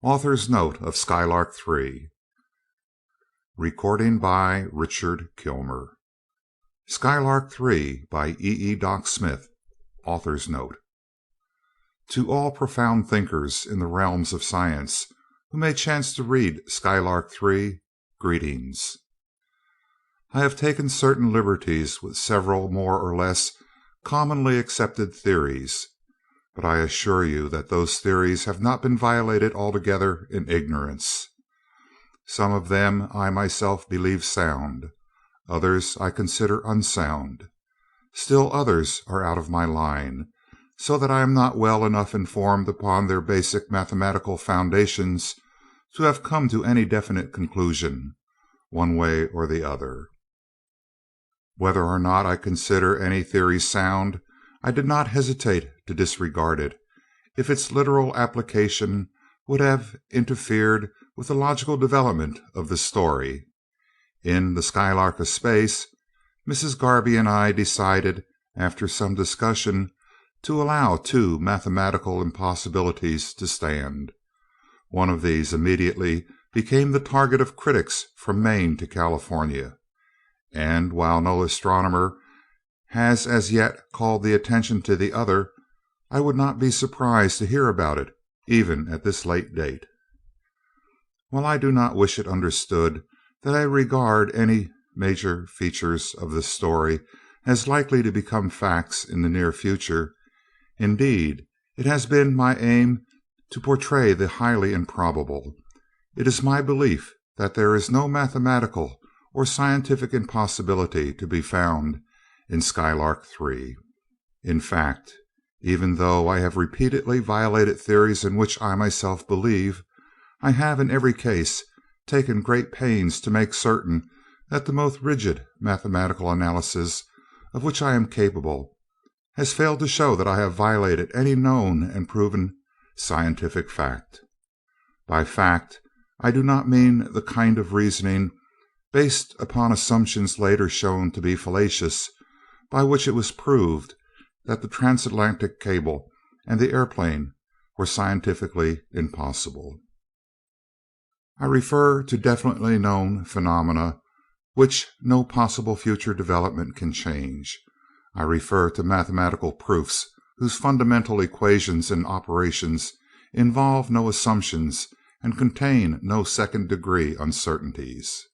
Author's Note of Skylark Three. Recording by Richard Kilmer. Skylark Three by Doc Smith. Author's Note. To all profound thinkers in the realms of science who may chance to read Skylark Three, greetings. I have taken certain liberties with several more or less commonly accepted theories, but I assure you that those theories have not been violated altogether in ignorance. Some of them I myself believe sound, others I consider unsound. Still others are out of my line, so that I am not well enough informed upon their basic mathematical foundations to have come to any definite conclusion, one way or the other. Whether or not I consider any theory sound, I did not hesitate to disregard it if its literal application would have interfered with the logical development of the story. In The Skylark of Space, Mrs. Garby and I decided, after some discussion, to allow two mathematical impossibilities to stand. One of these immediately became the target of critics from Maine to California, and while no astronomer has as yet called the attention to the other, I would not be surprised to hear about it even at this late date. While I do not wish it understood that I regard any major features of this story as likely to become facts in the near future, indeed, it has been my aim to portray the highly improbable. It is my belief that there is no mathematical or scientific impossibility to be found in Skylark Three. In fact, even though I have repeatedly violated theories in which I myself believe, I have in every case taken great pains to make certain that the most rigid mathematical analysis of which I am capable has failed to show that I have violated any known and proven scientific fact. By fact, I do not mean the kind of reasoning based upon assumptions later shown to be fallacious, by which it was proved that the transatlantic cable and the airplane were scientifically impossible. I refer to definitely known phenomena which no possible future development can change. I refer to mathematical proofs whose fundamental equations and operations involve no assumptions and contain no second-degree uncertainties.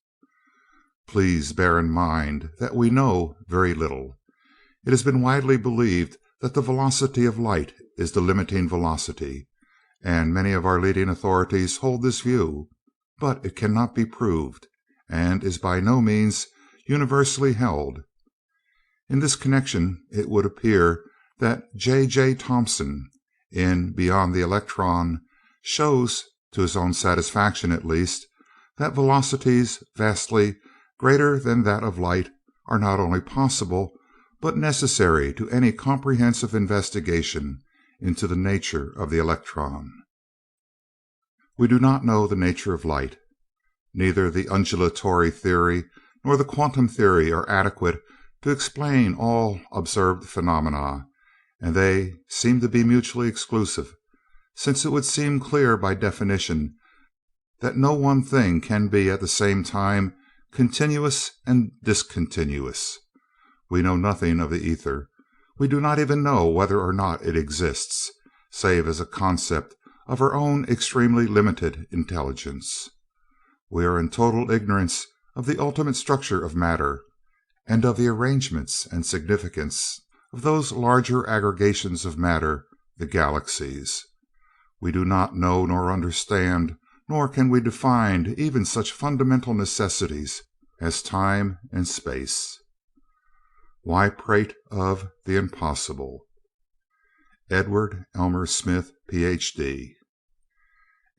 Please bear in mind that we know very little. It has been widely believed that the velocity of light is the limiting velocity, and many of our leading authorities hold this view, but it cannot be proved, and is by no means universally held. In this connection it would appear that J. Thomson, in Beyond the Electron, shows, to his own satisfaction at least, that velocities vastly greater than that of light are not only possible, but necessary to any comprehensive investigation into the nature of the electron. We do not know the nature of light. Neither the undulatory theory nor the quantum theory are adequate to explain all observed phenomena, and they seem to be mutually exclusive, since it would seem clear by definition that no one thing can be at the same time continuous and discontinuous. We know nothing of the ether. We do not even know whether or not it exists, save as a concept of our own extremely limited intelligence. We are in total ignorance of the ultimate structure of matter, and of the arrangements and significance of those larger aggregations of matter, the galaxies. We do not know nor understand, nor can we define even such fundamental necessities as time and space. Why prate of the impossible? Edward Elmer Smith, Ph.D.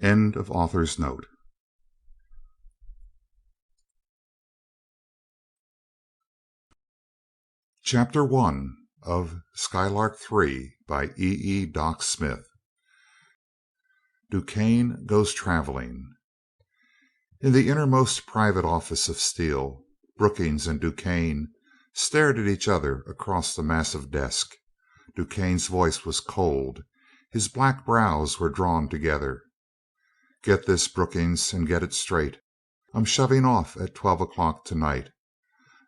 End of author's note. Chapter 1 of Skylark Three by Doc Smith. DuQuesne Goes Traveling. In the innermost private office of Steele, Brookings and DuQuesne stared at each other across the massive desk. DuQuesne's voice was cold. His black brows were drawn together. Get this, Brookings, and get it straight. I'm shoving off at 12 o'clock tonight.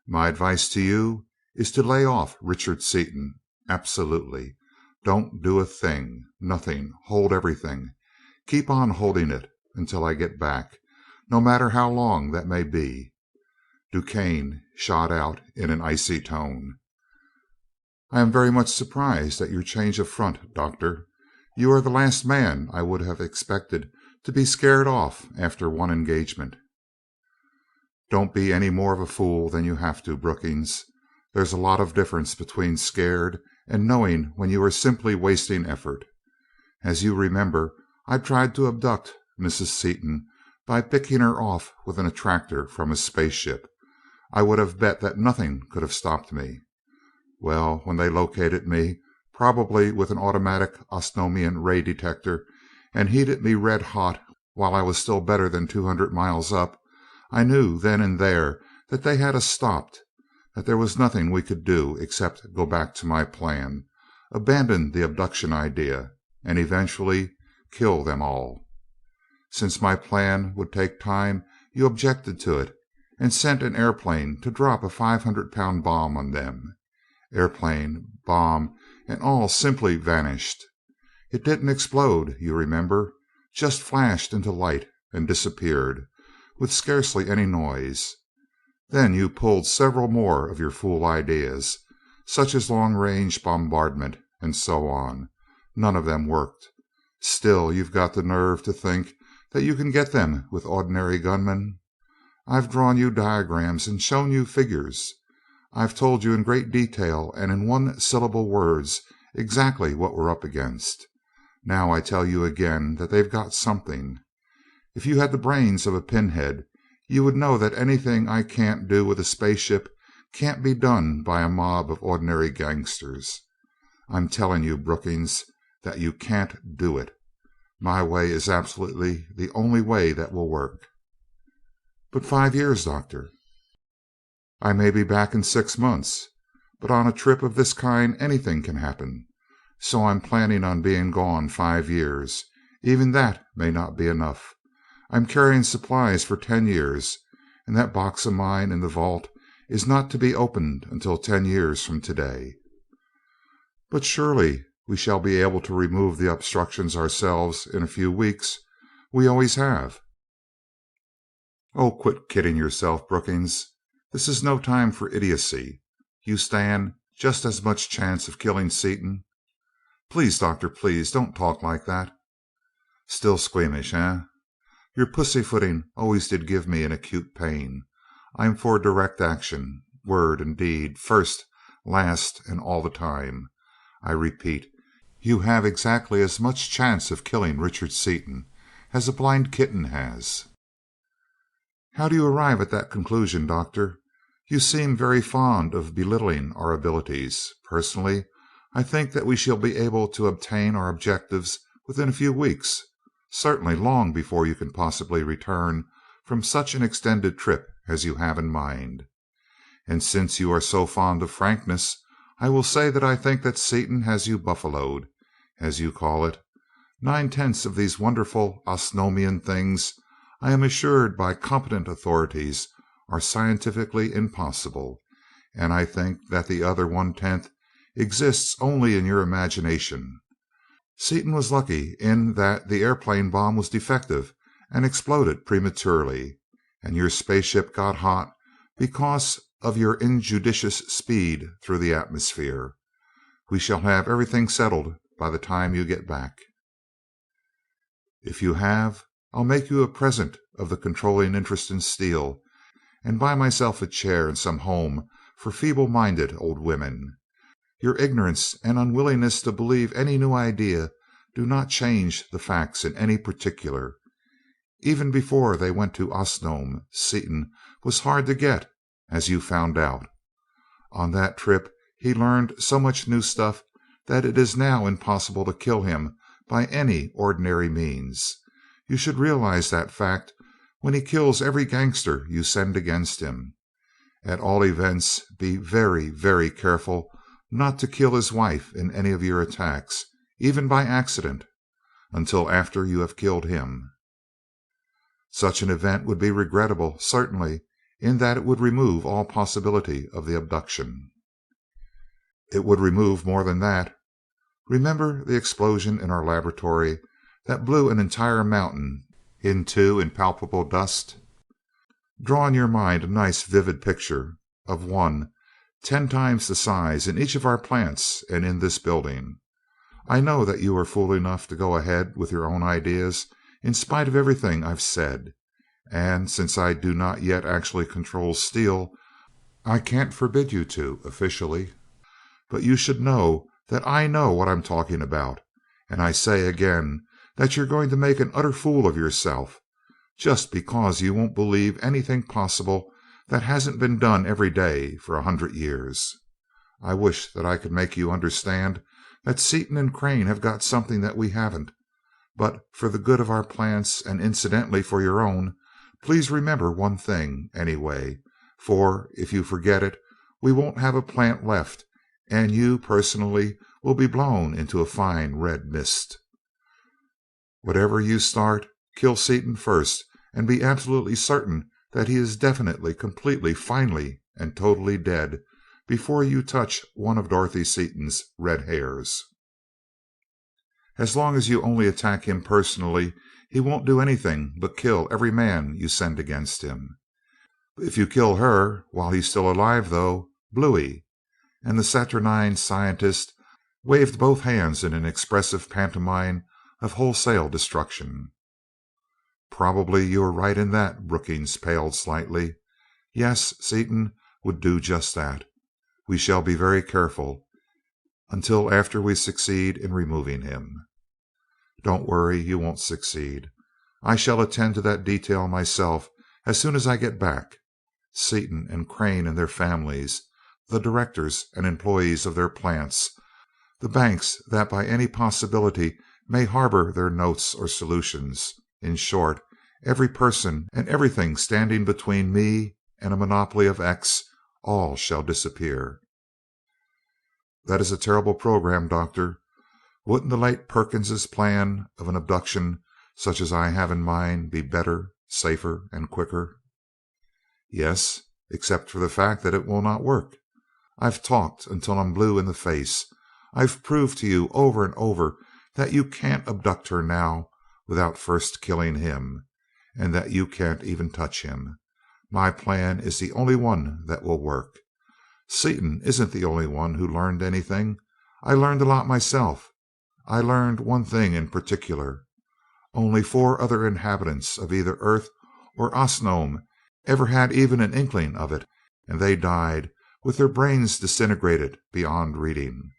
My advice to you is to lay off Richard Seaton. Absolutely. Don't do a thing. Nothing. Hold everything. Keep on holding it until I get back, no matter how long that may be. DuQuesne shot out in an icy tone. I am very much surprised at your change of front, Doctor. You are the last man I would have expected to be scared off after one engagement. Don't be any more of a fool than you have to, Brookings. There's a lot of difference between scared and knowing when you are simply wasting effort. As you remember, I tried to abduct Mrs. Seaton by picking her off with an attractor from a spaceship. I would have bet that nothing could have stopped me. Well, when they located me, probably with an automatic Osnomian ray detector, and heated me red hot while I was still better than 200 miles up, I knew then and there that they had us stopped, that there was nothing we could do except go back to my plan, abandon the abduction idea, and eventually kill them all. Since my plan would take time, you objected to it and sent an airplane to drop a 500-pound bomb on them. Airplane, bomb, and all simply vanished. It didn't explode, you remember, just flashed into light and disappeared, with scarcely any noise. Then you pulled several more of your fool ideas, such as long-range bombardment and so on. None of them worked. Still, you've got the nerve to think that you can get them with ordinary gunmen. I've drawn you diagrams and shown you figures. I've told you in great detail and in one-syllable words exactly what we're up against. Now I tell you again that they've got something. If you had the brains of a pinhead, you would know that anything I can't do with a spaceship can't be done by a mob of ordinary gangsters. I'm telling you, Brookings, that you can't do it. My way is absolutely the only way that will work. But 5 years, Doctor. I may be back in 6 months, but on a trip of this kind anything can happen. So I'm planning on being gone 5 years. Even that may not be enough. I'm carrying supplies for 10 years, and that box of mine in the vault is not to be opened until 10 years from today. But surely we shall be able to remove the obstructions ourselves in a few weeks. We always have. Oh, quit kidding yourself, Brookings. This is no time for idiocy. You stand just as much chance of killing Seaton. Please, Doctor, please, don't talk like that. Still squeamish, eh? Your pussyfooting always did give me an acute pain. I'm for direct action, word and deed, first, last, and all the time. I repeat, you have exactly as much chance of killing Richard Seaton as a blind kitten has. How do you arrive at that conclusion, Doctor? You seem very fond of belittling our abilities. Personally, I think that we shall be able to obtain our objectives within a few weeks, certainly long before you can possibly return from such an extended trip as you have in mind. And since you are so fond of frankness, I will say that I think that Seaton has you buffaloed, as you call it. 9/10 of these wonderful Osnomian things, I am assured by competent authorities, are scientifically impossible, and I think that the other 1/10 exists only in your imagination. Seaton was lucky in that the airplane bomb was defective and exploded prematurely, and your spaceship got hot because of your injudicious speed through the atmosphere. We shall have everything settled by the time you get back. If you have, I'll make you a present of the controlling interest in steel, and buy myself a chair in some home for feeble-minded old women. Your ignorance and unwillingness to believe any new idea do not change the facts in any particular. Even before they went to Osnome, Seaton was hard to get, as you found out. On that trip he learned so much new stuff that it is now impossible to kill him by any ordinary means. You should realize that fact when he kills every gangster you send against him. At all events, be very, very careful not to kill his wife in any of your attacks, even by accident, until after you have killed him. Such an event would be regrettable, certainly, in that it would remove all possibility of the abduction. It would remove more than that. Remember the explosion in our laboratory that blew an entire mountain into impalpable dust? Draw in your mind a nice vivid picture of one 10 times the size in each of our plants and in this building. I know that you are fool enough to go ahead with your own ideas, in spite of everything I've said, and since I do not yet actually control steel, I can't forbid you to, officially. But you should know that I know what I'm talking about, and I say again that you're going to make an utter fool of yourself, just because you won't believe anything possible that hasn't been done every day for 100 years. I wish that I could make you understand that Seaton and Crane have got something that we haven't, but for the good of our plants and incidentally for your own, please remember one thing, anyway, for if you forget it, we won't have a plant left, and you personally will be blown into a fine red mist. Whatever you start, kill Seaton first, and be absolutely certain that he is definitely, completely, finally, and totally dead before you touch one of Dorothy Seaton's red hairs. As long as you only attack him personally, he won't do anything but kill every man you send against him. If you kill her while he's still alive, though, blooey. And the saturnine scientist waved both hands in an expressive pantomime of wholesale destruction. Probably you are right in that. Brookings paled slightly. Yes, Seaton would do just that. We shall be very careful until after we succeed in removing him. Don't worry, you won't succeed. I shall attend to that detail myself as soon as I get back. Seaton and Crane and their families, the directors and employees of their plants, the banks that by any possibility may harbor their notes or solutions, in short, every person and everything standing between me and a monopoly of X, all shall disappear. That is a terrible program, Doctor. Wouldn't the late Perkins's plan of an abduction such as I have in mind be better, safer, and quicker? Yes, except for the fact that it will not work. I've talked until I'm blue in the face. I've proved to you over and over that you can't abduct her now without first killing him, and that you can't even touch him. My plan is the only one that will work. Seaton isn't the only one who learned anything. I learned a lot myself. I learned one thing in particular. Only 4 other inhabitants of either Earth or Osnome ever had even an inkling of it, and they died with their brains disintegrated beyond reading.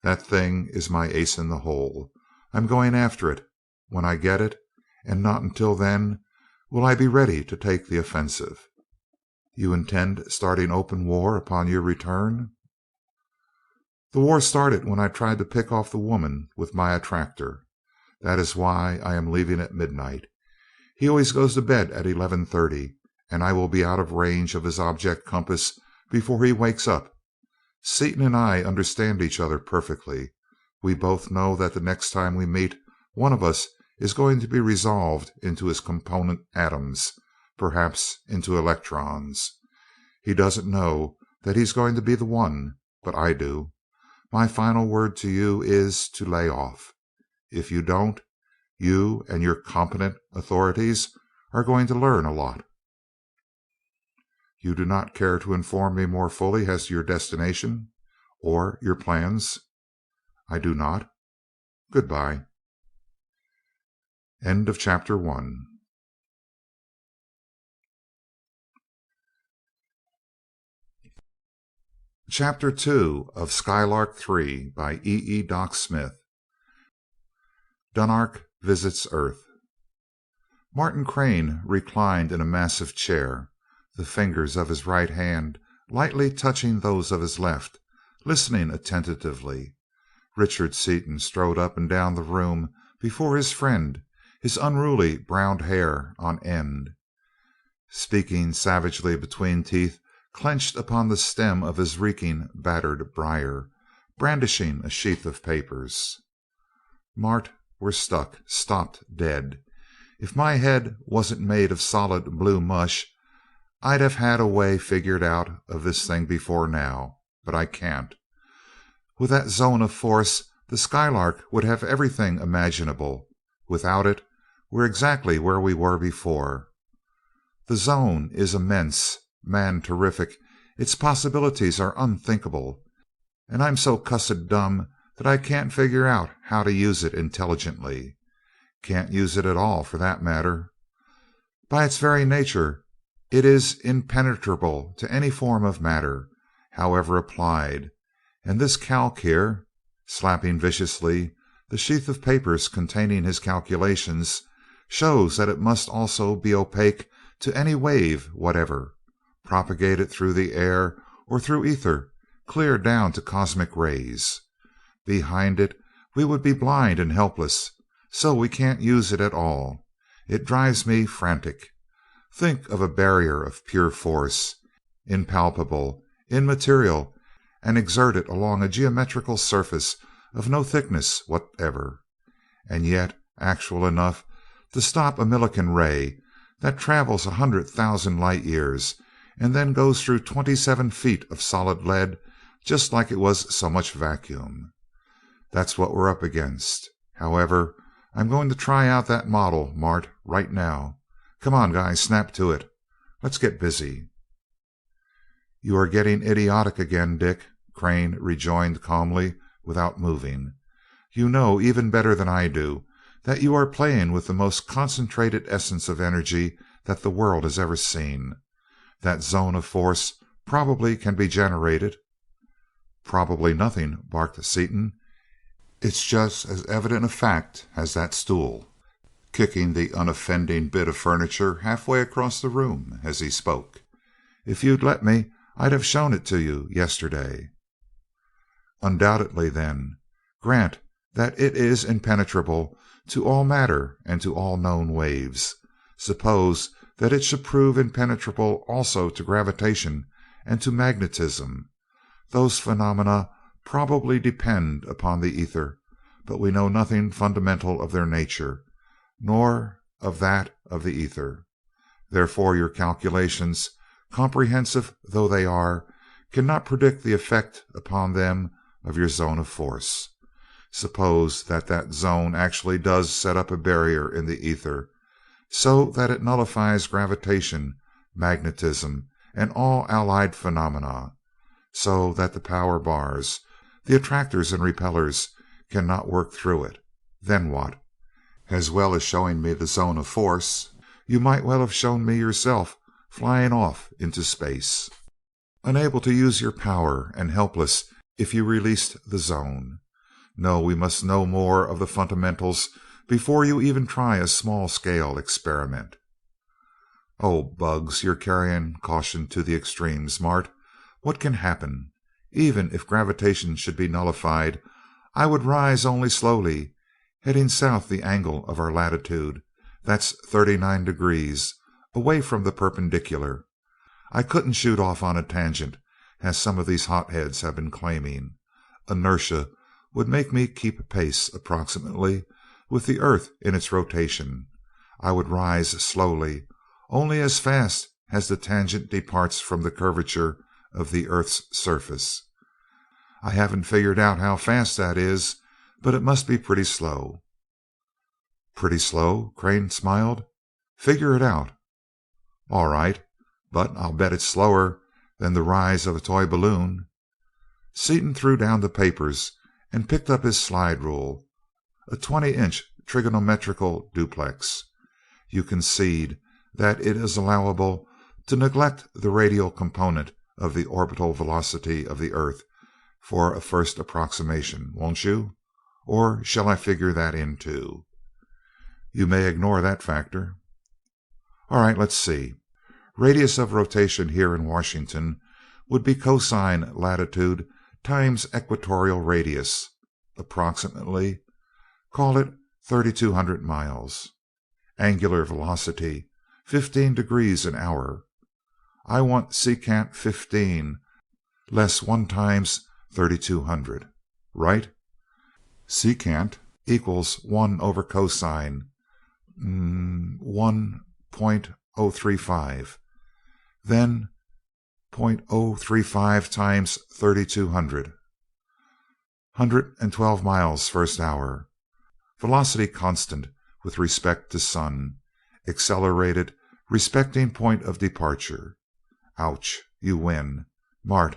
That thing is my ace in the hole. I'm going after it. When I get it, and not until then, will I be ready to take the offensive. You intend starting open war upon your return? The war started when I tried to pick off the woman with my attractor. That is why I am leaving at midnight. He always goes to bed at 11:30, and I will be out of range of his object compass before he wakes up. Seaton and I understand each other perfectly. We both know that the next time we meet, one of us is going to be resolved into his component atoms, perhaps into electrons. He doesn't know that he's going to be the one, but I do. My final word to you is to lay off. If you don't, you and your competent authorities are going to learn a lot. You do not care to inform me more fully as to your destination or your plans? I do not. Goodbye. End of chapter 1. Chapter 2 of Skylark Three by E. Doc Smith. Dunark visits Earth. Martin Crane reclined in a massive chair, the fingers of his right hand lightly touching those of his left, listening attentively. Richard Seaton strode up and down the room before his friend, his unruly brown hair on end, speaking savagely between teeth clenched upon the stem of his reeking, battered briar, brandishing a sheaf of papers. Mart were stuck, stopped dead. If my head wasn't made of solid blue mush, I'd have had a way figured out of this thing before now. But I can't. With that zone of force, the Skylark would have everything imaginable. Without it, we're exactly where we were before. The zone is immense, man terrific. Its possibilities are unthinkable. And I'm so cussed dumb that I can't figure out how to use it intelligently. Can't use it at all, for that matter. By its very nature, it is impenetrable to any form of matter, however applied, and this calc here," slapping viciously the sheath of papers containing his calculations, "shows that it must also be opaque to any wave whatever, propagated through the air or through ether, clear down to cosmic rays. Behind it we would be blind and helpless, so we can't use it at all. It drives me frantic. Think of a barrier of pure force, impalpable, immaterial, and exerted along a geometrical surface of no thickness whatever, and yet actual enough to stop a millikan ray that travels 100,000 light years and then goes through 27 feet of solid lead just like it was so much vacuum. That's what we're up against. However, I'm going to try out that model, Mart, right now. Come on, guys, snap to it. Let's get busy." "You are getting idiotic again, Dick," Crane rejoined calmly, without moving. "You know, even better than I do, that you are playing with the most concentrated essence of energy that the world has ever seen. That zone of force probably can be generated." "Probably nothing," barked Seaton. "It's just as evident a fact as that stool," kicking the unoffending bit of furniture halfway across the room as he spoke. "If you'd let me, I'd have shown it to you yesterday." "Undoubtedly, then, grant that it is impenetrable to all matter and to all known waves. Suppose that it should prove impenetrable also to gravitation and to magnetism. Those phenomena probably depend upon the ether, but we know nothing fundamental of their nature, nor of that of the ether. Therefore your calculations, comprehensive though they are, cannot predict the effect upon them of your zone of force. Suppose that that zone actually does set up a barrier in the ether, so that it nullifies gravitation, magnetism, and all allied phenomena, so that the power bars, the attractors and repellers, cannot work through it. Then what? As well as showing me the zone of force, you might well have shown me yourself flying off into space, unable to use your power and helpless if you released the zone. No, we must know more of the fundamentals before you even try a small scale experiment." "Oh, bugs, you're carrying caution to the extremes, Mart. What can happen? Even if gravitation should be nullified, I would rise only slowly, heading south the angle of our latitude. That's 39 degrees, away from the perpendicular. I couldn't shoot off on a tangent, as some of these hotheads have been claiming. Inertia would make me keep pace, approximately, with the earth in its rotation. I would rise slowly, only as fast as the tangent departs from the curvature of the earth's surface. I haven't figured out how fast that is, but it must be pretty slow." "Pretty slow?" Crane smiled. "Figure it out." "All right, but I'll bet it's slower than the rise of a toy balloon." Seaton threw down the papers and picked up his slide rule, a 20-inch trigonometrical duplex. "You concede that it is allowable to neglect the radial component of the orbital velocity of the earth for a first approximation, won't you? Or shall I figure that in too?" "You may ignore that factor." "All right, let's see. Radius of rotation here in Washington would be cosine latitude times equatorial radius, approximately, call it 3,200 miles. Angular velocity 15 degrees an hour. I want secant 15 less 1 times 3,200. Right? Secant equals 1 over cosine 1.035. Then 0.035 times 3200. 112 miles first hour. Velocity constant with respect to sun. Accelerated respecting point of departure. Ouch, you win. Mart,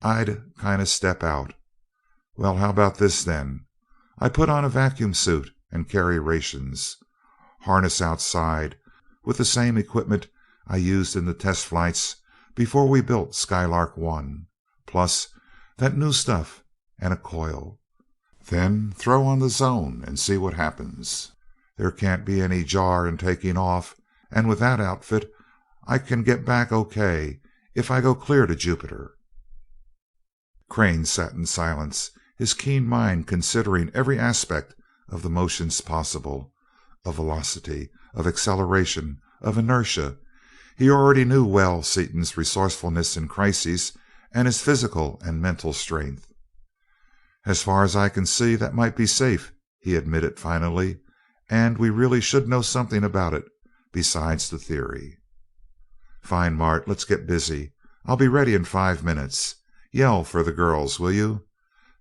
I'd kinda step out. Well, how about this then? I put on a vacuum suit and carry rations. Harness outside with the same equipment I used in the test flights before we built Skylark One, plus that new stuff and a coil. Then throw on the zone and see what happens. There can't be any jar in taking off, and with that outfit I can get back okay if I go clear to Jupiter. Crane sat in silence, his keen mind considering every aspect of the motions possible, of velocity, of acceleration, of inertia. He already knew well Seaton's resourcefulness in crises and his physical and mental strength. "As far as I can see, that might be safe," he admitted finally, "and we really should know something about it besides the theory." "Fine, Mart, let's get busy. I'll be ready in 5 minutes. Yell for the girls, will you?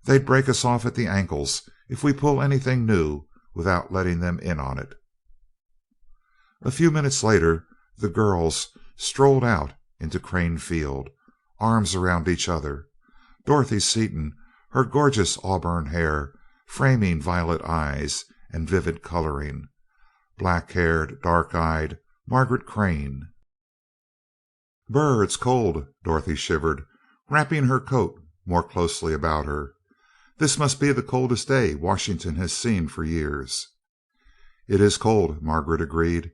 They'd break us off at the ankles if we pull anything new without letting them in on it." A few minutes later the girls strolled out into Crane Field, arms around each other. Dorothy Seaton, her gorgeous auburn hair framing violet eyes and vivid coloring. Black-haired, dark-eyed Margaret Crane. "Brr, it's cold," Dorothy shivered, wrapping her coat more closely about her. "This must be the coldest day Washington has seen for years." "It is cold," Margaret agreed.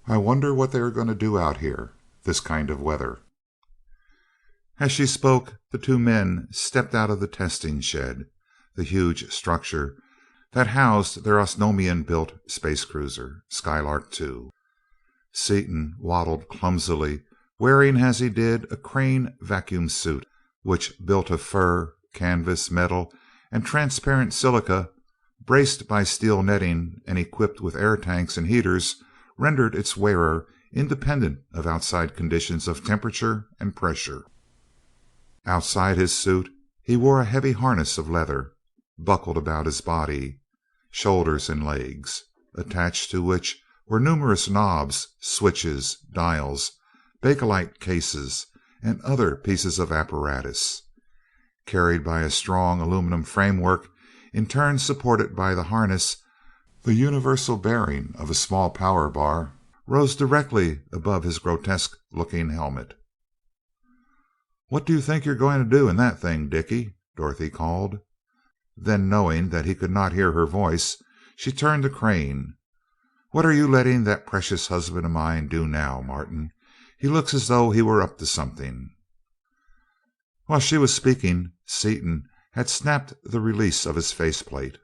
"I wonder what they are going to do out here, this kind of weather." As she spoke, the two men stepped out of the testing shed, the huge structure that housed their Osnomian-built space cruiser, Skylark Two. Seaton waddled clumsily, wearing as he did a Crane vacuum suit, which, built of fur, canvas, metal, and transparent silica, braced by steel netting and equipped with air tanks and heaters, rendered its wearer independent of outside conditions of temperature and pressure. Outside his suit he wore a heavy harness of leather, buckled about his body, shoulders, and legs, attached to which were numerous knobs, switches, dials, bakelite cases, and other pieces of apparatus. Carried by a strong aluminum framework, in turn supported by the harness, the universal bearing of a small power bar rose directly above his grotesque-looking helmet. "What do you think you're going to do in that thing, Dickie?" Dorothy called. Then, knowing that he could not hear her voice, she turned to Crane. "What are you letting that precious husband of mine do now, Martin? He looks as though he were up to something." While she was speaking, Seaton had snapped the release of his faceplate.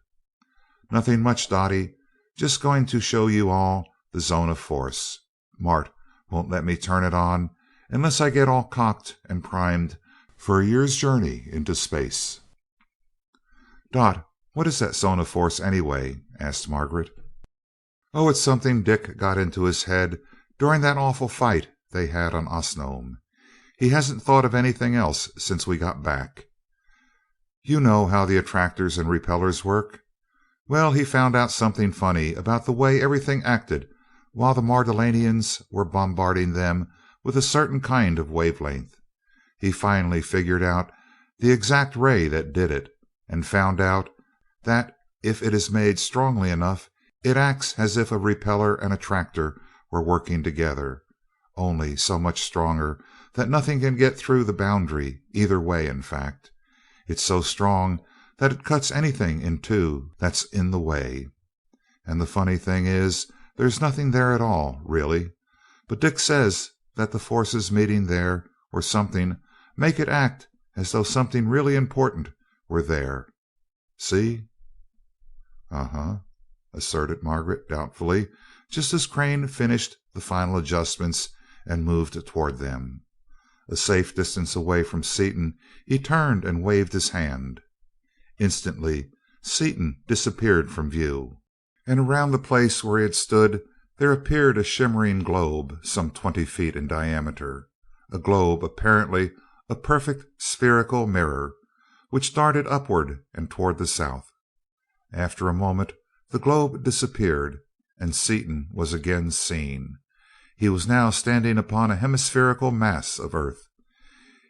"Nothing much, Dottie. Just going to show you all the zone of force. Mart won't let me turn it on unless I get all cocked and primed for a year's journey into space." "Dot, what is that zone of force, anyway?" asked Margaret. "Oh, it's something Dick got into his head during that awful fight they had on Osnome. He hasn't thought of anything else since we got back. You know how the attractors and repellers work? Well, he found out something funny about the way everything acted while the Mardalanians were bombarding them with a certain kind of wavelength. He finally figured out the exact ray that did it, and found out that if it is made strongly enough, it acts as if a repeller and attractor were working together, only so much stronger that nothing can get through the boundary, either way, in fact. It's so strong that it cuts anything in two that's in the way. And the funny thing is, there's nothing there at all, really. But Dick says that the forces meeting there, or something, make it act as though something really important were there. See?" "Uh-huh," asserted Margaret doubtfully, just as Crane finished the final adjustments and moved toward them. A safe distance away from Seaton, he turned and waved his hand. Instantly Seaton disappeared from view, and around the place where he had stood there appeared a shimmering globe some 20 feet in diameter, a globe apparently a perfect spherical mirror, which darted upward and toward the south. After a moment the globe disappeared, and Seaton was again seen. He was now standing upon a hemispherical mass of earth.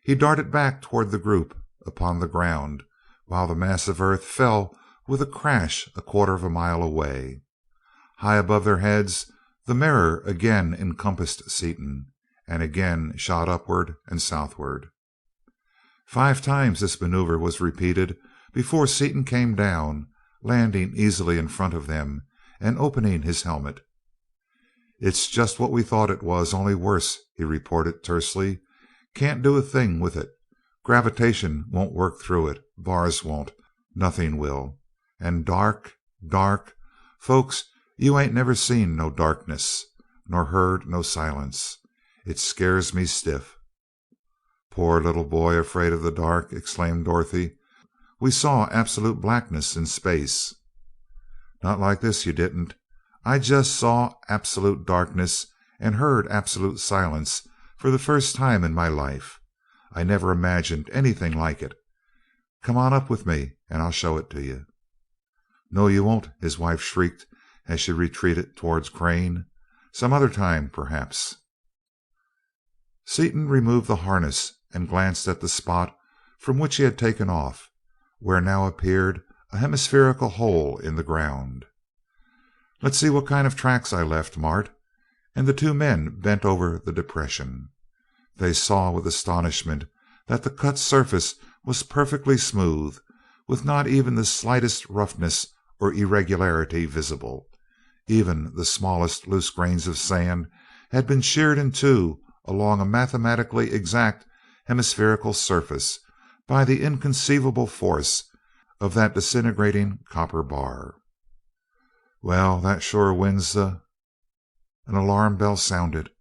He darted back toward the group upon the ground, while the mass of earth fell with a crash a quarter of a mile away. High above their heads the mirror again encompassed Seaton, and again shot upward and southward. 5 times this maneuver was repeated before Seaton came down, landing easily in front of them and opening his helmet. "It's just what we thought it was, only worse," he reported tersely. "Can't do a thing with it. Gravitation won't work through it. Bars won't. Nothing will. And dark, dark. Folks, you ain't never seen no darkness, nor heard no silence. It scares me stiff." "Poor little boy afraid of the dark," exclaimed Dorothy. "We saw absolute blackness in space." "Not like this, you didn't. I just saw absolute darkness and heard absolute silence for the first time in my life. I never imagined anything like it. Come on up with me and I'll show it to you." "No, you won't," his wife shrieked as she retreated towards Crane. "Some other time, perhaps." Seaton removed the harness and glanced at the spot from which he had taken off, where now appeared a hemispherical hole in the ground. "Let's see what kind of tracks I left, Mart," and the two men bent over the depression. They saw with astonishment that the cut surface was perfectly smooth, with not even the slightest roughness or irregularity visible. Even the smallest loose grains of sand had been sheared in two along a mathematically exact hemispherical surface by the inconceivable force of that disintegrating copper bar. "Well, that sure wins the—" An alarm bell sounded.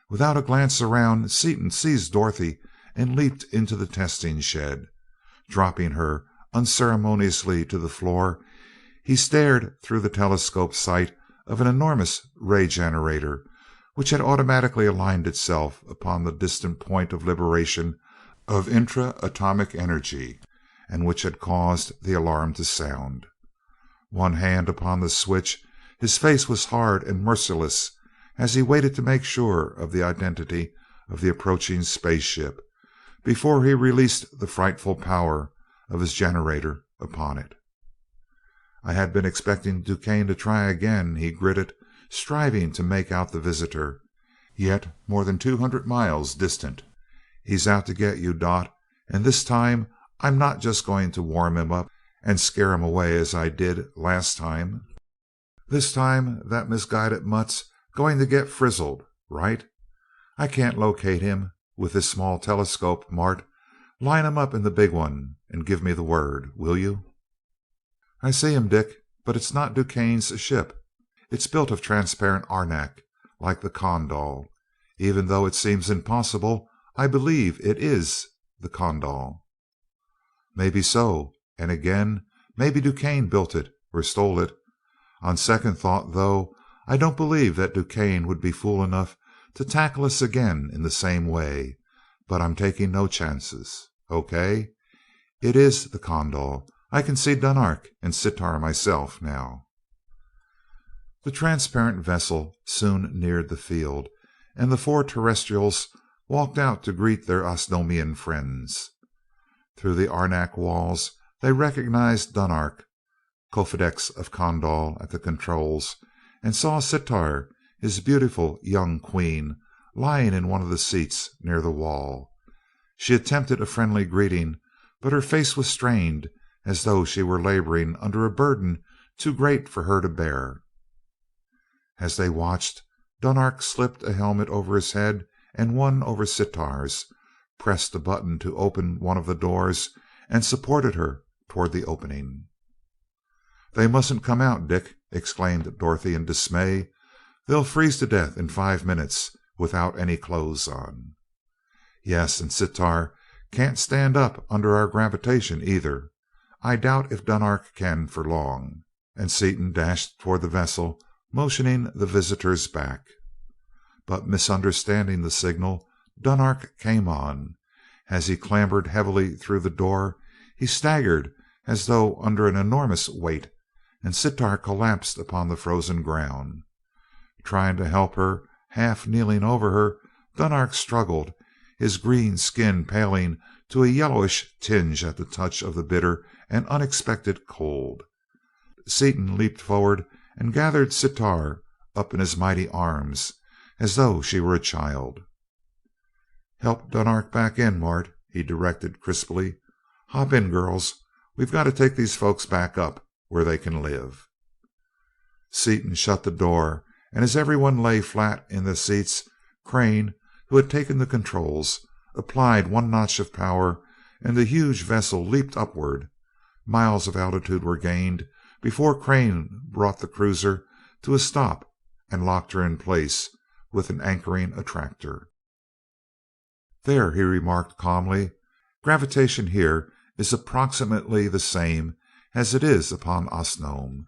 Without a glance around, Seaton seized Dorothy and leaped into the testing shed. Dropping her unceremoniously to the floor, he stared through the telescope sight of an enormous ray generator which had automatically aligned itself upon the distant point of liberation of intra-atomic energy, and which had caused the alarm to sound. One hand upon the switch, his face was hard and merciless as he waited to make sure of the identity of the approaching spaceship before he released the frightful power of his generator upon it. "I had been expecting DuQuesne to try again," he gritted, striving to make out the visitor, yet more than 200 miles distant. "He's out to get you, Dot, and this time I'm not just going to warm him up and scare him away as I did last time. This time that misguided mutt's going to get frizzled, right? I can't locate him with this small telescope, Mart. Line him up in the big one and give me the word, will you?" "I see him, Dick, but it's not DuQuesne's ship. It's built of transparent arenak, like the Kondal. Even though it seems impossible, I believe it is the Kondal." "Maybe so, and again, maybe DuQuesne built it or stole it. On second thought, though, I don't believe that DuQuesne would be fool enough to tackle us again in the same way, but I'm taking no chances. Okay, it is the Kondal. I can see Dunark and Sitar myself now." The transparent vessel soon neared the field, and the 4 terrestrials walked out to greet their Osnomian friends. Through the arenak walls they recognized Dunark, Kofedex of Kondal, at the controls, and saw Sitar, his beautiful young queen, lying in one of the seats near the wall. She attempted a friendly greeting, but her face was strained as though she were laboring under a burden too great for her to bear. As they watched, Dunark slipped a helmet over his head and one over Sitar's, pressed a button to open one of the doors, and supported her toward the opening. "They mustn't come out, Dick!" exclaimed Dorothy in dismay. "They'll freeze to death in 5 minutes without any clothes on." "Yes, and Sitar can't stand up under our gravitation either. I doubt if Dunark can for long. and Seaton dashed toward the vessel, motioning the visitors back. But misunderstanding the signal, Dunark came on. As he clambered heavily through the door, he staggered as though under an enormous weight, and Sitar collapsed upon the frozen ground. Trying to help her, half kneeling over her, Dunark struggled, his green skin paling to a yellowish tinge at the touch of the bitter and unexpected cold. Seaton leaped forward and gathered Sitar up in his mighty arms as though she were a child. "Help Dunark back in, Mart," he directed crisply. "Hop in, girls. We've got to take these folks back up where they can live." Seaton shut the door, and as everyone lay flat in the seats, Crane, who had taken the controls, applied one notch of power, and the huge vessel leaped upward. Miles of altitude were gained before Crane brought the cruiser to a stop and locked her in place with an anchoring attractor. "There," he remarked calmly. "Gravitation here is approximately the same as it is upon Osnome."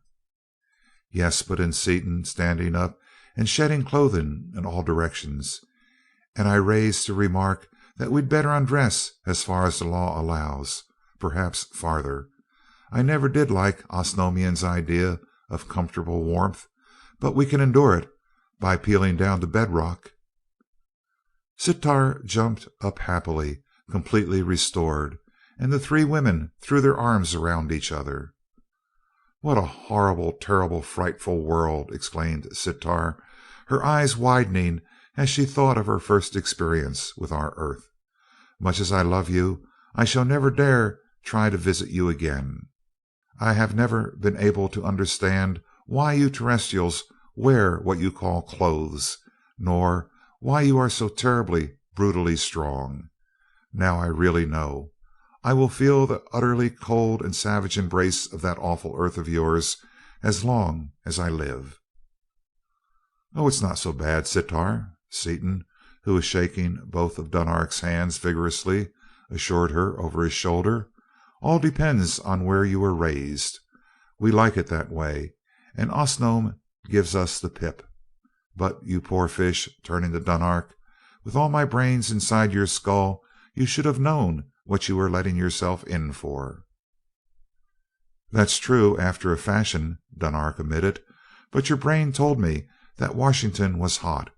"Yes," put in Seaton, standing up and shedding clothing in all directions. "And I rise to remark that we'd better undress as far as the law allows, perhaps farther. I never did like Osnomians' idea of comfortable warmth, but we can endure it by peeling down to bedrock." Sitar jumped up happily, completely restored, and the three women threw their arms around each other. "What a horrible, terrible, frightful world!" exclaimed Sitar, her eyes widening as she thought of her first experience with our Earth. "Much as I love you, I shall never dare try to visit you again. I have never been able to understand why you Terrestrials wear what you call clothes, nor why you are so terribly, brutally strong. Now I really know. I will feel the utterly cold and savage embrace of that awful Earth of yours as long as I live." "Oh, it's not so bad, Sitar," Seaton, who was shaking both of Dunark's hands vigorously, assured her over his shoulder. "All depends on where you were raised. We like it that way, and Osnome gives us the pip. But you poor fish," turning to Dunark, "with all my brains inside your skull, you should have known what you were letting yourself in for." "That's true, after a fashion," Dunark admitted, "but your brain told me that Washington was hot.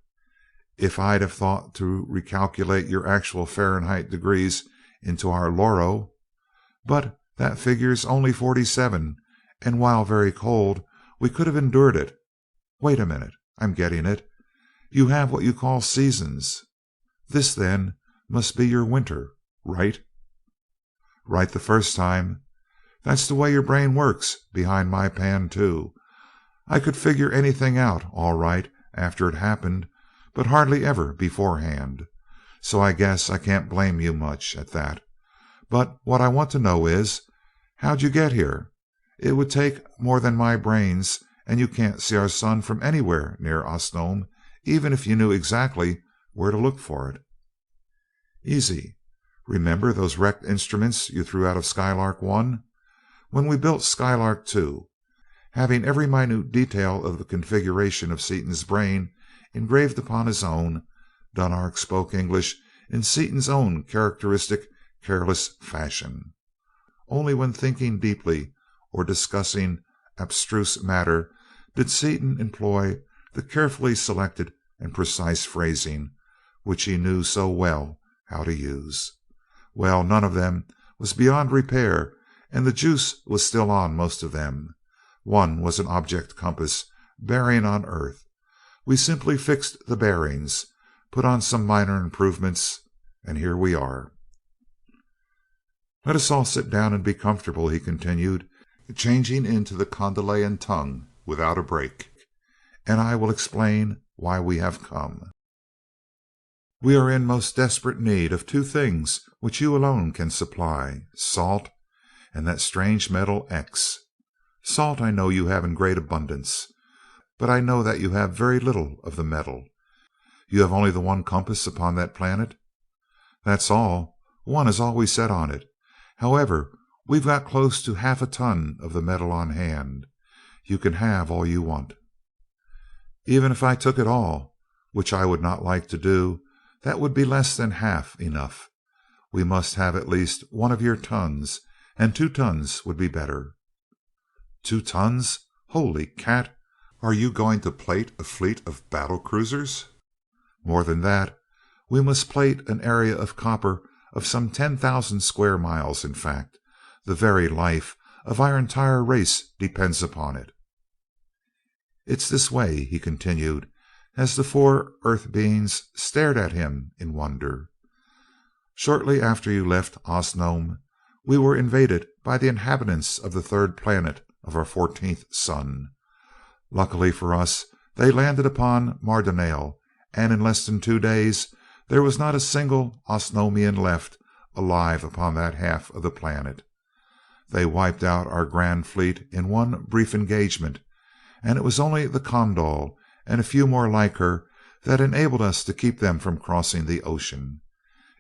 If I'd have thought to recalculate your actual Fahrenheit degrees into our Loro, but that figures only 47, and while very cold, we could have endured it. Wait a minute, I'm getting it. You have what you call seasons. This, then, must be your winter, right?" "Right the first time. That's the way your brain works behind my pan, too. I could figure anything out all right after it happened, but hardly ever beforehand. So I guess I can't blame you much, at that. But what I want to know is, how'd you get here? It would take more than my brains, and you can't see our sun from anywhere near Osnome, even if you knew exactly where to look for it." "Easy. Remember those wrecked instruments you threw out of Skylark One? When we built Skylark Two, having every minute detail of the configuration of Seaton's brain engraved upon his own, Dunark spoke English in Seaton's own characteristic careless fashion. Only when thinking deeply or discussing abstruse matter did Seaton employ the carefully selected and precise phrasing which he knew so well how to use. Well, none of them was beyond repair, and the juice was still on most of them. One was an object compass bearing on Earth. We simply fixed the bearings, put on some minor improvements, and here we are. "Let us all sit down and be comfortable," he continued, changing into the Kondalian tongue without a break, "and I will explain why we have come. We are in most desperate need of two things which you alone can supply: salt and that strange metal X. Salt I know you have in great abundance, but I know that you have very little of the metal. You have only the one compass upon that planet?" "That's all. One is all we set on it. However, we've got close to half a ton of the metal on hand. You can have all you want." "Even if I took it all, which I would not like to do, that would be less than half enough. We must have at least one of your tons, and 2 tons would be better." 2 tons? Holy cat! Are you going to plate a fleet of battle cruisers? "More than that. We must plate an area of copper of some 10,000 square miles, in fact. The very life of our entire race depends upon it. It's this way," he continued, as the 4 Earth beings stared at him in wonder. "Shortly after you left Osnome, we were invaded by the inhabitants of the 3rd planet of our 14th sun. Luckily for us, they landed upon Mardonale, and in less than 2 days there was not a single Osnomian left alive upon that half of the planet. They wiped out our grand fleet in one brief engagement, and it was only the Kondal and a few more like her that enabled us to keep them from crossing the ocean.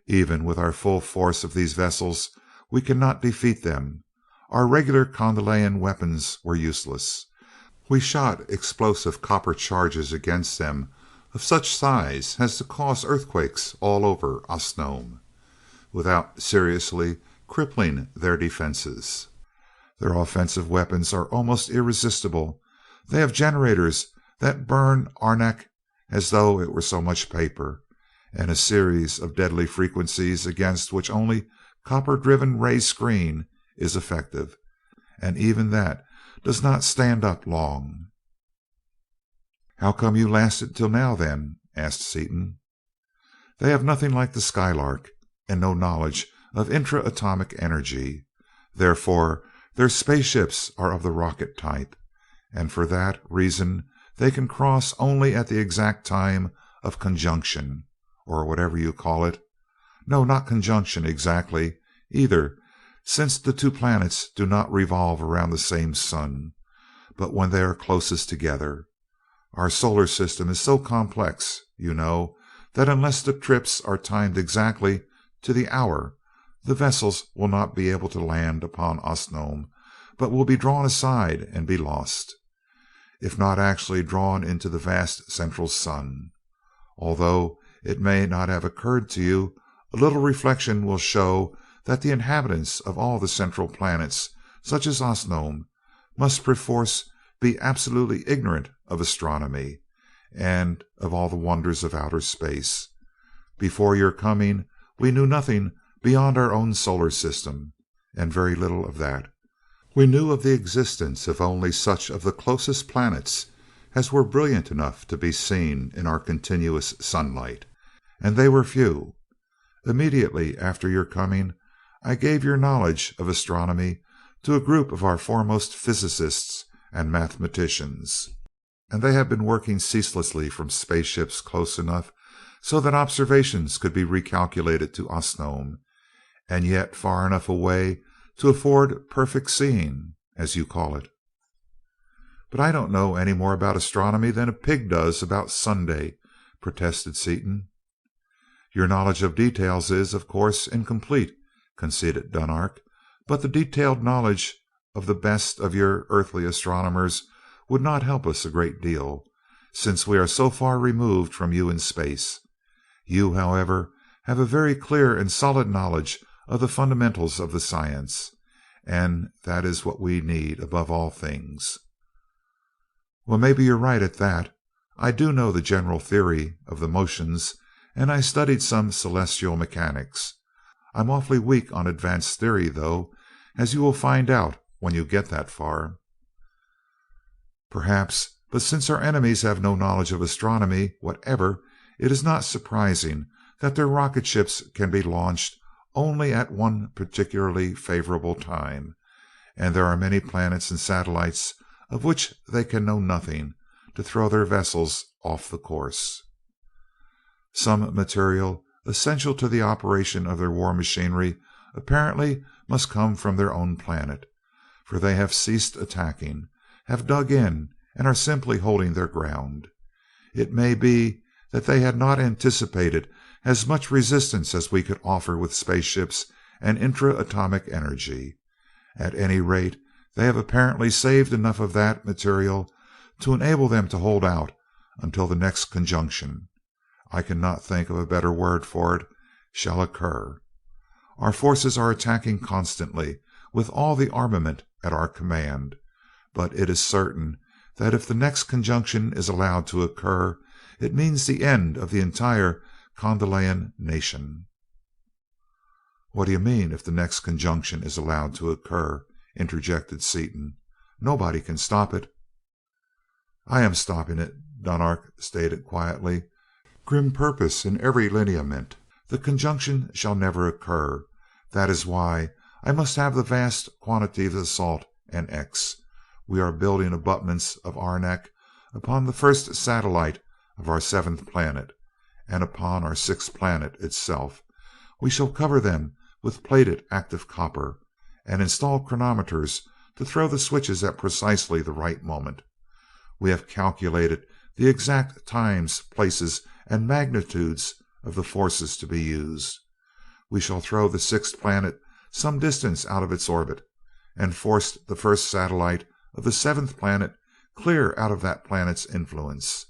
Even with our full force of these vessels, we cannot defeat them. Our regular Kondalian weapons were useless. We shot explosive copper charges against them of such size as to cause earthquakes all over Osnome, without seriously crippling their defenses. Their offensive weapons are almost irresistible. They have generators that burn arenak as though it were so much paper, and a series of deadly frequencies against which only copper-driven ray screen is effective, and even that does not stand up long." "How come you lasted till now, then?" asked Seaton. "They have nothing like the Skylark, and no knowledge of intra-atomic energy. Therefore their spaceships are of the rocket type, and for that reason they can cross only at the exact time of conjunction, or whatever you call it. No, not conjunction exactly, either, since the 2 planets do not revolve around the same sun, but when they are closest together. Our solar system is so complex, you know, that unless the trips are timed exactly to the hour, the vessels will not be able to land upon Osnome, but will be drawn aside and be lost, if not actually drawn into the vast central sun. Although it may not have occurred to you, a little reflection will show that the inhabitants of all the central planets, such as Osnome, must perforce be absolutely ignorant of astronomy, and of all the wonders of outer space. Before your coming, we knew nothing beyond our own solar system, and very little of that. We knew of the existence of only such of the closest planets as were brilliant enough to be seen in our continuous sunlight, and they were few. Immediately after your coming, I gave your knowledge of astronomy to a group of our foremost physicists and mathematicians, and they have been working ceaselessly from spaceships close enough so that observations could be recalculated to Osnome, and yet far enough away to afford perfect seeing, as you call it." "But I don't know any more about astronomy than a pig does about Sunday," protested Seaton. "Your knowledge of details is, of course, incomplete," conceded Dunark, "but the detailed knowledge of the best of your earthly astronomers would not help us a great deal, since we are so far removed from you in space. You, however, have a very clear and solid knowledge of the fundamentals of the science, and that is what we need above all things." "Well, maybe you're right at that. I do know the general theory of the motions, and I studied some celestial mechanics. I'm awfully weak on advanced theory, though, as you will find out when you get that far." "Perhaps, but since our enemies have no knowledge of astronomy whatever, it is not surprising that their rocket ships can be launched only at one particularly favorable time, and there are many planets and satellites of which they can know nothing to throw their vessels off the course. Some material essential to the operation of their war machinery apparently must come from their own planet, for they have ceased attacking, have dug in, and are simply holding their ground. It may be that they had not anticipated as much resistance as we could offer with spaceships and intra-atomic energy. At any rate, They have apparently saved enough of that material to enable them to hold out until the next conjunction, I cannot think of a better word for it, shall occur. Our forces are attacking constantly with all the armament at our command, but it is certain that if the next conjunction is allowed to occur, it means the end of the entire Condalian nation." "What do you mean, if the next conjunction is allowed to occur?" interjected Seaton. "Nobody can stop it." "I am stopping it," Dunark stated quietly, grim purpose in every lineament. "The conjunction shall never occur. That is why I must have the vast quantity of salt and X. We are building abutments of arenak upon the first satellite of our 7th planet, and upon our 6th planet itself. We shall cover them with plated active copper, and install chronometers to throw the switches at precisely the right moment. We have calculated the exact times, places, and magnitudes of the forces to be used. We shall throw the 6th planet some distance out of its orbit, and force the first satellite of the 7th planet clear out of that planet's influence.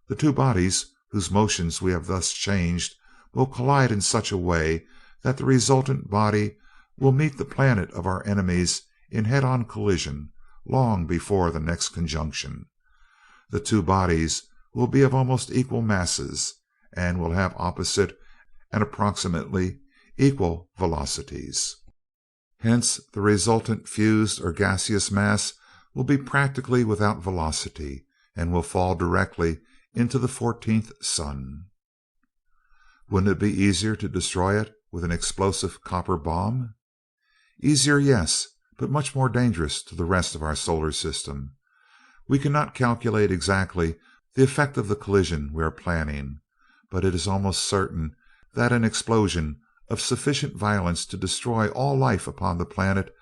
The two bodies, whose motions we have thus changed, will collide in such a way that the resultant body will meet the planet of our enemies in head-on collision long before the next conjunction. The two bodies will be of almost equal masses, and will have opposite and approximately equal velocities. Hence, the resultant fused or gaseous mass will be practically without velocity, and will fall directly into the 14th sun." "Wouldn't it be easier to destroy it with an explosive copper bomb?" "Easier, yes, but much more dangerous to the rest of our solar system. We cannot calculate exactly the effect of the collision we are planning, but it is almost certain that an explosion of sufficient violence to destroy all life upon the planet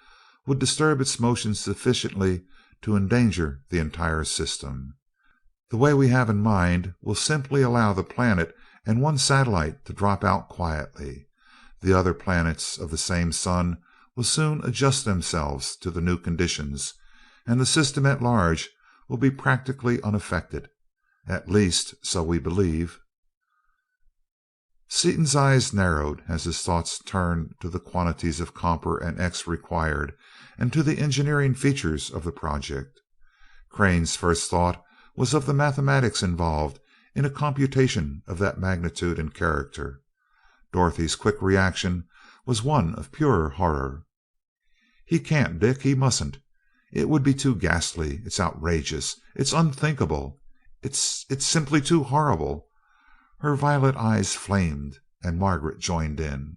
would disturb its motion sufficiently to endanger the entire system. The way we have in mind will simply allow the planet and one satellite to drop out quietly. The other planets of the same sun will soon adjust themselves to the new conditions, and the system at large will be practically unaffected. At least, so we believe." Seaton's eyes narrowed as his thoughts turned to the quantities of copper and X required, and to the engineering features of the project. Crane's first thought was of the mathematics involved in a computation of that magnitude and character. Dorothy's quick reaction was one of pure horror. "He can't, Dick, he mustn't. It would be too ghastly. It's outrageous. It's unthinkable. It's simply too horrible." Her violet eyes flamed, and Margaret joined in.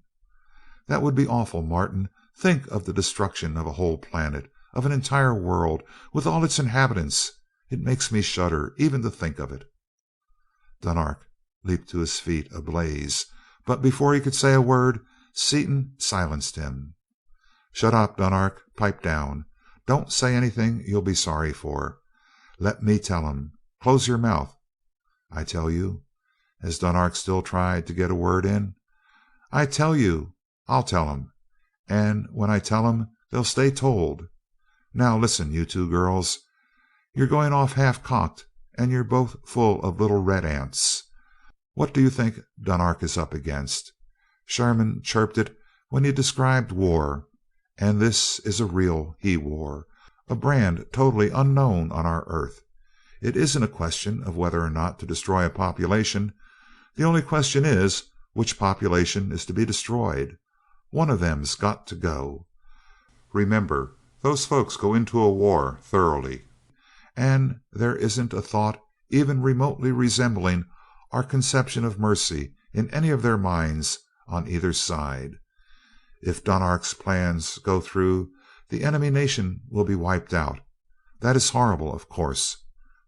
"That would be awful, Martin. Think of the destruction of a whole planet, of an entire world, with all its inhabitants. It makes me shudder even to think of it." Dunark leaped to his feet, ablaze, but before he could say a word, Seaton silenced him. "Shut up, Dunark. Pipe down. Don't say anything you'll be sorry for. Let me tell him. Close your mouth." "I tell you?" as Dunark still tried to get a word in. "I tell you I'll tell 'em, and when I tell 'em they'll stay told. Now listen, you two girls. You're going off half cocked, and you're both full of little red ants. What do you think Dunark is up against? Sherman chirped it when he described war, and this is a real he war, a brand totally unknown on our Earth. It isn't a question of whether or not to destroy a population. The only question is, which population is to be destroyed? One of them's got to go. Remember, those folks go into a war thoroughly, and there isn't a thought even remotely resembling our conception of mercy in any of their minds on either side. If Dunark's plans go through, the enemy nation will be wiped out. That is horrible, of course.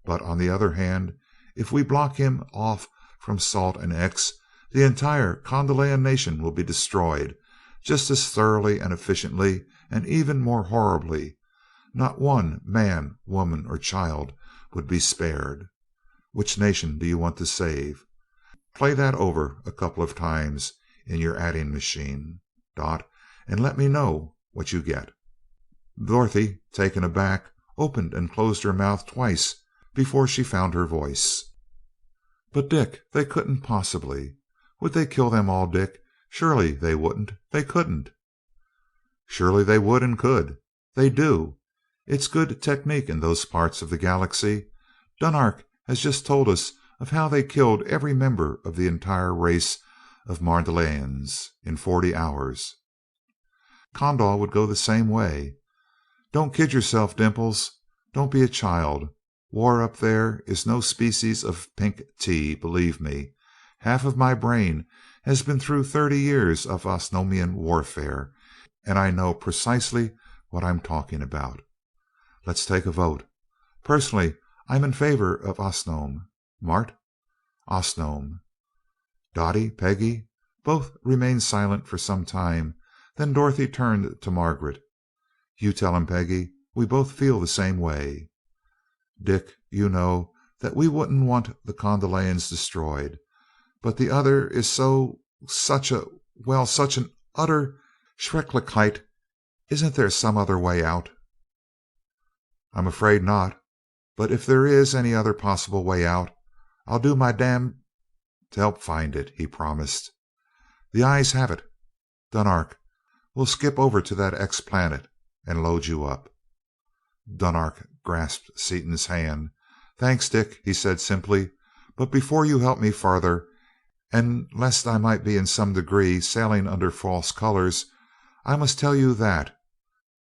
But on the other hand, if we block him off from salt and X, the entire Condalian nation will be destroyed just as thoroughly and efficiently, and even more horribly. Not one man, woman, or child would be spared. Which nation do you want to save? Play that over a couple of times in your adding machine, Dot, and let me know what you get." Dorothy, taken aback, opened and closed her mouth twice before she found her voice. "But, Dick, they couldn't possibly. Would they kill them all, Dick? Surely they wouldn't. They couldn't." "Surely they would and could. They do. It's good technique in those parts of the galaxy. Dunark has just told us of how they killed every member of the entire race of Marlians in 40 hours. Kondal would go the same way. Don't kid yourself, Dimples. Don't be a child. War up there is no species of pink tea, believe me. Half of my brain has been through 30 years of Osnomian warfare, and I know precisely what I'm talking about. Let's take a vote. Personally, I'm in favor of Osnome. Mart? Osnome. Dottie, Peggy? Both remained silent for some time. Then Dorothy turned to Margaret. "You tell him, Peggy. We both feel the same way." "Dick, you know that we wouldn't want the Kondalians destroyed. But the other is such an utter Schrecklichkeit. Isn't there some other way out?" "I'm afraid not. But if there is any other possible way out, I'll do my to help find it," he promised. "The ayes have it. Dunark, we'll skip over to that X planet and load you up." Dunark grasped Seaton's hand. "Thanks, Dick," he said simply. "But before you help me farther, and lest I might be in some degree sailing under false colors, I must tell you that,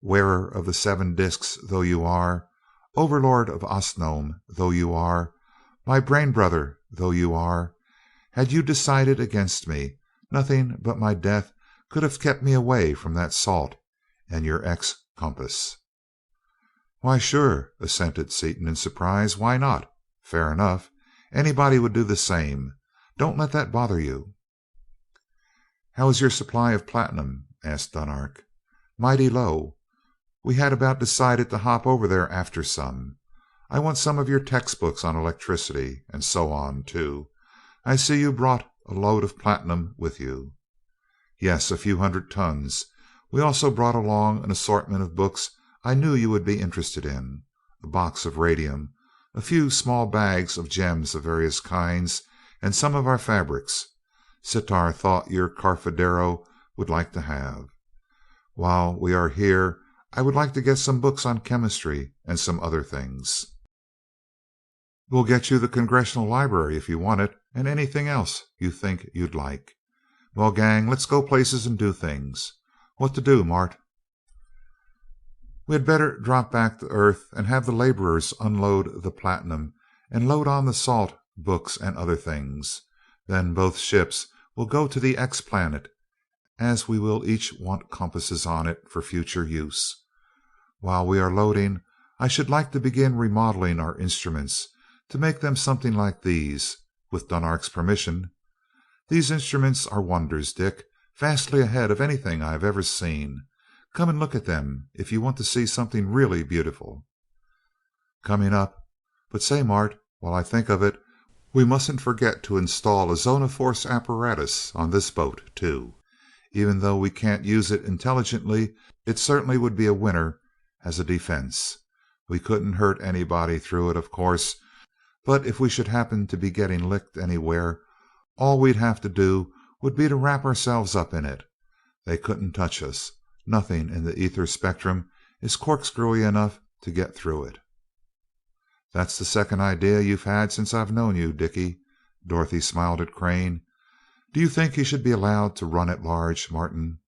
wearer of the 7 discs though you are, overlord of Osnome though you are, my brain brother though you are, had you decided against me, nothing but my death could have kept me away from that salt and your X compass." "Why, sure," assented Seaton in surprise. "Why not? Fair enough. Anybody would do the same. Don't let that bother you." "How is your supply of platinum?" asked Dunark. "Mighty low. We had about decided to hop over there after some. I want some of your textbooks on electricity, and so on, too. I see you brought a load of platinum with you." "Yes, a few hundred tons. We also brought along an assortment of books I knew you would be interested in, a box of radium, a few small bags of gems of various kinds, and some of our fabrics. Sitar thought your Carfadero would like to have. While we are here, I would like to get some books on chemistry and some other things." "We'll get you the Congressional Library if you want it, and anything else you think you'd like. Well, gang, let's go places and do things. What to do, Mart?" "We had better drop back to Earth and have the laborers unload the platinum and load on the salt, books, and other things. Then both ships will go to the X planet, as we will each want compasses on it for future use. While we are loading, I should like to begin remodeling our instruments to make them something like these, with Dunark's permission. These instruments are wonders, Dick, vastly ahead of anything I have ever seen. Come and look at them if you want to see something really beautiful." "Coming up. But say, Mart, while I think of it, we mustn't forget to install a zone of force apparatus on this boat, too. Even though we can't use it intelligently, it certainly would be a winner as a defense. We couldn't hurt anybody through it, of course, but if we should happen to be getting licked anywhere, all we'd have to do would be to wrap ourselves up in it. They couldn't touch us. Nothing in the ether spectrum is corkscrewy enough to get through it." "That's the second idea you've had since I've known you, Dickie." Dorothy smiled at Crane. "Do you think he should be allowed to run at large, Martin?"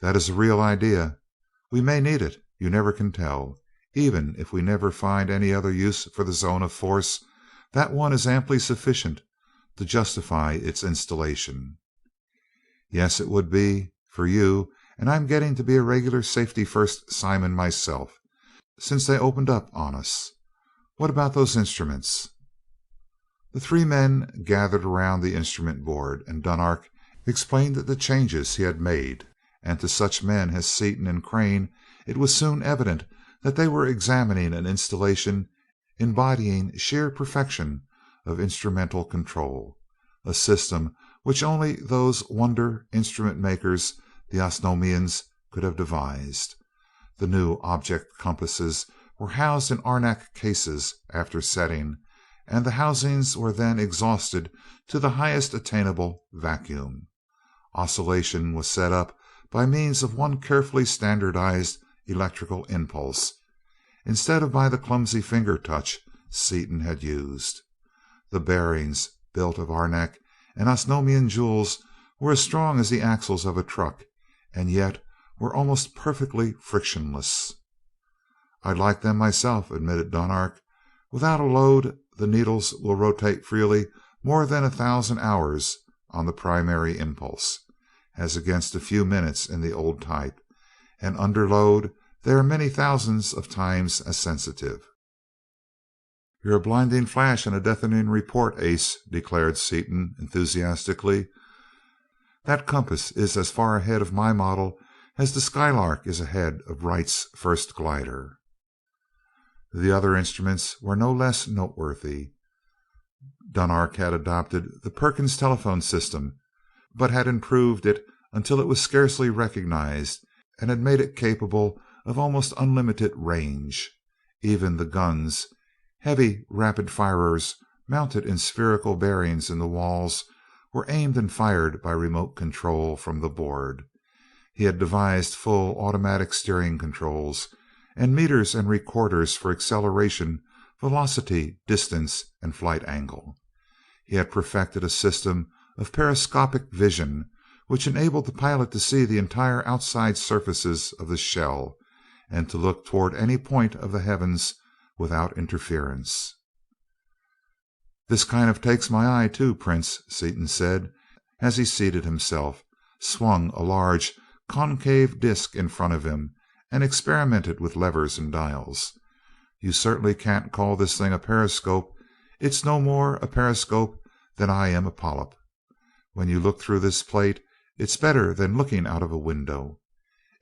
"That is a real idea. We may need it. You never can tell. Even if we never find any other use for the zone of force, that one is amply sufficient to justify its installation." "Yes, it would be for you, and I'm getting to be a regular safety first Simon myself, since they opened up on us. What about those instruments?" The 3 men gathered around the instrument board, and Dunark explained the changes he had made, and to such men as Seaton and Crane it was soon evident that they were examining an installation embodying sheer perfection of instrumental control, a system which only those wonder instrument makers, the Osnomians, could have devised. The new object compasses were housed in arenak cases after setting, and the housings were then exhausted to the highest attainable vacuum. Oscillation was set up by means of one carefully standardized electrical impulse, instead of by the clumsy finger touch Seaton had used. The bearings, built of arenak and Osnomian jewels, were as strong as the axles of a truck, and yet were almost perfectly frictionless. "I'd like them myself," admitted Dunark. "Without a load the needles will rotate freely more than 1,000 hours on the primary impulse, as against a few minutes in the old type, and under load they are many thousands of times as sensitive." "You're a blinding flash and a deafening report, Ace," declared Seaton enthusiastically. "That compass is as far ahead of my model as the Skylark is ahead of Wright's first glider." The other instruments were no less noteworthy. Dunark had adopted the Perkins telephone system, but had improved it until it was scarcely recognized, and had made it capable of almost unlimited range. Even the guns, heavy rapid firers mounted in spherical bearings in the walls, were aimed and fired by remote control from the board. He had devised full automatic steering controls, and meters and recorders for acceleration, velocity, distance, and flight angle. He had perfected a system of periscopic vision, which enabled the pilot to see the entire outside surfaces of the shell, and to look toward any point of the heavens without interference. "This kind of takes my eye, too, Prince," Seaton said, as he seated himself, swung a large concave disc in front of him, and experimented with levers and dials. "You certainly can't call this thing a periscope. It's no more a periscope than I am a polyp. When you look through this plate, it's better than looking out of a window.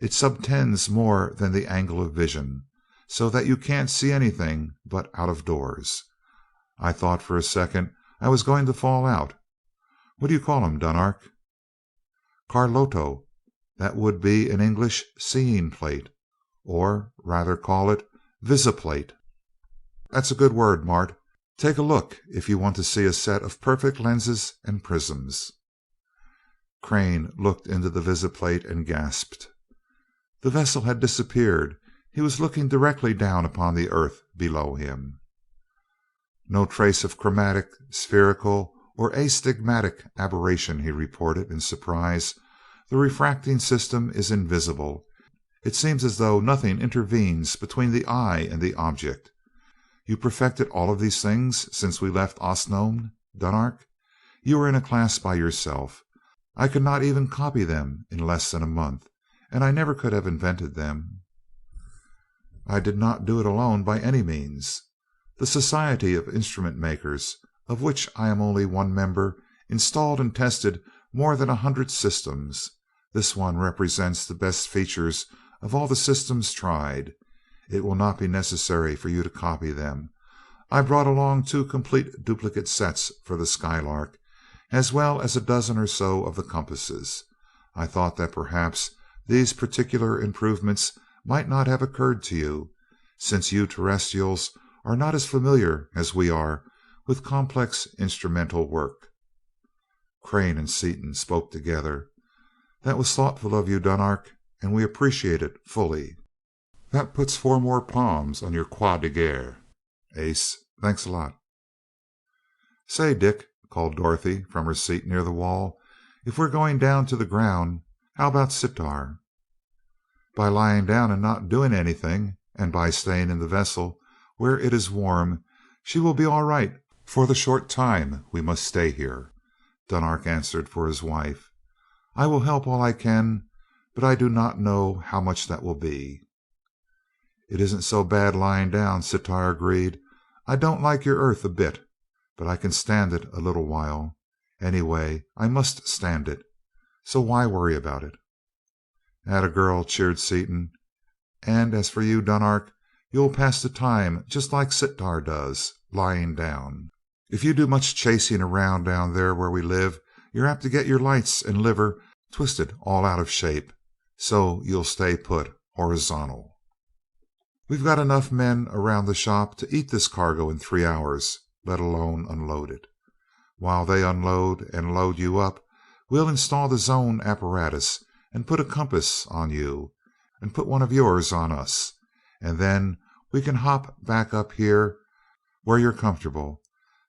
It subtends more than the angle of vision, so that you can't see anything but out of doors. I thought for a second I was going to fall out. What do you call 'em, Dunark?" "Carloto. That would be in English seeing plate, or rather call it visiplate." "That's a good word, Mart. Take a look if you want to see a set of perfect lenses and prisms." Crane looked into the visiplate and gasped. The vessel had disappeared. He was looking directly down upon the earth below him. "No trace of chromatic, spherical, or astigmatic aberration," he reported in surprise. "The refracting system is invisible. It seems as though nothing intervenes between the eye and the object. You perfected all of these things since we left Osnome, Dunark? You were in a class by yourself. I could not even copy them in less than a month, and I never could have invented them." "I did not do it alone by any means. The Society of Instrument Makers, of which I am only one member, installed and tested more than 100 systems. This one represents the best features of all the systems tried. It will not be necessary for you to copy them. I brought along 2 complete duplicate sets for the Skylark, as well as a dozen or so of the compasses. I thought that perhaps these particular improvements might not have occurred to you, since you terrestrials are not as familiar as we are with complex instrumental work." Crane and Seaton spoke together. "That was thoughtful of you, Dunark, and we appreciate it fully. That puts 4 more palms on your croix de guerre, Ace. Thanks a lot." "Say, Dick," called Dorothy from her seat near the wall, "if we're going down to the ground, how about Sitar?" "By lying down and not doing anything, and by staying in the vessel where it is warm, she will be all right for the short time we must stay here," Dunark answered for his wife. "I will help all I can, but I do not know how much that will be." "It isn't so bad lying down," Sitar agreed. "I don't like your Earth a bit, but I can stand it a little while. Anyway, I must stand it, so why worry about it?" "Atta girl," cheered Seaton. "And as for you, Dunark, you'll pass the time just like Sitar does, lying down. If you do much chasing around down there where we live, you're apt to get your lights and liver twisted all out of shape, so you'll stay put, horizontal." We've got enough men around the shop to eat this cargo in 3 hours, let alone unload it. While they unload and load you up, we'll install the zone apparatus and put a compass on you and put one of yours on us, and then we can hop back up here where you're comfortable.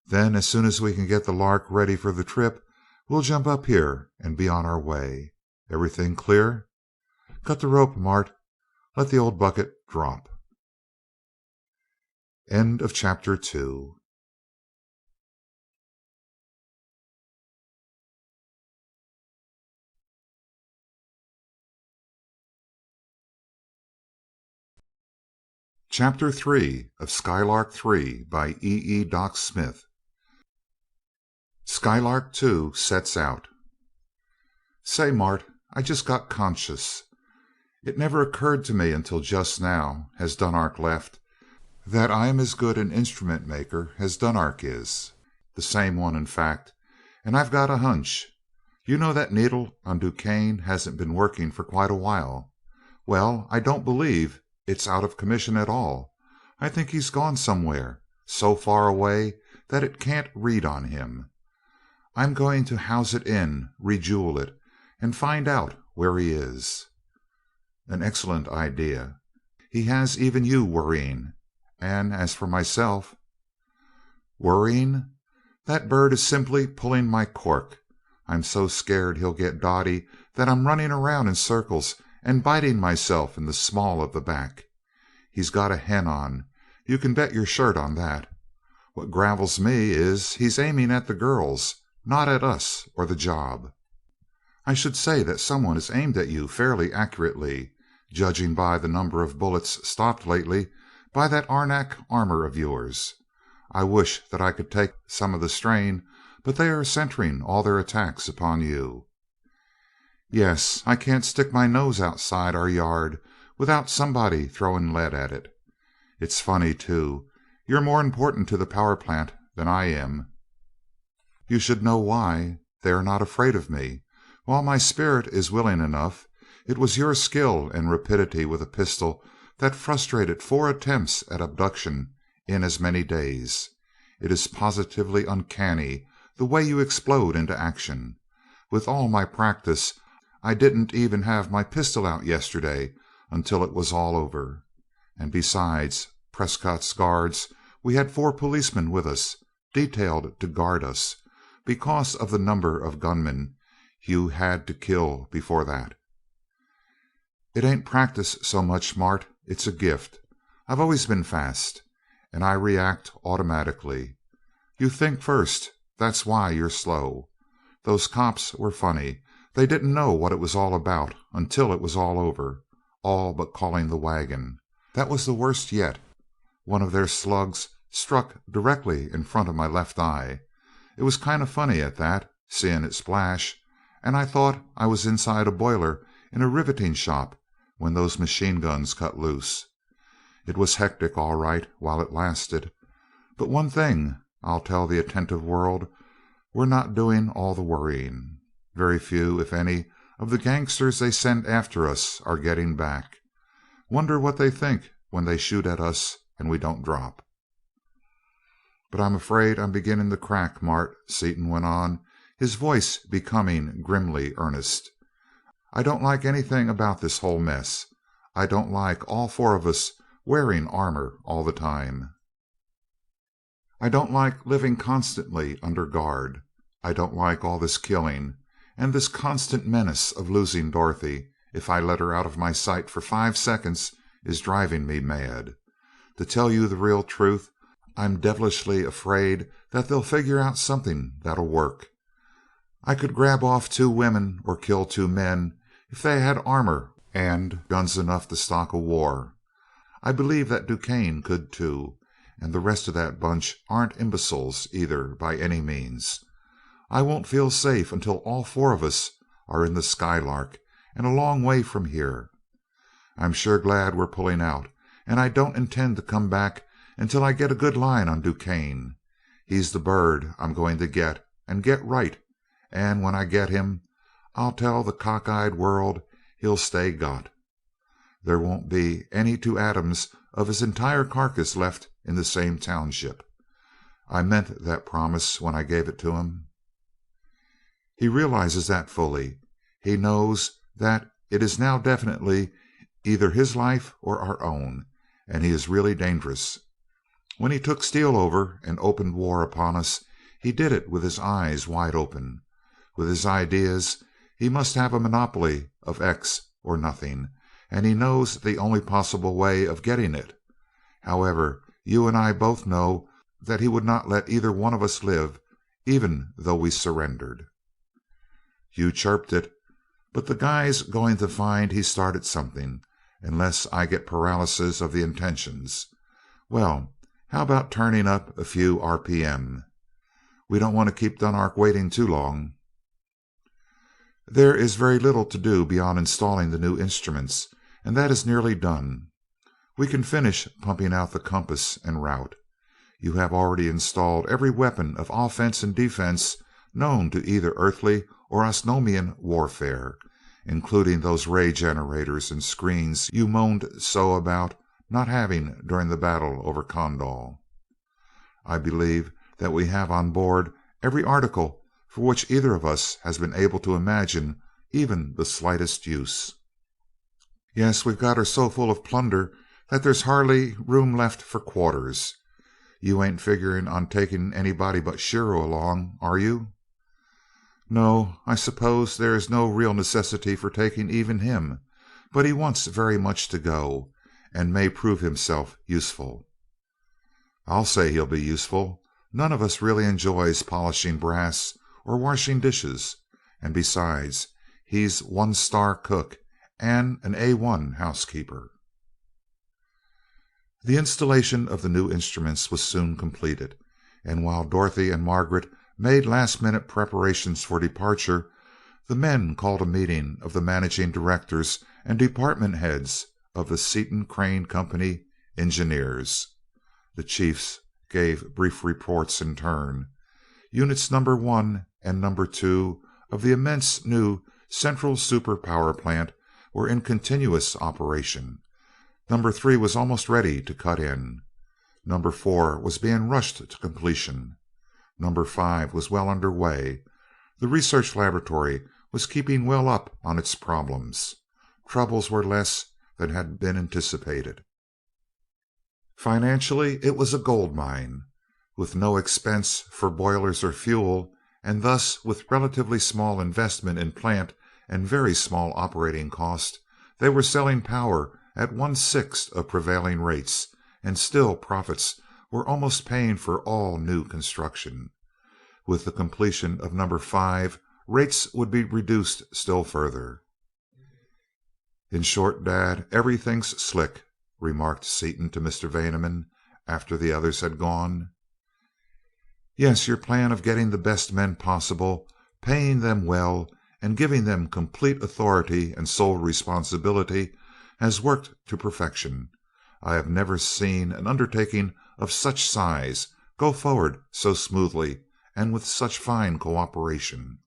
Then, as soon as we can get the Lark ready for the trip, we'll jump up here and be on our way. Everything clear? Cut the rope, Mart. Let the old bucket drop. End of chapter 2. Chapter 3 of Skylark Three by E. Doc Smith. Skylark Two Sets Out. Say, Mart, I just got conscious. It never occurred to me until just now, as Dunark left, that I am as good an instrument maker as Dunark is. The same one, in fact. And I've got a hunch. You know that needle on DuQuesne hasn't been working for quite a while. Well, I don't believe it's out of commission at all. I think he's gone somewhere, so far away that it can't read on him. I'm going to house it in, rejewel it, and find out where he is. An excellent idea. He has even you worrying. And as for myself, worrying? That bird is simply pulling my cork. I'm so scared he'll get Dottie that I'm running around in circles and biting myself in the small of the back. He's got a hen on. You can bet your shirt on that. What gravels me is he's aiming at the girls, not at us or the job. I should say that someone has aimed at you fairly accurately, judging by the number of bullets stopped lately by that arenak armor of yours. I wish that I could take some of the strain, but they are centering all their attacks upon you. Yes, I can't stick my nose outside our yard without somebody throwing lead at it. It's funny, too. You're more important to the power plant than I am. You should know why. They are not afraid of me. While my spirit is willing enough, it was your skill and rapidity with a pistol that frustrated 4 attempts at abduction in as many days. It is positively uncanny the way you explode into action. With all my practice, I didn't even have my pistol out yesterday until it was all over. And besides Prescott's guards, we had 4 policemen with us, detailed to guard us, because of the number of gunmen you had to kill before that. It ain't practice so much, Mart. It's a gift. I've always been fast, and I react automatically. You think first. That's why you're slow. Those cops were funny. They didn't know what it was all about until it was all over, all but calling the wagon. That was the worst yet. One of their slugs struck directly in front of my left eye. It was kind of funny at that, seeing it splash, and I thought I was inside a boiler in a riveting shop when those machine guns cut loose. It was hectic, all right, while it lasted. But one thing I'll tell the attentive world: we're not doing all the worrying. Very few, if any, of the gangsters they send after us are getting back. Wonder what they think when they shoot at us and we don't drop. But I'm afraid I'm beginning to crack, Mart, Seaton went on, his voice becoming grimly earnest. I don't like anything about this whole mess. I don't like all 4 of us wearing armor all the time. I don't like living constantly under guard. I don't like all this killing, and this constant menace of losing Dorothy, if I let her out of my sight for 5 seconds, is driving me mad. To tell you the real truth, I'm devilishly afraid that they'll figure out something that'll work. I could grab off 2 women or kill 2 men if they had armor and guns enough to stock a war. I believe that DuQuesne could too, and the rest of that bunch aren't imbeciles either by any means. I won't feel safe until all 4 of us are in the Skylark and a long way from here. I'm sure glad we're pulling out, and I don't intend to come back until I get a good line on DuQuesne. He's the bird I'm going to get, and get right, and when I get him, I'll tell the cockeyed world he'll stay got. There won't be any 2 atoms of his entire carcass left in the same township. I meant that promise when I gave it to him. He realizes that fully. He knows that it is now definitely either his life or our own, and he is really dangerous. When he took Steel over and opened war upon us, he did it with his eyes wide open. With his ideas, he must have a monopoly of X or nothing, and he knows the only possible way of getting it. However, you and I both know that he would not let either one of us live, even though we surrendered. You chirped it, but the guy's going to find he started something, unless I get paralysis of the intentions. Well, how about turning up a few RPM? We don't want to keep Dunark waiting too long. There is very little to do beyond installing the new instruments, and that is nearly done. We can finish pumping out the compass and route. You have already installed every weapon of offense and defense known to either earthly or Osnomian warfare, including those ray generators and screens you moaned so about not having during the battle over Kondal. I believe that we have on board every article for which either of us has been able to imagine even the slightest use. Yes, we've got her so full of plunder that there's hardly room left for quarters. You ain't figuring on taking anybody but Shiro along, are you? No, I suppose there is no real necessity for taking even him, but he wants very much to go, and may prove himself useful. I'll say he'll be useful. None of us really enjoys polishing brass or washing dishes, and besides, he's one-star cook and an A1 housekeeper. The installation of the new instruments was soon completed, and while Dorothy and Margaret made last-minute preparations for departure, the men called a meeting of the managing directors and department heads of the Seaton Crane Company Engineers. The chiefs gave brief reports in turn. Units number 1 and number 2 of the immense new central super power plant were in continuous operation. Number 3 was almost ready to cut in. Number 4 was being rushed to completion. Number 5 was well under way. The research laboratory was keeping well up on its problems. Troubles were less than had been anticipated. Financially, it was a gold mine. With no expense for boilers or fuel, and thus with relatively small investment in plant and very small operating cost, they were selling power at 1/6 of prevailing rates, and still profits were almost paying for all new construction. With the completion of number 5, rates would be reduced still further. "In short, Dad, everything's slick," remarked Seaton to Mr. Vaneman after the others had gone. "Yes, your plan of getting the best men possible, paying them well, and giving them complete authority and sole responsibility has worked to perfection. I have never seen an undertaking of such size go forward so smoothly and with such fine cooperation."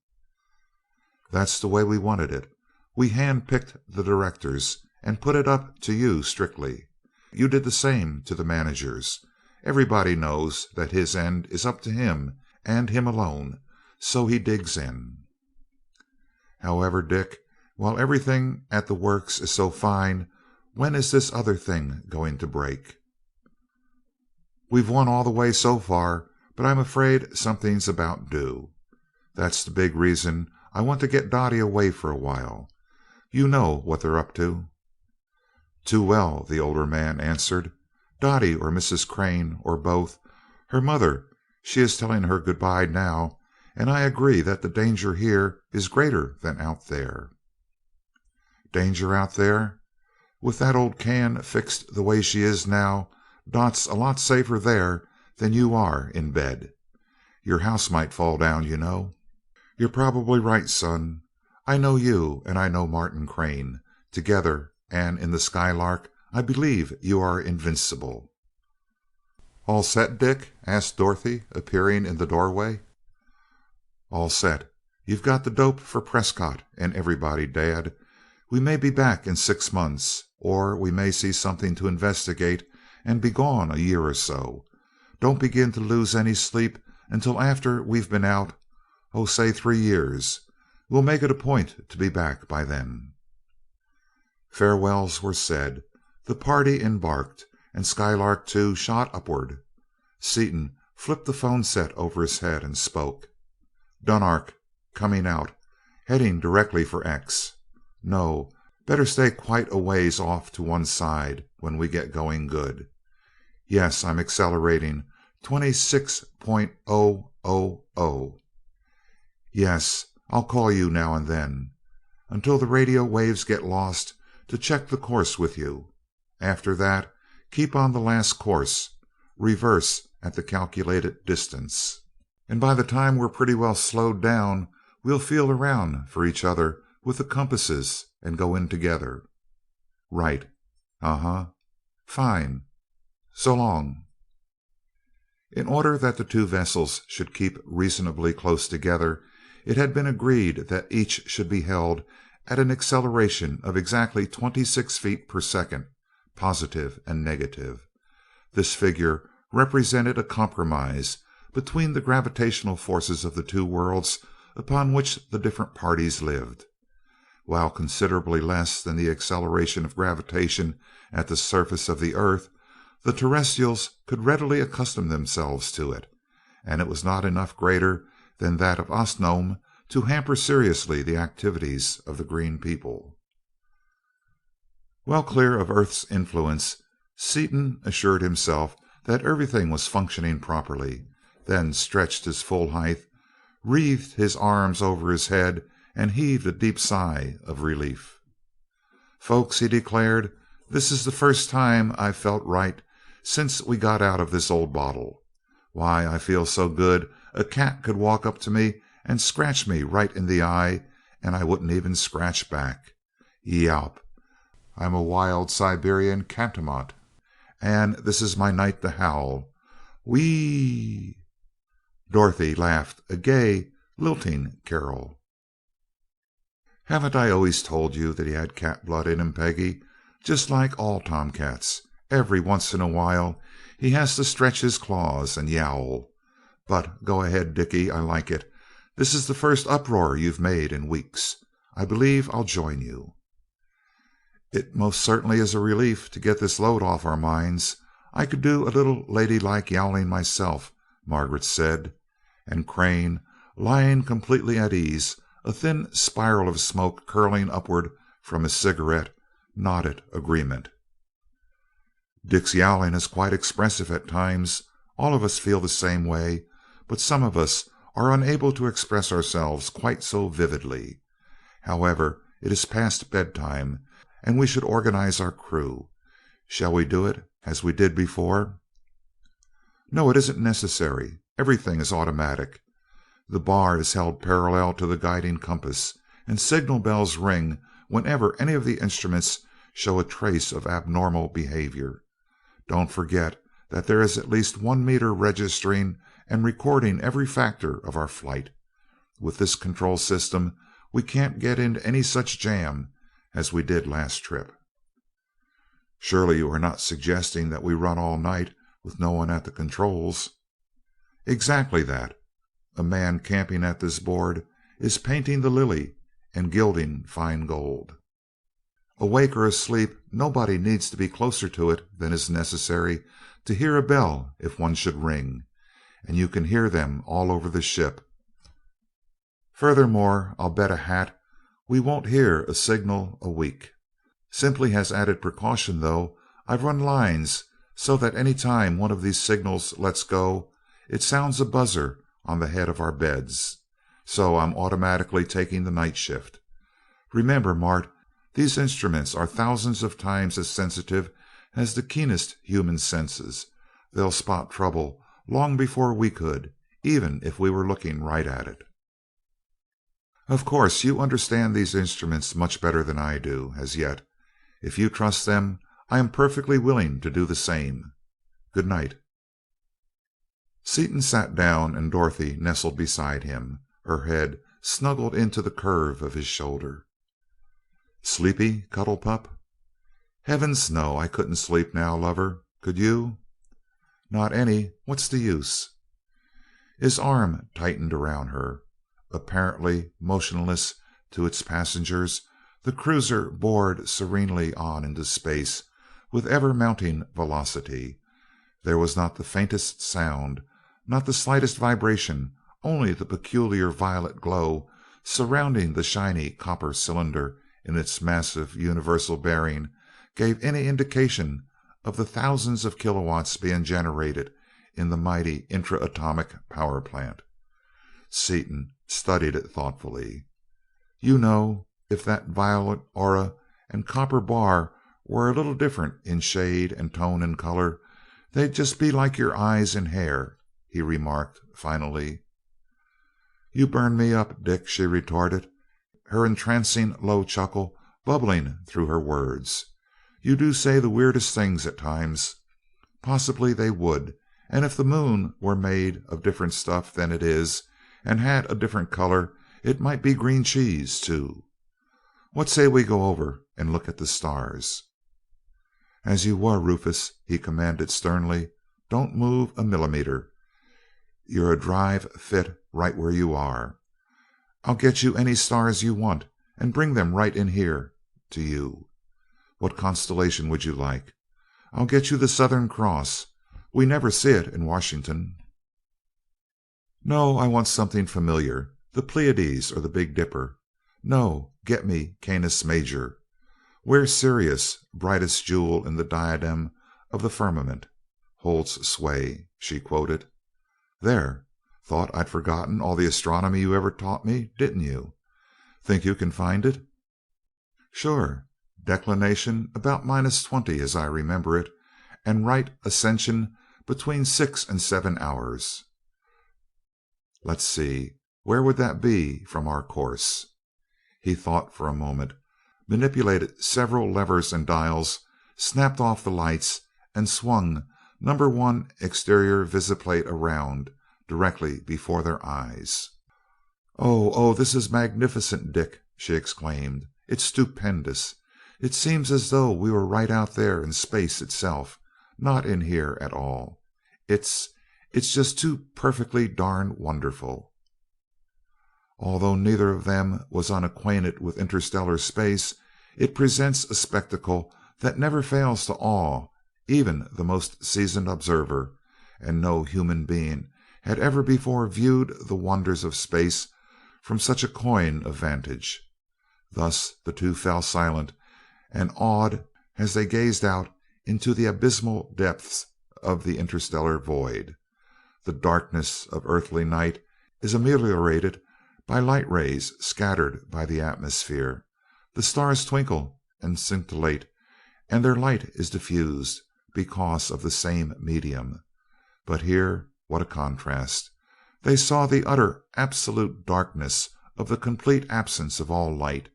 "That's the way we wanted it. We hand-picked the directors and put it up to you strictly. You did the same to the managers. Everybody knows that his end is up to him and him alone, so he digs in. However, Dick, while everything at the works is so fine, when is this other thing going to break?" "We've won all the way so far, but I'm afraid something's about due. That's the big reason I want to get Dottie away for a while. You know what they're up to." "Too well," the older man answered. "Dottie or Mrs. Crane or both. Her mother, she is telling her good bye now, and I agree that the danger here is greater than out there." "Danger out there? With that old can fixed the way she is now, Dot's a lot safer there than you are in bed. Your house might fall down, you know." "You're probably right, son. I know you and I know Martin Crane. Together and in the Skylark, I believe you are invincible." "All set, Dick?" asked Dorothy, appearing in the doorway. "All set. You've got the dope for Prescott and everybody, Dad. We may be back in 6 months, or we may see something to investigate and be gone a year or so. Don't begin to lose any sleep until after we've been out, oh, say 3 years. We'll make it a point to be back by then." Farewells were said. The party embarked, and Skylark Two shot upward. Seaton flipped the phone set over his head and spoke. "Dunark, coming out. Heading directly for X. No, better stay quite a ways off to one side when we get going good. Yes, I'm accelerating 26.000. Yes, I'll call you now and then, until the radio waves get lost, to check the course with you. After that, keep on the last course, reverse at the calculated distance, and by the time we're pretty well slowed down, we'll feel around for each other with the compasses and go in together." "Right. Uh-huh. Fine. So long." In order that the two vessels should keep reasonably close together, it had been agreed that each should be held at an acceleration of exactly 26 feet per second, positive and negative. This figure represented a compromise between the gravitational forces of the two worlds upon which the different parties lived. While considerably less than the acceleration of gravitation at the surface of the earth, the terrestrials could readily accustom themselves to it, and it was not enough greater than that of Osnome to hamper seriously the activities of the green people. Well clear of Earth's influence, Seaton assured himself that everything was functioning properly, then stretched his full height, wreathed his arms over his head, and heaved a deep sigh of relief. "Folks," he declared, "this is the first time I've felt right since we got out of this old bottle. Why, I feel so good a cat could walk up to me and scratch me right in the eye, and I wouldn't even scratch back. Yowp! I'm a wild Siberian catamount, and this is my night to howl. Whee!" Dorothy laughed a gay, lilting carol. "Haven't I always told you that he had cat blood in him, Peggy? Just like all tomcats. Every once in a while he has to stretch his claws and yowl. But go ahead, Dickie, I like it. This is the first uproar you've made in weeks. I believe I'll join you." "It most certainly is a relief to get this load off our minds. I could do a little ladylike yowling myself," Margaret said, and Crane, lying completely at ease, a thin spiral of smoke curling upward from his cigarette, nodded agreement. "Dick's yowling is quite expressive at times. All of us feel the same way, but some of us are unable to express ourselves quite so vividly. However, it is past bedtime, and we should organize our crew. Shall we do it as we did before?" "No, it isn't necessary. Everything is automatic. The bar is held parallel to the guiding compass, and signal bells ring whenever any of the instruments show a trace of abnormal behavior. Don't forget that there is at least one meter registering and recording every factor of our flight. With this control system we can't get into any such jam as we did last trip." "Surely you are not suggesting that we run all night with no one at the controls?" "Exactly that. A man camping at this board is painting the lily and gilding fine gold. Awake or asleep, nobody needs to be closer to it than is necessary to hear a bell if one should ring, and you can hear them all over the ship. Furthermore, I'll bet a hat we won't hear a signal a week. Simply as added precaution, though, I've run lines so that any time one of these signals lets go, it sounds a buzzer on the head of our beds. So I'm automatically taking the night shift. Remember, Mart, these instruments are thousands of times as sensitive as the keenest human senses. They'll spot trouble long before we could, even if we were looking right at it." "Of course, you understand these instruments much better than I do, as yet. If you trust them, I am perfectly willing to do the same. Good night." Seaton sat down, and Dorothy nestled beside him, her head snuggled into the curve of his shoulder. "Sleepy, Cuddle Pup?" "Heavens, no! I couldn't sleep now, lover. Could you?" "Not any. What's the use?" His arm tightened around her. Apparently motionless to its passengers, the cruiser bored serenely on into space with ever mounting velocity. There was not the faintest sound, not the slightest vibration; only the peculiar violet glow surrounding the shiny copper cylinder in its massive universal bearing gave any indication of the thousands of kilowatts being generated in the mighty intra atomic power plant. Seaton studied it thoughtfully. "You know, if that violet aura and copper bar were a little different in shade and tone and color, they'd just be like your eyes and hair," he remarked finally. "You burn me up, Dick," she retorted, her entrancing low chuckle bubbling through her words. "You do say the weirdest things at times. Possibly they would, and if the moon were made of different stuff than it is, and had a different color, it might be green cheese, too. What say we go over and look at the stars?" "As you were, Rufus," he commanded sternly. "Don't move a millimeter. You're a drive fit right where you are. I'll get you any stars you want, and bring them right in here to you. What constellation would you like? I'll get you the Southern Cross. We never see it in Washington." "No, I want something familiar, the Pleiades or the Big Dipper. No, get me Canis Major. Where Sirius, brightest jewel in the diadem of the firmament, holds sway," she quoted. "There! Thought I'd forgotten all the astronomy you ever taught me, didn't you? Think you can find it?" "Sure. Declination about -20 as I remember it, and right ascension between 6 and 7 hours. Let's see, where would that be from our course?" He thought for a moment, manipulated several levers and dials, snapped off the lights, and swung number 1 exterior visiplate around directly before their eyes. "Oh, this is magnificent, Dick!" she exclaimed. "It's stupendous! It seems as though we were right out there in space itself, not in here at all. It's just too perfectly darn wonderful." Although neither of them was unacquainted with interstellar space, it presents a spectacle that never fails to awe even the most seasoned observer, and no human being had ever before viewed the wonders of space from such a coign of vantage. Thus the two fell silent and awed as they gazed out into the abysmal depths of the interstellar void. The darkness of earthly night is ameliorated by light rays scattered by the atmosphere. The stars twinkle and scintillate, and their light is diffused because of the same medium. But here, what a contrast! They saw the utter, absolute darkness of the complete absence of all light,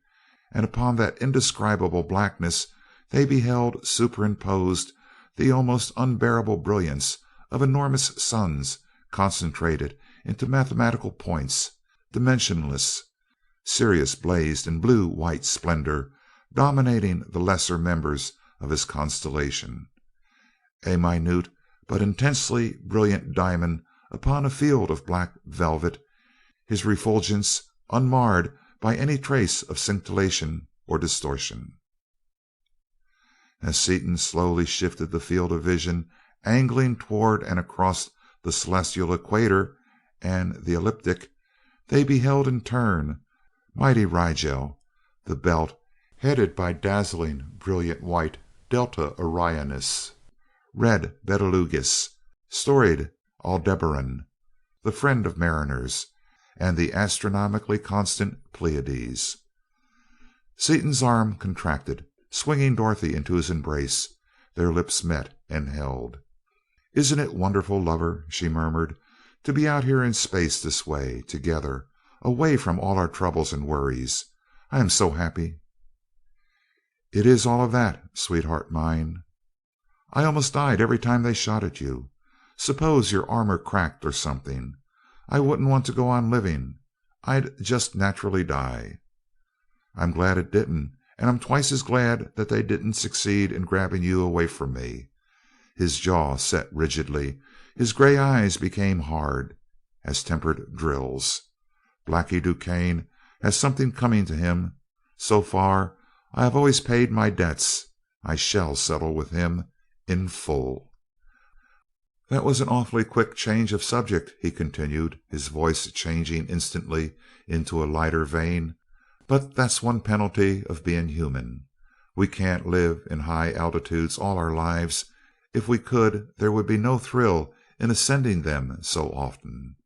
and upon that indescribable blackness they beheld superimposed the almost unbearable brilliance of enormous suns concentrated into mathematical points, dimensionless. Sirius blazed in blue white splendor, dominating the lesser members of his constellation, a minute but intensely brilliant diamond upon a field of black velvet, his refulgence unmarred by any trace of scintillation or distortion. As Seaton slowly shifted the field of vision, angling toward and across the celestial equator and the ecliptic, they beheld in turn mighty Rigel, the belt headed by dazzling brilliant white Delta Orionis, red Betelgeuse, storied Aldebaran, the friend of mariners, and the astronomically constant Pleiades. Seaton's arm contracted, swinging Dorothy into his embrace. Their lips met and held. "Isn't it wonderful, lover?" she murmured. "To be out here in space this way, together, away from all our troubles and worries. I am so happy." "It is all of that, sweetheart mine." "I almost died every time they shot at you. Suppose your armor cracked or something. I wouldn't want to go on living. I'd just naturally die." "I'm glad it didn't, and I'm twice as glad that they didn't succeed in grabbing you away from me. His jaw set rigidly. His gray eyes became hard as tempered drills. Blackie DuQuesne has something coming to him. So far, I have always paid my debts. I shall settle with him in full. "That was an awfully quick change of subject," he continued, his voice changing instantly into a lighter vein. "But that's one penalty of being human. We can't live in high altitudes all our lives. If we could, there would be no thrill in ascending them so often.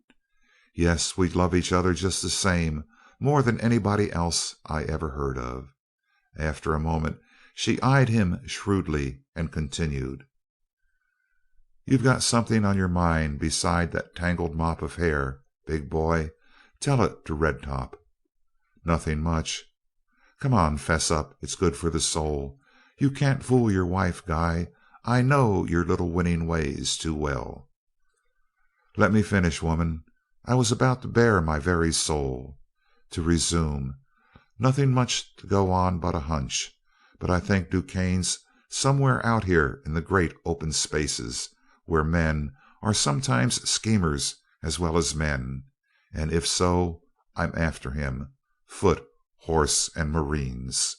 Yes, we love each other just the same, more than anybody else I ever heard of." After a moment she eyed him shrewdly and continued: "You've got something on your mind beside that tangled mop of hair, big boy. Tell it to Red Top." "Nothing much." "Come on, fess up. It's good for the soul. You can't fool your wife, Guy. I know your little winning ways too well." "Let me finish, woman. I was about to bare my very soul. To resume. Nothing much to go on but a hunch, but I think DuQuesne's somewhere out here in the great open spaces, where men are sometimes schemers as well as men, and if so, I'm after him, foot, horse, and marines."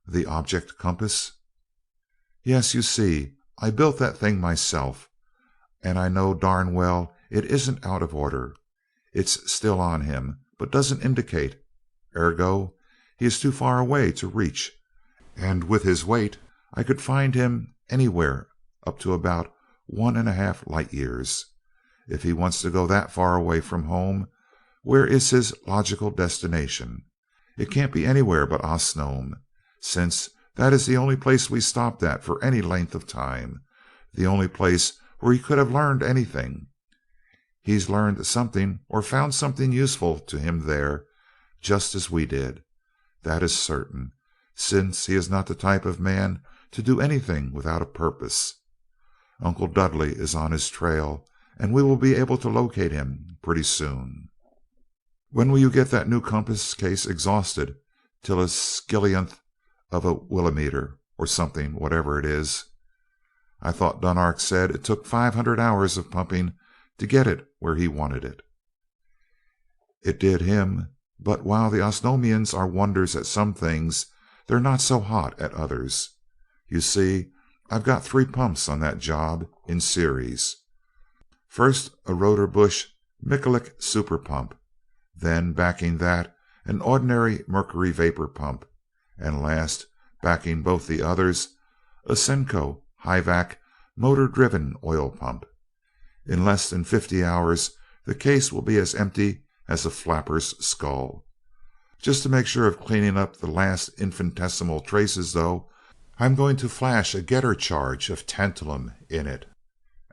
"The object compass?" "Yes, you see, I built that thing myself, and I know darn well it isn't out of order. It's still on him, but doesn't indicate. Ergo, he is too far away to reach, and with his weight I could find him anywhere up to about 1½ light years. If he wants to go that far away from home, where is his logical destination? It can't be anywhere but Osnome, since that is the only place we stopped at for any length of time, the only place where he could have learned anything. He's learned something or found something useful to him there, just as we did. That is certain, since he is not the type of man to do anything without a purpose. Uncle Dudley is on his trail, and we will be able to locate him pretty soon." "When will you get that new compass case exhausted till a skillionth of a millimeter, or something, whatever it is?" "I thought Dunark said it took 500 hours of pumping to get it where he wanted it." "It did him, but while the Osnomians are wonders at some things, they're not so hot at others. You see, I've got 3 pumps on that job, in series. First a rotor bush Mikulicz super pump, then backing that an ordinary mercury vapor pump, and last, backing both the others, a Senko high-vac motor-driven oil pump. In less than 50 hours the case will be as empty as a flapper's skull. Just to make sure of cleaning up the last infinitesimal traces, though, I'm going to flash a getter charge of tantalum in it.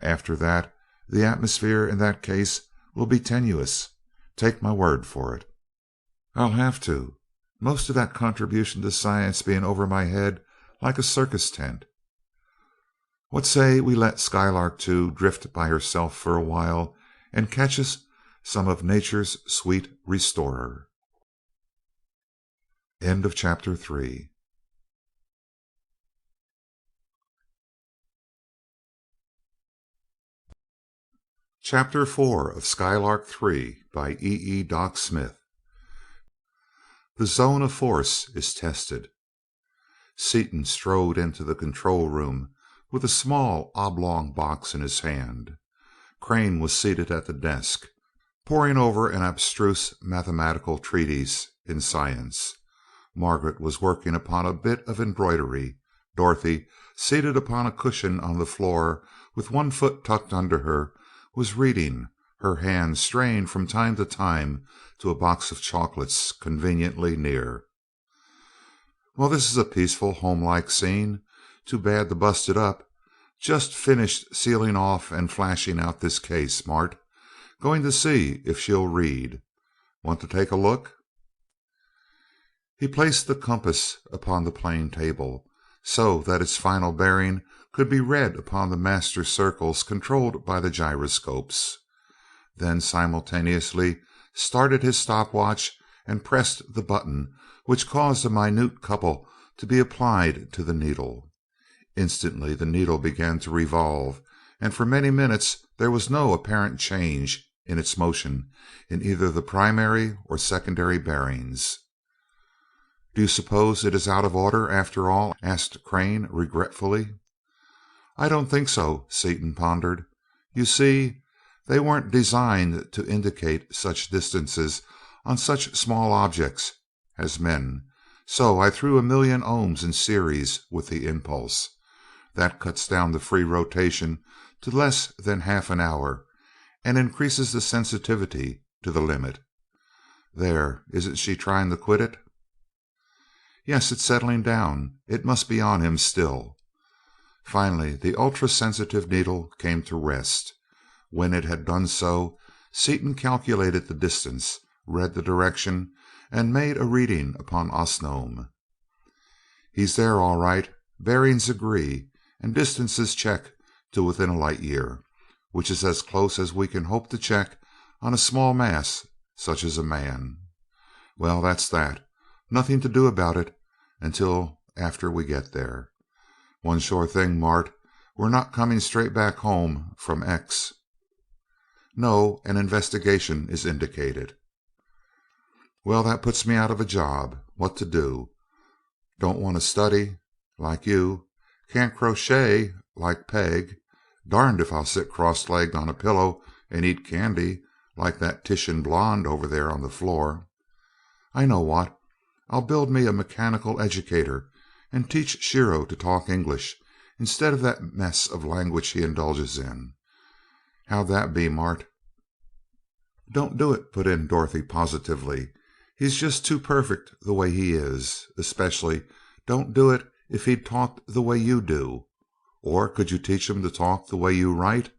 After that, the atmosphere in that case will be tenuous. Take my word for it." "I'll have to. Most of that contribution to science being over my head like a circus tent. What say we let Skylark Two drift by herself for a while and catch us some of nature's sweet restorer?" End of chapter 3. Chapter 4 of Skylark Three by Doc Smith. The zone of force is tested. Seaton strode into the control room with a small oblong box in his hand. Crane was seated at the desk, poring over an abstruse mathematical treatise in science. Margaret was working upon a bit of embroidery. Dorothy, seated upon a cushion on the floor with one foot tucked under her, was reading, her hand straying from time to time to a box of chocolates conveniently near. "Well, this is a peaceful, homelike scene. Too bad to bust it up. Just finished sealing off and flashing out this case, Mart. Going to see if she'll read. Want to take a look?" He placed the compass upon the plane table, so that its final bearing could be read upon the master circles controlled by the gyroscopes, then simultaneously started his stopwatch and pressed the button which caused a minute couple to be applied to the needle. Instantly the needle began to revolve, and for many minutes there was no apparent change in its motion in either the primary or secondary bearings. "Do you suppose it is out of order, after all?" asked Crane, regretfully. "I don't think so," Seaton pondered. "You see, they weren't designed to indicate such distances on such small objects as men, so I threw a million ohms in series with the impulse. That cuts down the free rotation to less than half an hour, and increases the sensitivity to the limit. There, isn't she trying to quit it?" "Yes, it's settling down. It must be on him still." Finally the ultra sensitive needle came to rest. When it had done so, Seaton calculated the distance, read the direction, and made a reading upon Osnome. "He's there all right. Bearings agree, and distances check to within a light year, which is as close as we can hope to check on a small mass such as a man. Well, that's that. Nothing to do about it until after we get there. One sure thing, Mart, we're not coming straight back home from X." "No, an investigation is indicated." "Well, that puts me out of a job. What to do? Don't want to study, like you. Can't crochet, like Peg. Darned if I'll sit cross-legged on a pillow and eat candy, like that Titian blonde over there on the floor. I know what. I'll build me a mechanical educator and teach Shiro to talk English instead of that mess of language he indulges in. How'd that be, Mart?" "Don't do it," put in Dorothy positively. "He's just too perfect the way he is. Especially don't do it if he'd talked the way you do. Or could you teach him to talk the way you write?"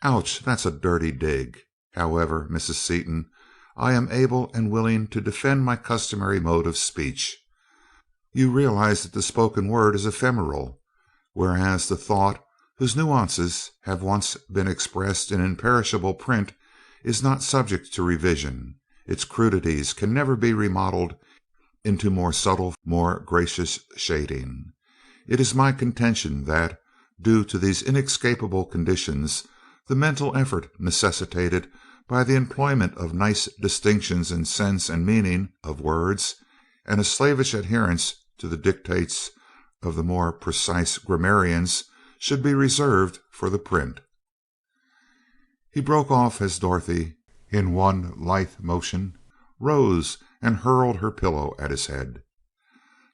"Ouch, that's a dirty dig. However, Mrs. Seaton, I am able and willing to defend my customary mode of speech. You realize that the spoken word is ephemeral, whereas the thought, whose nuances have once been expressed in imperishable print, is not subject to revision. Its crudities can never be remodeled into more subtle, more gracious shading. It is my contention that, due to these inescapable conditions, the mental effort necessitated by the employment of nice distinctions in sense and meaning of words, and a slavish adherence to the dictates of the more precise grammarians, should be reserved for the print." He broke off as Dorothy, in one lithe motion, rose and hurled her pillow at his head.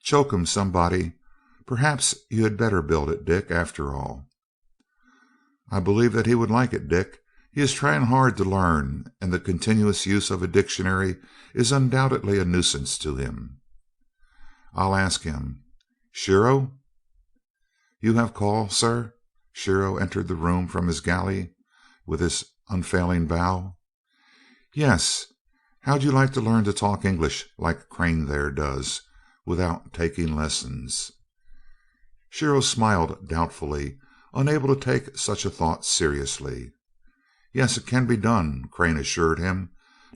"Choke him, somebody. Perhaps you had better build it, Dick, after all." "I believe that he would like it, Dick. He is trying hard to learn, and the continuous use of a dictionary is undoubtedly a nuisance to him." "I'll ask him. Shiro?" "You have call, sir?" Shiro entered the room from his galley with his unfailing bow. "Yes. How'd you like to learn to talk English like Crane there does, without taking lessons?" Shiro smiled doubtfully, unable to take such a thought seriously. "Yes, it can be done," Crane assured him.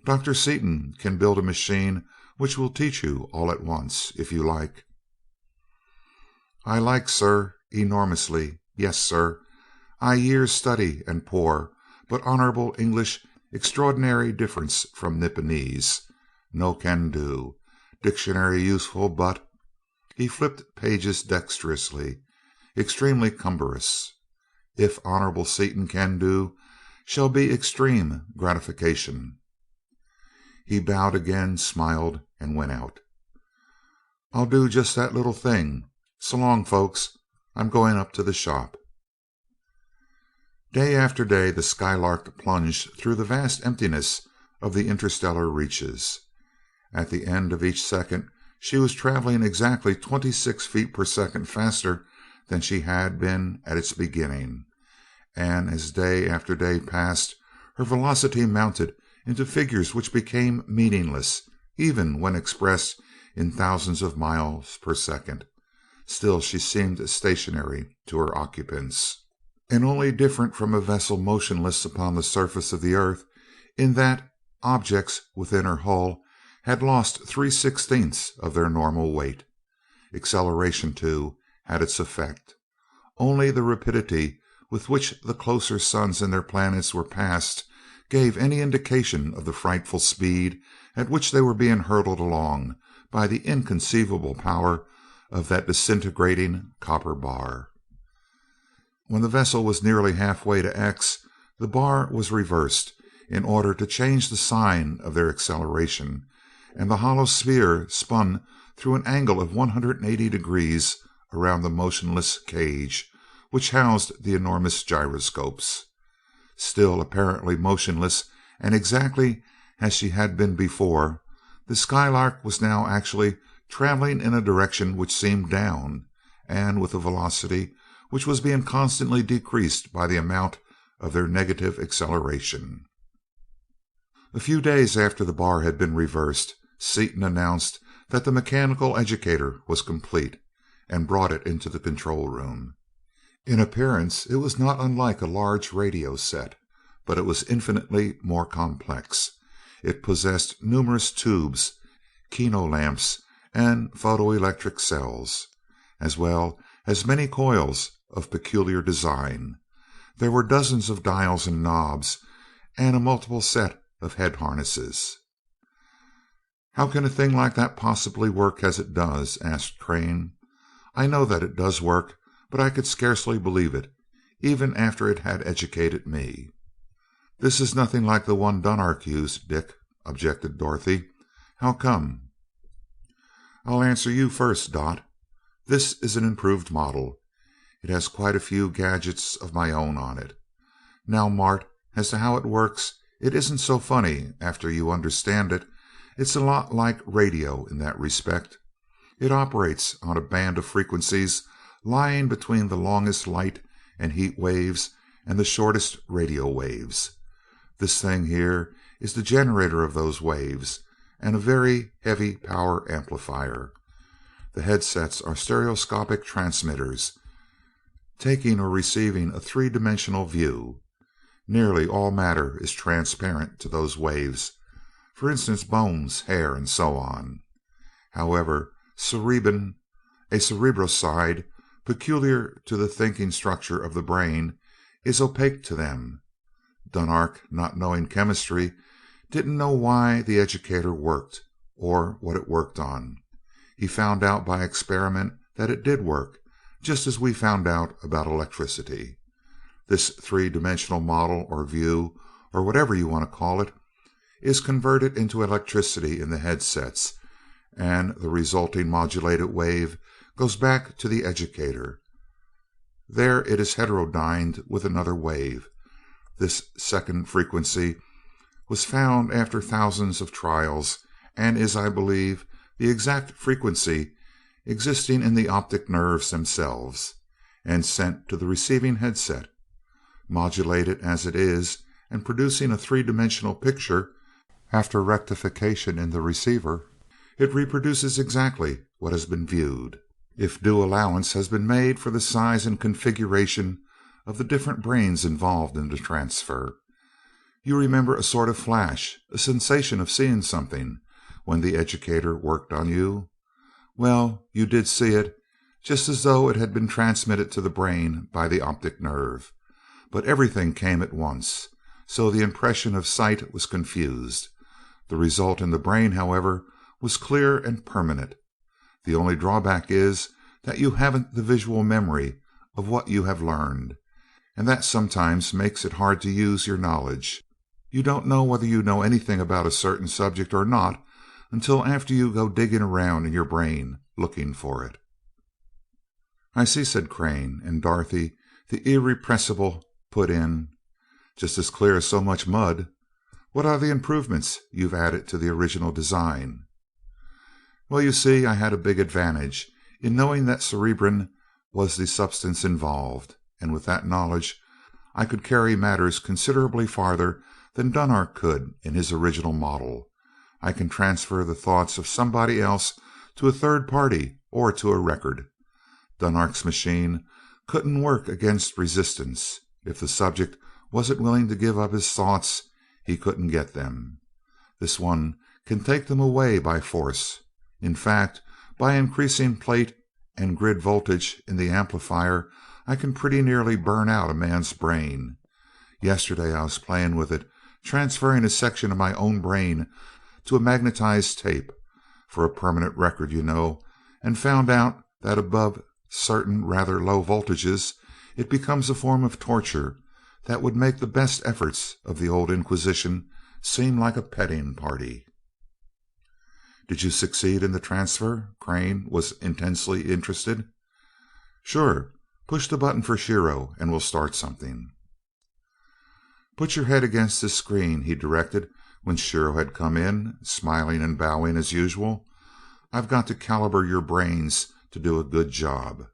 "Dr. Seaton can build a machine which will teach you all at once, if you like." "I like, sir, enormously. Yes, sir. I years study and poor, but honorable English extraordinary difference from Nipponese. No can do. Dictionary useful, but," he flipped pages dexterously, "extremely cumbrous. If honorable Seaton can do, shall be extreme gratification." He bowed again, smiled, and went out. "I'll do just that little thing. So long, folks. I'm going up to the shop." Day after day the Skylark plunged through the vast emptiness of the interstellar reaches. At the end of each second she was traveling exactly 26 feet per second faster than she had been at its beginning, and as day after day passed her velocity mounted into figures which became meaningless even when expressed in thousands of miles per second. Still she seemed stationary to her occupants, and only different from a vessel motionless upon the surface of the earth in that objects within her hull had lost 3/16 of their normal weight. Acceleration, too, had its effect. Only the rapidity with which the closer suns and their planets were passed gave any indication of the frightful speed at which they were being hurtled along by the inconceivable power of that disintegrating copper bar. When the vessel was nearly halfway to X, the bar was reversed in order to change the sign of their acceleration, and the hollow sphere spun through an angle of 180 degrees around the motionless cage which housed the enormous gyroscopes. Still apparently motionless and exactly as she had been before, the Skylark was now actually traveling in a direction which seemed down, and with a velocity which was being constantly decreased by the amount of their negative acceleration. A few days after the bar had been reversed, Seaton announced that the mechanical educator was complete, and brought it into the control room. In appearance it was not unlike a large radio set, but it was infinitely more complex. It possessed numerous tubes, kino-lamps, and photoelectric cells, as well as many coils of peculiar design. There were dozens of dials and knobs, and a multiple set of head harnesses. "How can a thing like that possibly work as it does?" asked Crane. "I know that it does work, but I could scarcely believe it, even after it had educated me." "This is nothing like the one Dunark used, Dick," objected Dorothy. "How come?" "I'll answer you first, Dot. This is an improved model. It has quite a few gadgets of my own on it. Now, Mart, as to how it works, it isn't so funny after you understand it. It's a lot like radio in that respect. It operates on a band of frequencies lying between the longest light and heat waves and the shortest radio waves. This thing here is the generator of those waves, and a very heavy power amplifier. The headsets are stereoscopic transmitters, taking or receiving a three-dimensional view. Nearly all matter is transparent to those waves, for instance bones, hair, and so on. However, cerebrin, a cerebroside peculiar to the thinking structure of the brain, is opaque to them. Dunark, not knowing chemistry, didn't know why the educator worked, or what it worked on. He found out by experiment that it did work, just as we found out about electricity. This three-dimensional model or view, or whatever you want to call it, is converted into electricity in the headsets, and the resulting modulated wave goes back to the educator. There it is heterodyned with another wave. This second frequency was found after thousands of trials, and is, I believe, the exact frequency existing in the optic nerves themselves, and sent to the receiving headset. Modulated as it is, and producing a three-dimensional picture, after rectification in the receiver, it reproduces exactly what has been viewed, if due allowance has been made for the size and configuration of the different brains involved in the transfer. You remember a sort of flash, a sensation of seeing something, when the educator worked on you? Well, you did see it, just as though it had been transmitted to the brain by the optic nerve. But everything came at once, so the impression of sight was confused. The result in the brain, however, was clear and permanent. The only drawback is that you haven't the visual memory of what you have learned, and that sometimes makes it hard to use your knowledge. You don't know whether you know anything about a certain subject or not until after you go digging around in your brain looking for it. "I see," said Crane, and Dorothy, the irrepressible, put in, "Just as clear as so much mud. What are the improvements you've added to the original design?" "Well, you see, I had a big advantage in knowing that cerebrin was the substance involved, and with that knowledge I could carry matters considerably farther than Dunark could in his original model. I can transfer the thoughts of somebody else to a third party or to a record. Dunark's machine couldn't work against resistance. If the subject wasn't willing to give up his thoughts, he couldn't get them. This one can take them away by force. In fact, by increasing plate and grid voltage in the amplifier, I can pretty nearly burn out a man's brain. Yesterday I was playing with it, transferring a section of my own brain to a magnetized tape, for a permanent record, you know, and found out that above certain rather low voltages it becomes a form of torture that would make the best efforts of the old Inquisition seem like a petting party. "Did you succeed in the transfer?" Crane was intensely interested. "Sure. Push the button for Shiro and we'll start something." "Put your head against this screen," he directed when Shiro had come in, smiling and bowing as usual. "I've got to caliber your brains to do a good job."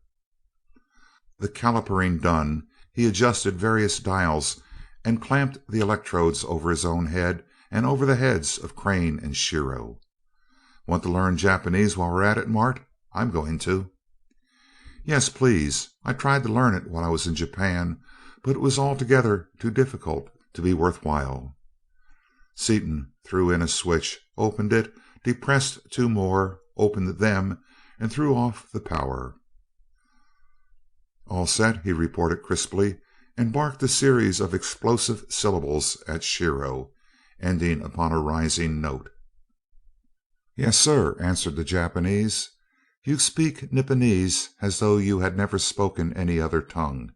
The calipering done, he adjusted various dials and clamped the electrodes over his own head and over the heads of Crane and Shiro. "Want to learn Japanese while we're at it, Mart? I'm going to." "Yes, please. I tried to learn it while I was in Japan, but it was altogether too difficult to be worthwhile." Seaton threw in a switch, opened it, depressed two more, opened them, and threw off the power. "All set," he reported crisply, and barked a series of explosive syllables at Shiro, ending upon a rising note. "Yes, sir," answered the Japanese. "You speak Nipponese as though you had never spoken any other tongue.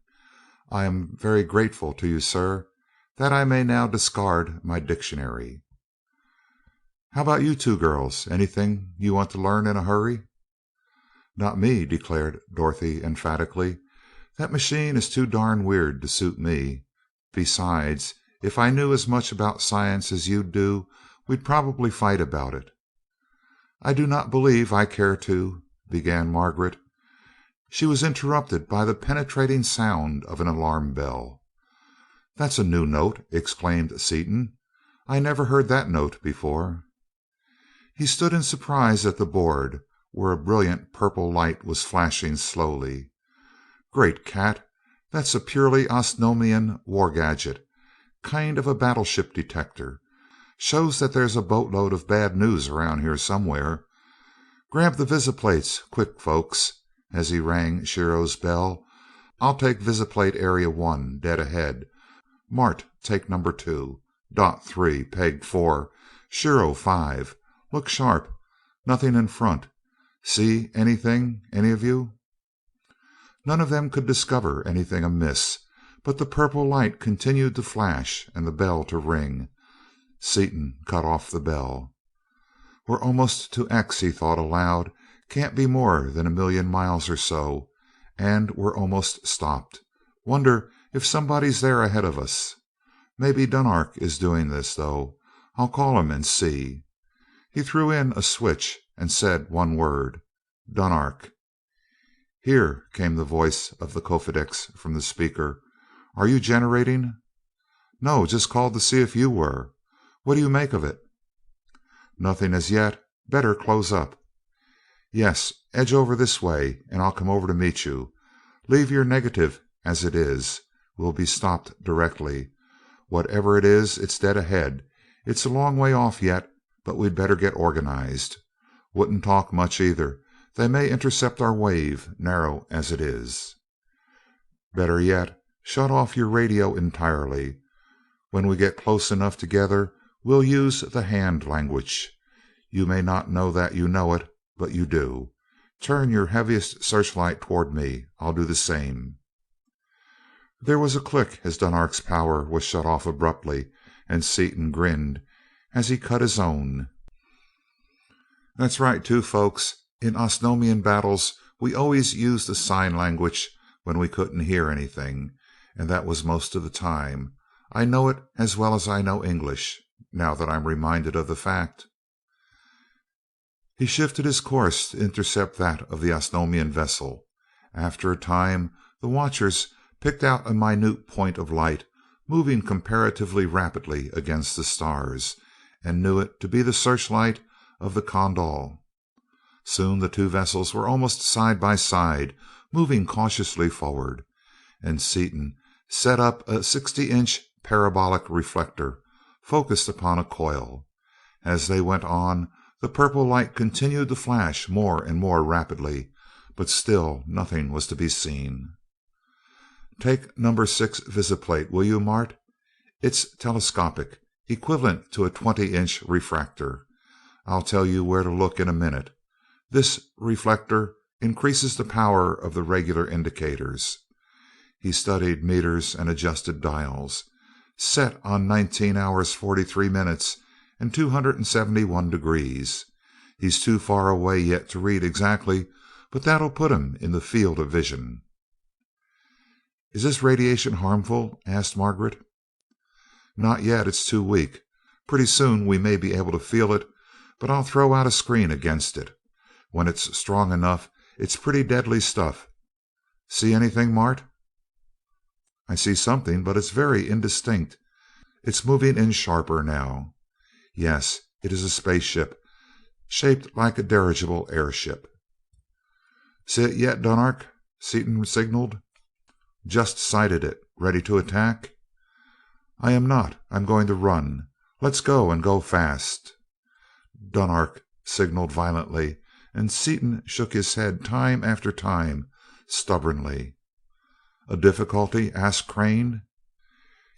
I am very grateful to you, sir, that I may now discard my dictionary." "How about you two girls? Anything you want to learn in a hurry?" "Not me," declared Dorothy emphatically. "That machine is too darn weird to suit me. Besides, if I knew as much about science as you do, we'd probably fight about it." "I do not believe I care to," began Margaret. She was interrupted by the penetrating sound of an alarm bell. "That's a new note," exclaimed Seaton. "I never heard that note before." He stood in surprise at the board, where a brilliant purple light was flashing slowly. "Great cat! That's a purely Osnomian war gadget. Kind of a battleship detector. Shows that there's a boatload of bad news around here somewhere. Grab the visiplates, quick, folks," as he rang Shiro's bell. "I'll take visiplate area 1, dead ahead. Mart, take number 2. Dot 3, peg 4. Shiro 5. Look sharp. Nothing in front. See anything, any of you?" None of them could discover anything amiss, but the purple light continued to flash and the bell to ring. Seaton cut off the bell. "We're almost to X," he thought aloud. "Can't be more than a million miles or so, and we're almost stopped. Wonder if somebody's there ahead of us. Maybe Dunark is doing this, though. I'll call him and see." He threw in a switch and said one word: "Dunark." "Here," came the voice of the Kofedix from the speaker. "Are you generating?" "No, just called to see if you were. What do you make of it?" "Nothing as yet. Better close up." "Yes, edge over this way and I'll come over to meet you. Leave your negative as it is. We'll be stopped directly. Whatever it is, it's dead ahead. It's a long way off yet, but we'd better get organized. Wouldn't talk much either. They may intercept our wave, narrow as it is." "Better yet, shut off your radio entirely. When we get close enough together, we'll use the hand language. You may not know that you know it, but you do. Turn your heaviest searchlight toward me. I'll do the same." There was a click as Dunark's power was shut off abruptly, and Seaton grinned as he cut his own. "That's right, too, folks. In Osnomian battles we always used a sign language when we couldn't hear anything, and that was most of the time. I know it as well as I know English, now that I'm reminded of the fact." He shifted his course to intercept that of the Osnomian vessel. After a time the watchers picked out a minute point of light moving comparatively rapidly against the stars, and knew it to be the searchlight of the Kondal. Soon the two vessels were almost side by side, moving cautiously forward, and Seaton set up a 60-inch parabolic reflector focused upon a coil. As they went on, the purple light continued to flash more and more rapidly, but still nothing was to be seen. "Take number 6 visiplate, will you, Mart? It's telescopic, equivalent to a 20-inch refractor. I'll tell you where to look in a minute. This reflector increases the power of the regular indicators." He studied meters and adjusted dials. "Set on 19 hours 43 minutes and 271 degrees. He's too far away yet to read exactly, but that'll put him in the field of vision." "Is this radiation harmful?" asked Margaret. "Not yet. It's too weak. Pretty soon we may be able to feel it, but I'll throw out a screen against it. When it's strong enough, it's pretty deadly stuff. See anything, Mart?" "I see something, but it's very indistinct. It's moving in sharper now. Yes, it is a spaceship, shaped like a dirigible airship." "See it yet, Dunark?" Seaton signaled. "Just sighted it. Ready to attack?" "I am not. I'm going to run. Let's go, and go fast." Dunark signaled violently, and Seaton shook his head time after time, stubbornly. "A difficulty?" asked Crane.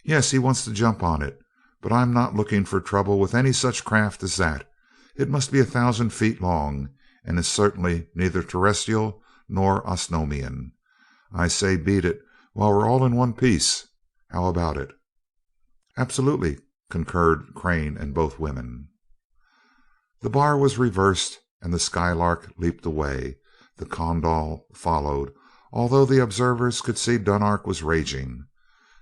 "Yes, he wants to jump on it, but I'm not looking for trouble with any such craft as that. It must be 1,000 feet long, and is certainly neither terrestrial nor Osnomian. I say beat it while we're all in one piece. How about it?" "Absolutely," concurred Crane and both women. The bar was reversed and the Skylark leaped away. The Kondal followed, although the observers could see Dunark was raging.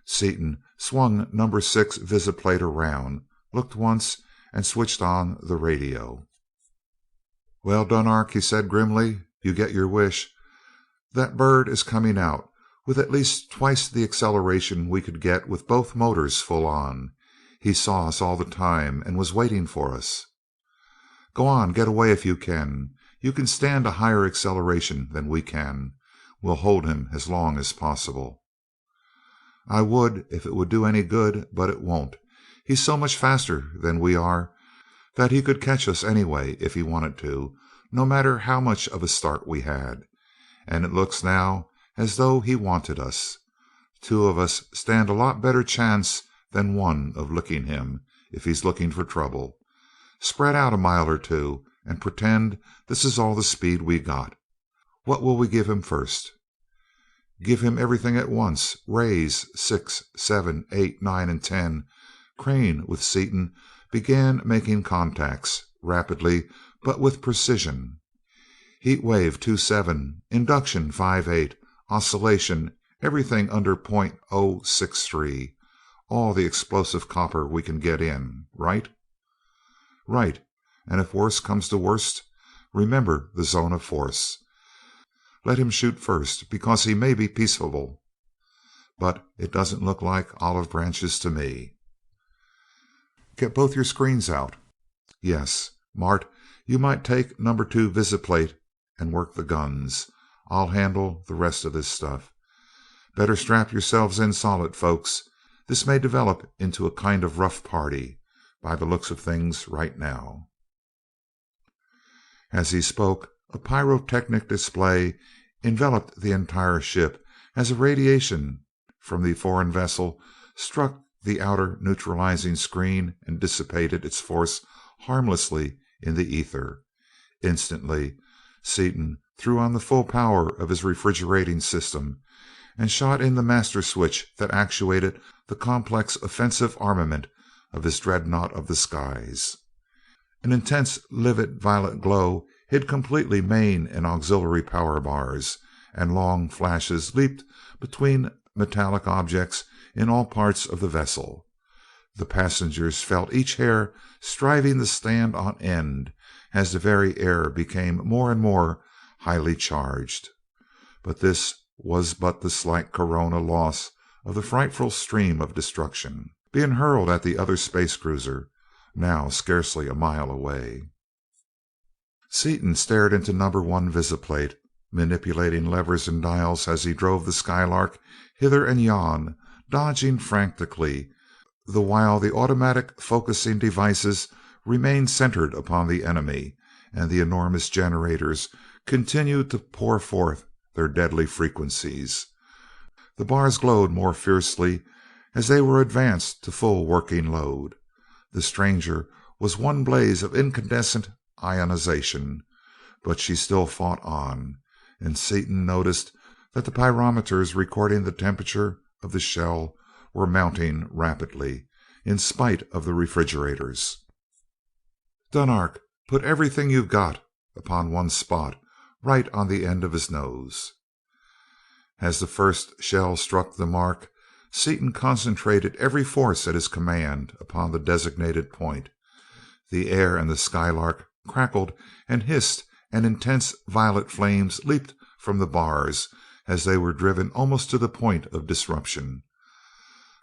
Seaton swung number 6 visiplate around, looked once, and switched on the radio. "Well, Dunark," he said grimly, "you get your wish. That bird is coming out with at least twice the acceleration we could get with both motors full on. He saw us all the time and was waiting for us." "Go on, get away if you can. You can stand a higher acceleration than we can. We'll hold him as long as possible." "I would if it would do any good, but it won't. He's so much faster than we are that he could catch us anyway if he wanted to, no matter how much of a start we had. And it looks now as though he wanted us. Two of us stand a lot better chance than one of licking him, if he's looking for trouble. Spread out a mile or two and pretend this is all the speed we got. What will we give him first?" "Give him everything at once. Rays 6, 7, 8, 9, and 10." Crane, with Seaton, began making contacts, rapidly but with precision. "Heat wave 27, induction 5-8, oscillation, everything under .063. All the explosive copper we can get in, right?" "Right. And if worse comes to worst, remember the zone of force. Let him shoot first, because he may be peaceable. But it doesn't look like olive branches to me." "Get both your screens out." "Yes. Mart, you might take number 2 visiplate and work the guns. I'll handle the rest of this stuff. Better strap yourselves in solid, folks. This may develop into a kind of rough party, by the looks of things right now." As he spoke, a pyrotechnic display enveloped the entire ship as a radiation from the foreign vessel struck the outer neutralizing screen and dissipated its force harmlessly in the ether. Instantly, Seaton threw on the full power of his refrigerating system and shot in the master switch that actuated the complex offensive armament of his dreadnought of the skies. An intense livid violet glow hid completely main and auxiliary power bars, and long flashes leaped between metallic objects in all parts of the vessel. The passengers felt each hair striving to stand on end as the very air became more and more highly charged. But this was but the slight corona loss of the frightful stream of destruction being hurled at the other space cruiser, now scarcely a mile away. Seaton stared into number 1 visiplate, manipulating levers and dials as he drove the Skylark hither and yon, dodging frantically, the while the automatic focusing devices remained centered upon the enemy and the enormous generators continued to pour forth their deadly frequencies. The bars glowed more fiercely as they were advanced to full working load. The stranger was one blaze of incandescent ionization, but she still fought on, and Seaton noticed that the pyrometers recording the temperature of the shell were mounting rapidly, in spite of the refrigerators. "Dunark, put everything you've got upon one spot, right on the end of his nose." As the first shell struck the mark, Seaton concentrated every force at his command upon the designated point. The air in the Skylark crackled and hissed, and intense violet flames leaped from the bars as they were driven almost to the point of disruption.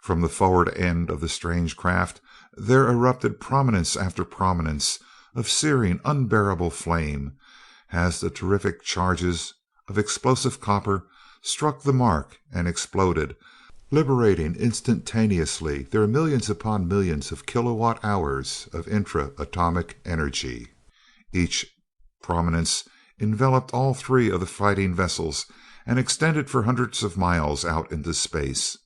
From the forward end of the strange craft there erupted prominence after prominence of searing, unbearable flame as the terrific charges of explosive copper struck the mark and exploded, liberating instantaneously their millions upon millions of kilowatt hours of intra-atomic energy. Each prominence enveloped all three of the fighting vessels and extended for hundreds of miles out into space.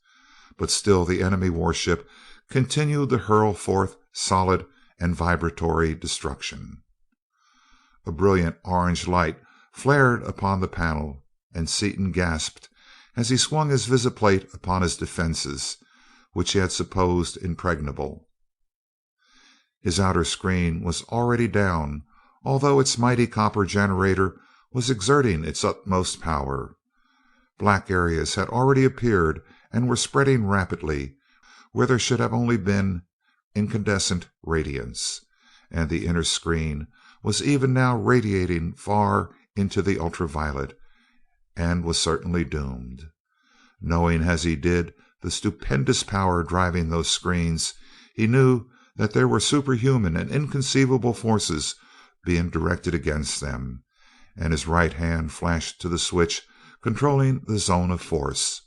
But still the enemy warship continued to hurl forth solid and vibratory destruction. A brilliant orange light flared upon the panel, and Seaton gasped as he swung his visiplate upon his defenses, which he had supposed impregnable. His outer screen was already down, although its mighty copper generator was exerting its utmost power. Black areas had already appeared and were spreading rapidly where there should have only been incandescent radiance, and the inner screen was even now radiating far into the ultraviolet, and was certainly doomed. Knowing as he did the stupendous power driving those screens, he knew that there were superhuman and inconceivable forces being directed against them, and his right hand flashed to the switch controlling the zone of force.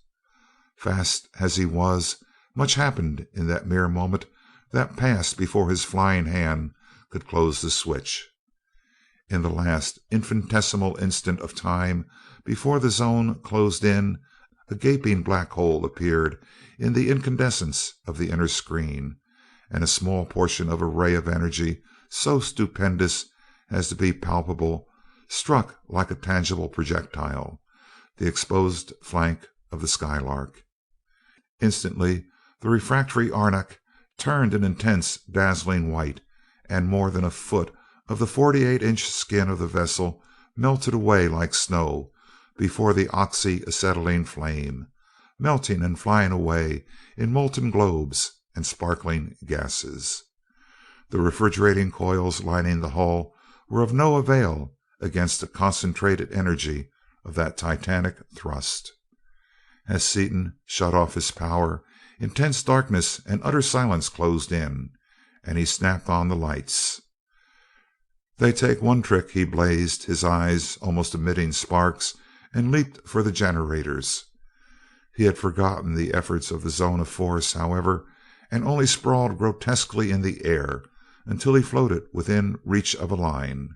Fast as he was, much happened in that mere moment that passed before his flying hand could close the switch. In the last infinitesimal instant of time before the zone closed in, a gaping black hole appeared in the incandescence of the inner screen, and a small portion of a ray of energy so stupendous as to be palpable struck like a tangible projectile the exposed flank of the Skylark. Instantly the refractory arenak turned an intense dazzling white, and more than a foot of the 48-inch skin of the vessel melted away like snow before the oxy-acetylene flame, melting and flying away in molten globes and sparkling gases. The refrigerating coils lining the hull were of no avail against the concentrated energy of that titanic thrust. As Seaton shut off his power, intense darkness and utter silence closed in, and he snapped on the lights. "They take one trick," he blazed, his eyes almost emitting sparks, and leaped for the generators. He had forgotten the efforts of the zone of force, however, and only sprawled grotesquely in the air until he floated within reach of a line.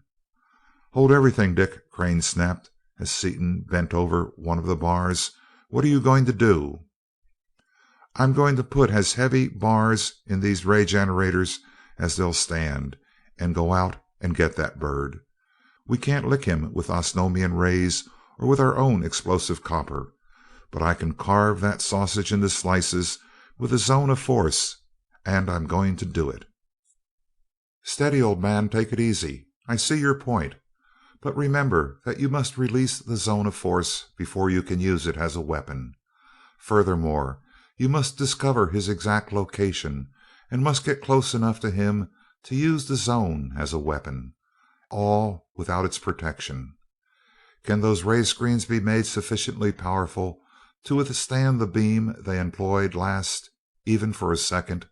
"Hold everything, Dick," Crane snapped as Seaton bent over one of the bars. "What are you going to do?" "I'm going to put as heavy bars in these ray generators as they'll stand, and go out and get that bird. We can't lick him with Osnomian rays or with our own explosive copper, but I can carve that sausage into slices with a zone of force, and I'm going to do it." "Steady, old man, take it easy. I see your point. But remember that you must release the zone of force before you can use it as a weapon. Furthermore, you must discover his exact location, and must get close enough to him to use the zone as a weapon, all without its protection. Can those ray screens be made sufficiently powerful to withstand the beam they employed last, even for a second?"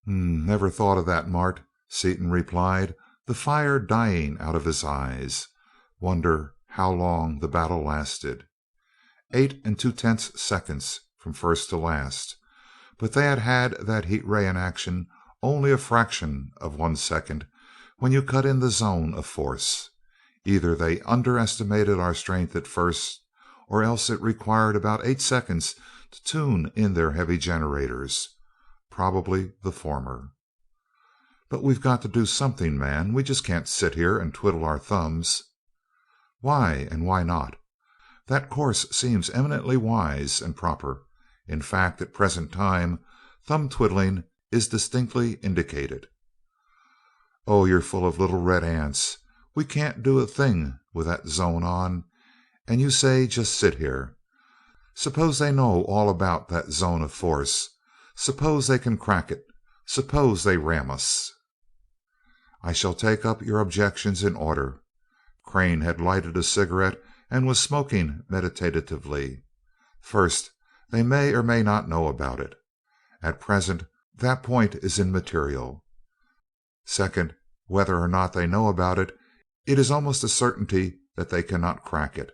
"Never thought of that, Mart," Seaton replied, the fire dying out of his eyes. "Wonder how long the battle lasted." 8 2/10 seconds from first to last, but they had had that heat ray in action only a fraction of 1 second when you cut in the zone of force. Either they underestimated our strength at first, or else it required about 8 seconds to tune in their heavy generators. Probably the former. But we've got to do something, man. We just can't sit here and twiddle our thumbs. Why, and why not? That course seems eminently wise and proper. In fact, at present time, thumb twiddling is distinctly indicated. Oh, you're full of little red ants. We can't do a thing with that zone on, and you say just sit here. Suppose they know all about that zone of force. Suppose they can crack it. Suppose they ram us. I shall take up your objections in order. Crane had lighted a cigarette and was smoking meditatively. First, they may or may not know about it. At present, that point is immaterial. Second, whether or not they know about it, it is almost a certainty that they cannot crack it.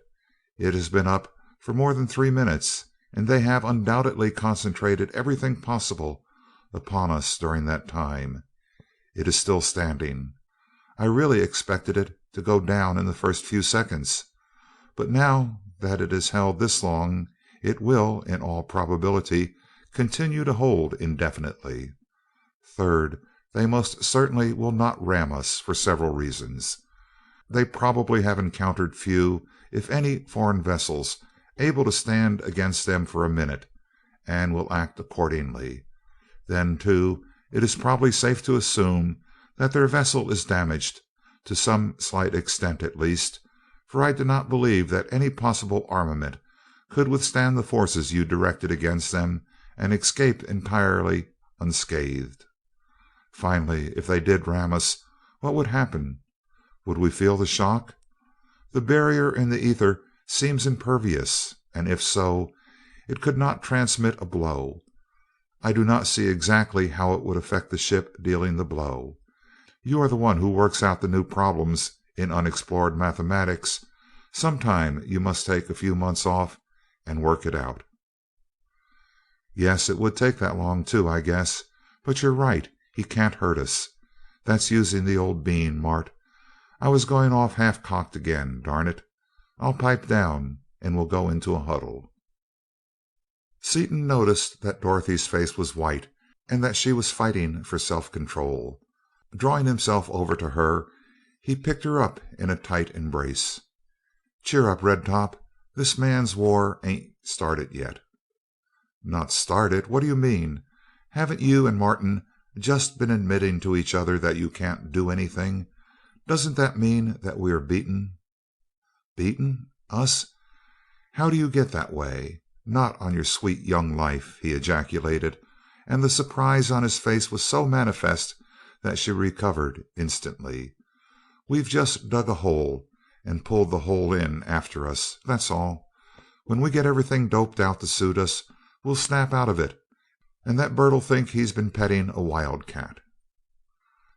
It has been up for more than 3 minutes, and they have undoubtedly concentrated everything possible upon us during that time. It is still standing. I really expected it to go down in the first few seconds, but now that it has held this long, it will, in all probability, continue to hold indefinitely. Third, they most certainly will not ram us for several reasons. They probably have encountered few, if any, foreign vessels able to stand against them for a minute, and will act accordingly. Then, too, it is probably safe to assume that their vessel is damaged, to some slight extent at least, for I do not believe that any possible armament could withstand the forces you directed against them and escape entirely unscathed. Finally, if they did ram us, what would happen? Would we feel the shock? The barrier in the ether seems impervious, and if so, it could not transmit a blow. I do not see exactly how it would affect the ship dealing the blow. You are the one who works out the new problems in unexplored mathematics. Sometime you must take a few months off and work it out. Yes, it would take that long too, I guess. But you're right. He can't hurt us. That's using the old bean, Mart. I was going off half-cocked again, darn it. I'll pipe down, and we'll go into a huddle. Seaton noticed that Dorothy's face was white and that she was fighting for self-control. Drawing himself over to her, he picked her up in a tight embrace. Cheer up, Red Top. This man's war ain't started yet. Not started? What do you mean? Haven't you and Martin just been admitting to each other that you can't do anything? Doesn't that mean that we are beaten? Beaten? Us? How do you get that way? Not on your sweet young life, he ejaculated, and the surprise on his face was so manifest that she recovered instantly. We've just dug a hole and pulled the hole in after us, that's all. When we get everything doped out to suit us, we'll snap out of it, and that bird'll think he's been petting a wildcat.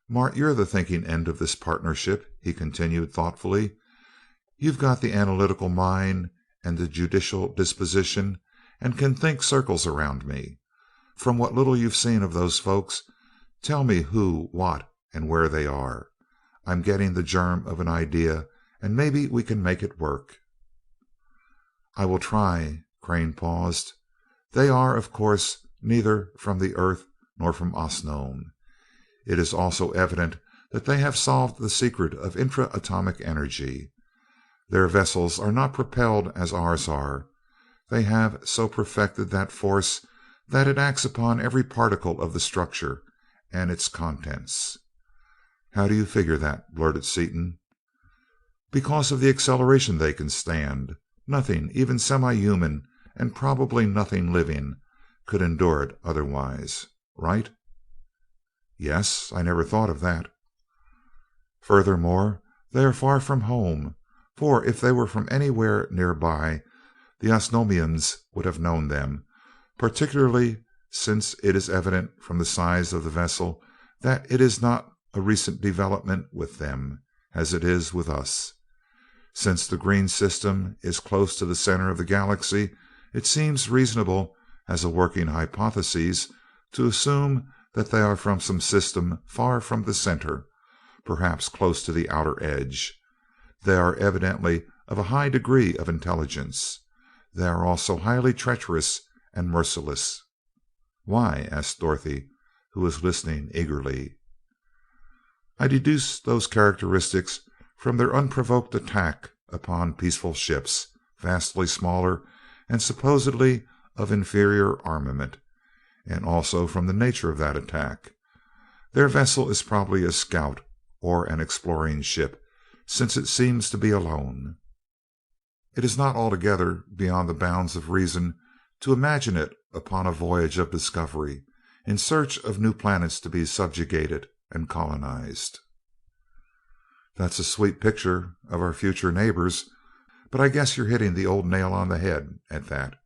Mart, you're the thinking end of this partnership, he continued thoughtfully. You've got the analytical mind and the judicial disposition, and can think circles around me. From what little you've seen of those folks, tell me who, what, and where they are. I'm getting the germ of an idea, and maybe we can make it work. I will try. Crane paused. They are, of course, neither from the earth nor from Osnome. It is also evident that they have solved the secret of intra-atomic energy. Their vessels are not propelled as ours are. They have so perfected that force that it acts upon every particle of the structure and its contents. How do you figure that? Blurted Seaton. Because of the acceleration they can stand. Nothing, even semi-human, and probably nothing living, could endure it otherwise. Right? Yes, I never thought of that. Furthermore, they are far from home, for if they were from anywhere nearby, the Osnomians would have known them, particularly since it is evident from the size of the vessel that it is not a recent development with them, as it is with us. Since the green system is close to the center of the galaxy, it seems reasonable, as a working hypothesis, to assume that they are from some system far from the center, perhaps close to the outer edge. They are evidently of a high degree of intelligence. They are also highly treacherous and merciless." "Why?" asked Dorothy, who was listening eagerly. "I deduce those characteristics from their unprovoked attack upon peaceful ships, vastly smaller and supposedly of inferior armament, and also from the nature of that attack. Their vessel is probably a scout or an exploring ship, since it seems to be alone. It is not altogether beyond the bounds of reason to imagine it upon a voyage of discovery, in search of new planets to be subjugated and colonized." "That's a sweet picture of our future neighbors, but I guess you're hitting the old nail on the head at that.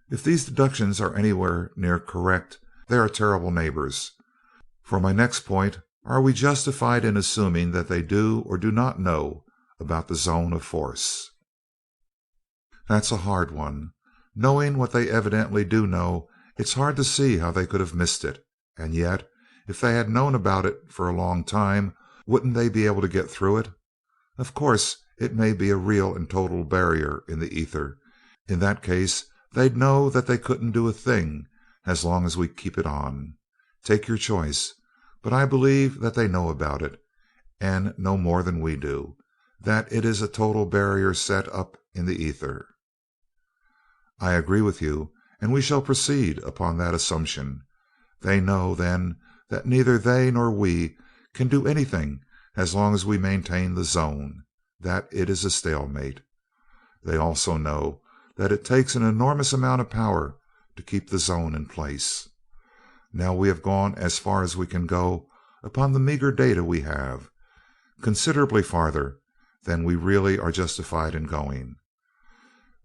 If these deductions are anywhere near correct, they are terrible neighbors. For my next point, are we justified in assuming that they do or do not know about the zone of force?" "That's a hard one. Knowing what they evidently do know, it's hard to see how they could have missed it. And yet, if they had known about it for a long time, wouldn't they be able to get through it? Of course, it may be a real and total barrier in the ether. In that case, they'd know that they couldn't do a thing as long as we keep it on. Take your choice. But I believe that they know about it, and know more than we do, that it is a total barrier set up in the ether." "I agree with you, and we shall proceed upon that assumption. They know, then, that neither they nor we can do anything as long as we maintain the zone, that it is a stalemate. They also know that it takes an enormous amount of power to keep the zone in place. Now we have gone as far as we can go upon the meager data we have, considerably farther than we really are justified in going.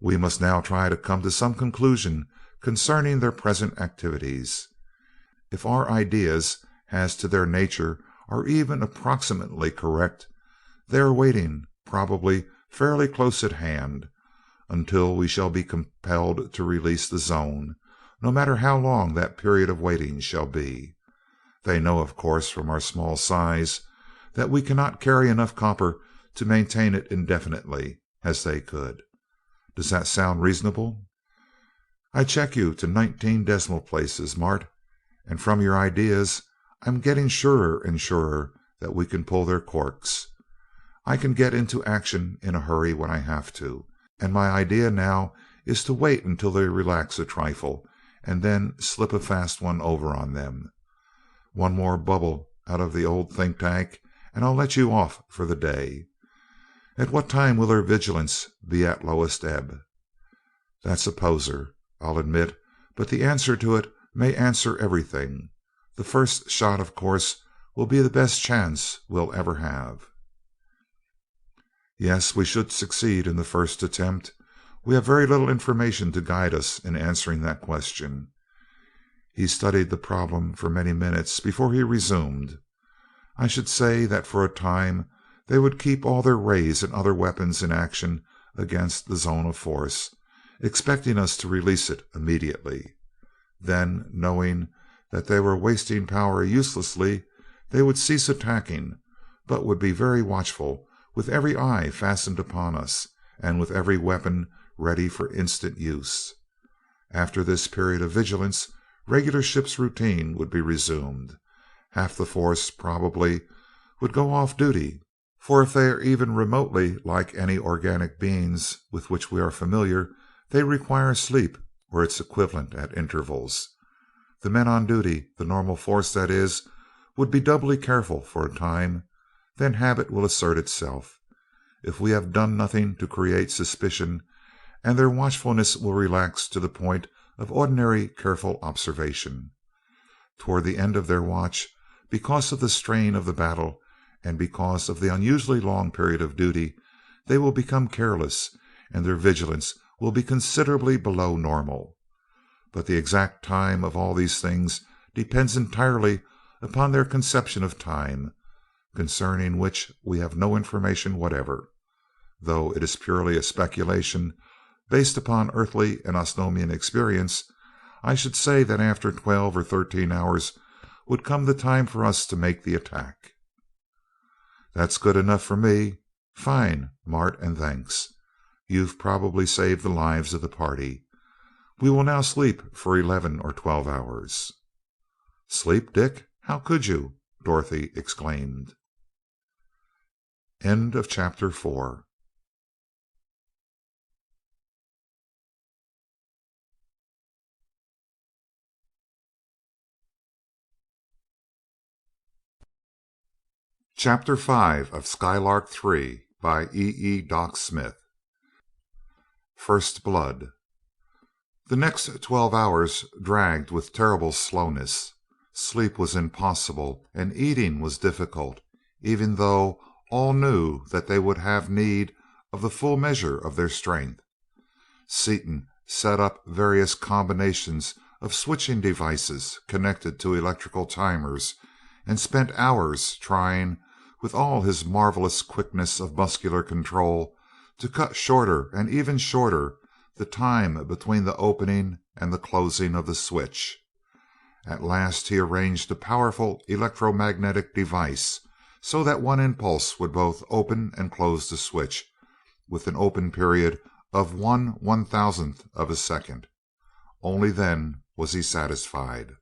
We must now try to come to some conclusion concerning their present activities. If our ideas as to their nature are even approximately correct, they are waiting, probably fairly close at hand, until we shall be compelled to release the zone, no matter how long that period of waiting shall be. They know, of course, from our small size, that we cannot carry enough copper to maintain it indefinitely, as they could. Does that sound reasonable? I check you to 19 decimal places, Mart, and from your ideas I'm getting surer and surer that we can pull their corks. I can get into action in a hurry when I have to, and my idea now is to wait until they relax a trifle, and then slip a fast one over on them. One more bubble out of the old think tank, and I'll let you off for the day. At what time will their vigilance be at lowest ebb? That's a poser, I'll admit, but the answer to it may answer everything. The first shot, of course, will be the best chance we'll ever have." "Yes, we should succeed in the first attempt. We have very little information to guide us in answering that question." He studied the problem for many minutes before he resumed. "I should say that for a time they would keep all their rays and other weapons in action against the zone of force, expecting us to release it immediately. Then, knowing that they were wasting power uselessly, they would cease attacking, but would be very watchful, with every eye fastened upon us, and with every weapon ready for instant use. After this period of vigilance, regular ship's routine would be resumed. Half the force, probably, would go off duty, for if they are even remotely like any organic beings with which we are familiar, they require sleep or its equivalent at intervals. The men on duty, the normal force that is, would be doubly careful for a time. Then habit will assert itself, if we have done nothing to create suspicion, and their watchfulness will relax to the point of ordinary careful observation. Toward the end of their watch, because of the strain of the battle, and because of the unusually long period of duty, they will become careless, and their vigilance will be considerably below normal. But the exact time of all these things depends entirely upon their conception of time, concerning which we have no information whatever. Though it is purely a speculation, based upon earthly and Osnomian experience, I should say that after 12 or 13 hours would come the time for us to make the attack." "That's good enough for me. Fine, Mart, and thanks. You've probably saved the lives of the party. We will now sleep for 11 or 12 hours." "Sleep, Dick? How could you?" Dorothy exclaimed. End of chapter 4. Chapter 5 of Skylark Three by Doc Smith. First Blood. The next 12 hours dragged with terrible slowness. Sleep was impossible and eating was difficult, even though all knew that they would have need of the full measure of their strength. Seaton set up various combinations of switching devices connected to electrical timers and spent hours trying, with all his marvelous quickness of muscular control, to cut shorter and even shorter the time between the opening and the closing of the switch. At last he arranged a powerful electromagnetic device so that one impulse would both open and close the switch, with an open period of 1/1000th of a second. Only then was he satisfied.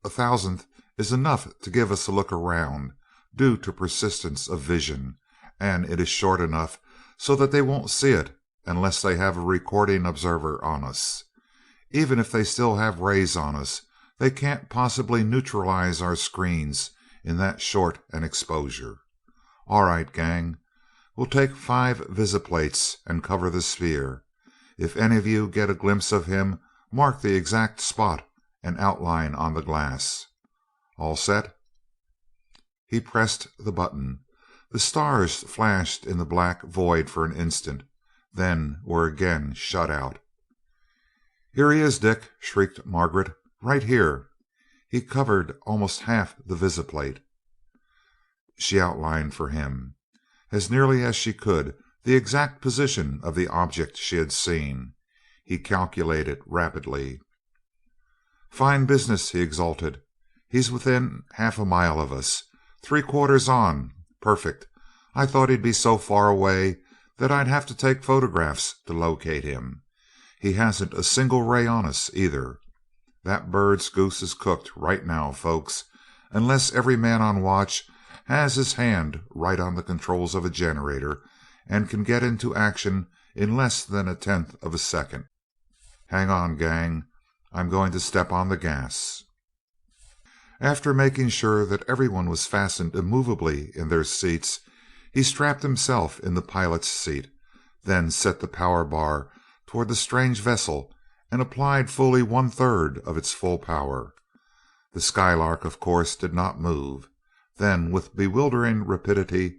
A thousandth is enough to give us a look around, due to persistence of vision, and it is short enough so that they won't see it unless they have a recording observer on us. Even if they still have rays on us, they can't possibly neutralize our screens in that short an exposure. All right, gang. We'll take 5 visiplates and cover the sphere. If any of you get a glimpse of him, mark the exact spot and outline on the glass. All set?" He pressed the button. The stars flashed in the black void for an instant, then were again shut out. "Here he is, Dick!" shrieked Margaret. "Right here!" He covered almost half the visiplate. She outlined for him, as nearly as she could, the exact position of the object she had seen. He calculated rapidly. "Fine business!" he exulted. "He's within half a mile of us. 3/4 on. Perfect. I thought he'd be so far away that I'd have to take photographs to locate him. He hasn't a single ray on us, either. That bird's goose is cooked right now, folks, unless every man on watch has his hand right on the controls of a generator and can get into action in less than 1/10 of a second. Hang on, gang. I'm going to step on the gas." After making sure that everyone was fastened immovably in their seats, he strapped himself in the pilot's seat, then set the power bar toward the strange vessel and applied fully 1/3 of its full power. The Skylark, of course, did not move. Then, with bewildering rapidity,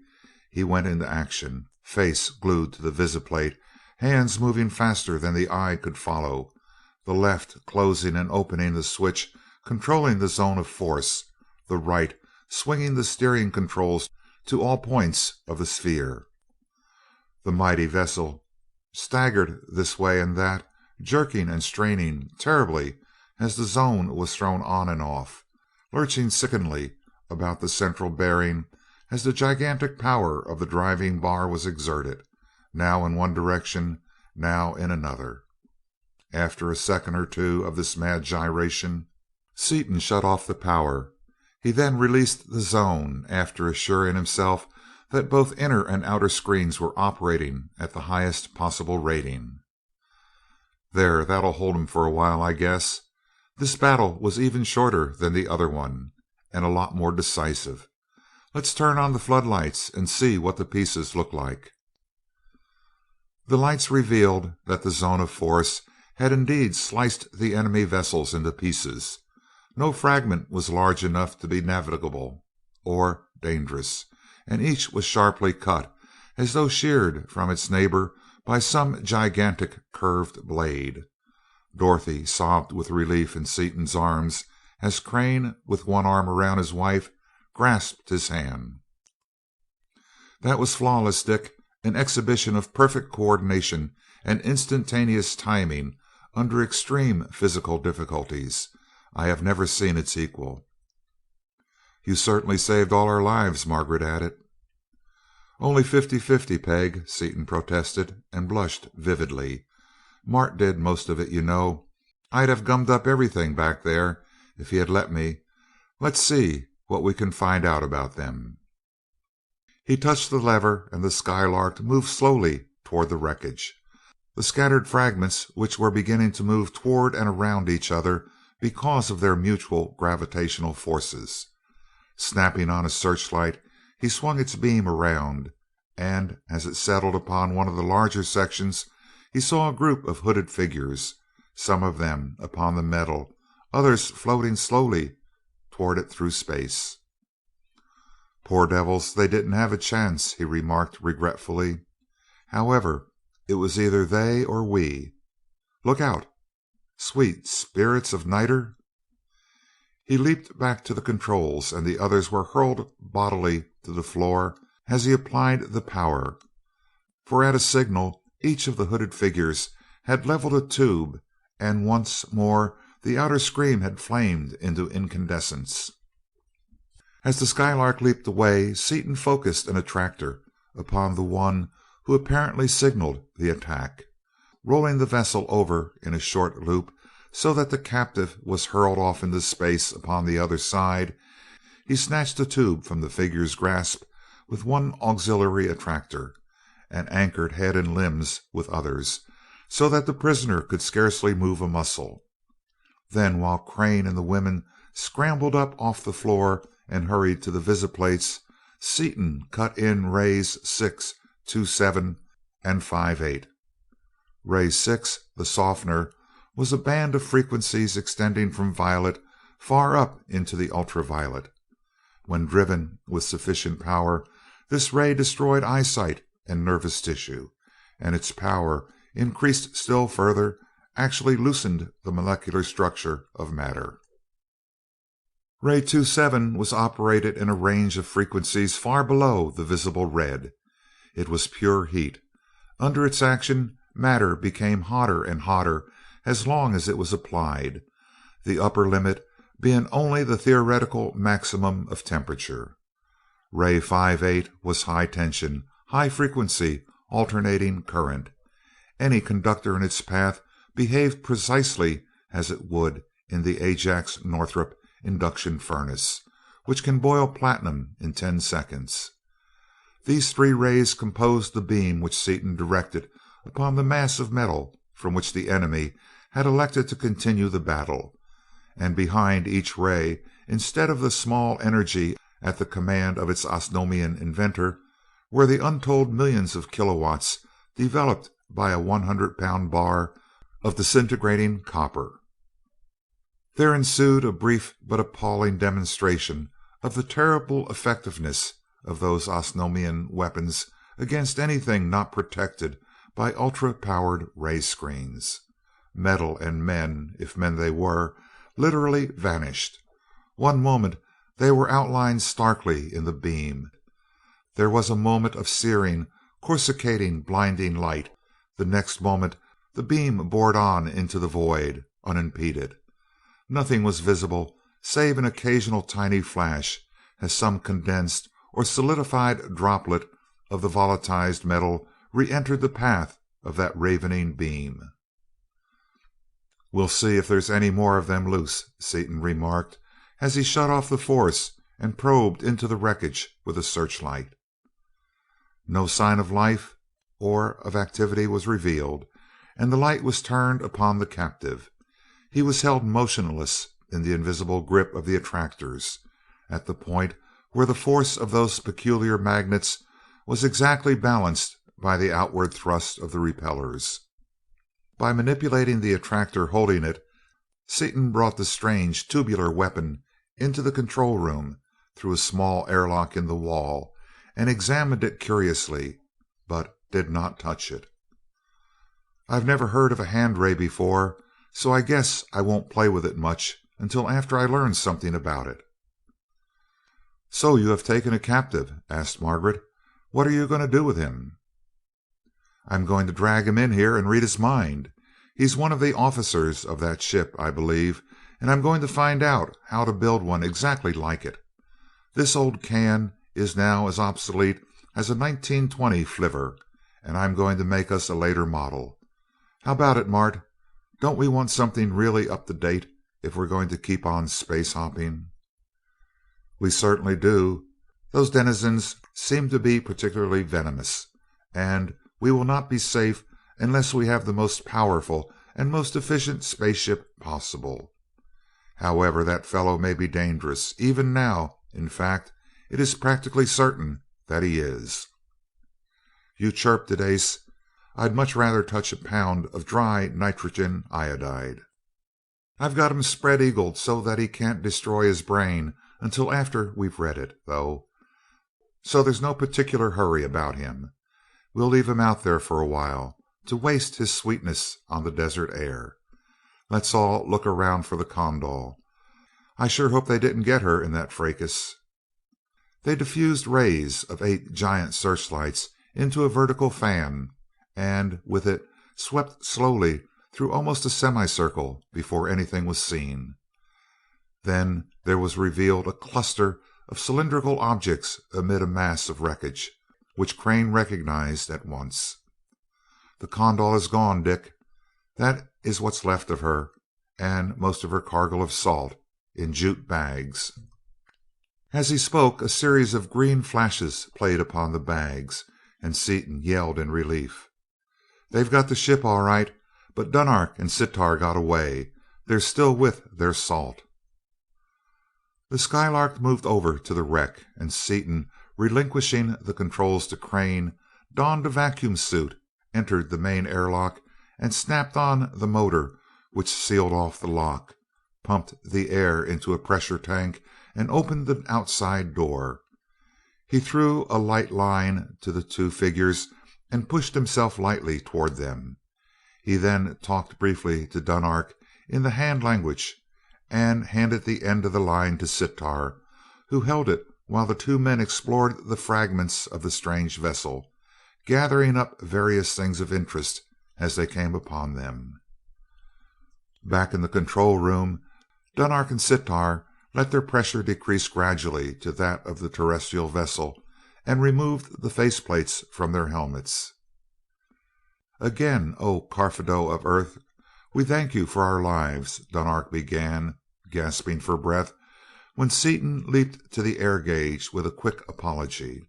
he went into action, face glued to the visiplate, hands moving faster than the eye could follow, the left closing and opening the switch controlling the zone of force, the right swinging the steering controls to all points of the sphere. The mighty vessel staggered this way and that, jerking and straining terribly as the zone was thrown on and off, lurching sickeningly about the central bearing as the gigantic power of the driving bar was exerted, now in one direction, now in another. After a second or two of this mad gyration, Seaton shut off the power. He then released the zone, after assuring himself that both inner and outer screens were operating at the highest possible rating. "There, that'll hold 'em for a while, I guess. This battle was even shorter than the other one, and a lot more decisive. Let's turn on the floodlights and see what the pieces look like." The lights revealed that the zone of force had indeed sliced the enemy vessels into pieces. No fragment was large enough to be navigable or dangerous, and each was sharply cut, as though sheared from its neighbor by some gigantic curved blade. Dorothy sobbed with relief in Seaton's arms as Crane, with one arm around his wife, grasped his hand. "That was flawless, Dick. An exhibition of perfect coordination and instantaneous timing under extreme physical difficulties. I have never seen its equal." "You certainly saved all our lives," Margaret added. "Only 50-50, Peg," Seaton protested, and blushed vividly. "Mart did most of it, you know. I'd have gummed up everything back there if he'd let me. Let's see what we can find out about them." He touched the lever and the Skylark moved slowly toward the wreckage. The scattered fragments, which were beginning to move toward and around each other because of their mutual gravitational forces. Snapping on his searchlight, he swung its beam around, and as it settled upon one of the larger sections, he saw a group of hooded figures, some of them upon the metal, others floating slowly toward it through space. "Poor devils, they didn't have a chance," he remarked regretfully. "However, it was either they or we. Look out! Sweet spirits of niter!" He leaped back to the controls, and the others were hurled bodily to the floor as he applied the power, for at a signal each of the hooded figures had leveled a tube, and once more the outer screen had flamed into incandescence. As the Skylark leaped away, Seaton focused an attractor upon the one who apparently signaled the attack. Rolling the vessel over in a short loop so that the captive was hurled off into space upon the other side, he snatched the tube from the figure's grasp with one auxiliary attractor, and anchored head and limbs with others, so that the prisoner could scarcely move a muscle. Then, while Crane and the women scrambled up off the floor and hurried to the visiplates, Seaton cut in rays 6, 27, and 58. Ray 6, the softener, was a band of frequencies extending from violet far up into the ultraviolet. When driven with sufficient power, this ray destroyed eyesight and nervous tissue, and its power, increased still further, actually loosened the molecular structure of matter. Ray 27 was operated in a range of frequencies far below the visible red. It was pure heat. Under its action, matter became hotter and hotter as long as it was applied, the upper limit being only the theoretical maximum of temperature. Ray 58 was high tension, high frequency, alternating current. Any conductor in its path behaved precisely as it would in the Ajax Northrop induction furnace, which can boil platinum in 10 seconds. These three rays composed the beam which Seaton directed upon the mass of metal from which the enemy had elected to continue the battle, and behind each ray, instead of the small energy at the command of its Osnomian inventor, were the untold millions of kilowatts developed by a 100-pound bar of disintegrating copper. There ensued a brief but appalling demonstration of the terrible effectiveness of those Osnomian weapons against anything not protected by ultra-powered ray screens. Metal and men, if men they were, literally vanished. One moment they were outlined starkly in the beam. There was a moment of searing, coruscating, blinding light. The next moment the beam bored on into the void, unimpeded. Nothing was visible save an occasional tiny flash as some condensed or solidified droplet of the volatilized metal re-entered the path of that ravening beam. "We'll see if there's any more of them loose," Seaton remarked as he shut off the force and probed into the wreckage with a searchlight. No sign of life or of activity was revealed, and the light was turned upon the captive. He was held motionless in the invisible grip of the attractors, at the point where the force of those peculiar magnets was exactly balanced by the outward thrust of the repellers. By manipulating the attractor holding it, Seaton brought the strange tubular weapon into the control room through a small airlock in the wall and examined it curiously, but did not touch it. "I've never heard of a hand ray before, so I guess I won't play with it much until after I learn something about it." "So you have taken a captive?" asked Margaret. "What are you going to do with him?" "I'm going to drag him in here and read his mind. He's one of the officers of that ship, I believe, and I'm going to find out how to build one exactly like it. This old can is now as obsolete as a 1920 flivver, and I'm going to make us a later model. How about it, Mart? Don't we want something really up to date if we're going to keep on space hopping?" "We certainly do. Those denizens seem to be particularly venomous, and we will not be safe unless we have the most powerful and most efficient spaceship possible. However, that fellow may be dangerous, even now. In fact, it is practically certain that he is." "You chirped it, Ace. I'd much rather touch a pound of dry nitrogen iodide. I've got him spread eagled so that he can't destroy his brain until after we've read it, though. So there's no particular hurry about him. We'll leave him out there for a while, to waste his sweetness on the desert air. Let's all look around for the Condor. I sure hope they didn't get her in that fracas." They diffused rays of 8 giant searchlights into a vertical fan, and with it swept slowly through almost a semicircle before anything was seen. Then there was revealed a cluster of cylindrical objects amid a mass of wreckage, which Crane recognized at once. "The Condor is gone, Dick. That is what's left of her, and most of her cargo of salt, in jute bags." As he spoke, a series of green flashes played upon the bags, and Seaton yelled in relief. "They've got the ship all right, but Dunark and Sitar got away. They're still with their salt." The Skylark moved over to the wreck, and Seaton, relinquishing the controls to Crane, donned a vacuum suit, entered the main airlock, and snapped on the motor which sealed off the lock, pumped the air into a pressure tank, and opened the outside door. He threw a light line to the 2 figures and pushed himself lightly toward them. He then talked briefly to Dunark in the hand language, and handed the end of the line to Sitar, who held it while the 2 men explored the fragments of the strange vessel, gathering up various things of interest as they came upon them. Back in the control room, Dunark and Sitar let their pressure decrease gradually to that of the terrestrial vessel, and removed the faceplates from their helmets. "Again, O Karfedo of Earth, we thank you for our lives," Dunark began, gasping for breath, when Seaton leaped to the air gauge with a quick apology.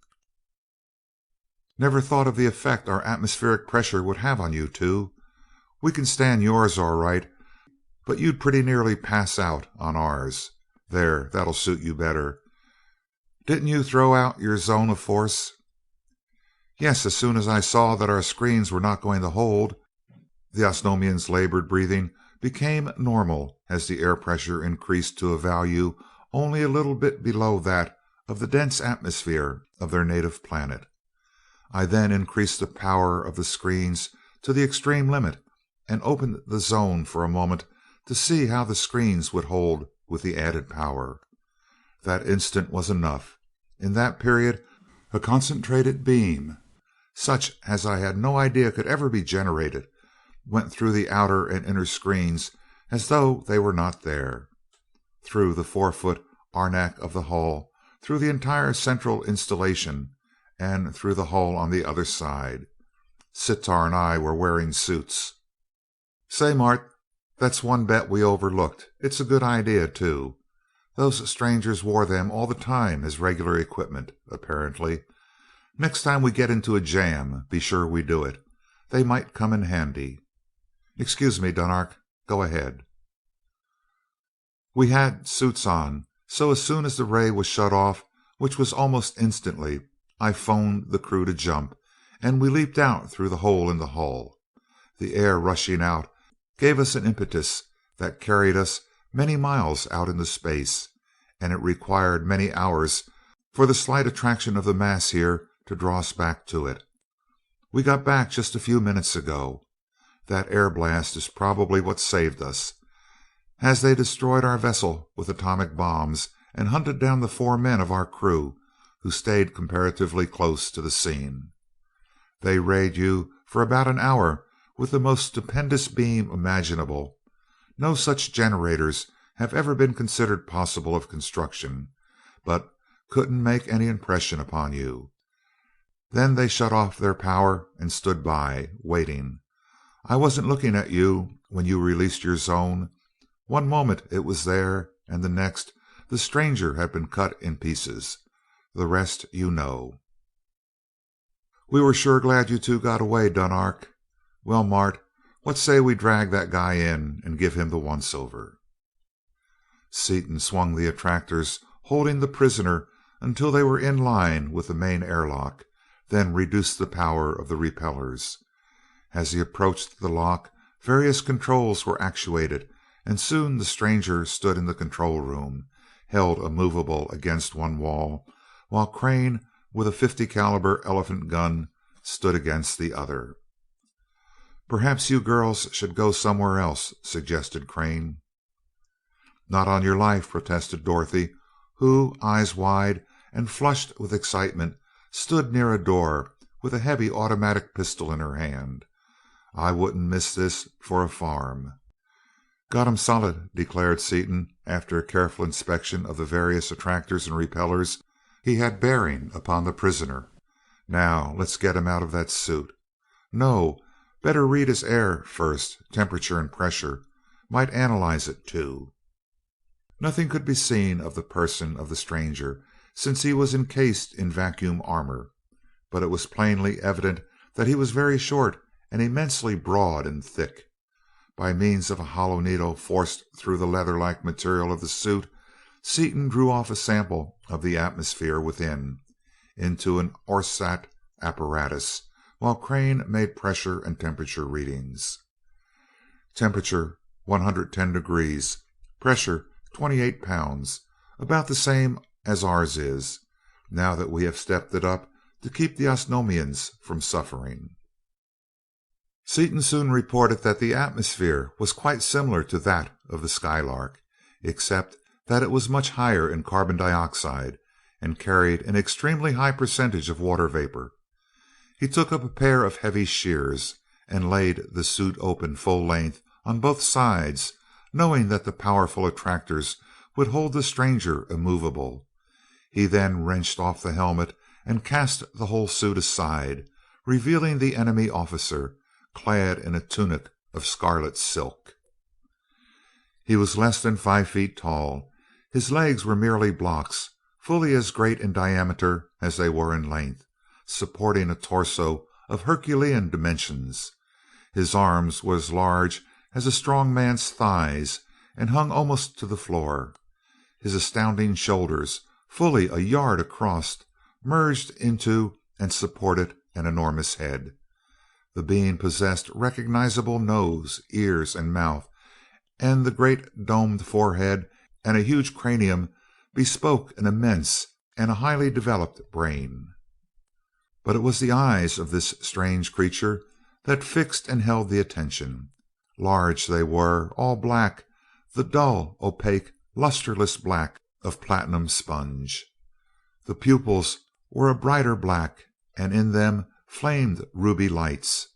"Never thought of the effect our atmospheric pressure would have on you two. We can stand yours all right, but you'd pretty nearly pass out on ours. There, that'll suit you better. Didn't you throw out your zone of force?" "Yes, as soon as I saw that our screens were not going to hold." The Osnomian's labored breathing became normal as the air pressure increased to a value only a little bit below that of the dense atmosphere of their native planet. "I then increased the power of the screens to the extreme limit, and opened the zone for a moment to see how the screens would hold with the added power. That instant was enough. In that period, a concentrated beam, such as I had no idea could ever be generated, went through the outer and inner screens as though they were not there, through the 4-foot arenak of the hull, through the entire central installation, and through the hull on the other side. Sitar and I were wearing suits. Say, Mart, that's one bet we overlooked. It's a good idea, too. Those strangers wore them all the time as regular equipment, apparently. Next time we get into a jam, be sure we do it. They might come in handy. Excuse me, Dunark. Go ahead." We had suits on, so as soon as the ray was shut off, which was almost instantly, I phoned the crew to jump, and we leaped out through the hole in the hull. The air rushing out gave us an impetus that carried us many miles out into space, and it required many hours for the slight attraction of the mass here to draw us back to it. We got back just a few minutes ago. That air blast is probably what saved us, as they destroyed our vessel with atomic bombs and hunted down the 4 men of our crew who stayed comparatively close to the scene. They rayed you for about an hour with the most stupendous beam imaginable. No such generators have ever been considered possible of construction, but couldn't make any impression upon you. Then they shut off their power and stood by, waiting. I wasn't looking at you when you released your zone. One moment it was there, and the next the stranger had been cut in pieces. The rest you know. We were sure glad you two got away, Dunark. Well, Mart, what say we drag that guy in and give him the once-over? Seaton swung the attractors, holding the prisoner until they were in line with the main airlock, then reduced the power of the repellers. As he approached the lock, various controls were actuated, and soon the stranger stood in the control room, held immovable against one wall, while Crane, with a .50 caliber elephant gun, stood against the other. Perhaps you girls should go somewhere else, suggested Crane. Not on your life, protested Dorothy, who, eyes wide and flushed with excitement, stood near a door with a heavy automatic pistol in her hand. I wouldn't miss this for a farm. Got 'em solid, declared Seaton, after a careful inspection of the various attractors and repellers he had bearing upon the prisoner. Now let's get him out of that suit. No, better read his air first, temperature and pressure. Might analyze it too. Nothing could be seen of the person of the stranger, since he was encased in vacuum armor, but it was plainly evident that he was very short and immensely broad and thick. By means of a hollow needle forced through the leather-like material of the suit, Seaton drew off a sample of the atmosphere within into an Orsat apparatus, while Crane made pressure and temperature readings. Temperature 110 degrees, pressure 28 pounds, about the same as ours is, now that we have stepped it up to keep the Osnomians from suffering. Seaton soon reported that the atmosphere was quite similar to that of the Skylark, except that it was much higher in carbon dioxide and carried an extremely high percentage of water vapor. He took up a pair of heavy shears and laid the suit open full length on both sides, knowing that the powerful attractors would hold the stranger immovable. He then wrenched off the helmet and cast the whole suit aside, revealing the enemy officer, clad in a tunic of scarlet silk. He was less than 5 feet tall. His legs were merely blocks, fully as great in diameter as they were in length, supporting a torso of Herculean dimensions. His arms were as large as a strong man's thighs and hung almost to the floor. His astounding shoulders, fully a yard across, merged into and supported an enormous head. The being possessed recognizable nose, ears, and mouth, and the great domed forehead and a huge cranium bespoke an immense and a highly developed brain. But it was the eyes of this strange creature that fixed and held the attention. Large they were, all black, the dull, opaque, lusterless black of platinum sponge. The pupils were a brighter black, and in them flamed ruby lights,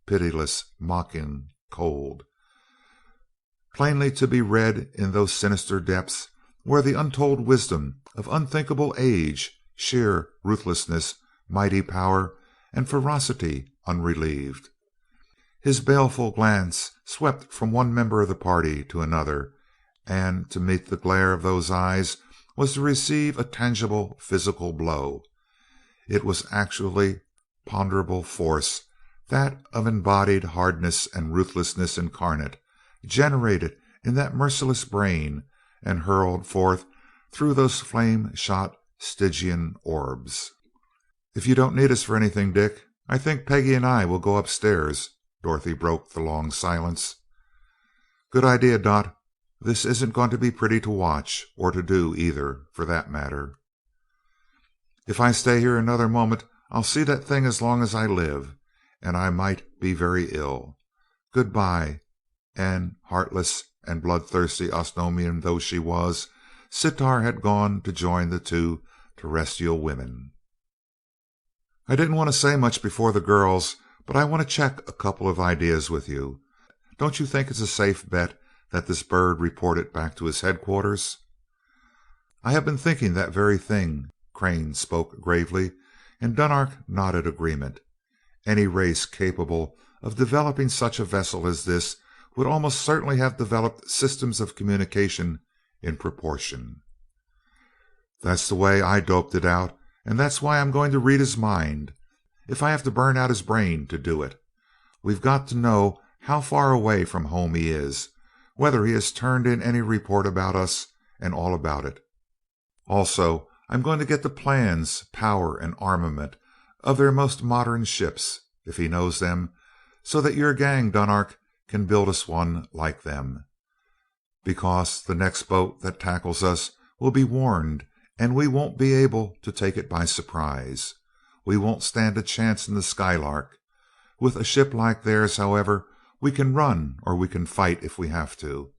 pitiless, mocking, cold. Plainly to be read in those sinister depths were the untold wisdom of unthinkable age, sheer ruthlessness, mighty power, and ferocity unrelieved. His baleful glance swept from one member of the party to another, and to meet the glare of those eyes was to receive a tangible physical blow. It was actually ponderable force, that of embodied hardness and ruthlessness incarnate, generated in that merciless brain and hurled forth through those flame-shot Stygian orbs. "If you don't need us for anything, Dick, I think Peggy and I will go upstairs." Dorothy broke the long silence. "Good idea, Dot. This isn't going to be pretty to watch, or to do either, for that matter." "If I stay here another moment I'll see that thing as long as I live, and I might be very ill. Good bye." And heartless and bloodthirsty Osnomian though she was, Sitar had gone to join the two terrestrial women. "I didn't want to say much before the girls, but I want to check a couple of ideas with you. Don't you think it's a safe bet that this bird reported back to his headquarters?" "I have been thinking that very thing." Crane spoke gravely. and Dunark nodded agreement. Any race capable of developing such a vessel as this would almost certainly have developed systems of communication in proportion. "That's the way I doped it out, and that's why I'm going to read his mind, if I have to burn out his brain to do it. We've got to know how far away from home he is, whether he has turned in any report about us, and all about it. Also, I'm going to get the plans, power, and armament of their most modern ships, if he knows them, so that your gang, Dunark, can build us one like them. Because the next boat that tackles us will be warned, and we won't be able to take it by surprise. We won't stand a chance in the Skylark. With a ship like theirs, however, we can run or we can fight if we have to.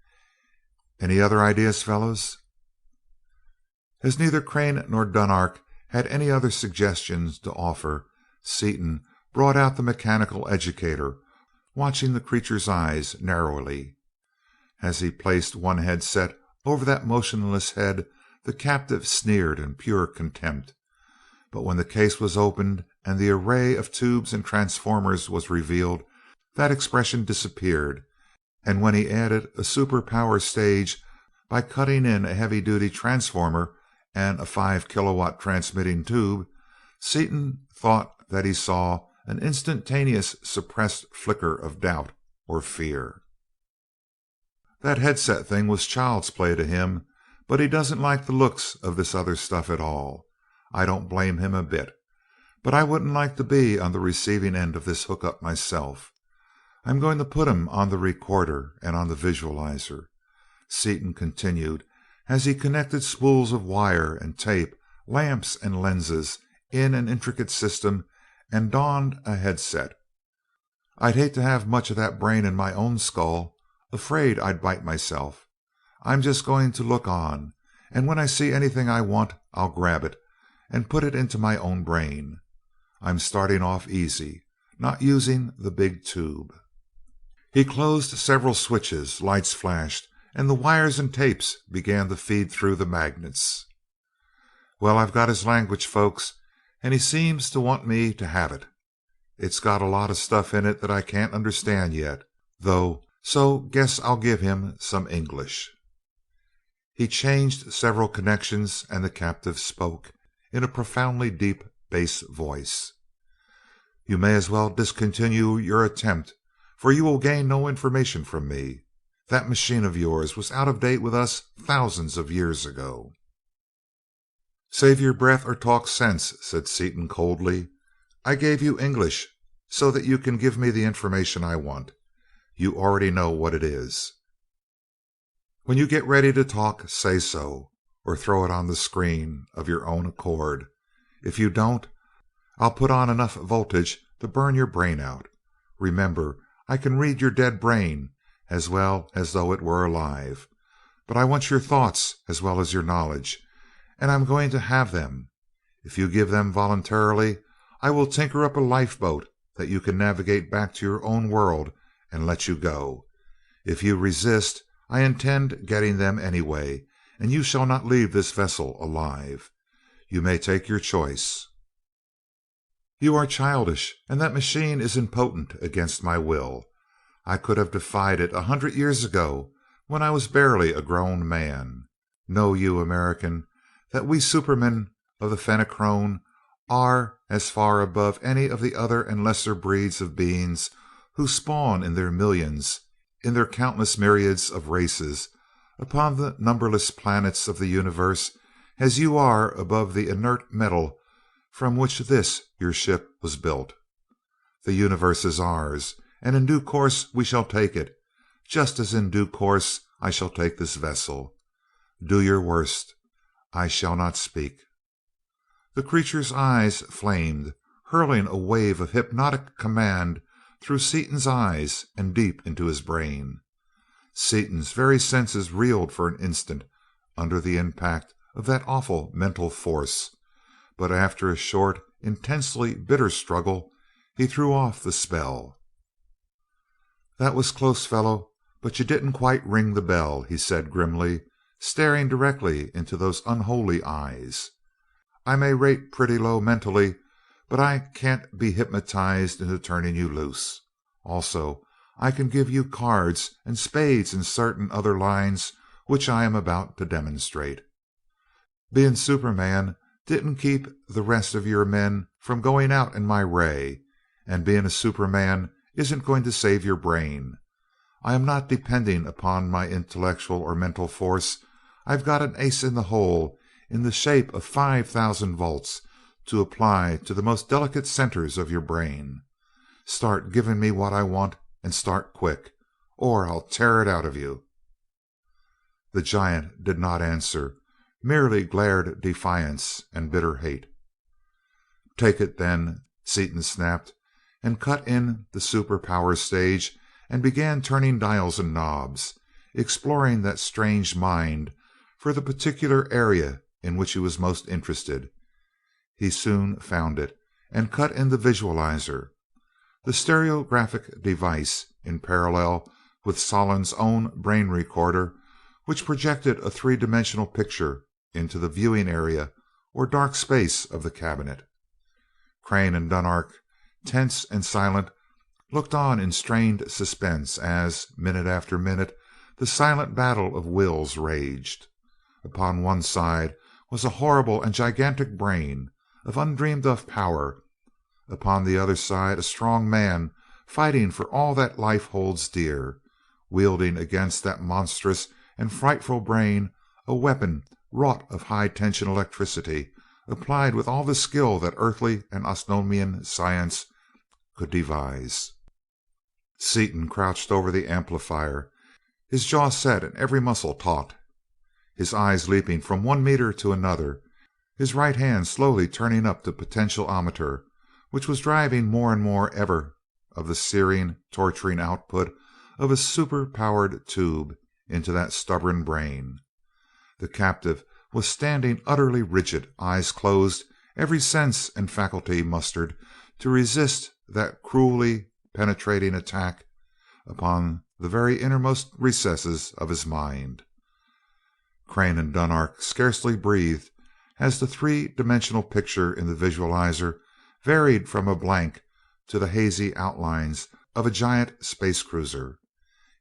Any other ideas, fellows?" As neither Crane nor Dunark had any other suggestions to offer, Seaton brought out the mechanical educator, watching the creature's eyes narrowly. As he placed one headset over that motionless head, the captive sneered in pure contempt. But when the case was opened and the array of tubes and transformers was revealed, that expression disappeared, and when he added a super-power stage by cutting in a heavy-duty transformer and a 5 kilowatt transmitting tube, Seaton thought that he saw an instantaneous suppressed flicker of doubt or fear. That headset thing was child's play to him, but he doesn't like the looks of this other stuff at all. I don't blame him a bit, but I wouldn't like to be on the receiving end of this hookup myself. I'm going to put him on the recorder and on the visualizer," Seaton continued as he connected spools of wire and tape, lamps and lenses in an intricate system and donned a headset. "I'd hate to have much of that brain in my own skull, afraid I'd bite myself. I'm just going to look on, and when I see anything I want, I'll grab it and put it into my own brain. I'm starting off easy, not using the big tube." He closed several switches, lights flashed, and the wires and tapes began to feed through the magnets. "Well, I've got his language, folks, and he seems to want me to have it. It's got a lot of stuff in it that I can't understand yet, though, so guess I'll give him some English." He changed several connections, and the captive spoke in a profoundly deep bass voice. "You may as well discontinue your attempt, for you will gain no information from me. That machine of yours was out of date with us thousands of years ago." "Save your breath or talk sense," said Seaton coldly. "I gave you English so that you can give me the information I want. You already know what it is. When you get ready to talk, say so, or throw it on the screen of your own accord. If you don't, I'll put on enough voltage to burn your brain out. Remember, I can read your dead brain as well as though it were alive, but I want your thoughts as well as your knowledge, and I'm going to have them. If you give them voluntarily, I will tinker up a lifeboat that you can navigate back to your own world and let you go. If you resist, I intend getting them anyway, and you shall not leave this vessel alive. You may take your choice." "You are childish, and that machine is impotent against my will. I could have defied it 100 years ago, when I was barely a grown man. Know you, American, that we supermen of the Fenachrone are as far above any of the other and lesser breeds of beings who spawn in their millions, in their countless myriads of races, upon the numberless planets of the universe, as you are above the inert metal from which this your ship was built. The universe is ours, and in due course we shall take it, just as in due course I shall take this vessel. Do your worst. I shall not speak." The creature's eyes flamed, hurling a wave of hypnotic command through Seaton's eyes and deep into his brain. Seaton's very senses reeled for an instant under the impact of that awful mental force, but after a short, intensely bitter struggle, he threw off the spell. "That was close, fellow, but you didn't quite ring the bell," he said grimly, staring directly into those unholy eyes. "I may rate pretty low mentally, but I can't be hypnotized into turning you loose. Also, I can give you cards and spades and certain other lines which I am about to demonstrate. Being Superman didn't keep the rest of your men from going out in my ray, and being a Superman isn't going to save your brain. I am not depending upon my intellectual or mental force. I've got an ace in the hole in the shape of 5,000 volts to apply to the most delicate centers of your brain. Start giving me what I want, and start quick, or I'll tear it out of you." The giant did not answer, merely glared defiance and bitter hate. "Take it, then," Seaton snapped, and cut in the super-power stage and began turning dials and knobs, exploring that strange mind for the particular area in which he was most interested. He soon found it and cut in the visualizer, the stereographic device in parallel with Solon's own brain recorder, which projected a three-dimensional picture into the viewing area or dark space of the cabinet. Crane and Dunark, tense and silent, looked on in strained suspense as, minute after minute, the silent battle of wills raged. Upon one side was a horrible and gigantic brain of undreamed-of power. Upon the other side a strong man fighting for all that life holds dear, wielding against that monstrous and frightful brain a weapon wrought of high-tension electricity applied with all the skill that earthly and Osnomian science could devise. Seaton crouched over the amplifier, his jaw set and every muscle taut, his eyes leaping from one meter to another, his right hand slowly turning up the potentiometer, which was driving more and more ever of the searing, torturing output of a super-powered tube into that stubborn brain. The captive was standing utterly rigid, eyes closed, every sense and faculty mustered to resist that cruelly penetrating attack upon the very innermost recesses of his mind. Crane and Dunark scarcely breathed as the three-dimensional picture in the visualizer varied from a blank to the hazy outlines of a giant space cruiser.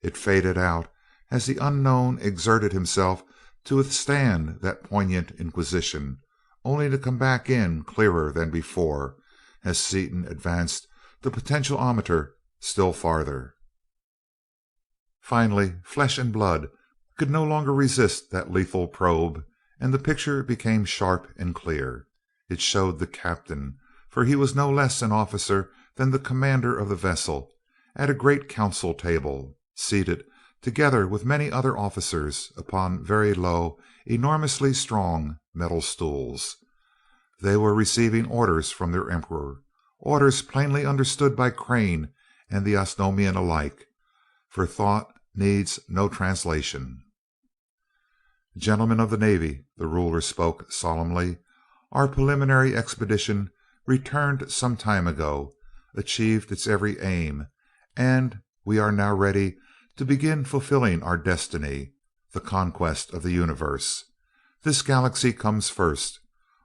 It faded out as the unknown exerted himself to withstand that poignant inquisition, only to come back in clearer than before as Seaton advanced the potentiometer still farther. Finally, flesh and blood could no longer resist that lethal probe, and the picture became sharp and clear. It showed the captain, for he was no less an officer than the commander of the vessel, at a great council table, seated together with many other officers upon very low, enormously strong metal stools. They were receiving orders from their emperor, orders plainly understood by Crane and the Osnomian alike, for thought needs no translation. "Gentlemen of the Navy," the ruler spoke solemnly, "our preliminary expedition returned some time ago, achieved its every aim, and we are now ready to begin fulfilling our destiny, the conquest of the universe. This galaxy comes first.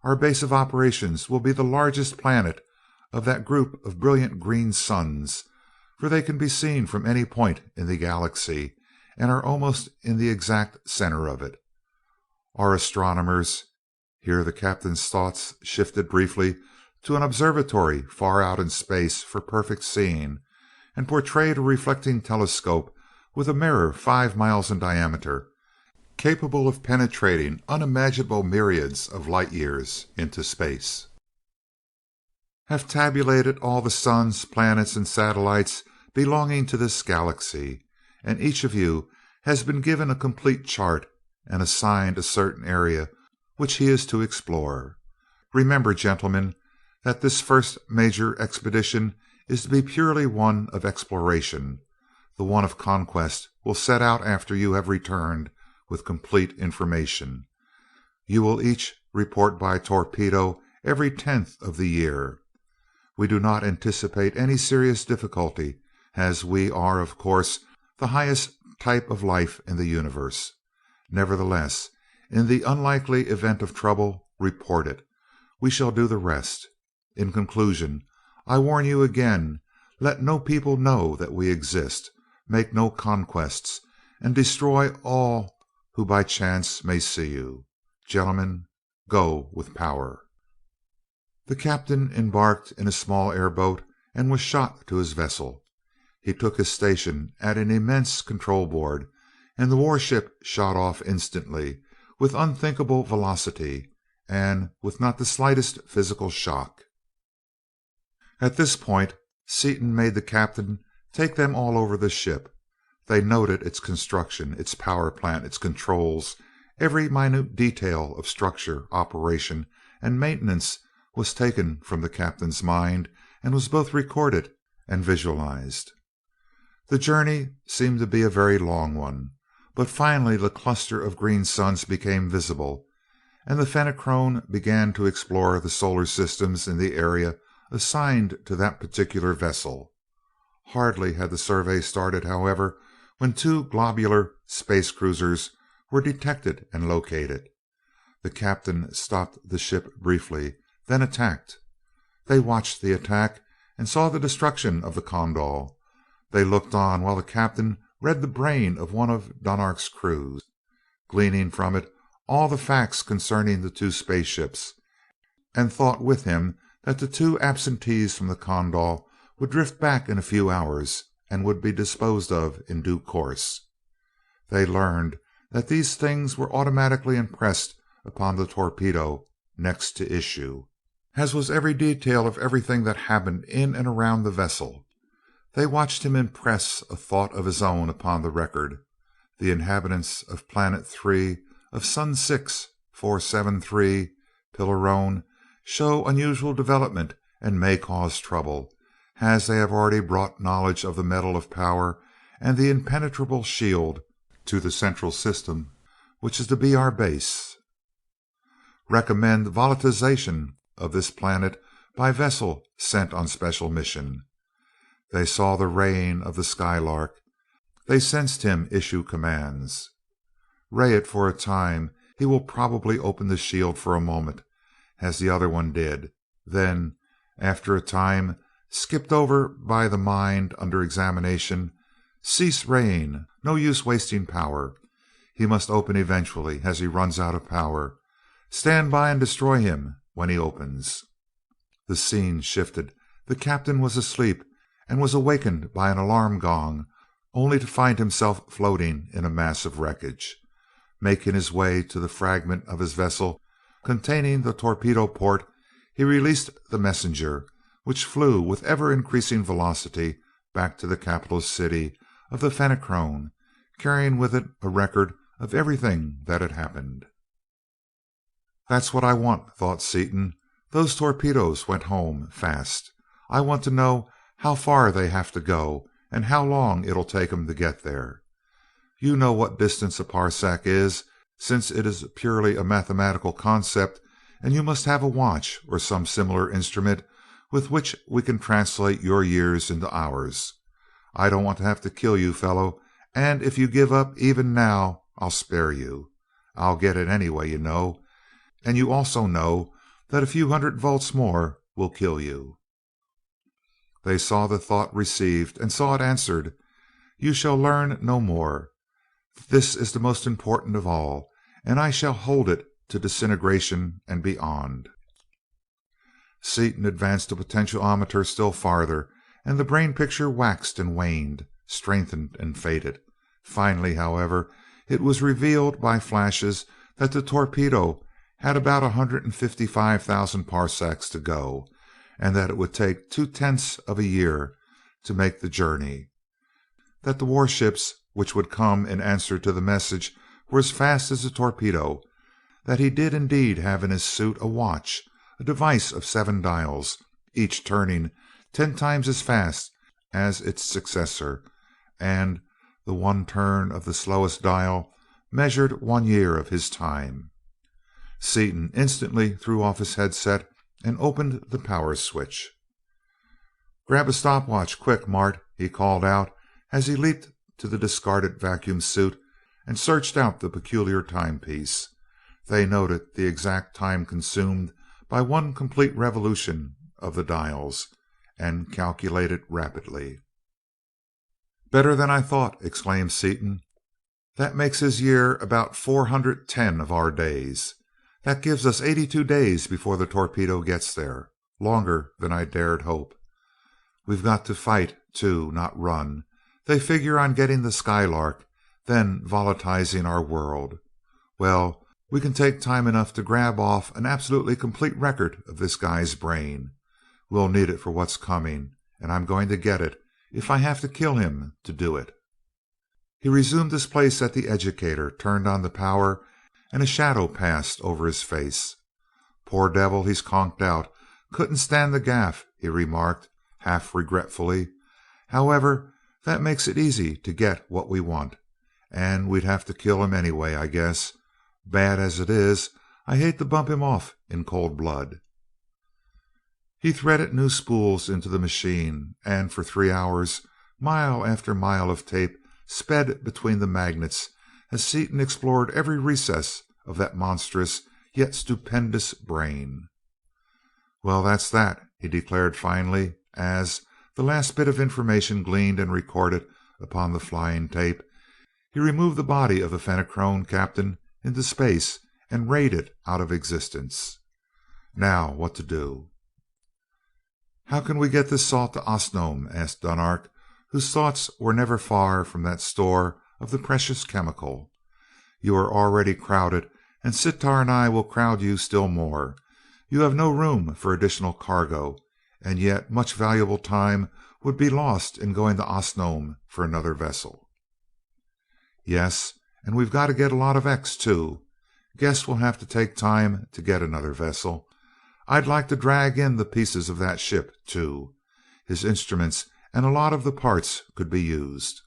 Our base of operations will be the largest planet of that group of brilliant green suns, for they can be seen from any point in the galaxy and are almost in the exact center of it. Our astronomers," here the captain's thoughts shifted briefly to an observatory far out in space for perfect seeing, and portrayed a reflecting telescope with a mirror 5 miles in diameter, capable of penetrating unimaginable myriads of light years into space, "have tabulated all the suns, planets, and satellites belonging to this galaxy, and each of you has been given a complete chart and assigned a certain area which he is to explore. Remember, gentlemen, that this first major expedition is to be purely one of exploration. The one of conquest will set out after you have returned with complete information. You will each report by torpedo every 10th of the year. We do not anticipate any serious difficulty, as we are, of course, the highest type of life in the universe. Nevertheless, in the unlikely event of trouble, report it. We shall do the rest. In conclusion, I warn you again, let no people know that we exist, make no conquests, and destroy all who by chance may see you. Gentlemen, go with power." The captain embarked in a small airboat and was shot to his vessel. He took his station at an immense control board, and the warship shot off instantly with unthinkable velocity and with not the slightest physical shock. At this point, Seaton made the captain take them all over the ship. They noted its construction, its power plant, its controls. Every minute detail of structure, operation, and maintenance was taken from the captain's mind and was both recorded and visualized. The journey seemed to be a very long one, but finally the cluster of green suns became visible, and the Fenachrone began to explore the solar systems in the area assigned to that particular vessel. Hardly had the survey started, however, when two globular space cruisers were detected and located. The captain stopped the ship briefly, then attacked. They watched the attack and saw the destruction of the Kondal. They looked on while the captain read the brain of one of Dunark's crew, gleaning from it all the facts concerning the two spaceships, and thought with him that the two absentees from the Kondal would drift back in a few hours and would be disposed of in due course. They learned that these things were automatically impressed upon the torpedo next to issue, as was every detail of everything that happened in and around the vessel. They watched him impress a thought of his own upon the record. The inhabitants of Planet 3 of Sun 6 473 Pilarone show unusual development and may cause trouble, as they have already brought knowledge of the metal of power and the impenetrable shield to the central system, which is to be our base. Recommend volatilization of this planet by vessel sent on special mission. They saw the reign of the Skylark. They sensed him issue commands. Ray it for a time. He will probably open the shield for a moment, as the other one did. Then, after a time, skipped over by the mind under examination. Cease raying. No use wasting power. He must open eventually, as he runs out of power. Stand by and destroy him when he opens. The scene shifted. The captain was asleep and was awakened by an alarm gong, only to find himself floating in a mass of wreckage. Making his way to the fragment of his vessel containing the torpedo port, he released the messenger, which flew with ever-increasing velocity back to the capital city of the Fenachrone, carrying with it a record of everything that had happened. "That's what I want," thought Seaton. "Those torpedoes went home fast. I want to know how far they have to go and how long it'll take 'em to get there. You know what distance a parsec is, since it is purely a mathematical concept, and you must have a watch or some similar instrument with which we can translate your years into hours. I don't want to have to kill you, fellow, and if you give up even now, I'll spare you. I'll get it anyway, you know, and you also know that a few 100 volts more will kill you." They saw the thought received and saw it answered. "You shall learn no more. This is the most important of all, and I shall hold it to disintegration and beyond." Seaton advanced the potentiometer still farther, and the brain picture waxed and waned, strengthened and faded. Finally, however, it was revealed by flashes that the torpedo had about 155,000 parsecs to go, and that it would take 2/10 of a year to make the journey. That the warships which would come in answer to the message were as fast as the torpedo. That he did indeed have in his suit a watch, a device of 7 dials, each turning 10 times as fast as its successor, and the one turn of the slowest dial measured 1 year of his time. Seaton instantly threw off his headset and opened the power switch. "Grab a stopwatch, quick, Mart," he called out as he leaped to the discarded vacuum suit and searched out the peculiar timepiece. They noted the exact time consumed by one complete revolution of the dials, and calculated rapidly. "Better than I thought!" exclaimed Seaton. "That makes his year about 410 of our days. That gives us 82 days before the torpedo gets there. Longer than I dared hope. We've got to fight, too, not run. They figure on getting the Skylark, then volatilizing our world. Well, we can take time enough to grab off an absolutely complete record of this guy's brain. We'll need it for what's coming, and I'm going to get it, if I have to kill him to do it." He resumed his place at the educator, turned on the power, and a shadow passed over his face. "Poor devil, he's conked out. Couldn't stand the gaff," he remarked, half regretfully. "However, that makes it easy to get what we want, and we'd have to kill him anyway, I guess. Bad as it is, I hate to bump him off in cold blood." He threaded new spools into the machine, and for 3 hours, mile after mile of tape sped between the magnets as Seaton explored every recess of that monstrous yet stupendous brain. "Well, that's that," he declared finally, as, the last bit of information gleaned and recorded upon the flying tape, he removed the body of the Fenachrone captain into space and rayed it out of existence. "Now, what to do?" "How can we get this salt to Osnome?" asked Dunark, whose thoughts were never far from that store of the precious chemical. "You are already crowded, and Sitar and I will crowd you still more. You have no room for additional cargo, and yet much valuable time would be lost in going to Osnome for another vessel." "Yes, and we've got to get a lot of X, too. Guess we'll have to take time to get another vessel. I'd like to drag in the pieces of that ship, too. His instruments and a lot of the parts could be used."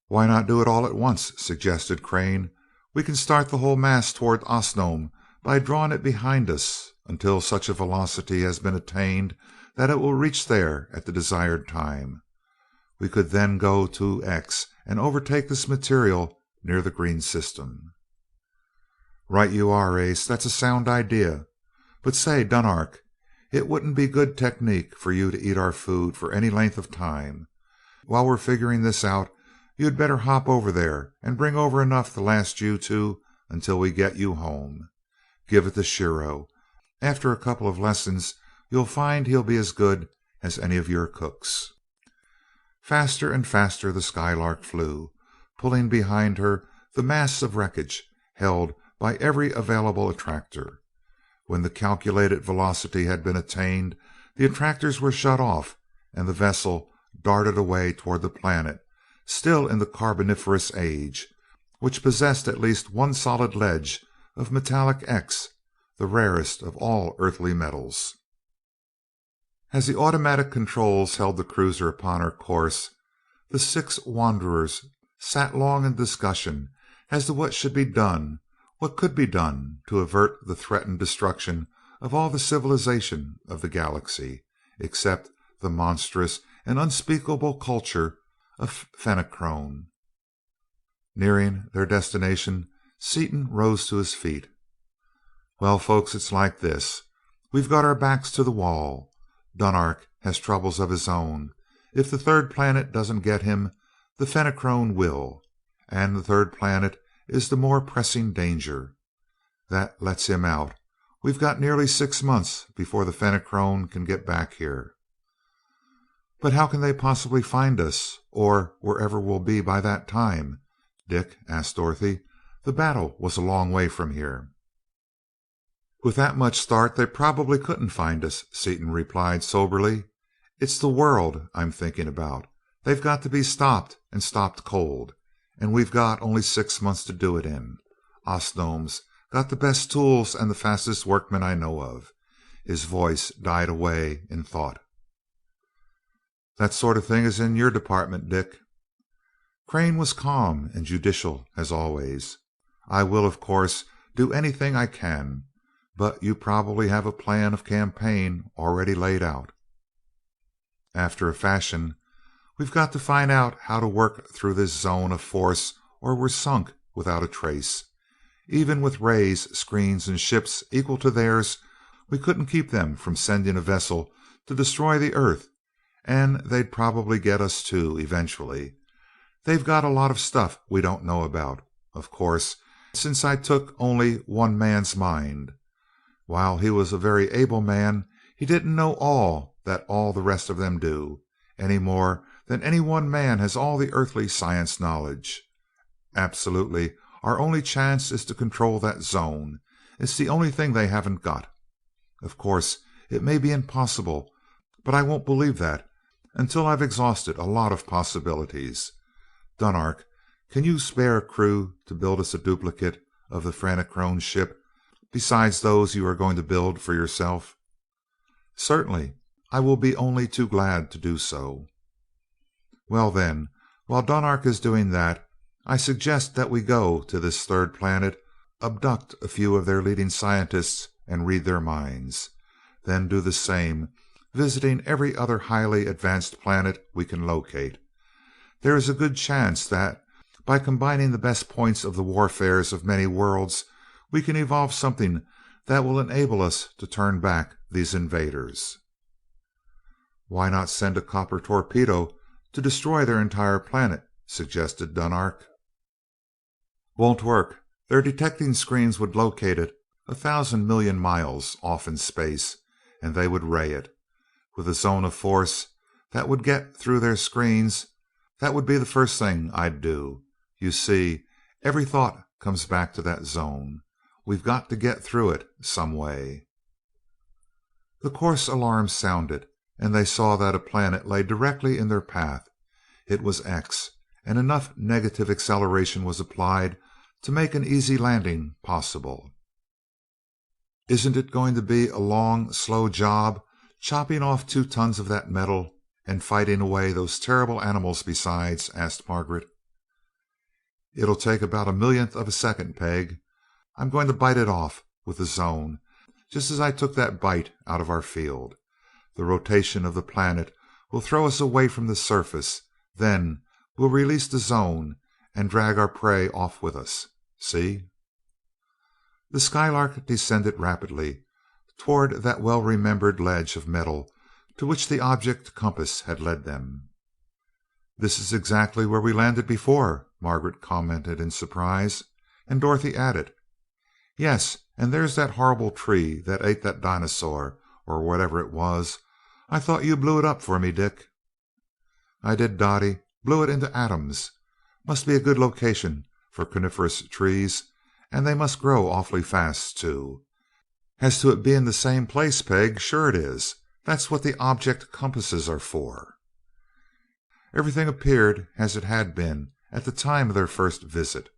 "Why not do it all at once?" suggested Crane. "We can start the whole mass toward Osnome by drawing it behind us until such a velocity has been attained that it will reach there at the desired time. We could then go to X and overtake this material near the green system." "Right you are, Ace. That's a sound idea. But say, Dunark, it wouldn't be good technique for you to eat our food for any length of time. While we're figuring this out, you'd better hop over there and bring over enough to last you two until we get you home. Give it to Shiro. After a couple of lessons, you'll find he'll be as good as any of your cooks." Faster and faster the Skylark flew, pulling behind her the mass of wreckage held by every available attractor. When the calculated velocity had been attained, the attractors were shut off, and the vessel darted away toward the planet, still in the Carboniferous age, which possessed at least one solid ledge of metallic X, the rarest of all earthly metals. As the automatic controls held the cruiser upon her course, the 6 wanderers sat long in discussion as to what should be done, what could be done to avert the threatened destruction of all the civilization of the galaxy, except the monstrous and unspeakable culture of Fenachrone. Nearing their destination, Seaton rose to his feet. "Well, folks, it's like this. We've got our backs to the wall. Dunark has troubles of his own. If the third planet doesn't get him, the Fenachrone will, and the third planet is the more pressing danger. That lets him out. We've got nearly 6 months before the Fenachrone can get back here." "But how can they possibly find us, or wherever we'll be by that time?" Dick asked Dorothy. "The battle was a long way from here." "With that much start they probably couldn't find us," Seaton replied soberly. "It's the world I'm thinking about. They've got to be stopped, and stopped cold, and we've got only 6 months to do it in. Osnome's got the best tools and the fastest workmen I know of." His voice died away in thought. "That sort of thing is in your department, Dick." Crane was calm and judicial as always. "I will, of course, do anything I can, but you probably have a plan of campaign already laid out." "After a fashion. We've got to find out how to work through this zone of force or we're sunk without a trace. Even with rays, screens, and ships equal to theirs, We couldn't keep them from sending a vessel to destroy the Earth, and they'd probably get us too, eventually. They've got a lot of stuff we don't know about. Of course, since I took only one man's mind. While he was a very able man, he didn't know all that all the rest of them do, any more than any one man has all the earthly science knowledge. Absolutely, our only chance is to control that zone. It's the only thing they haven't got. Of course, it may be impossible, but I won't believe that until I've exhausted a lot of possibilities. Dunark, can you spare a crew to build us a duplicate of the Phrenic ship, besides those you are going to build for yourself? Certainly, I will be only too glad to do so. Well then, while Dunark is doing that, I suggest that we go to this third planet, abduct a few of their leading scientists and read their minds. Then do the same, visiting every other highly advanced planet we can locate. There is a good chance that, by combining the best points of the warfares of many worlds, we can evolve something that will enable us to turn back these invaders. Why not send a copper torpedo to destroy their entire planet? Suggested Dunark. Won't work. Their detecting screens would locate it 1,000 million miles off in space, and they would ray it. With a zone of force that would get through their screens, that would be the first thing I'd do. You see, every thought comes back to that zone. We've got to get through it some way. The course alarm sounded, and they saw that a planet lay directly in their path. It was X, and enough negative acceleration was applied to make an easy landing possible. Isn't it going to be a long, slow job, chopping off 2 tons of that metal and fighting away those terrible animals besides? Asked Margaret. It'll take about 1/1,000,000th of a second, Peg. I'm going to bite it off with the zone, just as I took that bite out of our field. The rotation of the planet will throw us away from the surface. Then we'll release the zone and drag our prey off with us. See? The Skylark descended rapidly toward that well-remembered ledge of metal to which the object compass had led them. "This is exactly where we landed before," Margaret commented in surprise, and Dorothy added, "Yes, and there's that horrible tree that ate that dinosaur, or whatever it was. I thought you blew it up for me, Dick." "I did, Dottie. Blew it into atoms. Must be a good location for coniferous trees, and they must grow awfully fast, too. As to it being the same place, Peg, sure it is. That's what the object compasses are for." Everything appeared as it had been at the time of their first visit.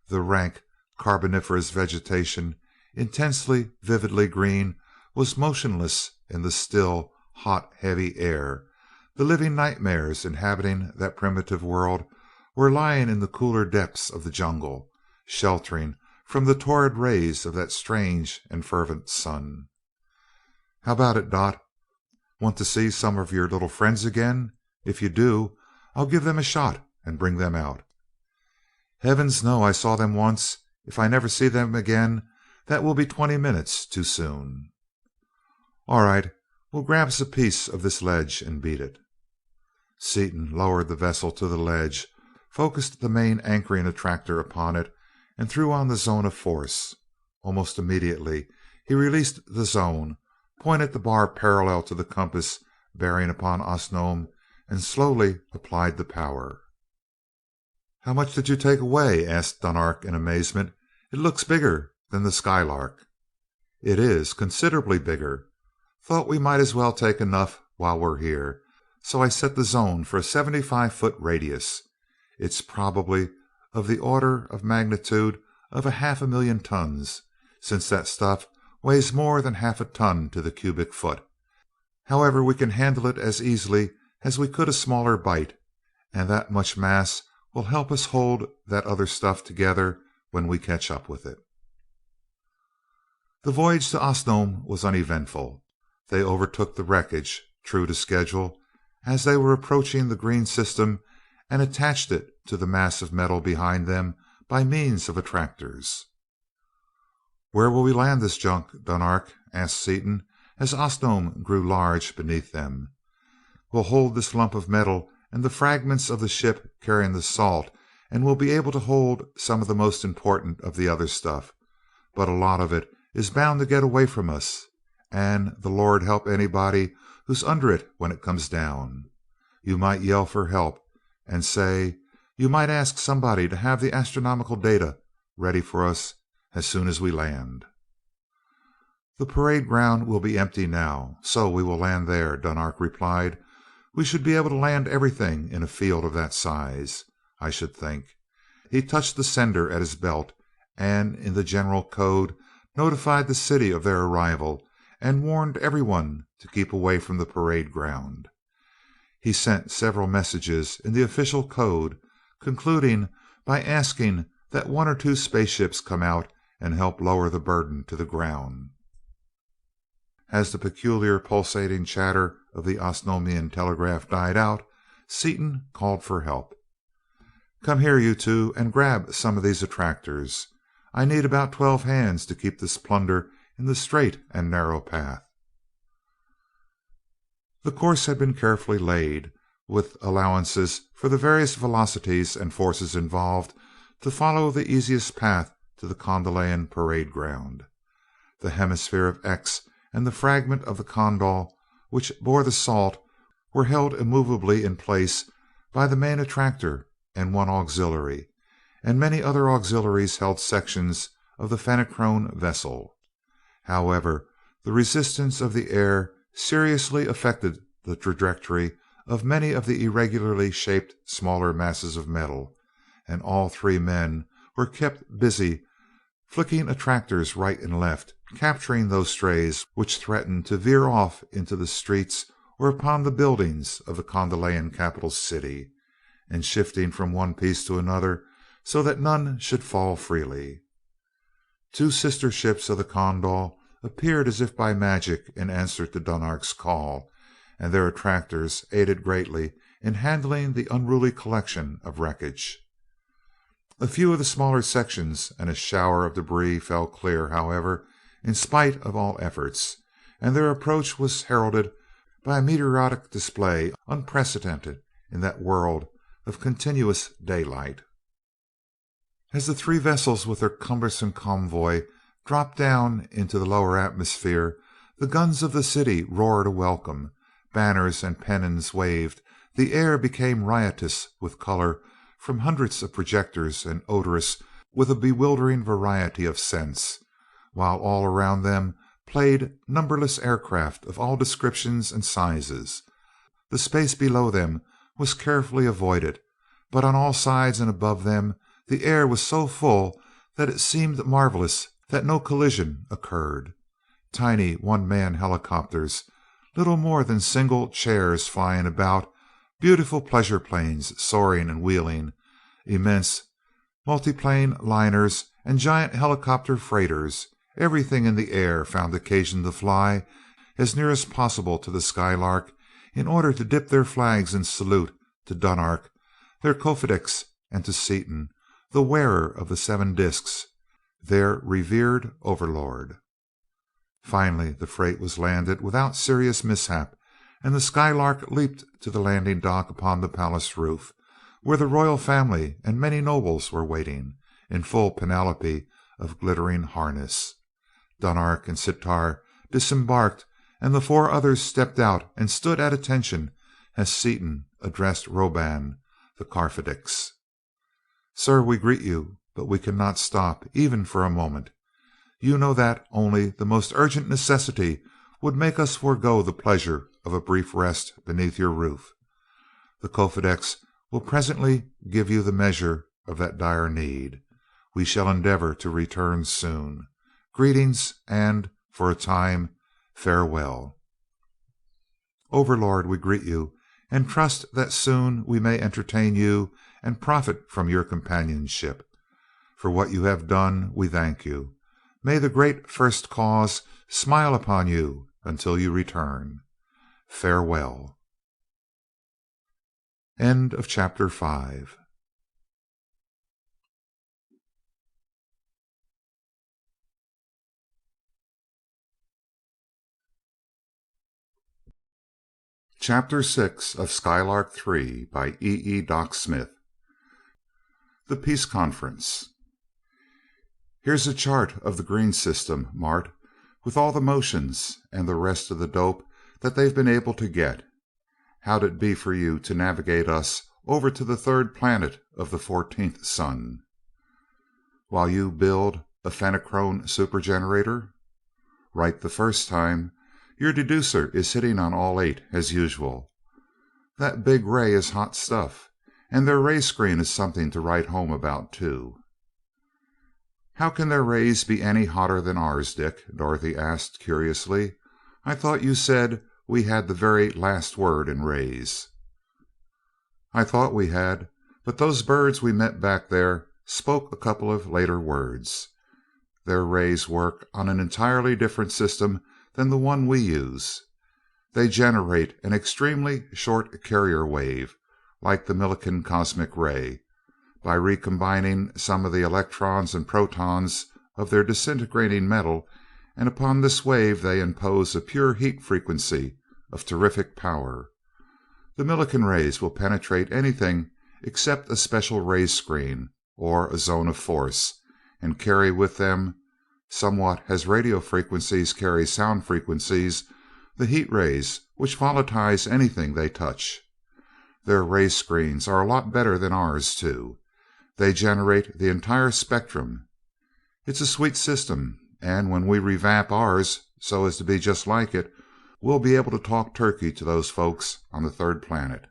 The rank carboniferous vegetation, intensely, vividly green, was motionless in the still, hot, heavy air. The living nightmares inhabiting that primitive world were lying in the cooler depths of the jungle, sheltering from the torrid rays of that strange and fervent sun. "How about it, Dot? Want to see some of your little friends again? If you do, I'll give them a shot and bring them out." "Heavens, no. I saw them once. If I never see them again, that will be 20 minutes too soon." "All right. We'll grab us a piece of this ledge and beat it." Seaton lowered the vessel to the ledge, focused the main anchoring attractor upon it, and threw on the zone of force. Almost immediately he released the zone, pointed the bar parallel to the compass bearing upon Osnome, and slowly applied the power. "How much did you take away?" asked Dunark in amazement. "It looks bigger than the Skylark." "It is, considerably bigger. Thought we might as well take enough while we're here, so I set the zone for a 75-foot radius. It's probably of the order of magnitude of 500,000 tons, since that stuff weighs more than half a ton to the cubic foot. However, we can handle it as easily as we could a smaller bite, and that much mass will help us hold that other stuff together when we catch up with it." The voyage to Osnome was uneventful. They overtook the wreckage, true to schedule, as they were approaching the green system, and attached it to the mass of metal behind them by means of attractors. "Where will we land this junk, Dunark?" asked Seaton, as Osnome grew large beneath them. "We'll hold this lump of metal and the fragments of the ship carrying the salt, and we'll be able to hold some of the most important of the other stuff, but a lot of it is bound to get away from us, and the Lord help anybody who's under it when it comes down. You might yell for help, and say you might ask somebody to have the astronomical data ready for us as soon as we land." "The parade ground will be empty now, so we will land there," Dunark replied. "We should be able to land everything in a field of that size, I should think." He touched the sender at his belt, and in the general code notified the city of their arrival and warned everyone to keep away from the parade ground. He sent several messages in the official code, concluding by asking that one or two spaceships come out and help lower the burden to the ground. As the peculiar pulsating chatter of the Osnomian telegraph died out, Seaton called for help. "Come here, you two, and grab some of these attractors. I need about 12 hands to keep this plunder in the straight and narrow path." The course had been carefully laid, with allowances for the various velocities and forces involved, to follow the easiest path to the Condolian parade ground. The hemisphere of X and the fragment of the condol which bore the salt were held immovably in place by the main attractor and one auxiliary, and many other auxiliaries held sections of the Fenachrone vessel. However, the resistance of the air seriously affected the trajectory of many of the irregularly shaped smaller masses of metal, and all three men were kept busy flicking attractors right and left, capturing those strays which threatened to veer off into the streets or upon the buildings of the Condolian capital city, and shifting from one piece to another so that none should fall freely. Two sister ships of the Condor appeared as if by magic in answer to Dunark's call, and their attractors aided greatly in handling the unruly collection of wreckage. A few of the smaller sections and a shower of debris fell clear, however, in spite of all efforts, and their approach was heralded by a meteoric display unprecedented in that world of continuous daylight. As the three vessels with their cumbersome convoy dropped down into the lower atmosphere, the guns of the city roared a welcome, banners and pennons waved, the air became riotous with color from hundreds of projectors and odorous with a bewildering variety of scents, while all around them played numberless aircraft of all descriptions and sizes. The space below them was carefully avoided, but on all sides and above them the air was so full that it seemed marvelous that no collision occurred. Tiny one-man helicopters, little more than single chairs flying about, beautiful pleasure planes soaring and wheeling, immense multiplane liners and giant helicopter freighters, everything in the air found occasion to fly as near as possible to the Skylark in order to dip their flags in salute to Dunark, their Kofedix, and to Seaton, the wearer of the 7 discs, their revered overlord. Finally the freight was landed without serious mishap, and the Skylark leaped to the landing dock upon the palace roof, where the royal family and many nobles were waiting, in full panoply of glittering harness. Dunark and Sitar disembarked, and the 4 others stepped out and stood at attention as Seaton addressed Roban, the Carfedix. "Sir, we greet you, but we cannot stop, even for a moment. You know that only the most urgent necessity would make us forego the pleasure of a brief rest beneath your roof. The Kofedix will presently give you the measure of that dire need. We shall endeavor to return soon. Greetings, and, for a time, farewell." "Overlord, we greet you, and trust that soon we may entertain you and profit from your companionship. For what you have done, we thank you. May the great First Cause smile upon you until you return. Farewell." End of chapter 5. Chapter 6 of Skylark Three by Doc Smith. The Peace Conference. Here's a chart of the green system, Mart, with all the motions and the rest of the dope that they've been able to get. How'd it be for you to navigate us over to the third planet of the 14th sun? While you build a phenochrome supergenerator? Right the first time. Your deducer is hitting on all 8 as usual. That big ray is hot stuff, and their ray screen is something to write home about too. How can their rays be any hotter than ours, Dick? Dorothy asked curiously. I thought you said we had the very last word in rays. I thought we had, but those birds we met back there spoke a couple of later words. Their rays work on an entirely different system than the one we use. They generate an extremely short carrier wave, like the Millikan cosmic ray, by recombining some of the electrons and protons of their disintegrating metal, and upon this wave they impose a pure heat frequency of terrific power. The Millikan rays will penetrate anything except a special ray screen or a zone of force, and carry with them, somewhat as radio frequencies carry sound frequencies, the heat rays which volatilize anything they touch. Their ray screens are a lot better than ours, too. They generate the entire spectrum. It's a sweet system, and when we revamp ours so as to be just like it, we'll be able to talk turkey to those folks on the third planet.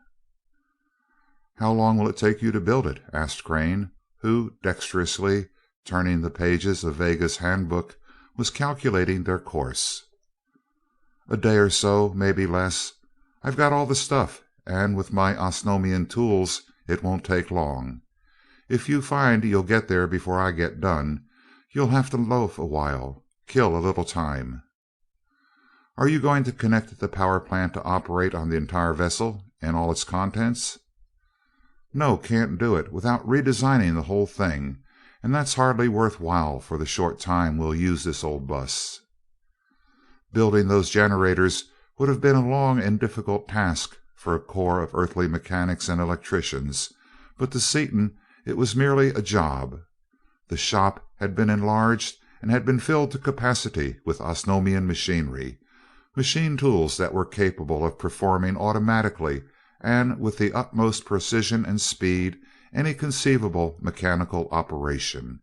How long will it take you to build it? Asked Crane, who, dexterously turning the pages of Vega's handbook, was calculating their course. A day or so, maybe less. I've got all the stuff, and with my Osnomian tools it won't take long. If you find you'll get there before I get done, you'll have to loaf a while, kill a little time. Are you going to connect the power plant to operate on the entire vessel and all its contents? No, can't do it without redesigning the whole thing, and that's hardly worthwhile for the short time we'll use this old bus. Building those generators would have been a long and difficult task for a corps of earthly mechanics and electricians, but to Seaton it was merely a job. The shop had been enlarged and had been filled to capacity with Osnomian machinery, machine tools that were capable of performing automatically and with the utmost precision and speed any conceivable mechanical operation.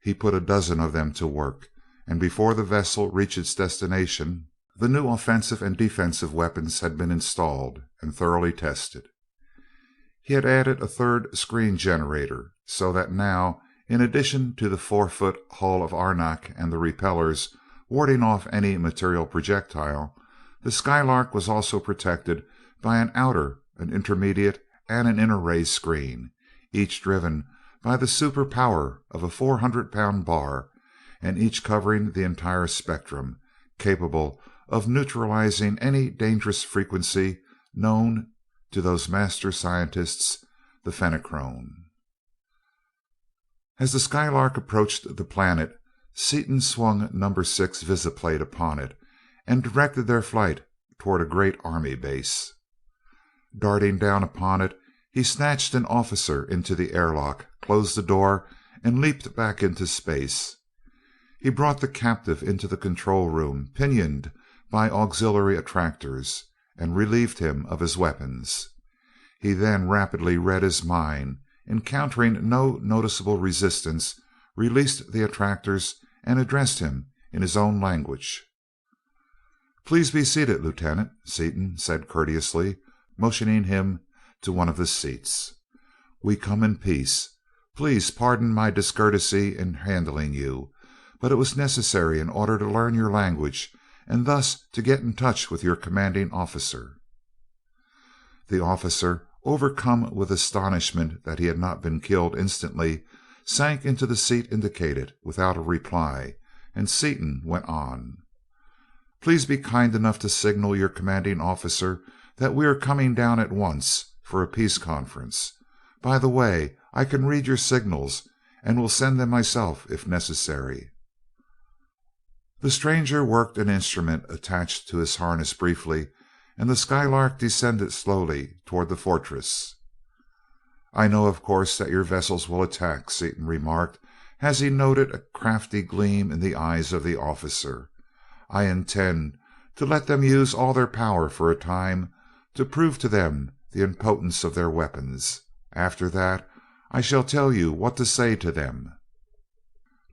He put a dozen of them to work, and before the vessel reached its destination, the new offensive and defensive weapons had been installed and thoroughly tested. He had added a third screen generator, so that now, in addition to the 4-foot hull of Arnak and the repellers warding off any material projectile, the Skylark was also protected by an outer, an intermediate, and an inner ray screen, each driven by the super power of a 400-pound bar, and each covering the entire spectrum, capable of neutralizing any dangerous frequency known to those master scientists, the phenochrome. As the Skylark approached the planet, Seaton swung number 6 visiplate upon it and directed their flight toward a great army base. Darting down upon it, he snatched an officer into the airlock, closed the door, and leaped back into space. He brought the captive into the control room, pinioned by auxiliary attractors, and relieved him of his weapons. He then rapidly read his mind, encountering no noticeable resistance, released the attractors, and addressed him in his own language. "Please be seated, Lieutenant," Seaton said courteously, motioning him to one of the seats. "We come in peace. Please pardon my discourtesy in handling you, but it was necessary in order to learn your language and thus to get in touch with your commanding officer." The officer, overcome with astonishment that he had not been killed instantly, sank into the seat indicated without a reply, and Seaton went on. "Please be kind enough to signal your commanding officer that we are coming down at once for a peace conference. By the way, I can read your signals and will send them myself if necessary." The stranger worked an instrument attached to his harness briefly and the Skylark descended slowly toward the fortress. "I know, of course, that your vessels will attack," Seaton remarked, as he noted a crafty gleam in the eyes of the officer. "I intend to let them use all their power for a time, to prove to them the impotence of their weapons. After that, I shall tell you what to say to them."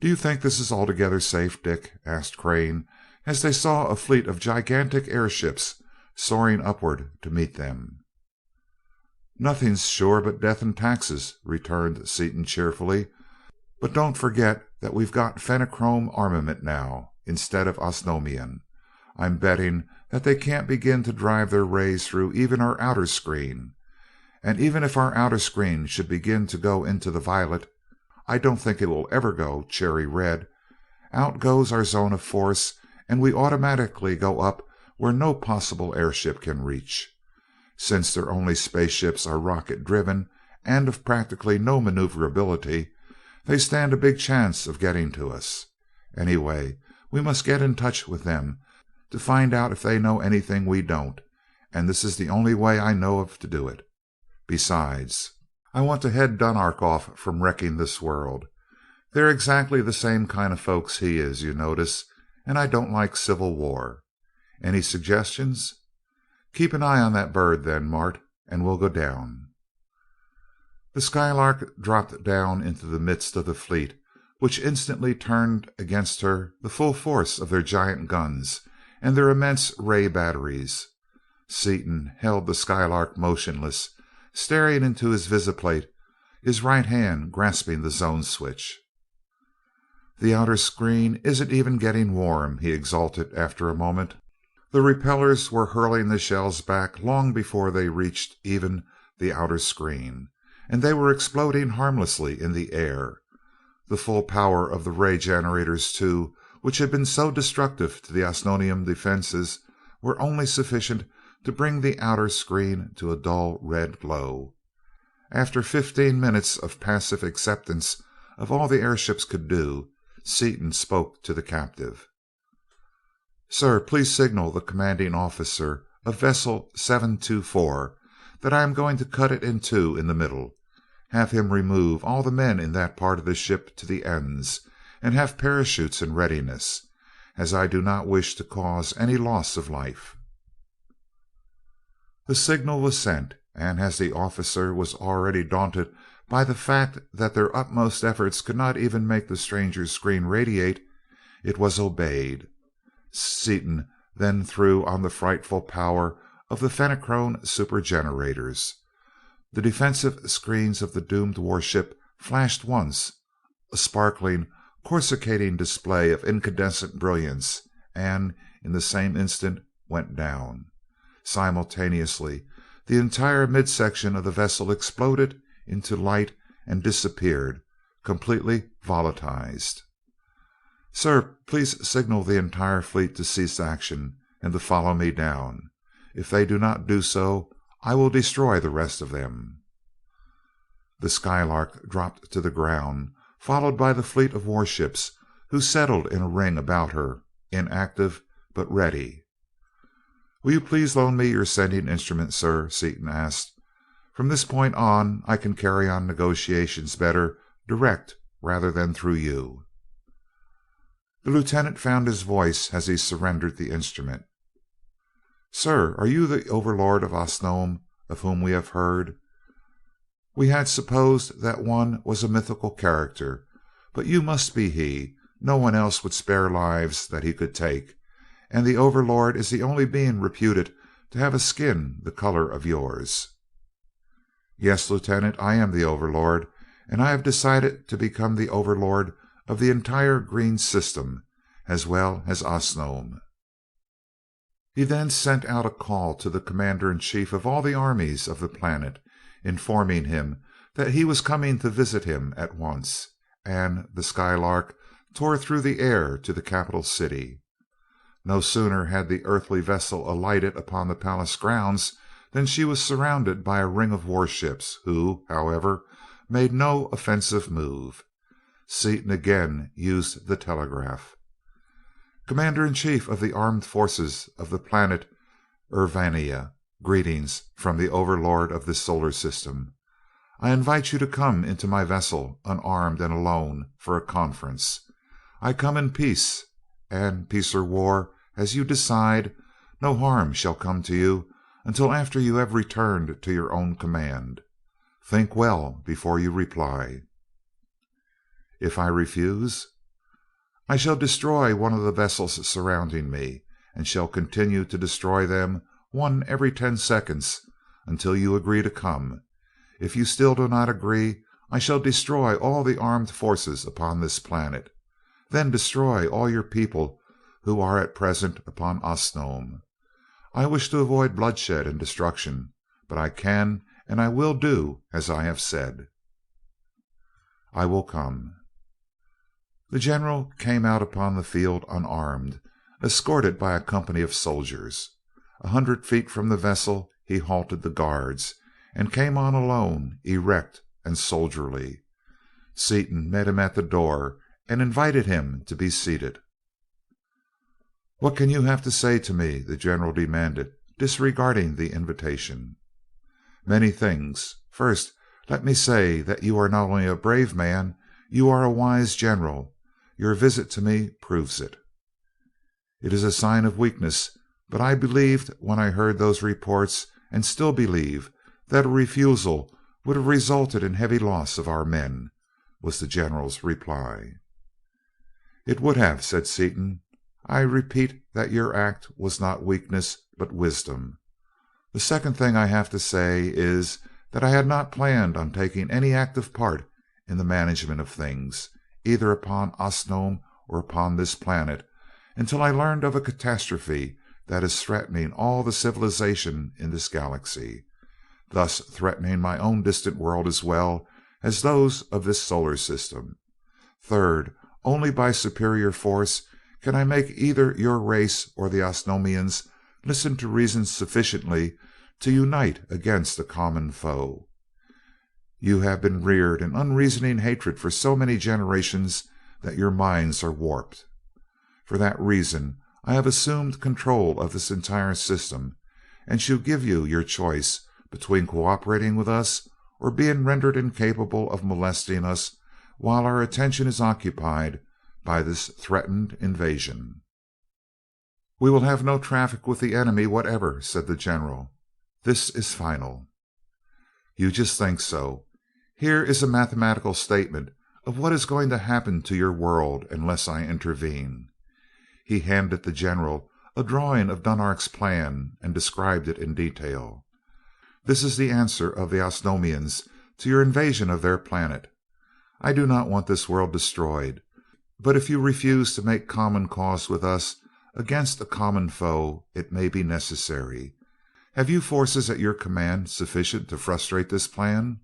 "Do you think this is altogether safe, Dick?" asked Crane, as they saw a fleet of gigantic airships soaring upward to meet them. "Nothing's sure but death and taxes," returned Seaton cheerfully. "But don't forget that we've got Fenachrone armament now, instead of Osnomian. I'm betting that they can't begin to drive their rays through even our outer screen. And even if our outer screen should begin to go into the violet, I don't think it will ever go cherry red. Out goes our zone of force, and we automatically go up where no possible airship can reach. Since their only spaceships are rocket driven and of practically no maneuverability, they stand a big chance of getting to us. Anyway, we must get in touch with them to find out if they know anything we don't, and this is the only way I know of to do it. Besides, I want to head Dunark off from wrecking this world. They're exactly the same kind of folks he is, you notice, and I don't like civil war. Any suggestions? Keep an eye on that bird, then, Mart, and we'll go down." The Skylark dropped down into the midst of the fleet, which instantly turned against her the full force of their giant guns and their immense ray batteries. Seaton held the Skylark motionless, staring into his visiplate, his right hand grasping the zone switch. "The outer screen isn't even getting warm," he exulted after a moment. The repellers were hurling the shells back long before they reached even the outer screen, and they were exploding harmlessly in the air. The full power of the ray generators, too, which had been so destructive to the Osnomian defenses, were only sufficient to bring the outer screen to a dull red glow. After 15 minutes of passive acceptance of all the airships could do, Seaton spoke to the captive. "Sir, please signal the commanding officer of vessel 724 that I am going to cut it in two in the middle. Have him remove all the men in that part of the ship to the ends, and have parachutes in readiness, as I do not wish to cause any loss of life." The signal was sent, and as the officer was already daunted by the fact that their utmost efforts could not even make the stranger's screen radiate, it was obeyed. Seaton then threw on the frightful power of the Fenachrone supergenerators. The defensive screens of the doomed warship flashed once, a sparkling, coruscating display of incandescent brilliance, and in the same instant went down. Simultaneously, the entire midsection of the vessel exploded into light and disappeared, completely volatilized. "Sir, please signal the entire fleet to cease action and to follow me down. If they do not do so, I will destroy the rest of them." The Skylark dropped to the ground, followed by the fleet of warships, who settled in a ring about her, inactive but ready. "Will you please loan me your sending instrument, sir?" Seaton asked. "From this point on I can carry on negotiations better direct rather than through you." The lieutenant found his voice as he surrendered the instrument. "Sir, are you the overlord of Osnome of whom we have heard? We had supposed that one was a mythical character, but you must be he. No one else would spare lives that he could take, and the overlord is the only being reputed to have a skin the color of yours." "Yes, Lieutenant, I am the overlord, and I have decided to become the overlord of the entire green system, as well as Osnome." He then sent out a call to the commander-in-chief of all the armies of the planet, informing him that he was coming to visit him at once, and the Skylark tore through the air to the capital city. No sooner had the earthly vessel alighted upon the palace grounds than she was surrounded by a ring of warships, who, however, made no offensive move. Seaton again used the telegraph. "Commander-in-chief of the armed forces of the planet Urvania, greetings from the overlord of this solar system. I invite you to come into my vessel, unarmed and alone, for a conference. I come in peace, and peace or war, as you decide, no harm shall come to you until after you have returned to your own command. Think well before you reply." "If I refuse?" "I shall destroy one of the vessels surrounding me, and shall continue to destroy them one every 10 seconds until you agree to come. If you still do not agree, I shall destroy all the armed forces upon this planet, then destroy all your people who are at present upon Osnome. I wish to avoid bloodshed and destruction, but I can and I will do as I have said." "I will come." The general came out upon the field unarmed, escorted by a company of soldiers. 100 feet from the vessel he halted the guards, and came on alone, erect and soldierly. Seaton met him at the door and invited him to be seated. "What can you have to say to me?" the general demanded, disregarding the invitation. "Many things. First, let me say that you are not only a brave man, you are a wise general. Your visit to me proves it." "It is a sign of weakness, but I believed when I heard those reports, and still believe, that a refusal would have resulted in heavy loss of our men," was the general's reply. "It would have," said Seaton. "I repeat that your act was not weakness, but wisdom. The second thing I have to say is that I had not planned on taking any active part in the management of things, either upon Osnome or upon this planet, until I learned of a catastrophe that is threatening all the civilization in this galaxy, thus threatening my own distant world as well as those of this solar system. Third, only by superior force can I make either your race or the Osnomians listen to reason sufficiently to unite against a common foe. You have been reared in unreasoning hatred for so many generations that your minds are warped. For that reason I have assumed control of this entire system, and shall give you your choice between cooperating with us or being rendered incapable of molesting us while our attention is occupied by this threatened invasion." "We will have no traffic with the enemy whatever," said the general. "This is final." "You just think so. Here is a mathematical statement of what is going to happen to your world unless I intervene." He handed the general a drawing of Dunark's plan and described it in detail. "This is the answer of the Osnomians to your invasion of their planet. I do not want this world destroyed, but if you refuse to make common cause with us against a common foe, it may be necessary. Have you forces at your command sufficient to frustrate this plan?"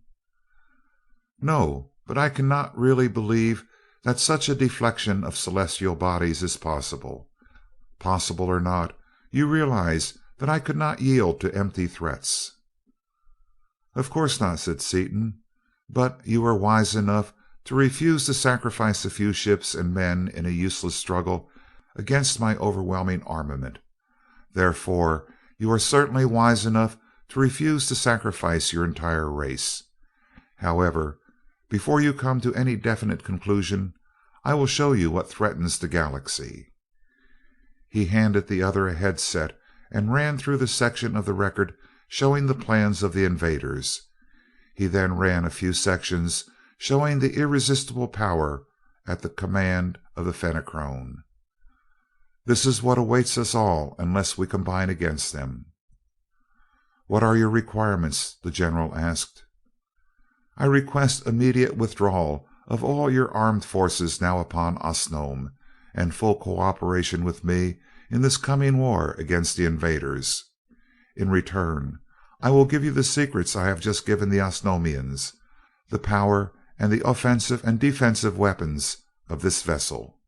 "No, but I cannot really believe that such a deflection of celestial bodies is possible. Possible or not, you realize that I could not yield to empty threats." "Of course not," said Seaton, "but you are wise enough to refuse to sacrifice a few ships and men in a useless struggle against my overwhelming armament. Therefore, you are certainly wise enough to refuse to sacrifice your entire race. However, before you come to any definite conclusion, I will show you what threatens the galaxy." He handed the other a headset and ran through the section of the record showing the plans of the invaders. He then ran a few sections showing the irresistible power at the command of the Fenachrone. "This is what awaits us all unless we combine against them." "What are your requirements?" the general asked. "I request immediate withdrawal of all your armed forces now upon Osnome, and full cooperation with me in this coming war against the invaders. In return, I will give you the secrets I have just given the Osnomians, the power and the offensive and defensive weapons of this vessel."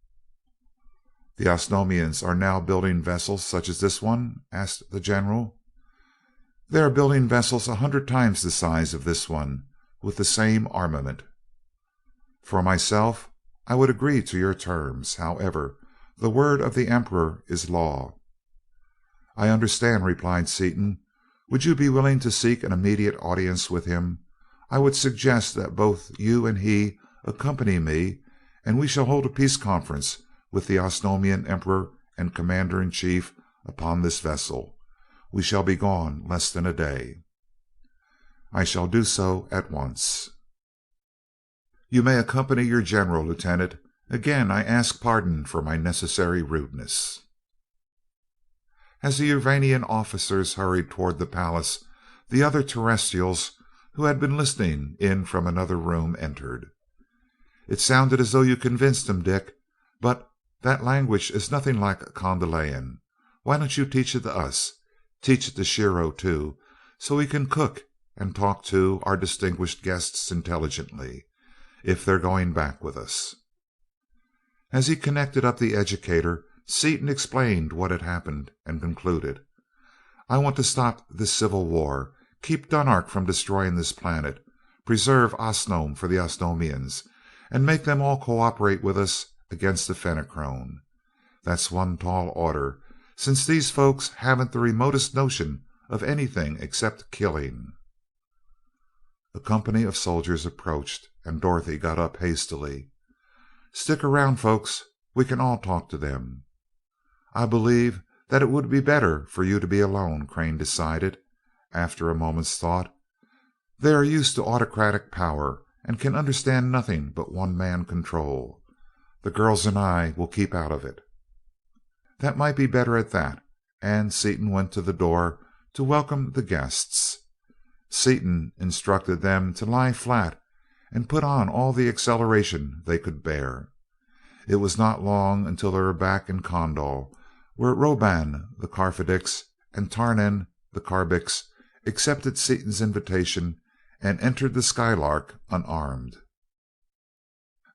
"The Osnomians are now building vessels such as this one?" asked the general. "They are building vessels 100 times the size of this one, with the same armament." "For myself, I would agree to your terms. However, the word of the Emperor is law." "I understand," replied Seaton. "Would you be willing to seek an immediate audience with him? I would suggest that both you and he accompany me, and we shall hold a peace conference with the Osnomian Emperor and Commander in Chief upon this vessel. We shall be gone less than a day." "I shall do so at once." "You may accompany your general, Lieutenant. Again I ask pardon for my necessary rudeness." As the Urvanian officers hurried toward the palace, the other terrestrials, who had been listening in from another room, entered. "It sounded as though you convinced him, Dick, but that language is nothing like Kondalian. Why don't you teach it to us? Teach it to Shiro, too, so we can cook and talk to our distinguished guests intelligently, if they're going back with us." As he connected up the educator, Seaton explained what had happened, and concluded: "I want to stop this civil war, keep Dunark from destroying this planet, preserve Osnome for the Osnomians, and make them all cooperate with us against the Fenachrone. That's one tall order, since these folks haven't the remotest notion of anything except killing." A company of soldiers approached, and Dorothy got up hastily. "Stick around, folks. We can all talk to them." "I believe that it would be better for you to be alone," Crane decided, after a moment's thought. "They are used to autocratic power, and can understand nothing but one man control. The girls and I will keep out of it." That might be better at that, and Seaton went to the door to welcome the guests. Seaton instructed them to lie flat and put on all the acceleration they could bear. It was not long until they were back in Kondal, where Roban the Karfedix and Tarnan the Karbix accepted Seaton's invitation and entered the Skylark unarmed.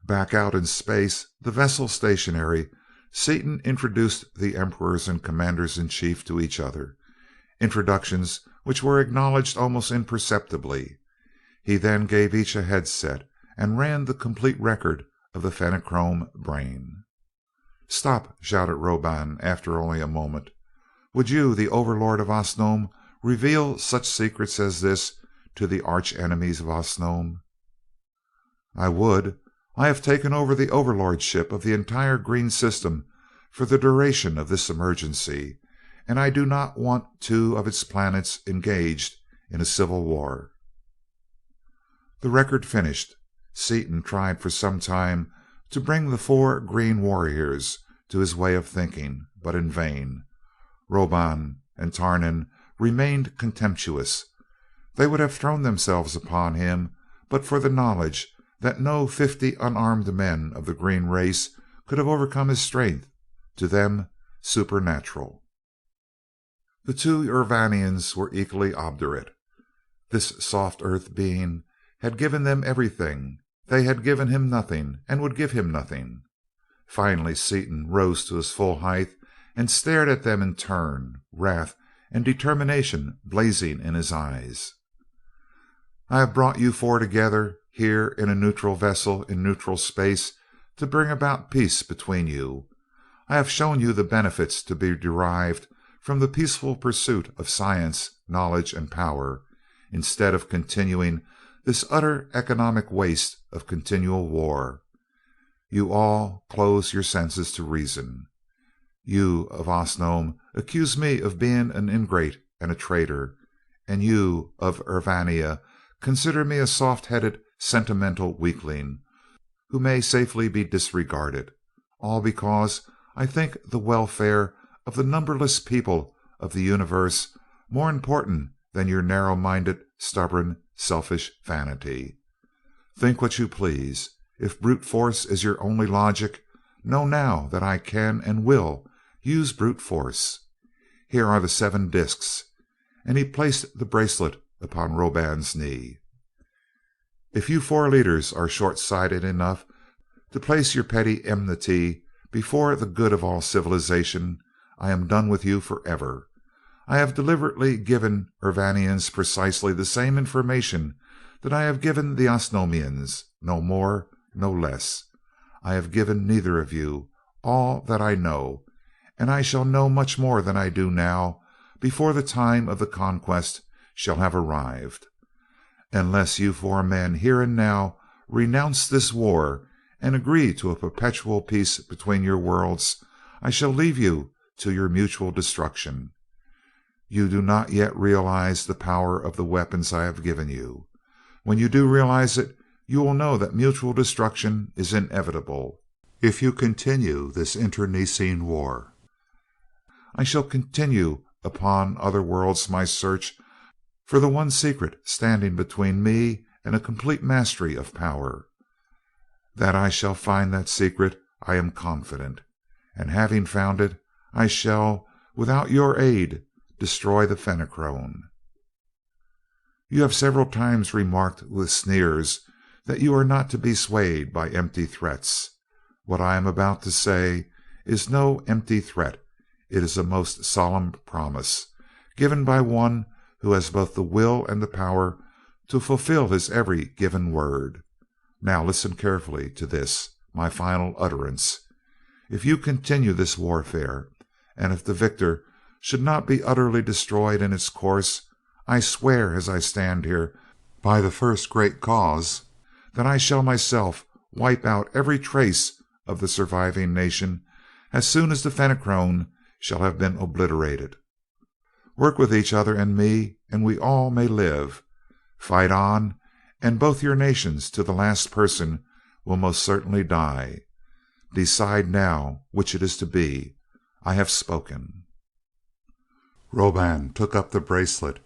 Back out in space, the vessel stationary, Seaton introduced the emperors and commanders in chief to each other, introductions which were acknowledged almost imperceptibly. He then gave each a headset and ran the complete record of the Fenachrone brain. "Stop!" shouted Roban after only a moment. "Would you, the overlord of Osnome, reveal such secrets as this to the arch enemies of Osnome?" "I would. I have taken over the overlordship of the entire green system for the duration of this emergency, and I do not want two of its planets engaged in a civil war." The record finished, Seaton tried for some time to bring the four green warriors to his way of thinking, but in vain. Roban and Tarnan remained contemptuous. They would have thrown themselves upon him but for the knowledge that no 50 unarmed men of the green race could have overcome his strength, to them supernatural. The two Urvanians were equally obdurate. This soft earth being had given them everything. They had given him nothing, and would give him nothing. Finally Seaton rose to his full height and stared at them in turn, wrath and determination blazing in his eyes. "I have brought you four together here in a neutral vessel in neutral space to bring about peace between you. I have shown you the benefits to be derived from the peaceful pursuit of science, knowledge, and power, instead of continuing this utter economic waste of continual war. You all close your senses to reason. You of Osnome accuse me of being an ingrate and a traitor, and you of Urvania consider me a soft-headed, sentimental weakling who may safely be disregarded, all because I think the welfare of the numberless people of the universe more important than your narrow-minded, stubborn, selfish vanity. Think what you please. If brute force is your only logic, know now that I can and will use brute force. Here are the 7 discs," and he placed the bracelet upon Roban's knee. "If you four leaders are short-sighted enough to place your petty enmity before the good of all civilization, I am done with you forever. I have deliberately given Urvanians precisely the same information that I have given the Osnomians, no more, no less. I have given neither of you all that I know, and I shall know much more than I do now before the time of the conquest shall have arrived. Unless you 4 men here and now renounce this war and agree to a perpetual peace between your worlds, I shall leave you to your mutual destruction. You do not yet realize the power of the weapons I have given you. When you do realize it, you will know that mutual destruction is inevitable if you continue this internecine war. I shall continue upon other worlds my search for the one secret standing between me and a complete mastery of power. That I shall find that secret I am confident, and having found it, I shall, without your aid, destroy the Fenachrone. You have several times remarked with sneers that you are not to be swayed by empty threats. What I am about to say is no empty threat. It is a most solemn promise, given by one who has both the will and the power to fulfill his every given word. Now listen carefully to this, my final utterance. If you continue this warfare, and if the victor should not be utterly destroyed in its course, I swear as I stand here by the first great cause that I shall myself wipe out every trace of the surviving nation as soon as the Fenachrone shall have been obliterated. Work with each other and me, and we all may live. Fight on, and both your nations to the last person will most certainly die. Decide now which it is to be. I have spoken." Roban took up the bracelet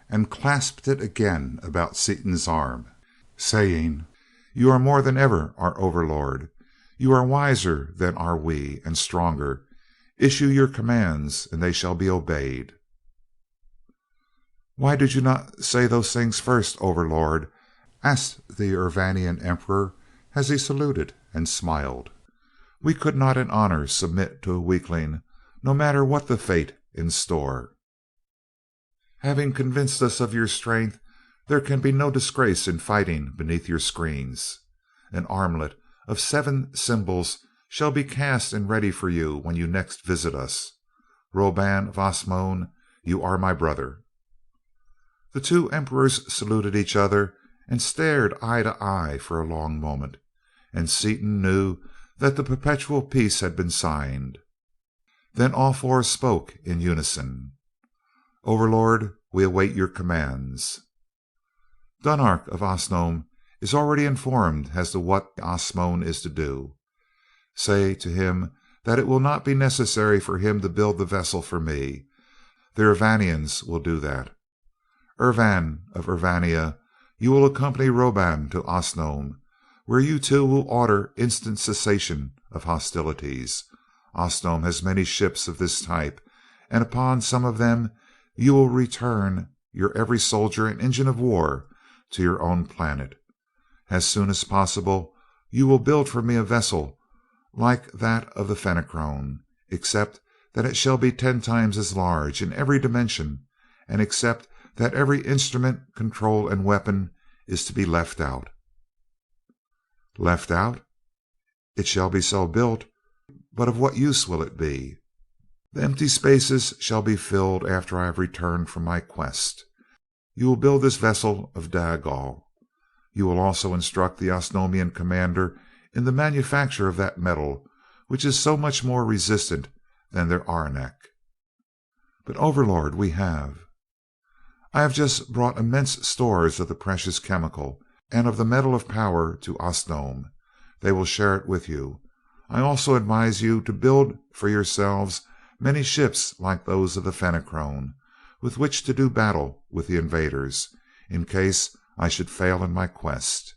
and clasped it again about Seaton's arm, saying, "You are more than ever our overlord. You are wiser than are we, and stronger. Issue your commands, and they shall be obeyed." "Why did you not say those things first, overlord?" asked the Urvanian emperor as he saluted and smiled. "We could not in honor submit to a weakling, no matter what the fate in store. Having convinced us of your strength, there can be no disgrace in fighting beneath your screens. An armlet of 7 symbols shall be cast and ready for you when you next visit us. Roban of Osnome, you are my brother." The 2 emperors saluted each other and stared eye to eye for a long moment, and Seaton knew that the perpetual peace had been signed. Then all 4 spoke in unison. "Overlord, we await your commands." "Dunark of Osnome is already informed as to what Osnome is to do. Say to him that it will not be necessary for him to build the vessel for me. The Urvanians will do that. Urvan of Urvania, you will accompany Roban to Osnome, where you 2 will order instant cessation of hostilities. Osnome has many ships of this type, and upon some of them you will return your every soldier and engine of war to your own planet. As soon as possible you will build for me a vessel like that of the Fenachrone, except that it shall be 10 times as large in every dimension, and except that every instrument, control, and weapon is to be left out." "Left out? It shall be so built, but of what use will it be?" "The empty spaces shall be filled after I have returned from my quest. You will build this vessel of Dagal. You will also instruct the Osnomian commander in the manufacture of that metal, which is so much more resistant than their arenak." "But, overlord, we have—" "I have just brought immense stores of the precious chemical and of the metal of power to Osnome. They will share it with you. I also advise you to build for yourselves many ships like those of the Fenachrone, with which to do battle with the invaders, in case I should fail in my quest.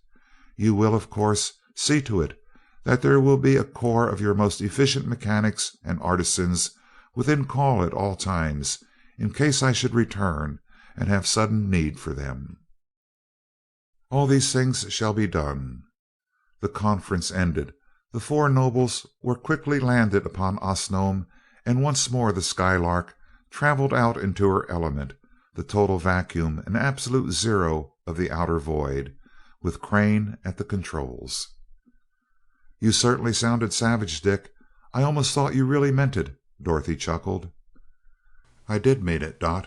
You will, of course, see to it that there will be a corps of your most efficient mechanics and artisans within call at all times, in case I should return and have sudden need for them. All these things shall be done." The conference ended, the 4 nobles were quickly landed upon Osnome, and once more the Skylark traveled out into her element, the total vacuum and absolute zero of the outer void, with Crane at the controls. "You certainly sounded savage, Dick. I almost thought you really meant it," Dorothy chuckled. I did mean it, Dot.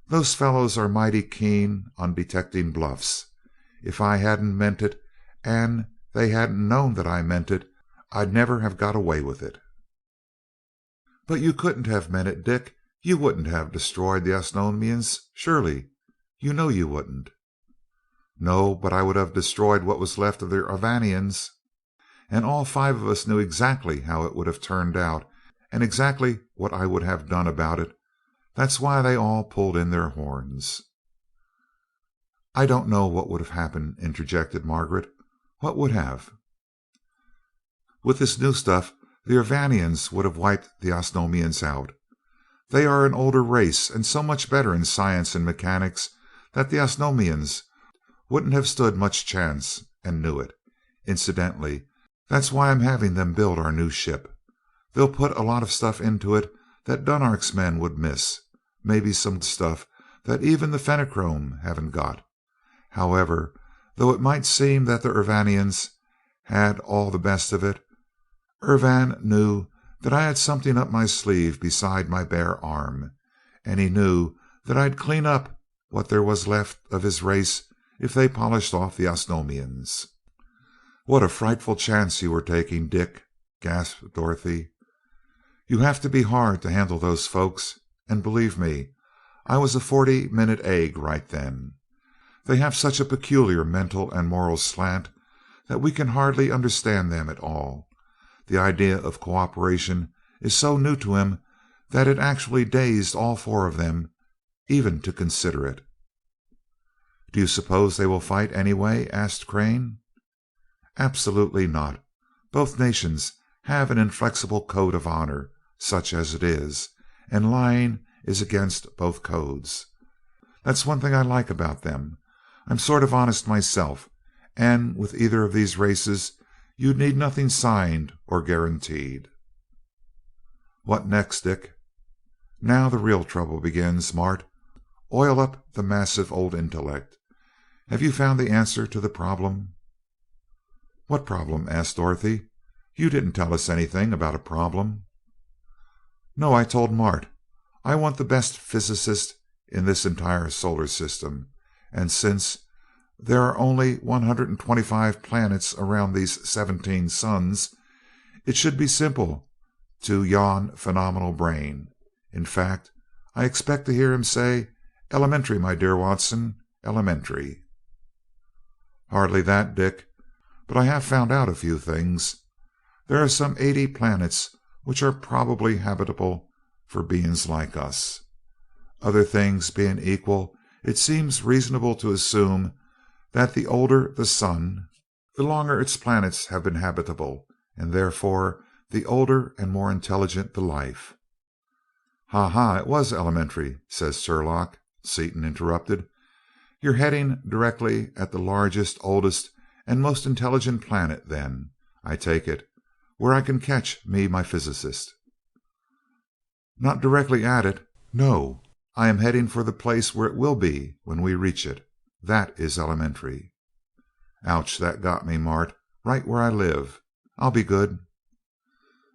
Those fellows are mighty keen on detecting bluffs. If I hadn't meant it, and they hadn't known that I meant it, I'd never have got away with it." "But you couldn't have meant it, Dick. You wouldn't have destroyed the Osnomians, surely. You know you wouldn't." "No, but I would have destroyed what was left of the Urvanians. And all five of us knew exactly how it would have turned out, and exactly what I would have done about it. That's why they all pulled in their horns." "I don't know what would have happened," interjected Margaret. "What would have?" "With this new stuff, the Urvanians would have wiped the Osnomians out. They are an older race and so much better in science and mechanics that the Osnomians wouldn't have stood much chance, and knew it. Incidentally, that's why I'm having them build our new ship. They'll put a lot of stuff into it that Dunark's men would miss, maybe some stuff that even the Fenachrone haven't got. However, though it might seem that the Urvanians had all the best of it, Urvan knew that I had something up my sleeve beside my bare arm, and he knew that I'd clean up what there was left of his race if they polished off the Osnomians." "What a frightful chance you were taking, Dick," gasped Dorothy. "You have to be hard to handle those folks, and believe me, I was a 40-minute egg right then. They have such a peculiar mental and moral slant that we can hardly understand them at all. The idea of cooperation is so new to him that it actually dazed all four of them even to consider it." "Do you suppose they will fight anyway?" asked Crane. "Absolutely not. Both nations have an inflexible code of honor, such as it is, and lying is against both codes. That's one thing I like about them. I'm sort of honest myself, and with either of these races you need nothing signed or guaranteed." "What next, Dick?" "Now the real trouble begins, Mart. Oil up the massive old intellect. Have you found the answer to the problem?" "What problem?" asked Dorothy. "You didn't tell us anything about a problem." "No, I told Mart. I want the best physicist in this entire solar system, and since there are only 125 planets around these 17 suns, it should be simple to yon phenomenal brain. In fact, I expect to hear him say, 'Elementary, my dear Watson, elementary.'" "Hardly that, Dick. But I have found out a few things. There are some 80 planets which are probably habitable for beings like us. Other things being equal, it seems reasonable to assume that the older the sun, the longer its planets have been habitable, and therefore the older and more intelligent the life." "Ha ha, it was elementary, says Sherlock," Seaton interrupted. "You're heading directly at the largest, oldest, and most intelligent planet, then, I take it, where I can catch me my physicist." "Not directly at it. No, I am heading for the place where it will be when we reach it. That is elementary." "Ouch, that got me, Mart. Right where I live. I'll be good."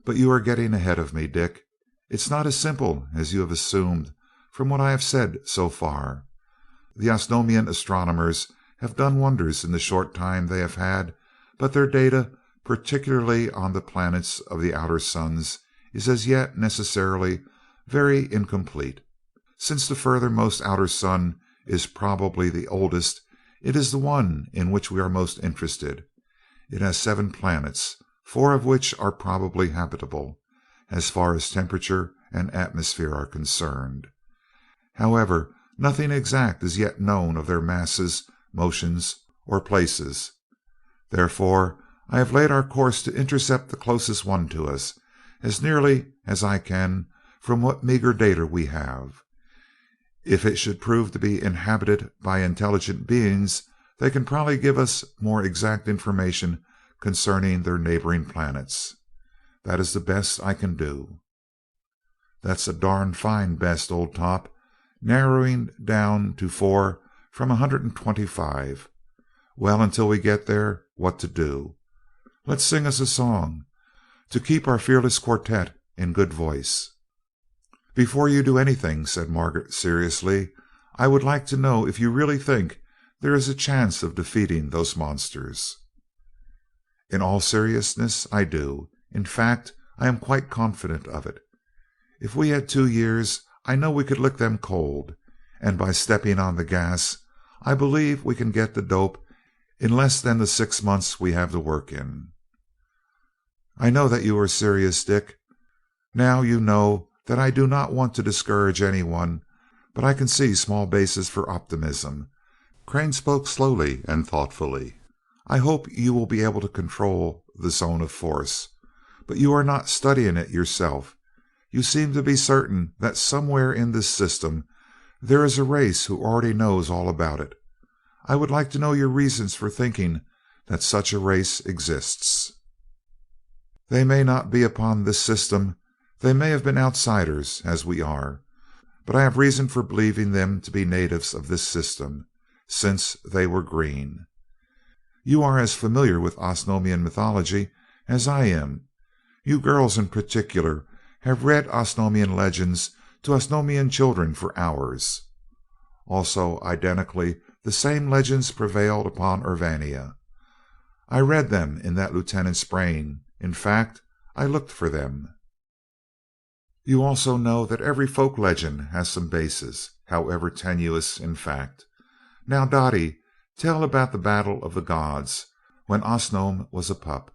"But you are getting ahead of me, Dick. It's not as simple as you have assumed from what I have said so far. The Osnomian astronomers have done wonders in the short time they have had, but their data, particularly on the planets of the outer suns, is as yet necessarily very incomplete. Since the furthermost outer sun is probably the oldest, it is the one in which we are most interested. It has 7 planets, 4 of which are probably habitable, as far as temperature and atmosphere are concerned. However, nothing exact is yet known of their masses, motions, or places. Therefore, I have laid our course to intercept the closest one to us, as nearly as I can from what meager data we have. If it should prove to be inhabited by intelligent beings, they can probably give us more exact information concerning their neighboring planets. That is the best I can do." "That's a darn fine best, old top. Narrowing down to 4 from 125. Well, until we get there, what to do? Let's sing us a song to keep our fearless quartet in good voice." "Before you do anything," said Margaret seriously, "I would like to know if you really think there is a chance of defeating those monsters." "In all seriousness, I do. In fact, I am quite confident of it. If we had 2 years, I know we could lick them cold, and by stepping on the gas, I believe we can get the dope in less than the 6 months we have to work in." "I know that you are serious, Dick. Now you know that I do not want to discourage anyone, but I can see small basis for optimism." Crane spoke slowly and thoughtfully. "I hope you will be able to control the zone of force, but you are not studying it yourself. You seem to be certain that somewhere in this system there is a race who already knows all about it. I would like to know your reasons for thinking that such a race exists." "They may not be upon this system. They may have been outsiders, as we are. But I have reason for believing them to be natives of this system, since they were green. You are as familiar with Osnomian mythology as I am. You girls in particular have read Osnomian legends to Osnomian children for hours. Also, identically the same legends prevailed upon Urvania. I read them in that lieutenant's brain. In fact, I looked for them. You also know that every folk legend has some basis, however tenuous in fact. Now, Dottie, tell about the battle of the gods when Osnome was a pup."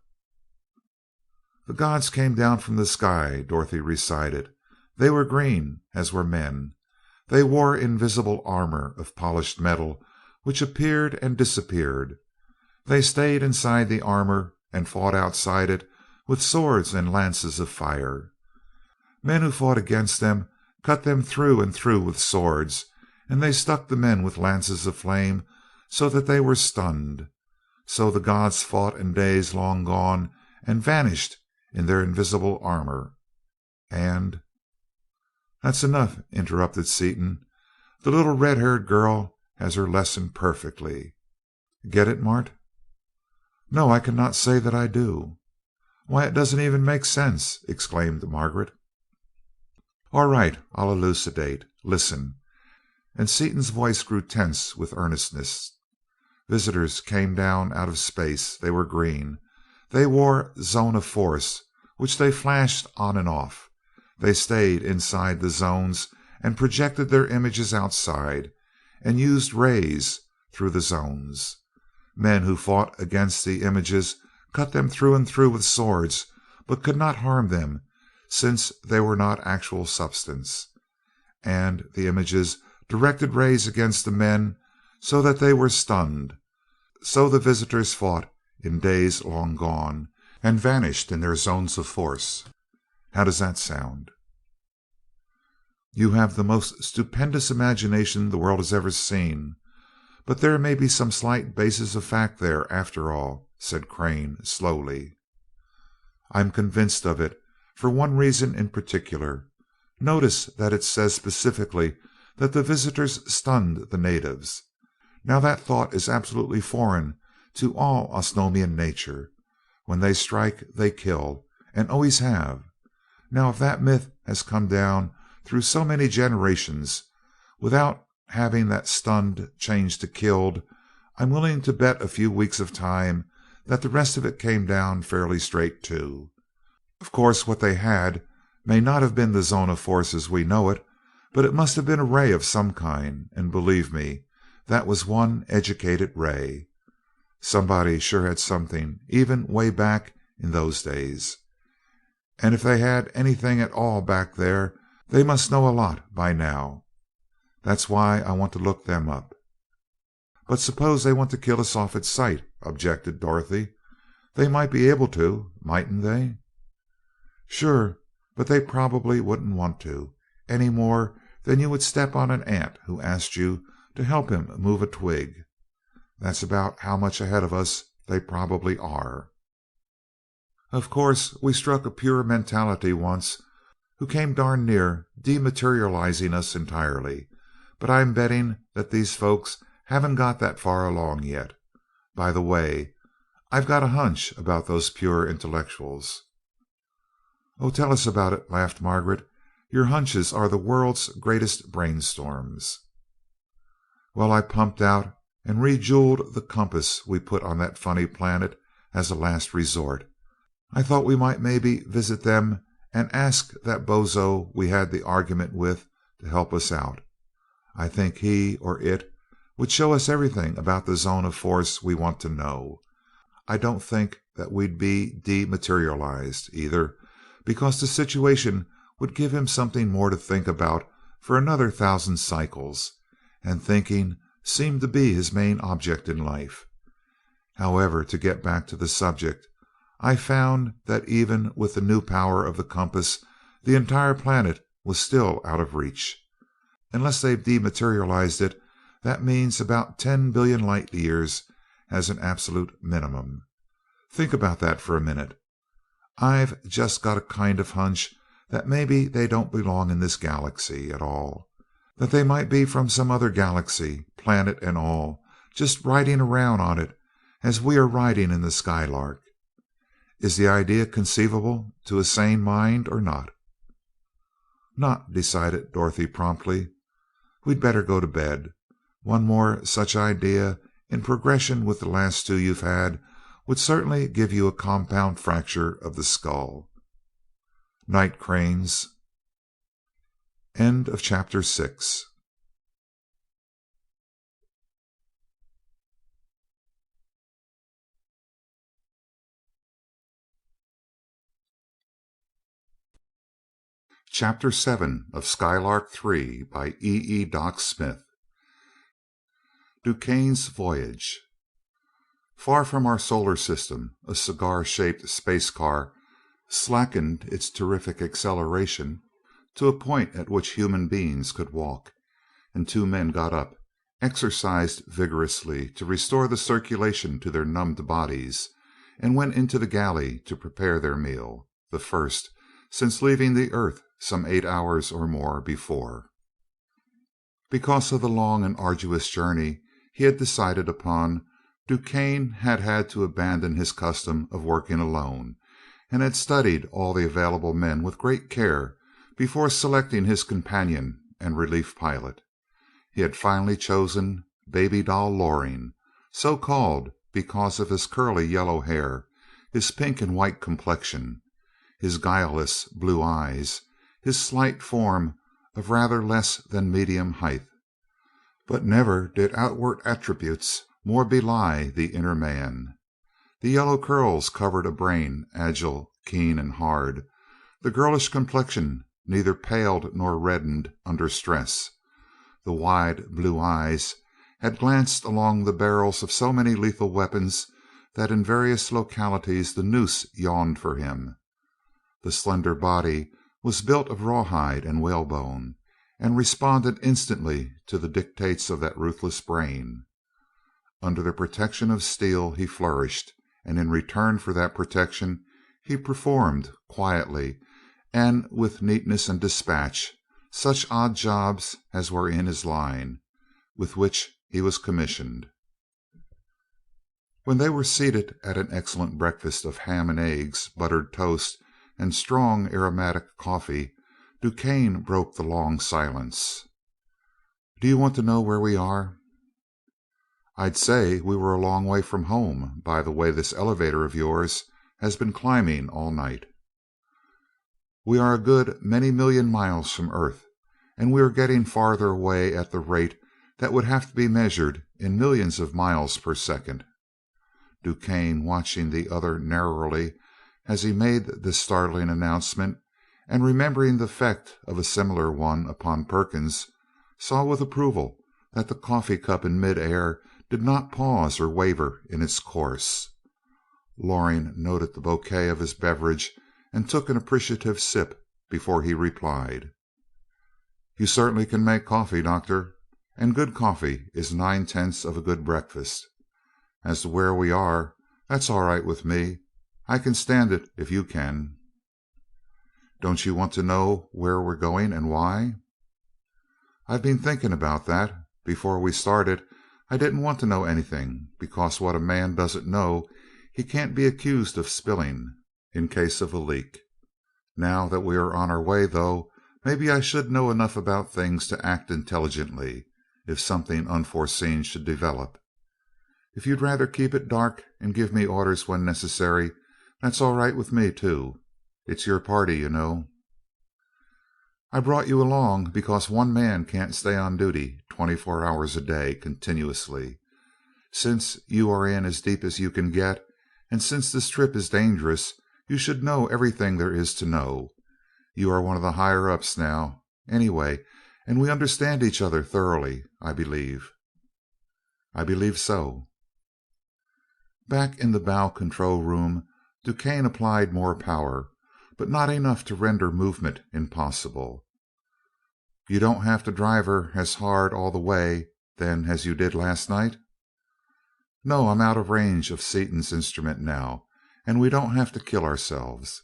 "The gods came down from the sky," Dorothy recited. "They were green, as were men. They wore invisible armor of polished metal which appeared and disappeared. They stayed inside the armor and fought outside it with swords and lances of fire. Men who fought against them cut them through and through with swords, and they stuck the men with lances of flame so that they were stunned. So the gods fought in days long gone and vanished in their invisible armor. And—" "That's enough," interrupted Seaton. "The little red-haired girl has her lesson perfectly. Get it, Mart?" "No, I cannot say that I do." "Why, it doesn't even make sense!" exclaimed Margaret. "All right, I'll elucidate. Listen," and Seaton's voice grew tense with earnestness. "Visitors came down out of space. They were green. They wore zone of force, which they flashed on and off. They stayed inside the zones and projected their images outside, and used rays through the zones. Men who fought against the images cut them through and through with swords, but could not harm them, since they were not actual substance. And the images directed rays against the men so that they were stunned. So the visitors fought in days long gone and vanished in their zones of force. How does that sound?" "You have the most stupendous imagination the world has ever seen, but there may be some slight basis of fact there, after all," said Crane slowly. "I'm convinced of it, for one reason in particular. Notice that it says specifically that the visitors stunned the natives. Now that thought is absolutely foreign to all Osnomian nature. When they strike, they kill, and always have. Now, if that myth has come down through so many generations without having that stunned changed to killed, I'm willing to bet a few weeks of time that the rest of it came down fairly straight too. Of course, what they had may not have been the zone of force as we know it, but it must have been a ray of some kind, and believe me, that was one educated ray. Somebody sure had something, even way back in those days. And if they had anything at all back there, they must know a lot by now. That's why I want to look them up." "But suppose they want to kill us off at sight," objected Dorothy. "They might be able to, mightn't they?" "Sure, but they probably wouldn't want to, any more than you would step on an ant who asked you to help him move a twig. That's about how much ahead of us they probably are. Of course, we struck a pure mentality once who came darn near dematerializing us entirely, but I'm betting that these folks haven't got that far along yet. By the way, I've got a hunch about those pure intellectuals." "Oh, tell us about it," laughed Margaret. Your hunches are the world's greatest brainstorms." "Well, I pumped out and rejeweled the compass we put on that funny planet as a last resort. I thought we might maybe visit them and ask that bozo we had the argument with to help us out. I think he, or it, would show us everything about the zone of force we want to know. I don't think that we'd be dematerialized, either, because the situation would give him something more to think about for another 1,000 cycles, and thinking seemed to be his main object in life. However, to get back to the subject, I found that even with the new power of the compass, the entire planet was still out of reach. Unless they've dematerialized it, that means about 10 billion light years as an absolute minimum. Think about that for a minute. I've just got a kind of hunch that maybe they don't belong in this galaxy at all. That they might be from some other galaxy, planet and all, just riding around on it as we are riding in the Skylark. Is the idea conceivable to a sane mind or not?" "Not," decided Dorothy promptly. "We'd better go to bed. One more such idea, in progression with the last two you've had, would certainly give you a compound fracture of the skull. Night, Cranes." End of chapter 6. Chapter 7 of Skylark Three by Doc Smith. DuQuesne's Voyage. Far from our solar system, a cigar-shaped space car slackened its terrific acceleration to a point at which human beings could walk, and two men got up, exercised vigorously to restore the circulation to their numbed bodies, and went into the galley to prepare their meal, the first since leaving the earth some 8 hours or more before. Because of the long and arduous journey he had decided upon, DuQuesne had had to abandon his custom of working alone, and had studied all the available men with great care before selecting his companion and relief pilot. He had finally chosen Baby Doll Loring, so called because of his curly yellow hair, his pink and white complexion, his guileless blue eyes, his slight form of rather less than medium height. But never did outward attributes more belie the inner man. The yellow curls covered a brain agile, keen, and hard. The girlish complexion neither paled nor reddened under stress. The wide blue eyes had glanced along the barrels of so many lethal weapons that in various localities the noose yawned for him. The slender body was built of rawhide and whalebone, and responded instantly to the dictates of that ruthless brain. Under the protection of steel he flourished, and in return for that protection he performed quietly and with neatness and dispatch such odd jobs as were in his line, with which he was commissioned. When they were seated at an excellent breakfast of ham and eggs, buttered toast, and strong aromatic coffee, DuQuesne broke the long silence. "Do you want to know where we are?" "I'd say we were a long way from home, by the way this elevator of yours has been climbing all night." "We are a good many million miles from Earth, and we are getting farther away at the rate that would have to be measured in millions of miles per second." DuQuesne, watching the other narrowly as he made this startling announcement, and remembering the effect of a similar one upon Perkins, saw with approval that the coffee cup in mid-air did not pause or waver in its course. Loring noted the bouquet of his beverage and took an appreciative sip before he replied: "You certainly can make coffee, Doctor, and good coffee is 9/10 of a good breakfast. As to where we are, that's all right with me. I can stand it if you can." "Don't you want to know where we're going and why?" "I've been thinking about that. Before we started I didn't want to know anything, because what a man doesn't know he can't be accused of spilling in case of a leak. Now that we are on our way, though, Maybe I should know enough about things to act intelligently if something unforeseen should develop. If you'd rather keep it dark and give me orders when necessary, that's all right with me, too. It's your party, you know. I brought you along because one man can't stay on duty 24 hours a day continuously. Since you are in as deep as you can get, and since this trip is dangerous, you should know everything there is to know. You are one of the higher ups now, anyway, and we understand each other thoroughly, I believe. I believe so. Back in the bow control room, DuQuesne applied more power, but not enough to render movement impossible. You don't have to drive her as hard all the way, then, as you did last night? No, I'm out of range of Seaton's instrument now, and we don't have to kill ourselves.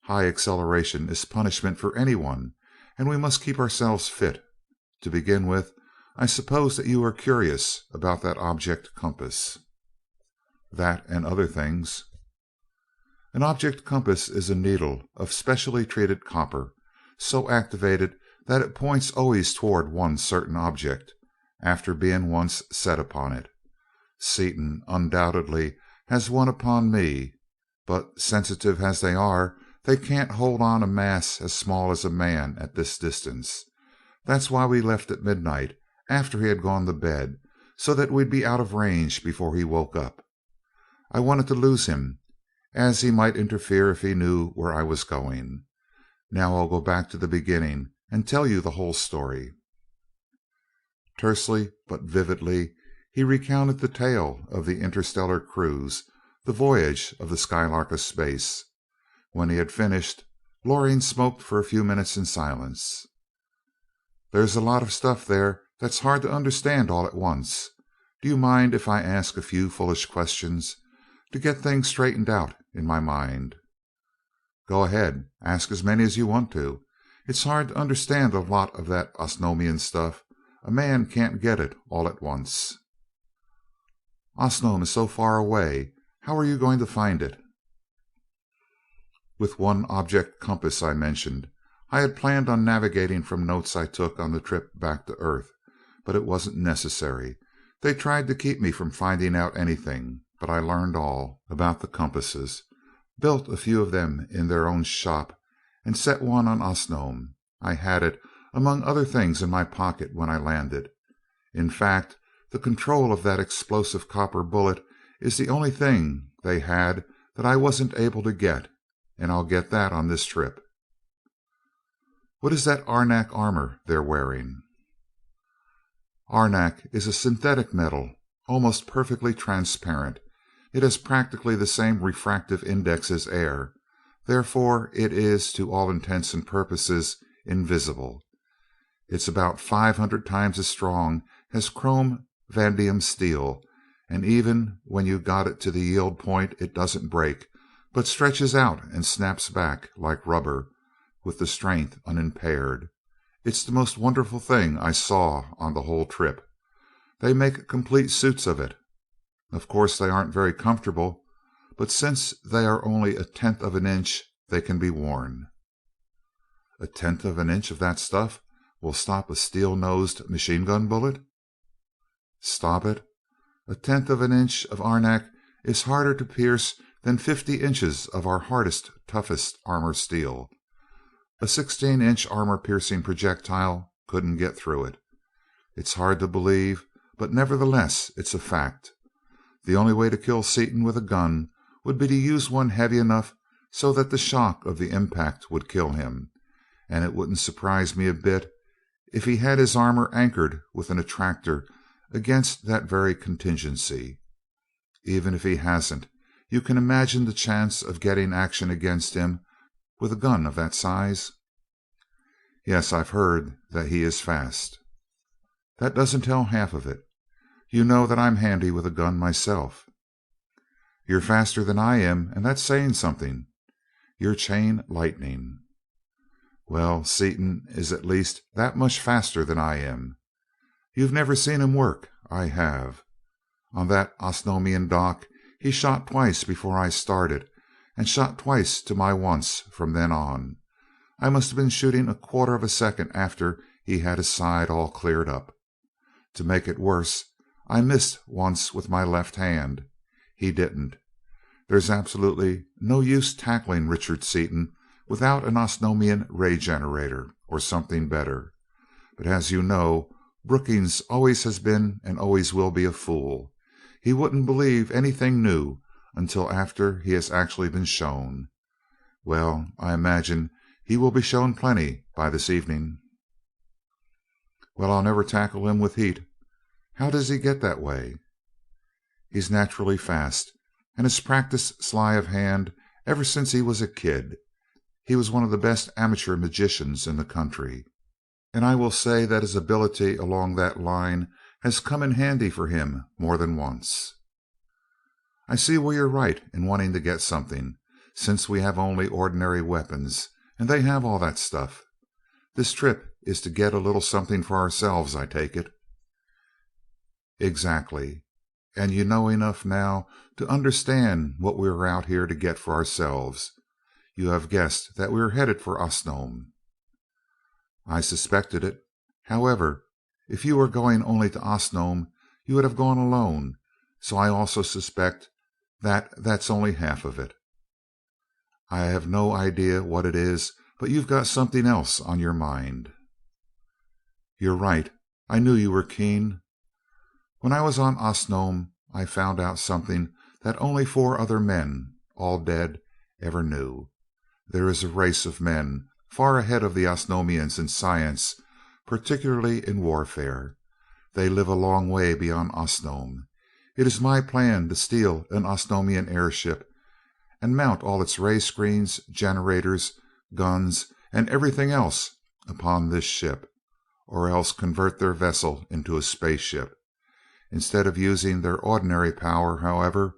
High acceleration is punishment for anyone, and we must keep ourselves fit. To begin with, I suppose that you are curious about that object compass. That and other things. An object compass is a needle of specially treated copper, so activated that it points always toward one certain object, after being once set upon it. Seaton undoubtedly has one upon me, but sensitive as they are, they can't hold on a mass as small as a man at this distance. That's why we left at midnight, after he had gone to bed, so that we'd be out of range before he woke up. I wanted to lose him, as he might interfere if he knew where I was going. Now I'll go back to the beginning and tell you the whole story. Tersely but vividly he recounted the tale of the interstellar cruise, the voyage of the Skylark of Space. When he had finished, Loring smoked for a few minutes in silence. There's a lot of stuff there that's hard to understand all at once. Do you mind if I ask a few foolish questions to get things straightened out in my mind? Go ahead, ask as many as you want to. It's hard to understand a lot of that Osnomian stuff. A man can't get it all at once. Osnome is so far away. How are you going to find it? With one object compass I mentioned. I had planned on navigating from notes I took on the trip back to Earth, but it wasn't necessary. They tried to keep me from finding out anything, but I learned all about the compasses, built a few of them in their own shop, and set one on Osnome. I had it, among other things, in my pocket when I landed. In fact, the control of that explosive copper bullet is the only thing they had that I wasn't able to get, and I'll get that on this trip. What is that arenak armor they're wearing? Arenak is a synthetic metal, almost perfectly transparent. It has practically the same refractive index as air, therefore it is, to all intents and purposes, invisible. It's about 500 times as strong as chrome vanadium steel, and even when you got it to the yield point it doesn't break, but stretches out and snaps back like rubber, with the strength unimpaired. It's the most wonderful thing I saw on the whole trip. They make complete suits of it. Of course they aren't very comfortable, but since they are only 1/10 of an inch, they can be worn. 1/10 of an inch of that stuff will stop a steel-nosed machine-gun bullet? Stop it? 1/10 of an inch of arenak is harder to pierce than 50 inches of our hardest, toughest armor steel. A 16-inch armor-piercing projectile couldn't get through it. It's hard to believe, but nevertheless it's a fact. The only way to kill Seaton with a gun would be to use one heavy enough so that the shock of the impact would kill him, and it wouldn't surprise me a bit if he had his armor anchored with an attractor against that very contingency. Even if he hasn't, you can imagine the chance of getting action against him with a gun of that size? Yes, I've heard that he is fast. That doesn't tell half of it. You know that I'm handy with a gun myself. You're faster than I am, and that's saying something. You're chain lightning. Well, Seaton is at least that much faster than I am. You've never seen him work. I have. On that Osnomian dock he shot twice before I started, and shot twice to my once from then on. I must have been shooting a quarter of a second after he had his side all cleared up. To make it worse, I missed once with my left hand. He didn't. There's absolutely no use tackling Richard Seaton without an Osnomian ray generator or something better. But as you know, Brookings always has been and always will be a fool. He wouldn't believe anything new until after he has actually been shown. Well, I imagine he will be shown plenty by this evening. Well, I'll never tackle him with heat. How does he get that way? He's naturally fast, and has practiced sleight of hand ever since he was a kid. He was one of the best amateur magicians in the country, and I will say that his ability along that line has come in handy for him more than once. I see where you're right in wanting to get something, since we have only ordinary weapons, and they have all that stuff. This trip is to get a little something for ourselves, I take it. Exactly. And you know enough now to understand what we are out here to get for ourselves. You have guessed that we are headed for Osnome. I suspected it. However, if you were going only to Osnome, you would have gone alone, so I also suspect that that's only half of it. I have no idea what it is, but you've got something else on your mind. You're right. I knew you were keen. When I was on Osnome, I found out something that only 4 other men, all dead, ever knew. There is a race of men far ahead of the Osnomians in science, particularly in warfare. They live a long way beyond Osnome. It is my plan to steal an Osnomian airship and mount all its ray screens, generators, guns, and everything else upon this ship, or else convert their vessel into a spaceship. Instead of using their ordinary power, however,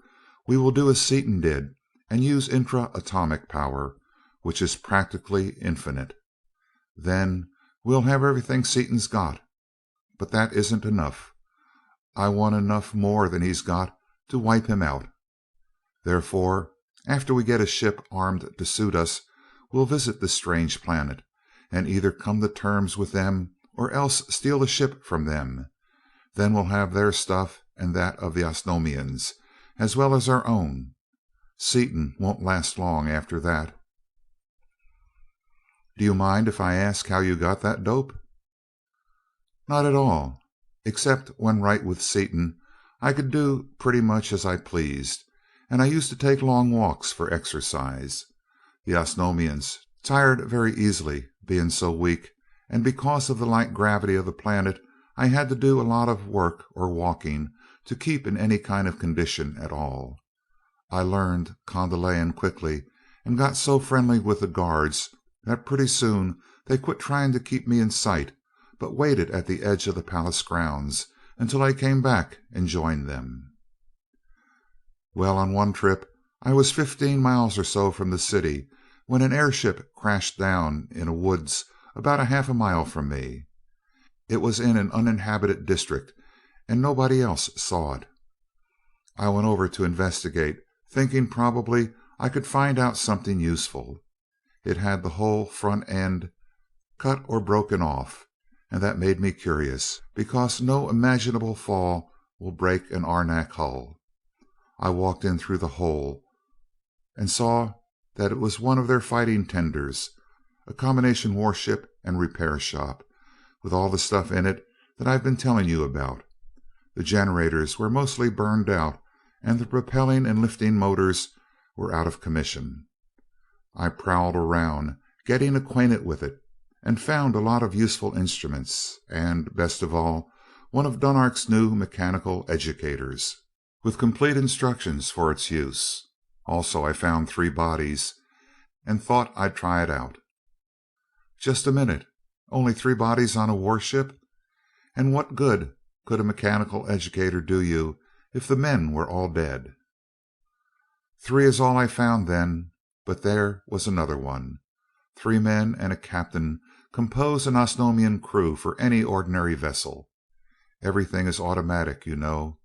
we will do as Seaton did and use intra-atomic power, which is practically infinite. Then we'll have everything Seaton's got. But that isn't enough. I want enough more than he's got to wipe him out. Therefore, after we get a ship armed to suit us, we'll visit this strange planet, and either come to terms with them or else steal the ship from them. Then we'll have their stuff and that of the Osnomians, as well as our own. Seaton won't last long after that. Do you mind if I ask how you got that dope? Not at all. Except when right with Seaton, I could do pretty much as I pleased, and I used to take long walks for exercise. The Osnomians tired very easily, being so weak, and because of the light gravity of the planet, I had to do a lot of work or walking to keep in any kind of condition at all. I learned Condelayan quickly and got so friendly with the guards that pretty soon they quit trying to keep me in sight, but waited at the edge of the palace grounds until I came back and joined them. Well, on one trip I was 15 miles or so from the city when an airship crashed down in a woods about a half a mile from me. It was in an uninhabited district, and nobody else saw it. I went over to investigate, thinking probably I could find out something useful. It had the whole front end cut or broken off, and that made me curious, because no imaginable fall will break an arenak hull. I walked in through the hole and saw that it was one of their fighting tenders, a combination warship and repair shop, with all the stuff in it that I've been telling you about. The generators were mostly burned out, and the propelling and lifting motors were out of commission. I prowled around, getting acquainted with it, and found a lot of useful instruments, and, best of all, one of Dunark's new mechanical educators, with complete instructions for its use. Also, I found 3 bodies, and thought I'd try it out. Just a minute. Only 3 bodies on a warship? And what good could a mechanical educator do you if the men were all dead? 3 is all I found then, but there was another one. 3 men and a captain compose an Osnomian crew for any ordinary vessel. Everything is automatic, you know.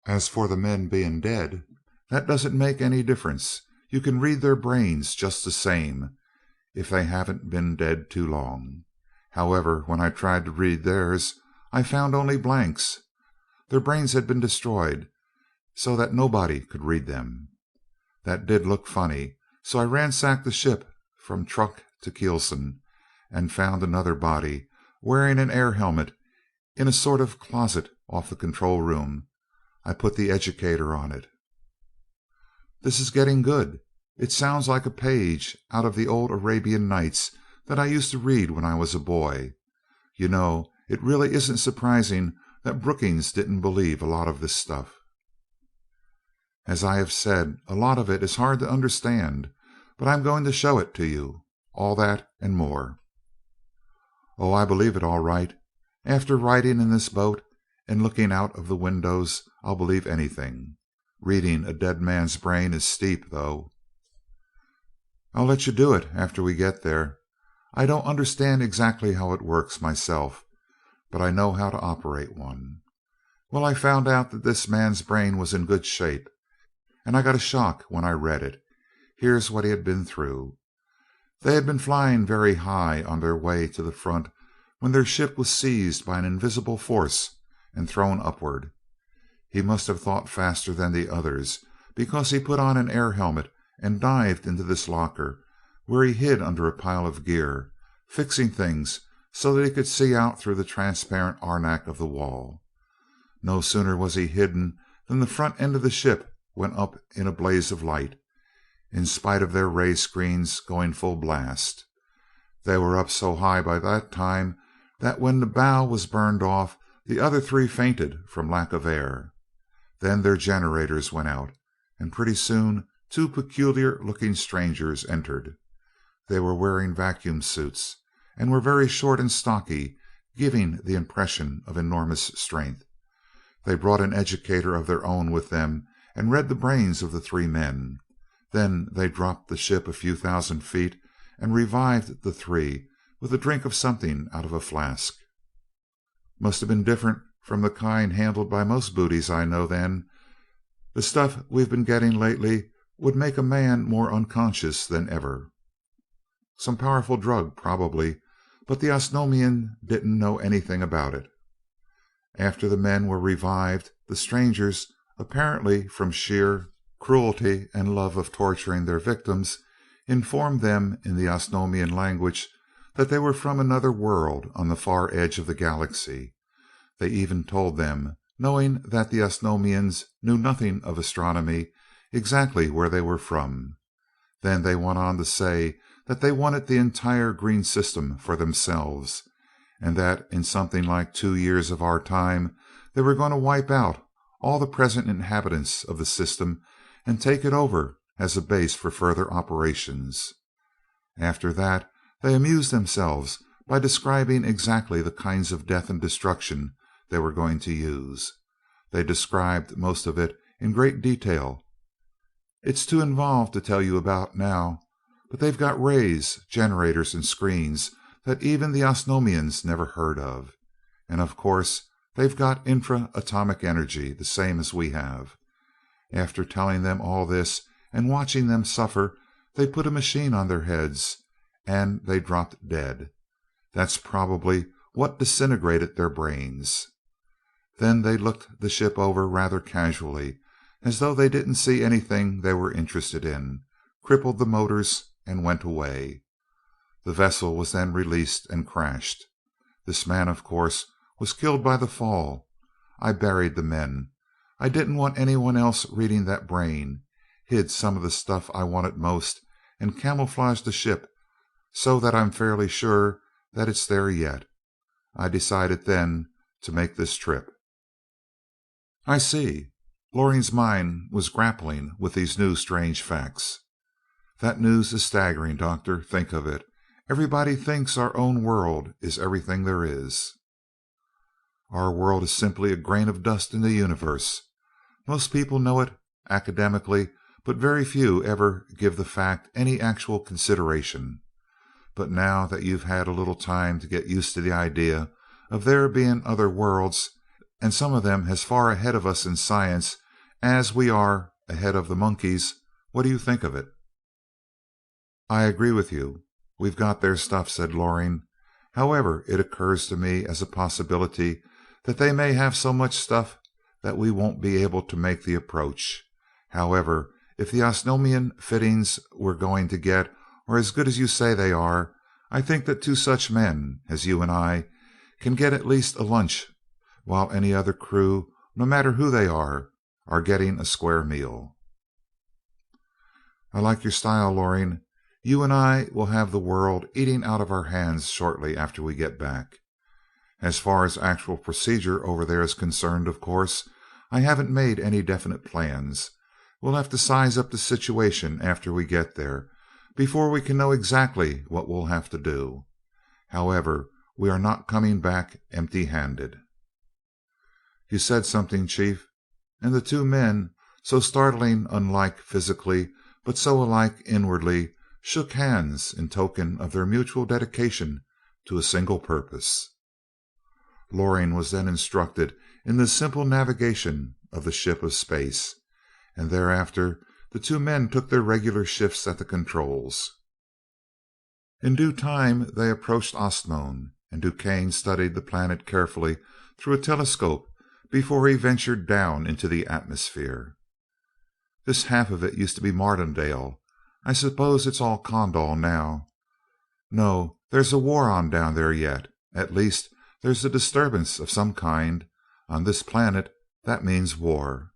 As for the men being dead, that doesn't make any difference. You can read their brains just the same. if they haven't been dead too long. However, when I tried to read theirs, I found only blanks. Their brains had been destroyed so that nobody could read them. That did look funny, so I ransacked the ship from truck to keelson, and found another body, wearing an air helmet, in a sort of closet off the control room. I put the educator on it. This is getting good. It sounds like a page out of the old Arabian Nights that I used to read when I was a boy. You know, it really isn't surprising that Brookings didn't believe a lot of this stuff. As I have said, a lot of it is hard to understand, but I'm going to show it to you. All that and more. Oh, I believe it all right. After riding in this boat and looking out of the windows, I'll believe anything. Reading a dead man's brain is steep, though. I'll let you do it after we get there. I don't understand exactly how it works myself, but I know how to operate one. Well, I found out that this man's brain was in good shape, and I got a shock when I read it. Here's what he had been through. They had been flying very high on their way to the front when their ship was seized by an invisible force and thrown upward. He must have thought faster than the others, because he put on an air helmet and dived into this locker, where he hid under a pile of gear, fixing things so that he could see out through the transparent arenak of the wall. No sooner was he hidden than the front end of the ship went up in a blaze of light, in spite of their ray screens going full blast. They were up so high by that time that when the bow was burned off, the other three fainted from lack of air. Then their generators went out, and pretty soon two peculiar-looking strangers entered. They were wearing vacuum suits, and were very short and stocky, giving the impression of enormous strength. They brought an educator of their own with them and read the brains of the three men. Then they dropped the ship a few thousand feet and revived the three with a drink of something out of a flask. Must have been different from the kind handled by most booties I know then. The stuff we've been getting lately would make a man more unconscious than ever. Some powerful drug, probably, but the Osnomian didn't know anything about it. After the men were revived, the strangers, apparently from sheer cruelty and love of torturing their victims, informed them in the Osnomian language that they were from another world on the far edge of the galaxy. They even told them, knowing that the Osnomians knew nothing of astronomy, exactly where they were from. Then they went on to say that they wanted the entire green system for themselves, and that in something like 2 years of our time they were going to wipe out all the present inhabitants of the system and take it over as a base for further operations. After that they amused themselves by describing exactly the kinds of death and destruction they were going to use. They described most of it in great detail. It's too involved to tell you about now, but they've got rays, generators, and screens that even the Osnomians never heard of. And of course they've got intra-atomic energy, the same as we have. After telling them all this and watching them suffer, they put a machine on their heads and they dropped dead. That's probably what disintegrated their brains. Then they looked the ship over rather casually, as though they didn't see anything they were interested in, crippled the motors, and went away. The vessel was then released and crashed. This man, of course, was killed by the fall. I buried the men. I didn't want anyone else reading that brain, hid some of the stuff I wanted most, and camouflaged the ship so that I'm fairly sure that it's there yet. I decided then to make this trip. I see. Loring's mind was grappling with these new strange facts. That news is staggering, Doctor. Think of it. Everybody thinks our own world is everything there is. Our world is simply a grain of dust in the universe. Most people know it academically, but very few ever give the fact any actual consideration. But now that you've had a little time to get used to the idea of there being other worlds, and some of them as far ahead of us in science as we are ahead of the monkeys, what do you think of it? I agree with you. "We've got their stuff," said Loring. "However, it occurs to me as a possibility that they may have so much stuff that we won't be able to make the approach. However, if the Osnomian fittings we're going to get are as good as you say they are, I think that two such men as you and I can get at least a lunch while any other crew, no matter who they are getting a square meal." "I like your style, Loring. You and I will have the world eating out of our hands shortly after we get back. As far as actual procedure over there is concerned, of course, I haven't made any definite plans. We'll have to size up the situation after we get there, before we can know exactly what we'll have to do. However, we are not coming back empty-handed." "You said something, Chief," and the two men, so startlingly unlike physically, but so alike inwardly, shook hands in token of their mutual dedication to a single purpose. Loring was then instructed in the simple navigation of the ship of space, and thereafter the two men took their regular shifts at the controls. In due time they approached Osnome, and DuQuesne studied the planet carefully through a telescope before he ventured down into the atmosphere. "This half of it used to be Mardondale. I suppose it's all Kondal now." "No, there's a war on down there yet. At least, there's a disturbance of some kind. On this planet, that means war."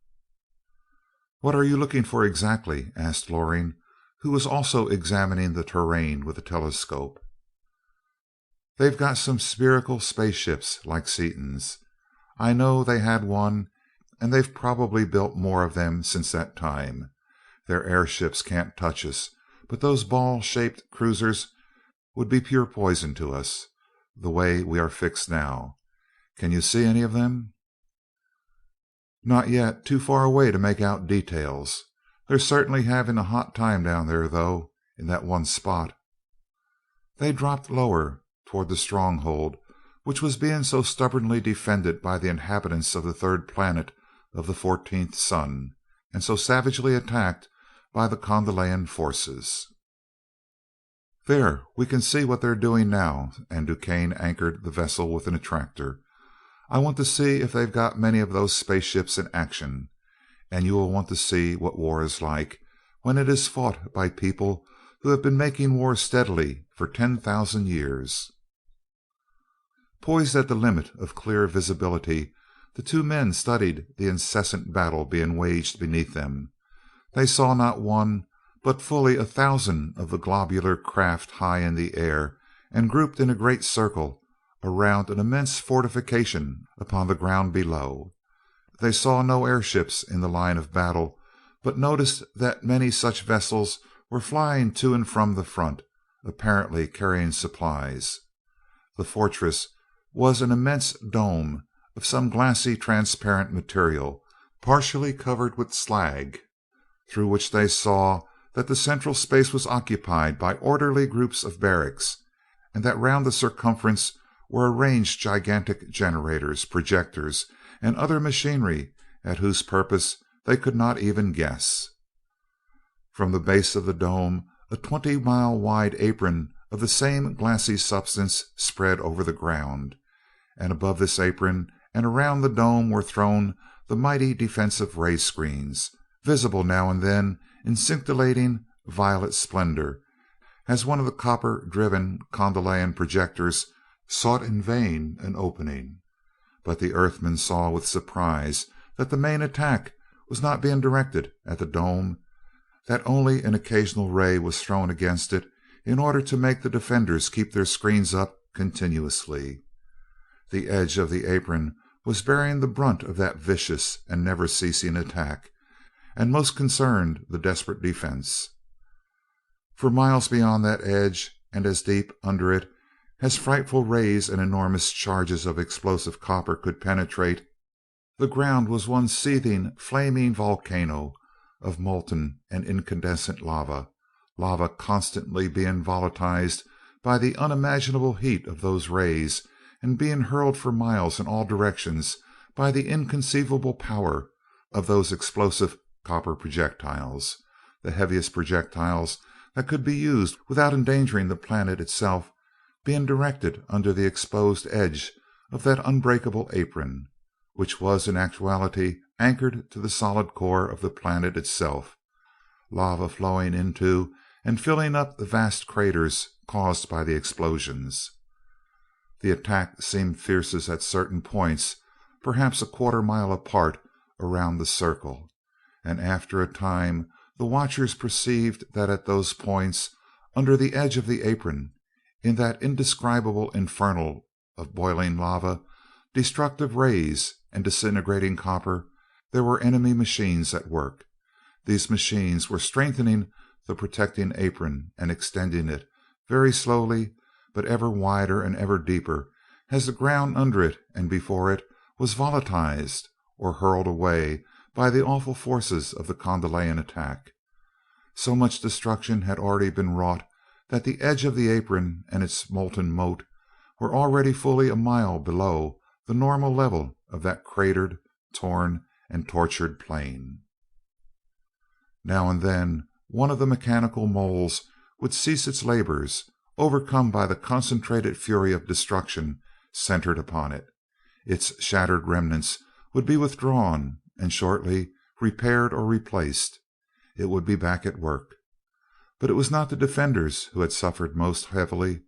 "What are you looking for exactly?" asked Loring, who was also examining the terrain with a telescope. "They've got some spherical spaceships like Seaton's. I know they had one, and they've probably built more of them since that time. Their airships can't touch us, but those ball-shaped cruisers would be pure poison to us, the way we are fixed now. Can you see any of them?" "Not yet. Too far away to make out details. They're certainly having a hot time down there, though, in that one spot." They dropped lower toward the stronghold which was being so stubbornly defended by the inhabitants of the third planet of the 14th sun, and so savagely attacked by the Kondalian forces. "There, we can see what they're doing now," and DuQuesne anchored the vessel with an attractor. "I want to see if they've got many of those spaceships in action, and you will want to see what war is like when it is fought by people who have been making war steadily for 10,000 years." Poised at the limit of clear visibility, the two men studied the incessant battle being waged beneath them. They saw not one, but fully 1,000 of the globular craft high in the air and grouped in a great circle around an immense fortification upon the ground below. They saw no airships in the line of battle, but noticed that many such vessels were flying to and from the front, apparently carrying supplies. The fortress was an immense dome of some glassy transparent material, partially covered with slag, through which they saw that the central space was occupied by orderly groups of barracks, and that round the circumference were arranged gigantic generators, projectors, and other machinery at whose purpose they could not even guess. From the base of the dome a 20-mile wide apron of the same glassy substance spread over the ground, and above this apron and around the dome were thrown the mighty defensive ray screens, visible now and then in scintillating violet splendor, as one of the copper-driven Kondalian projectors sought in vain an opening. But the Earthmen saw with surprise that the main attack was not being directed at the dome, that only an occasional ray was thrown against it in order to make the defenders keep their screens up continuously. The edge of the apron was bearing the brunt of that vicious and never-ceasing attack, and most concerned the desperate defense. For miles beyond that edge, and as deep under it as frightful rays and enormous charges of explosive copper could penetrate, the ground was one seething, flaming volcano of molten and incandescent lava, lava constantly being volatilized by the unimaginable heat of those rays and being hurled for miles in all directions by the inconceivable power of those explosive copper projectiles, the heaviest projectiles that could be used without endangering the planet itself being directed under the exposed edge of that unbreakable apron, which was in actuality anchored to the solid core of the planet itself, lava flowing into and filling up the vast craters caused by the explosions. The attack seemed fiercest at certain points, perhaps a quarter-mile apart around the circle, and after a time the watchers perceived that at those points, under the edge of the apron, in that indescribable inferno of boiling lava, destructive rays, and disintegrating copper, there were enemy machines at work. These machines were strengthening the protecting apron and extending it, very slowly, but ever wider and ever deeper, as the ground under it and before it was volatilized or hurled away by the awful forces of the Kondalian attack. So much destruction had already been wrought that the edge of the apron and its molten moat were already fully a mile below the normal level of that cratered, torn, and tortured plain. Now and then one of the mechanical moles would cease its labors, overcome by the concentrated fury of destruction centered upon it. Its shattered remnants would be withdrawn, and shortly repaired or replaced. It would be back at work. But it was not the defenders who had suffered most heavily.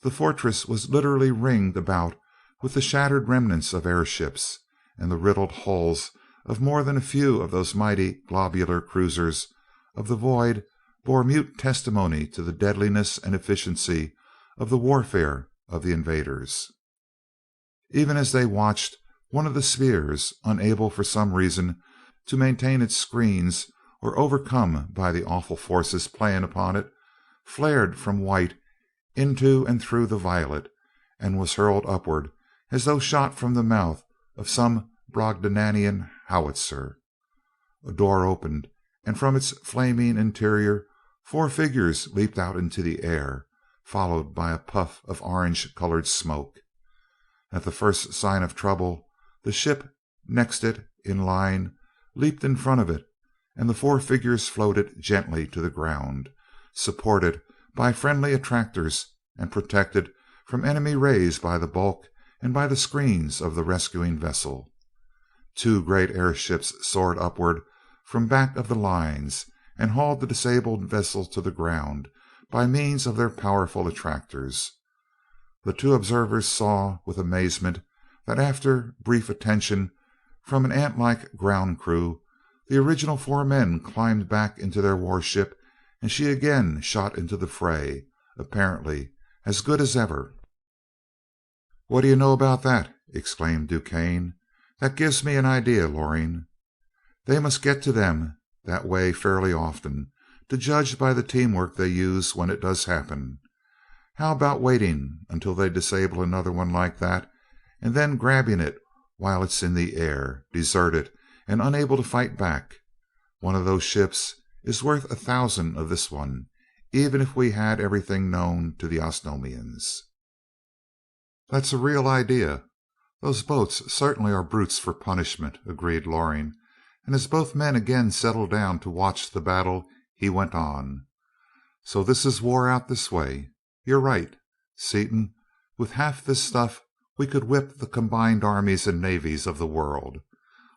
The fortress was literally ringed about with the shattered remnants of airships, and the riddled hulls of more than a few of those mighty globular cruisers of the void bore mute testimony to the deadliness and efficiency of the warfare of the invaders. Even as they watched, one of the spheres, unable for some reason to maintain its screens or overcome by the awful forces playing upon it, flared from white into and through the violet, and was hurled upward as though shot from the mouth of some Brobdingnagian howitzer. A door opened, and from its flaming interior 4 figures leaped out into the air, followed by a puff of orange-colored smoke. At the first sign of trouble, the ship next it in line leaped in front of it, and the 4 figures floated gently to the ground, supported by friendly attractors and protected from enemy rays by the bulk and by the screens of the rescuing vessel. 2 great airships soared upward from back of the lines and hauled the disabled vessel to the ground by means of their powerful attractors. The 2 observers saw with amazement that after brief attention from an ant-like ground crew, the original 4 men climbed back into their warship, and she again shot into the fray, apparently as good as ever. "What do you know about that?" exclaimed DuQuesne. "That gives me an idea, Loring. They must get to them that way fairly often, to judge by the teamwork they use when it does happen. How about waiting until they disable another one like that, and then grabbing it while it's in the air, deserted and unable to fight back? One of those ships is worth 1,000 of this one, even if we had everything known to the Osnomians." "That's a real idea. Those boats certainly are brutes for punishment," agreed Loring, and as both men again settled down to watch the battle, he went on: "So this is war out this way. You're right, Seaton. With half this stuff we could whip the combined armies and navies of the world.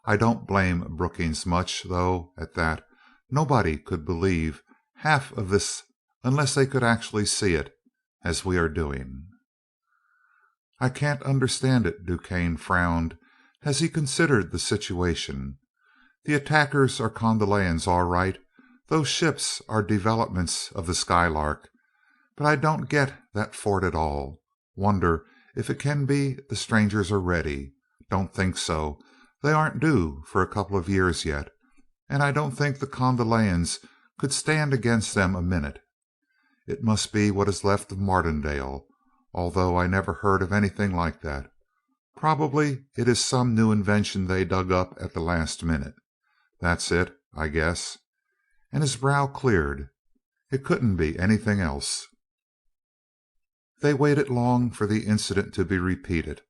I don't blame Brookings much, though, at that. Nobody could believe half of this unless they could actually see it, as we are doing." "I can't understand it." DuQuesne frowned as he considered the situation. "The attackers are Kondalians, all right. Those ships are developments of the Skylark. But I don't get that fort at all. Wonder if it can be the strangers are ready. Don't think so. They aren't due for a couple of years yet, and I don't think the Kondalians could stand against them a minute. It must be what is left of Martindale, although I never heard of anything like that. Probably it is some new invention they dug up at the last minute. That's it, I guess." And his brow cleared. It couldn't be anything else. They waited long for the incident to be repeated,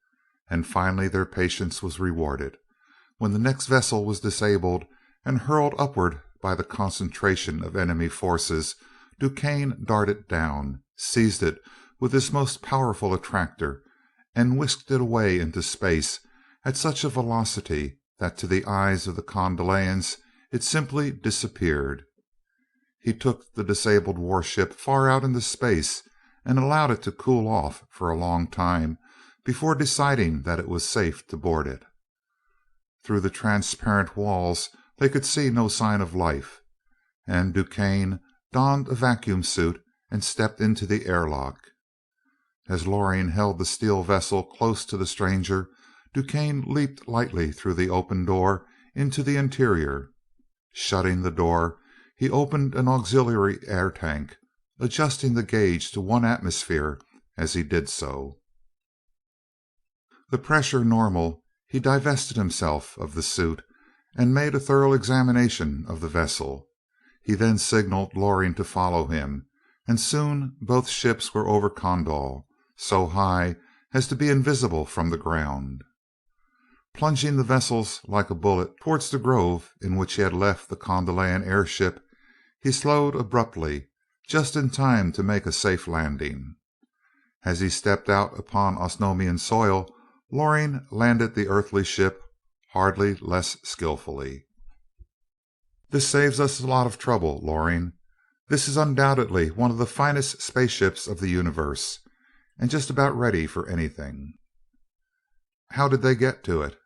and finally their patience was rewarded, when the next vessel was disabled and hurled upward by the concentration of enemy forces DuQuesne darted down, seized it with his most powerful attractor, and whisked it away into space at such a velocity that to the eyes of the Kondalians it simply disappeared. He took the disabled warship far out into space and allowed it to cool off for a long time before deciding that it was safe to board it. Through the transparent walls they could see no sign of life, and DuQuesne donned a vacuum suit and stepped into the airlock. As Loring held the steel vessel close to the stranger, DuQuesne leaped lightly through the open door into the interior. Shutting the door, he opened an auxiliary air tank, adjusting the gauge to 1 atmosphere as he did so. The pressure normal, he divested himself of the suit and made a thorough examination of the vessel. He then signaled Loring to follow him, and soon both ships were over Kondal, so high as to be invisible from the ground. Plunging the vessels like a bullet towards the grove in which he had left the Kondalian airship, he slowed abruptly, just in time to make a safe landing. As he stepped out upon Osnomian soil, Loring landed the earthly ship hardly less skillfully. "This saves us a lot of trouble, Loring. This is undoubtedly one of the finest spaceships of the universe, and just about ready for anything." "How did they get to it?"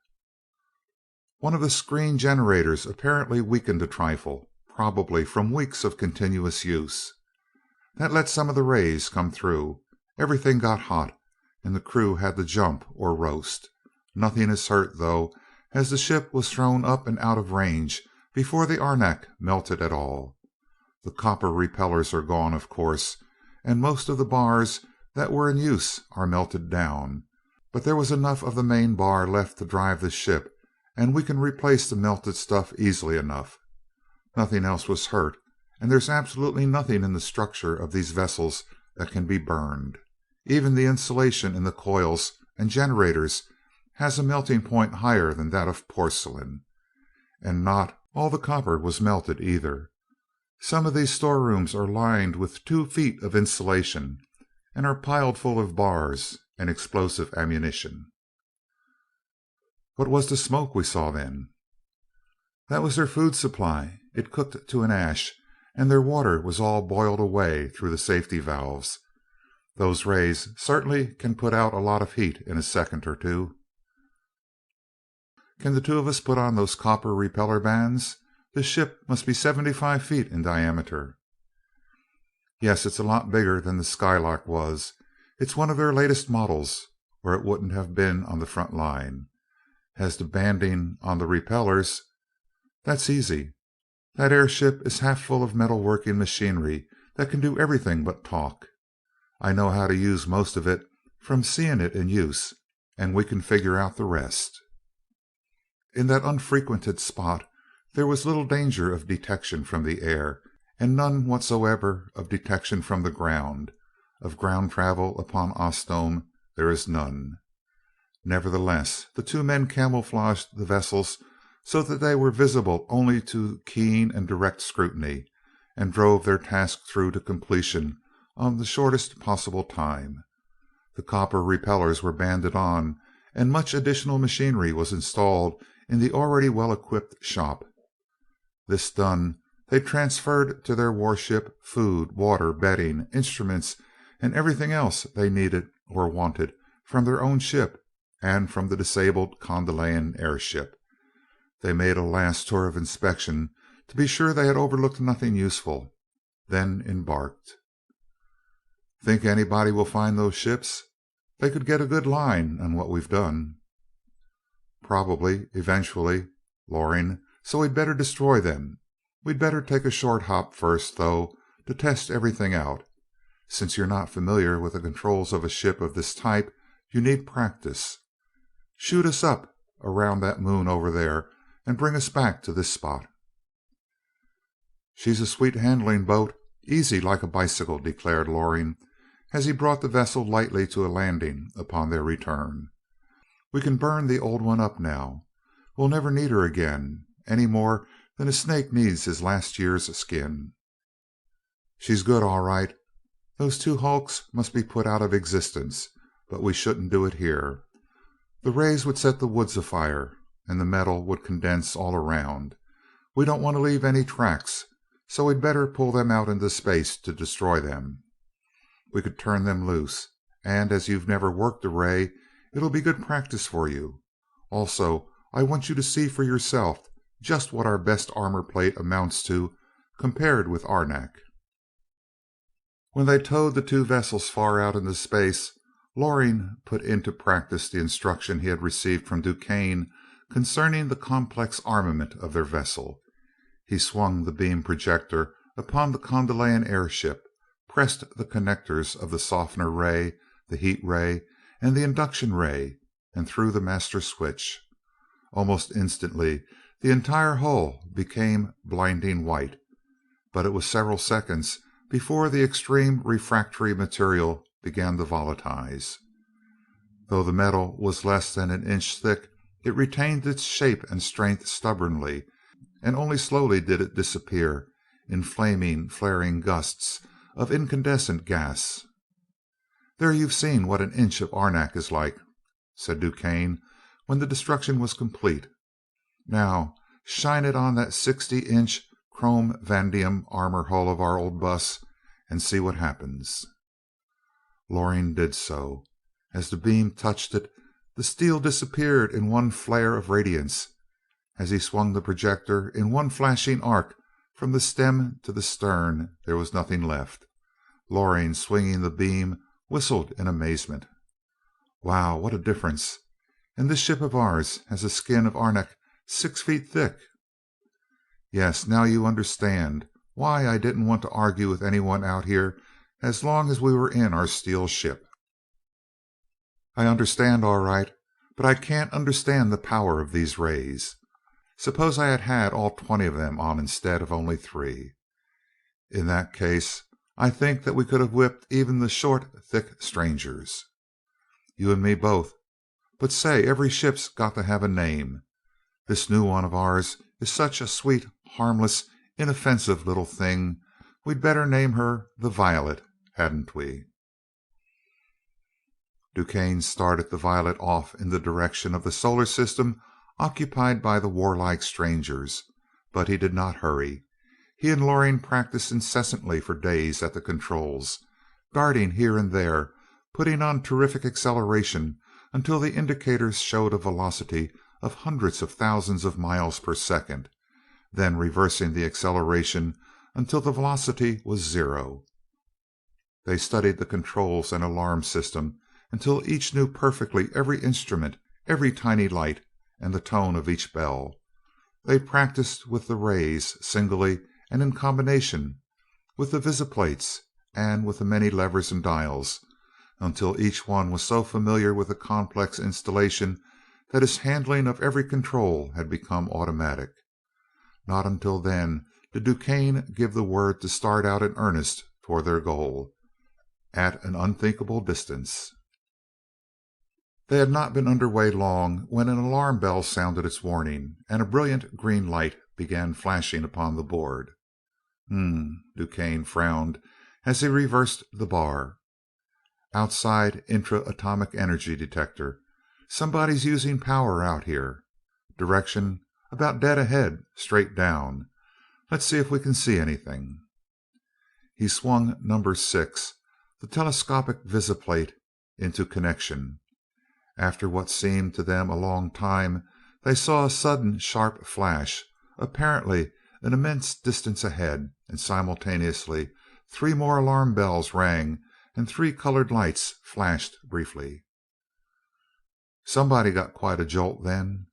"One of the screen generators apparently weakened a trifle, probably from weeks of continuous use. That let some of the rays come through. Everything got hot, and the crew had to jump or roast. Nothing is hurt, though, as the ship was thrown up and out of range before the arenak melted at all. The copper repellers are gone, of course, and most of the bars that were in use are melted down, but there was enough of the main bar left to drive the ship, and we can replace the melted stuff easily enough. Nothing else was hurt, and there's absolutely nothing in the structure of these vessels that can be burned. Even the insulation in the coils and generators has a melting point higher than that of porcelain. And not all the copper was melted either. Some of these storerooms are lined with 2 feet of insulation and are piled full of bars and explosive ammunition." "What was the smoke we saw then?" "That was their food supply. It cooked to an ash, and their water was all boiled away through the safety valves. Those rays certainly can put out a lot of heat in a second or two." "Can the two of us put on those copper repeller bands? This ship must be 75 feet in diameter." "Yes, it's a lot bigger than the Skylark was. It's one of their latest models, or it wouldn't have been on the front line. As to banding on the repellers, that's easy. That airship is half full of metalworking machinery that can do everything but talk. I know how to use most of it from seeing it in use, and we can figure out the rest." In that unfrequented spot there was little danger of detection from the air, and none whatsoever of detection from the ground. Of ground travel upon Osnome there is none. Nevertheless, the 2 men camouflaged the vessels so that they were visible only to keen and direct scrutiny, and drove their task through to completion on the shortest possible time. The copper repellers were banded on, and much additional machinery was installed in the already well-equipped shop. This done, they transferred to their warship food, water, bedding, instruments, and everything else they needed or wanted from their own ship and from the disabled Kondalian airship. They made a last tour of inspection to be sure they had overlooked nothing useful, then embarked. "Think anybody will find those ships? They could get a good line on what we've done." "Probably, eventually, Loring, so we'd better destroy them. We'd better take a short hop first, though, to test everything out. Since you're not familiar with the controls of a ship of this type, you need practice. Shoot us up around that moon over there and bring us back to this spot." "She's a sweet handling boat, easy like a bicycle," declared Loring, as he brought the vessel lightly to a landing upon their return. "We can burn the old one up now. We'll never need her again, any more than a snake needs his last year's skin." She's good, all right. Those two hulks must be put out of existence, but we shouldn't do it here. The rays would set the woods afire, and the metal would condense all around. We don't want to leave any tracks, so we'd better pull them out into space to destroy them. We could turn them loose, and as you've never worked a ray, it'll be good practice for you. Also, I want you to see for yourself just what our best armor plate amounts to compared with Arnak." When they towed the two vessels far out into space, Loring put into practice the instruction he had received from DuQuesne concerning the complex armament of their vessel. He swung the beam projector upon the Condalian airship, pressed the connectors of the softener ray, the heat ray, and the induction ray, and threw the master switch. Almost instantly the entire hull became blinding white, but it was several seconds before the extreme refractory material began to volatilize. Though the metal was less than an inch thick, it retained its shape and strength stubbornly, and only slowly did it disappear in flaming, flaring gusts of incandescent gas. "There you've seen what an inch of Arnak is like," said DuQuesne when the destruction was complete. "Now shine it on that 60-inch chrome vanadium armor hull of our old bus and see what happens." Loring did so. As the beam touched it, the steel disappeared in one flare of radiance. As he swung the projector in one flashing arc from the stem to the stern, there was nothing left. Loring, swinging the beam, whistled in amazement. "Wow, what a difference! And this ship of ours has a skin of Arnak 6 feet thick." "Yes, now you understand why I didn't want to argue with anyone out here as long as we were in our steel ship." "I understand, all right, but I can't understand the power of these rays. Suppose I had had all 20 of them on instead of only 3. In that case, I think that we could have whipped even the short, thick strangers." "You and me both. But say, every ship's got to have a name. This new one of ours is such a sweet, harmless, inoffensive little thing, we'd better name her the Violet, hadn't we?" DuQuesne started the Violet off in the direction of the solar system occupied by the warlike strangers, but he did not hurry. He and Loring practiced incessantly for days at the controls, darting here and there, putting on terrific acceleration until the indicators showed a velocity of hundreds of thousands of miles per second, then reversing the acceleration until the velocity was 0. They studied the controls and alarm system until each knew perfectly every instrument, every tiny light, and the tone of each bell. They practiced with the rays, singly and in combination, with the visiplates, and with the many levers and dials, until each one was so familiar with the complex installation that his handling of every control had become automatic. Not until then did DuQuesne give the word to start out in earnest toward their goal, at an unthinkable distance. They had not been under way long when an alarm bell sounded its warning, and a brilliant green light began flashing upon the board. DuQuesne frowned as he reversed the bar. "Outside intra-atomic energy detector. Somebody's using power out here. Direction about dead ahead, straight down. Let's see if we can see anything." He swung number 6, the telescopic visiplate, into connection. After what seemed to them a long time, they saw a sudden sharp flash, apparently an immense distance ahead, and simultaneously 3 more alarm bells rang and 3 colored lights flashed briefly. "Somebody got quite a jolt then.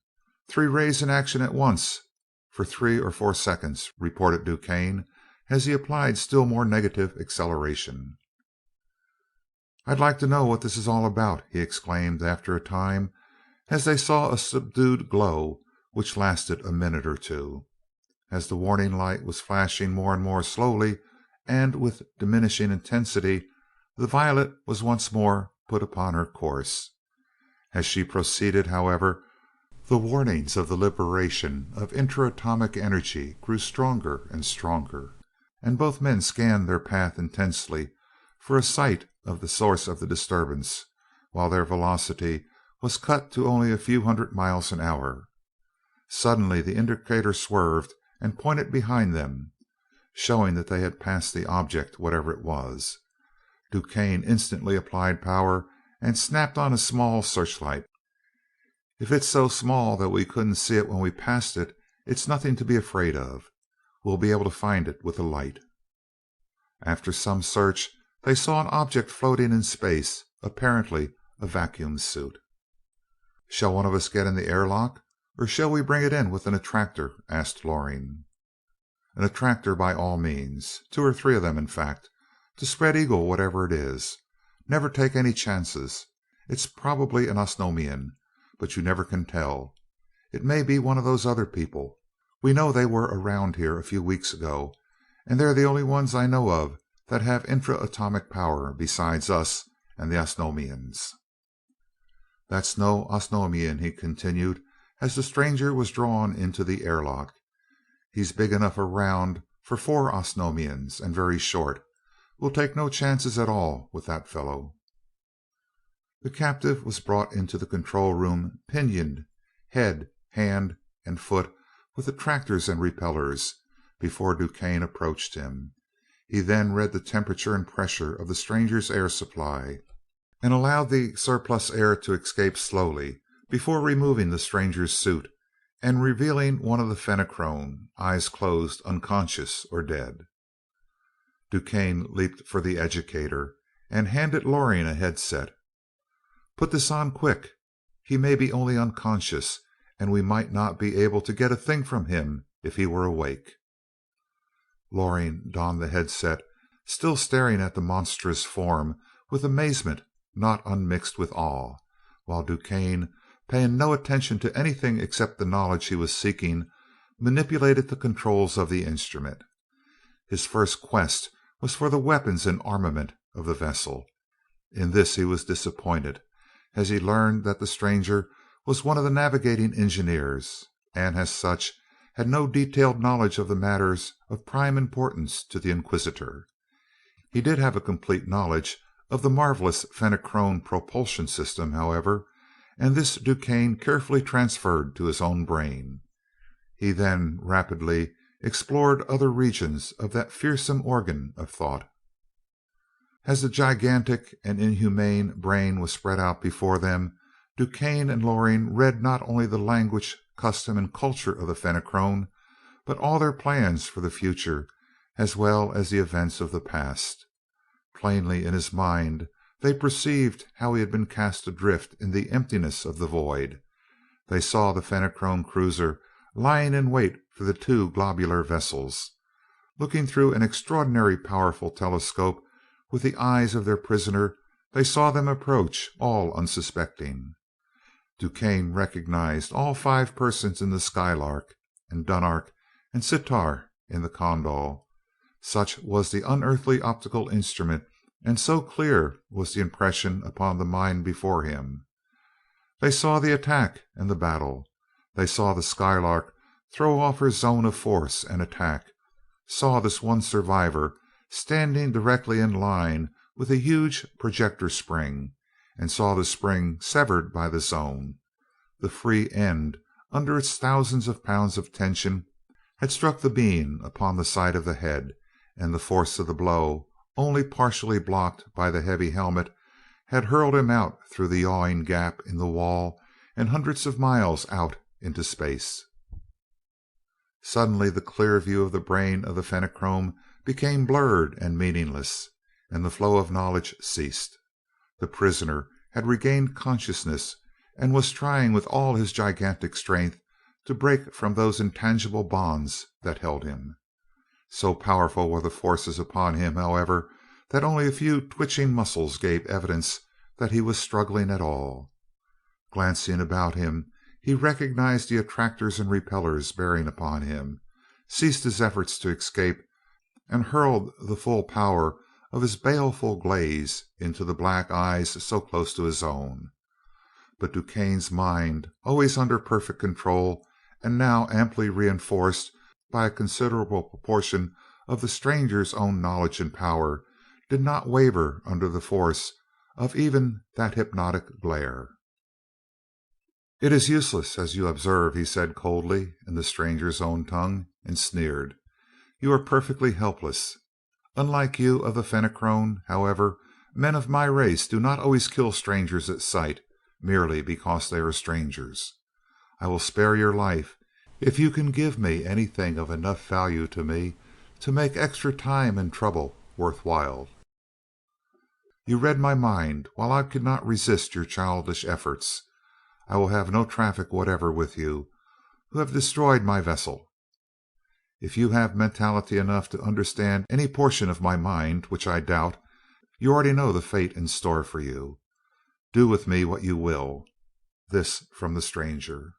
3 rays in action at once for 3 or 4 seconds," reported DuQuesne as he applied still more negative acceleration. "I'd like to know what this is all about," he exclaimed after a time, as they saw a subdued glow which lasted a minute or two. As the warning light was flashing more and more slowly and with diminishing intensity, the Violet was once more put upon her course. As she proceeded, however, the warnings of the liberation of intra-atomic energy grew stronger and stronger, and both men scanned their path intensely for a sight of the source of the disturbance, while their velocity was cut to only a few hundred miles an hour. Suddenly the indicator swerved and pointed behind them, showing that they had passed the object, whatever it was. DuQuesne instantly applied power and snapped on a small searchlight. "If it's so small that we couldn't see it when we passed it, it's nothing to be afraid of. We'll be able to find it with a light." After some search, they saw an object floating in space, apparently a vacuum suit. "Shall one of us get in the airlock, or shall we bring it in with an attractor?" asked Loring. "An attractor by all means. 2 or 3 of them, in fact, to spread eagle whatever it is. Never take any chances. It's probably an Osnomian, but you never can tell. It may be one of those other people. We know they were around here a few weeks ago, and they're the only ones I know of that have intra-atomic power besides us and the Osnomians." "That's no Osnomian," he continued, as the stranger was drawn into the airlock. "He's big enough around for 4 Osnomians, and very short. We'll take no chances at all with that fellow." The captive was brought into the control room pinioned, head, hand, and foot with attractors and repellers, before DuQuesne approached him. He then read the temperature and pressure of the stranger's air supply, and allowed the surplus air to escape slowly before removing the stranger's suit and revealing one of the Fenachrone, eyes closed, unconscious or dead. DuQuesne leaped for the educator and handed Loring a headset. "Put this on quick. He may be only unconscious, and we might not be able to get a thing from him if he were awake." Loring donned the headset, still staring at the monstrous form with amazement not unmixed with awe, while DuQuesne, paying no attention to anything except the knowledge he was seeking, manipulated the controls of the instrument. His first quest was for the weapons and armament of the vessel. In this he was disappointed, as he learned that the stranger was one of the navigating engineers, and as such had no detailed knowledge of the matters of prime importance to the Inquisitor. He did have a complete knowledge of the marvelous Fenachrone propulsion system, however, and this DuQuesne carefully transferred to his own brain. He then rapidly explored other regions of that fearsome organ of thought. As the gigantic and inhumane brain was spread out before them, DuQuesne and Loring read not only the language, custom, and culture of the Fenachrone, but all their plans for the future as well as the events of the past. Plainly in his mind they perceived how he had been cast adrift in the emptiness of the void. They saw the Fenachrone cruiser lying in wait for the 2 globular vessels. Looking through an extraordinarily powerful telescope with the eyes of their prisoner, they saw them approach, all unsuspecting. DuQuesne recognized all 5 persons in the Skylark, and Dunark and Sitar in the Condor. Such was the unearthly optical instrument, and so clear was the impression upon the mind before him. They saw the attack and the battle. They saw the Skylark throw off her zone of force and attack, saw this one survivor standing directly in line with a huge projector spring, and saw the spring severed by the zone. The free end, under its thousands of pounds of tension, had struck the being upon the side of the head, and the force of the blow, only partially blocked by the heavy helmet, had hurled him out through the yawing gap in the wall and hundreds of miles out into space. Suddenly the clear view of the brain of the Fenachrone became blurred and meaningless, and the flow of knowledge ceased. The prisoner had regained consciousness and was trying with all his gigantic strength to break from those intangible bonds that held him. So powerful were the forces upon him, however, that only a few twitching muscles gave evidence that he was struggling at all. Glancing about him, he recognized the attractors and repellers bearing upon him, ceased his efforts to escape, and hurled the full power of his baleful gaze into the black eyes so close to his own. But DuQuesne's mind, always under perfect control, and now amply reinforced by a considerable proportion of the stranger's own knowledge and power did not waver under the force of even that hypnotic glare. "It is useless, as you observe," he said coldly in the stranger's own tongue, and sneered. "You are perfectly helpless. Unlike you of the Fenachrone, however, men of my race do not always kill strangers at sight, merely because they are strangers. I will spare your life if you can give me anything of enough value to me to make extra time and trouble worth while. You read my mind while I could not resist your childish efforts. I will have no traffic whatever with you, who have destroyed my vessel. If you have mentality enough to understand any portion of my mind, which I doubt, you already know the fate in store for you. Do with me what you will." This from the stranger.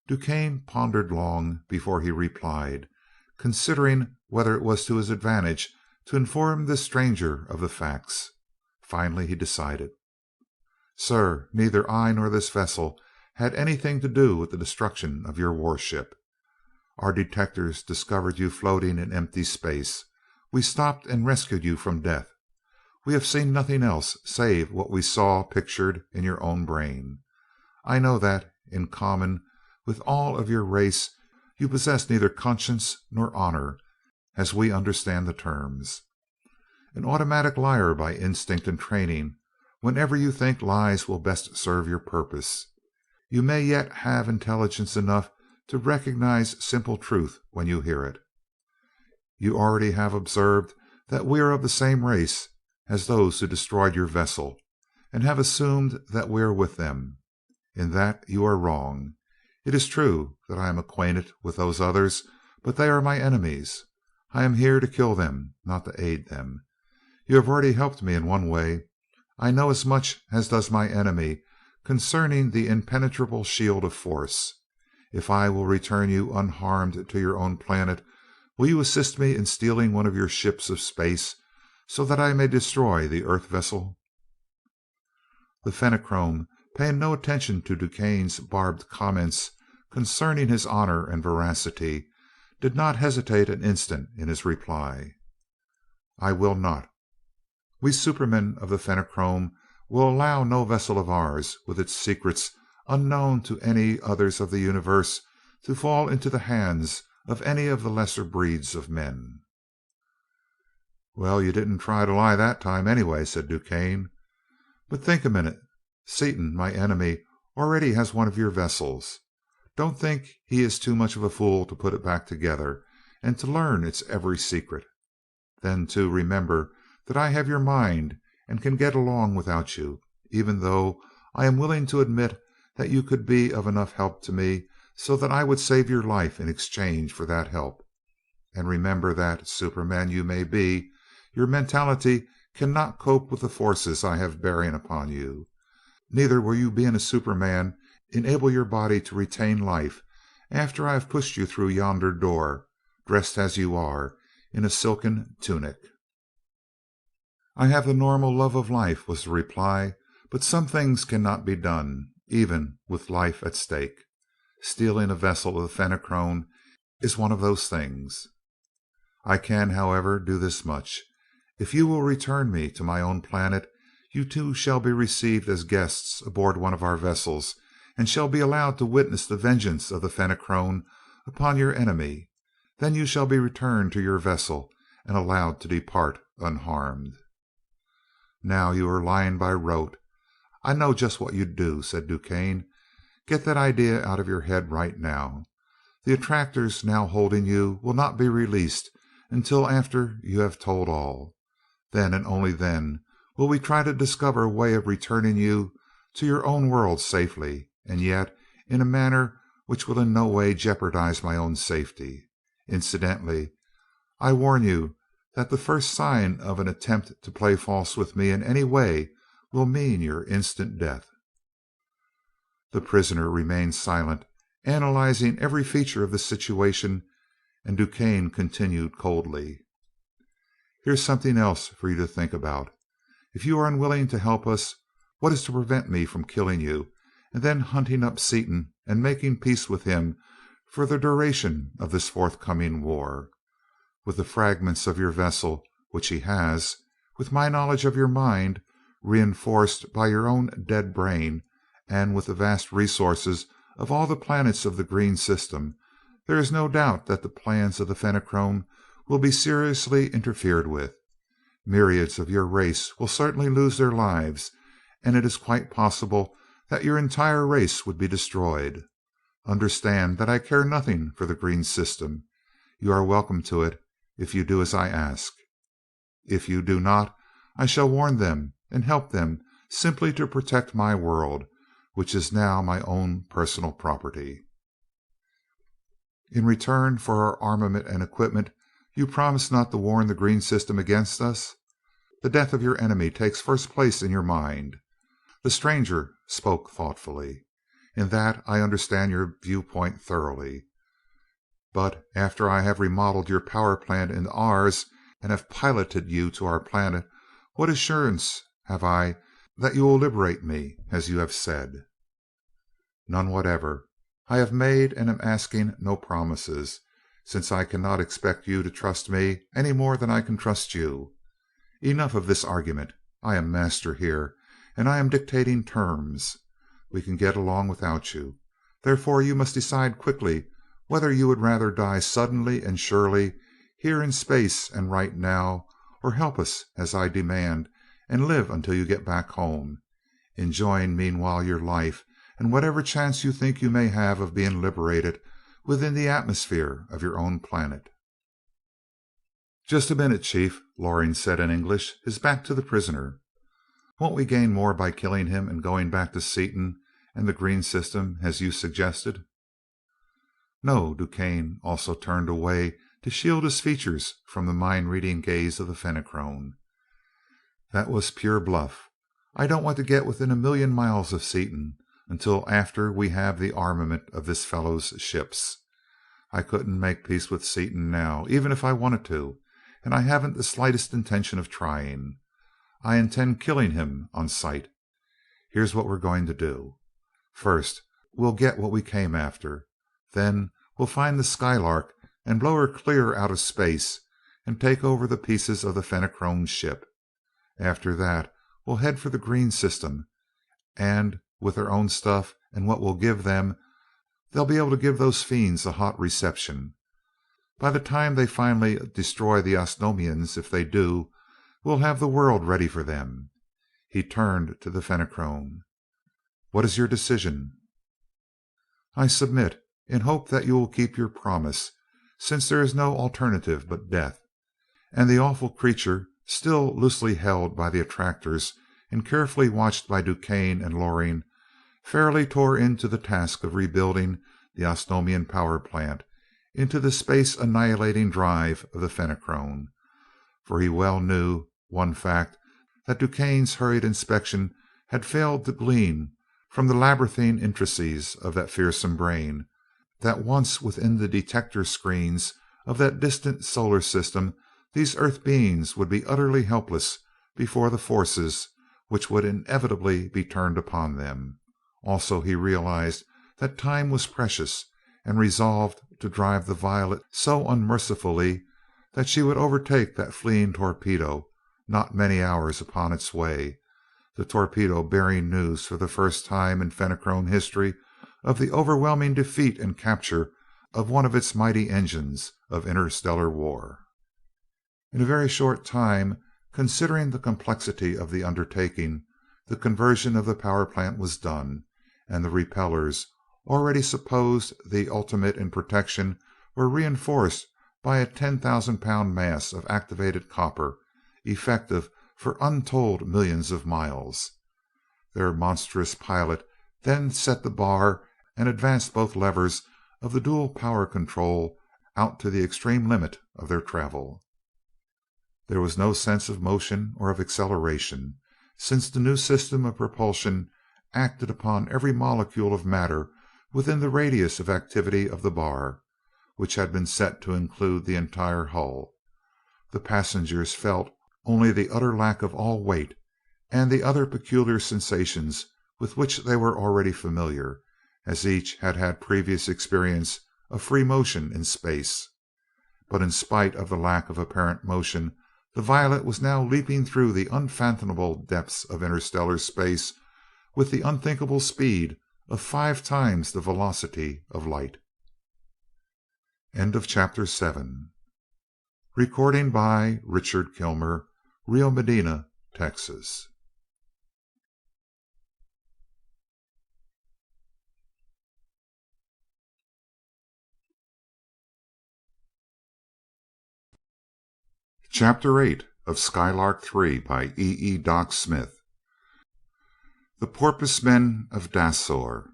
DuQuesne pondered long before he replied, considering whether it was to his advantage to inform this stranger of the facts. Finally he decided. "Sir, neither I nor this vessel had anything to do with the destruction of your warship. Our detectors discovered you floating in empty space. We stopped and rescued you from death. We have seen nothing else save what we saw pictured in your own brain. I know that, in common with all of your race, you possess neither conscience nor honor, as we understand the terms. An automatic liar by instinct and training, whenever you think lies will best serve your purpose. You may yet have intelligence enough to recognize simple truth when you hear it. You already have observed that we are of the same race as those who destroyed your vessel, and have assumed that we are with them. In that you are wrong. It is true that I am acquainted with those others, but they are my enemies. I am here to kill them, not to aid them. You have already helped me in one way. I know as much as does my enemy concerning the impenetrable shield of force. If I will return you unharmed to your own planet, will you assist me in stealing one of your ships of space, so that I may destroy the Earth vessel?" The Fenachrone, paying no attention to DuQuesne's barbed comments concerning his honor and veracity, did not hesitate an instant in his reply. "I will not. We supermen of the Fenachrone will allow no vessel of ours, with its secrets unknown to any others of the universe, to fall into the hands of any of the lesser breeds of men." "Well, you didn't try to lie that time, anyway," said DuQuesne. "But think a minute. Seaton, my enemy, already has one of your vessels. Don't think he is too much of a fool to put it back together, and to learn its every secret. Then, too, remember that I have your mind, and can get along without you, even though I am willing to admit that you could be of enough help to me so that I would save your life in exchange for that help. And remember that, superman you may be, your mentality cannot cope with the forces I have bearing upon you. Neither will you, being a superman, enable your body to retain life after I have pushed you through yonder door, dressed as you are, in a silken tunic." "I have the normal love of life," was the reply, "but some things cannot be done, even with life at stake. Stealing a vessel of the Fenachrone is one of those things. I can, however, do this much. If you will return me to my own planet, you two shall be received as guests aboard one of our vessels, and shall be allowed to witness the vengeance of the Fenachrone upon your enemy. Then you shall be returned to your vessel, and allowed to depart unharmed." "Now you are lying by rote. I know just what you'd do," said DuQuesne. "Get that idea out of your head right now. The attractors now holding you will not be released until after you have told all. Then, and only then, will we try to discover a way of returning you to your own world safely, and yet in a manner which will in no way jeopardize my own safety. Incidentally, I warn you that the first sign of an attempt to play false with me in any way will mean your instant death." The prisoner remained silent, analyzing every feature of the situation, and DuQuesne continued coldly: "Here's something else for you to think about. If you are unwilling to help us, what is to prevent me from killing you, and then hunting up Seaton and making peace with him for the duration of this forthcoming war? with the fragments of your vessel, which he has, with my knowledge of your mind, reinforced by your own dead brain, and with the vast resources of all the planets of the green system, there is no doubt that the plans of the Fenachrone will be seriously interfered with. Myriads of your race will certainly lose their lives, and it is quite possible that your entire race would be destroyed. Understand that I care nothing for the green system. You are welcome to it if you do as I ask. If you do not, I shall warn them and help them simply to protect my world, which is now my own personal property. In return for our armament and equipment, you promise not to warn the green system against us? The death of your enemy takes first place in your mind. The stranger spoke thoughtfully. In that I understand your viewpoint thoroughly. But after I have remodeled your power plant into ours and have piloted you to our planet, what assurance have I that you will liberate me, as you have said? None whatever. I have made and am asking no promises, since I cannot expect you to trust me any more than I can trust you. Enough of this argument. I am master here, and I am dictating terms. We can get along without you. Therefore you must decide quickly whether you would rather die suddenly and surely here in space and right now, or help us as I demand and live until you get back home, enjoying meanwhile your life and whatever chance you think you may have of being liberated within the atmosphere of your own planet. "Just a minute, Chief," Loring said in English, his back to the prisoner. "Won't we gain more by killing him and going back to Seaton and the green system, as you suggested?" "No." DuQuesne also turned away to shield his features from the mind-reading gaze of the Fenachrone. "That was pure bluff. I don't want to get within a million miles of Seaton until after we have the armament of this fellow's ships. I couldn't make peace with Seaton now, even if I wanted to, and I haven't the slightest intention of trying. I intend killing him on sight. Here's what we're going to do. First, we'll get what we came after. Then we'll find the Skylark and blow her clear out of space and take over the pieces of the Fenachrone ship. After that, we'll head for the green system, and with their own stuff and what we'll give them, they'll be able to give those fiends a hot reception. By the time they finally destroy the Osnomians, if they do, we'll have the world ready for them." He turned to the Fenachrone. "What is your decision?" "I submit, in hope that you will keep your promise, since there is no alternative but death." And the awful creature, still loosely held by the attractors and carefully watched by DuQuesne and Loring, fairly tore into the task of rebuilding the Osnomian power plant into the space annihilating drive of the Fenachrone, for he well knew one fact that DuQuesne's hurried inspection had failed to glean from the labyrinthine intricacies of that fearsome brain, that once within the detector screens of that distant solar system these earth beings would be utterly helpless before the forces which would inevitably be turned upon them. Also he realized that time was precious, and resolved to drive the Violet so unmercifully that she would overtake that fleeing torpedo not many hours upon its way, the torpedo bearing news for the first time in Fenachrone history of the overwhelming defeat and capture of one of its mighty engines of interstellar war. In a very short time, considering the complexity of the undertaking, the conversion of the power plant was done, and the repellers, already supposed the ultimate in protection, were reinforced by a 10,000-pound mass of activated copper, effective for untold millions of miles. Their monstrous pilot then set the bar and advanced both levers of the dual power control out to the extreme limit of their travel. There was no sense of motion or of acceleration, since the new system of propulsion acted upon every molecule of matter within the radius of activity of the bar, which had been set to include the entire hull. The passengers felt only the utter lack of all weight, and the other peculiar sensations with which they were already familiar, as each had had previous experience of free motion in space. but in spite of the lack of apparent motion, the Violet was now leaping through the unfathomable depths of interstellar space with the unthinkable speed of 5 times the velocity of light. End of chapter 7. Recording by Richard Kilmer, Rio Medina, Texas. Chapter 8 of Skylark Three by E. Doc Smith. The Porpoise-Men of Dasor.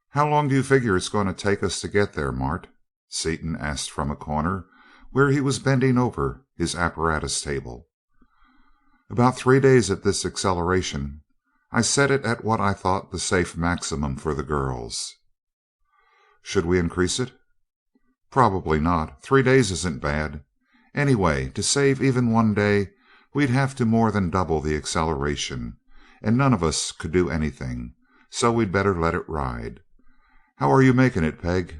"How long do you figure it's going to take us to get there, Mart?" Seaton asked from a corner where he was bending over his apparatus table. "About 3 days at this acceleration. I set it at what I thought the safe maximum for the girls." "Should we increase it?" "Probably not. 3 days isn't bad. Anyway, to save even one day, we'd have to more than double the acceleration, and none of us could do anything, so we'd better let it ride. How are you making it, Peg?"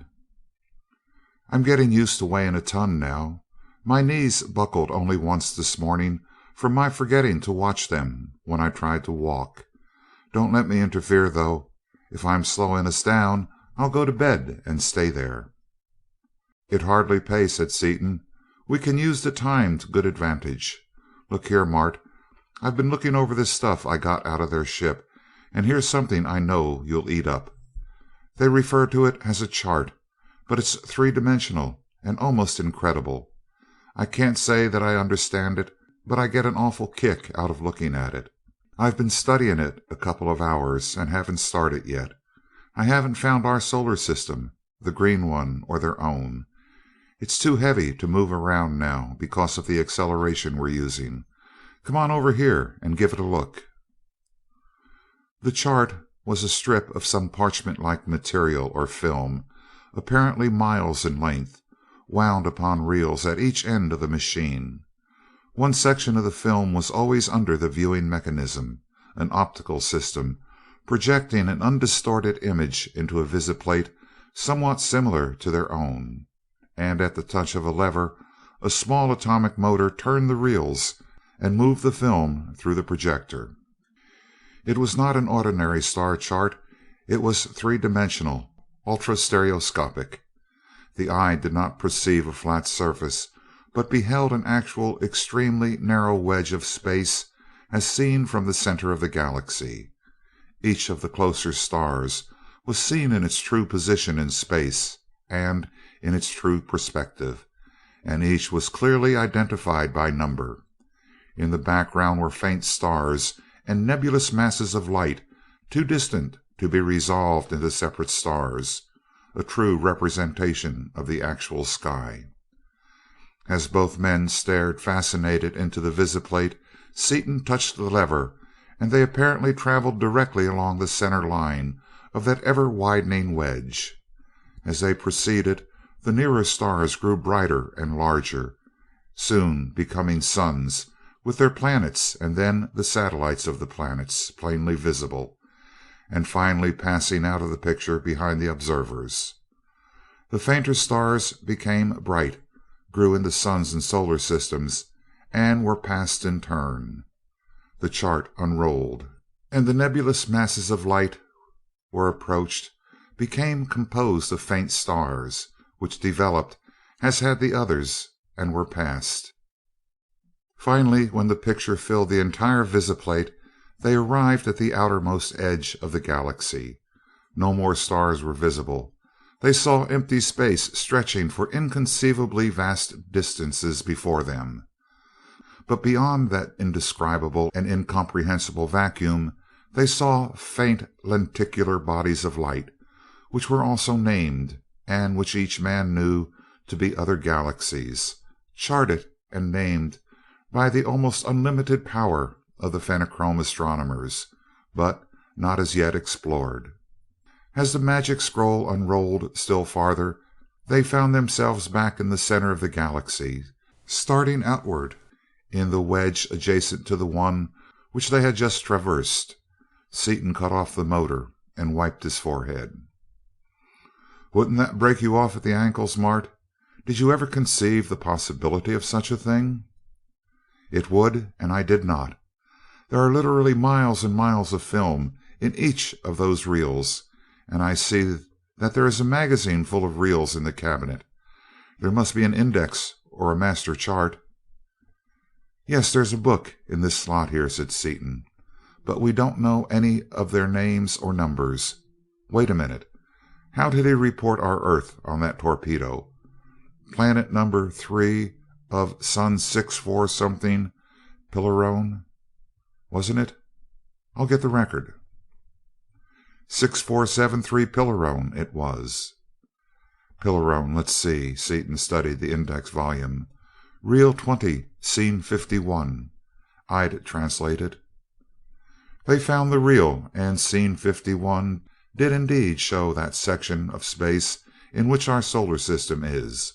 "I'm getting used to weighing a ton now. My knees buckled only once this morning from my forgetting to watch them when I tried to walk. Don't let me interfere, though. If I'm slowing us down, I'll go to bed and stay there." "It hardly pays," said Seaton. "We can use the time to good advantage. Look here, Mart, I've been looking over this stuff I got out of their ship, and here's something I know you'll eat up. They refer to it as a chart, but it's 3-dimensional and almost incredible. I can't say that I understand it, but I get an awful kick out of looking at it. I've been studying it a couple of hours and haven't started yet. I haven't found our solar system, the green one, or their own. It's too heavy to move around now because of the acceleration we're using. Come on over here and give it a look." The chart was a strip of some parchment-like material or film, apparently miles in length, wound upon reels at each end of the machine. One section of the film was always under the viewing mechanism, an optical system, projecting an undistorted image into a visiplate somewhat similar to their own, and at the touch of a lever, a small atomic motor turned the reels and moved the film through the projector. It was not an ordinary star chart. It was 3-dimensional, ultra-stereoscopic. The eye did not perceive a flat surface, but beheld an actual extremely narrow wedge of space as seen from the center of the galaxy. Each of the closer stars was seen in its true position in space and in its true perspective, and each was clearly identified by number. In the background were faint stars and nebulous masses of light too distant to be resolved into separate stars, a true representation of the actual sky. As both men stared fascinated into the visiplate, Seaton touched the lever, and they apparently traveled directly along the center line of that ever-widening wedge. As they proceeded, the nearer stars grew brighter and larger, soon becoming suns, with their planets and then the satellites of the planets plainly visible, and finally passing out of the picture behind the observers. The fainter stars became bright, grew into suns and solar systems, and were passed in turn. The chart unrolled, and the nebulous masses of light were approached, became composed of faint stars, which developed as had the others and were passed. Finally, when the picture filled the entire visiplate, they arrived at the outermost edge of the galaxy. No more stars were visible. They saw empty space stretching for inconceivably vast distances before them. But beyond that indescribable and incomprehensible vacuum, they saw faint lenticular bodies of light, which were also named, and which each man knew to be other galaxies, charted and named by the almost unlimited power of the Fenachrone astronomers, but not as yet explored. As the magic scroll unrolled still farther, they found themselves back in the center of the galaxy, starting outward in the wedge adjacent to the one which they had just traversed. Seaton cut off the motor and wiped his forehead. "Wouldn't that break you off at the ankles, Mart? Did you ever conceive the possibility of such a thing?" "It would, and I did not. There are literally miles and miles of film in each of those reels, and I see that there is a magazine full of reels in the cabinet. There must be an index or a master chart." "Yes, there's a book in this slot here," said Seaton, "but we don't know any of their names or numbers. Wait a minute. How did he report our Earth on that torpedo? Planet number 3 of Sun 64 something Pilarone, wasn't it? I'll get the record." 6473 Pilarone it was. Pilarone, let's see. Seaton studied the index volume. Reel 20, scene 51. I'd translate it. They found the reel, and scene 51 did indeed show that section of space in which our solar system is.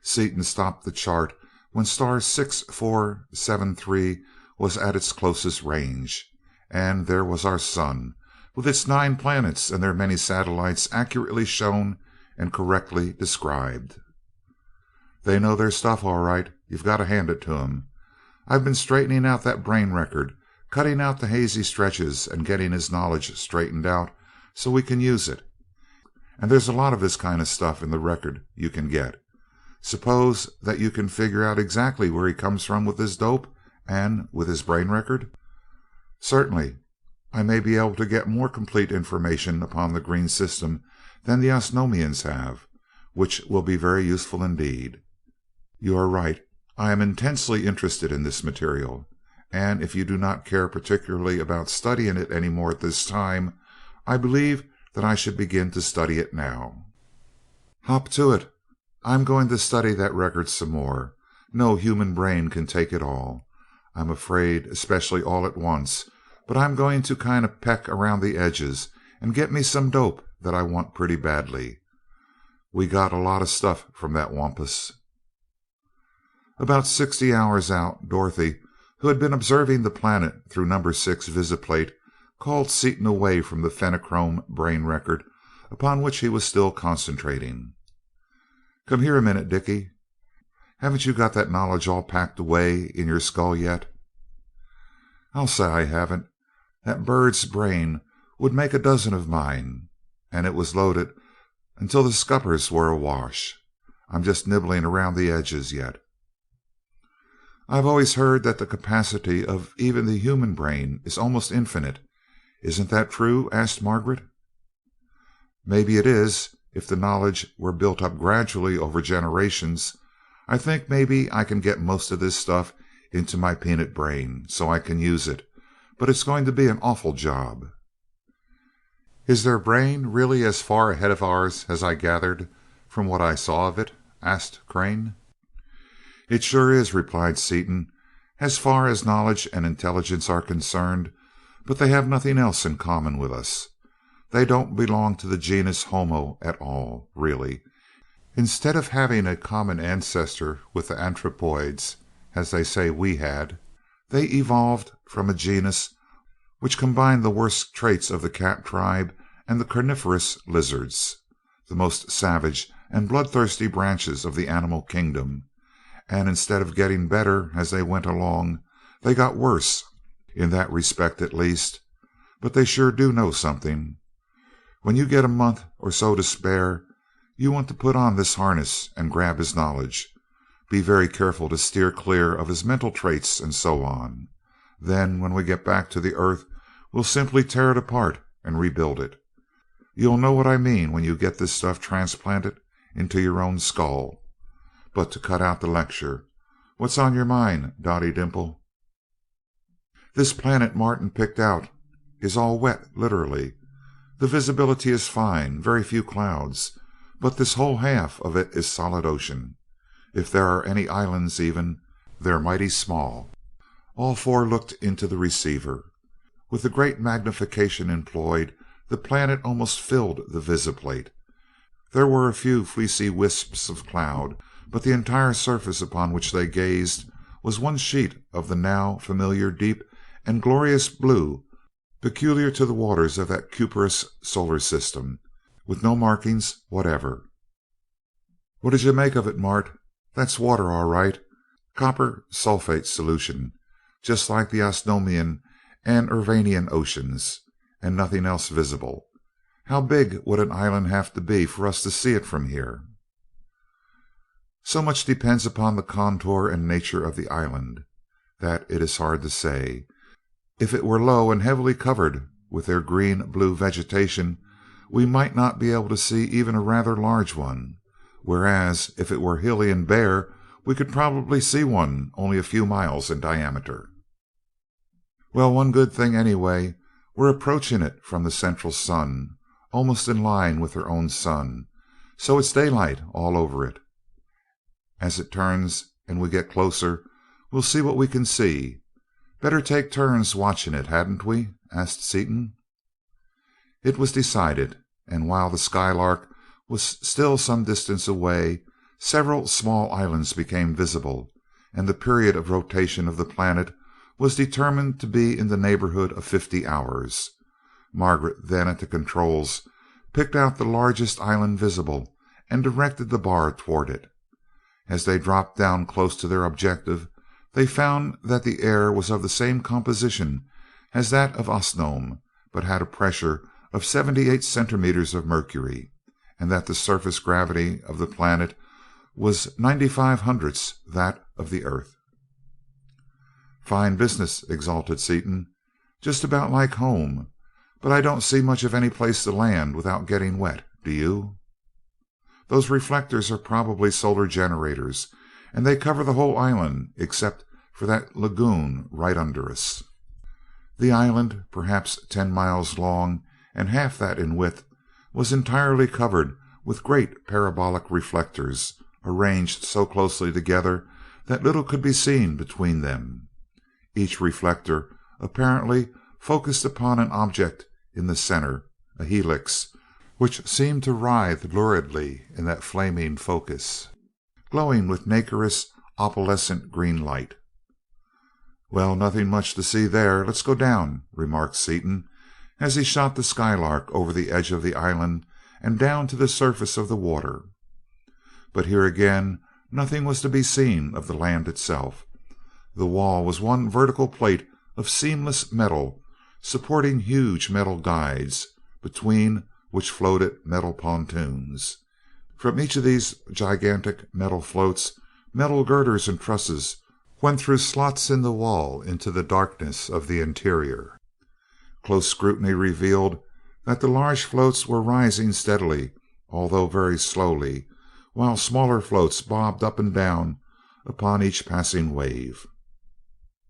Seaton stopped the chart when star 6473 was at its closest range, and there was our sun, with its 9 planets and their many satellites accurately shown and correctly described. "They know their stuff, all right. You've got to hand it to 'em. I've been straightening out that brain record, cutting out the hazy stretches and getting his knowledge straightened out so we can use it. And there's a lot of this kind of stuff in the record you can get. Suppose that you can figure out exactly where he comes from with his dope and with his brain record?" "Certainly. I may be able to get more complete information upon the green system than the Osnomians have, which will be very useful indeed." "You are right. I am intensely interested in this material, and if you do not care particularly about studying it any more at this time, I believe that I should begin to study it now." "Hop to it. I'm going to study that record some more. No human brain can take it all, I'm afraid, especially all at once, but I'm going to kind of peck around the edges and get me some dope that I want pretty badly. We got a lot of stuff from that wampus." About 60 hours out, Dorothy, who had been observing the planet through number 6 visiplate, called Seaton away from the phenochrome brain record upon which he was still concentrating. "Come here a minute, Dickie. Haven't you got that knowledge all packed away in your skull yet?" "I'll say I haven't. That bird's brain would make a dozen of mine, and it was loaded until the scuppers were awash. I'm just nibbling around the edges yet." "I've always heard that the capacity of even the human brain is almost infinite. Isn't that true?" asked Margaret. "Maybe it is, if the knowledge were built up gradually over generations. I think maybe I can get most of this stuff into my peanut brain, so I can use it, but it's going to be an awful job." "Is their brain really as far ahead of ours as I gathered from what I saw of it?" asked Crane. "It sure is," replied Seaton, "as far as knowledge and intelligence are concerned, but they have nothing else in common with us. They don't belong to the genus Homo at all, really. Instead of having a common ancestor with the anthropoids, as they say we had, they evolved from a genus which combined the worst traits of the cat tribe and the carnivorous lizards, the most savage and bloodthirsty branches of the animal kingdom, and instead of getting better as they went along, they got worse, in that respect at least. But they sure do know something. When you get a month or so to spare, you want to put on this harness and grab his knowledge. Be very careful to steer clear of his mental traits and so on. Then, when we get back to the earth, we'll simply tear it apart and rebuild it. You'll know what I mean when you get this stuff transplanted into your own skull. But to cut out the lecture, what's on your mind, Dotty Dimple?" "This planet Martin picked out is all wet, literally. The visibility is fine, very few clouds, but this whole half of it is solid ocean. If there are any islands even, they're mighty small." All four looked into the receiver. With the great magnification employed, the planet almost filled the visiplate. There were a few fleecy wisps of cloud, but the entire surface upon which they gazed was one sheet of the now familiar deep and glorious blue peculiar to the waters of that cuprous solar system, with no markings whatever. What did you make of it, Mart? That's water, all right. Copper sulfate solution, just like the Osnomian and Urvanian oceans, and nothing else visible. How big would an island have to be for us to see it from here? So much depends upon the contour and nature of the island, that it is hard to say. If it were low and heavily covered with their green-blue vegetation, we might not be able to see even a rather large one, whereas if it were hilly and bare, we could probably see one only a few miles in diameter. Well, one good thing anyway, we're approaching it from the central sun, almost in line with their own sun, so it's daylight all over it. As it turns and we get closer, we'll see what we can see. Better take turns watching it, hadn't we? Asked Seaton. It was decided, and while the Skylark was still some distance away, several small islands became visible, and the period of rotation of the planet was determined to be in the neighborhood of 50 hours. Margaret, then at the controls, picked out the largest island visible and directed the bar toward it. As they dropped down close to their objective, they found that the air was of the same composition as that of Osnome, but had a pressure of 78 centimeters of mercury, and that the surface gravity of the planet was 95 hundredths that of the earth. Fine business, exulted Seaton. Just about like home, but I don't see much of any place to land without getting wet, do you? Those reflectors are probably solar generators, and they cover the whole island except for that lagoon right under us. The island, perhaps 10 miles long and half that in width, was entirely covered with great parabolic reflectors arranged so closely together that little could be seen between them. Each reflector apparently focused upon an object in the center, a helix, which seemed to writhe luridly in that flaming focus, glowing with nacreous, opalescent green light. "Well, nothing much to see there. Let's go down," remarked Seaton, as he shot the Skylark over the edge of the island and down to the surface of the water. But here again nothing was to be seen of the land itself. The wall was one vertical plate of seamless metal, supporting huge metal guides, between which floated metal pontoons. From each of these gigantic metal floats, metal girders and trusses went through slots in the wall into the darkness of the interior. Close scrutiny revealed that the large floats were rising steadily, although very slowly, while smaller floats bobbed up and down upon each passing wave.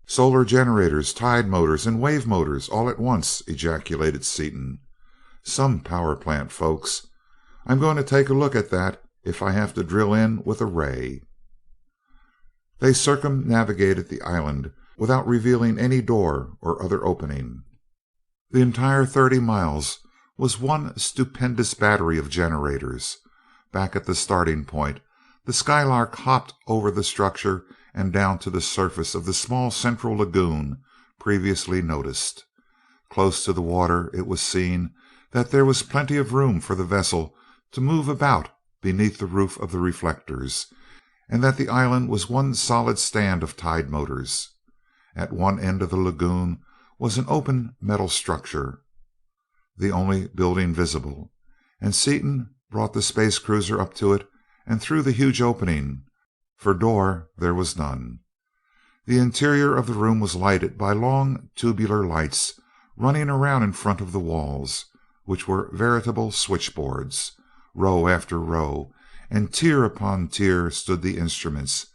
"Solar generators, tide motors, and wave motors all at once," ejaculated Seaton. "Some power plant, folks. I'm going to take a look at that if I have to drill in with a ray." They circumnavigated the island without revealing any door or other opening. The entire 30 miles was one stupendous battery of generators. Back at the starting point, the Skylark hopped over the structure and down to the surface of the small central lagoon previously noticed. Close to the water it was seen that there was plenty of room for the vessel to move about beneath the roof of the reflectors, and that the island was one solid stand of tide motors. At one end of the lagoon was an open metal structure, the only building visible, and Seaton brought the space cruiser up to it and through the huge opening. For door there was none. The interior of the room was lighted by long tubular lights running around in front of the walls, which were veritable switchboards. Row after row and tier upon tier stood the instruments,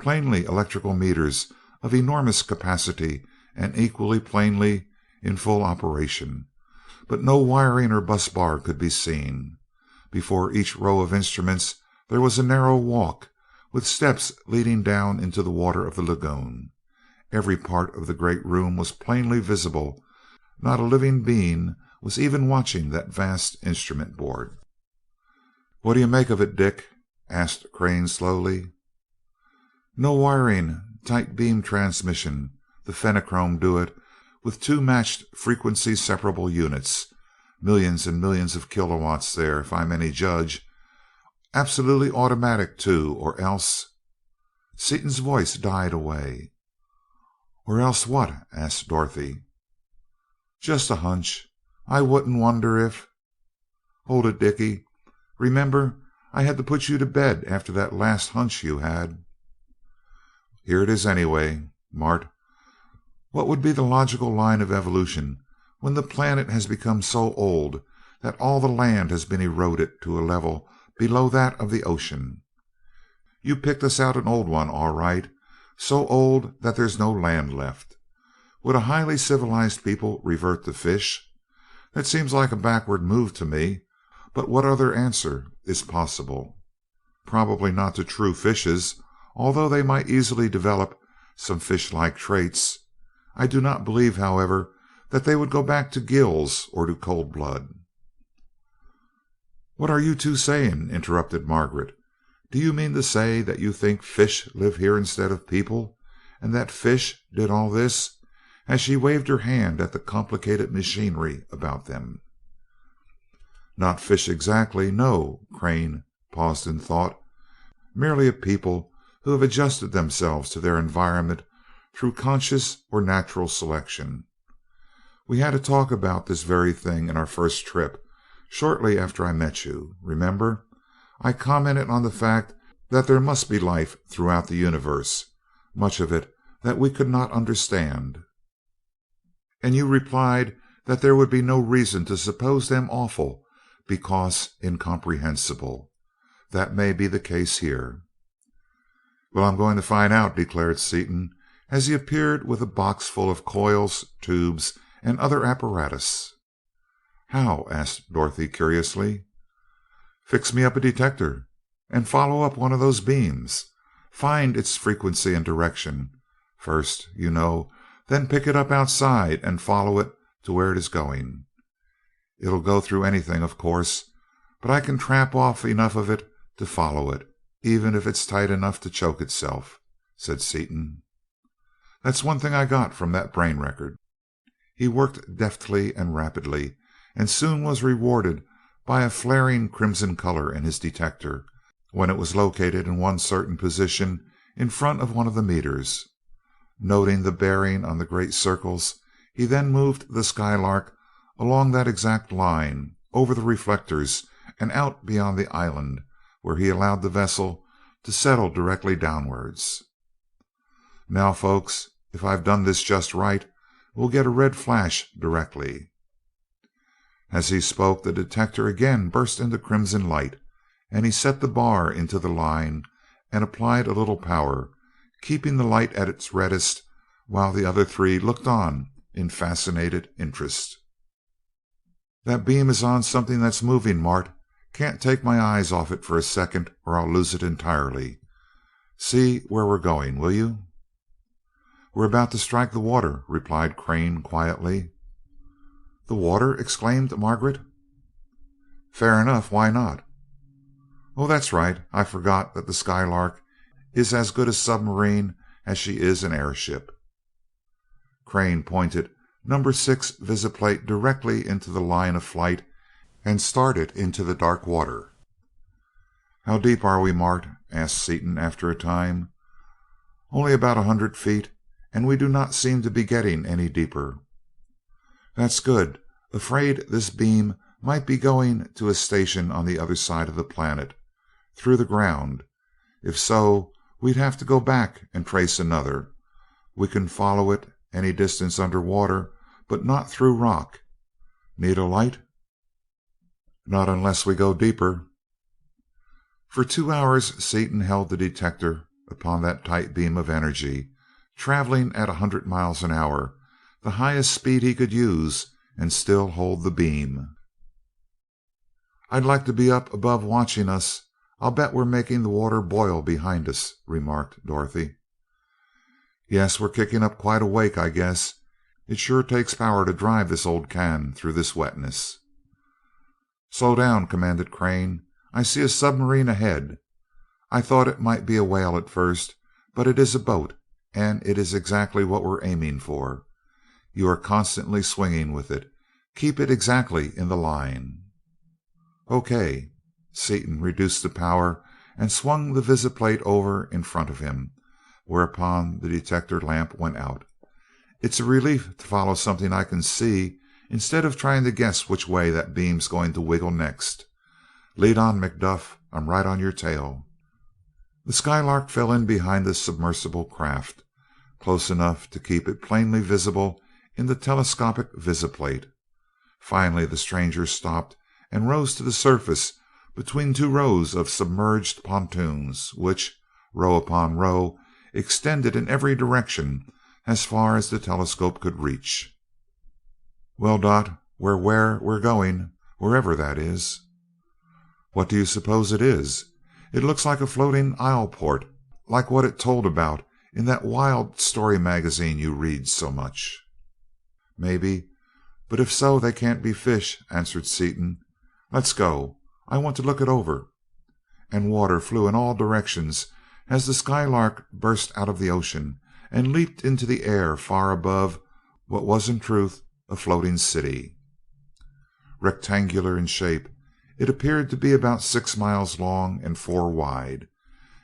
plainly electrical meters of enormous capacity and equally plainly in full operation, but no wiring or bus bar could be seen. Before each row of instruments there was a narrow walk, with steps leading down into the water of the lagoon. Every part of the great room was plainly visible. Not a living being was even watching that vast instrument board. "What do you make of it, Dick?" asked Crane slowly. "No wiring, tight beam transmission. The phenochrome do it, with two matched frequency separable units. Millions and millions of kilowatts there, if I'm any judge. Absolutely automatic, too, or else Seaton's voice died away. "Or else what?" asked Dorothy. "Just a hunch. I wouldn't wonder if Hold it, Dickie. Remember, I had to put you to bed after that last hunch you had." "Here it is, anyway, Mart. What would be the logical line of evolution when the planet has become so old that all the land has been eroded to a level below that of the ocean? You picked us out an old one, all right, so old that there's no land left. Would a highly civilized people revert to fish? That seems like a backward move to me, but what other answer is possible? Probably not to true fishes, although they might easily develop some fish-like traits. I do not believe, however, that they would go back to gills or to cold blood." "What are you two saying?" interrupted Margaret. "Do you mean to say that you think fish live here instead of people, and that fish did all this?" as she waved her hand at the complicated machinery about them. "Not fish exactly, no." Crane paused in thought. "Merely a people who have adjusted themselves to their environment through conscious or natural selection. We had a talk about this very thing in our first trip, shortly after I met you. Remember? I commented on the fact that there must be life throughout the universe, much of it that we could not understand. And you replied that there would be no reason to suppose them awful because incomprehensible. That may be the case here." "Well, I'm going to find out," declared Seaton, as he appeared with a box full of coils, tubes, and other apparatus. "How?" asked Dorothy curiously. "Fix me up a detector, and follow up one of those beams. Find its frequency and direction first, you know, then pick it up outside and follow it to where it is going. It'll go through anything, of course, but I can trap off enough of it to follow it, even if it's tight enough to choke itself," said Seaton. "That's one thing I got from that brain record." He worked deftly and rapidly, and soon was rewarded by a flaring crimson color in his detector when it was located in one certain position in front of one of the meters. Noting the bearing on the great circles, he then moved the Skylark along that exact line, over the reflectors, and out beyond the island, where he allowed the vessel to settle directly downwards. "Now, folks, if I've done this just right, we'll get a red flash directly." As he spoke, the detector again burst into crimson light, and he set the bar into the line and applied a little power, keeping the light at its reddest while the other three looked on in fascinated interest. "That beam is on something that's moving, Mart. Can't take my eyes off it for a second or I'll lose it entirely. See where we're going, will you?" "We're about to strike the water," replied Crane quietly. "The water?" exclaimed Margaret. "Fair enough. Why not?" "Oh, that's right. I forgot that the Skylark is as good a submarine as she is an airship." Crane pointed number 6 visiplate directly into the line of flight and started into the dark water. "How deep are we, Mart?" asked Seaton after a time. "Only about 100 feet, and we do not seem to be getting any deeper." "That's good. Afraid this beam might be going to a station on the other side of the planet, through the ground. If so, we'd have to go back and trace another. We can follow it any distance under water, but not through rock. Need a light?" "Not unless we go deeper." For 2 hours Seaton held the detector upon that tight beam of energy, traveling at 100 miles an hour, the highest speed he could use and still hold the beam. "I'd like to be up above watching us. I'll bet we're making the water boil behind us," remarked Dorothy. "Yes, we're kicking up quite a wake, I guess. It sure takes power to drive this old can through this wetness." "Slow down," commanded Crane. "I see a submarine ahead. I thought it might be a whale at first, but it is a boat, and it is exactly what we're aiming for. You are constantly swinging with it. Keep it exactly in the line." "Okay." Seaton reduced the power and swung the visiplate over in front of him, whereupon the detector lamp went out. "It's a relief to follow something I can see, instead of trying to guess which way that beam's going to wiggle next. Lead on, Macduff. I'm right on your tail." The Skylark fell in behind the submersible craft, close enough to keep it plainly visible in the telescopic visiplate. Finally the stranger stopped and rose to the surface between two rows of submerged pontoons, which, row upon row, extended in every direction as far as the telescope could reach. "Well, Dot, we're where we're going, wherever that is." "What do you suppose it is? It looks like a floating isle port, like what it told about in that wild story magazine you read so much." "Maybe, but if so they can't be fish," answered Seaton. "Let's go. I want to look it over." And water flew in all directions as the Skylark burst out of the ocean and leaped into the air far above what was in truth a floating city. Rectangular in shape, it appeared to be about 6 miles long and 4 wide.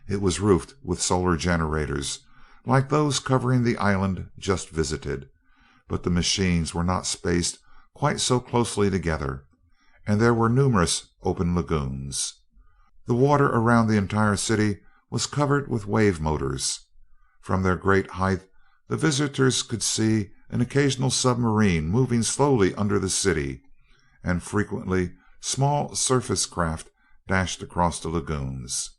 It was roofed with solar generators, like those covering the island just visited, but the machines were not spaced quite so closely together, and there were numerous open lagoons. The water around the entire city was covered with wave motors. From their great height the visitors could see an occasional submarine moving slowly under the city, and frequently small surface craft dashed across the lagoons.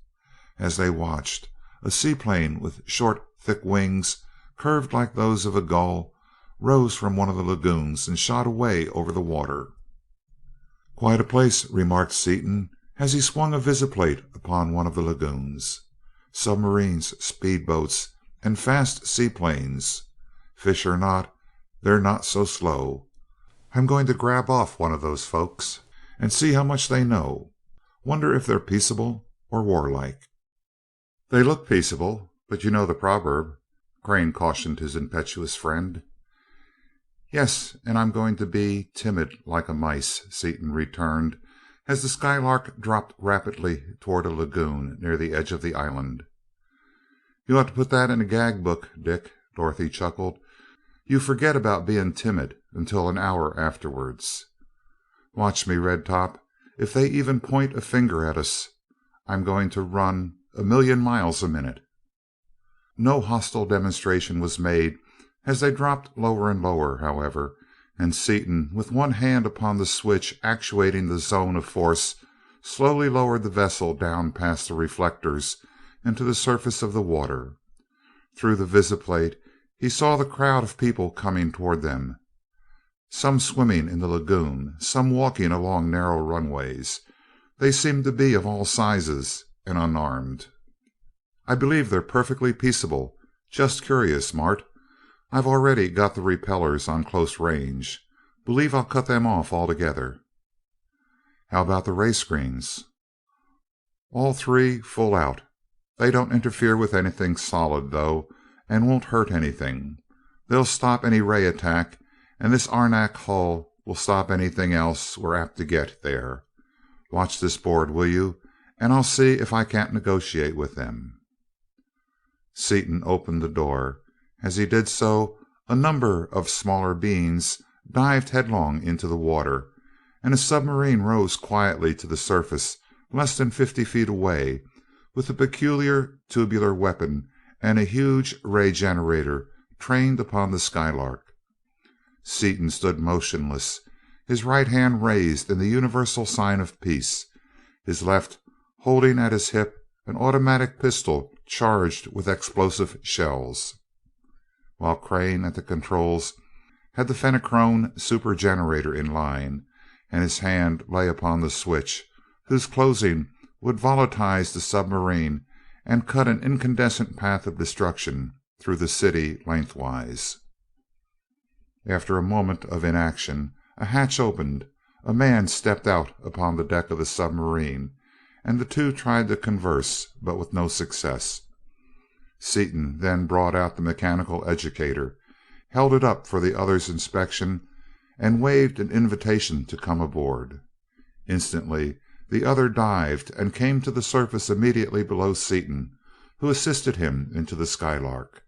As they watched, a seaplane with short, thick wings, curved like those of a gull, rose from one of the lagoons and shot away over the water. "Quite a place," remarked Seaton as he swung a visiplate upon one of the lagoons. "Submarines, speedboats, and fast seaplanes. Fish or not, they're not so slow. I'm going to grab off one of those folks and see how much they know. Wonder if they're peaceable or warlike." "They look peaceable, but you know the proverb," Crane cautioned his impetuous friend. "Yes, and I'm going to be timid like a mice," Seaton returned, as the Skylark dropped rapidly toward a lagoon near the edge of the island. "You ought to put that in a gag book, Dick," Dorothy chuckled. "You forget about being timid until an hour afterwards. Watch me, Red Top. If they even point a finger at us, I'm going to run 1,000,000 miles a minute." No hostile demonstration was made as they dropped lower and lower, however, and Seaton, with one hand upon the switch actuating the zone of force, slowly lowered the vessel down past the reflectors and to the surface of the water. Through the visiplate he saw the crowd of people coming toward them, some swimming in the lagoon, some walking along narrow runways. They seemed to be of all sizes and unarmed. "I believe they're perfectly peaceable. Just curious, Mart. I've already got the repellers on close range. Believe I'll cut them off altogether." "How about the ray screens?" "All 3 full out. They don't interfere with anything solid, though, and won't hurt anything. They'll stop any ray attack, and this arenak hull will stop anything else we're apt to get there. Watch this board, will you, and I'll see if I can't negotiate with them." Seaton opened the door. As he did so, a number of smaller beings dived headlong into the water, and a submarine rose quietly to the surface less than 50 feet away, with a peculiar tubular weapon and a huge ray generator trained upon the Skylark. Seaton stood motionless, his right hand raised in the universal sign of peace, his left holding at his hip an automatic pistol charged with explosive shells, while Crane at the controls had the Fenachrone super generator in line, and his hand lay upon the switch, whose closing would volatilize the submarine and cut an incandescent path of destruction through the city lengthwise. After a moment of inaction, a hatch opened, a man stepped out upon the deck of the submarine, and the two tried to converse, but with no success. Seaton then brought out the mechanical educator, held it up for the other's inspection, and waved an invitation to come aboard. Instantly The other dived and came to the surface immediately below Seaton, who assisted him into the Skylark.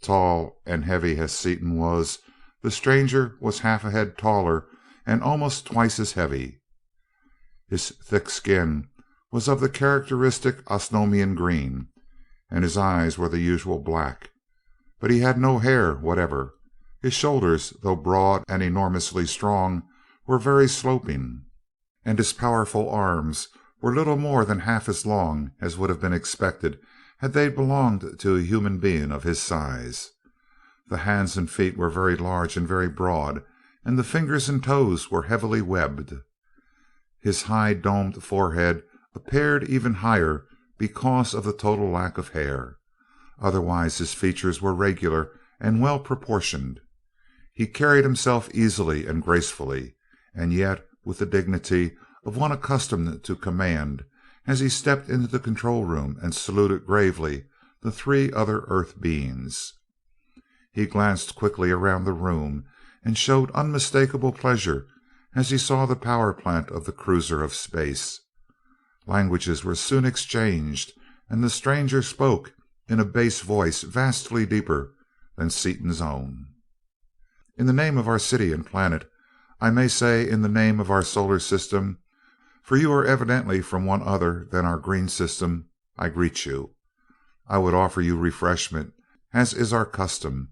Tall and heavy as Seaton was, the stranger was half a head taller and almost twice as heavy. His thick skin was of the characteristic Osnomian green, and his eyes were the usual black, but he had no hair whatever. His shoulders, though broad and enormously strong, were very sloping, and his powerful arms were little more than half as long as would have been expected had they belonged to a human being of his size. The hands and feet were very large and very broad, and the fingers and toes were heavily webbed. His high domed forehead appeared even higher because of the total lack of hair. Otherwise his features were regular and well proportioned. He carried himself easily and gracefully, and yet with the dignity of one accustomed to command, as he stepped into the control room and saluted gravely the three other Earth beings. He glanced quickly around the room and showed unmistakable pleasure as he saw the power plant of the cruiser of space. Languages were soon exchanged, and the stranger spoke in a bass voice vastly deeper than Seaton's own. "In the name of our city and planet, I may say in the name of our solar system, for you are evidently from one other than our green system, I greet you. I would offer you refreshment, as is our custom,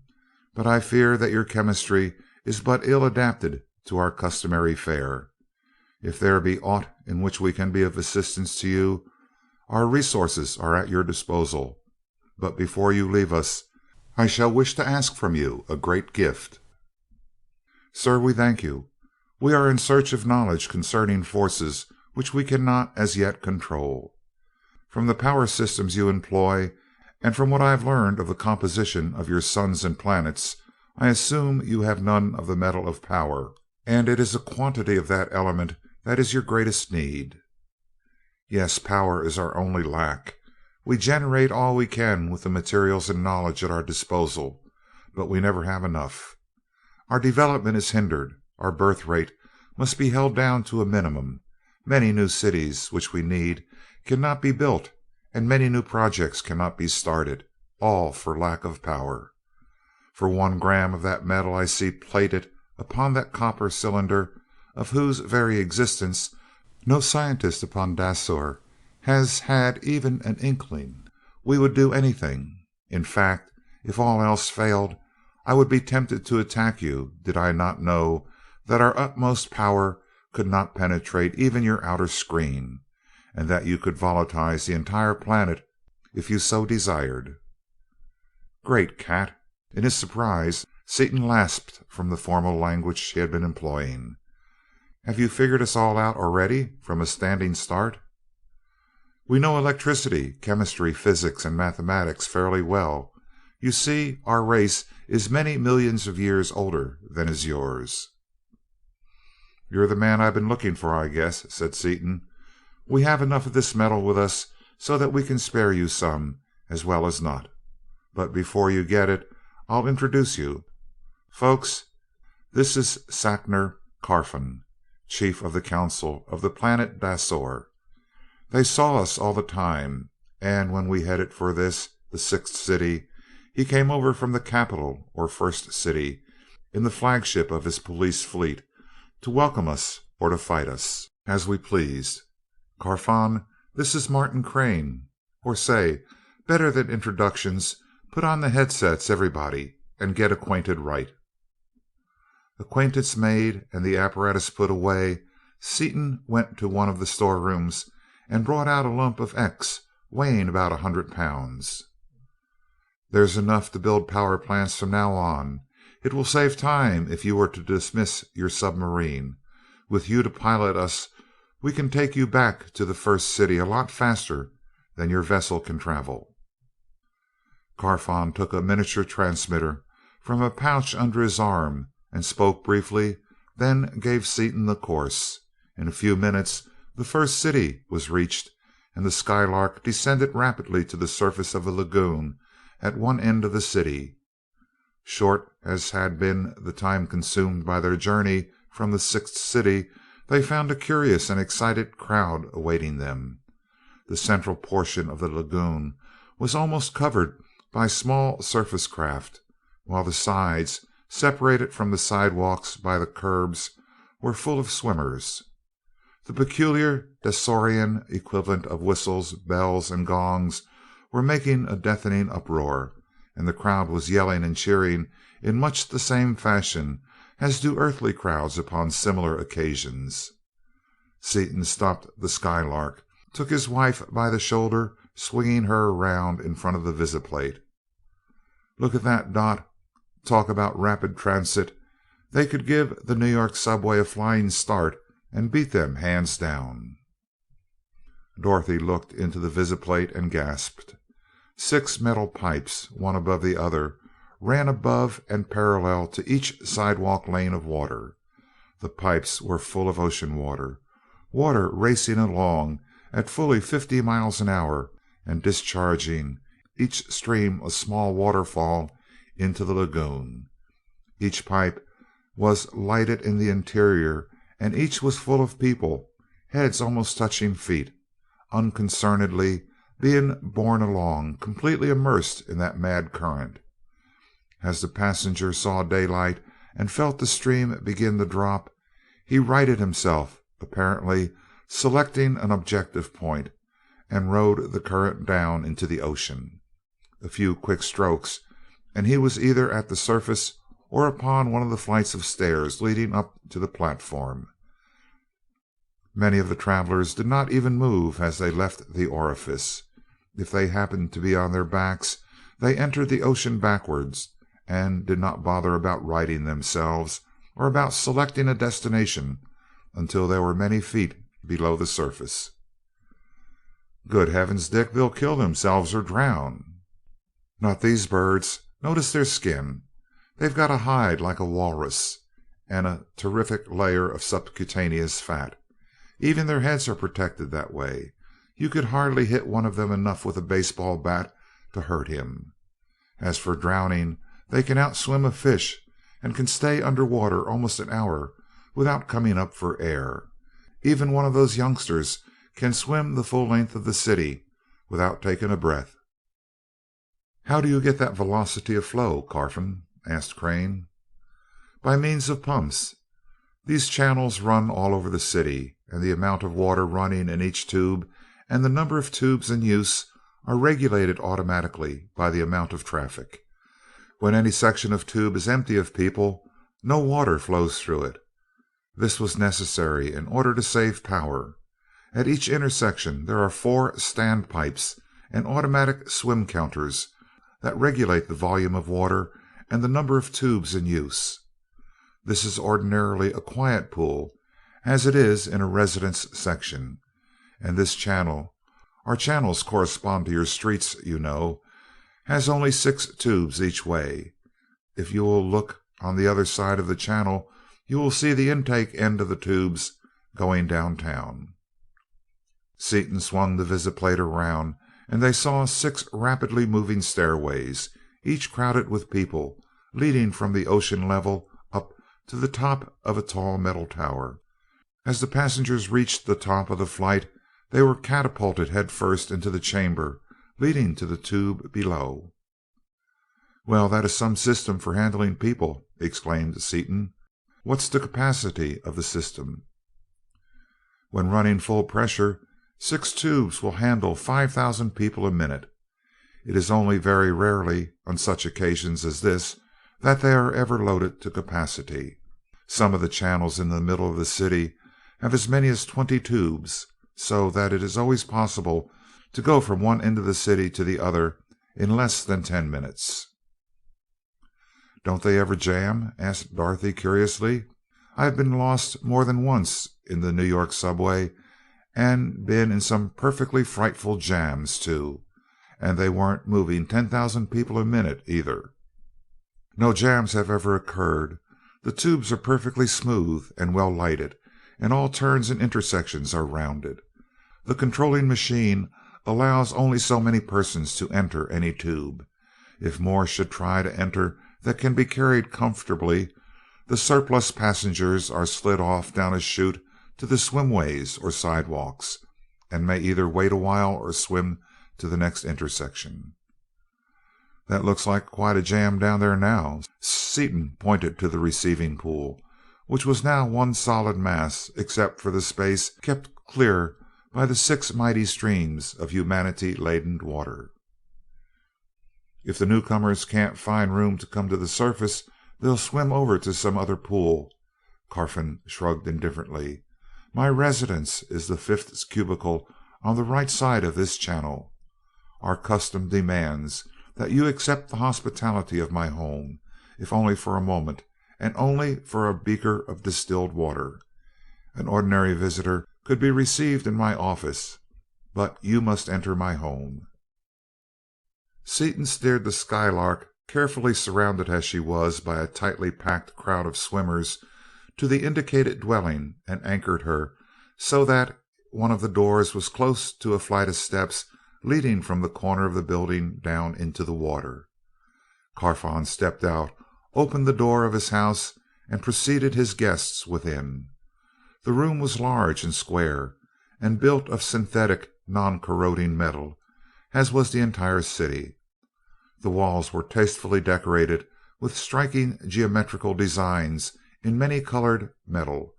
but I fear that your chemistry is but ill adapted to our customary fare. If there be aught in which we can be of assistance to you, our resources are at your disposal, but before you leave us, I shall wish to ask from you a great gift." "Sir, we thank you. We are in search of knowledge concerning forces which we cannot as yet control. From the power systems you employ, and from what I have learned of the composition of your suns and planets, I assume you have none of the metal of power, and it is a quantity of that element that is your greatest need." "Yes, power is our only lack. We generate all we can with the materials and knowledge at our disposal, but we never have enough. Our development is hindered. Our birth rate must be held down to a minimum. Many new cities which we need cannot be built, and many new projects cannot be started, all for lack of power. For 1 gram of that metal I see plated upon that copper cylinder, of whose very existence no scientist upon Dasor has had even an inkling, we would do anything. In fact, if all else failed, I would be tempted to attack you did I not know that our utmost power could not penetrate even your outer screen, and that you could volatilize the entire planet if you so desired." "Great cat!" In his surprise, Seaton lasped from the formal language he had been employing. "Have you figured us all out already from a standing start?" "We know electricity, chemistry, physics, and mathematics fairly well. You see, our race is many millions of years older than is yours." "You're the man I've been looking for, I guess," said Seaton. "We have enough of this metal with us so that we can spare you some, as well as not. But before you get it, I'll introduce you. Folks, this is Sacner Carfon, chief of the council of the planet Dasor. They saw us all the time, and when we headed for this, the 6th city, he came over from the capital, or first city, in the flagship of his police fleet, to welcome us or to fight us, as we pleased. Carfon, this is Martin Crane. Or say, better than introductions, put on the headsets, everybody, and get acquainted right." Acquaintance made and the apparatus put away, Seaton went to one of the storerooms and brought out a lump of X weighing about 100 pounds. "There's enough to build power plants from now on. It will save time if you were to dismiss your submarine. With you to pilot us, we can take you back to the first city a lot faster than your vessel can travel." Carfon took a miniature transmitter from a pouch under his arm and spoke briefly, then gave Seaton the course. In a few minutes the first city was reached, and the Skylark descended rapidly to the surface of a lagoon at one end of the city. Short as had been the time consumed by their journey from the 6th city, they found a curious and excited crowd awaiting them. The central portion of the lagoon was almost covered by small surface craft, while the sides, separated from the sidewalks by the curbs, were full of swimmers. The peculiar Dasorian equivalent of whistles, bells, and gongs were making a deafening uproar, and the crowd was yelling and cheering in much the same fashion as do earthly crowds upon similar occasions. Seaton stopped the Skylark, took his wife by the shoulder, swinging her around in front of the visiplate. "Look at that, Dot. Talk about rapid transit. They could give the New York subway a flying start and beat them hands down." Dorothy looked into the visiplate and gasped. 6 metal pipes, one above the other, ran above and parallel to each sidewalk lane of water. The pipes were full of ocean water, water racing along at fully 50 miles an hour and discharging, each stream a small waterfall, into the lagoon. Each pipe was lighted in the interior, and each was full of people, heads almost touching feet, unconcernedly being borne along, completely immersed in that mad current. As the passenger saw daylight and felt the stream begin to drop, he righted himself, apparently selecting an objective point, and rode the current down into the ocean. A few quick strokes, and he was either at the surface or upon one of the flights of stairs leading up to the platform. Many of the travelers did not even move as they left the orifice. If they happened to be on their backs, they entered the ocean backwards, and did not bother about righting themselves or about selecting a destination until they were many feet below the surface. "Good heavens, Dick, they'll kill themselves or drown." "Not these birds. Notice their skin. They've got a hide like a walrus, and a terrific layer of subcutaneous fat. Even their heads are protected that way. You could hardly hit one of them enough with a baseball bat to hurt him. As for drowning, they can outswim a fish, and can stay under water almost an hour without coming up for air. Even one of those youngsters can swim the full length of the city without taking a breath." "How do you get that velocity of flow, Carfon?" asked Crane. "By means of pumps. These channels run all over the city, and the amount of water running in each tube and the number of tubes in use are regulated automatically by the amount of traffic. When any section of tube is empty of people, no water flows through it. This was necessary in order to save power. At each intersection there are 4 standpipes and automatic swim counters that regulate the volume of water and the number of tubes in use. This is ordinarily a quiet pool, as it is in a residence section, and this channel, our channels correspond to your streets, you know, has only 6 tubes each way. If you will look on the other side of the channel, you will see the intake end of the tubes going downtown." Seaton swung the visiplate around, and they saw 6 rapidly moving stairways, each crowded with people, leading from the ocean level up to the top of a tall metal tower. As the passengers reached the top of the flight, they were catapulted head first into the chamber leading to the tube below. "Well, that is some system for handling people," exclaimed Seaton. "What's the capacity of the system?" "When running full pressure, 6 tubes will handle 5,000 people a minute. It is only very rarely, on such occasions as this, that they are ever loaded to capacity. Some of the channels in the middle of the city have as many as 20 tubes, so that it is always possible to go from one end of the city to the other in less than 10 minutes. "Don't they ever jam?" asked Dorothy curiously. "I've been lost more than once in the New York subway, and been in some perfectly frightful jams, too, and they weren't moving 10,000 people a minute, either." "No jams have ever occurred. The tubes are perfectly smooth and well lighted, and all turns and intersections are rounded. The controlling machine allows only so many persons to enter any tube. If more should try to enter that can be carried comfortably, the surplus passengers are slid off down a chute to the swimways or sidewalks, and may either wait a while or swim to the next intersection. "That looks like quite a jam down there now." Seaton pointed to the receiving pool, which was now one solid mass except for the space kept clear by the 6 mighty streams of humanity-laden water. "If the newcomers can't find room to come to the surface, they'll swim over to some other pool." Carfon shrugged indifferently. "My residence is the 5th cubicle on the right side of this channel. Our custom demands that you accept the hospitality of my home, if only for a moment, and only for a beaker of distilled water. An ordinary visitor could be received in my office, but you must enter my home." Seaton steered the Skylark, carefully surrounded as she was by a tightly packed crowd of swimmers, to the indicated dwelling and anchored her so that one of the doors was close to a flight of steps leading from the corner of the building down into the water. Carfon stepped out, opened the door of his house, and preceded his guests within. The room was large and square, and built of synthetic, non-corroding metal, as was the entire city. The walls were tastefully decorated with striking geometrical designs in many-colored metal,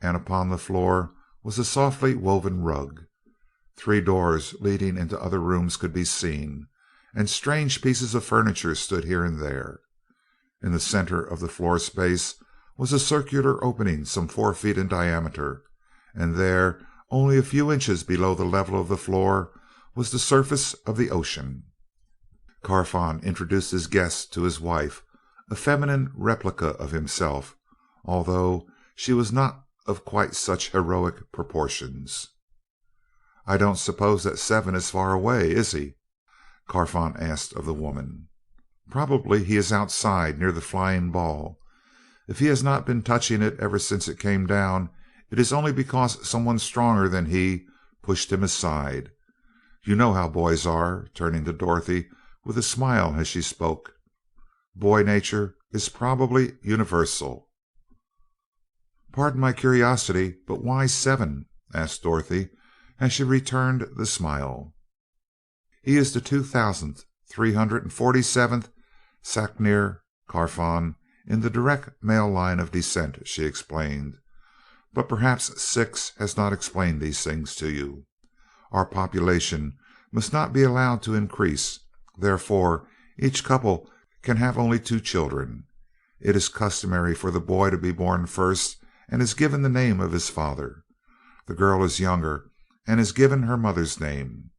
and upon the floor was a softly woven rug. 3 doors leading into other rooms could be seen, and strange pieces of furniture stood here and there. In the center of the floor space was a circular opening some 4 feet in diameter, and there, only a few inches below the level of the floor, was the surface of the ocean. Carfon introduced his guest to his wife, a feminine replica of himself, although she was not of quite such heroic proportions. "I don't suppose that Seven is far away, is he?" Carfon asked of the woman. "Probably he is outside near the flying ball. If he has not been touching it ever since it came down, it is only because someone stronger than he pushed him aside. You know how boys are," turning to Dorothy with a smile as she spoke. "Boy nature is probably universal." "Pardon my curiosity, but why 7?" asked Dorothy, as she returned the smile. "He is the 2,347th Sacnir Carfon in the direct male line of descent," she explained. "But perhaps 6 has not explained these things to you. Our population must not be allowed to increase, therefore each couple can have only 2 children. It is customary for the boy to be born first and is given the name of his father. The girl is younger and is given her mother's name."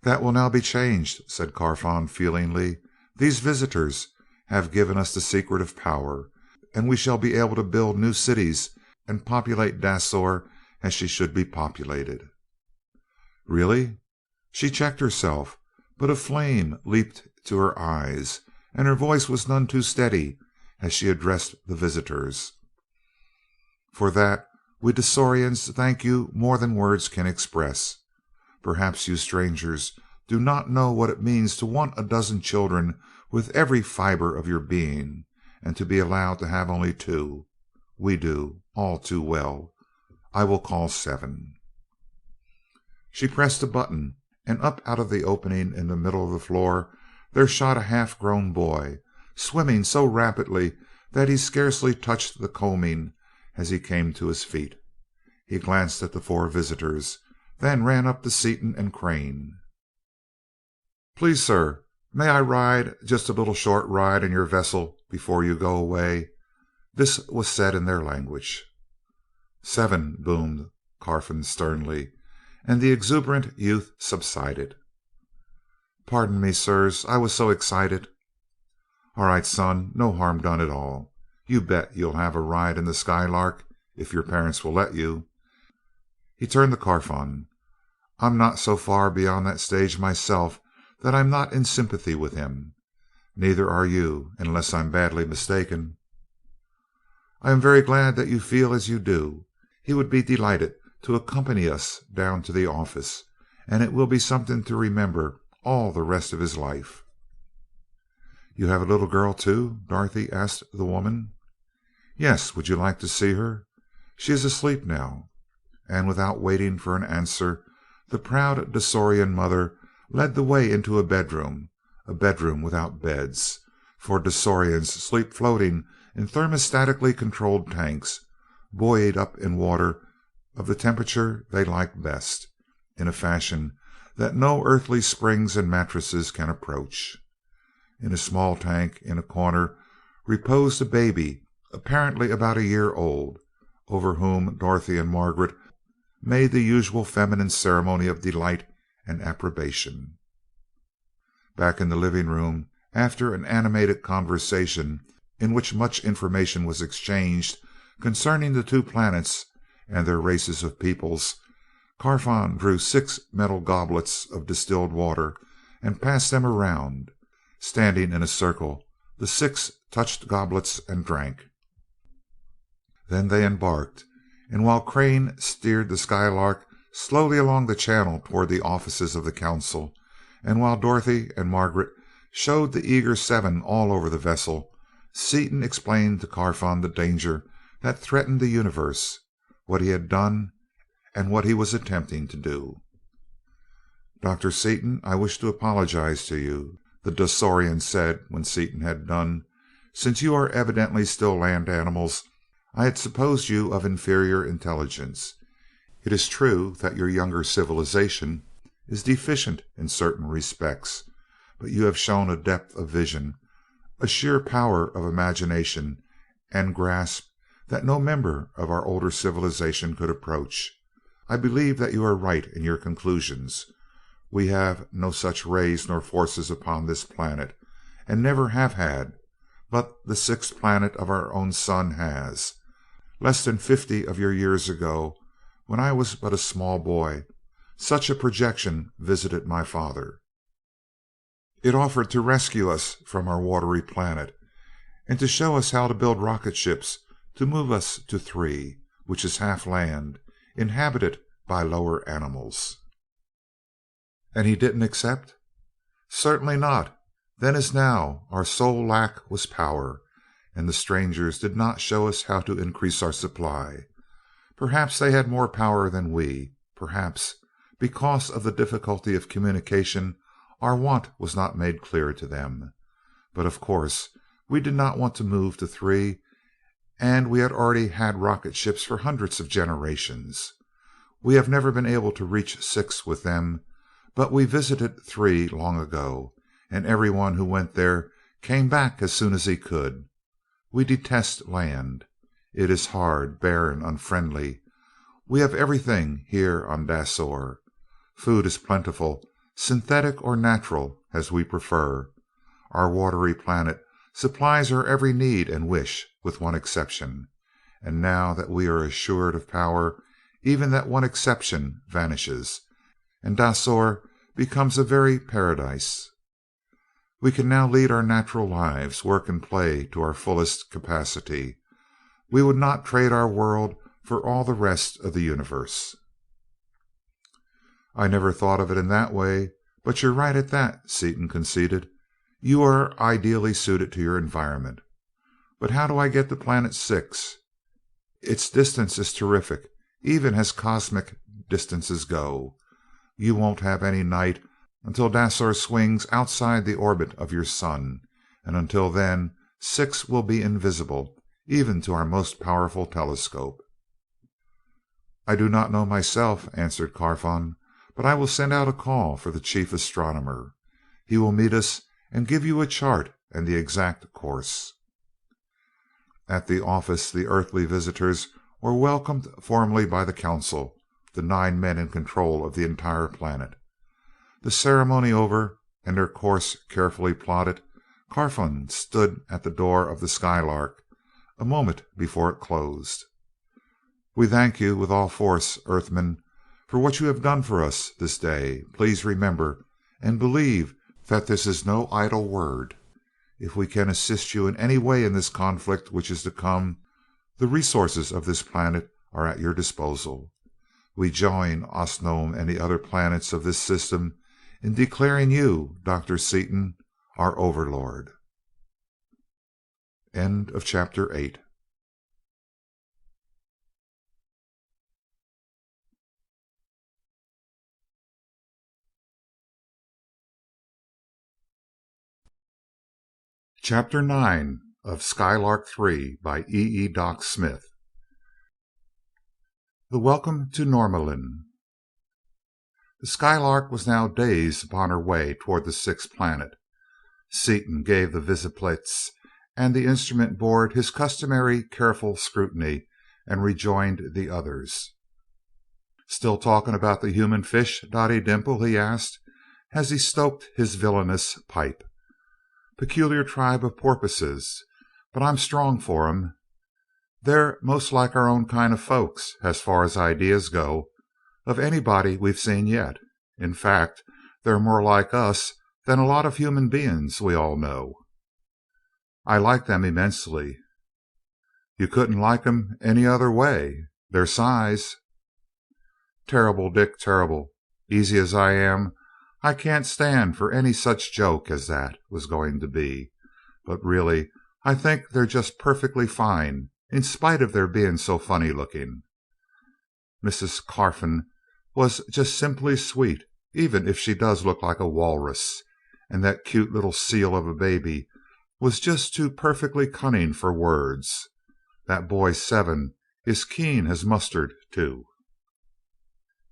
"That will now be changed," said Carfon feelingly. "These visitors have given us the secret of power, and we shall be able to build new cities and populate Dasor as she should be populated." "Really?" She checked herself, but a flame leaped to her eyes, and her voice was none too steady as she addressed the visitors. "For that we Dasorians thank you more than words can express. Perhaps you strangers do not know what it means to want a dozen children with every fiber of your being, and to be allowed to have only 2. We do, all too well. I will call 7. She pressed a button, and up out of the opening in the middle of the floor there shot a half-grown boy, swimming so rapidly that he scarcely touched the combing as he came to his feet. He glanced at the 4 visitors, then ran up to Seaton and Crane. "Please, sir, may I ride just a little short ride in your vessel before you go away?" This was said in their language. "7," boomed Carfon sternly, and the exuberant youth subsided. "Pardon me, sirs, I was so excited." "All right, son, no harm done at all. You bet you'll have a ride in the Skylark, if your parents will let you." He turned to Carfon. "I'm not so far beyond that stage myself that I'm not in sympathy with him. Neither are you, unless I'm badly mistaken." "I am very glad that you feel as you do. He would be delighted to accompany us down to the office, and it will be something to remember all the rest of his life." "You have a little girl, too?" Dorothy asked the woman. "Yes. Would you like to see her? She is asleep now." And without waiting for an answer, the proud Dasorian mother led the way into a bedroom without beds, for Dasorians sleep floating in thermostatically controlled tanks, buoyed up in water of the temperature they like best, in a fashion that no earthly springs and mattresses can approach. In a small tank in a corner reposed a baby, apparently about a year old, over whom Dorothy and Margaret made the usual feminine ceremony of delight and approbation. Back in the living room, after an animated conversation in which much information was exchanged concerning the two planets and their races of peoples, Carfon drew 6 metal goblets of distilled water and passed them around. Standing in a circle, the 6 touched goblets and drank. Then they embarked, and while Crane steered the Skylark slowly along the channel toward the offices of the council, and while Dorothy and Margaret showed the eager 7 all over the vessel, Seaton explained to Carfon the danger that threatened the universe, what he had done, and what he was attempting to do. "Dr. Seaton, I wish to apologize to you," the Dasorian said when Seaton had done. "Since you are evidently still land animals, I had supposed you of inferior intelligence. It is true that your younger civilization is deficient in certain respects, but you have shown a depth of vision, a sheer power of imagination and grasp that no member of our older civilization could approach. I believe that you are right in your conclusions. We have no such rays nor forces upon this planet, and never have had, but the 6th planet of our own sun has. Less than 50 of your years ago, when I was but a small boy, such a projection visited my father. It offered to rescue us from our watery planet, and to show us how to build rocket ships to move us to 3, which is half land, inhabited by lower animals." "And he didn't accept?" "Certainly not. Then as now, our sole lack was power, and the strangers did not show us how to increase our supply. Perhaps they had more power than we. Perhaps, because of the difficulty of communication, our want was not made clear to them. But of course we did not want to move to 3, and we had already had rocket ships for hundreds of generations. We have never been able to reach 6 with them, but we visited 3 long ago, and everyone who went there came back as soon as he could. We detest land. It is hard, barren, unfriendly. We have everything here on Dasor. Food is plentiful, synthetic or natural, as we prefer. Our watery planet supplies our every need and wish, with one exception. And now that we are assured of power, even that one exception vanishes, and Dasor becomes a very paradise. We can now lead our natural lives, work and play to our fullest capacity. We would not trade our world for all the rest of the universe." "I never thought of it in that way, but you're right at that," Seaton conceded. "You are ideally suited to your environment. But how do I get to Planet 6? Its distance is terrific, even as cosmic distances go. You won't have any night until Dasor swings outside the orbit of your sun, and until then 6 will be invisible, even to our most powerful telescope." "I do not know myself," answered Carfon, "but I will send out a call for the chief astronomer. He will meet us and give you a chart and the exact course." At the office the earthly visitors were welcomed formally by the council, the 9 men in control of the entire planet. The ceremony over, and their course carefully plotted, Carfon stood at the door of the Skylark a moment before it closed. "We thank you with all force, Earthmen, for what you have done for us this day. Please remember and believe that this is no idle word. If we can assist you in any way in this conflict which is to come, the resources of this planet are at your disposal. We join Osnome and the other planets of this system in declaring you, Dr. Seaton, our overlord." End of chapter 8. Chapter 9 of Skylark Three by Doc Smith. The Welcome to Norlamin. The Skylark was now days upon her way toward the sixth planet. Seaton gave the visiplates and the instrument board his customary careful scrutiny and rejoined the others. "Still talking about the human fish, Dotty Dimple?" he asked, as he stoked his villainous pipe. "Peculiar tribe of porpoises, but I'm strong for 'em. They're most like our own kind of folks, as far as ideas go, of anybody we've seen yet. In fact, they're more like us than a lot of human beings we all know." "I like them immensely." "You couldn't like 'em any other way. Their size." "Terrible, Dick, terrible. Easy as I am, I can't stand for any such joke as that was going to be. But really, I think they're just perfectly fine, in spite of their being so funny looking. Mrs. Carfon was just simply sweet, even if she does look like a walrus, and that cute little seal of a baby was just too perfectly cunning for words. That boy 7 is keen as mustard, too."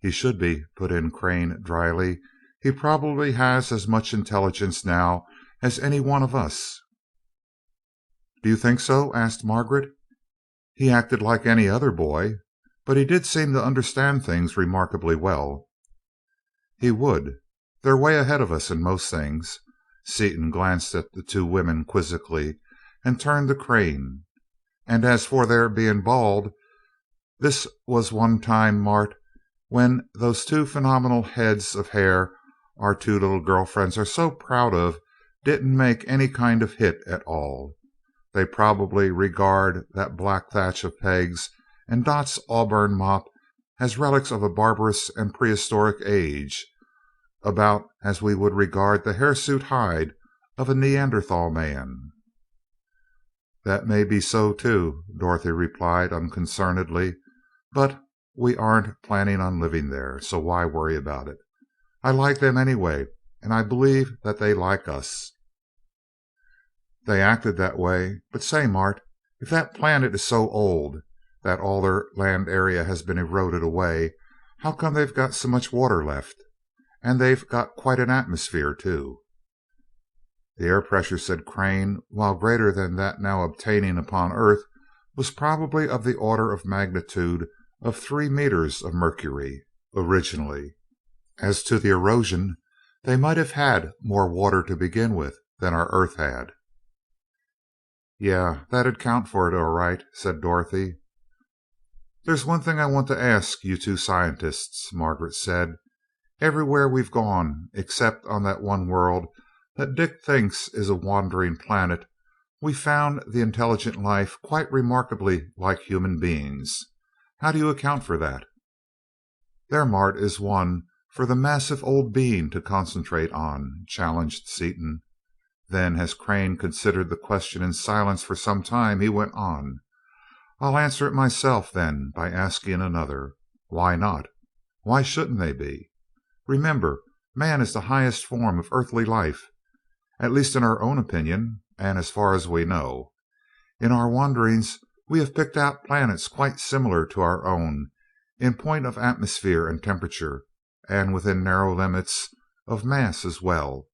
"He should be," put in Crane dryly. "He probably has as much intelligence now as any one of us." "Do you think so?" asked Margaret. "He acted like any other boy, but he did seem to understand things remarkably well." "He would. They're way ahead of us in most things." Seaton glanced at the two women quizzically and turned to Crane. "And as for their being bald, this was one time, Mart, when those two phenomenal heads of hair our two little girlfriends are so proud of didn't make any kind of hit at all. They probably regard that black thatch of Peg's and Dot's auburn mop as relics of a barbarous and prehistoric age, about as we would regard the hirsute hide of a Neanderthal man." "That may be so, too," Dorothy replied unconcernedly, "but we aren't planning on living there, so why worry about it? I like them anyway, and I believe that they like us." "They acted that way. But say, Mart, if that planet is so old that all their land area has been eroded away, how come they've got so much water left? And they've got quite an atmosphere, too." "The air pressure," said Crane, "while greater than that now obtaining upon Earth, was probably of the order of magnitude of 3 meters of mercury, originally. As to the erosion, they might have had more water to begin with than our Earth had." "Yeah, that'd count for it, all right," said Dorothy. "There's one thing I want to ask you two scientists," Margaret said. "Everywhere we've gone, except on that one world that Dick thinks is a wandering planet, we found the intelligent life quite remarkably like human beings. How do you account for that?" "There, Mart, is one for the massive old being to concentrate on," challenged Seaton. Then, as Crane considered the question in silence for some time, he went on: "I'll answer it myself, then, by asking another. Why not? Why shouldn't they be? Remember, man is the highest form of earthly life, at least in our own opinion and as far as we know. In our wanderings we have picked out planets quite similar to our own in point of atmosphere and temperature, and within narrow limits of mass as well.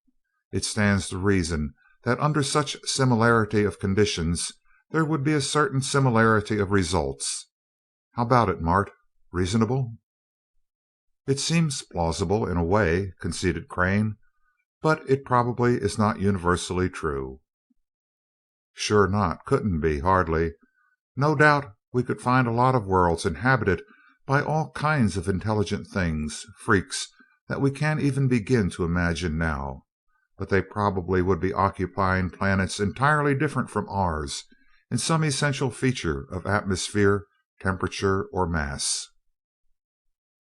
It stands to reason that under such similarity of conditions there would be a certain similarity of results. How about it, Mart? Reasonable?" "It seems plausible in a way," conceded Crane, "but it probably is not universally true." "Sure not. Couldn't be, hardly. No doubt we could find a lot of worlds inhabited by all kinds of intelligent things, freaks that we can't even begin to imagine now, but they probably would be occupying planets entirely different from ours in some essential feature of atmosphere, temperature, or mass."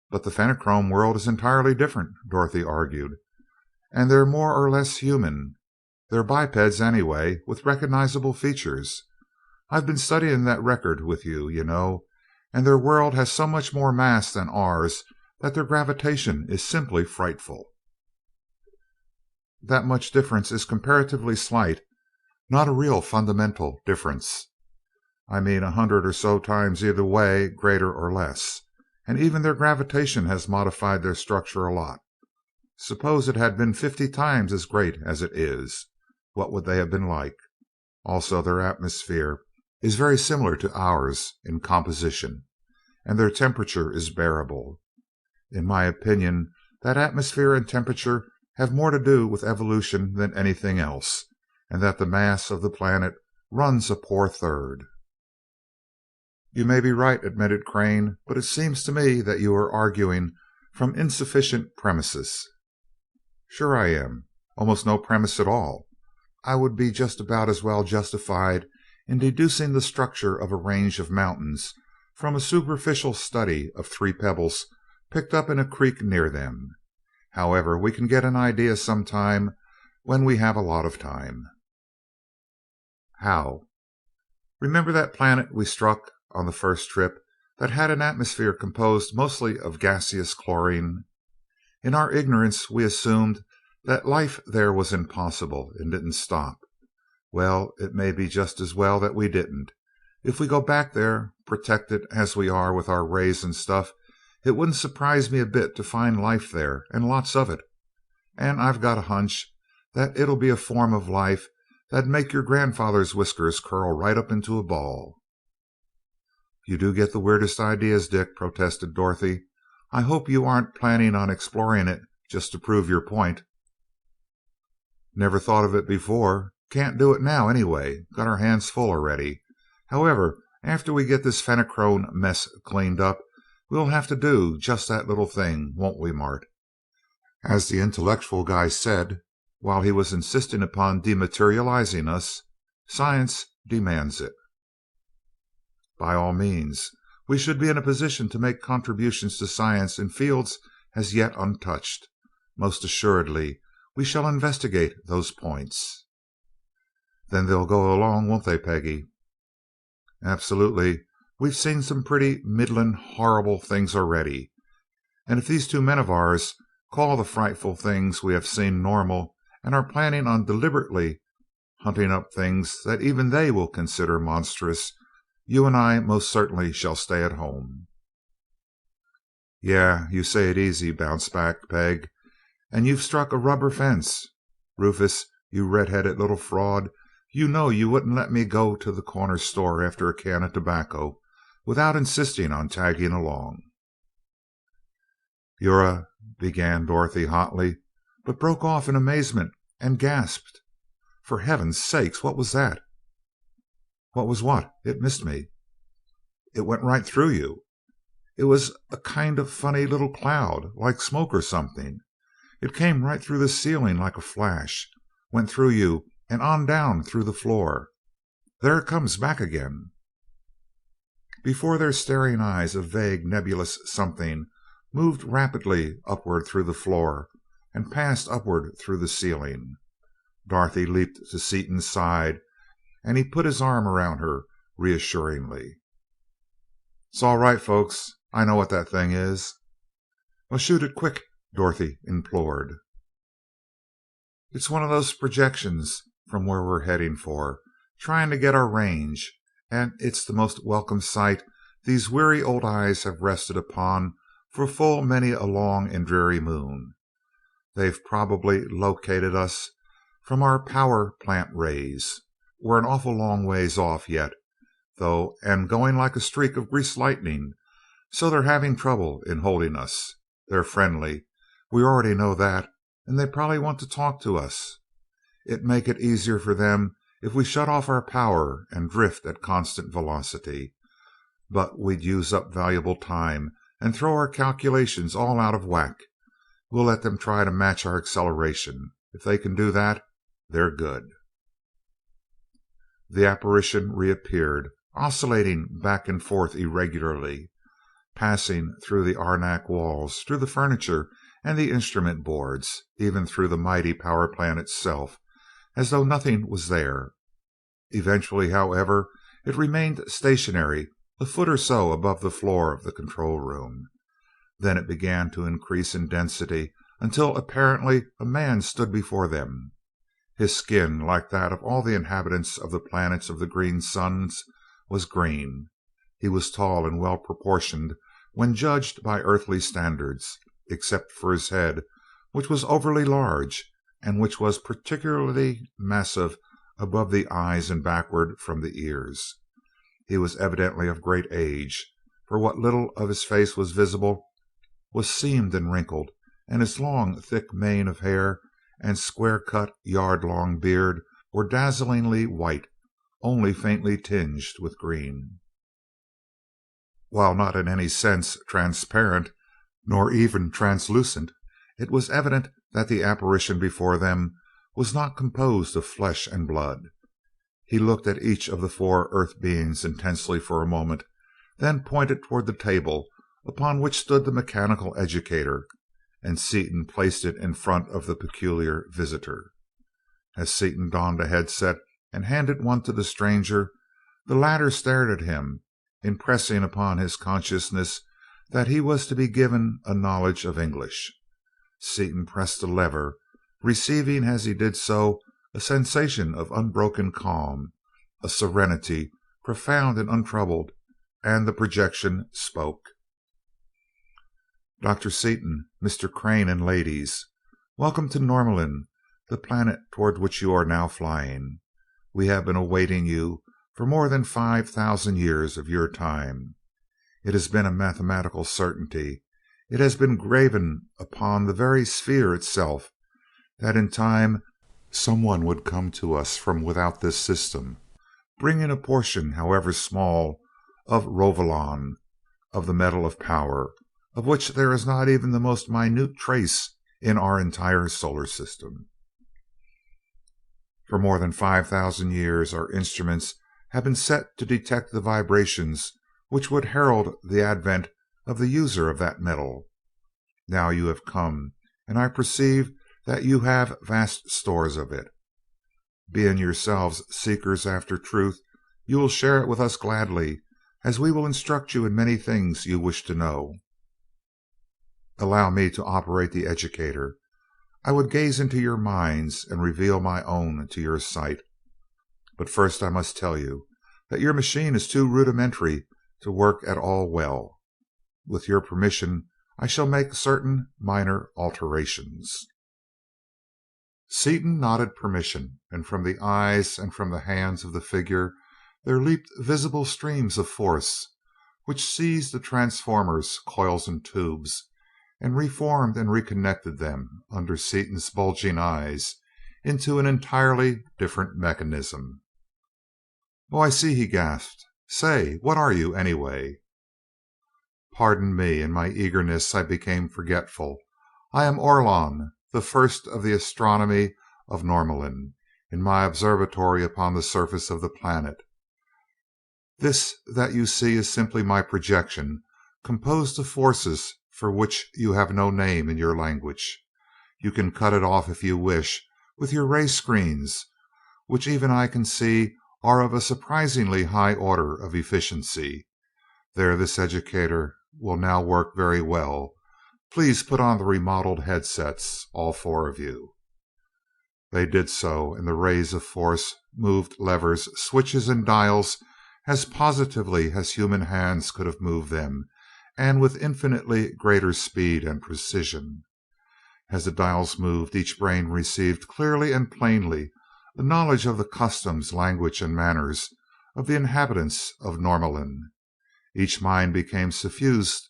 "But the Fenachrone world is entirely different," Dorothy argued, "and they're more or less human. They're bipeds anyway, with recognizable features. I've been studying that record with you, you know, and their world has so much more mass than ours that their gravitation is simply frightful." "That much difference is comparatively slight, Not a real fundamental difference. I mean 100 or so times either way, greater or less. And even their gravitation has modified their structure a lot. Suppose it had been 50 times as great as it is. What would they have been like? Also, their atmosphere is very similar to ours in composition, and their temperature is bearable. In my opinion, that atmosphere and temperature have more to do with evolution than anything else, and that the mass of the planet runs a poor third. "You may be right," admitted Crane, "but it seems to me that you are arguing from insufficient premises." "Sure I am. Almost no premise at all. I would be just about as well justified in deducing the structure of a range of mountains from a superficial study of 3 pebbles picked up in a creek near them. However, we can get an idea sometime when we have a lot of time." "How?" "Remember that planet we struck on the first trip that had an atmosphere composed mostly of gaseous chlorine? In our ignorance we assumed that life there was impossible and didn't stop. Well, it may be just as well that we didn't. If we go back there, protected as we are with our rays and stuff, it wouldn't surprise me a bit to find life there, and lots of it. And I've got a hunch that it'll be a form of life that'd make your grandfather's whiskers curl right up into a ball." "You do get the weirdest ideas, Dick," protested Dorothy. "I hope you aren't planning on exploring it just to prove your point." "Never thought of it before. Can't do it now, anyway. Got our hands full already. However, after we get this Fenachrone mess cleaned up, we'll have to do just that little thing, won't we, Mart? As the intellectual guy said while he was insisting upon dematerializing us, science demands it." "By all means. We should be in a position to make contributions to science in fields as yet untouched. Most assuredly we shall investigate those points." "Then they'll go along, won't they, Peggy?" "Absolutely. We've seen some pretty middlin' horrible things already, and if these 2 men of ours call the frightful things we have seen normal, and are planning on deliberately hunting up things that even they will consider monstrous, you and I most certainly shall stay at home." "Yeah, you say it easy," bounced back Peg, "and you've struck a rubber fence. Rufus, you red-headed little fraud, you know you wouldn't let me go to the corner store after a can of tobacco without insisting on tagging along." "You're a—" began Dorothy hotly, but broke off in amazement and gasped, "For heaven's sake, what was that?" "What was what? It missed me." "It went right through you. It was a kind of funny little cloud, like smoke or something. It came right through the ceiling like a flash, went through you and on down through the floor. There it comes back again." Before their staring eyes a vague nebulous something moved rapidly upward through the floor and passed upward through the ceiling. Dorothy leaped to Seaton's side and he put his arm around her reassuringly. "It's all right, folks. I know what that thing is." "Well, shoot it quick," Dorothy implored. "It's one of those projections from where we're heading for, trying to get our range, and it's the most welcome sight these weary old eyes have rested upon for full many a long and dreary moon. They've probably located us from our power plant rays. We're an awful long ways off yet, though, and going like a streak of greased lightning, so they're having trouble in holding us. They're friendly, we already know that, and they probably want to talk to us. It'd make it easier for them if we shut off our power and drift at constant velocity, but we'd use up valuable time and throw our calculations all out of whack. We'll let them try to match our acceleration. If they can do that, they're good." The apparition reappeared, oscillating back and forth irregularly, passing through the arenak walls, through the furniture and the instrument boards, even through the mighty power plant itself, as though nothing was there. Eventually, however, it remained stationary a foot or so above the floor of the control room. Then it began to increase in density until apparently a man stood before them. His skin, like that of all the inhabitants of the planets of the green suns, was green. He was tall and well proportioned when judged by earthly standards, except for his head, which was overly large, and which was particularly massive above the eyes and backward from the ears. He was evidently of great age, for what little of his face was visible was seamed and wrinkled, and his long, thick mane of hair and square-cut, yard-long beard were dazzlingly white, only faintly tinged with green. While not in any sense transparent, nor even translucent, it was evident that the apparition before them was not composed of flesh and blood. He looked at each of the four earth beings intensely for a moment, then pointed toward the table upon which stood the mechanical educator, and Seaton placed it in front of the peculiar visitor. As Seaton donned a headset and handed one to the stranger, the latter stared at him, impressing upon his consciousness that he was to be given a knowledge of English. Seaton pressed a lever, receiving as he did so a sensation of unbroken calm, a serenity profound and untroubled, and the projection spoke. "Dr. Seaton, Mr. Crane, and ladies, welcome to Norlamin, the planet toward which you are now flying. We have been awaiting you for more than 5,000 years of your time. It has been a mathematical certainty, it has been graven upon the very sphere itself, that in time someone would come to us from without this system, bringing a portion, however small, of Rovolon, of the metal of power, of which there is not even the most minute trace in our entire solar system. For more than 5,000 years our instruments have been set to detect the vibrations which would herald the advent of the user of that metal. Now you have come, and I perceive that you have vast stores of it. Being yourselves seekers after truth, you will share it with us gladly, as we will instruct you in many things you wish to know. Allow me to operate the educator. I would gaze into your minds and reveal my own to your sight. But first I must tell you that your machine is too rudimentary to work at all well. With your permission, I shall make certain minor alterations." Seaton nodded permission, and from the eyes and from the hands of the figure there leaped visible streams of force, which seized the transformers, coils, and tubes, and reformed and reconnected them under Seaton's bulging eyes into an entirely different mechanism. "Oh, I see," he gasped. "Say, what are you, anyway?" "Pardon me. In my eagerness I became forgetful. I am Orlon, the first of the astronomy of Norlamin, in my observatory upon the surface of the planet. This that you see is simply my projection, composed of forces for which you have no name in your language. You can cut it off if you wish with your ray screens, which even I can see are of a surprisingly high order of efficiency. There, this educator will now work very well. Please put on the remodeled headsets, all four of you." They did so, and the rays of force moved levers, switches, and dials as positively as human hands could have moved them, and with infinitely greater speed and precision. As the dials moved, each brain received clearly and plainly a knowledge of the customs, language, and manners of the inhabitants of Norlamin. Each mind became suffused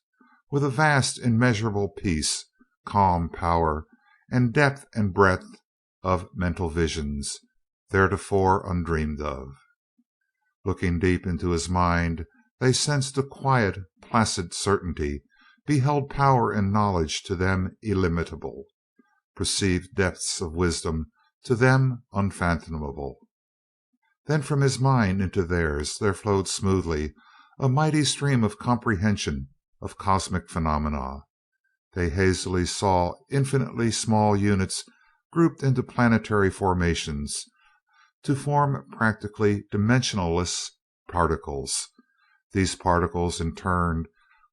with a vast, immeasurable peace, calm power, and depth and breadth of mental visions, theretofore undreamed of. Looking deep into his mind, they sensed a quiet, placid certainty, beheld power and knowledge to them illimitable, perceived depths of wisdom to them unfathomable. Then from his mind into theirs there flowed smoothly a mighty stream of comprehension of cosmic phenomena. They hazily saw infinitely small units grouped into planetary formations to form practically dimensionless particles. These particles in turn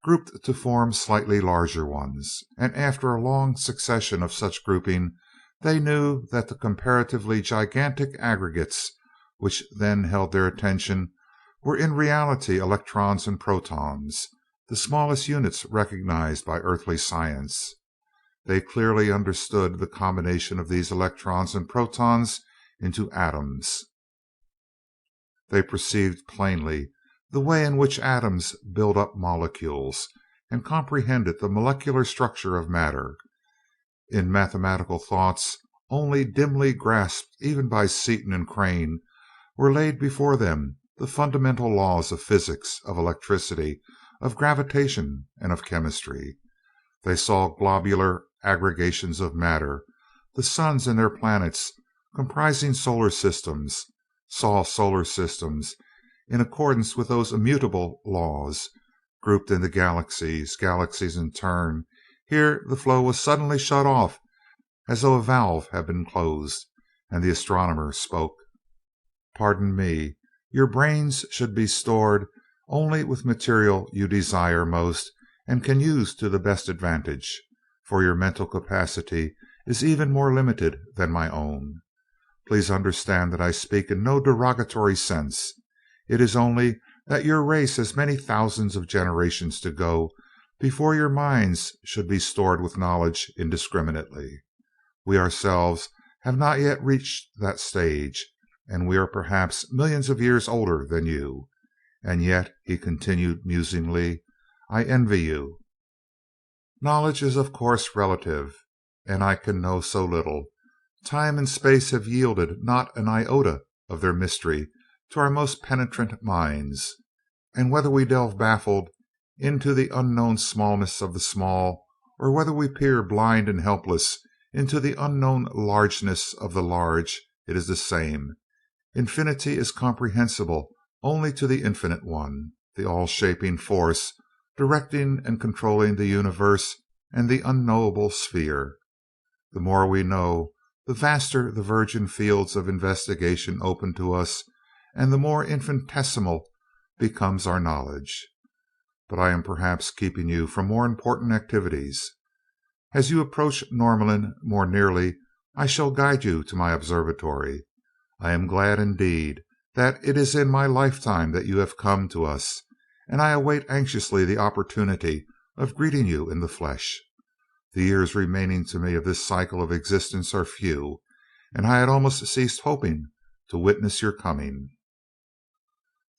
grouped to form slightly larger ones, and after a long succession of such grouping They knew that the comparatively gigantic aggregates which then held their attention were in reality electrons and protons, the smallest units recognized by earthly science. They clearly understood the combination of these electrons and protons into atoms. They perceived plainly the way in which atoms build up molecules, and comprehended the molecular structure of matter. In mathematical thoughts, only dimly grasped even by Seaton and Crane, were laid before them the fundamental laws of physics, of electricity, of gravitation, and of chemistry. They saw globular aggregations of matter, the suns and their planets comprising solar systems, saw solar systems, in accordance with those immutable laws, grouped into galaxies, galaxies in turn. Here the flow was suddenly shut off as though a valve had been closed, and the astronomer spoke. "Pardon me, your brains should be stored only with material you desire most and can use to the best advantage, for your mental capacity is even more limited than my own. Please understand that I speak in no derogatory sense. It is only that your race has many thousands of generations to go before your minds should be stored with knowledge indiscriminately. We ourselves have not yet reached that stage, and we are perhaps millions of years older than you. And yet," he continued musingly, "I envy you. Knowledge is of course relative, and I can know so little. Time and space have yielded not an iota of their mystery to our most penetrant minds, and whether we delve baffled into the unknown smallness of the small, or whether we peer blind and helpless into the unknown largeness of the large, it is the same. Infinity is comprehensible only to the Infinite One, the all-shaping force directing and controlling the universe and the unknowable sphere. The more we know, the vaster the virgin fields of investigation open to us, and the more infinitesimal becomes our knowledge. But I am perhaps keeping you from more important activities. As you approach Norlamin more nearly, I shall guide you to my observatory. I am glad indeed that it is in my lifetime that you have come to us, and I await anxiously the opportunity of greeting you in the flesh. The years remaining to me of this cycle of existence are few, and I had almost ceased hoping to witness your coming."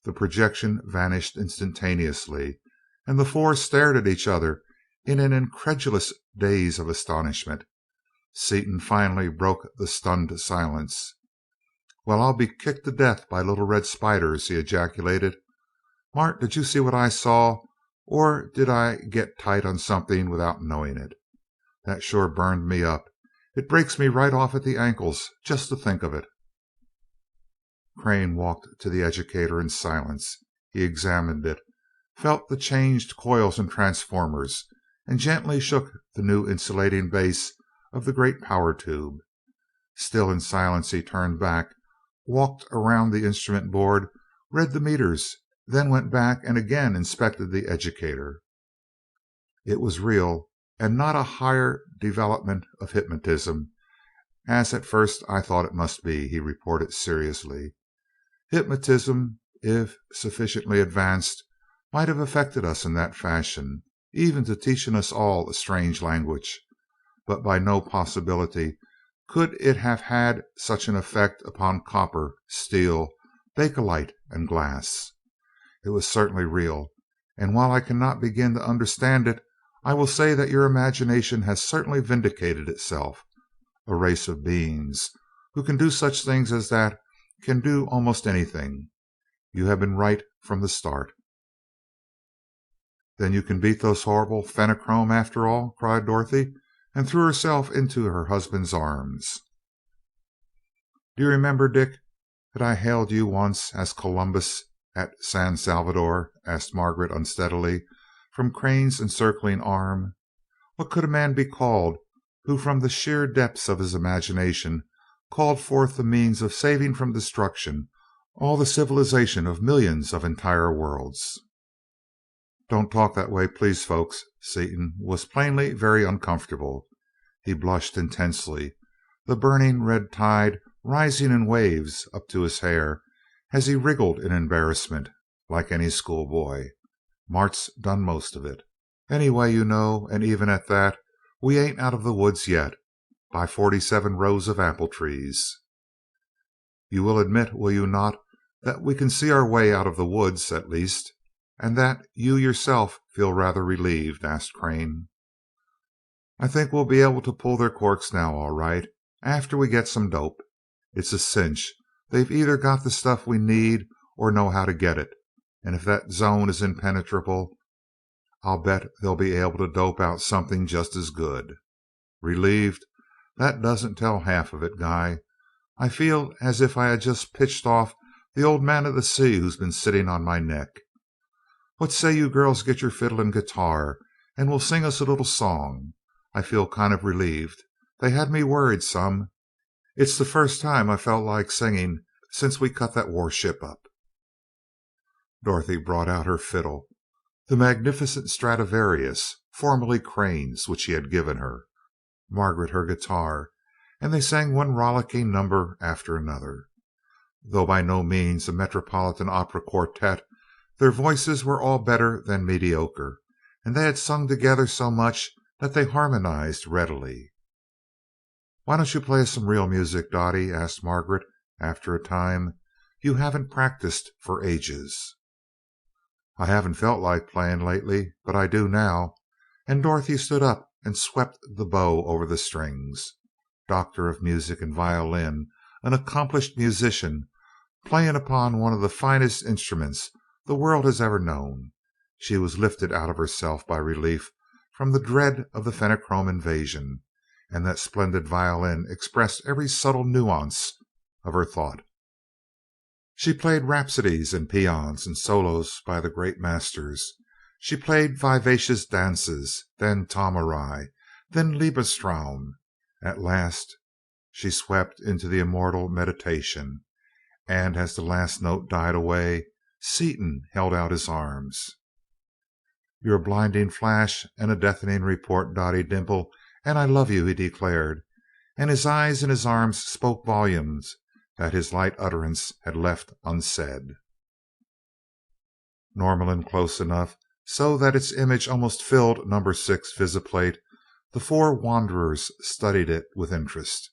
The projection vanished instantaneously, and the four stared at each other in an incredulous daze of astonishment. Seaton finally broke the stunned silence. "Well, I'll be kicked to death by little red spiders," he ejaculated. "Mart, did you see what I saw, or did I get tight on something without knowing it? That sure burned me up. It breaks me right off at the ankles just to think of it." Crane walked to the educator in silence. He examined it, felt the changed coils and transformers, and gently shook the new insulating base of the great power tube. Still in silence, he turned back, walked around the instrument board, read the meters, then went back and again inspected the educator. It was real, and not a higher development of hypnotism, as at first I thought it must be, he reported seriously. Hypnotism, if sufficiently advanced, might have affected us in that fashion, even to teaching us all a strange language, but by no possibility could it have had such an effect upon copper, steel, bakelite, and glass. It was certainly real, and while I cannot begin to understand it, I will say that your imagination has certainly vindicated itself. A race of beings who can do such things as that can do almost anything. You have been right from the start." "Then you can beat those horrible Fenachrone after all?" cried Dorothy, and threw herself into her husband's arms. "Do you remember, Dick, that I hailed you once as Columbus at San Salvador?" asked Margaret unsteadily, from Crane's encircling arm. "What could a man be called who from the sheer depths of his imagination called forth the means of saving from destruction all the civilization of millions of entire worlds?" "Don't talk that way, please, folks." Seaton was plainly very uncomfortable. He blushed intensely, the burning red tide rising in waves up to his hair as he wriggled in embarrassment like any schoolboy. "Mart's done most of it. Anyway, you know, and even at that, we ain't out of the woods yet, by 47 rows of apple trees." "You will admit, will you not, that we can see our way out of the woods, at least, and that you yourself feel rather relieved?" asked Crane. "I think we'll be able to pull their corks now, all right, after we get some dope. It's a cinch they've either got the stuff we need or know how to get it, and if that zone is impenetrable, I'll bet they'll be able to dope out something just as good. Relieved? That doesn't tell half of it, Guy. I feel as if I had just pitched off the old man of the sea who's been sitting on my neck. What say you girls get your fiddle and guitar, and we'll sing us a little song? I feel kind of relieved. They had me worried some. It's the first time I felt like singing since we cut that warship up." Dorothy brought out her fiddle, the magnificent Stradivarius, formerly Crane's, which he had given her, Margaret her guitar, and they sang one rollicking number after another. Though by no means a Metropolitan Opera quartet, their voices were all better than mediocre, and they had sung together so much that they harmonized readily. "Why don't you play us some real music, Dottie?" asked Margaret, after a time. "You haven't practiced for ages." "I haven't felt like playing lately, but I do now," and Dorothy stood up and swept the bow over the strings. Doctor of music and violin, an accomplished musician, playing upon one of the finest instruments the world has ever known, she was lifted out of herself by relief from the dread of the Fenachrone invasion, and that splendid violin expressed every subtle nuance of her thought. She played rhapsodies and paeans and solos by the great masters. She played vivacious dances, then Taumerei, then Liebestraum. At last she swept into the immortal meditation, and as the last note died away, Seaton held out his arms. "You're a blinding flash and a deafening report, Dottie Dimple, and I love you," he declared, and his eyes and his arms spoke volumes that his light utterance had left unsaid. Norlamin close enough so that its image almost filled number 6 visiplate, the four wanderers studied it with interest.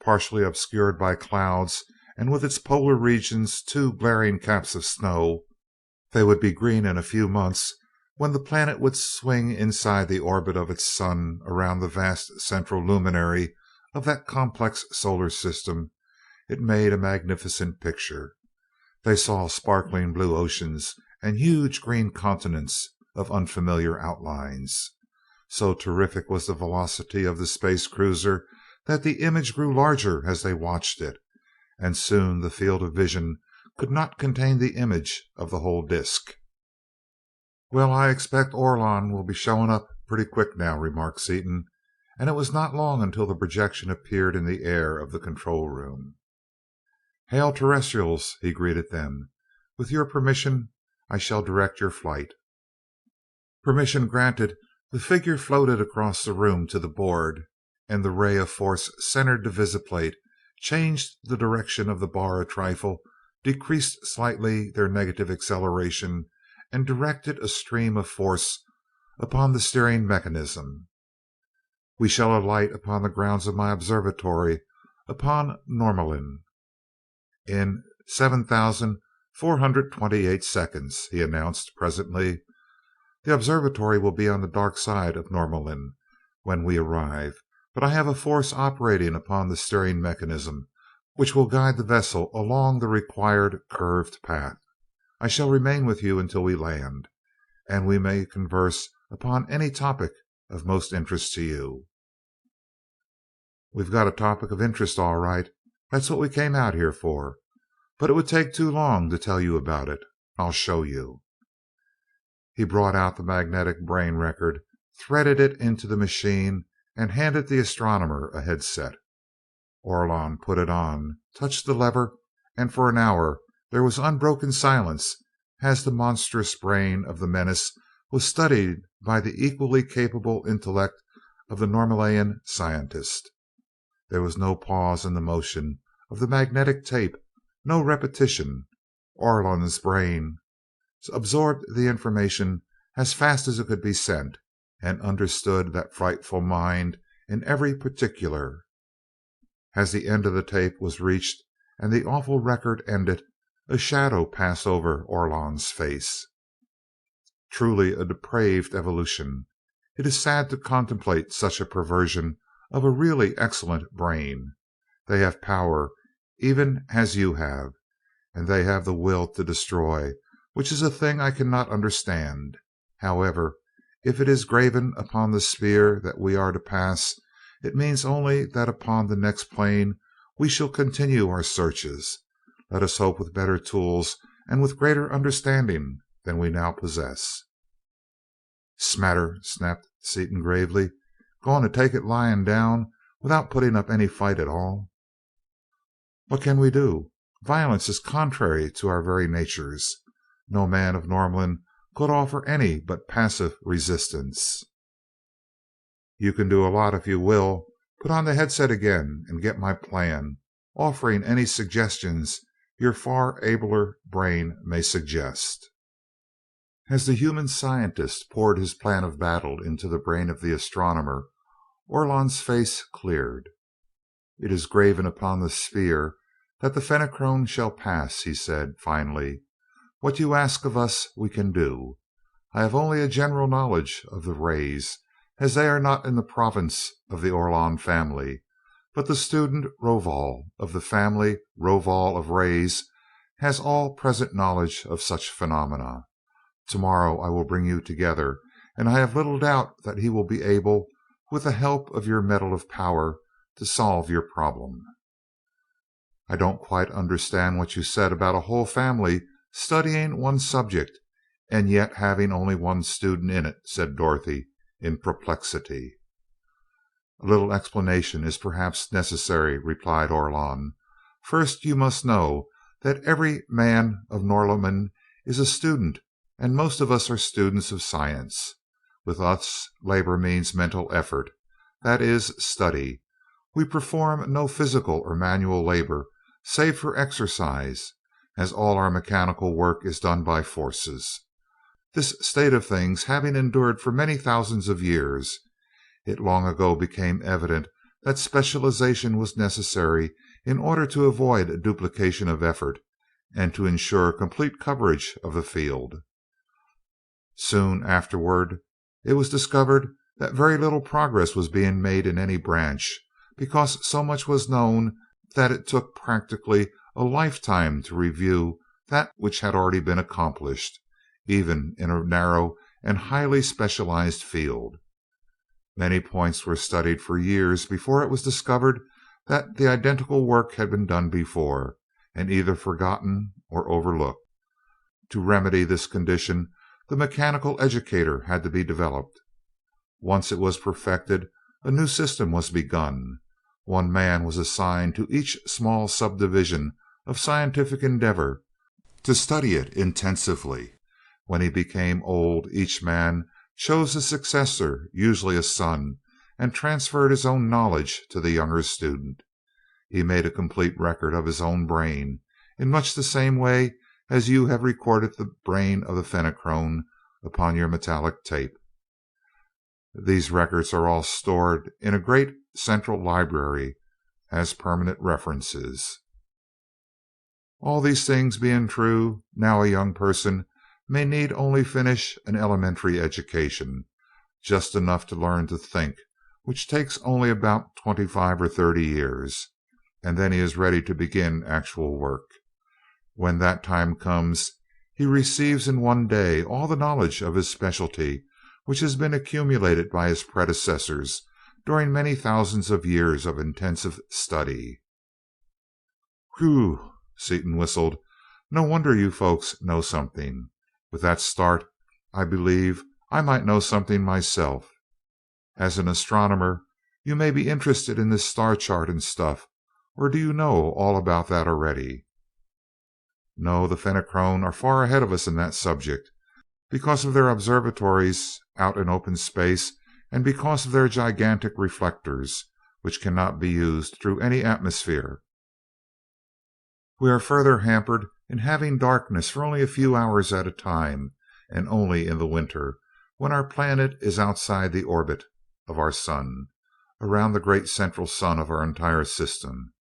Partially obscured by clouds, and with its polar regions two glaring caps of snow, they would be green in a few months, when the planet would swing inside the orbit of its sun around the vast central luminary of that complex solar system. It made a magnificent picture. They saw sparkling blue oceans and huge green continents of unfamiliar outlines. So terrific was the velocity of the space cruiser that the image grew larger as they watched it, and soon the field of vision could not contain the image of the whole disk. "Well, I expect Orlon will be showing up pretty quick now," remarked Seaton, and it was not long until the projection appeared in the air of the control room. "Hail, Terrestrials," he greeted them. "With your permission, I shall direct your flight." Permission granted, the figure floated across the room to the board, and the ray of force centered to visiplate, changed the direction of the bar a trifle, decreased slightly their negative acceleration, and directed a stream of force upon the steering mechanism. "We shall alight upon the grounds of my observatory upon Norlamin in 7,428 seconds," he announced presently. "The observatory will be on the dark side of Norlamin when we arrive, but I have a force operating upon the steering mechanism which will guide the vessel along the required curved path. I shall remain with you until we land, and we may converse upon any topic of most interest to you." "We've got a topic of interest, all right. That's what we came out here for. But it would take too long to tell you about it. I'll show you." He brought out the magnetic brain record, threaded it into the machine, and handed the astronomer a headset. Orlon put it on, touched the lever, and for an hour there was unbroken silence as the monstrous brain of the menace was studied by the equally capable intellect of the Norlaminian scientist. There was no pause in the motion of the magnetic tape, no repetition. Orlon's brain absorbed the information as fast as it could be sent, and understood that frightful mind in every particular. As the end of the tape was reached and the awful record ended, a shadow passed over Orlon's face. Truly a depraved evolution. It is sad to contemplate such a perversion of a really excellent brain. They have power, even as you have, and they have the will to destroy, which is a thing I cannot understand. However, if it is graven upon the sphere that we are to pass, it means only that upon the next plane we shall continue our searches, let us hope with better tools and with greater understanding than we now possess. "Smatter," snapped Seaton gravely. "Going to take it lying down without putting up any fight at all?" "What can we do? Violence is contrary to our very natures. No man of Norlamin could offer any but passive resistance." "You can do a lot if you will. Put on the headset again and get my plan, offering any suggestions your far abler brain may suggest." As the human scientist poured his plan of battle into the brain of the astronomer, Orlon's face cleared. "It is graven upon the sphere that the Fenachrone shall pass," he said finally. "What you ask of us we can do. I have only a general knowledge of the rays, as they are not in the province of the Orlon family, but the student Rovol of the family Rovol of rays has all present knowledge of such phenomena. Tomorrow I will bring you together, and I have little doubt that he will be able, with the help of your metal of power, to solve your problem." "I don't quite understand what you said about a whole family studying one subject and yet having only one student in it," said Dorothy in perplexity. "A little explanation is perhaps necessary," replied Orlon. "First you must know that every man of Norlamin is a student, and most of us are students of science. With us labor means mental effort, that is, study. We perform no physical or manual labor save for exercise, as all our mechanical work is done by forces. This state of things having endured for many thousands of years, it long ago became evident that specialization was necessary in order to avoid duplication of effort and to ensure complete coverage of the field. Soon afterward it was discovered that very little progress was being made in any branch, because so much was known that it took practically a lifetime to review that which had already been accomplished, even in a narrow and highly specialized field. Many points were studied for years before it was discovered that the identical work had been done before, and either forgotten or overlooked. To remedy this condition, the mechanical educator had to be developed. Once it was perfected, a new system was begun. One man was assigned to each small subdivision of scientific endeavor, to study it intensively. When he became old, each man chose a successor, usually a son, and transferred his own knowledge to the younger student. He made a complete record of his own brain, in much the same way as you have recorded the brain of the Fenachrone upon your metallic tape. These records are all stored in a great central library as permanent references. All these things being true, now a young person may need only finish an elementary education, just enough to learn to think, which takes only about 25 or 30 years, and then he is ready to begin actual work. When that time comes, he receives in one day all the knowledge of his specialty which has been accumulated by his predecessors during many thousands of years of intensive study. "Whew!" Seaton whistled. "No wonder you folks know something. With that start, I believe I might know something myself. As an astronomer, you may be interested in this star chart and stuff, or do you know all about that already?" "No, the Fenachrone are far ahead of us in that subject, because of their observatories out in open space and because of their gigantic reflectors, which cannot be used through any atmosphere. We are further hampered in having darkness for only a few hours at a time, and only in the winter, when our planet is outside the orbit of our sun, around the great central sun of our entire system.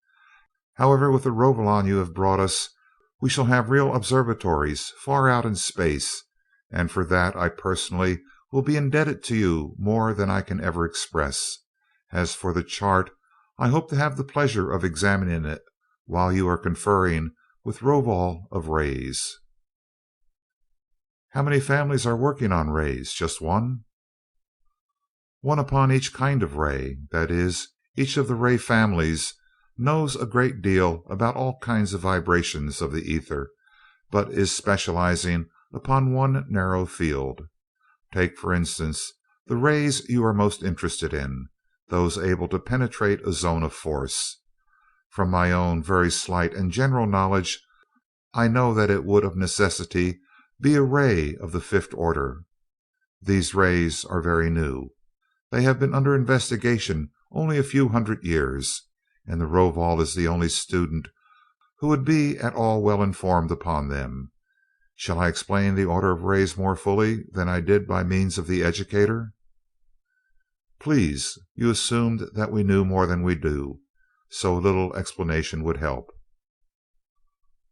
However, with the Rovolon you have brought us, we shall have real observatories far out in space, and for that I personally will be indebted to you more than I can ever express. As for the chart, I hope to have the pleasure of examining it while you are conferring with Rovol of Rays. How many families are working on rays? Just one? One upon each kind of ray. That is, each of the ray families knows a great deal about all kinds of vibrations of the ether, but is specializing upon one narrow field. Take, for instance, the rays you are most interested in, those able to penetrate a zone of force. From my own very slight and general knowledge, I know that it would of necessity be a ray of the fifth order. These rays are very new. They have been under investigation only a few hundred years, and the Rovol is the only student who would be at all well informed upon them. Shall I explain the order of rays more fully than I did by means of the educator? Please, you assumed that we knew more than we do, so a little explanation would help.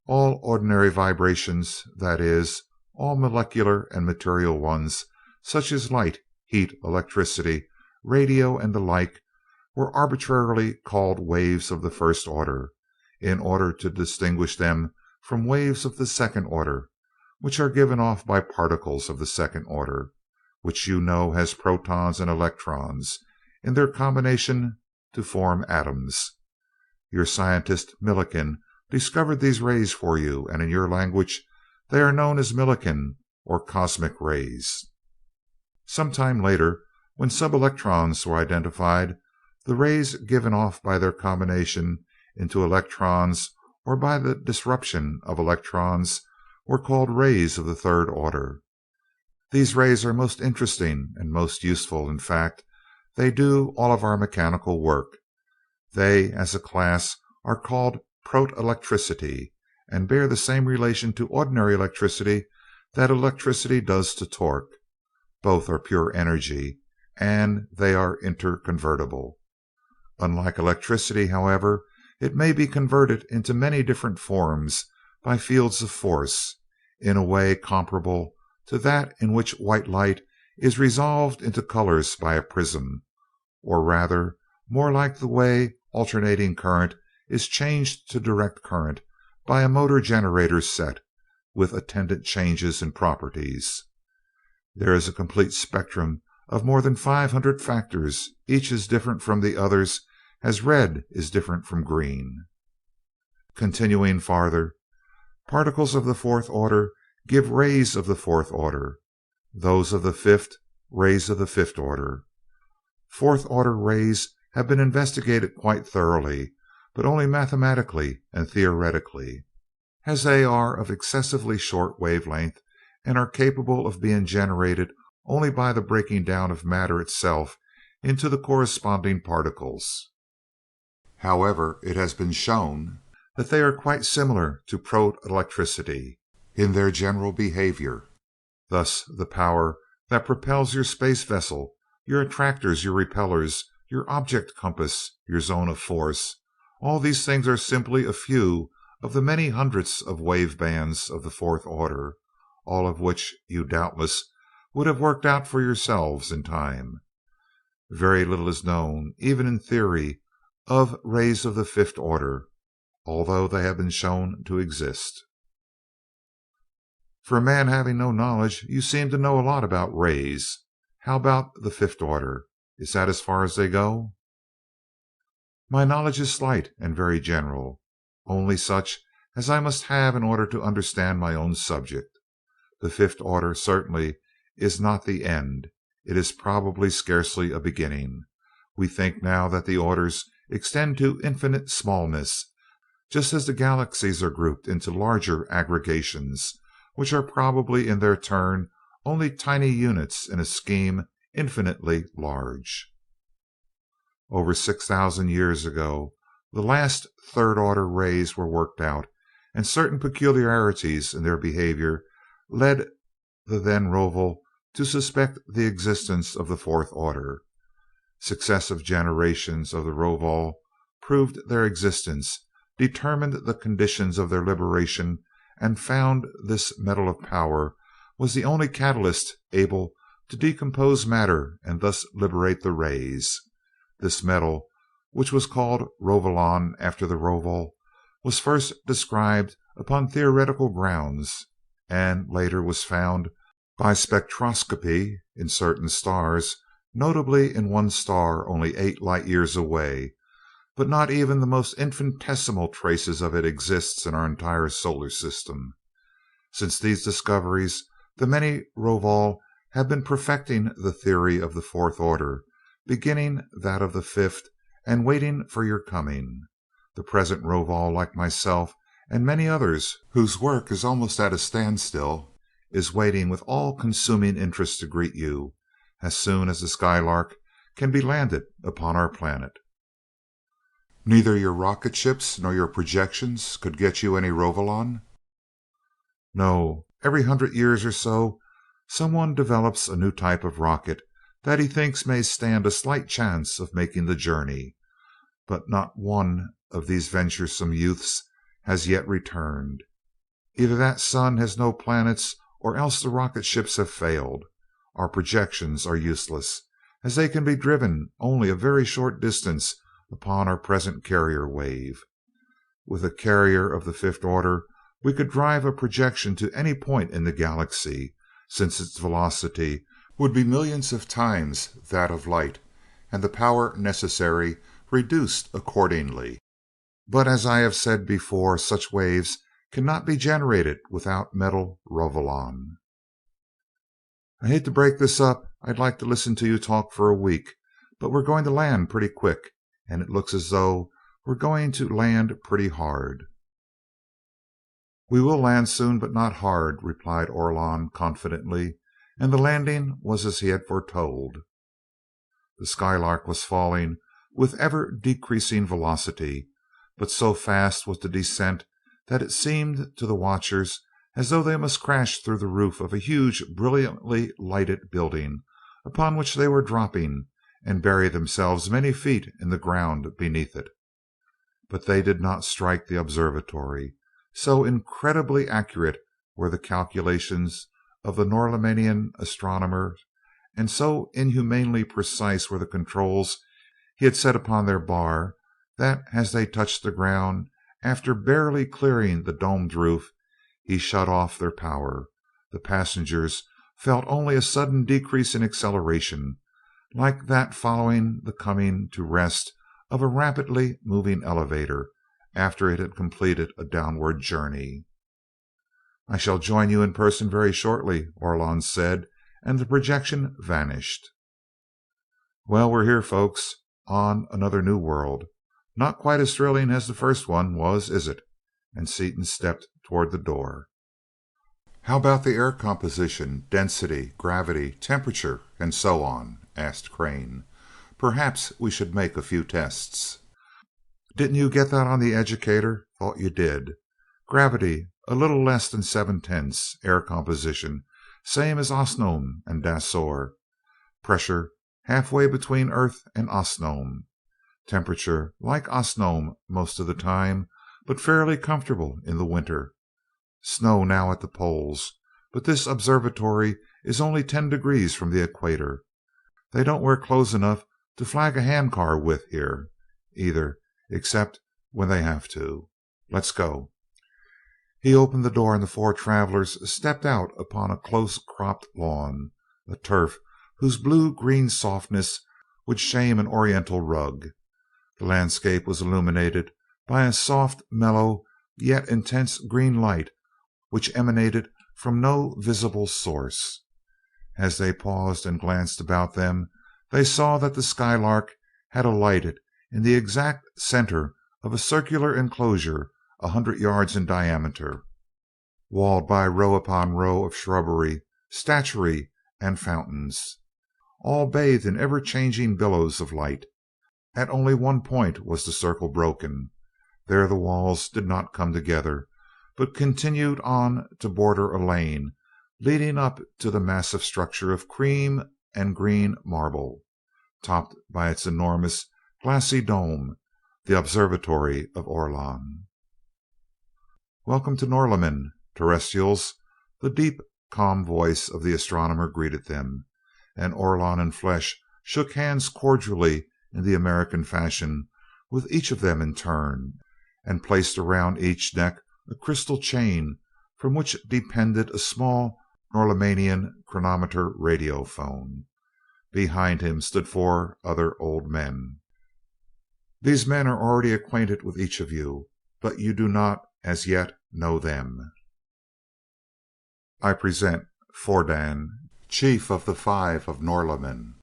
All ordinary vibrations, that is, all molecular and material ones, such as light, heat, electricity, radio, and the like, were arbitrarily called waves of the first order, in order to distinguish them from waves of the second order, which are given off by particles of the second order, which you know as protons and electrons, in their combination to form atoms. Your scientist Millikan discovered these rays for you, and in your language they are known as Millikan or cosmic rays. Some time later, when subelectrons were identified, the rays given off by their combination into electrons or by the disruption of electrons were called rays of the third order. These rays are most interesting and most useful. In fact, they do all of our mechanical work. They, as a class, are called protelectricity, and bear the same relation to ordinary electricity that electricity does to torque. Both are pure energy, and they are interconvertible. Unlike electricity, however, it may be converted into many different forms by fields of force, in a way comparable to that in which white light is resolved into colors by a prism, or rather, more like the way alternating current is changed to direct current by a motor generator set, with attendant changes in properties. There is a complete spectrum of more than 500 factors, each as different from the others as red is different from green. Continuing farther, particles of the fourth order give rays of the fourth order, those of the fifth, rays of the fifth order. Fourth order rays have been investigated quite thoroughly, but only mathematically and theoretically, as they are of excessively short wavelength and are capable of being generated only by the breaking down of matter itself into the corresponding particles. However, it has been shown that they are quite similar to protelectricity in their general behavior. Thus, the power that propels your space vessel, your attractors, your repellers, your object compass, your zone of force, all these things are simply a few of the many hundreds of wave bands of the fourth order, all of which you doubtless would have worked out for yourselves in time. Very little is known, even in theory, of rays of the fifth order, although they have been shown to exist. For a man having no knowledge, you seem to know a lot about rays. How about the fifth order? Is that as far as they go? My knowledge is slight and very general, only such as I must have in order to understand my own subject. The fifth order certainly is not the end. It is probably scarcely a beginning. We think now that the orders extend to infinite smallness, just as the galaxies are grouped into larger aggregations, which are probably in their turn only tiny units in a scheme infinitely large. Over 6,000 years ago, the last third order rays were worked out, and certain peculiarities in their behavior led the then Rovol to suspect the existence of the fourth order. Successive generations of the Rovol proved their existence, determined the conditions of their liberation, and found this metal of power was the only catalyst able to decompose matter and thus liberate the rays. This metal, which was called Rovolon after the Rovol, was first described upon theoretical grounds, and later was found by spectroscopy in certain stars, notably in one star only 8 light years away, but not even the most infinitesimal traces of it exists in our entire solar system. Since these discoveries, the many Rovol have been perfecting the theory of the fourth order, beginning that of the fifth, and waiting for your coming. The present Rovol, like myself and many others whose work is almost at a standstill, is waiting with all-consuming interest to greet you as soon as the Skylark can be landed upon our planet. Neither your rocket ships nor your projections could get you any Rovolon? No. Every 100 years or so, someone develops a new type of rocket that he thinks may stand a slight chance of making the journey, but not one of these venturesome youths has yet returned. Either that sun has no planets, or else the rocket ships have failed. Our projections are useless, as they can be driven only a very short distance upon our present carrier wave. With a carrier of the fifth order, we could drive a projection to any point in the galaxy, since its velocity would be millions of times that of light, and the power necessary reduced accordingly. But as I have said before, such waves cannot be generated without metal Rovolon. I hate to break this up. I'd like to listen to you talk for a week, but we're going to land pretty quick, and it looks as though we're going to land pretty hard. We will land soon, but not hard, replied Orlon confidently, and the landing was as he had foretold. The Skylark was falling with ever decreasing velocity, but so fast was the descent that it seemed to the watchers as though they must crash through the roof of a huge, brilliantly lighted building upon which they were dropping, and bury themselves many feet in the ground beneath it. But they did not strike the observatory. So incredibly accurate were the calculations of the Norlaminian astronomer, and so inhumanly precise were the controls he had set upon their bar, that as they touched the ground, after barely clearing the domed roof, he shut off their power. The passengers felt only a sudden decrease in acceleration, like that following the coming to rest of a rapidly moving elevator after it had completed a downward journey. "I shall join you in person very shortly," Orlon said, and the projection vanished. "Well, we're here, folks, on another new world. Not quite as thrilling as the first one was, is it?" And Seaton stepped toward the door. "How about the air composition, density, gravity, temperature, and so on?" asked Crane. "Perhaps we should make a few tests." "Didn't you get that on the educator? Thought you did. Gravity, a little less than 7/10. Air composition, same as Osnome and Dasor. Pressure, halfway between Earth and Osnome. Temperature, like Osnome most of the time, but fairly comfortable in the winter. Snow now at the poles, but this observatory is only 10 degrees from the equator. They don't wear clothes enough to flag a handcar with here, either, except when they have to. Let's go." He opened the door, and the four travelers stepped out upon a close-cropped lawn, a turf whose blue-green softness would shame an oriental rug. The landscape was illuminated by a soft, mellow, yet intense green light which emanated from no visible source. As they paused and glanced about them, they saw that the Skylark had alighted in the exact center of a circular enclosure 100 yards in diameter, walled by row upon row of shrubbery, statuary, and fountains, all bathed in ever-changing billows of light. At only one point was the circle broken. There the walls did not come together, but continued on to border a lane leading up to the massive structure of cream and green marble, topped by its enormous glassy dome, the Observatory of Orlon. "Welcome to Norlamin, terrestrials," the deep, calm voice of the astronomer greeted them, and Orlon and Flesh shook hands cordially in the American fashion with each of them in turn, and placed around each neck a crystal chain from which depended a small Norlaminian chronometer radiophone. Behind him stood four other old men. "These men are already acquainted with each of you, but you do not as yet know them. I present Fordan, chief of the Five of Norlamin;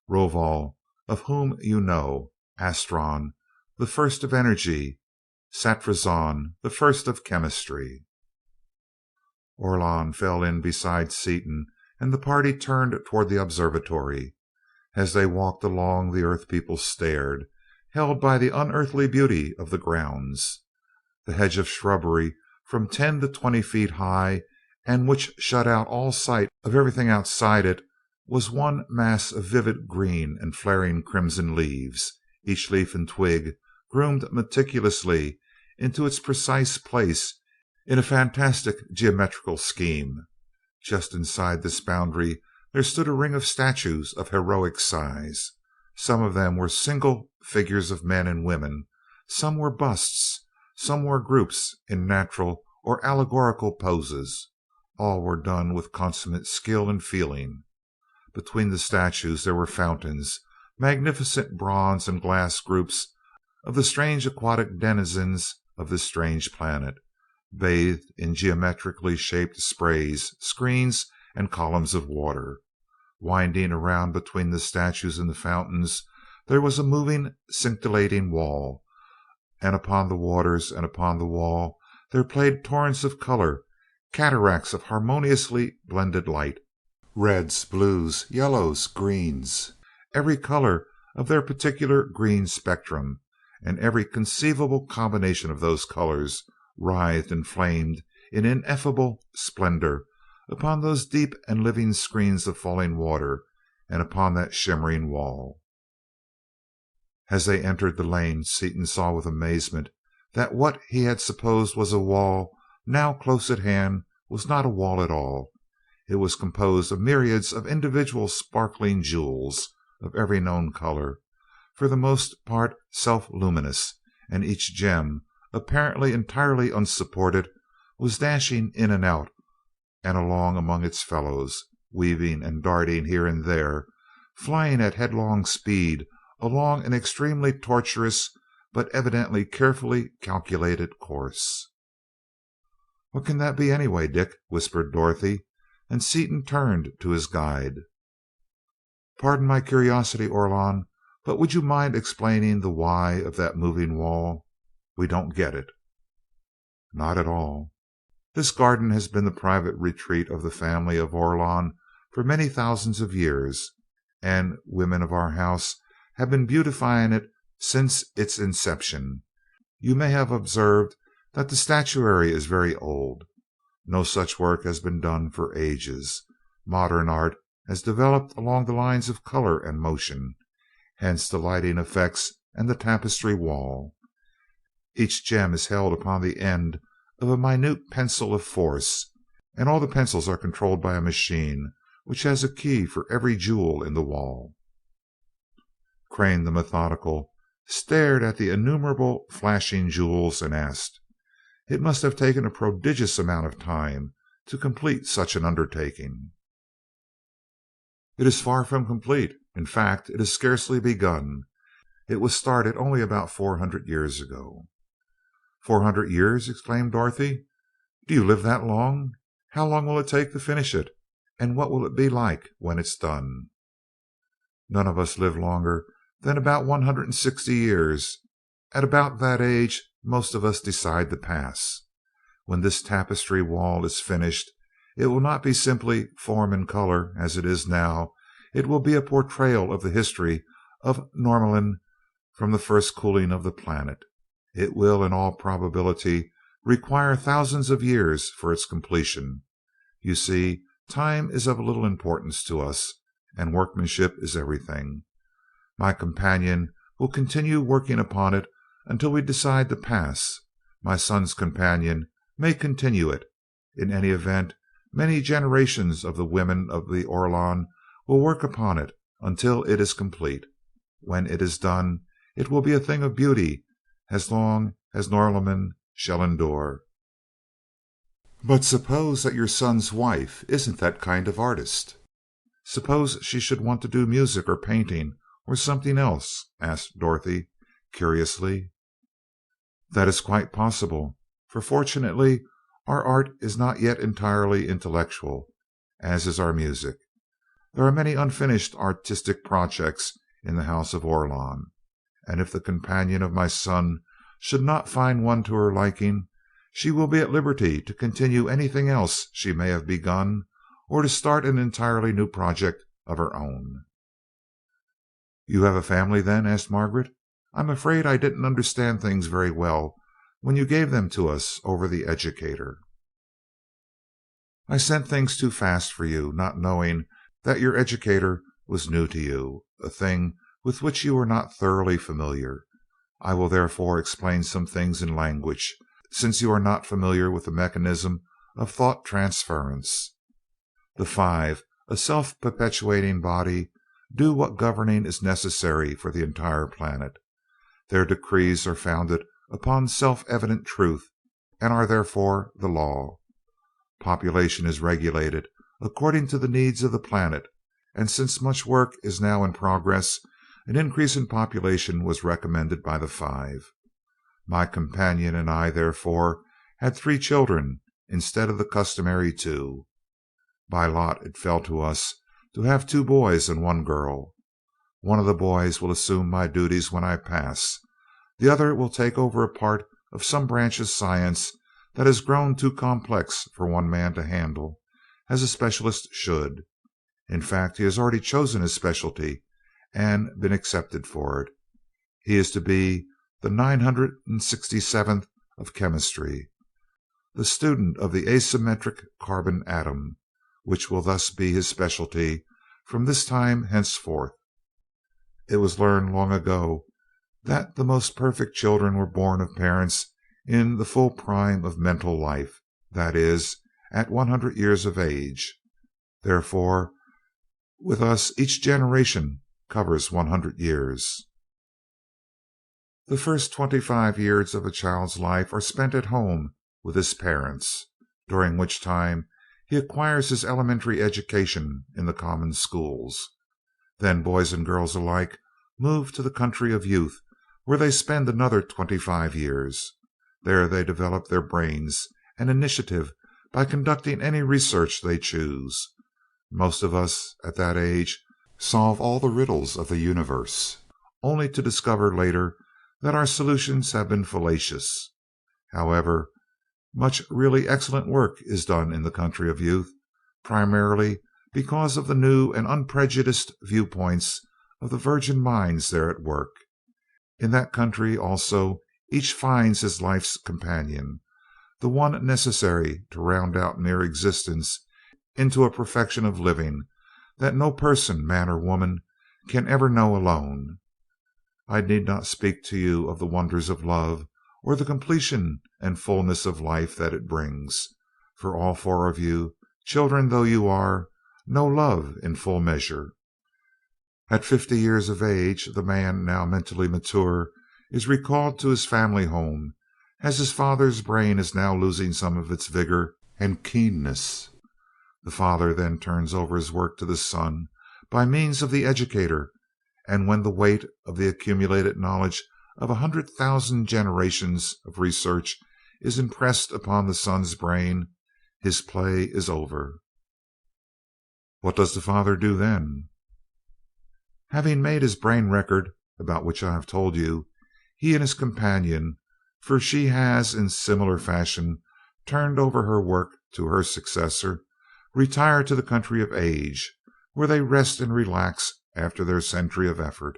Rovol, of whom you know; Astron, the first of energy; Satrazon, the first of chemistry." Orlon fell in beside Seaton, and the party turned toward the observatory. As they walked along, the Earth people stared, held by the unearthly beauty of the grounds. The hedge of shrubbery, from 10 to 20 feet high, and which shut out all sight of everything outside it, was one mass of vivid green and flaring crimson leaves, each leaf and twig groomed meticulously into its precise place in a fantastic geometrical scheme. Just inside this boundary there stood a ring of statues of heroic size. Some of them were single figures of men and women, some were busts, some were groups in natural or allegorical poses. All were done with consummate skill and feeling. Between the statues there were fountains, magnificent bronze and glass groups of the strange aquatic denizens of this strange planet, bathed in geometrically shaped sprays, screens, and columns of water. Winding around between the statues and the fountains there was a moving, scintillating wall, and upon the waters and upon the wall there played torrents of color, cataracts of harmoniously blended light, reds, blues, yellows, greens, every color of their particular green spectrum, and every conceivable combination of those colors writhed and flamed in ineffable splendor upon those deep and living screens of falling water and upon that shimmering wall. As they entered the lane, Seaton saw with amazement that what he had supposed was a wall, now close at hand, was not a wall at all. It was composed of myriads of individual sparkling jewels of every known color, for the most part self-luminous, and each gem, apparently entirely unsupported, was dashing in and out and along among its fellows, weaving and darting here and there, flying at headlong speed along an extremely tortuous but evidently carefully calculated course. "What can that be, anyway, Dick?" whispered Dorothy, and Seaton turned to his guide. "Pardon my curiosity, Orlon, but would you mind explaining the why of that moving wall? We don't get it." "Not at all. This garden has been the private retreat of the family of Orlon for many thousands of years, and women of our house have been beautifying it since its inception. You may have observed that the statuary is very old. No such work has been done for ages. Modern art has developed along the lines of color and motion, hence the lighting effects and the tapestry wall. Each gem is held upon the end of a minute pencil of force, and all the pencils are controlled by a machine which has a key for every jewel in the wall." Crane, the methodical, stared at the innumerable flashing jewels and asked, "It must have taken a prodigious amount of time to complete such an undertaking." "It is far from complete. In fact, it is scarcely begun. It was started only about 400 years ago." "400 years!" exclaimed Dorothy. "Do you live that long? How long will it take to finish it, and what will it be like when it's done?" "None of us live longer than about 160 years. At about that age most of us decide to pass. When this tapestry wall is finished, it will not be simply form and color as it is now. It will be a portrayal of the history of Norlamin from the first cooling of the planet. It will, in all probability, require thousands of years for its completion. You see, time is of little importance to us, and workmanship is everything. My companion will continue working upon it until we decide to pass. My son's companion may continue it. In any event, many generations of the women of the Orlon will work upon it until it is complete. When it is done, it will be a thing of beauty as long as Norlamin shall endure. But suppose that your son's wife isn't that kind of artist? Suppose she should want to do music or painting or something else?" asked Dorothy, curiously. "That is quite possible, for fortunately our art is not yet entirely intellectual, as is our music. There are many unfinished artistic projects in the House of Orlon, and if the companion of my son should not find one to her liking, she will be at liberty to continue anything else she may have begun, or to start an entirely new project of her own." "You have a family, then?" asked Margaret. "I'm afraid I didn't understand things very well when you gave them to us over the educator." "I sent things too fast for you, not knowing that your educator was new to you, a thing with which you were not thoroughly familiar. I will therefore explain some things in language, since you are not familiar with the mechanism of thought transference. The five, a self-perpetuating body, do what governing is necessary for the entire planet. Their decrees are founded upon self-evident truth, and are therefore the law. Population is regulated according to the needs of the planet, and since much work is now in progress, an increase in population was recommended by the five. My companion and I, therefore, had 3 children instead of the customary 2. By lot it fell to us to have 2 boys and 1 girl. One of the boys will assume my duties when I pass. The other will take over a part of some branch of science that has grown too complex for one man to handle, as a specialist should. In fact, he has already chosen his specialty and been accepted for it. He is to be the 967th of chemistry, the student of the asymmetric carbon atom, which will thus be his specialty from this time henceforth. It was learned long ago that the most perfect children were born of parents in the full prime of mental life, that is, at 100 years of age. Therefore, with us each generation covers 100 years. The first 25 years of a child's life are spent at home with his parents, during which time he acquires his elementary education in the common schools. Then boys and girls alike move to the country of youth, where they spend another 25 years. There they develop their brains and initiative by conducting any research they choose. Most of us at that age solve all the riddles of the universe, only to discover later that our solutions have been fallacious. However, much really excellent work is done in the country of youth, primarily because of the new and unprejudiced viewpoints of the virgin minds there at work. In that country also each finds his life's companion, the one necessary to round out mere existence into a perfection of living that no person, man or woman, can ever know alone. I need not speak to you of the wonders of love, or the completion and fullness of life that it brings, for all 4 of you, children though you are, know love in full measure. At 50 years of age, the man, now mentally mature, is recalled to his family home, as his father's brain is now losing some of its vigor and keenness. The father then turns over his work to the son by means of the educator, and when the weight of the accumulated knowledge of 100,000 generations of research is impressed upon the son's brain, his play is over. What does the father do then? Having made his brain record, about which I have told you, he and his companion, for she has in similar fashion turned over her work to her successor, retire to the country of age, where they rest and relax after their century of effort.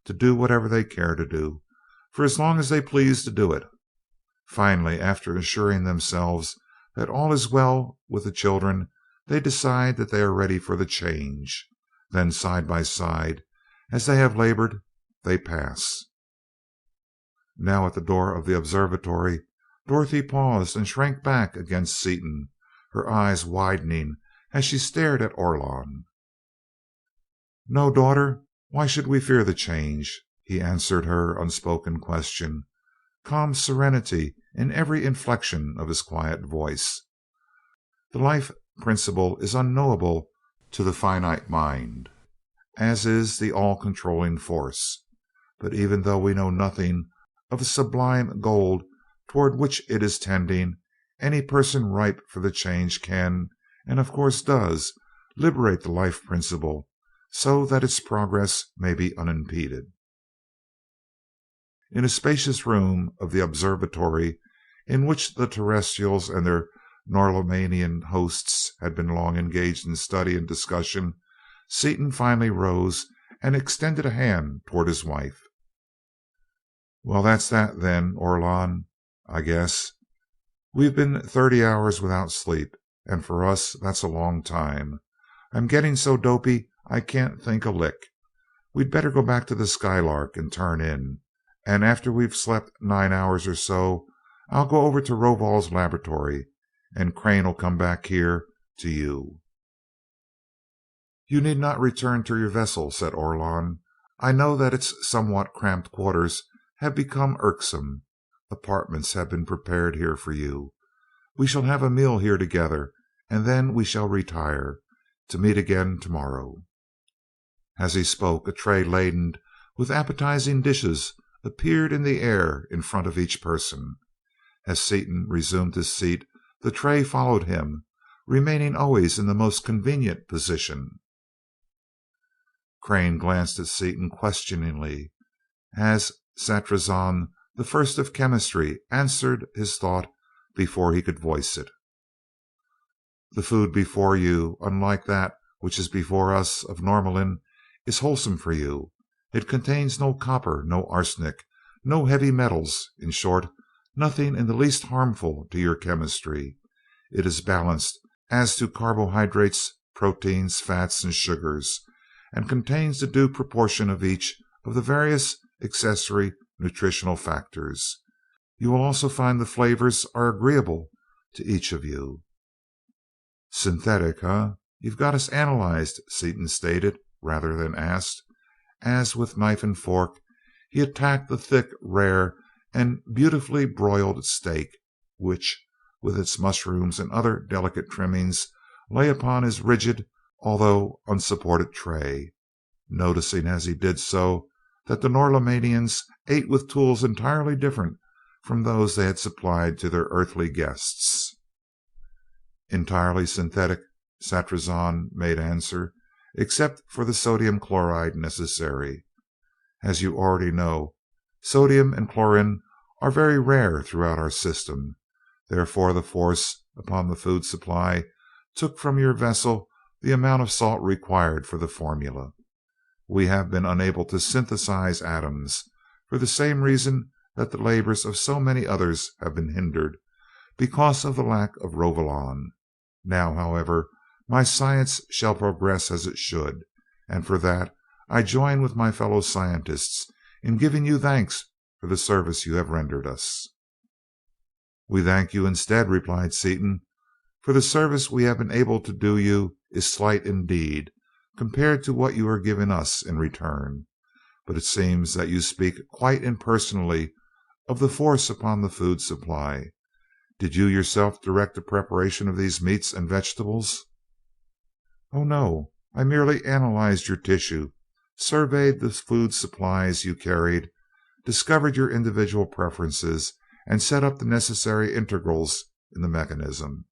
to do whatever they care to do, for as long as they please to do it. Finally, after assuring themselves that all is well with the children, they decide that they are ready for the change. Then, side by side, as they have labored, they pass. Now, at the door of the observatory, Dorothy paused and shrank back against Seaton, her eyes widening as she stared at Orlon. "No, daughter, why should we fear the change?" he answered her unspoken question, calm serenity in every inflection of his quiet voice. "The life principle is unknowable to the finite mind, as is the all-controlling force. But even though we know nothing of the sublime goal toward which it is tending, any person ripe for the change can, and of course does, liberate the life principle so that its progress may be unimpeded." In a spacious room of the observatory, in which the terrestrials and their Norlaminian hosts had been long engaged in study and discussion, Seaton finally rose and extended a hand toward his wife. "Well, that's that, then, Orlon, I guess. We've been 30 hours without sleep, and for us that's a long time. I'm getting so dopey I can't think a lick. We'd better go back to the Skylark and turn in, and after we've slept 9 hours or so, I'll go over to Rovol's laboratory, and Crane'll come back here to you." "You need not return to your vessel," said Orlon. "I know that its somewhat cramped quarters have become irksome. Apartments have been prepared here for you. We shall have a meal here together, and then we shall retire, to meet again tomorrow." As he spoke, a tray laden with appetizing dishes appeared in the air in front of each person. As Seaton resumed his seat, the tray followed him, remaining always in the most convenient position. Crane glanced at Seaton questioningly, as Satrazon, the first of chemistry, answered his thought before he could voice it. "The food before you, unlike that which is before us of Norlamin, is wholesome for you. It contains no copper, no arsenic, no heavy metals, in short, nothing in the least harmful to your chemistry. It is balanced as to carbohydrates, proteins, fats, and sugars, and contains the due proportion of each of the various accessory nutritional factors. You will also find the flavors are agreeable to each of you." "Synthetic, huh? You've got us analyzed," Seaton stated rather than asked, as with knife and fork he attacked the thick, rare, and beautifully broiled steak which, with its mushrooms and other delicate trimmings, lay upon his rigid although unsupported tray, noticing as he did so that the Norlaminians ate with tools entirely different from those they had supplied to their earthly guests. "Entirely synthetic," Satrazon made answer, "except for the sodium chloride necessary. As you already know, sodium and chlorine are very rare throughout our system. Therefore, the force upon the food supply took from your vessel the amount of salt required for the formula. We have been unable to synthesize atoms, for the same reason that the labors of so many others have been hindered, because of the lack of Rovolon. Now, however, my science shall progress as it should, and for that I join with my fellow scientists in giving you thanks for the service you have rendered us." "We thank you instead," replied Seaton, "for the service we have been able to do you is slight indeed compared to what you are giving us in return. But it seems that you speak quite impersonally of the force upon the food supply. Did you yourself direct the preparation of these meats and vegetables?" "Oh, no. I merely analyzed your tissue, surveyed the food supplies you carried, discovered your individual preferences, and set up the necessary integrals in the mechanism.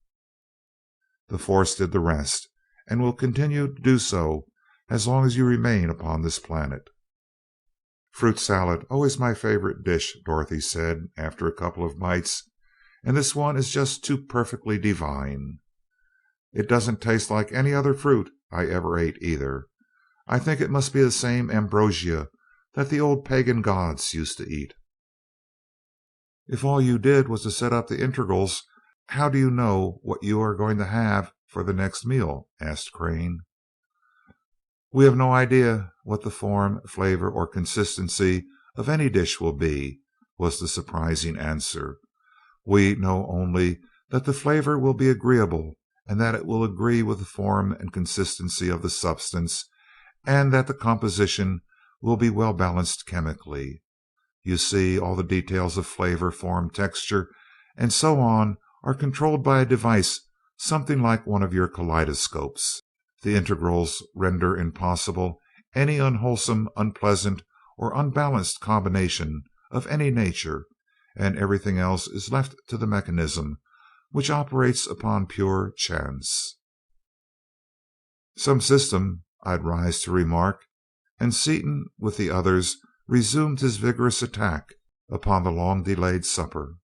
The force did the rest, and will continue to do so as long as you remain upon this planet." "Fruit salad, always my favorite dish," Dorothy said after a couple of bites, "and this one is just too perfectly divine. It doesn't taste like any other fruit I ever ate, either. I think it must be the same ambrosia that the old pagan gods used to eat." "If all you did was to set up the integrals, how do you know what you are going to have for the next meal?" asked Crane. "We have no idea what the form, flavor, or consistency of any dish will be," was the surprising answer. "We know only that the flavor will be agreeable, and that it will agree with the form and consistency of the substance, and that the composition will be well balanced chemically. You see, all the details of flavor, form, texture, and so on are controlled by a device something like one of your kaleidoscopes. The integrals render impossible any unwholesome, unpleasant, or unbalanced combination of any nature, and everything else is left to the mechanism, which operates upon pure chance." "Some system, I'd rise to remark," and Seaton with the others resumed his vigorous attack upon the long delayed supper.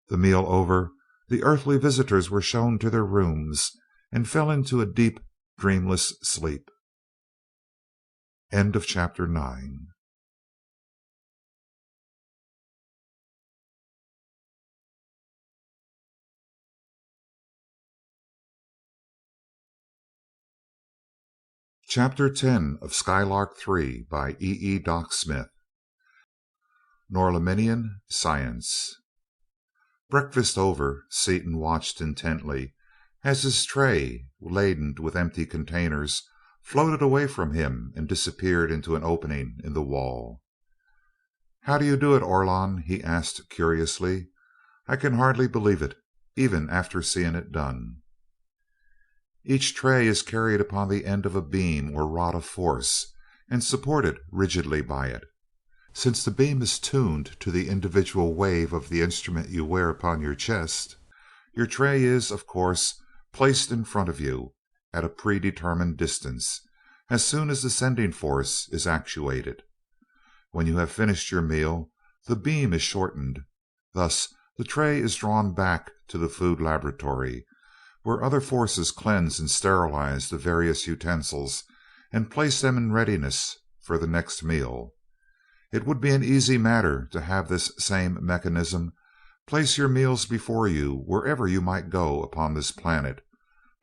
The meal over, the earthly visitors were shown to their rooms, and fell into a deep, dreamless sleep. End of chapter 9. Chapter 10 of Skylark Three by Doc Smith. Norlaminian Science. Breakfast over, Seaton watched intently as his tray, laden with empty containers, floated away from him and disappeared into an opening in the wall. "How do you do it, Orlon?" he asked curiously. "I can hardly believe it, even after seeing it done." "Each tray is carried upon the end of a beam or rod of force, and supported rigidly by it. Since the beam is tuned to the individual wave of the instrument you wear upon your chest, your tray is, of course, placed in front of you, at a predetermined distance, as soon as the sending force is actuated. When you have finished your meal, the beam is shortened. Thus the tray is drawn back to the food laboratory, where other forces cleanse and sterilize the various utensils and place them in readiness for the next meal. It would be an easy matter to have this same mechanism place your meals before you wherever you might go upon this planet,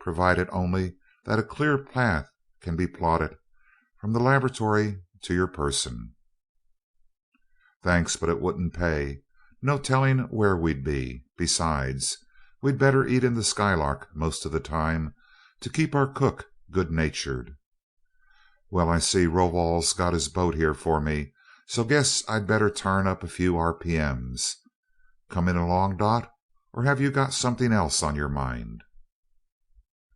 provided only that a clear path can be plotted from the laboratory to your person." "Thanks, but it wouldn't pay. No telling where we'd be. Besides, we'd better eat in the Skylark most of the time, to keep our cook good natured." "Well, I see Rovol's got his boat here for me, so guess I'd better turn up a few RPMs. Coming along, Dot, or have you got something else on your mind?"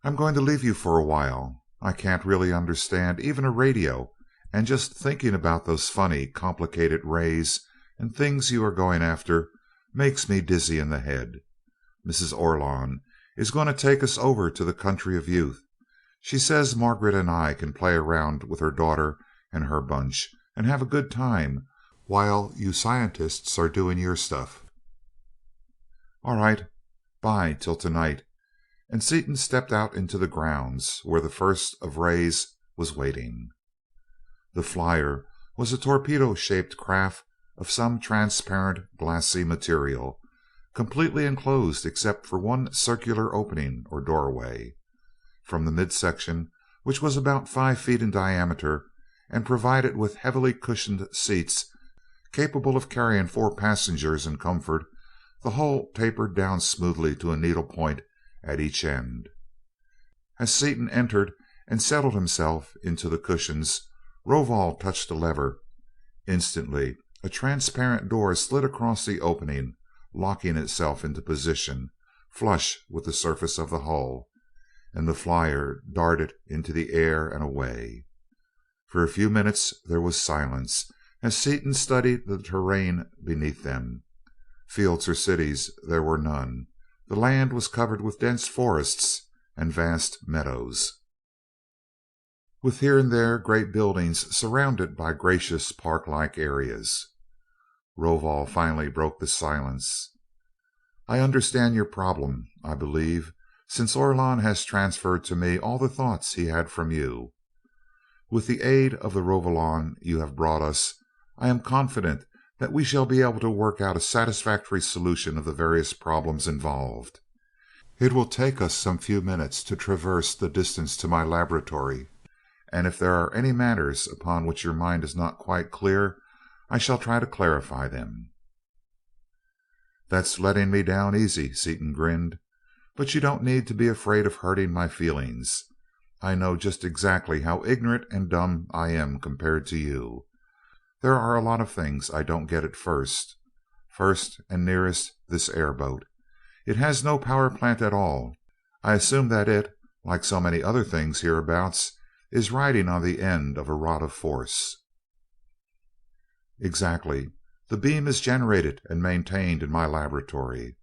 "I'm going to leave you for a while. I can't really understand even a radio, and just thinking about those funny, complicated rays and things you are going after makes me dizzy in the head. Mrs. Orlon is going to take us over to the country of youth. She says Margaret and I can play around with her daughter and her bunch and have a good time while you scientists are doing your stuff." "All right. Bye till tonight." And Seaton stepped out into the grounds, where the first of rays was waiting. The flyer was a torpedo-shaped craft of some transparent, glassy material, completely enclosed except for one circular opening or doorway. From the midsection, which was about 5 feet in diameter and provided with heavily cushioned seats capable of carrying 4 passengers in comfort, the hull tapered down smoothly to a needle point at each end. As Seaton entered and settled himself into the cushions, Rovol touched a lever. Instantly a transparent door slid across the opening, locking itself into position, flush with the surface of the hull, and the flyer darted into the air and away. For a few minutes there was silence as Seaton studied the terrain beneath them. Fields or cities there were none. The land was covered with dense forests and vast meadows, with here and there great buildings surrounded by gracious park-like areas. Rovol finally broke the silence. "I understand your problem, I believe, since Orlon has transferred to me all the thoughts he had from you. With the aid of the Rovolon you have brought us, I am confident that we shall be able to work out a satisfactory solution of the various problems involved. It will take us some few minutes to traverse the distance to my laboratory, and if there are any matters upon which your mind is not quite clear, I shall try to clarify them." "That's letting me down easy," Seaton grinned. "But you don't need to be afraid of hurting my feelings. I know just exactly how ignorant and dumb I am compared to you. There are a lot of things I don't get at first. First and nearest, this airboat. It has no power plant at all. I assume that it, like so many other things hereabouts, is riding on the end of a rod of force." "Exactly. The beam is generated and maintained in my laboratory.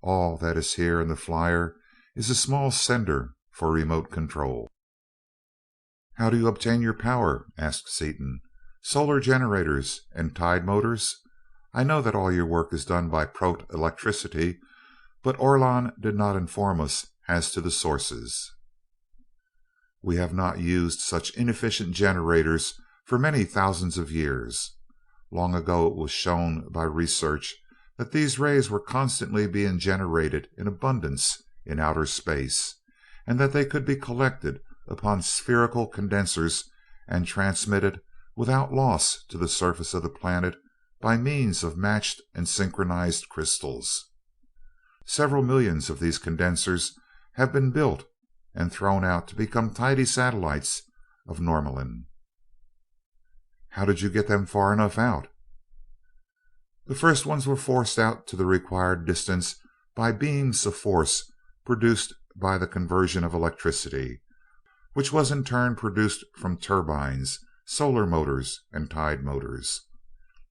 All that is here in the flyer is a small sender for remote control." "How do you obtain your power?" asked Seaton. "Solar generators and tide motors? I know that all your work is done by electricity, but Orlon did not inform us as to the sources." "We have not used such inefficient generators for many thousands of years. Long ago it was shown by research that these rays were constantly being generated in abundance in outer space, and that they could be collected upon spherical condensers and transmitted without loss to the surface of the planet by means of matched and synchronized crystals. Several millions of these condensers have been built and thrown out to become tiny satellites of Norlamin." "How did you get them far enough out?" "The first ones were forced out to the required distance by beams of force produced by the conversion of electricity, which was in turn produced from turbines, solar motors, and tide motors.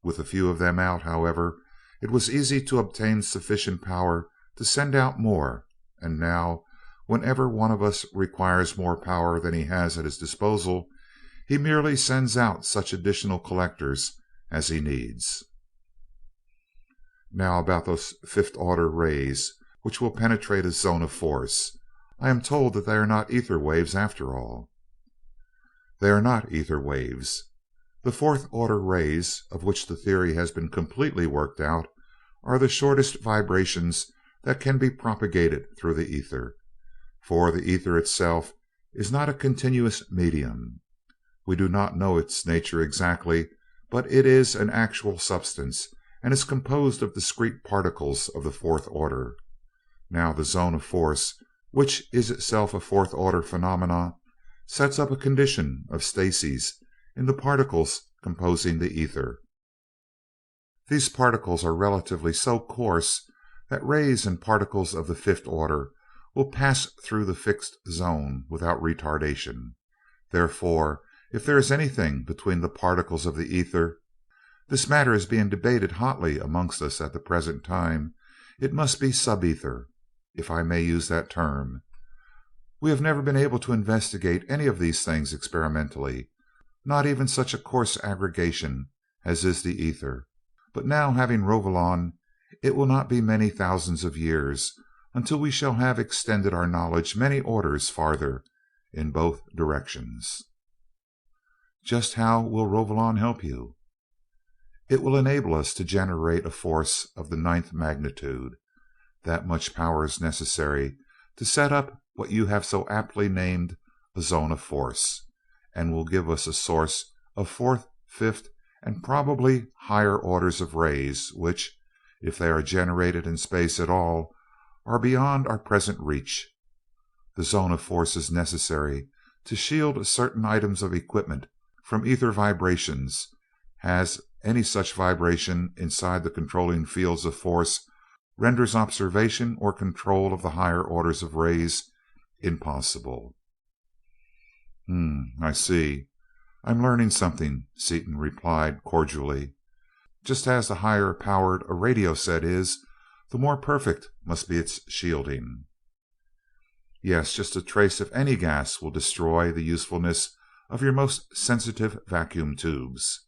With a few of them out, however, it was easy to obtain sufficient power to send out more, and now, whenever one of us requires more power than he has at his disposal, he merely sends out such additional collectors as he needs." "Now about those fifth order rays, which will penetrate a zone of force. I am told that they are not ether waves after all." "They are not ether waves. The fourth order rays, of which the theory has been completely worked out, are the shortest vibrations that can be propagated through the ether, for the ether itself is not a continuous medium. We do not know its nature exactly, but it is an actual substance and is composed of discrete particles of the fourth order. Now the zone of force, which is itself a fourth order phenomenon, sets up a condition of stasis in the particles composing the ether. These particles are relatively so coarse that rays and particles of the fifth order will pass through the fixed zone without retardation. Therefore, if there is anything between the particles of the ether, this matter is being debated hotly amongst us at the present time, it must be sub-ether, if I may use that term. We have never been able to investigate any of these things experimentally, not even such a coarse aggregation as is the ether, but now, having Rovolon, it will not be many thousands of years until we shall have extended our knowledge many orders farther in both directions." "Just how will Rovolon help you?" "It will enable us to generate a force of the ninth magnitude. That much power is necessary to set up what you have so aptly named a zone of force, and will give us a source of fourth, fifth, and probably higher orders of rays which, if they are generated in space at all, are beyond our present reach. The zone of force is necessary to shield certain items of equipment from ether vibrations, as any such vibration inside the controlling fields of force renders observation or control of the higher orders of rays impossible." "I see. I'm learning something," Seaton replied cordially. "Just as the higher powered a radio set is, the more perfect must be its shielding." "Yes, just a trace of any gas will destroy the usefulness of your most sensitive vacuum tubes.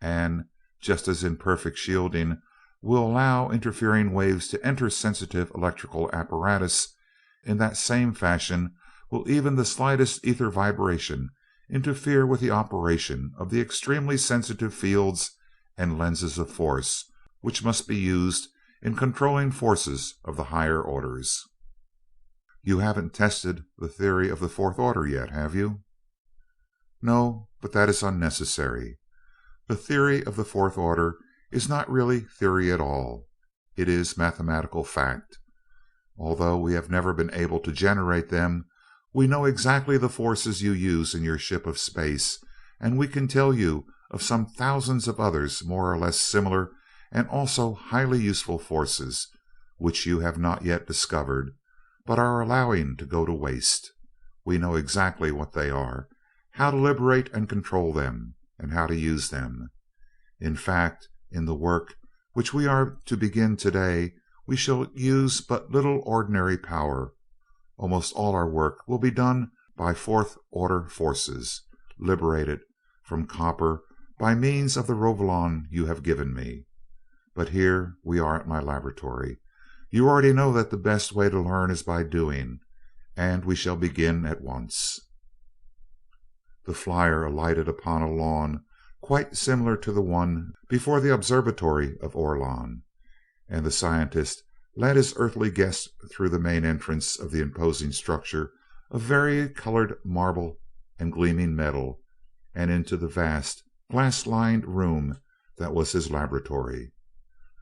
And just as imperfect shielding will allow interfering waves to enter sensitive electrical apparatus, in that same fashion will even the slightest ether vibration interfere with the operation of the extremely sensitive fields and lenses of force which must be used in controlling forces of the higher orders. You haven't tested the theory of the fourth order yet, have you?" "No, but that is unnecessary. The theory of the fourth order is not really theory at all. It is mathematical fact. Although we have never been able to generate them, we know exactly the forces you use in your ship of space, and we can tell you of some thousands of others more or less similar and also highly useful forces which you have not yet discovered, but are allowing to go to waste. We know exactly what they are, how to liberate and control them, and how to use them. In fact, in the work which we are to begin today, we shall use but little ordinary power. Almost all our work will be done by fourth order forces, liberated from copper by means of the Rovolon you have given me. But here we are at my laboratory. You already know that the best way to learn is by doing, and we shall begin at once." The flyer alighted upon a lawn quite similar to the one before the observatory of Orlon, and the scientist led his earthly guest through the main entrance of the imposing structure of vari-colored marble and gleaming metal, and into the vast, glass-lined room that was his laboratory.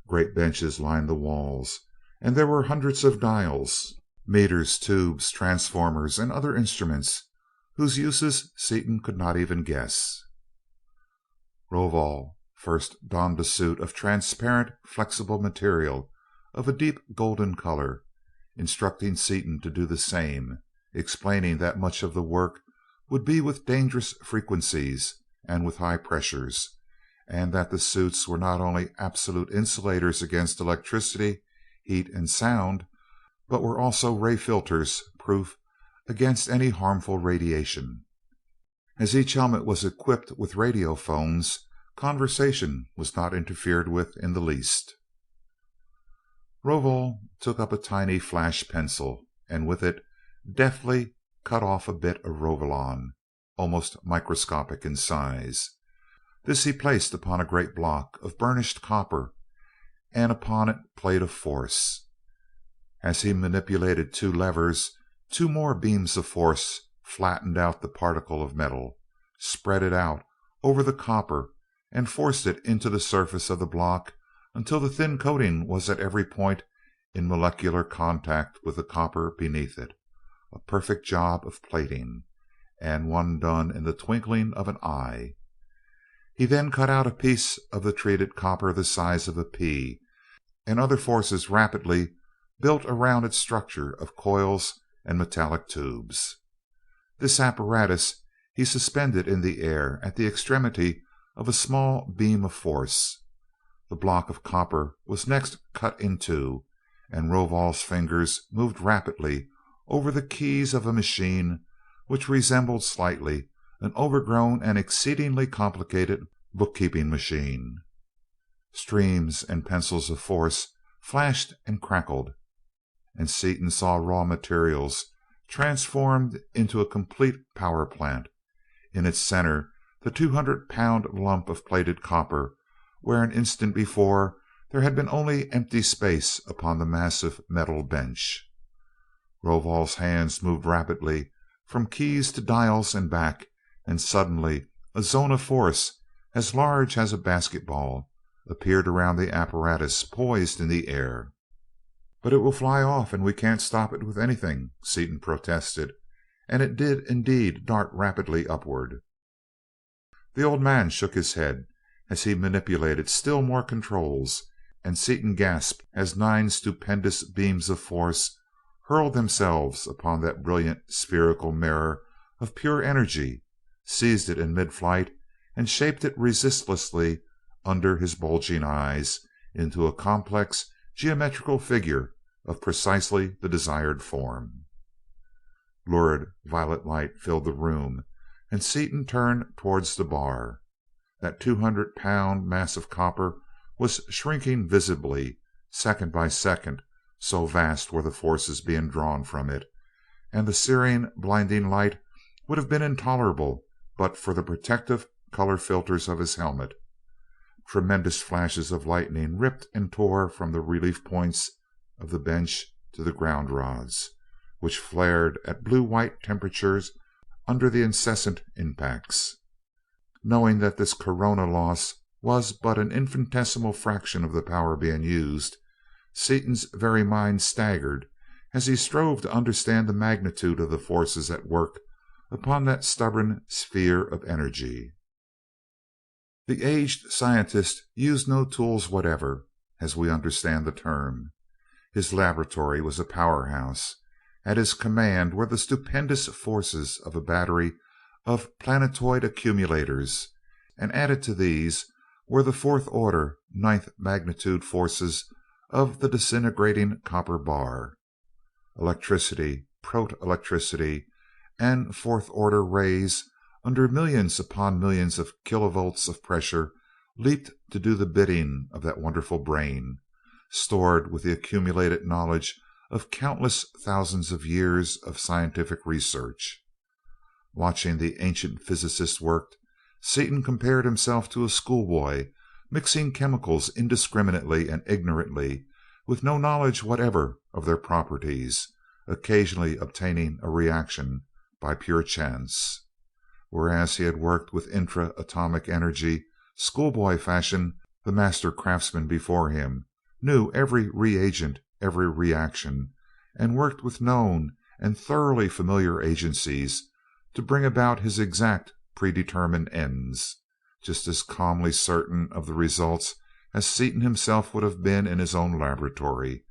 Great benches lined the walls, and there were hundreds of dials, meters, tubes, transformers, and other instruments whose uses Seaton could not even guess. Rovol first donned a suit of transparent, flexible material of a deep golden color, instructing Seaton to do the same, explaining that much of the work would be with dangerous frequencies and with high pressures, and that the suits were not only absolute insulators against electricity, heat, and sound, but were also ray filters proof against any harmful radiation. As each helmet was equipped with radiophones, conversation was not interfered with in the least. Rovol took up a tiny flash pencil, and with it deftly cut off a bit of Rovolon, almost microscopic in size. This he placed upon a great block of burnished copper, and upon it plate of force. As he manipulated two levers, two more beams of force flattened out the particle of metal, spread it out over the copper, and forced it into the surface of the block until the thin coating was at every point in molecular contact with the copper beneath it. A perfect job of plating, and one done in the twinkling of an eye. He then cut out a piece of the treated copper the size of a pea, and other forces rapidly built around its structure of coils and metallic tubes. This apparatus he suspended in the air at the extremity of a small beam of force. The block of copper was next cut in two, and Rovol's fingers moved rapidly over the keys of a machine which resembled slightly an overgrown and exceedingly complicated bookkeeping machine. Streams and pencils of force flashed and crackled, and Seaton saw raw materials transformed into a complete power plant. In its center, the 200-pound lump of plated copper, where an instant before there had been only empty space upon the massive metal bench. Rovol's hands moved rapidly from keys to dials and back, and suddenly a zone of force as large as a basketball appeared around the apparatus poised in the air. "But it will fly off, and we can't stop it with anything," Seaton protested, and it did indeed dart rapidly upward. The old man shook his head as he manipulated still more controls, and Seaton gasped as 9 stupendous beams of force hurled themselves upon that brilliant spherical mirror of pure energy, seized it in mid-flight, and shaped it resistlessly under his bulging eyes into a complex geometrical figure of precisely the desired form. Lurid violet light filled the room, and Seaton turned towards the bar. That 200-pound mass of copper was shrinking visibly, second by second, so vast were the forces being drawn from it, and the searing, blinding light would have been intolerable but for the protective color filters of his helmet. Tremendous flashes of lightning ripped and tore from the relief points of the bench to the ground rods, which flared at blue-white temperatures under the incessant impacts. Knowing that this corona loss was but an infinitesimal fraction of the power being used, Seaton's very mind staggered as he strove to understand the magnitude of the forces at work upon that stubborn sphere of energy. The aged scientist used no tools whatever, as we understand the term. His laboratory was a powerhouse. At his command were the stupendous forces of a battery of planetoid accumulators, and added to these were the fourth order, ninth magnitude forces of the disintegrating copper bar. Electricity, proto-electricity, and fourth order rays under millions upon millions of kilovolts of pressure leaped to do the bidding of that wonderful brain, stored with the accumulated knowledge of countless thousands of years of scientific research. Watching the ancient physicist work, Seaton compared himself to a schoolboy mixing chemicals indiscriminately and ignorantly, with no knowledge whatever of their properties, occasionally obtaining a reaction by pure chance. Whereas he had worked with intra-atomic energy, schoolboy fashion, the master craftsman before him knew every reagent, every reaction, and worked with known and thoroughly familiar agencies to bring about his exact predetermined ends, just as calmly certain of the results as Seaton himself would have been in his own laboratory,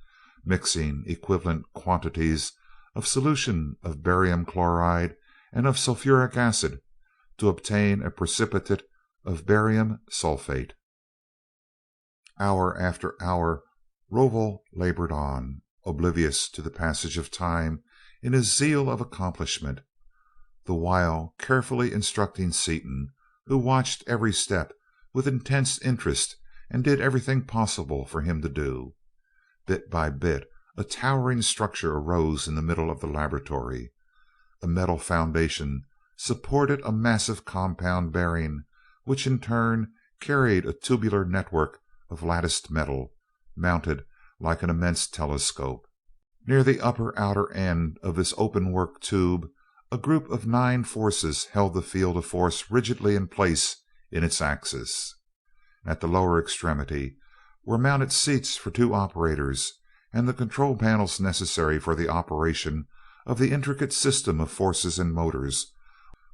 mixing equivalent quantities of solution of barium chloride and of sulfuric acid to obtain a precipitate of barium sulfate. Hour after hour Rovol labored on, oblivious to the passage of time in his zeal of accomplishment, the while carefully instructing Seaton, who watched every step with intense interest and did everything possible for him to do. Bit by bit a towering structure arose in the middle of the laboratory. A metal foundation supported a massive compound bearing, which in turn carried a tubular network of latticed metal, mounted like an immense telescope. Near the upper outer end of this open work tube, a group of 9 forces held the field of force rigidly in place in its axis. At the lower extremity were mounted seats for 2 operators and the control panels necessary for the operation of the intricate system of forces and motors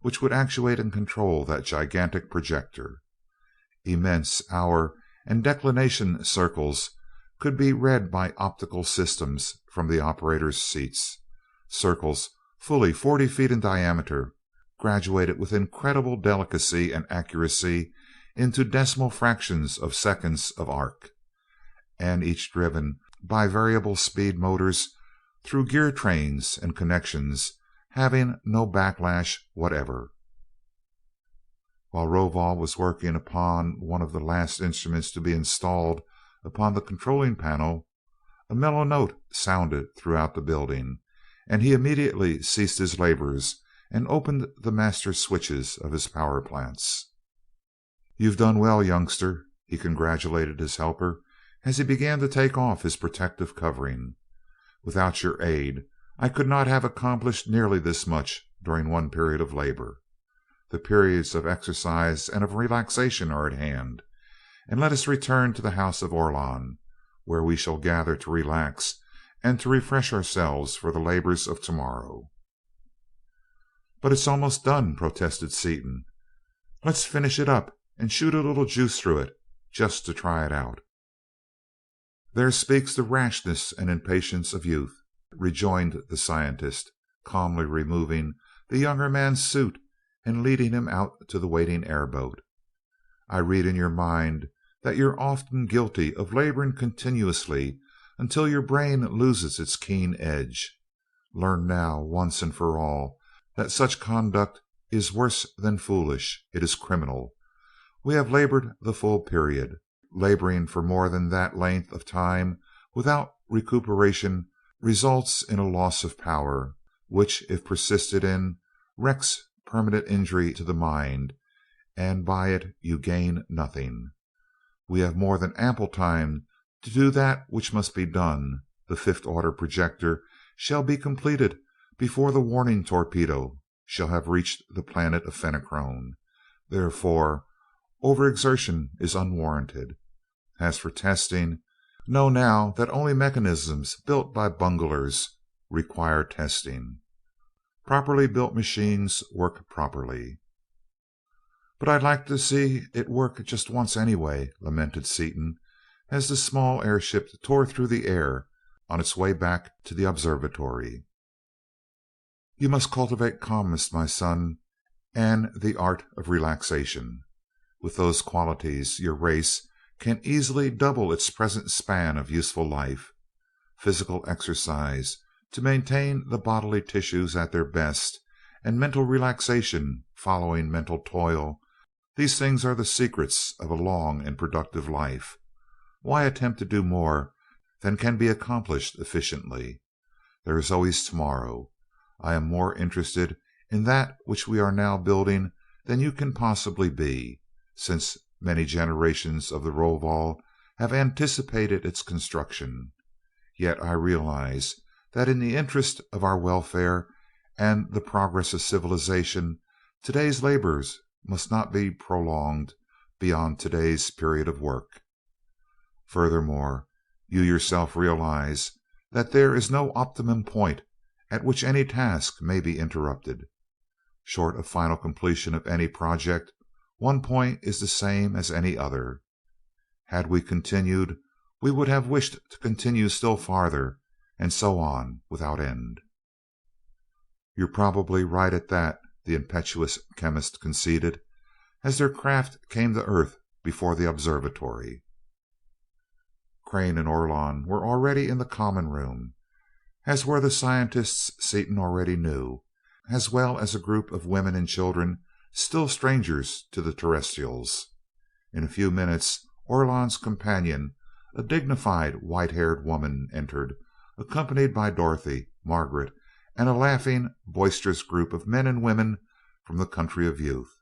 which would actuate and control that gigantic projector. Immense hour and declination circles could be read by optical systems from the operators' seats, circles fully 40 feet in diameter, graduated with incredible delicacy and accuracy into decimal fractions of seconds of arc, and each driven by variable speed motors through gear trains and connections having no backlash whatever. While Rovol was working upon one of the last instruments to be installed upon the controlling panel, a mellow note sounded throughout the building, and he immediately ceased his labors and opened the master switches of his power plants. "You've done well, youngster," he congratulated his helper as he began to take off his protective covering. "Without your aid, I could not have accomplished nearly this much during one period of labor. The periods of exercise and of relaxation are at hand, and let us return to the house of Orlon, where we shall gather to relax and to refresh ourselves for the labors of tomorrow." "But it's almost done," protested Seaton. "Let's finish it up and shoot a little juice through it, just to try it out." "There speaks the rashness and impatience of youth," rejoined the scientist, calmly removing the younger man's suit and leading him out to the waiting airboat. "I read in your mind that you're often guilty of laboring continuously until your brain loses its keen edge. Learn now, once and for all, that such conduct is worse than foolish, it is criminal. We have labored the full period. Laboring for more than that length of time without recuperation results in a loss of power, which, if persisted in, wrecks permanent injury to the mind, and by it you gain nothing. We have more than ample time to do that which must be done. The fifth order projector shall be completed before the warning torpedo shall have reached the planet of Fenachrone. Therefore, overexertion is unwarranted. As for testing, know now that only mechanisms built by bunglers require testing. Properly built machines work properly. "But I'd like to see it work just once anyway," lamented Seaton, as the small airship tore through the air on its way back to the observatory. "You must cultivate calmness, my son, and the art of relaxation. With those qualities, your race can easily double its present span of useful life. Physical exercise to maintain the bodily tissues at their best, and mental relaxation following mental toil, these things are the secrets of a long and productive life. Why attempt to do more than can be accomplished efficiently? There is always tomorrow. I am more interested in that which we are now building than you can possibly be, since many generations of the Rovol have anticipated its construction. Yet I realize that in the interest of our welfare and the progress of civilization, today's labors must not be prolonged beyond today's period of work. Furthermore, you yourself realize that there is no optimum point at which any task may be interrupted. Short of final completion of any project, one point is the same as any other. Had we continued, we would have wished to continue still farther, and so on without end." "You're probably right at that," the impetuous chemist conceded, as their craft came to earth before the observatory. Crane and Orlon were already in the common room, as were the scientists Seaton already knew, as well as a group of women and children still strangers to the terrestrials. In a few minutes Orlon's companion, a dignified white-haired woman, entered, accompanied by Dorothy, Margaret, and a laughing, boisterous group of men and women from the country of youth.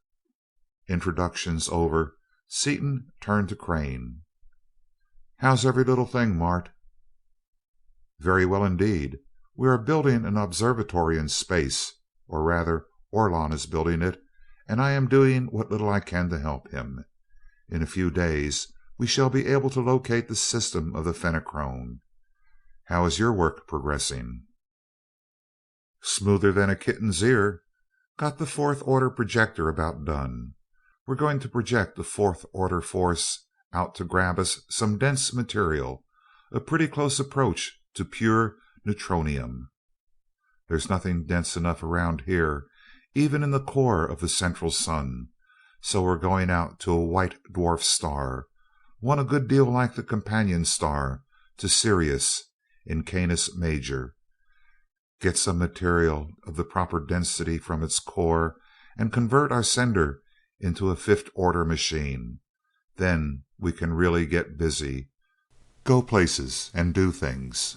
Introductions over, Seaton turned to Crane. "How's every little thing, Mart?" "Very well indeed. We are building an observatory in space, or rather Orlon is building it, and I am doing what little I can to help him. In a few days we shall be able to locate the system of the Fenachrone. How is your work progressing?" "Smoother than a kitten's ear. Got the fourth order projector about done. We're going to project a fourth order force out to grab us some dense material, a pretty close approach to pure neutronium. There's nothing dense enough around here, even in the core of the central sun, so we're going out to a white dwarf star, one a good deal like the companion star to Sirius in Canis Major. Get some material of the proper density from its core, and convert our sender into a fifth order machine. Then we can really get busy, go places, and do things."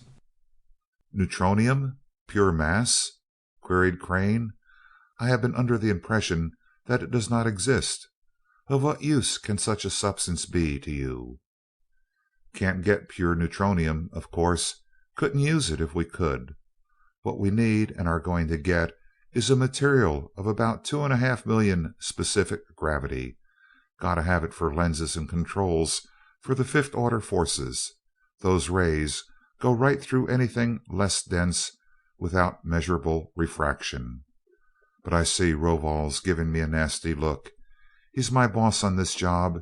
"Neutronium? Pure mass?" queried Crane. "I have been under the impression that it does not exist. Of what use can such a substance be to you?" "Can't get pure neutronium, of course. Couldn't use it if we could. What we need and are going to get is a material of about 2.5 million specific gravity. Got to have it for lenses and controls for the fifth order forces. Those rays go right through anything less dense without measurable refraction. But I see Rovol's giving me a nasty look. He's my boss on this job,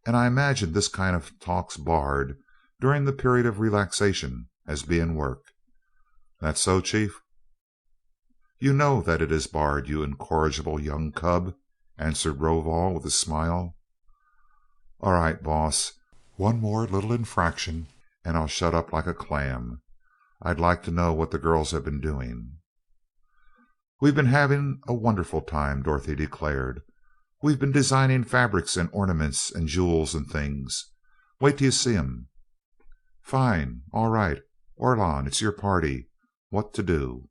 and I imagine this kind of talk's barred during the period of relaxation as being work. That so, Chief?" "You know that it is barred, you incorrigible young cub," answered Rovol with a smile. "All right, boss. One more little infraction and I'll shut up like a clam. I'd like to know what the girls have been doing." "We've been having a wonderful time," Dorothy declared. "We've been designing fabrics and ornaments and jewels and things. Wait till you see 'em." "Fine. All right. Orlon, it's your party. What to do?"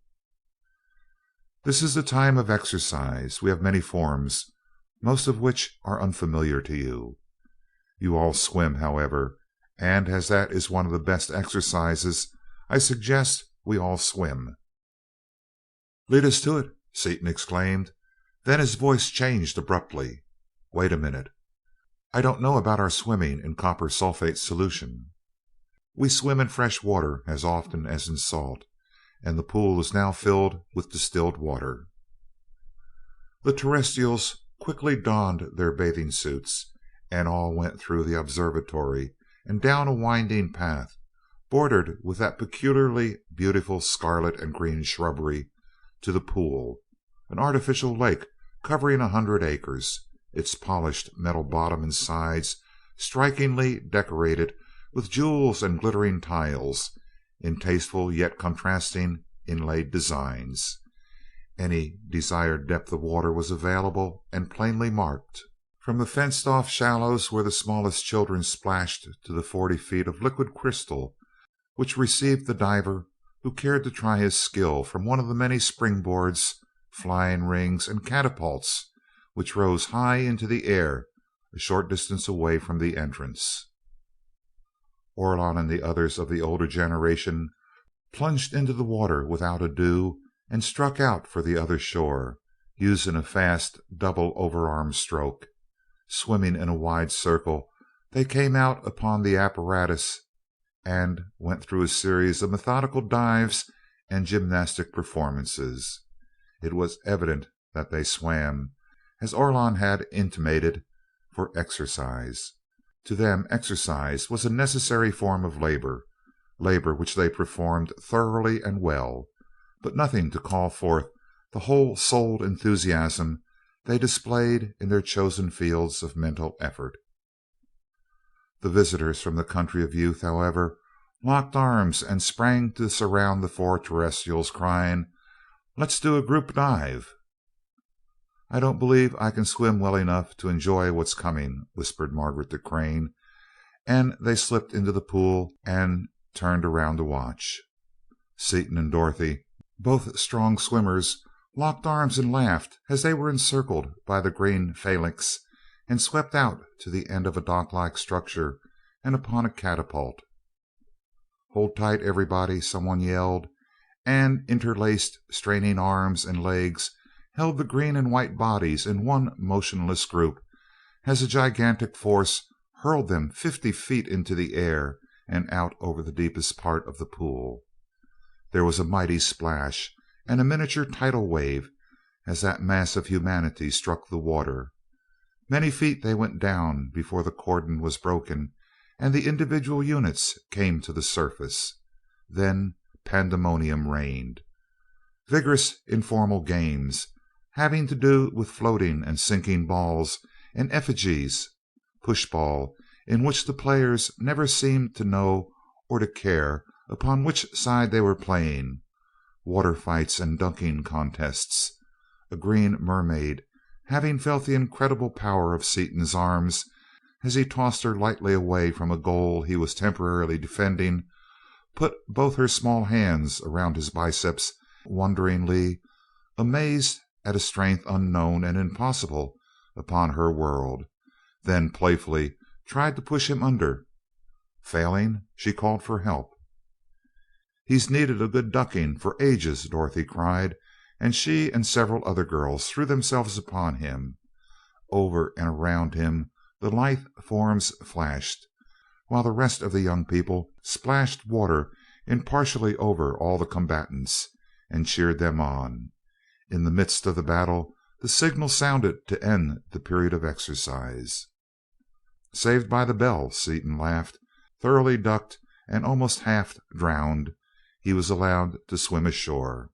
This is the time of exercise. We have many forms, most of which are unfamiliar to you. You all swim, however, and as that is one of the best exercises, I suggest we all swim." "Lead us to it," Seaton exclaimed. Then his voice changed abruptly. "Wait a minute. I don't know about our swimming in copper sulfate solution." "We swim in fresh water as often as in salt, and the pool is now filled with distilled water." The terrestrials quickly donned their bathing suits, and all went through the observatory and down a winding path, bordered with that peculiarly beautiful scarlet and green shrubbery, to the pool, an artificial lake covering 100 acres, its polished metal bottom and sides strikingly decorated with jewels and glittering tiles, in tasteful yet contrasting inlaid designs. Any desired depth of water was available and plainly marked. From the fenced off shallows where the smallest children splashed to the 40 feet of liquid crystal which received the diver who cared to try his skill from one of the many springboards, flying rings, and catapults which rose high into the air a short distance away from the entrance. Orlon and the others of the older generation plunged into the water without ado and struck out for the other shore, using a fast double overarm stroke. Swimming in a wide circle, they came out upon the apparatus and went through a series of methodical dives and gymnastic performances. It was evident that they swam, as Orlon had intimated, for exercise. To them, exercise was a necessary form of labor, labor which they performed thoroughly and well, but nothing to call forth the whole-souled enthusiasm they displayed in their chosen fields of mental effort. The visitors from the country of youth, however, locked arms and sprang to surround the four terrestrials, crying, "Let's do a group dive." "I don't believe I can swim well enough to enjoy what's coming," whispered Margaret to Crane, and they slipped into the pool and turned around to watch. Seaton and Dorothy, both strong swimmers, locked arms and laughed as they were encircled by the green phalanx and swept out to the end of a dock-like structure and upon a catapult. "Hold tight, everybody," someone yelled, and interlaced straining arms and legs held the green and white bodies in one motionless group as a gigantic force hurled them 50 feet into the air and out over the deepest part of the pool. There was a mighty splash and a miniature tidal wave as that mass of humanity struck the water. Many feet they went down before the cordon was broken and the individual units came to the surface. Then pandemonium reigned. Vigorous informal games, having to do with floating and sinking balls and effigies, pushball, in which the players never seemed to know or to care upon which side they were playing, water fights and dunking contests. A green mermaid, having felt the incredible power of Seaton's arms as he tossed her lightly away from a goal he was temporarily defending, put both her small hands around his biceps wonderingly, amazed at a strength unknown and impossible upon her world, then playfully tried to push him under. Failing, she called for help. "He's needed a good ducking for ages," Dorothy cried, and she and several other girls threw themselves upon him. Over and around him the lithe forms flashed, while the rest of the young people splashed water impartially over all the combatants and cheered them on. In the midst of the battle the signal sounded to end the period of exercise. "Saved by the bell," Seaton laughed. Thoroughly ducked and almost half drowned, he was allowed to swim ashore.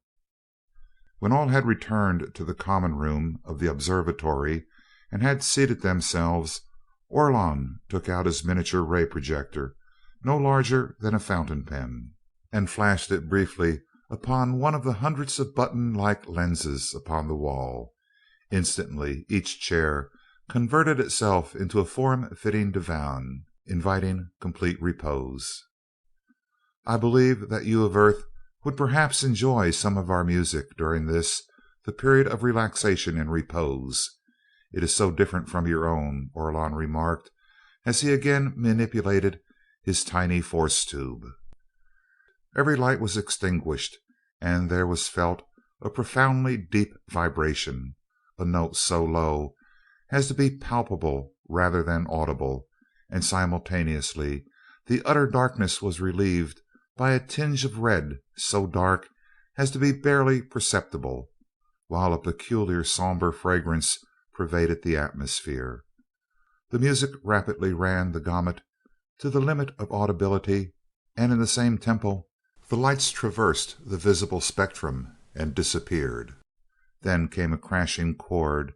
When all had returned to the common room of the observatory and had seated themselves, Orlon took out his miniature ray projector, no larger than a fountain pen, and flashed it briefly upon one of the hundreds of button-like lenses upon the wall. Instantly each chair converted itself into a form-fitting divan, inviting complete repose. "I believe that you of Earth would perhaps enjoy some of our music during this, the period of relaxation and repose. It is so different from your own," Orlon remarked, as he again manipulated his tiny force tube. Every light was extinguished, and there was felt a profoundly deep vibration, a note so low as to be palpable rather than audible, and simultaneously the utter darkness was relieved by a tinge of red so dark as to be barely perceptible, while a peculiar somber fragrance pervaded the atmosphere. The music rapidly ran the gamut to the limit of audibility, and in the same tempo the lights traversed the visible spectrum and disappeared. Then came a crashing chord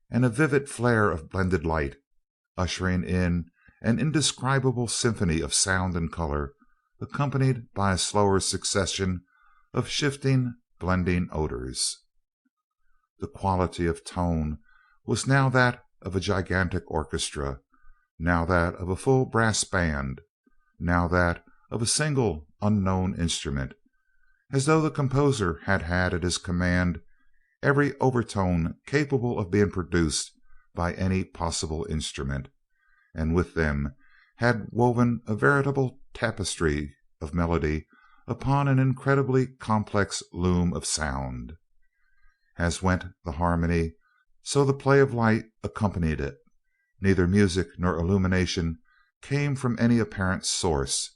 and a vivid flare of blended light, ushering in an indescribable symphony of sound and color, accompanied by a slower succession of shifting, blending odors. The quality of tone was now that of a gigantic orchestra, now that of a full brass band, now that of a single unknown instrument, as though the composer had had at his command every overtone capable of being produced by any possible instrument, and with them had woven a veritable tapestry of melody upon an incredibly complex loom of sound. As went the harmony, so the play of light accompanied it. Neither music nor illumination came from any apparent source.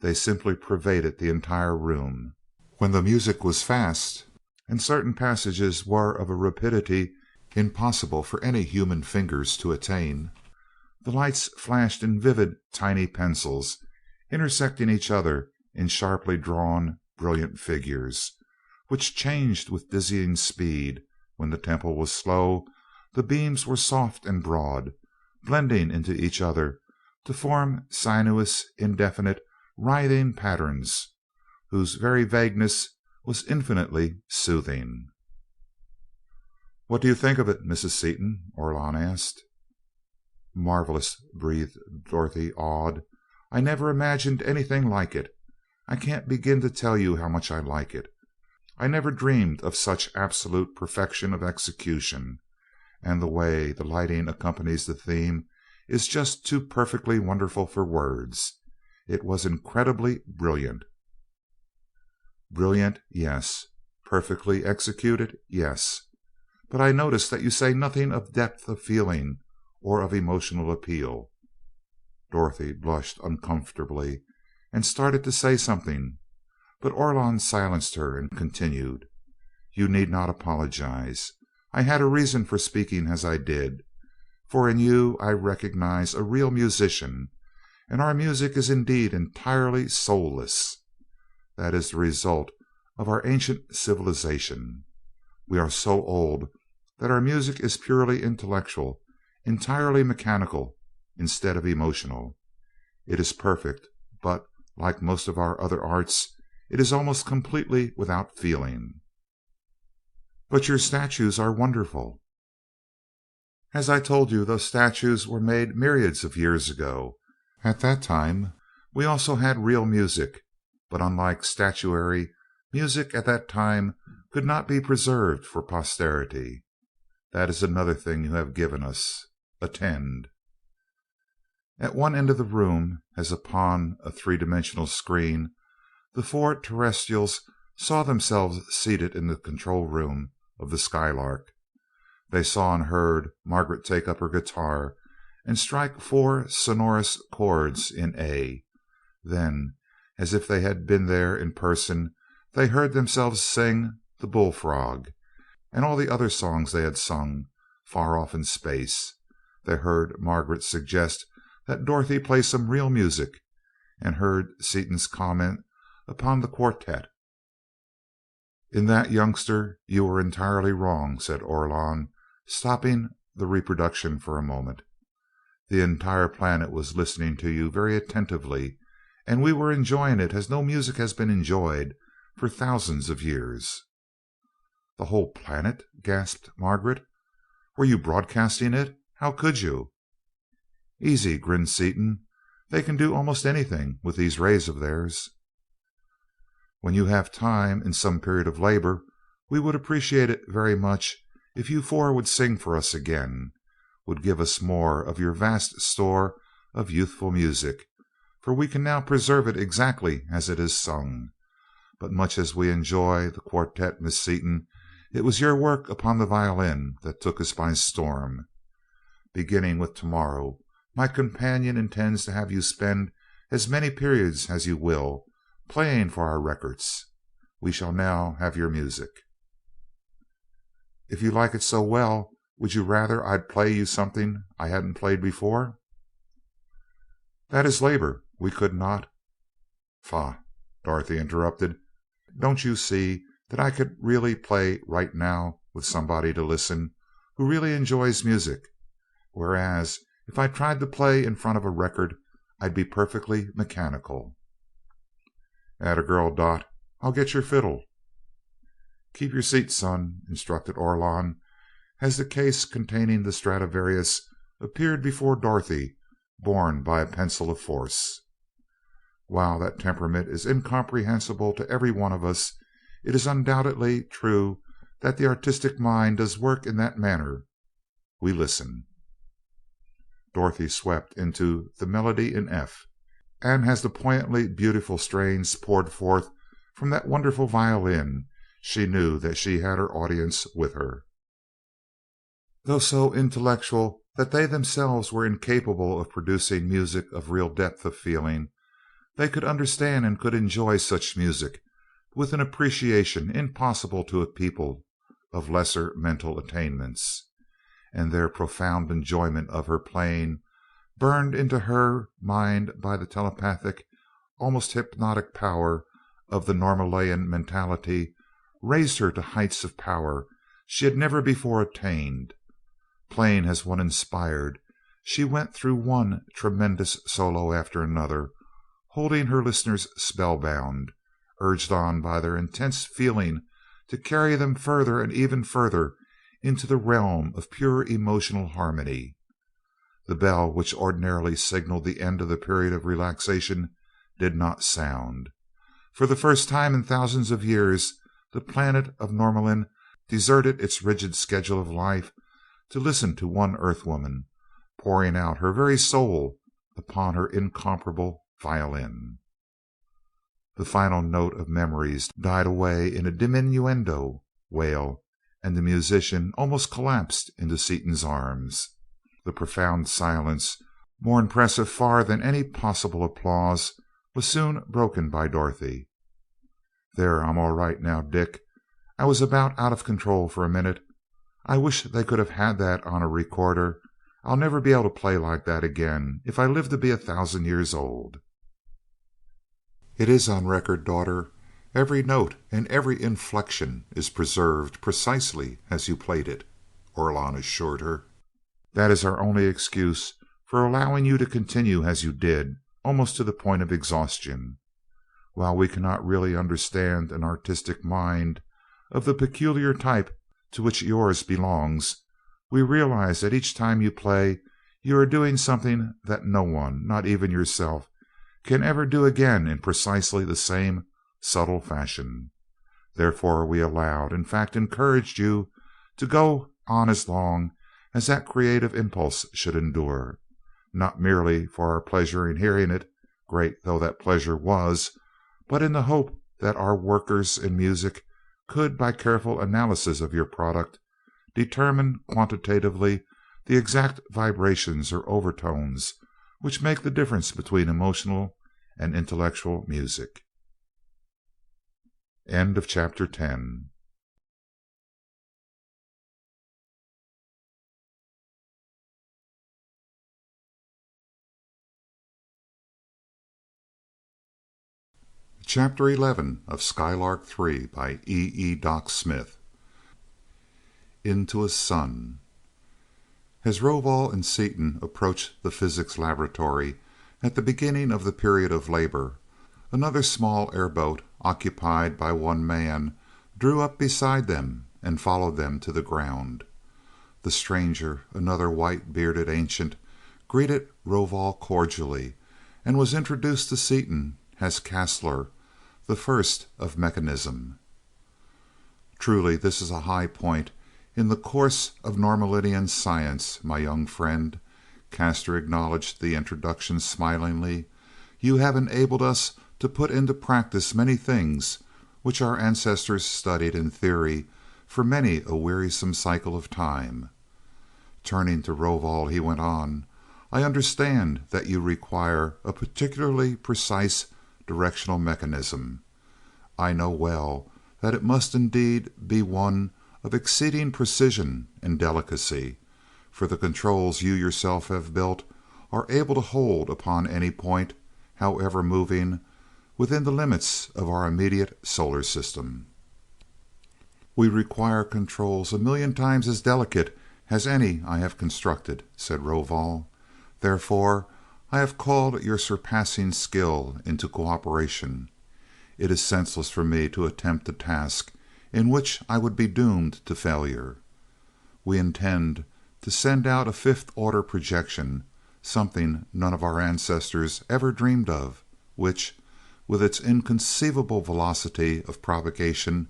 They simply pervaded the entire room. When the music was fast, and certain passages were of a rapidity impossible for any human fingers to attain, the lights flashed in vivid tiny pencils, intersecting each other in sharply drawn, brilliant figures, which changed with dizzying speed. When the tempo was slow, the beams were soft and broad, blending into each other to form sinuous, indefinite, writhing patterns, whose very vagueness was infinitely soothing. "What do you think of it, Mrs. Seaton?" Orlon asked. "Marvelous," breathed Dorothy, awed. "I never imagined anything like it. I can't begin to tell you how much I like it. I never dreamed of such absolute perfection of execution, and the way the lighting accompanies the theme is just too perfectly wonderful for words. It was incredibly brilliant." "Brilliant, yes. Perfectly executed, yes. But I notice that you say nothing of depth of feeling or of emotional appeal." Dorothy blushed uncomfortably and started to say something, but Orlon silenced her and continued: "You need not apologize. I had a reason for speaking as I did, for in you I recognize a real musician, and our music is indeed entirely soulless. That is the result of our ancient civilization. We are so old that our music is purely intellectual, entirely mechanical instead of emotional. It is perfect, but, like most of our other arts, it is almost completely without feeling." "But your statues are wonderful." "As I told you, those statues were made myriads of years ago. At that time we also had real music, but unlike statuary, music at that time could not be preserved for posterity. That is another thing you have given us. Attend." At one end of the room, as upon a three-dimensional screen, the four terrestrials saw themselves seated in the control room of the Skylark. They saw and heard Margaret take up her guitar and strike four sonorous chords in A. Then, as if they had been there in person, they heard themselves sing "The Bullfrog" and all the other songs they had sung far off in space. They heard Margaret suggest that Dorothy play some real music, and heard Seaton's comment upon the quartet. "In that, youngster, you were entirely wrong," said Orlon, stopping the reproduction for a moment. "The entire planet was listening to you very attentively, and we were enjoying it as no music has been enjoyed for thousands of years." "The whole planet?" gasped Margaret. "Were you broadcasting it? How could you?" "Easy," grinned Seaton. "They can do almost anything with these rays of theirs." "When you have time, in some period of labor, We would appreciate it very much if you four would sing for us again, would give us more of your vast store of youthful music, for we can now preserve it exactly as it is sung. But much as we enjoy the quartet, Miss Seaton, it was your work upon the violin that took us by storm. Beginning with tomorrow, my companion intends to have you spend as many periods as you will, playing for our records. We shall now have your music." "If you like it so well, would you rather I'd play you something I hadn't played before?" "That is labor. We could not—" "Faugh!" Dorothy interrupted. "Don't you see that I could really play right now with somebody to listen, who really enjoys music, whereas if I tried to play in front of a record I'd be perfectly mechanical?" "'At a girl, Dot. I'll get your fiddle." "Keep your seat, son," instructed Orlon, as the case containing the Stradivarius appeared before Dorothy, borne by a pencil of force. While that temperament is incomprehensible to every one of us, it is undoubtedly true that the artistic mind does work in that manner. We listen. Dorothy swept into the melody in F, and as the poignantly beautiful strains poured forth from that wonderful violin, she knew that she had her audience with her. Though so intellectual that they themselves were incapable of producing music of real depth of feeling, they could understand and could enjoy such music with an appreciation impossible to a people of lesser mental attainments, and their profound enjoyment of her playing, burned into her mind by the telepathic, almost hypnotic power of the Norlaminian mentality, raised her to heights of power she had never before attained. Playing as one inspired, she went through one tremendous solo after another, holding her listeners spellbound, urged on by their intense feeling to carry them further and ever further into the realm of pure emotional harmony. The bell which ordinarily signaled the end of the period of relaxation did not sound. For the first time in thousands of years the planet of Norlamin deserted its rigid schedule of life to listen to one Earthwoman pouring out her very soul upon her incomparable violin. The final note of memories died away in a diminuendo wail, and the musician almost collapsed into Seaton's arms. The profound silence, more impressive far than any possible applause, was soon broken by Dorothy. "There, I'm all right now, Dick. I was about out of control for a minute. I wish they could have had that on a recorder. I'll never be able to play like that again if I live to be 1,000 years old." "It is on record, daughter. Every note and every inflection is preserved precisely as you played it," Orlon assured her. "That is our only excuse for allowing you to continue as you did, almost to the point of exhaustion. While we cannot really understand an artistic mind of the peculiar type to which yours belongs, we realize that each time you play you are doing something that no one, not even yourself, can ever do again in precisely the same subtle fashion. Therefore we allowed, in fact encouraged you to go on as long as that creative impulse should endure, not merely for our pleasure in hearing it, great though that pleasure was, but in the hope that our workers in music could, by careful analysis of your product, determine quantitatively the exact vibrations or overtones which make the difference between emotional and intellectual music." End of chapter 10. Chapter 11 of Skylark Three by E. Doc Smith. Into a Sun. As Rovol and Seaton approached the physics laboratory at the beginning of the period of labor, another small airboat, occupied by one man, drew up beside them and followed them to the ground. The stranger, another white-bearded ancient, greeted Rovol cordially, and was introduced to Seaton as Castler, the first of mechanism. Truly, this is a high point in the course of Norlaminian Science, my young friend. Castor acknowledged the introduction smilingly. You have enabled us to put into practice many things which our ancestors studied in theory for many a wearisome cycle of time. Turning to Rovol, he went on, I understand that you require a particularly precise directional mechanism. I know well that it must indeed be one of exceeding precision and delicacy, for the controls you yourself have built are able to hold upon any point, however moving, within the limits of our immediate solar system. We require controls a million times as delicate as any I have constructed, said Rovol. Therefore, I have called your surpassing skill into cooperation. It is senseless for me to attempt a task in which I would be doomed to failure. We intend to send out a fifth-order projection, something none of our ancestors ever dreamed of, which, with its inconceivable velocity of propagation,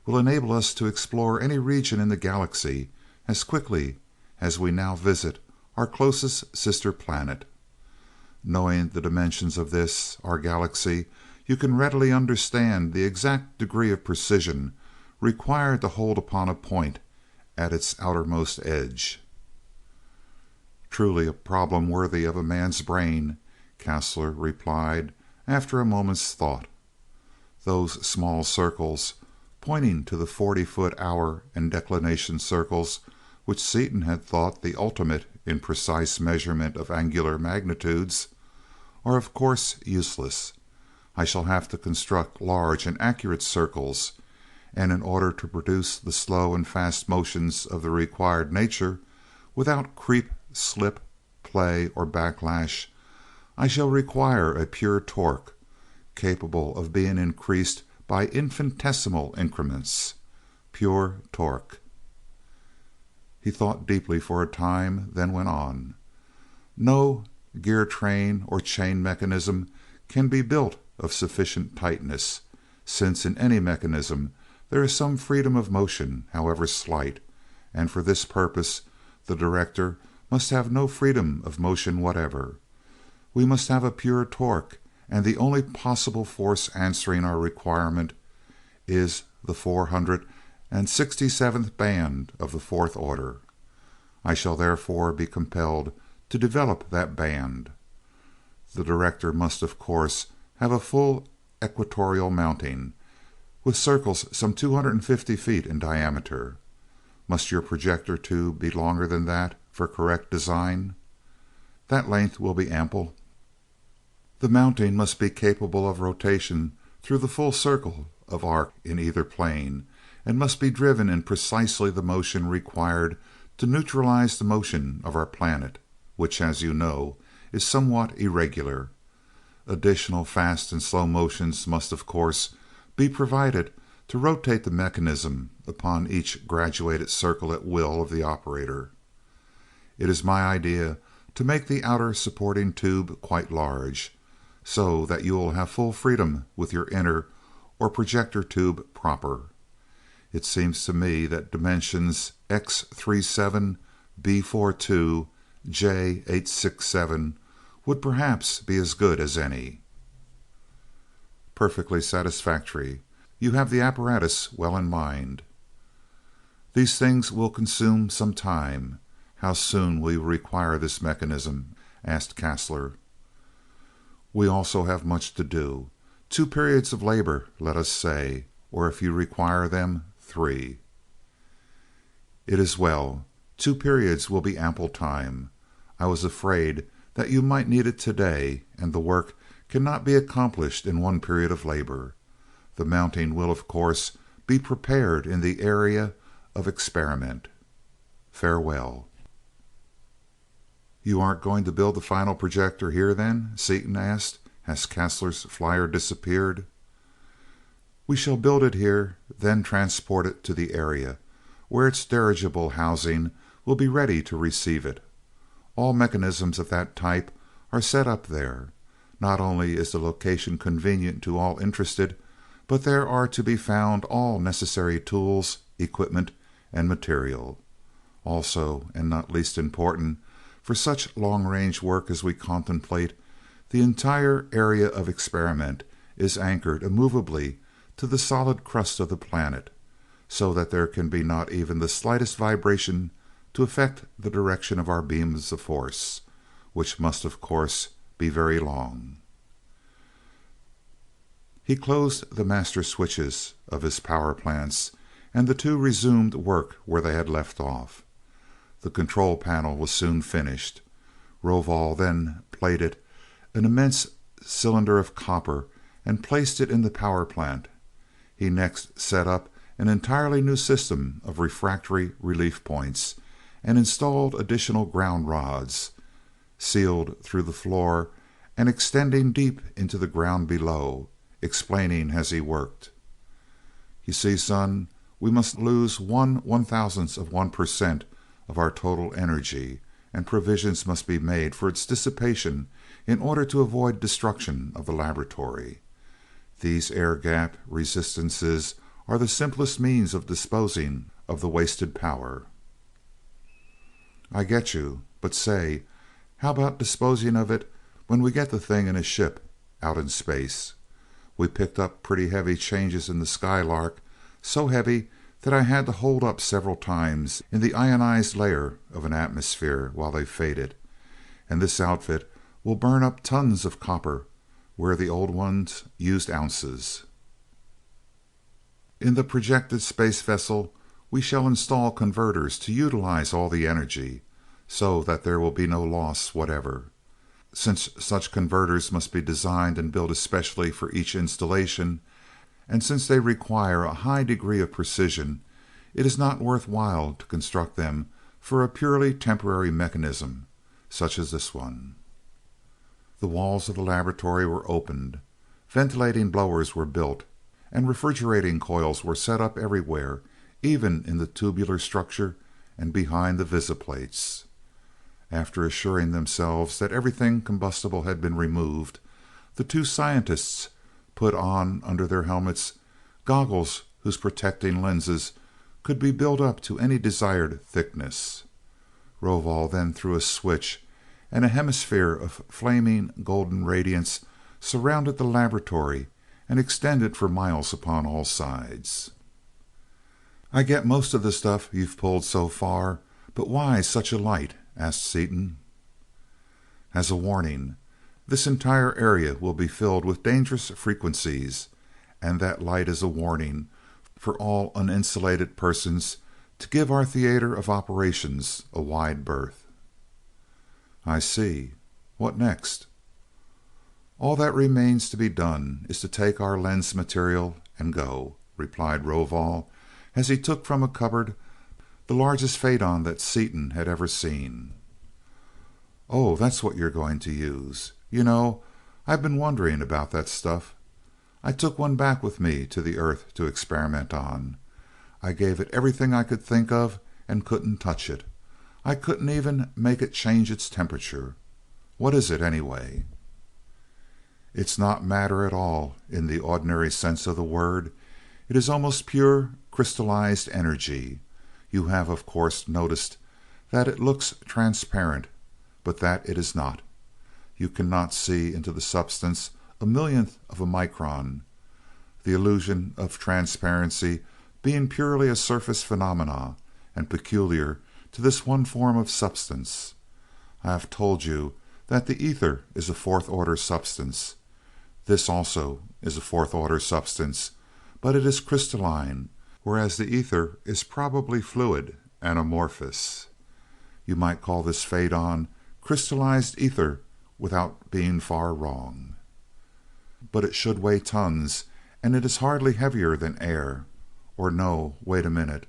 will enable us to explore any region in the galaxy as quickly as we now visit our closest sister planet. Knowing the dimensions of this, our galaxy, you can readily understand the exact degree of precision required to hold upon a point at its outermost edge. Truly a problem worthy of a man's brain, Kastler replied after a moment's thought. Those small circles, pointing to the 40-foot hour and declination circles which Seaton had thought the ultimate in precise measurement of angular magnitudes, are of course useless. I shall have to construct large and accurate circles, and in order to produce the slow and fast motions of the required nature, without creep, slip, play, or backlash, I shall require a pure torque, capable of being increased by infinitesimal increments. Pure torque. He thought deeply for a time, then went on. No gear train or chain mechanism can be built of sufficient tightness, since in any mechanism there is some freedom of motion, however slight, and for this purpose the director must have no freedom of motion whatever. We must have a pure torque, and the only possible force answering our requirement is the 467th band of the fourth order. I shall therefore be compelled to develop that band. The director must of course have a full equatorial mounting, with circles some 250 feet in diameter. Must your projector tube be longer than that for correct design? That length will be ample. The mounting must be capable of rotation through the full circle of arc in either plane, and must be driven in precisely the motion required to neutralize the motion of our planet, which, as you know, is somewhat irregular. Additional fast and slow motions must, of course, be provided to rotate the mechanism upon each graduated circle at will of the operator. It is my idea to make the outer supporting tube quite large, so that you will have full freedom with your inner or projector tube proper. It seems to me that dimensions X37, B42, J867 would perhaps be as good as any. Perfectly satisfactory. You have the apparatus well in mind. These things will consume some time. How soon will you require this mechanism? Asked Kastler. We also have much to do. 2 periods of labor, let us say, or if you require them, 3. It is well. 2 periods will be ample time. I was afraid that you might need it today, and the work cannot be accomplished in 1 period of labor. The mounting will, of course, be prepared in the area of experiment. Farewell. You aren't going to build the final projector here, then? Seaton asked, as Kastler's flyer disappeared. We shall build it here, then transport it to the area, where its dirigible housing will be ready to receive it. All mechanisms of that type are set up there. Not only is the location convenient to all interested, but there are to be found all necessary tools, equipment, and material. Also, and not least important, for such long-range work as we contemplate, the entire area of experiment is anchored immovably to the solid crust of the planet, so that there can be not even the slightest vibration to affect the direction of our beams of force, which must of course be very long. He closed the master switches of his power plants, and the two resumed work where they had left off. The control panel was soon finished. Rovol then plated an immense cylinder of copper and placed it in the power plant. He next set up an entirely new system of refractory relief points and installed additional ground rods, sealed through the floor and extending deep into the ground below, explaining as he worked. "You see, son, we must lose 1/1000th of 1% of our total energy, and provisions must be made for its dissipation in order to avoid destruction of the laboratory. These air gap resistances are the simplest means of disposing of the wasted power." "I get you, but say, how about disposing of it when we get the thing in a ship out in space? We picked up pretty heavy changes in the Skylark, so heavy that I had to hold up several times in the ionized layer of an atmosphere while they faded, and this outfit will burn up tons of copper where the old ones used ounces. In the projected space vessel we shall install converters to utilize all the energy, so that there will be no loss whatever. Since such converters must be designed and built especially for each installation, and since they require a high degree of precision, it is not worth while to construct them for a purely temporary mechanism such as this one." The walls of the laboratory were opened, ventilating blowers were built, and refrigerating coils were set up everywhere, even in the tubular structure and behind the visiplates. After assuring themselves that everything combustible had been removed, the two scientists put on under their helmets goggles whose protecting lenses could be built up to any desired thickness. Rovol then threw a switch, and a hemisphere of flaming golden radiance surrounded the laboratory and extended for miles upon all sides. "I get most of the stuff you've pulled so far, but why such a light?" asked Seaton. "As a warning. This entire area will be filled with dangerous frequencies, and that light is a warning for all uninsulated persons to give our theater of operations a wide berth." "I see. What next?" "All that remains to be done is to take our lens material and go," replied Rovol, as he took from a cupboard the largest phaeton that Seaton had ever seen. "Oh, that's what you're going to use. You know, I've been wondering about that stuff. I took one back with me to the Earth to experiment on. I gave it everything I could think of and couldn't touch it. I couldn't even make it change its temperature. What is it, anyway?" "It's not matter at all in the ordinary sense of the word. It is almost pure crystallized energy. You have, of course, noticed that it looks transparent, but that it is not. You cannot see into the substance a millionth of a micron, the illusion of transparency being purely a surface phenomena and peculiar to this one form of substance. I have told you that the ether is a fourth-order substance. This also is a fourth-order substance, but it is crystalline, whereas the ether is probably fluid and amorphous. You might call this phaeton crystallized ether without being far wrong. But it should weigh tons, and it is hardly heavier than air. Or no, wait a minute.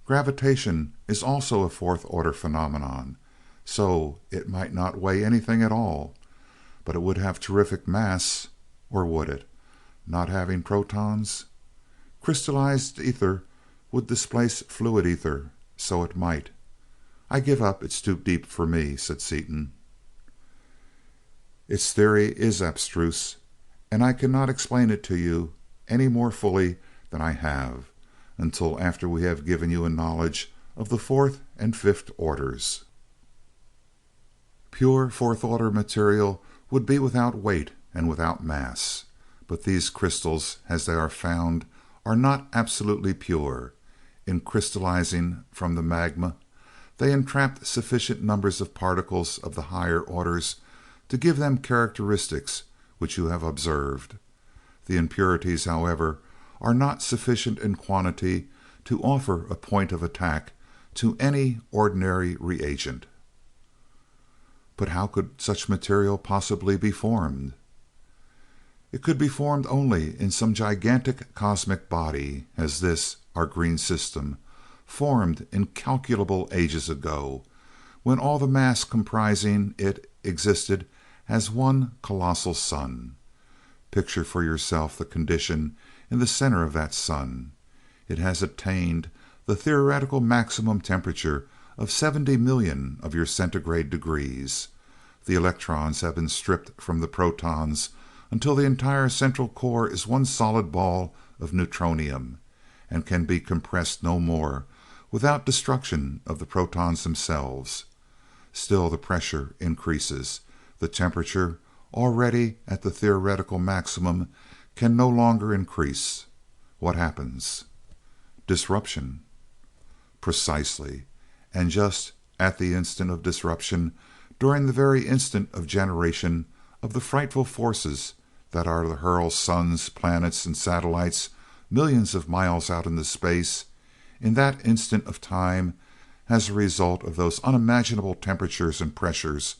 Gravitation is also a fourth-order phenomenon, so it might not weigh anything at all, but it would have terrific mass, or would it, not having protons? Crystallized ether would displace fluid ether, so it might. I give up, it's too deep for me," said Seaton. "Its theory is abstruse, and I cannot explain it to you, any more fully than I have, until after we have given you a knowledge of the fourth and fifth orders. Pure fourth order material would be without weight and without mass, but these crystals, as they are found, are not absolutely pure. In crystallizing from the magma, they entrapped sufficient numbers of particles of the higher orders to give them characteristics which you have observed. The impurities, however, are not sufficient in quantity to offer a point of attack to any ordinary reagent. But how could such material possibly be formed? It could be formed only in some gigantic cosmic body, as this, our green system, formed incalculable ages ago, when all the mass comprising it existed as one colossal sun. Picture for yourself the condition in the center of that sun. It has attained the theoretical maximum temperature of 70 million of your centigrade degrees. The electrons have been stripped from the protons until the entire central core is one solid ball of neutronium, and can be compressed no more without destruction of the protons themselves. Still the pressure increases. The temperature, already at the theoretical maximum, can no longer increase. What happens? Disruption. Precisely. And just at the instant of disruption, during the very instant of generation of the frightful forces that are to hurl suns, planets, and satellites millions of miles out into space, in that instant of time, as a result of those unimaginable temperatures and pressures,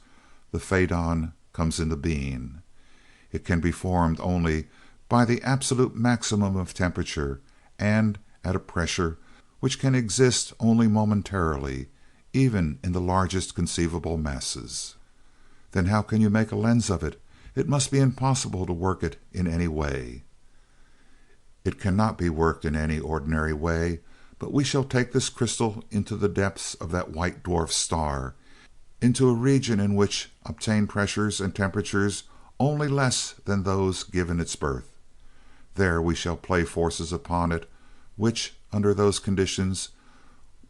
the Phaedon comes into being. It can be formed only by the absolute maximum of temperature and at a pressure which can exist only momentarily, even in the largest conceivable masses. Then how can you make a lens of it? It must be impossible to work it in any way. It cannot be worked in any ordinary way, but we shall take this crystal into the depths of that white dwarf star, into a region in which obtain pressures and temperatures only less than those given its birth. There we shall play forces upon it, which, under those conditions,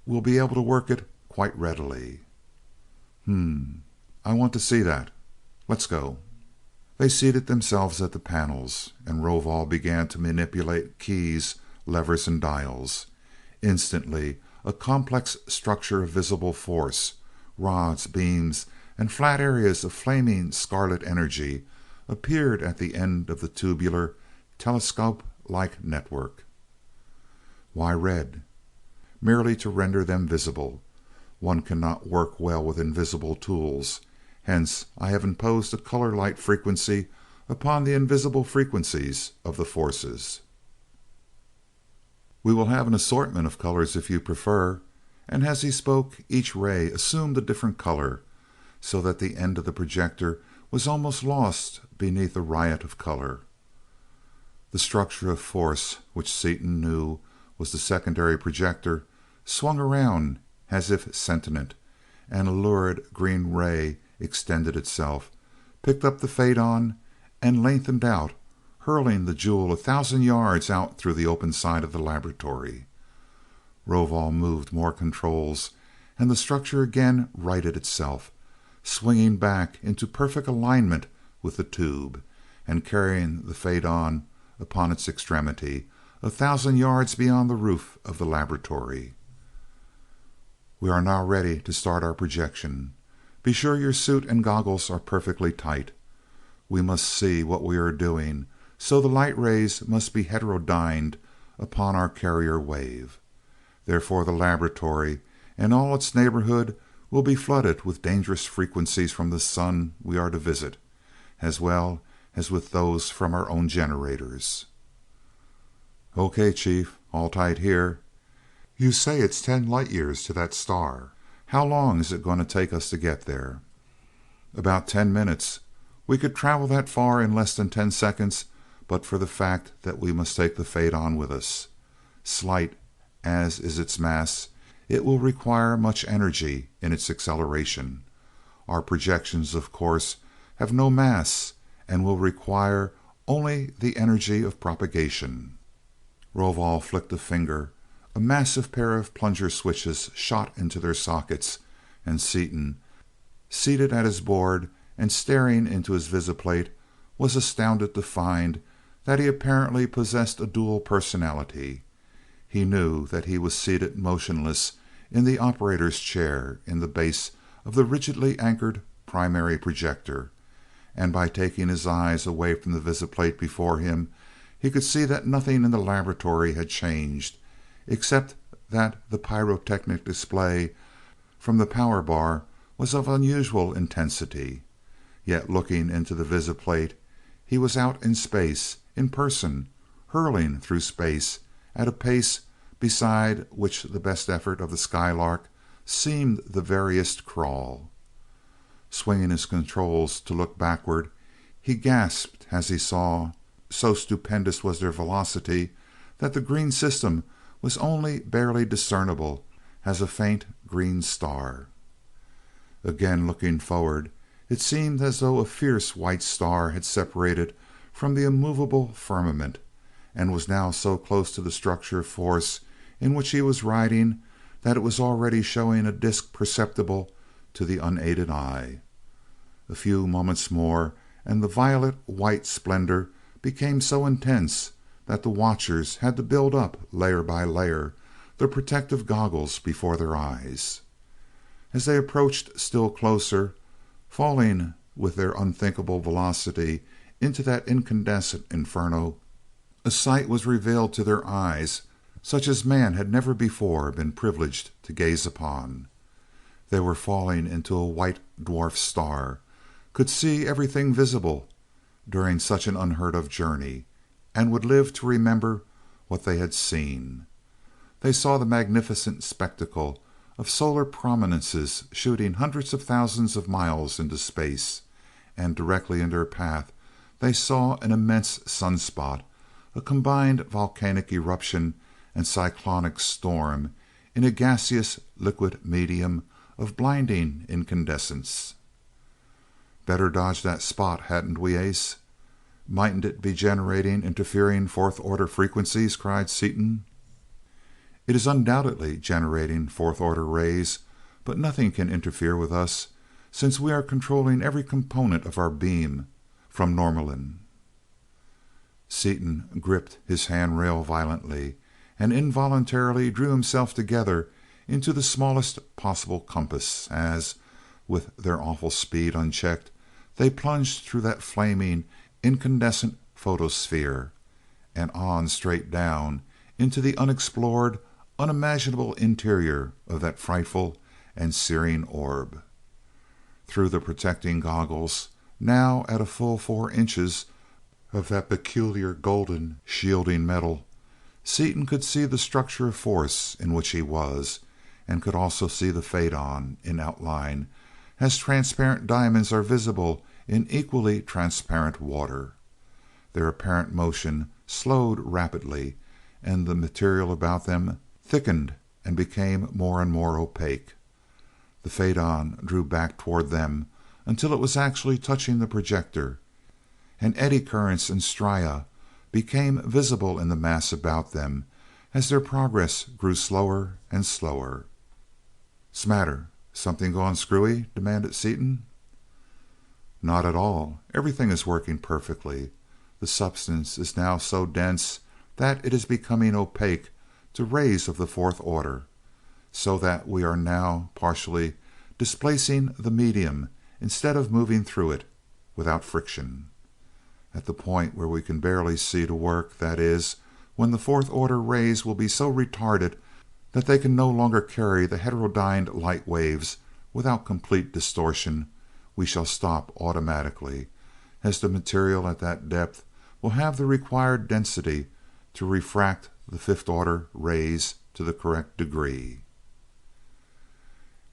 will be able to work it quite readily. I want to see that. Let's go. They seated themselves at the panels, and Rovol began to manipulate keys, levers, and dials. Instantly, a complex structure of visible force, rods, beams, and flat areas of flaming scarlet energy appeared at the end of the tubular, telescope-like network. Why red? Merely to render them visible. One cannot work well with invisible tools. Hence I have imposed a color light frequency upon the invisible frequencies of the forces. We will have an assortment of colors if you prefer, and as he spoke each ray assumed a different color, so that the end of the projector was almost lost beneath a riot of color. The structure of force, which Seaton knew was the secondary projector, swung around as if sentient, and a lurid green ray extended itself, picked up the Phaedon, and lengthened out, hurling the jewel 1,000 yards out through the open side of the laboratory. Rovol moved more controls, and the structure again righted itself, swinging back into perfect alignment with the tube, and carrying the Phaedon upon its extremity 1,000 yards beyond the roof of the laboratory. We are now ready to start our projection. Be sure your suit and goggles are perfectly tight. We must see what we are doing, so the light rays must be heterodyned upon our carrier wave. Therefore the laboratory and all its neighborhood will be flooded with dangerous frequencies from the sun we are to visit, as well as with those from our own generators. Okay, Chief, all tight here. You say it's 10 light years to that star. How long is it going to take us to get there? About 10 minutes. We could travel that far in less than 10 seconds, but for the fact that we must take the Phaedon with us. Slight as is its mass, it will require much energy in its acceleration. Our projections, of course, have no mass, and will require only the energy of propagation. Rovol flicked a finger. A massive pair of plunger switches shot into their sockets, and Seaton, seated at his board and staring into his visiplate, was astounded to find that he apparently possessed a dual personality. He knew that he was seated motionless in the operator's chair in the base of the rigidly anchored primary projector, and by taking his eyes away from the visiplate before him, he could see that nothing in the laboratory had changed, except that the pyrotechnic display from the power bar was of unusual intensity. Yet looking into the visiplate, he was out in space, in person, hurling through space at a pace beside which the best effort of the Skylark seemed the veriest crawl. Swinging his controls to look backward, he gasped as he saw, so stupendous was their velocity, that the green system was only barely discernible as a faint green star. Again looking forward, it seemed as though a fierce white star had separated from the immovable firmament, and was now so close to the structure of force in which he was riding that it was already showing a disk perceptible to the unaided eye. A few moments more, and the violet-white splendor became so intense that the watchers had to build up, layer by layer, the protective goggles before their eyes. As they approached still closer, falling with their unthinkable velocity into that incandescent inferno, a sight was revealed to their eyes such as man had never before been privileged to gaze upon. They were falling into a white dwarf star, could see everything visible during such an unheard-of journey, and would live to remember what they had seen. They saw the magnificent spectacle of solar prominences shooting hundreds of thousands of miles into space, and directly in their path they saw an immense sunspot, a combined volcanic eruption and cyclonic storm in a gaseous liquid medium of blinding incandescence. "Better dodge that spot, hadn't we, Ace? Mightn't it be generating interfering fourth-order frequencies?" cried Seaton. "It is undoubtedly generating fourth-order rays, but nothing can interfere with us, since we are controlling every component of our beam from Norlamin." Seaton gripped his handrail violently, and involuntarily drew himself together into the smallest possible compass as, with their awful speed unchecked, they plunged through that flaming, incandescent photosphere, and on straight down into the unexplored, unimaginable interior of that frightful and searing orb. Through the protecting goggles, now at a full 4 inches of that peculiar golden shielding metal, Seaton could see the structure of force in which he was, and could also see the Phaedon in outline, as transparent diamonds are visible in equally transparent water. Their apparent motion slowed rapidly, and the material about them thickened and became more and more opaque. The Phaedon drew back toward them until it was actually touching the projector, and eddy currents and stria became visible in the mass about them as their progress grew slower and slower. "'Smatter? Something gone screwy?" demanded Seaton. "Not at all. Everything is working perfectly. The substance is now so dense that it is becoming opaque to rays of the fourth order, so that we are now partially displacing the medium instead of moving through it without friction. At the point where we can barely see to work, that is, when the fourth order rays will be so retarded that they can no longer carry the heterodyned light waves without complete distortion, we shall stop automatically, as the material at that depth will have the required density to refract the fifth-order rays to the correct degree."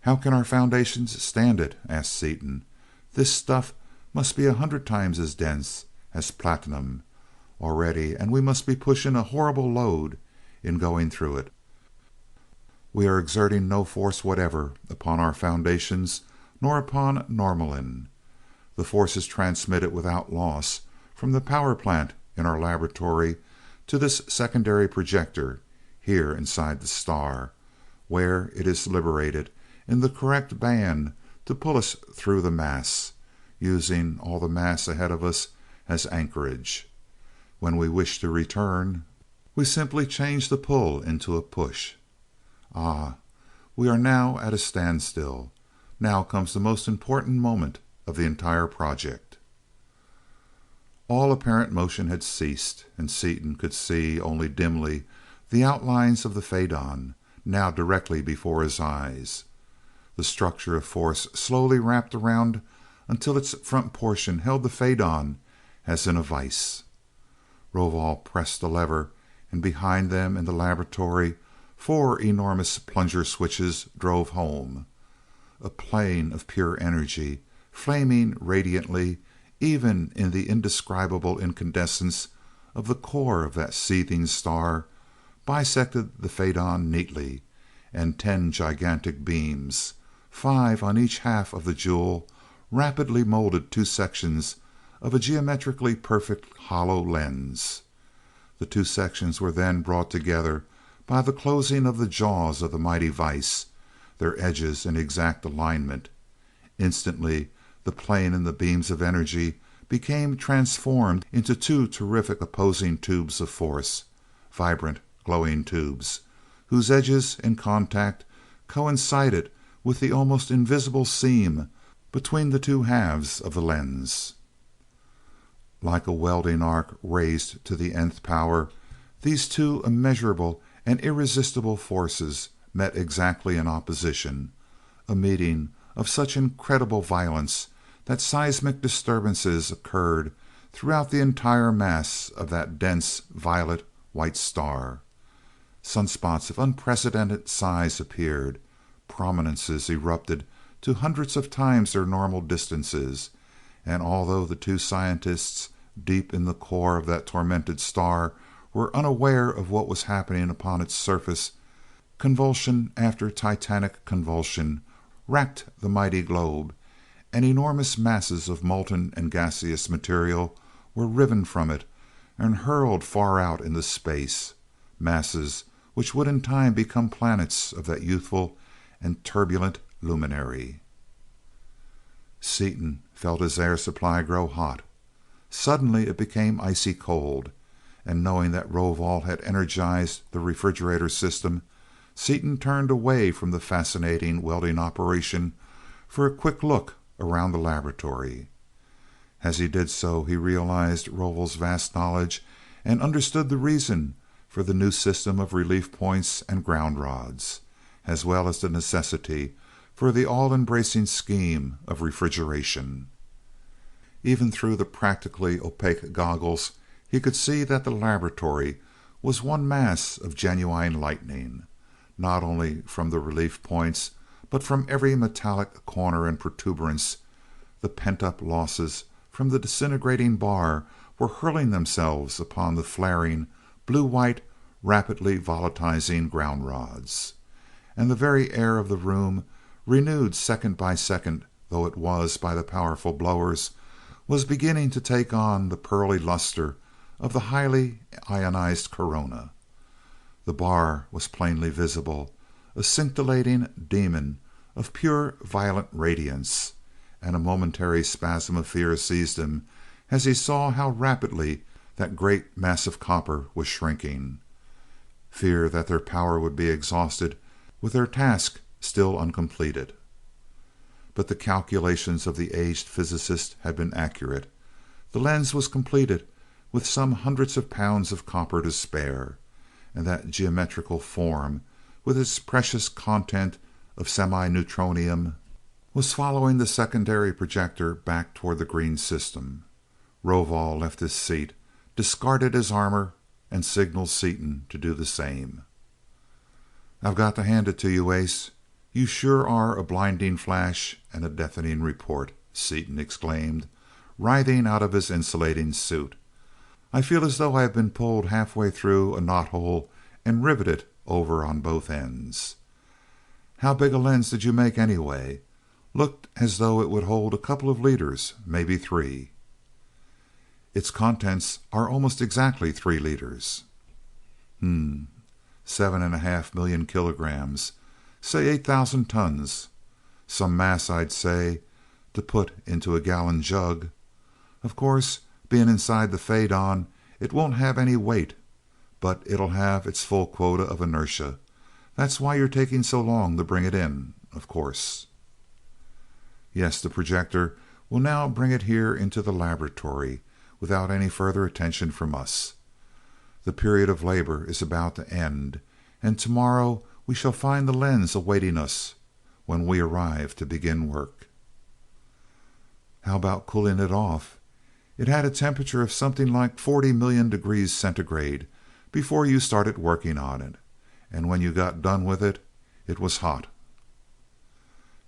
"How can our foundations stand it?" asked Seaton. "This stuff must be 100 times as dense as platinum already, and we must be pushing a horrible load in going through it." "We are exerting no force whatever upon our foundations nor upon Norlamin. The force is transmitted without loss from the power plant in our laboratory to this secondary projector here inside the star, where it is liberated in the correct band to pull us through the mass, using all the mass ahead of us as anchorage. When we wish to return, we simply change the pull into a push. Ah, we are now at a standstill. Now comes the most important moment of the entire project. All apparent motion had ceased, and Seaton could see only dimly the outlines of the faidon, now directly before his eyes. The structure of force slowly wrapped around until its front portion held the faidon as in a vise. Rovol pressed the lever, and behind them in the laboratory 4 enormous plunger switches drove home. A plane of pure energy, flaming radiantly even in the indescribable incandescence of the core of that seething star, bisected the faidon neatly, and 10 gigantic beams, 5 on each half of the jewel, rapidly molded 2 sections of a geometrically perfect hollow lens. The 2 sections were then brought together by the closing of the jaws of the mighty vise, their edges in exact alignment. Instantly the plane and the beams of energy became transformed into 2 terrific opposing tubes of force, vibrant, glowing tubes, whose edges in contact coincided with the almost invisible seam between the 2 halves of the lens. Like a welding arc raised to the nth power, these 2 immeasurable and irresistible forces met exactly in opposition, a meeting of such incredible violence that seismic disturbances occurred throughout the entire mass of that dense violet white star. Sunspots of unprecedented size appeared, prominences erupted to hundreds of times their normal distances, and although the 2 scientists deep in the core of that tormented star were unaware of what was happening upon its surface, convulsion after titanic convulsion racked the mighty globe, and enormous masses of molten and gaseous material were riven from it and hurled far out into space, masses which would in time become planets of that youthful and turbulent luminary. Seaton felt his air supply grow hot. Suddenly it became icy cold, and knowing that Rovol had energized the refrigerator system, Seaton turned away from the fascinating welding operation for a quick look around the laboratory. As he did so he realized Rovol's vast knowledge and understood the reason for the new system of relief points and ground rods, as well as the necessity for the all-embracing scheme of refrigeration. Even through the practically opaque goggles he could see that the laboratory was one mass of genuine lightning, not only from the relief points but from every metallic corner and protuberance. The pent-up losses from the disintegrating bar were hurling themselves upon the flaring, blue-white, rapidly volatilizing ground rods, and the very air of the room, renewed second by second though it was by the powerful blowers, was beginning to take on the pearly luster of the highly ionized corona. The bar was plainly visible, a scintillating demon of pure violet radiance, and a momentary spasm of fear seized him as he saw how rapidly that great mass of copper was shrinking. Fear that their power would be exhausted with their task still uncompleted. But the calculations of the aged physicist had been accurate. The lens was completed with some hundreds of pounds of copper to spare, and that geometrical form, with its precious content of semi-neutronium, was following the secondary projector back toward the green system. Rovol left his seat, discarded his armor, and signaled Seaton to do the same. "I've got to hand it to you, Ace. You sure are a blinding flash and a deafening report," Seaton exclaimed, writhing out of his insulating suit. "I feel as though I had been pulled halfway through a knothole and riveted over on both ends. How big a lens did you make anyway? Looked as though it would hold a couple of liters, maybe 3." Its contents are almost exactly 3 liters. 7.5 million kilograms. Say 8,000 tons. Some mass, I'd say, to put into a gallon jug. Of course, being inside the Phaedon, it won't have any weight, but it'll have its full quota of inertia. That's why you're taking so long to bring it in, of course. Yes, the projector will now bring it here into the laboratory without any further attention from us. The period of labor is about to end, and tomorrow we shall find the lens awaiting us when we arrive to begin work. How about cooling it off? It had a temperature of something like 40 million degrees centigrade before you started working on it, and when you got done with it, it was hot.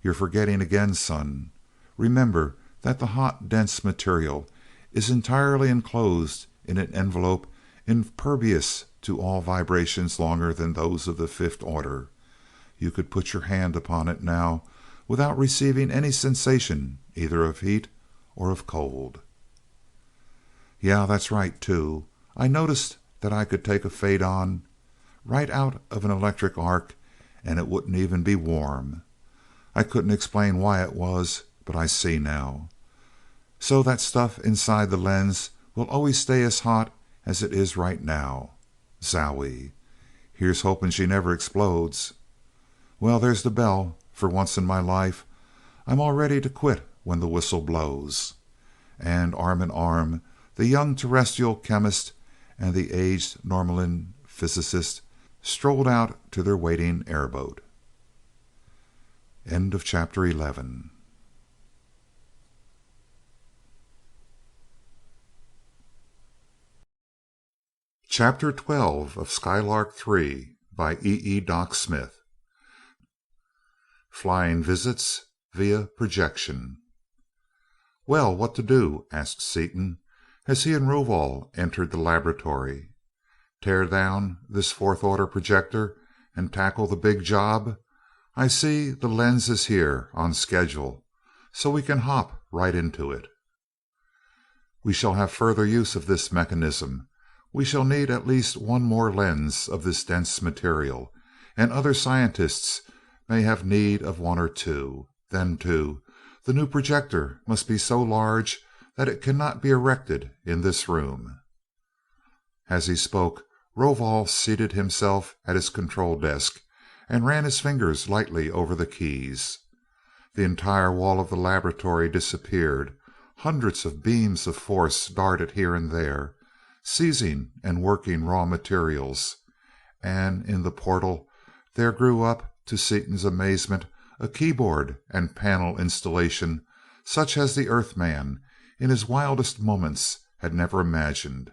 You're forgetting again, son. Remember that the hot, dense material is entirely enclosed in an envelope impervious to all vibrations longer than those of the 5th order. You could put your hand upon it now without receiving any sensation either of heat or of cold. Yeah, that's right, too. I noticed that I could take a Phaedon right out of an electric arc and it wouldn't even be warm. I couldn't explain why it was, but I see now. So that stuff inside the lens will always stay as hot as it is right now. Zowie. Here's hoping she never explodes. Well, there's the bell. For once in my life, I'm all ready to quit when the whistle blows. And arm in arm, the young terrestrial chemist and the aged Norlaminian physicist strolled out to their waiting airboat. End of chapter 11. Chapter 12 of Skylark Three by Doc Smith. Flying visits via projection. Well, what to do? Asked Seaton as he and Rovol entered the laboratory. Tear down this 4th order projector and tackle the big job? I see the lens is here on schedule, so we can hop right into it. We shall have further use of this mechanism. We shall need at least one more lens of this dense material, and other scientists may have need of 1 or 2. Then, too, the new projector must be so large that it cannot be erected in this room. As he spoke, Rovol seated himself at his control desk and ran his fingers lightly over the keys. The entire wall of the laboratory disappeared. Hundreds of beams of force darted here and there, seizing and working raw materials, and in the portal there grew up, to Seaton's amazement, a keyboard and panel installation such as the Earthman, in his wildest moments, had never imagined.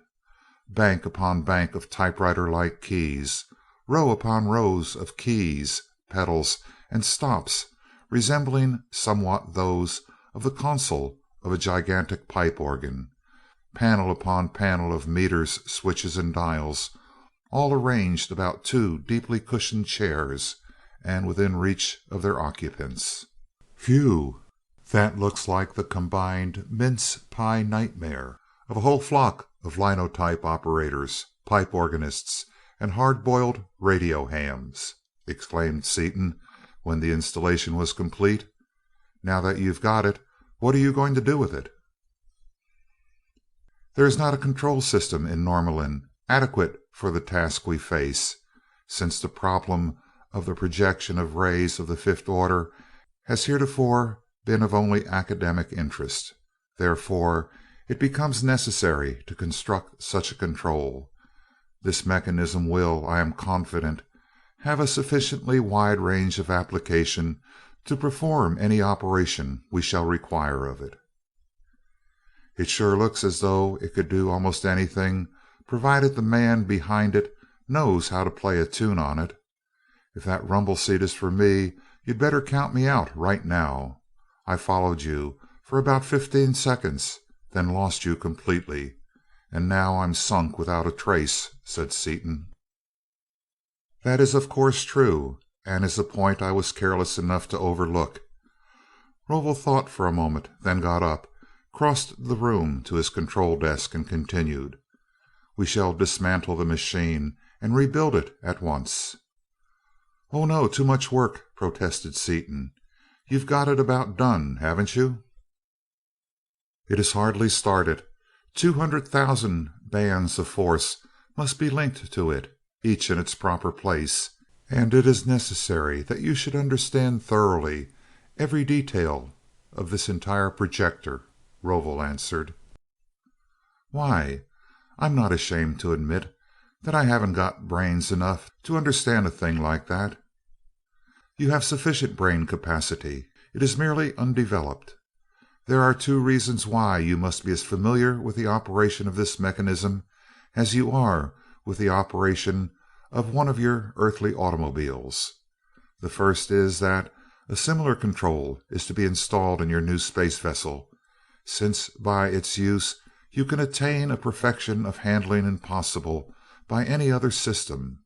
Bank upon bank of typewriter-like keys, row upon rows of keys, pedals, and stops, resembling somewhat those of the console of a gigantic pipe organ, panel upon panel of meters, switches, and dials, all arranged about 2 deeply cushioned chairs and within reach of their occupants. Phew! That looks like the combined mince pie nightmare of a whole flock of linotype operators, pipe organists, and hard-boiled radio hams, exclaimed Seaton when the installation was complete. Now that you've got it, what are you going to do with it? There is not a control system in Norlamin adequate for the task we face, since the problem of the projection of rays of the 5th order has heretofore been of only academic interest. Therefore, it becomes necessary to construct such a control. This mechanism will, I am confident, have a sufficiently wide range of application to perform any operation we shall require of it. It sure looks as though it could do almost anything, provided the man behind it knows how to play a tune on it. If that rumble seat is for me, you'd better count me out right now. I followed you for about 15 seconds, then lost you completely, and now I'm sunk without a trace, said Seaton. That is of course true, and is a point I was careless enough to overlook. Rovol thought for a moment, then got up, crossed the room to his control desk and continued: "We shall dismantle the machine and rebuild it at once." "Oh, no, too much work," protested Seaton. "You've got it about done, haven't you?" "It is hardly started. 200,000 bands of force must be linked to it, each in its proper place, and it is necessary that you should understand thoroughly every detail of this entire projector," Rovol answered. "Why, I'm not ashamed to admit that I haven't got brains enough to understand a thing like that." "You have sufficient brain capacity. It is merely undeveloped. There are two reasons why you must be as familiar with the operation of this mechanism as you are with the operation of one of your earthly automobiles. The first is that a similar control is to be installed in your new space vessel, since by its use you can attain a perfection of handling impossible by any other system.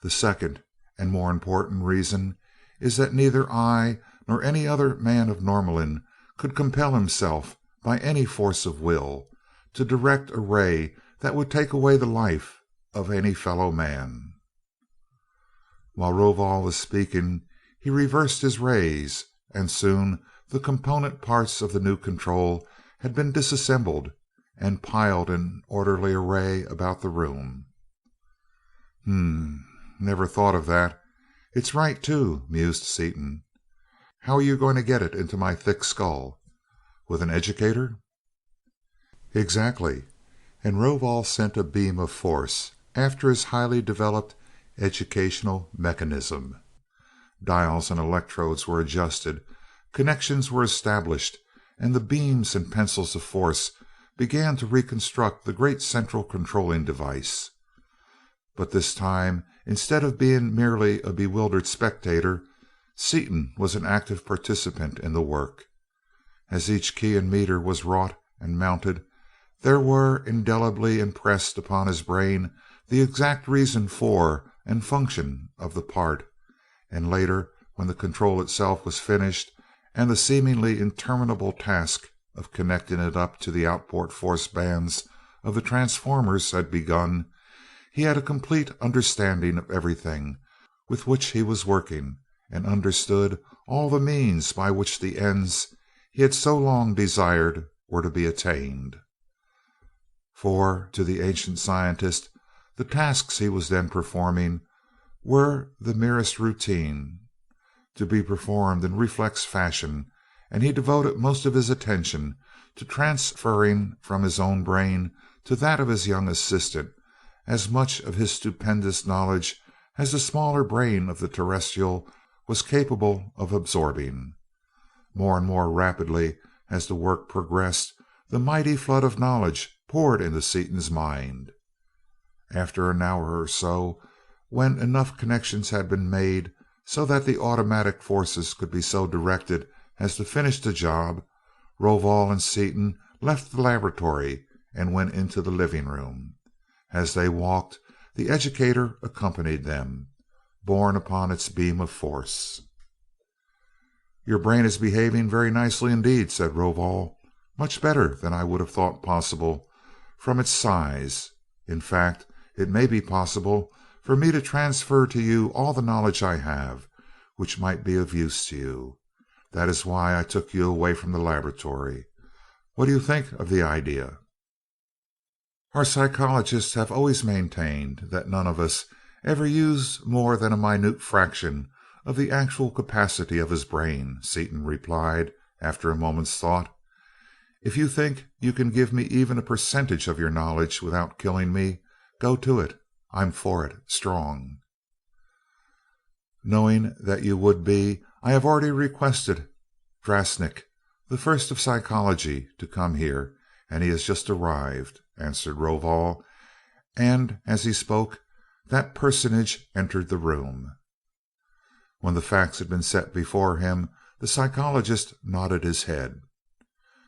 The second and more important reason is that neither I nor any other man of Norlamin could compel himself, by any force of will, to direct a ray that would take away the life of any fellow man." While Rovol was speaking, he reversed his rays, and soon the component parts of the new control had been disassembled and piled in orderly array about the room. Never thought of that. It's right, too," mused Seaton. "How are you going to get it into my thick skull? With an educator?" "Exactly." And Rovol sent a beam of force after his highly developed educational mechanism. Dials and electrodes were adjusted, connections were established, and the beams and pencils of force began to reconstruct the great central controlling device. But this time, instead of being merely a bewildered spectator, Seaton was an active participant in the work. As each key and meter was wrought and mounted, there were indelibly impressed upon his brain the exact reason for and function of the part, and later, when the control itself was finished and the seemingly interminable task of connecting it up to the outboard force bands of the transformers had begun, he had a complete understanding of everything with which he was working, and understood all the means by which the ends he had so long desired were to be attained. For to the ancient scientist the tasks he was then performing were the merest routine, to be performed in reflex fashion, and he devoted most of his attention to transferring from his own brain to that of his young assistant as much of his stupendous knowledge as the smaller brain of the terrestrial was capable of absorbing. More and more rapidly as the work progressed, the mighty flood of knowledge poured into Seaton's mind. After an hour or so, when enough connections had been made so that the automatic forces could be so directed as to finish the job, Rovol and Seaton left the laboratory and went into the living room. As they walked, the educator accompanied them, borne upon its beam of force. "Your brain is behaving very nicely indeed," said Rovol. "Much better than I would have thought possible from its size. In fact, it may be possible for me to transfer to you all the knowledge I have, which might be of use to you. That is why I took you away from the laboratory. What do you think of the idea?" "Our psychologists have always maintained that none of us ever used more than a minute fraction of the actual capacity of his brain," Seaton replied after a moment's thought. "If you think you can give me even a percentage of your knowledge without killing me, go to it. I'm for it, strong." "Knowing that you would be, I have already requested Drasnik, the first of psychology, to come here, and he has just arrived," answered Rovol, and as he spoke that personage entered the room. When the facts had been set before him, the psychologist nodded his head.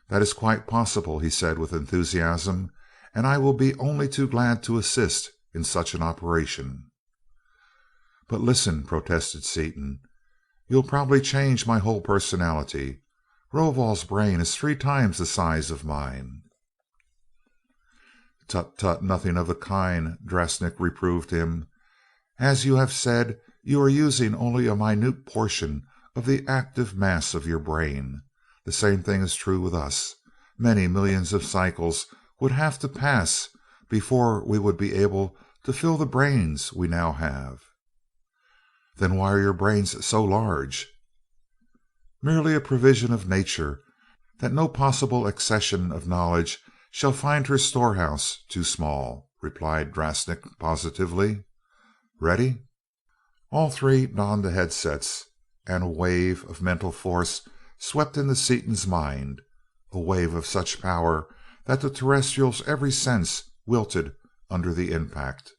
"That is quite possible," he said with enthusiasm, "and I will be only too glad to assist in such an operation." "But listen," protested Seaton. "You'll probably change my whole personality. Rovol's brain is 3 times the size of mine." "Tut, tut, nothing of the kind," Drasnik reproved him. "As you have said, you are using only a minute portion of the active mass of your brain. The same thing is true with us. Many millions of cycles would have to pass before we would be able to fill the brains we now have." "Then why are your brains so large?" "Merely a provision of nature, that no possible accession of knowledge shall find her storehouse too small," replied Drasnik positively. "Ready?" All three donned the headsets, and a wave of mental force swept into Seaton's mind, a wave of such power that the terrestrial's every sense wilted under the impact.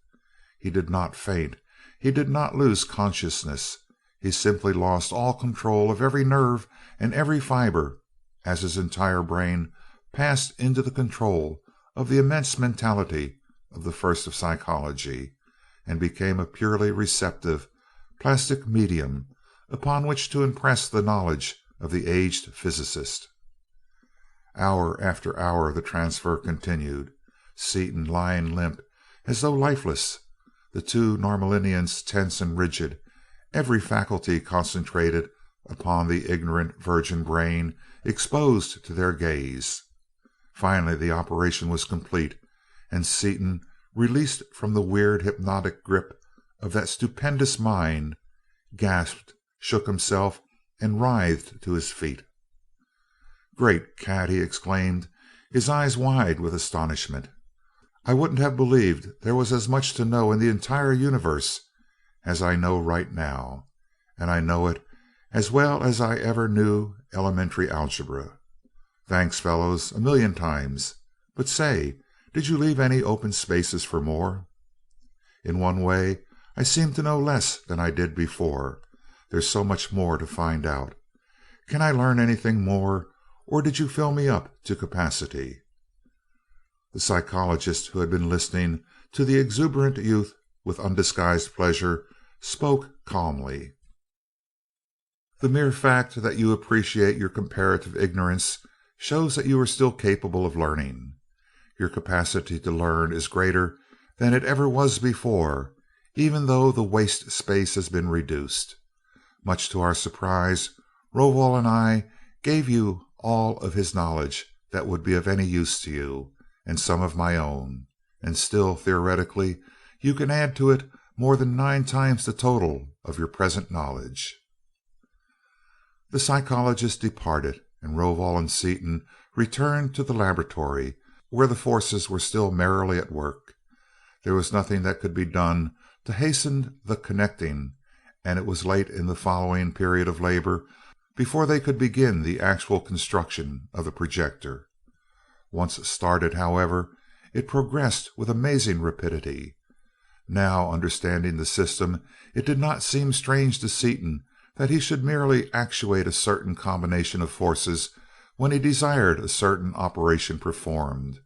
He did not faint, he did not lose consciousness, he simply lost all control of every nerve and every fiber as his entire brain passed into the control of the immense mentality of the first of psychology, and became a purely receptive, plastic medium upon which to impress the knowledge of the aged physicist. Hour after hour the transfer continued, Seaton lying limp as though lifeless, the two Norlaminians tense and rigid, every faculty concentrated upon the ignorant virgin brain exposed to their gaze. Finally the operation was complete, and Seaton, released from the weird hypnotic grip of that stupendous mind, gasped, shook himself, and writhed to his feet. "Great cat!" he exclaimed, his eyes wide with astonishment. "I wouldn't have believed there was as much to know in the entire universe as I know right now, and I know it as well as I ever knew elementary algebra. Thanks, fellows, a million times. But say, did you leave any open spaces for more?" "In one way, I seem to know less than I did before. There's so much more to find out. Can I learn anything more, or did you fill me up to capacity?" The psychologist, who had been listening to the exuberant youth with undisguised pleasure, spoke calmly. "The mere fact that you appreciate your comparative ignorance shows that you are still capable of learning. Your capacity to learn is greater than it ever was before, even though the waste space has been reduced. Much to our surprise, Rovol and I gave you all of his knowledge that would be of any use to you, and some of my own, and still, theoretically, you can add to it more than 9 times the total of your present knowledge." The psychologist departed, and Rovol and Seaton returned to the laboratory, where the forces were still merrily at work. There was nothing that could be done to hasten the connecting, and it was late in the following period of labor before they could begin the actual construction of the projector. Once started, however, it progressed with amazing rapidity. Now, understanding the system, it did not seem strange to Seaton that he should merely actuate a certain combination of forces when he desired a certain operation performed.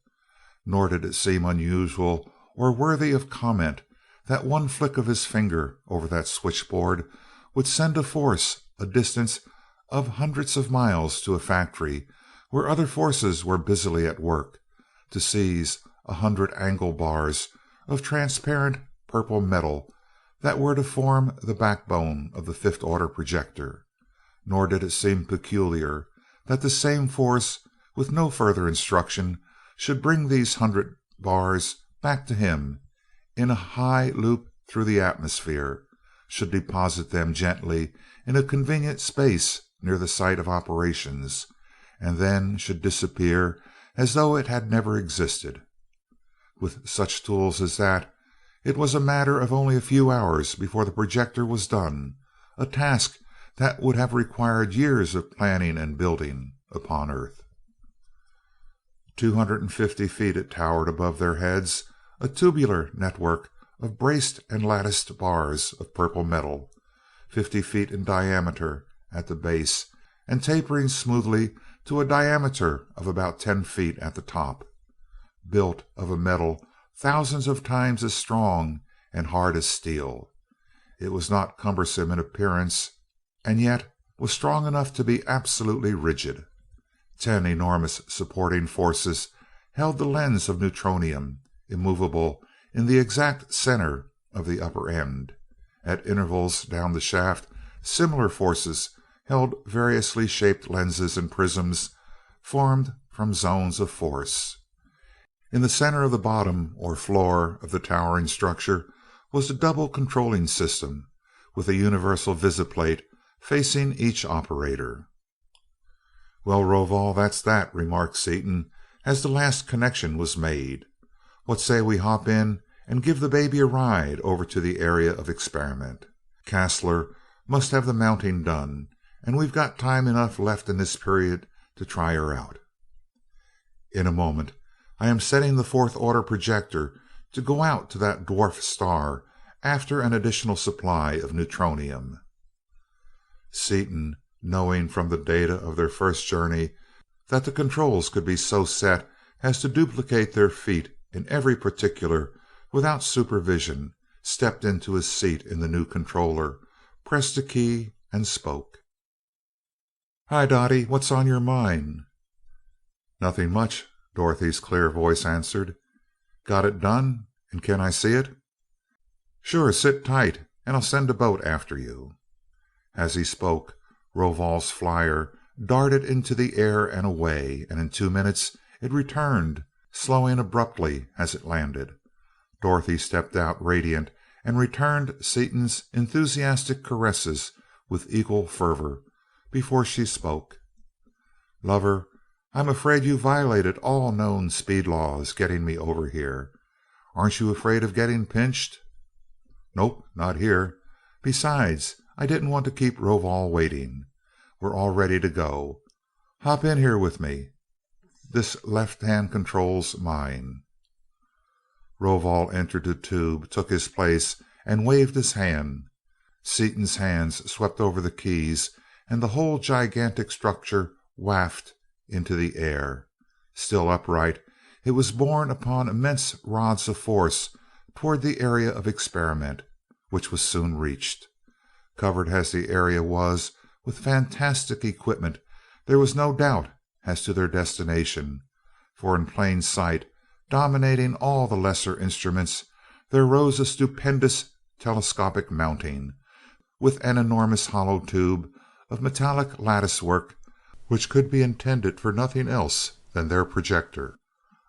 Nor did it seem unusual or worthy of comment that one flick of his finger over that switchboard would send a force a distance of hundreds of miles to a factory where other forces were busily at work to seize 100 angle bars of transparent purple metal that were to form the backbone of the fifth order projector. Nor did it seem peculiar that the same force, with no further instruction, should bring these 100 bars back to him in a high loop through the atmosphere, should deposit them gently in a convenient space near the site of operations, and then should disappear as though it had never existed. With such tools as that, it was a matter of only a few hours before the projector was done, a task that would have required years of planning and building upon Earth. 250 feet it towered above their heads, a tubular network of braced and latticed bars of purple metal, 50 feet in diameter at the base, and tapering smoothly to a diameter of about 10 feet at the top, built of a metal thousands of times as strong and hard as steel. It was not cumbersome in appearance, and yet was strong enough to be absolutely rigid. 10 enormous supporting forces held the lens of neutronium immovable in the exact center of the upper end. At intervals down the shaft, similar forces held variously shaped lenses and prisms formed from zones of force. In the center of the bottom or floor of the towering structure was the double controlling system, with a universal visiplate facing each operator. "Well, Rovol, that's that," remarked Seaton as the last connection was made. "What say we hop in and give the baby a ride over to the area of experiment? Cassler must have the mounting done, and we've got time enough left in this period to try her out." "In a moment. I am setting the fourth order projector to go out to that dwarf star after an additional supply of neutronium." Seaton, knowing from the data of their first journey that the controls could be so set as to duplicate their feat in every particular without supervision, stepped into his seat in the new controller, pressed a key, and spoke. "Hi, Dottie, what's on your mind?" "Nothing much," Dorothy's clear voice answered. "Got it done, and can I see it?" "Sure, sit tight, and I'll send a boat after you." As he spoke, Rovol's flyer darted into the air and away, and in 2 minutes it returned, slowing abruptly as it landed. Dorothy stepped out radiant and returned Seaton's enthusiastic caresses with equal fervor before she spoke. "Lover, I'm afraid you violated all known speed laws getting me over here. Aren't you afraid of getting pinched?" "Nope, not here. Besides, I didn't want to keep Rovol waiting. We're all ready to go. Hop in here with me. This left-hand control's mine." Rovol entered the tube, took his place, and waved his hand. Seaton's hands swept over the keys, and the whole gigantic structure wafted into the air. Still upright, it was borne upon immense rods of force toward the area of experiment, which was soon reached. Covered as the area was with fantastic equipment, there was no doubt as to their destination, for in plain sight, dominating all the lesser instruments, there rose a stupendous telescopic mounting, with an enormous hollow tube of metallic lattice work which could be intended for nothing else than their projector.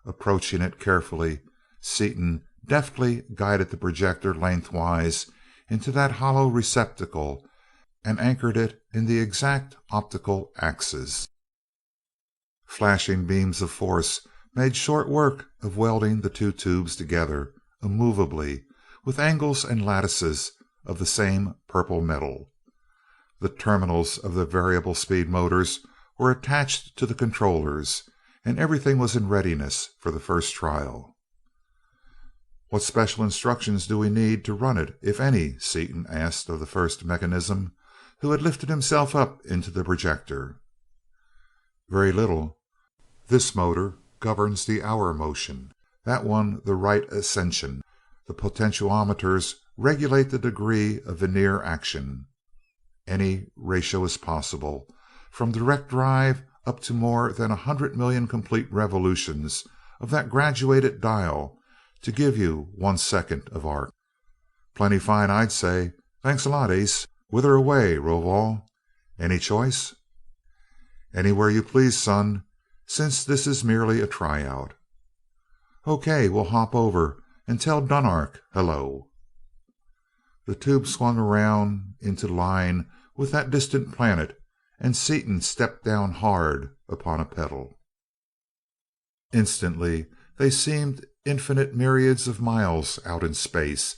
Approaching it carefully, Seaton deftly guided the projector lengthwise into that hollow receptacle and anchored it in the exact optical axis. Flashing beams of force made short work of welding the two tubes together immovably with angles and lattices of the same purple metal. The terminals of the variable speed motors were attached to the controllers, and everything was in readiness for the first trial. "What special instructions do we need to run it, if any?" Seaton asked of the first mechanism, who had lifted himself up into the projector. "Very little. This motor governs the hour motion, that one the right ascension. The potentiometers regulate the degree of vernier action. Any ratio is possible, from direct drive up to more than 100,000,000 complete revolutions of that graduated dial to give you 1 second of arc. Plenty fine, I'd say. Thanks a lot, Ace. Whither away, Rovol? Any choice?" "Anywhere you please, son, since this is merely a tryout." "Okay, we'll hop over and tell Dunark hello." The tube swung around into line with that distant planet, and Seaton stepped down hard upon a pedal. Instantly they seemed infinite myriads of miles out in space,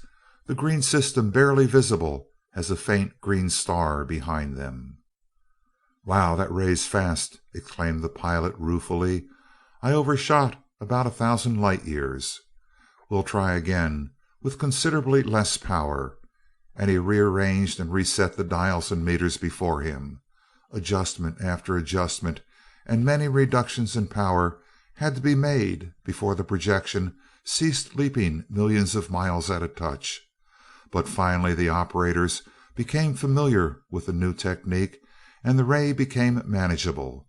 the green system barely visible as a faint green star behind them. "Wow, that ray's fast!" exclaimed the pilot ruefully. "I overshot about 1,000 light years. We'll try again with considerably less power," and he rearranged and reset the dials and meters before him. Adjustment after adjustment and many reductions in power had to be made before the projection ceased leaping millions of miles at a touch, but finally the operators became familiar with the new technique and the ray became manageable.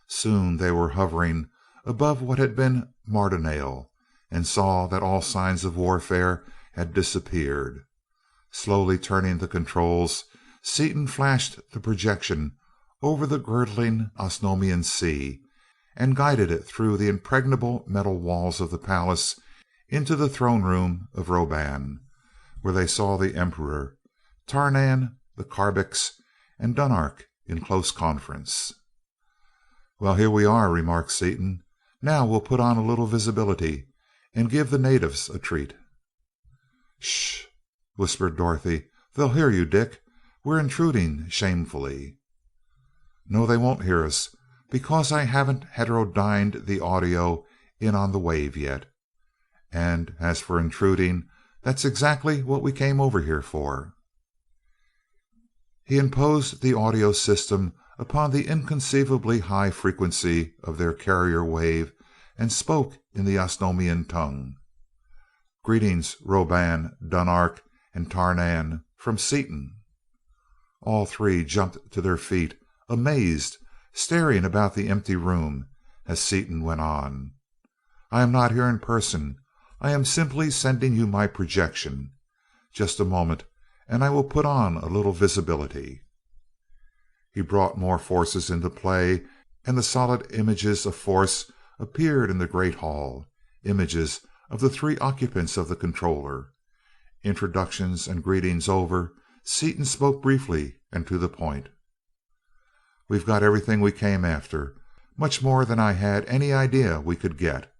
Soon they were hovering above what had been Mardonale, and saw that all signs of warfare had disappeared. Slowly turning the controls, Seaton flashed the projection over the girdling Osnomian sea and guided it through the impregnable metal walls of the palace into the throne room of Roban, where they saw the Emperor, Tarnan, the Karbix, and Dunark in close conference. "Well, here we are," remarked Seaton. "Now we'll put on a little visibility and give the natives a treat." "Shh!" whispered Dorothy. "They'll hear you, Dick. We're intruding shamefully." "No, they won't hear us, because I haven't heterodyned the audio in on the wave yet. And as for intruding, that's exactly what we came over here for." He imposed the audio system upon the inconceivably high frequency of their carrier wave and spoke in the Osnomian tongue. "Greetings, Roban, Dunark, and Tarnan, from Seaton." All three jumped to their feet, amazed, staring about the empty room as Seaton went on. "I am not here in person. I am simply sending you my projection. Just a moment and I will put on a little visibility." He brought more forces into play, and the solid images of force appeared in the great hall, images of the three occupants of the controller. Introductions and greetings over, Seaton spoke briefly and to the point. "We've got everything we came after, much more than I had any idea we could get.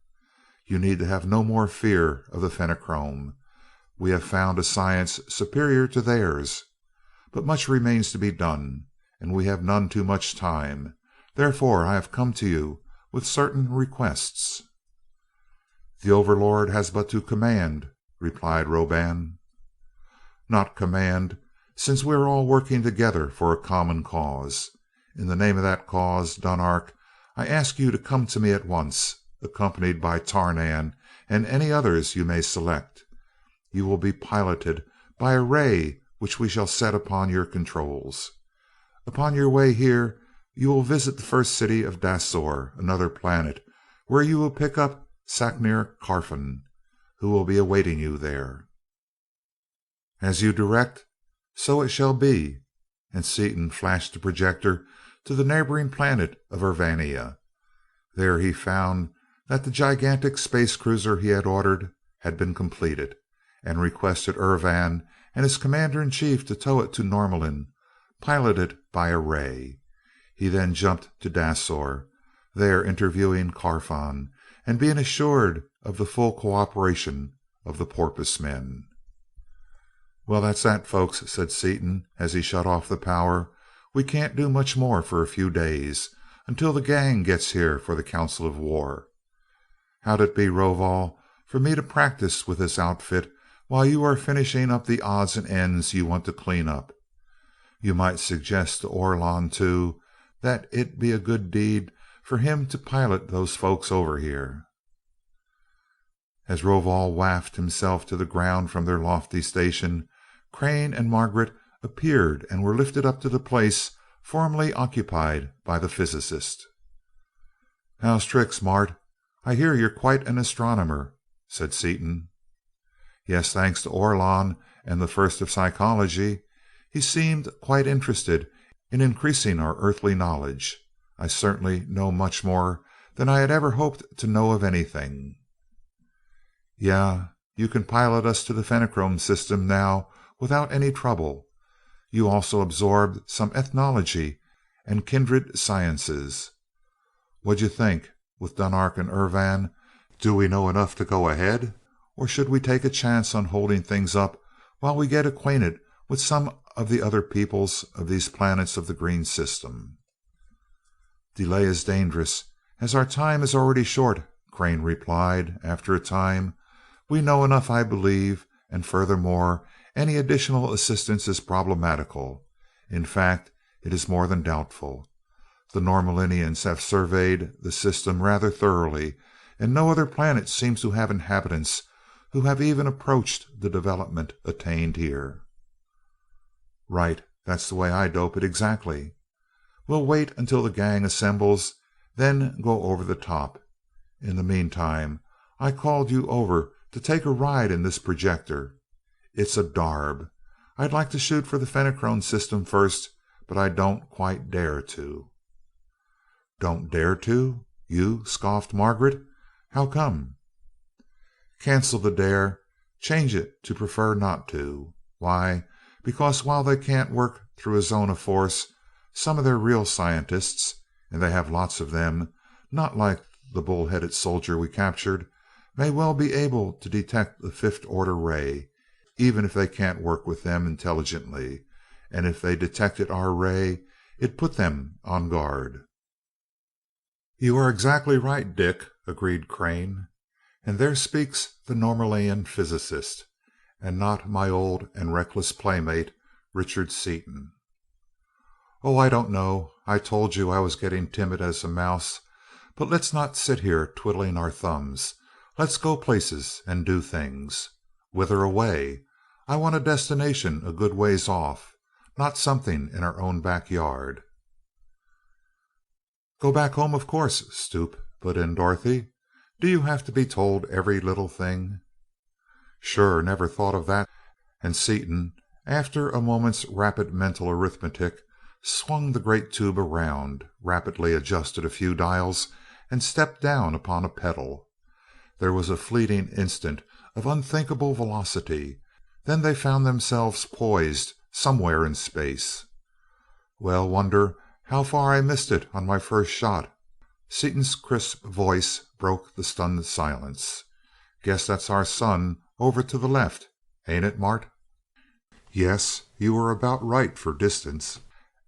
You need to have no more fear of the Fenachrone. We have found a science superior to theirs. But much remains to be done, and we have none too much time. Therefore I have come to you with certain requests." "The Overlord has but to command," replied Roban. "Not command, since we are all working together for a common cause. In the name of that cause, Dunark, I ask you to come to me at once, accompanied by Tarnan and any others you may select. You will be piloted by a ray which we shall set upon your controls. Upon your way here, you will visit the first city of Dasor, another planet, where you will pick up Saknir Karfan, who will be awaiting you there." "As you direct, so it shall be," and Seaton flashed the projector to the neighboring planet of Urvania. There he found that the gigantic space cruiser he had ordered had been completed, and requested Urvan and his commander-in-chief to tow it to Norlamin, piloted by a ray. He then jumped to Dasor, there interviewing Karfan and being assured of the full cooperation of the Porpoise-Men. "Well, that's that, folks," said Seaton as he shut off the power. "We can't do much more for a few days, until the gang gets here for the council of war. How'd it be, Rovol, for me to practice with this outfit while you are finishing up the odds and ends you want to clean up? You might suggest to Orlon, too, that it be a good deed for him to pilot those folks over here." As Rovol wafted himself to the ground from their lofty station, Crane and Margaret appeared and were lifted up to the place formerly occupied by the physicist. "How's tricks, Mart? I hear you're quite an astronomer," said Seaton. "Yes, thanks to Orlon and the first of psychology. He seemed quite interested in increasing our earthly knowledge. I certainly know much more than I had ever hoped to know of anything." "Yeah, you can pilot us to the Fenachrone system now without any trouble. You also absorbed some ethnology and kindred sciences. What'd you think? With Dunark and Urvan, do we know enough to go ahead, or should we take a chance on holding things up while we get acquainted with some of the other peoples of these planets of the green system?" "Delay is dangerous, as our time is already short," Crane replied, after a time. "We know enough, I believe, and furthermore, any additional assistance is problematical. In fact, it is more than doubtful. The Norlaminians have surveyed the system rather thoroughly, and no other planet seems to have inhabitants who have even approached the development attained here." "Right, that's the way I dope it, exactly. We'll wait until the gang assembles, then go over the top. In the meantime, I called you over to take a ride in this projector. It's a darb. I'd like to shoot for the Fenachrone system first, but I don't quite dare to." "Don't dare to? You?" scoffed Margaret. "How come?" "Cancel the dare. Change it to prefer not to. Why, because while they can't work through a zone of force, some of their real scientists, and they have lots of them, not like the bull-headed soldier we captured, may well be able to detect the fifth order ray, even if they can't work with them intelligently, and if they detected our ray, it'd put them on guard." "You are exactly right, Dick," agreed Crane. "And there speaks the Norlaminian physicist, and not my old and reckless playmate, Richard Seaton." "Oh, I don't know. I told you I was getting timid as a mouse. But let's not sit here twiddling our thumbs. Let's go places and do things. Whither away? I want a destination a good ways off, not something in our own backyard." "Go back home, of course, Stoop," put in Dorothy. "Do you have to be told every little thing?" "Sure, never thought of that," and Seaton, after a moment's rapid mental arithmetic, swung the great tube around, rapidly adjusted a few dials, and stepped down upon a pedal. There was a fleeting instant of unthinkable velocity, then they found themselves poised somewhere in space. "Well, wonder how far I missed it on my first shot." Seaton's crisp voice broke the stunned silence. "Guess that's our sun over to the left, ain't it, Mart?" "Yes, you were about right for distance,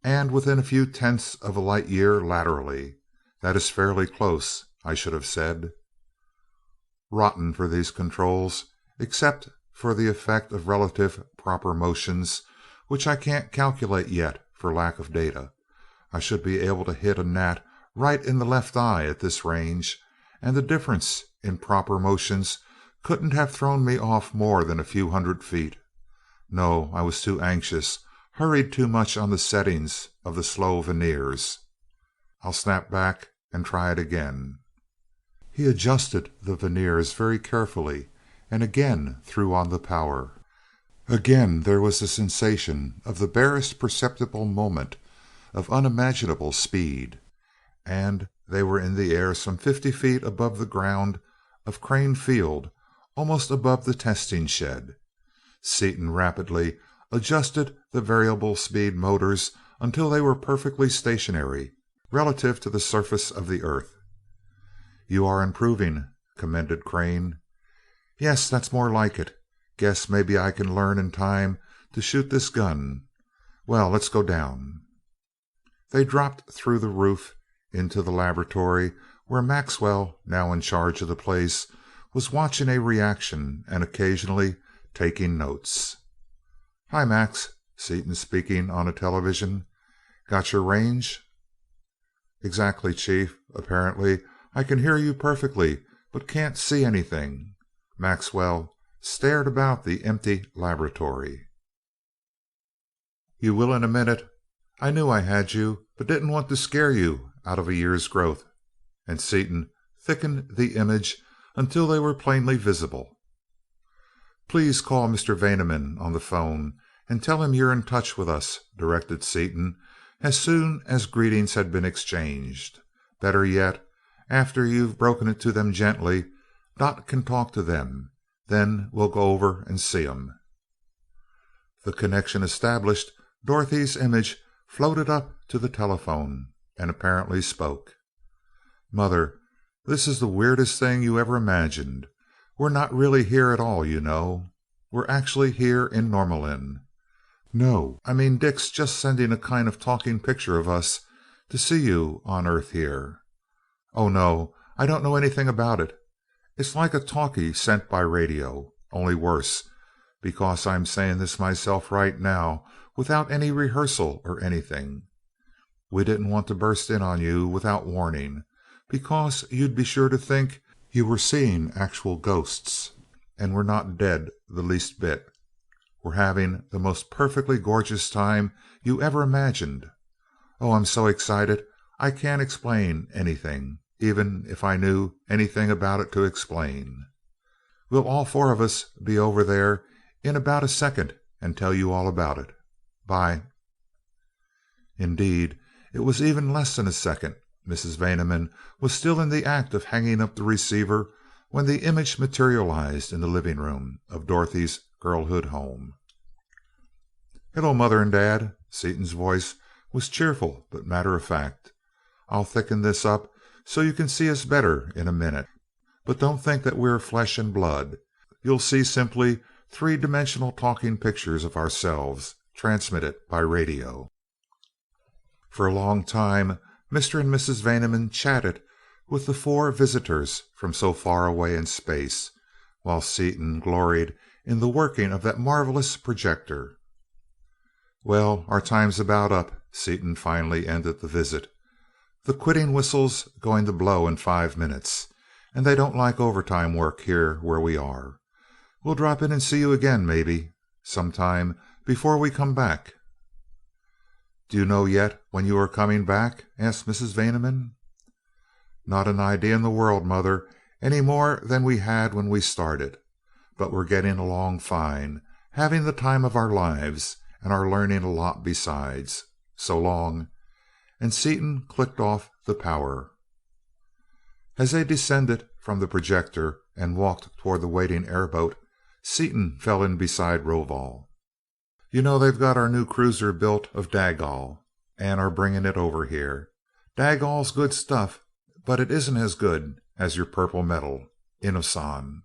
and within a few tenths of a light year laterally. That is fairly close, I should have said." "Rotten for these controls, except for the effect of relative proper motions, which I can't calculate yet for lack of data. I should be able to hit a gnat right in the left eye at this range, and the difference in proper motions couldn't have thrown me off more than a few hundred feet. No, I was too anxious, hurried too much on the settings of the slow verniers. I'll snap back and try it again." He adjusted the verniers very carefully, and again threw on the power. Again there was the sensation of the barest perceptible moment of unimaginable speed, and they were in the air some 50 feet above the ground of Crane Field, almost above the testing shed. Seaton rapidly adjusted the variable speed motors until they were perfectly stationary relative to the surface of the earth. "You are improving," commended Crane. "Yes, that's more like it. Guess maybe I can learn in time to shoot this gun. Well, let's go down." They dropped through the roof into the laboratory, where Maxwell, now in charge of the place, was watching a reaction and occasionally taking notes. "Hi, Max," Seaton speaking on a television. "Got your range?" "Exactly, Chief. Apparently I can hear you perfectly, but can't see anything." Maxwell stared about the empty laboratory. "You will in a minute. I knew I had you, but didn't want to scare you out of a year's growth," and Seaton thickened the image until they were plainly visible. "Please call Mr. Vaneman on the phone and tell him you're in touch with us," directed Seaton, as soon as greetings had been exchanged. "Better yet, after you've broken it to them gently, Dot can talk to them. Then we'll go over and see 'em." The connection established, Dorothy's image floated up to the telephone and apparently spoke. "Mother, this is the weirdest thing you ever imagined. We're not really here at all, you know. We're actually here in Norlamin. No, I mean Dick's just sending a kind of talking picture of us to see you on Earth here. Oh no, I don't know anything about it. It's like a talkie sent by radio, only worse, because I'm saying this myself right now without any rehearsal or anything. We didn't want to burst in on you without warning, because you'd be sure to think you were seeing actual ghosts, and we're not dead the least bit. We're having the most perfectly gorgeous time you ever imagined. Oh, I'm so excited I can't explain anything, even if I knew anything about it to explain. We'll all four of us be over there in about a second and tell you all about it. Bye." Indeed, it was even less than a second. Mrs. Vaneman was still in the act of hanging up the receiver when the image materialized in the living room of Dorothy's girlhood home. "Hello, Mother and Dad." Seaton's voice was cheerful but matter of fact. "I'll thicken this up so you can see us better in a minute. But don't think that we're flesh and blood. You'll see simply three-dimensional talking pictures of ourselves, transmitted by radio." For a long time Mr. and Mrs. Vaneman chatted with the four visitors from so far away in space, while Seaton gloried in the working of that marvelous projector. "Well, our time's about up," Seaton finally ended the visit. "The quitting whistle's going to blow in 5 minutes, and they don't like overtime work here where we are. We'll drop in and see you again, maybe, sometime before we come back." "Do you know yet when you are coming back?" asked Mrs. Vaneman. "Not an idea in the world, Mother, any more than we had when we started. But we're getting along fine, having the time of our lives, and are learning a lot besides. So long." And Seaton clicked off the power. As they descended from the projector and walked toward the waiting airboat, Seaton fell in beside Rovol. "You know they've got our new cruiser built of Dagal, and are bringing it over here. Dagal's good stuff, but it isn't as good as your purple metal, inoson,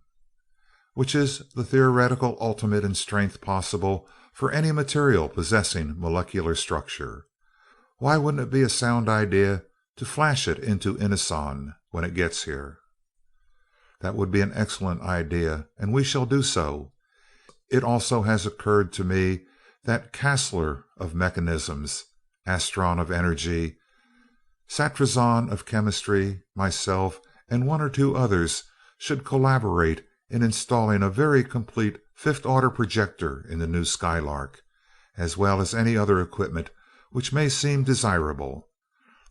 which is the theoretical ultimate in strength possible for any material possessing molecular structure. Why wouldn't it be a sound idea to flash it into inoson when it gets here?" "That would be an excellent idea, and we shall do so. It also has occurred to me that Cassler of mechanisms, Astron of energy, Satrazon of chemistry, myself, and one or two others should collaborate in installing a very complete fifth-order projector in the new Skylark, as well as any other equipment which may seem desirable.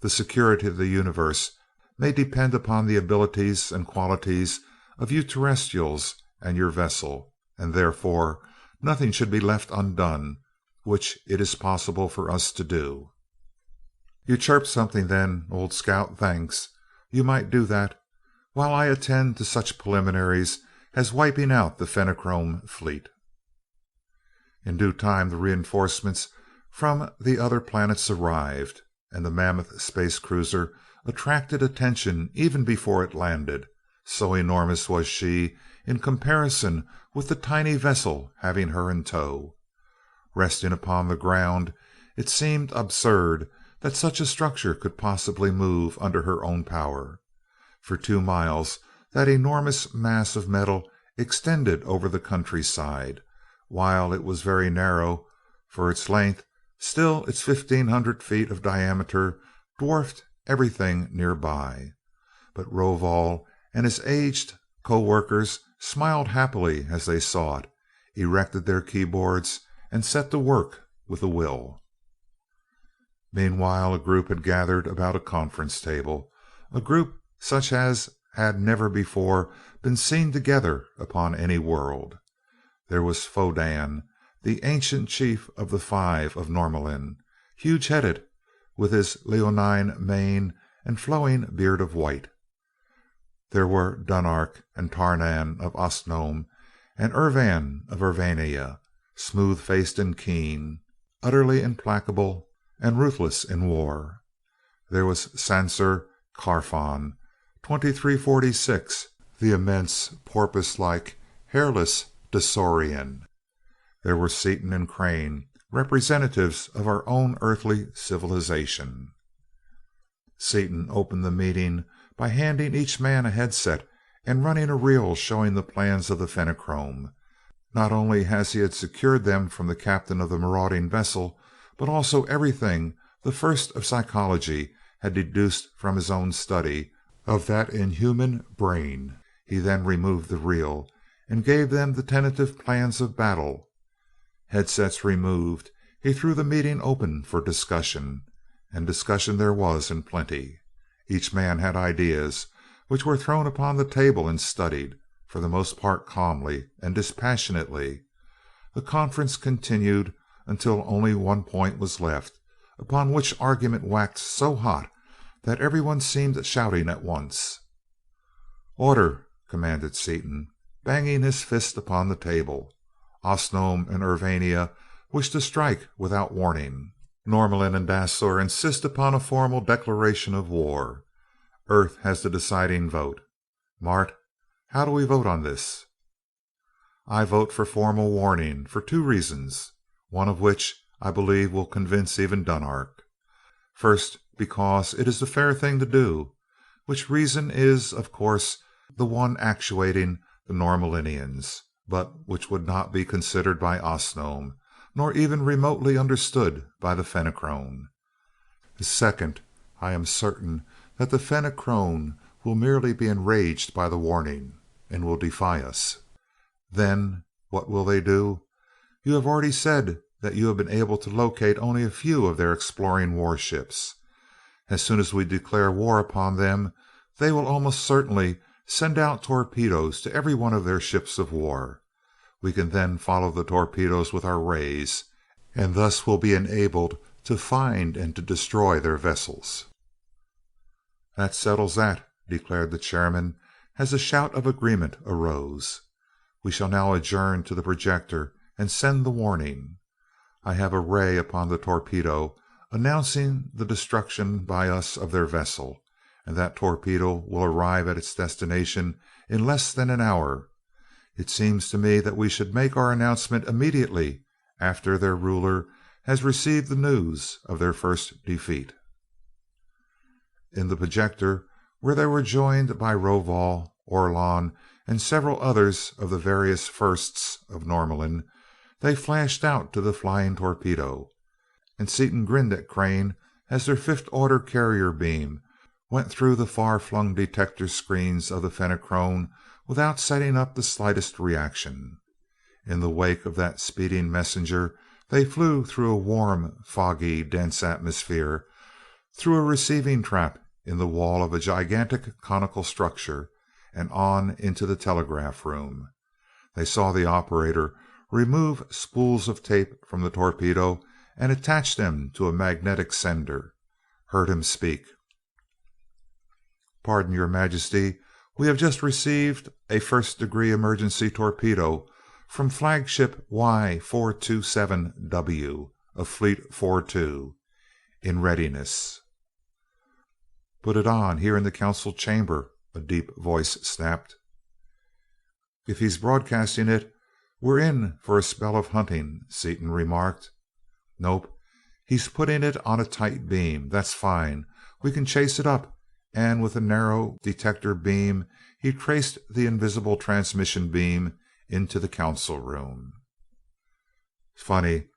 The security of the universe may depend upon the abilities and qualities of you terrestrials and your vessel, and therefore nothing should be left undone which it is possible for us to do." "You chirped something then, old scout, thanks. You might do that, while I attend to such preliminaries as wiping out the Fenachrone fleet." In due time the reinforcements from the other planets arrived, and the mammoth space cruiser attracted attention even before it landed, so enormous was she in comparison with the tiny vessel having her in tow. Resting upon the ground, it seemed absurd that such a structure could possibly move under her own power. For 2 miles that enormous mass of metal extended over the countryside, while it was very narrow for its length. Still its 1,500 feet of diameter dwarfed everything nearby. But Rovol and his aged co-workers smiled happily as they saw it, erected their keyboards, and set to work with a will. Meanwhile a group had gathered about a conference table, a group such as had never before been seen together upon any world. There was Fodan, the ancient chief of the Five of Norlamin, huge-headed, with his leonine mane and flowing beard of white. There were Dunark and Tarnan of Osnome, and Urvan of Urvania, smooth-faced and keen, utterly implacable and ruthless in war. There was Sansar Carfon, 2346, the immense porpoise-like, hairless Dasorian. There were Seaton and Crane, representatives of our own earthly civilization. Seaton opened the meeting by handing each man a headset and running a reel showing the plans of the Fenachrone, not only as he had secured them from the captain of the marauding vessel, but also everything the first of psychology had deduced from his own study of that inhuman brain. He then removed the reel and gave them the tentative plans of battle. Headsets removed, he threw the meeting open for discussion, and discussion there was in plenty. Each man had ideas, which were thrown upon the table and studied, for the most part calmly and dispassionately. The conference continued until only one point was left, upon which argument waxed so hot that everyone seemed shouting at once. "Order!" commanded Seaton, banging his fist upon the table. "Osnome and Urvania wish to strike without warning. Norlamin and Dasor insist upon a formal declaration of war. Earth has the deciding vote. Mart, how do we vote on this?" "I vote for formal warning for two reasons, one of which I believe will convince even Dunark. First, because it is the fair thing to do, which reason is, of course, the one actuating the Norlaminians, but which would not be considered by Osnome, nor even remotely understood by the Fenachrone. Second, I am certain that the Fenachrone will merely be enraged by the warning, and will defy us. Then, what will they do? You have already said that you have been able to locate only a few of their exploring warships. As soon as we declare war upon them, they will almost certainly send out torpedoes to every one of their ships of war. We can then follow the torpedoes with our rays, and thus will be enabled to find and to destroy their vessels." "That settles that," declared the chairman, as a shout of agreement arose. "We shall now adjourn to the projector and send the warning. I have a ray upon the torpedo announcing the destruction by us of their vessel, and that torpedo will arrive at its destination in less than an hour. It seems to me that we should make our announcement immediately after their ruler has received the news of their first defeat." In the projector, where they were joined by Rovol, Orlon, and several others of the various firsts of Norlamin, they flashed out to the flying torpedo, and Seaton grinned at Crane as their fifth order carrier beam went through the far-flung detector screens of the Fenachrone without setting up the slightest reaction. In the wake of that speeding messenger they flew through a warm, foggy, dense atmosphere, through a receiving trap in the wall of a gigantic conical structure, and on into the telegraph room. They saw the operator remove spools of tape from the torpedo and attach them to a magnetic sender, heard him speak. "Pardon, Your Majesty, we have just received a first-degree emergency torpedo from flagship Y427W of Fleet 42, in readiness." "Put it on, here in the council chamber," a deep voice snapped. "If he's broadcasting it, we're in for a spell of hunting," Seaton remarked. "Nope, he's putting it on a tight beam. That's fine. We can chase it up," and with a narrow detector beam he traced the invisible transmission beam into the council room. "Funny,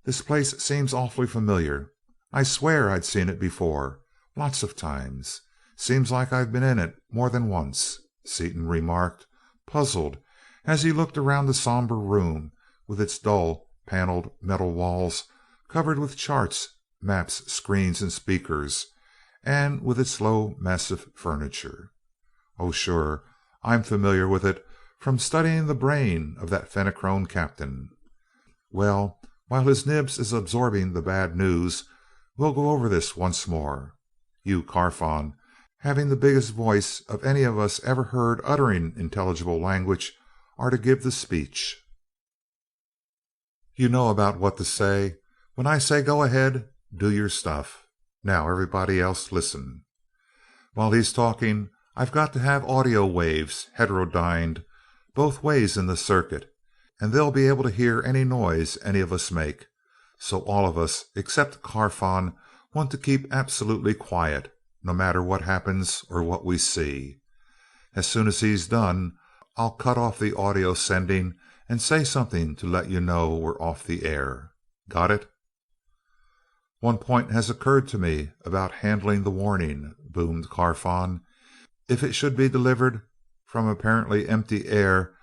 this place seems awfully familiar. I swear I'd seen it before, lots of times. Seems like I've been in it more than once," Seaton remarked, puzzled, as he looked around the somber room with its dull paneled metal walls covered with charts, maps, screens, and speakers, and with its low, massive furniture. "Oh, sure, I'm familiar with it from studying the brain of that Fenachrone captain. Well, while his nibs is absorbing the bad news, we'll go over this once more. You, Carfon, having the biggest voice of any of us ever heard uttering intelligible language, are to give the speech. You know about what to say. When I say go ahead, do your stuff. Now, everybody else, listen. While he's talking, I've got to have audio waves heterodyned both ways in the circuit, and they'll be able to hear any noise any of us make. So all of us, except Carfon, want to keep absolutely quiet, no matter what happens or what we see. As soon as he's done, I'll cut off the audio sending and say something to let you know we're off the air. Got it?" "One point has occurred to me about handling the warning," boomed Carfon. "If it should be delivered from apparently empty air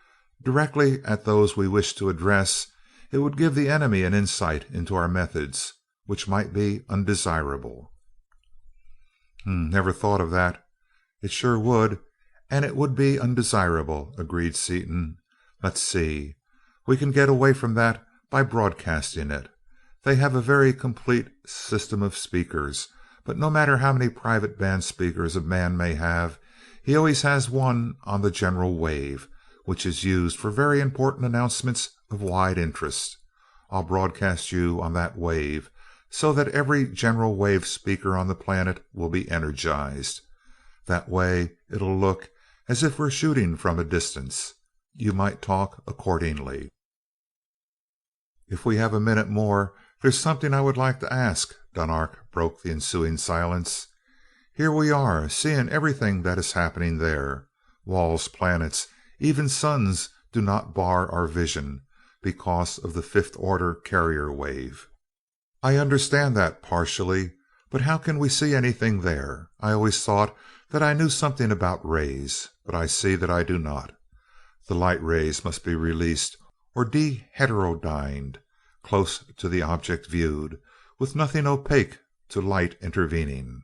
directly at those we wish to address, it would give the enemy an insight into our methods, which might be undesirable." "Never thought of that. It sure would, and it would be undesirable," agreed Seaton. "Let's see. We can get away from that by broadcasting it. They have a very complete system of speakers, but no matter how many private band speakers a man may have, he always has one on the general wave, which is used for very important announcements of wide interest. I'll broadcast you on that wave, so that every general wave speaker on the planet will be energized. That way it'll look as if we're shooting from a distance. You might talk accordingly." "If we have a minute more, there's something I would like to ask," Dunark broke the ensuing silence. "Here we are, seeing everything that is happening there. Walls, planets, even suns do not bar our vision because of the fifth order carrier wave. I understand that partially, but how can we see anything there? I always thought that I knew something about rays, but I see that I do not. The light rays must be released or deheterodyned close to the object viewed, with nothing opaque to light intervening.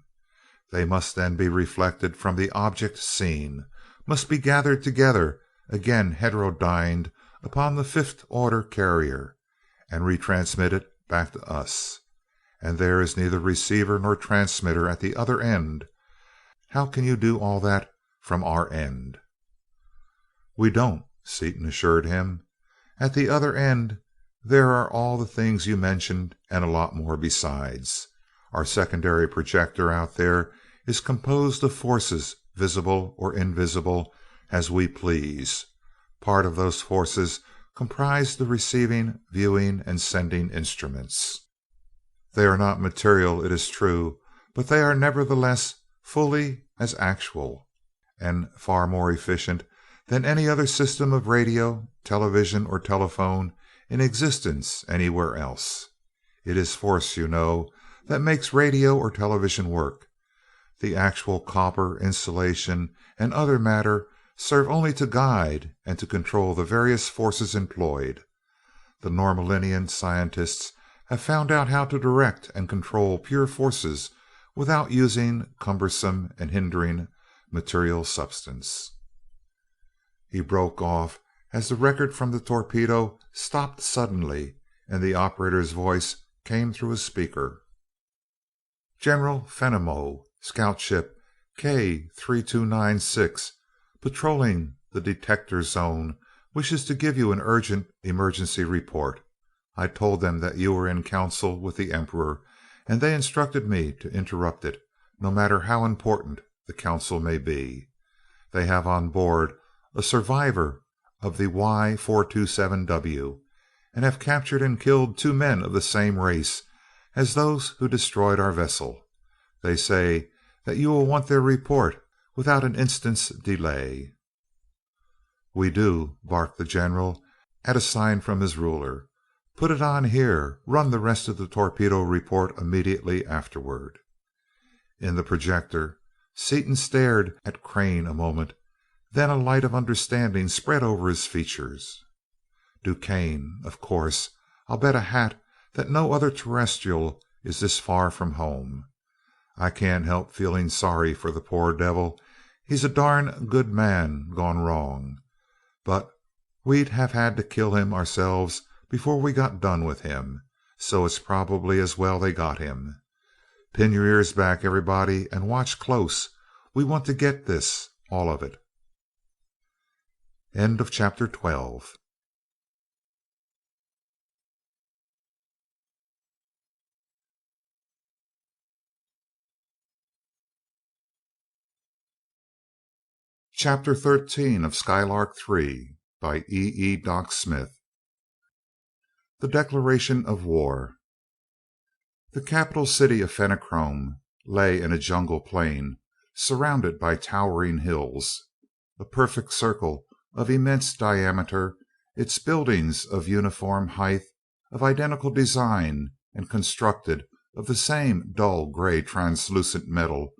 They must then be reflected from the object seen, must be gathered together, again heterodyned upon the fifth order carrier, and retransmitted back to us. And there is neither receiver nor transmitter at the other end. How can you do all that from our end?" "We don't," Seaton assured him. "At the other end there are all the things you mentioned and a lot more besides. Our secondary projector out there is composed of forces, visible or invisible as we please. Part of those forces comprise the receiving, viewing, and sending instruments. They are not material, it is true, but they are nevertheless fully as actual, and far more efficient than any other system of radio, television, or telephone in existence anywhere else. It is force, you know, that makes radio or television work. The actual copper, insulation, and other matter serve only to guide and to control the various forces employed. The Norlaminian scientists have found out how to direct and control pure forces without using cumbersome and hindering material substance." He broke off as the record from the torpedo stopped suddenly and the operator's voice came through a speaker. "General Fenimore, scout ship K3296, patrolling the detector zone, wishes to give you an urgent emergency report. I told them that you were in council with the Emperor, and they instructed me to interrupt it, no matter how important the council may be. They have on board a survivor of the Y427W, and have captured and killed 2 men of the same race as those who destroyed our vessel. They say that you will want their report without an instant's delay." "We do," barked the general at a sign from his ruler. "Put it on here. Run the rest of the torpedo report immediately afterward." In the projector, Seaton stared at Crane a moment, then a light of understanding spread over his features. "DuQuesne, of course. I'll bet a hat that no other terrestrial is this far from home. I can't help feeling sorry for the poor devil. He's a darn good man gone wrong. But we'd have had to kill him ourselves before we got done with him, so it's probably as well they got him. Pin your ears back, everybody, and watch close. We want to get this, all of it." End of chapter 12. Chapter 13 of Skylark Three by E. Doc Smith. The Declaration of War. The capital city of Fenachrone lay in a jungle plain surrounded by towering hills, a perfect circle of immense diameter, its buildings of uniform height, of identical design, and constructed of the same dull gray translucent metal,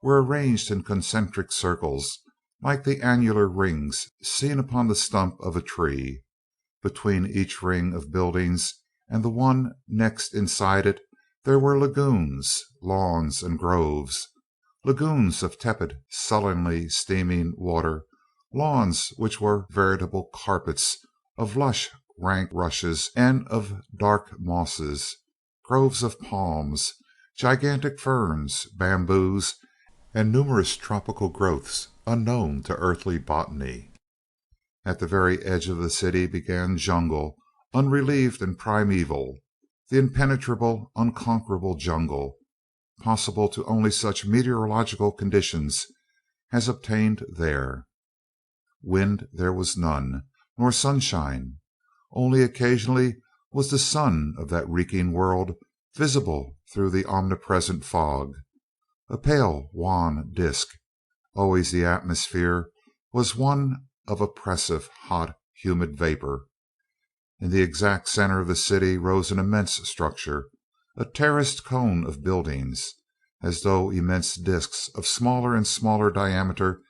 were arranged in concentric circles like the annular rings seen upon the stump of a tree. Between each ring of buildings and the one next inside it There were lagoons, lawns, and groves. Lagoons of tepid, sullenly steaming water, lawns which were veritable carpets of lush, rank rushes and of dark mosses, groves of palms, gigantic ferns, bamboos, and numerous tropical growths unknown to earthly botany. At the very edge of the city began jungle, unrelieved and primeval, the impenetrable, unconquerable jungle, possible to only such meteorological conditions as obtained there. Wind there was none, nor sunshine. Only occasionally was the sun of that reeking world visible through the omnipresent fog, a pale, wan disk. Always the atmosphere was one of oppressive, hot, humid vapor. In the exact center of the city rose an immense structure, a terraced cone of buildings, as though immense disks of smaller and smaller diameter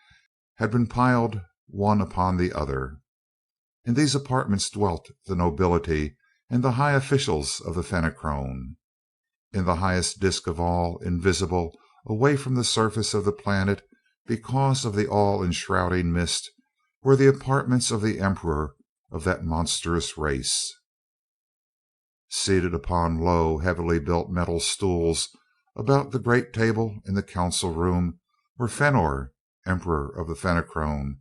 had been piled one upon the other. In these apartments dwelt the nobility and the high officials of the Fenachrone. In the highest disk of all, invisible away from the surface of the planet because of the all enshrouding mist, were the apartments of the emperor of that monstrous race. Seated upon low, heavily built metal stools about the great table in the council room were Fenor, emperor of the Fenachrone,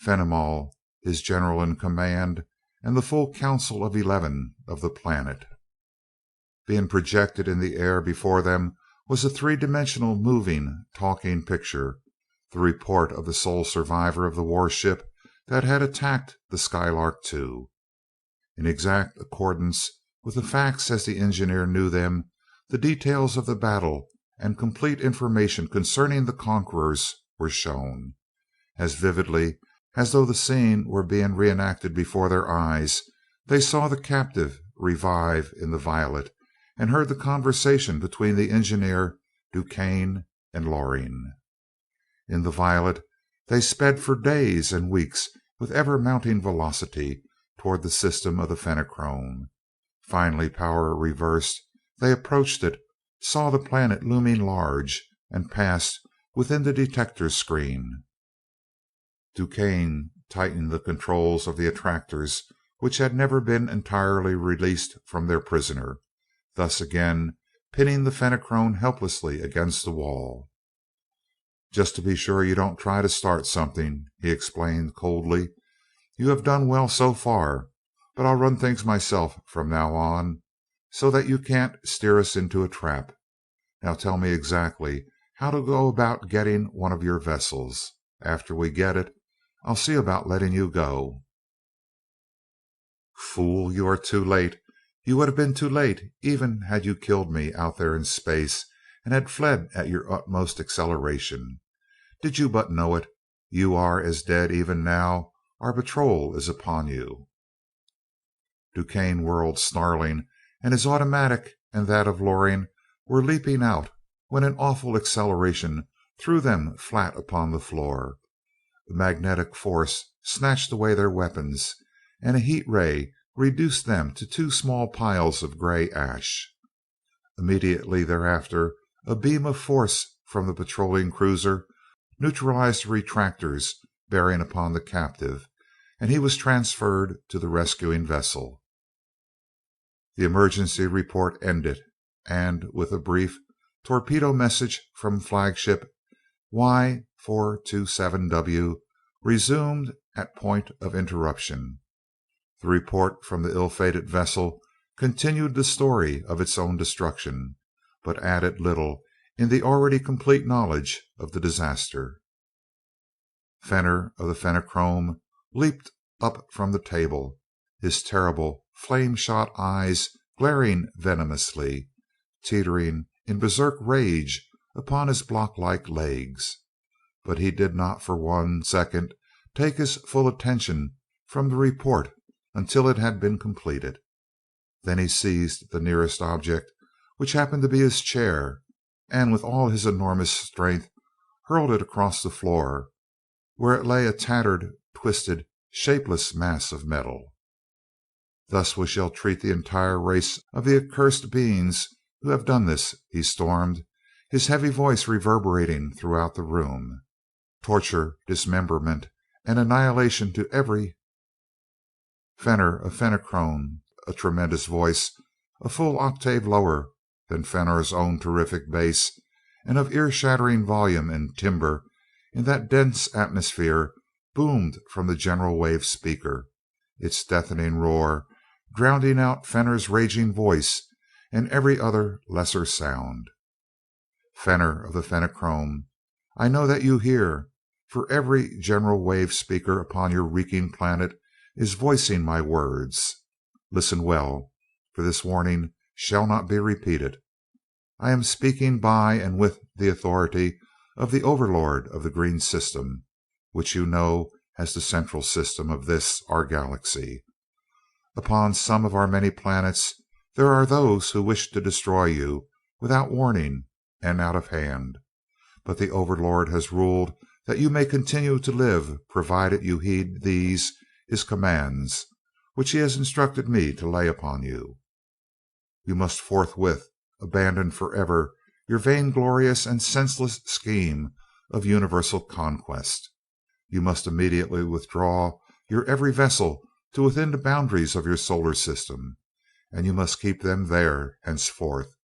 Fenimol, his general in command, and the full council of 11 of the planet. Being projected in the air before them was a three-dimensional moving, talking picture, the report of the sole survivor of the warship that had attacked the Skylark Two. In exact accordance with the facts as the engineer knew them, the details of the battle and complete information concerning the conquerors were shown. As vividly as though the scene were being reenacted before their eyes, they saw the captive revive in the Violet, and heard the conversation between the engineer, DuQuesne, and Loring. In the Violet they sped for days and weeks with ever mounting velocity toward the system of the Fenachrone. Finally, power reversed, they approached it, saw the planet looming large, and passed within the detector screen. DuQuesne tightened the controls of the attractors, which had never been entirely released from their prisoner, thus again pinning the Fenachrone helplessly against the wall. "Just to be sure you don't try to start something," he explained coldly. "You have done well so far, but I'll run things myself from now on, so that you can't steer us into a trap. Now tell me exactly how to go about getting one of your vessels. After we get it, I'll see about letting you go." "Fool, you are too late. You would have been too late even had you killed me out there in space and had fled at your utmost acceleration. Did you but know it, you are as dead even now. Our patrol is upon you." DuQuesne whirled, snarling, and his automatic and that of Loring were leaping out when an awful acceleration threw them flat upon the floor. A magnetic force snatched away their weapons, and a heat ray reduced them to two small piles of gray ash. Immediately thereafter, a beam of force from the patrolling cruiser neutralized the retractors bearing upon the captive, and he was transferred to the rescuing vessel. The emergency report ended, and with a brief torpedo message from flagship Y427W resumed at point of interruption. The report from the ill-fated vessel continued the story of its own destruction, but added little in the already complete knowledge of the disaster. Fenor of the Fenachrone leaped up from the table, his terrible, flame-shot eyes glaring venomously, teetering in berserk rage upon his block-like legs. But he did not for 1 second take his full attention from the report until it had been completed. Then he seized the nearest object, which happened to be his chair, and with all his enormous strength hurled it across the floor, where it lay a tattered, twisted, shapeless mass of metal. Thus we shall treat the entire race of the accursed beings who have done this," he stormed, his heavy voice reverberating throughout the room. "Torture, dismemberment, and annihilation to every—" "Fenor of Fenachrone," a tremendous voice, a full octave lower than Fenor's own terrific bass, and of ear-shattering volume and timbre in that dense atmosphere, boomed from the general wave speaker, its deafening roar drowning out Fenor's raging voice and every other lesser sound. "Fenor of the Fenachrone, I know that you hear, for every general wave speaker upon your reeking planet is voicing my words. Listen well, for this warning shall not be repeated. I am speaking by and with the authority of the Overlord of the Green System, which you know as the central system of this, our galaxy. Upon some of our many planets there are those who wish to destroy you without warning and out of hand, but the Overlord has ruled that you may continue to live provided you heed these, his commands, which he has instructed me to lay upon you. You must forthwith abandon forever your vainglorious and senseless scheme of universal conquest. You must immediately withdraw your every vessel to within the boundaries of your solar system, and you must keep them there henceforth.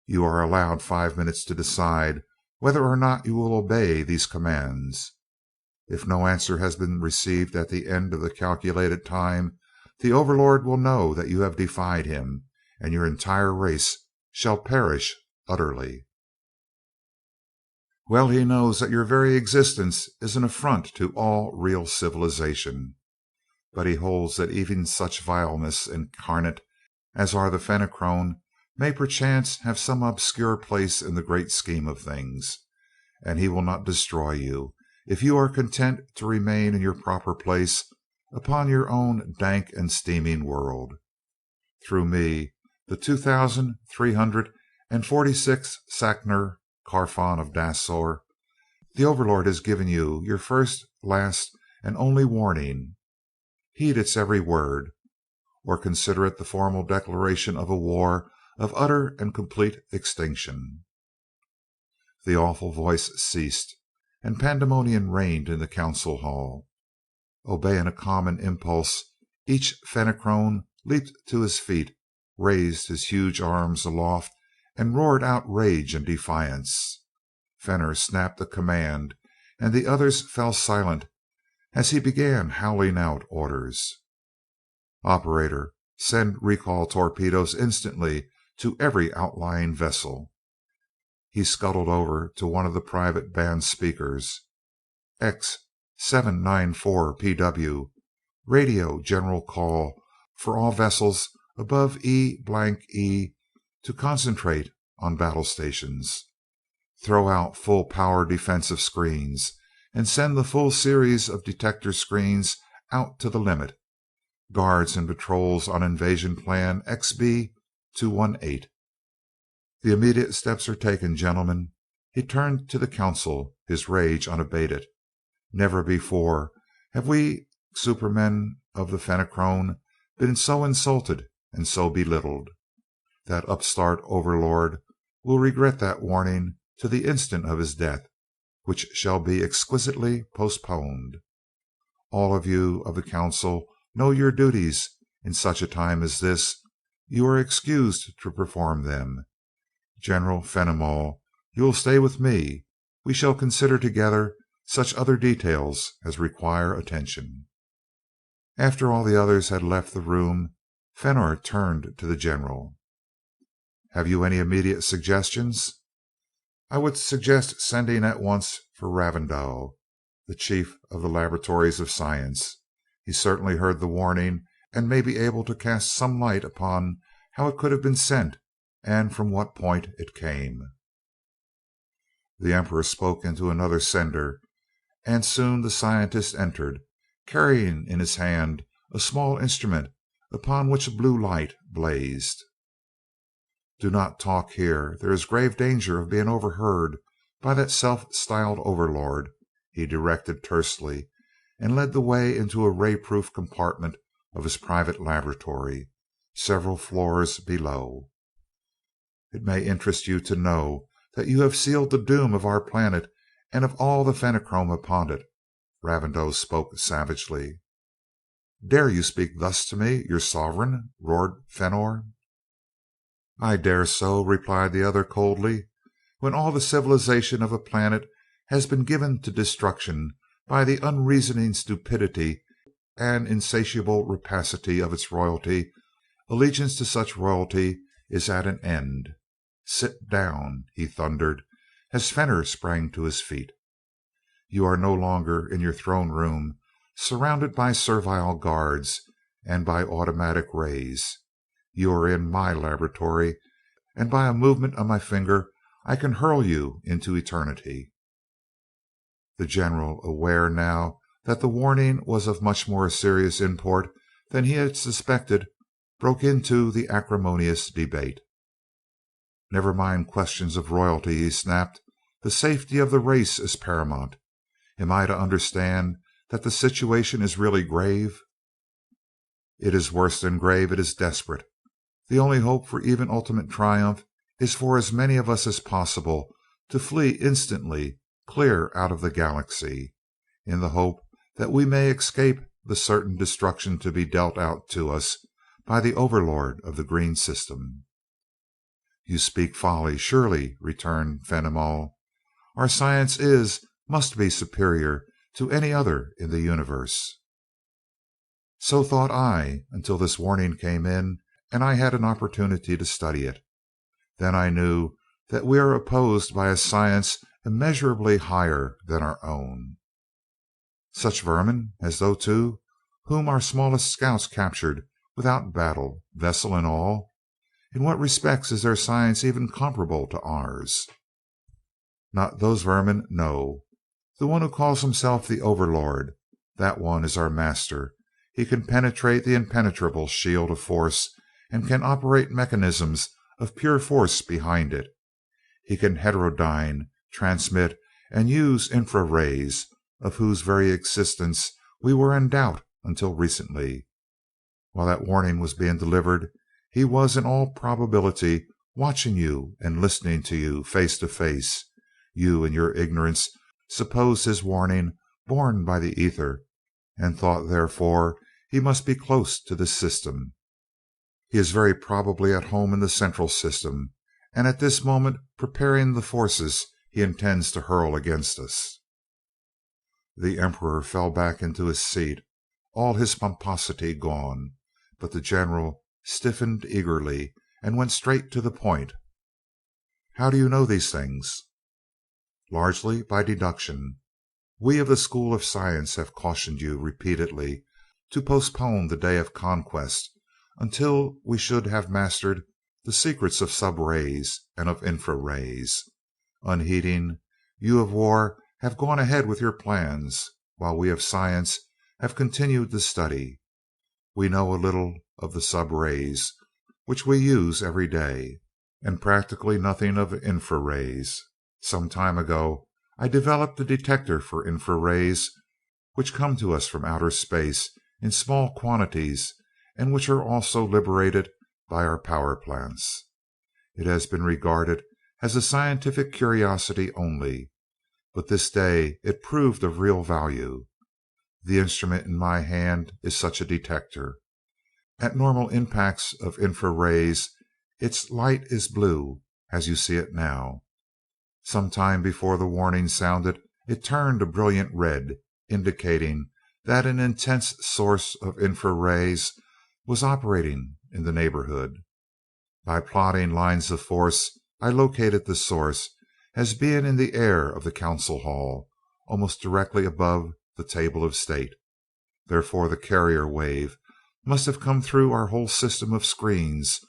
You are allowed 5 minutes to decide whether or not you will obey these commands. If no answer has been received at the end of the calculated time, the Overlord will know that you have defied him, and your entire race shall perish utterly. Well he knows that your very existence is an affront to all real civilization, but he holds that even such vileness incarnate as are the Fenachrone may perchance have some obscure place in the great scheme of things, and he will not destroy you if you are content to remain in your proper place upon your own dank and steaming world. Through me, the 2346th Sacner Carfon of Dasor, the Overlord has given you your first, last, and only warning. Heed its every word, or consider it the formal declaration of a war of utter and complete extinction. The awful voice ceased, and pandemonium reigned in the council hall. Obeying a common impulse, each Fenachrone leaped to his feet, raised his huge arms aloft, and roared out rage and defiance. Fenor snapped a command, and the others fell silent as he began howling out orders. "Operator, send recall torpedoes instantly to every outlying vessel." He scuttled over to one of the private band speakers. "X 794 PW, radio general call for all vessels above E blank E to concentrate on battle stations. Throw out full power defensive screens and send the full series of detector screens out to the limit. Guards and patrols on invasion plan XB 218. The immediate steps are taken, gentlemen." He turned to the council, his rage unabated. "Never before have we supermen of the Fenachrone been so insulted and so belittled. That upstart Overlord will regret that warning to the instant of his death, which shall be exquisitely postponed. All of you of the council know your duties in such a time as this. You are excused to perform them. General Fenimol, you will stay with me. We shall consider together such other details as require attention." After all the others had left the room, Fenor turned to the general. "Have you any immediate suggestions?" "I would suggest sending at once for Ravindau, the chief of the laboratories of science. He certainly heard the warning, and may be able to cast some light upon how it could have been sent and from what point it came." The Emperor spoke into another sender, and soon the scientist entered, carrying in his hand a small instrument upon which a blue light blazed. "Do not talk here. There is grave danger of being overheard by that self-styled Overlord," he directed tersely, and led the way into a ray-proof compartment of his private laboratory, several floors below. It may interest you to know that you have sealed the doom of our planet and of all the Fenachrone upon it." Ravindau spoke savagely. "Dare you speak thus to me, your sovereign?" roared Fenor. "I dare so," replied the other coldly. "When all the civilization of a planet has been given to destruction by the unreasoning stupidity and insatiable rapacity of its royalty, allegiance to such royalty is at an end. Sit down," he thundered, as Fenor sprang to his feet. "You are no longer in your throne room, surrounded by servile guards and by automatic rays. You are in my laboratory, and by a movement of my finger I can hurl you into eternity." The general, aware now that the warning was of much more serious import than he had suspected, broke into the acrimonious debate. "Never mind questions of royalty," he snapped. "The safety of the race is paramount. Am I to understand that the situation is really grave?" "It is worse than grave, it is desperate. The only hope for even ultimate triumph is for as many of us as possible to flee instantly clear out of the galaxy, in the hope that we may escape the certain destruction to be dealt out to us by the overlord of the green system." "You speak folly, surely," returned Fenimol. "Our science must be superior to any other in the universe." "So thought I, until this warning came in and I had an opportunity to study it. Then I knew that we are opposed by a science immeasurably higher than our own." "Such vermin as those two whom our smallest scouts captured without battle, vessel and all? In what respects is their science even comparable to ours?" "Not those vermin, no. The one who calls himself the Overlord, that one is our master. He can penetrate the impenetrable shield of force and can operate mechanisms of pure force behind it. He can heterodyne, transmit, and use infra rays, of whose very existence we were in doubt until recently. While that warning was being delivered, he was in all probability watching you and listening to you face to face. You, in your ignorance, supposed his warning borne by the ether, and thought therefore he must be close to this system. He is very probably at home in the central system, and at this moment preparing the forces he intends to hurl against us." The Emperor fell back into his seat, all his pomposity gone, but the general stiffened eagerly and went straight to the point. "How do you know these things?" "Largely by deduction. We of the school of science have cautioned you repeatedly to postpone the day of conquest until we should have mastered the secrets of sub rays and of infra rays. Unheeding, you of war have gone ahead with your plans, while we of science have continued to study. We know a little of the sub rays, which we use every day, and practically nothing of infra rays. Some time ago I developed a detector for infra rays, which come to us from outer space in small quantities and which are also liberated by our power plants. It has been regarded as a scientific curiosity only, but this day it proved of real value. The instrument in my hand is such a detector. At normal impacts of infra rays its light is blue, as you see it now. Some time before the warning sounded it turned a brilliant red, indicating that an intense source of infra rays was operating in the neighborhood. By plotting lines of force I located the source as being in the air of the council hall, almost directly above the table of state. Therefore the carrier wave must have come through our whole system of screens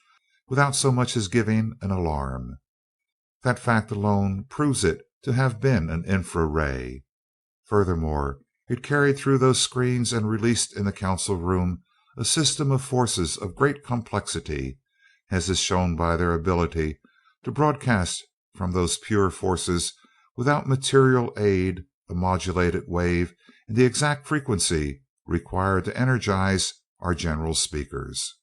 without so much as giving an alarm. That fact alone proves it to have been an infra ray. Furthermore, it carried through those screens and released in the council room a system of forces of great complexity, as is shown by their ability to broadcast from those pure forces without material aid a modulated wave in the exact frequency required to energize our general speakers.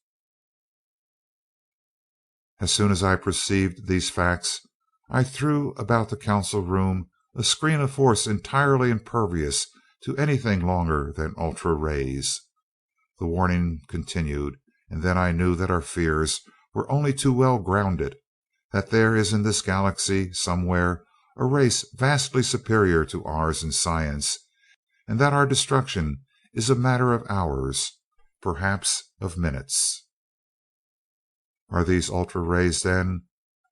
As soon as I perceived these facts, I threw about the council room a screen of force entirely impervious to anything longer than ultra rays. The warning continued, and then I knew that our fears were only too well grounded, that there is in this galaxy somewhere a race vastly superior to ours in science, and that our destruction is a matter of hours, perhaps of minutes. "Are these ultra rays, then,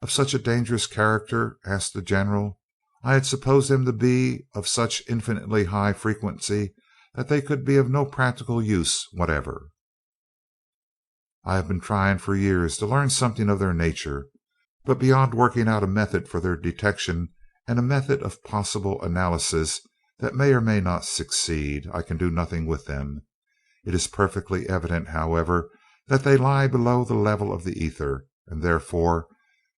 of such a dangerous character?" asked the general. "I had supposed them to be of such infinitely high frequency that they could be of no practical use whatever." "I have been trying for years to learn something of their nature, but beyond working out a method for their detection and a method of possible analysis that may or may not succeed, I can do nothing with them. It is perfectly evident, however, that they lie below the level of the ether, and therefore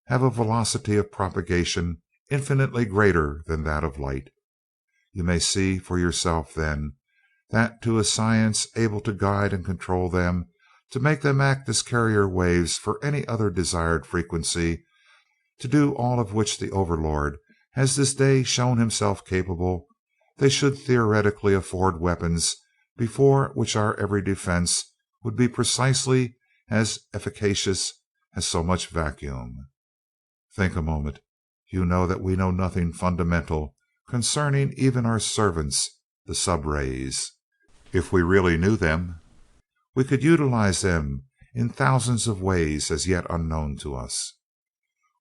have a velocity of propagation infinitely greater than that of light. You may see for yourself, then, that to a science able to guide and control them, to make them act as carrier waves for any other desired frequency, to do all of which the Overlord has this day shown himself capable, they should theoretically afford weapons before which our every defense would be precisely as efficacious as so much vacuum. Think a moment. You know that we know nothing fundamental concerning even our servants, the subrays. If we really knew them, we could utilize them in thousands of ways as yet unknown to us.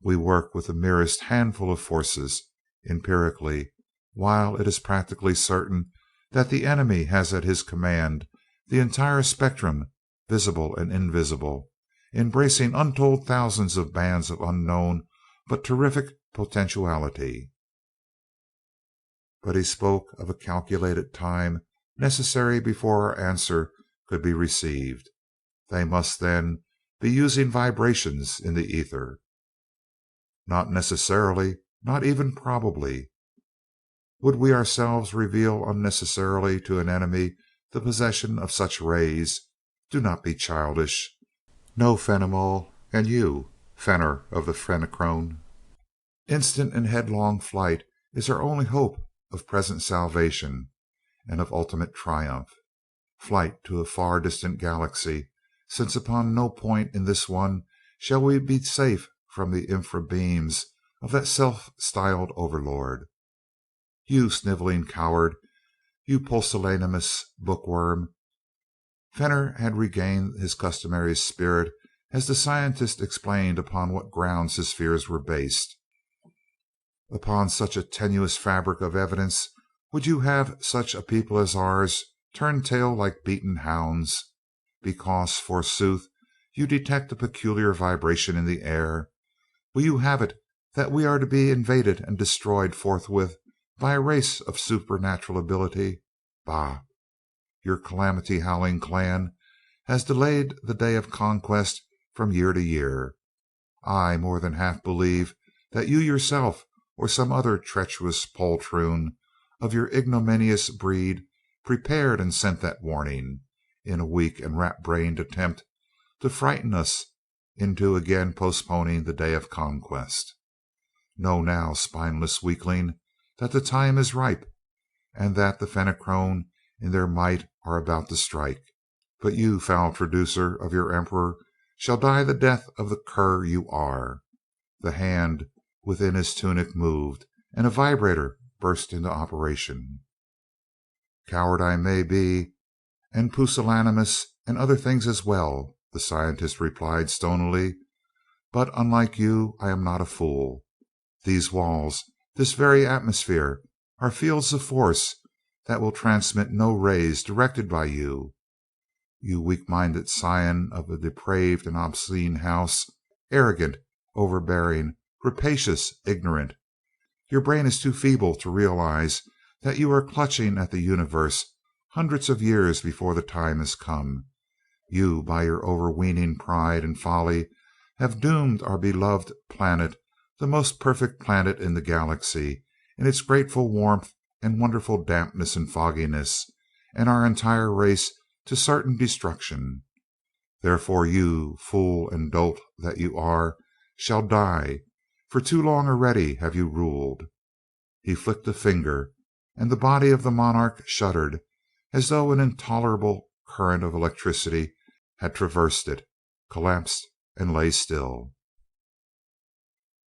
We work with the merest handful of forces, empirically, while it is practically certain that the enemy has at his command the entire spectrum, visible and invisible, embracing untold thousands of bands of unknown but terrific potentiality." But he spoke of a calculated time necessary before our answer could be received. They must, then, be using vibrations in the ether. "Not necessarily, not even probably. Would we ourselves reveal unnecessarily to an enemy the possession of such rays? Do not be childish. Know Fenimol, and you, Fenner of the Fenachrone. Instant and headlong flight is our only hope of present salvation and of ultimate triumph. Flight to a far distant galaxy, since upon no point in this one shall we be safe from the infra beams of that self-styled Overlord. You sniveling coward, you pusillanimous bookworm." Fenner had regained his customary spirit as the scientist explained upon what grounds his fears were based. "Upon such a tenuous fabric of evidence would you have such a people as ours turn tail like beaten hounds? Because, forsooth, you detect a peculiar vibration in the air? Will you have it that we are to be invaded and destroyed forthwith by a race of supernatural ability? Bah! Your calamity howling clan has delayed the day of conquest from year to year. I more than half believe that you yourself, or some other treacherous poltroon of your ignominious breed, prepared and sent that warning, in a weak and rat-brained attempt to frighten us into again postponing the day of conquest. Know now, spineless weakling, that the time is ripe, and that the Fenachrone in their might are about to strike. But you, foul traducer of your emperor, shall die the death of the cur you are." The hand within his tunic moved, and a vibrator burst into operation. "Coward I may be, and pusillanimous, and other things as well," the scientist replied stonily, "but unlike you I am not a fool. These walls, this very atmosphere, are fields of force that will transmit no rays directed by you. You weak-minded scion of a depraved and obscene house, arrogant, overbearing, rapacious, ignorant, your brain is too feeble to realize that you are clutching at the universe hundreds of years before the time has come. You, by your overweening pride and folly, have doomed our beloved planet, the most perfect planet in the galaxy, in its grateful warmth and wonderful dampness and fogginess, and our entire race to certain destruction. Therefore you, fool and dolt that you are, shall die, for too long already have you ruled." He flicked a finger, and the body of the monarch shuddered as though an intolerable current of electricity had traversed it, collapsed, and lay still.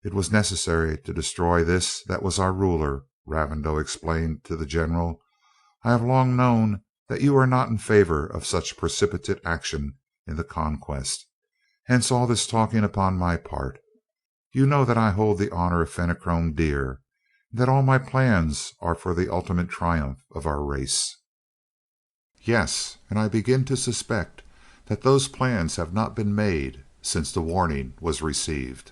"It was necessary to destroy this that was our ruler," Ravindau explained to the general. "I have long known that you are not in favor of such precipitate action in the conquest. Hence all this talking upon my part. You know that I hold the honor of Fenachrone dear, and that all my plans are for the ultimate triumph of our race." "Yes, and I begin to suspect that those plans have not been made since the warning was received."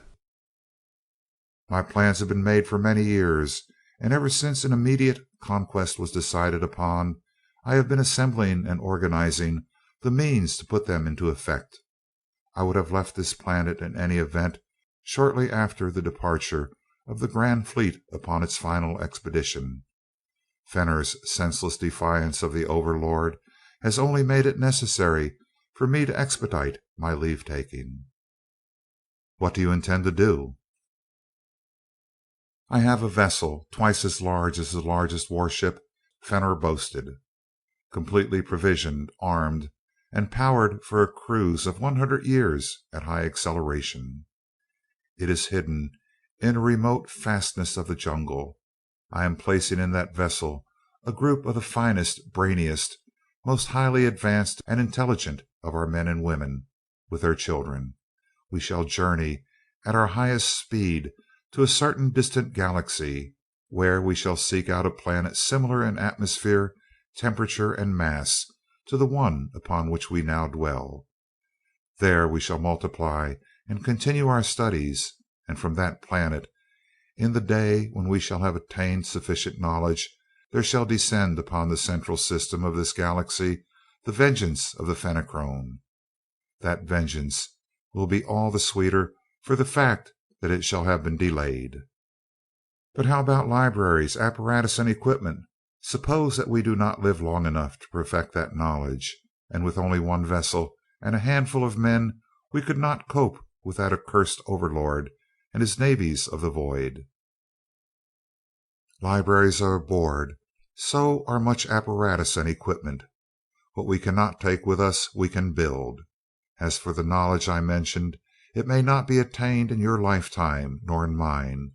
"My plans have been made for many years, and ever since an immediate conquest was decided upon, I have been assembling and organizing the means to put them into effect. I would have left this planet in any event shortly after the departure of the Grand Fleet upon its final expedition. Fenor's senseless defiance of the Overlord has only made it necessary for me to expedite my leave taking." "What do you intend to do?" "I have a vessel twice as large as the largest warship Fenor boasted, completely provisioned, armed, and powered for a cruise of 100 years at high acceleration. It is hidden in a remote fastness of the jungle. I am placing in that vessel a group of the finest, brainiest, most highly advanced and intelligent of our men and women, with their children. We shall journey at our highest speed to a certain distant galaxy, where we shall seek out a planet similar in atmosphere, temperature, and mass to the one upon which we now dwell. There we shall multiply and continue our studies, and from that planet, in the day when we shall have attained sufficient knowledge, there shall descend upon the central system of this galaxy the vengeance of the Fenachrone. That vengeance will be all the sweeter for the fact that it shall have been delayed." "But how about libraries, apparatus, and equipment? Suppose that we do not live long enough to perfect that knowledge, and with only one vessel and a handful of men we could not cope with that accursed Overlord and his navies of the void." "Libraries are aboard, so are much apparatus and equipment. What we cannot take with us we can build. As for the knowledge I mentioned, it may not be attained in your lifetime, nor in mine.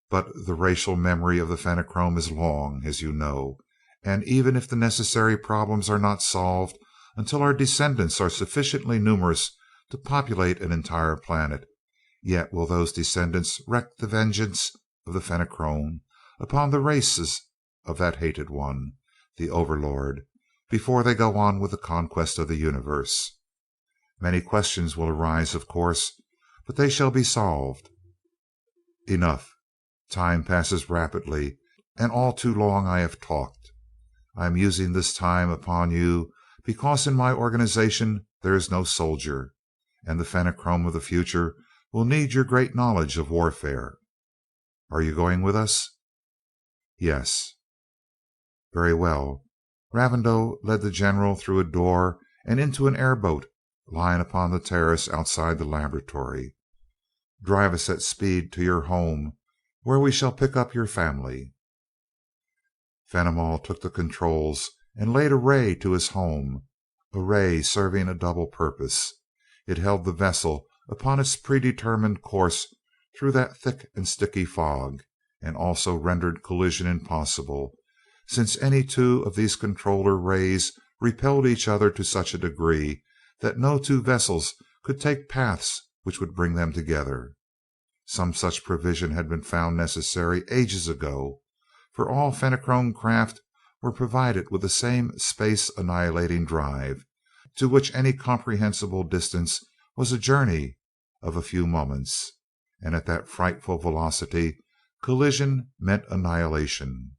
But the racial memory of the Fenachrone is long, as you know, and even if the necessary problems are not solved until our descendants are sufficiently numerous to populate an entire planet, yet will those descendants wreak the vengeance of the Fenachrone upon the races of that hated one, the Overlord, before they go on with the conquest of the universe. Many questions will arise, of course, but they shall be solved. Enough. Time passes rapidly, and all too long I have talked. I am using this time upon you because in my organization there is no soldier, and the Fenachrone of the future will need your great knowledge of warfare. Are you going with us?" "Yes." "Very well." Ravindau led the general through a door and into an airboat lying upon the terrace outside the laboratory. "Drive us at speed to your home, where we shall pick up your family." Fenimol took the controls and laid a ray to his home, a ray serving a double purpose. It held the vessel upon its predetermined course through that thick and sticky fog, and also rendered collision impossible, since any two of these controller rays repelled each other to such a degree that no two vessels could take paths which would bring them together. Some such provision had been found necessary ages ago, for all Fenachrone craft were provided with the same space annihilating drive, to which any comprehensible distance was a journey of a few moments, and at that frightful velocity collision meant annihilation.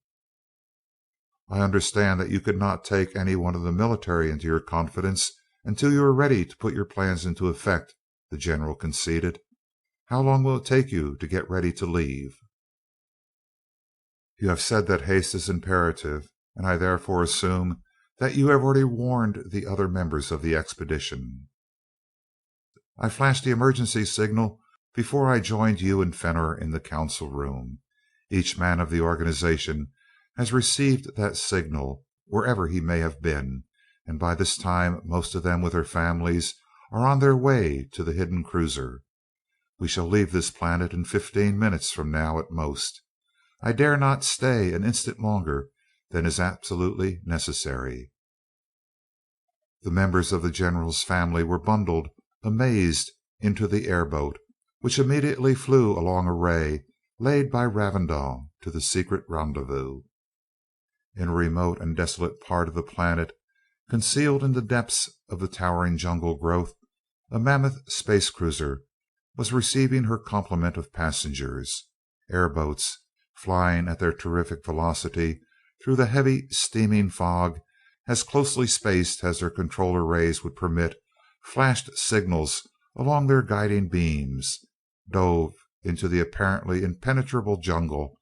"I understand that you could not take any one of the military into your confidence until you are ready to put your plans into effect," the general conceded. "How long will it take you to get ready to leave?" "You have said that haste is imperative, and I therefore assume that you have already warned the other members of the expedition." "I flashed the emergency signal before I joined you and Fenor in the council room. Each man of the organization has received that signal, wherever he may have been, and by this time most of them with their families are on their way to the hidden cruiser. We shall leave this planet in 15 minutes from now at most. I dare not stay an instant longer than is absolutely necessary." The members of the general's family were bundled, amazed, into the airboat, which immediately flew along a ray laid by Ravindau to the secret rendezvous. In a remote and desolate part of the planet, concealed in the depths of the towering jungle growth, a mammoth space cruiser was receiving her complement of passengers. Airboats, flying at their terrific velocity through the heavy steaming fog, as closely spaced as their controller rays would permit, flashed signals along their guiding beams, dove into the apparently impenetrable jungle,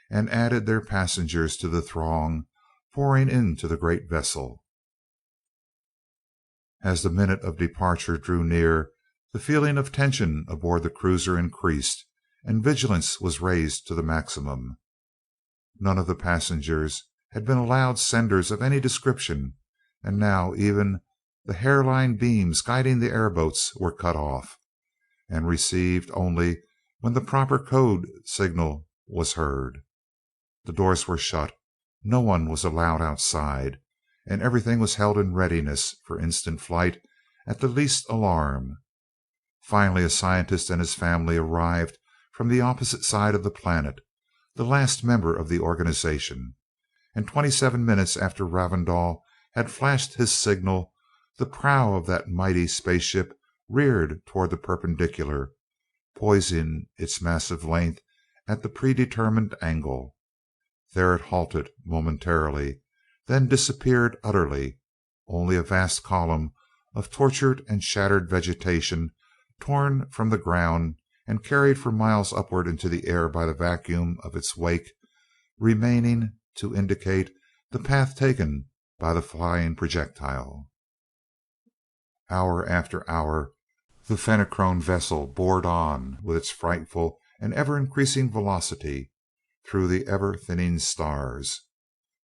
and added their passengers to the throng pouring into the great vessel. As the minute of departure drew near, the feeling of tension aboard the cruiser increased, and vigilance was raised to the maximum. None of the passengers had been allowed senders of any description, and now even the hairline beams guiding the airboats were cut off, and received only when the proper code signal was heard. The doors were shut, no one was allowed outside, and everything was held in readiness for instant flight at the least alarm. Finally, a scientist and his family arrived from the opposite side of the planet, the last member of the organization, and 27 minutes after Ravindau had flashed his signal, the prow of that mighty spaceship reared toward the perpendicular, poising its massive length at the predetermined angle. There it halted momentarily, then disappeared utterly, only a vast column of tortured and shattered vegetation torn from the ground and carried for miles upward into the air by the vacuum of its wake remaining to indicate the path taken by the flying projectile. Hour after hour the Fenachrone vessel bored on with its frightful and ever-increasing velocity through the ever-thinning stars,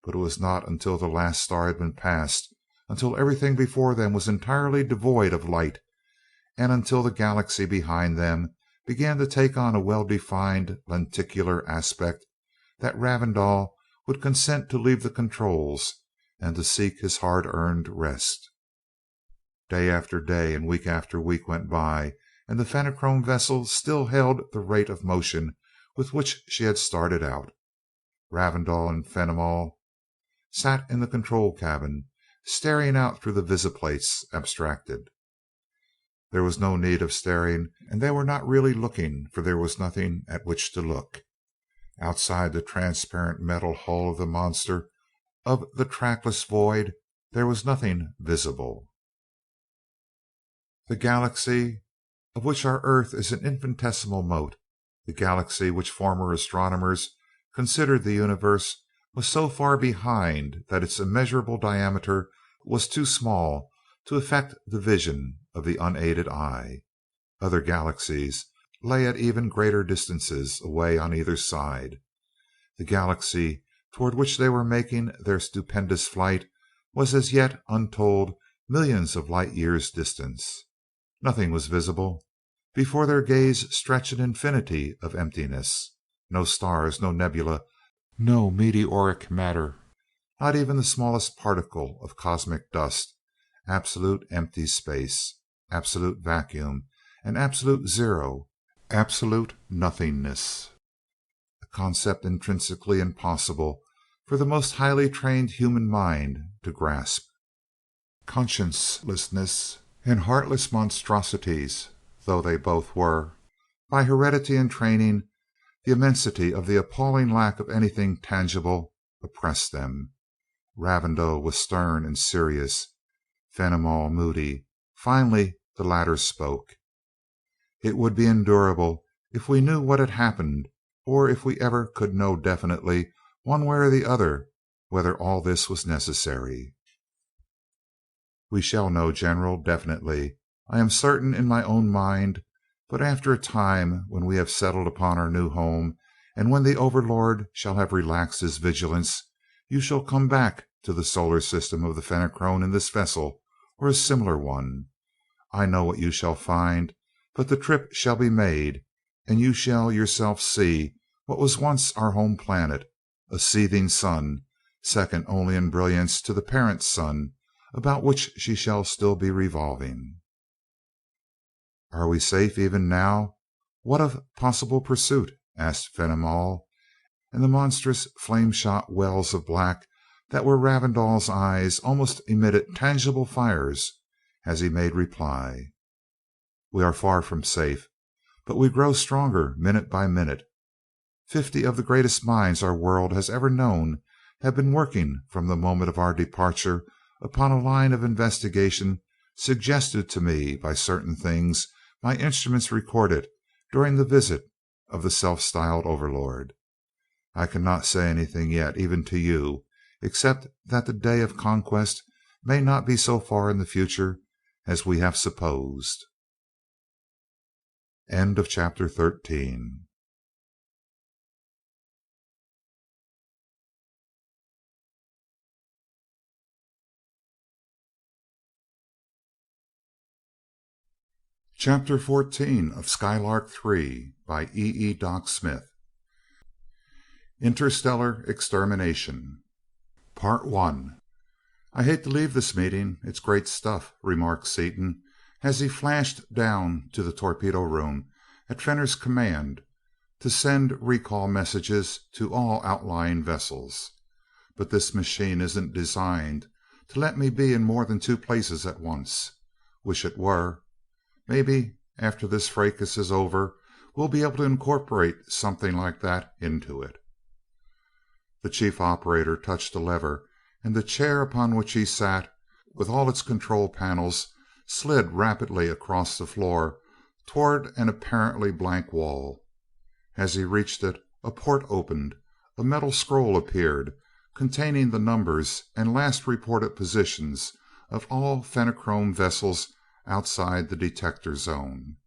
but it was not until the last star had been passed, until everything before them was entirely devoid of light, and until the galaxy behind them began to take on a well-defined lenticular aspect, that Ravindau would consent to leave the controls and to seek his hard-earned rest. Day after day and week after week went by, and the Fenachrone vessel still held the rate of motion with which she had started out. Ravindau and Fenimol sat in the control cabin, staring out through the visiplates, abstracted. There was no need of staring, and they were not really looking, for there was nothing at which to look. Outside the transparent metal hull of the monster of the trackless void, there was nothing visible. The galaxy of which our Earth is an infinitesimal mote, the galaxy which former astronomers considered the universe, was so far behind that its immeasurable diameter was too small to affect the vision of the unaided eye. Other galaxies lay at even greater distances away on either side. The galaxy toward which they were making their stupendous flight was as yet untold millions of light years distant. Nothing was visible. Before their gaze stretched an infinity of emptiness. No stars, no nebula, no meteoric matter, not even the smallest particle of cosmic dust. Absolute empty space, absolute vacuum, and absolute zero, absolute nothingness. A concept intrinsically impossible for the most highly trained human mind to grasp. Consciencelessness and heartless monstrosities though they both were, by heredity and training, the immensity of the appalling lack of anything tangible oppressed them. Ravindau was stern and serious, Fenimol moody. Finally the latter spoke. "It would be endurable if we knew what had happened, or if we ever could know definitely, one way or the other, whether all this was necessary." "We shall know, General, definitely. I am certain in my own mind But after a time, when we have settled upon our new home, and when the Overlord shall have relaxed his vigilance, you shall come back to the solar system of the Fenachrone in this vessel, or a similar one. I know what you shall find, but the trip shall be made, and you shall yourself see what was once our home planet, a seething sun, second only in brilliance to the parent sun, about which she shall still be revolving." "Are we safe even now? What of possible pursuit?" asked Fenimol, and the monstrous flame shot wells of black that were Ravindau's eyes almost emitted tangible fires as he made reply: "We are far from safe, but we grow stronger minute by minute. 50 of the greatest minds our world has ever known have been working from the moment of our departure upon a line of investigation suggested to me by certain things my instruments recorded during the visit of the self-styled Overlord. I cannot say anything yet, even to you, except that the day of conquest may not be so far in the future as we have supposed." End of chapter 13. Chapter 14 of Skylark Three by E. Doc Smith. Interstellar Extermination. Part 1. "I hate to leave this meeting. It's great stuff," remarked Seaton as he flashed down to the torpedo room at Fenner's command to send recall messages to all outlying vessels. "But this machine isn't designed to let me be in more than 2 places at once. Wish it were. Maybe after this fracas is over we'll be able to incorporate something like that into it." The chief operator touched a lever, and the chair upon which he sat, with all its control panels, slid rapidly across the floor toward an apparently blank wall. As he reached it, a port opened, a metal scroll appeared containing the numbers and last reported positions of all Fenachrone vessels outside the detector zone,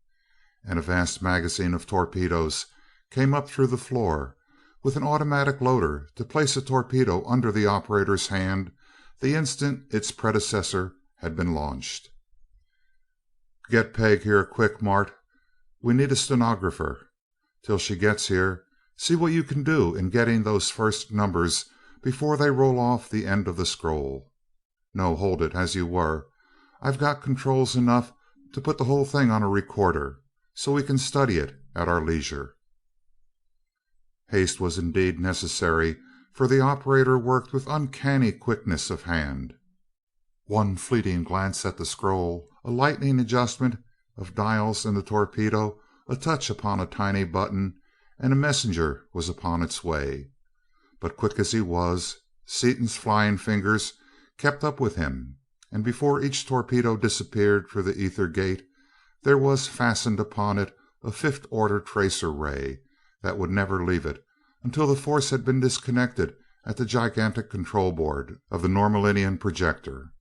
and a vast magazine of torpedoes came up through the floor, with an automatic loader to place a torpedo under the operator's hand the instant its predecessor had been launched. "Get Peg here quick, Mart. We need a stenographer. Till she gets here, see what you can do in getting those first numbers before they roll off the end of the scroll. No, hold it as you were. I've got controls enough to put the whole thing on a recorder, so we can study it at our leisure." Haste was indeed necessary, for the operator worked with uncanny quickness of hand. One fleeting glance at the scroll, a lightning adjustment of dials in the torpedo, a touch upon a tiny button, and a messenger was upon its way. But quick as he was, Seaton's flying fingers kept up with him, and before each torpedo disappeared through the ether gate there was fastened upon it a fifth order tracer ray that would never leave it until the force had been disconnected at the gigantic control board of the Norlaminian projector.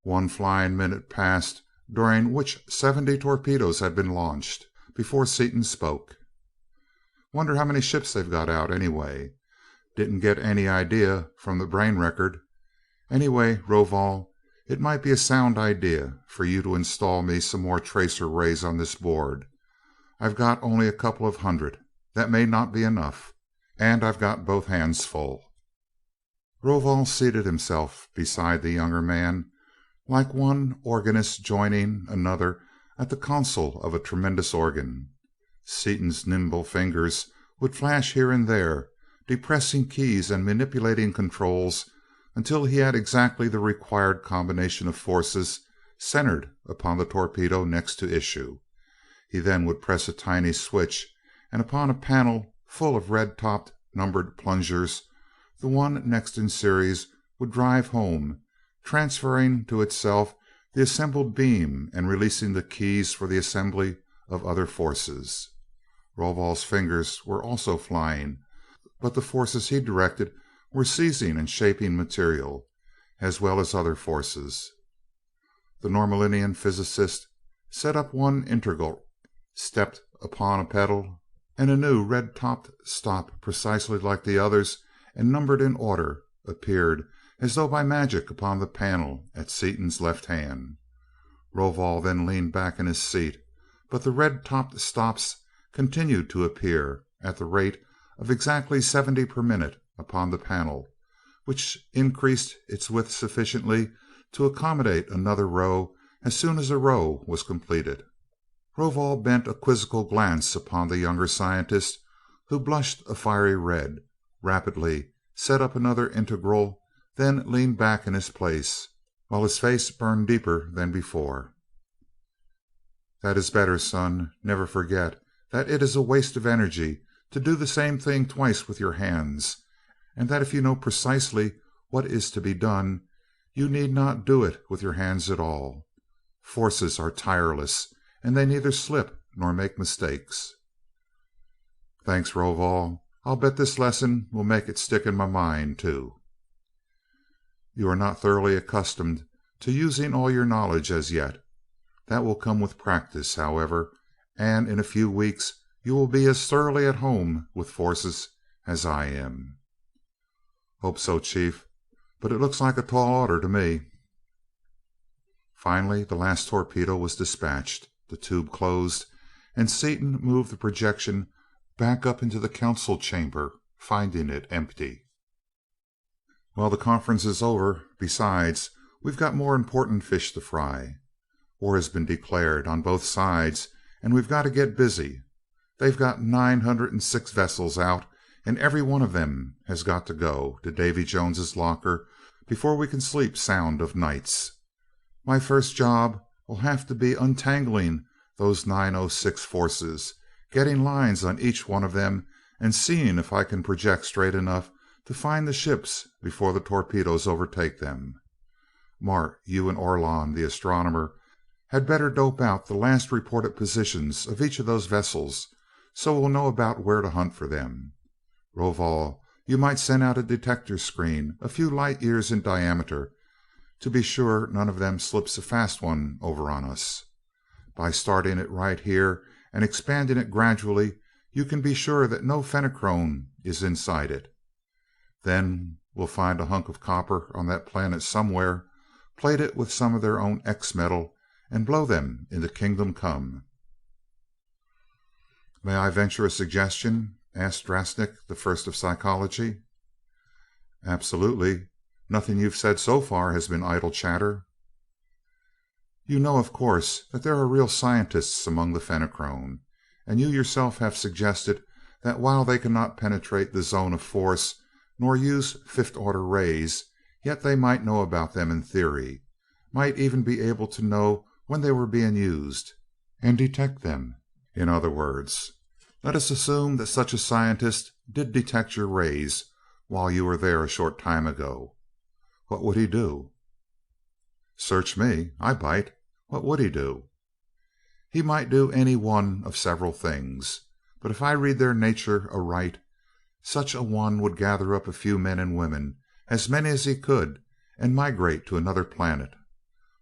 1 flying minute passed, during which 70 torpedoes had been launched, before Seaton spoke. "Wonder how many ships they've got out, anyway. Didn't get any idea from the brain record. Anyway, Rovol, it might be a sound idea for you to install me some more tracer rays on this board. I've got only a couple of hundred. That may not be enough, and I've got both hands full." Rovol seated himself beside the younger man, like one organist joining another at the console of a tremendous organ. Seaton's nimble fingers would flash here and there, depressing keys and manipulating controls until he had exactly the required combination of forces centered upon the torpedo next to issue. He then would press a tiny switch, and upon a panel full of red-topped numbered plungers, the one next in series would drive home, transferring to itself the assembled beam and releasing the keys for the assembly of other forces. Rovol's fingers were also flying, but the forces he directed were seizing and shaping material, as well as other forces. The Norlaminian physicist set up one integral stepped upon a pedal, and a new red-topped stop precisely like the others and numbered in order appeared as though by magic upon the panel at Seaton's left hand. Rovol then leaned back in his seat, but the red-topped stops continued to appear at the rate of exactly 70 per minute upon the panel, which increased its width sufficiently to accommodate another row as soon as a row was completed. Rovol bent a quizzical glance upon the younger scientist, who blushed a fiery red, rapidly set up another integral, then leaned back in his place, while his face burned deeper than before. "That is better, son. Never forget that it is a waste of energy to do the same thing twice with your hands, and that if you know precisely what is to be done, you need not do it with your hands at all. Forces are tireless, and they neither slip nor make mistakes." "Thanks, Rovol. I'll bet this lesson will make it stick in my mind, too." "You are not thoroughly accustomed to using all your knowledge as yet. That will come with practice, however, and in a few weeks you will be as thoroughly at home with forces as I am." "Hope so, Chief, but it looks like a tall order to me." Finally the last torpedo was dispatched, the tube closed, and Seaton moved the projection back up into the council chamber, finding it empty. "Well, the conference is over. Besides, we've got more important fish to fry. War has been declared on both sides, and we've got to get busy. They've got 906 vessels out, and every one of them has got to go to Davy Jones's locker before we can sleep sound of nights. My first job will have to be untangling those 906 forces, getting lines on each one of them, and seeing if I can project straight enough to find the ships before the torpedoes overtake them. Mart, you and Orlon, the astronomer, had better dope out the last reported positions of each of those vessels, so we'll know about where to hunt for them. Rovol, you might send out a detector screen a few light years in diameter, to be sure none of them slips a fast one over on us. By starting it right here and expanding it gradually, you can be sure that no Fenachrone is inside it. Then we'll find a hunk of copper on that planet somewhere, plate it with some of their own X metal, and blow them into Kingdom Come." "May I venture a suggestion?" asked Drasnik, the first of psychology. "Absolutely. Nothing you've said so far has been idle chatter." "You know, of course, that there are real scientists among the Fenachrone, and you yourself have suggested that while they cannot penetrate the zone of force nor use fifth order rays, yet they might know about them in theory, might even be able to know when they were being used, and detect them. In other words, let us assume that such a scientist did detect your rays while you were there a short time ago. What would he do?" "Search me. I bite. What would he do?" "He might do any one of several things, but if I read their nature aright, such a one would gather up a few men and women, as many as he could, and migrate to another planet.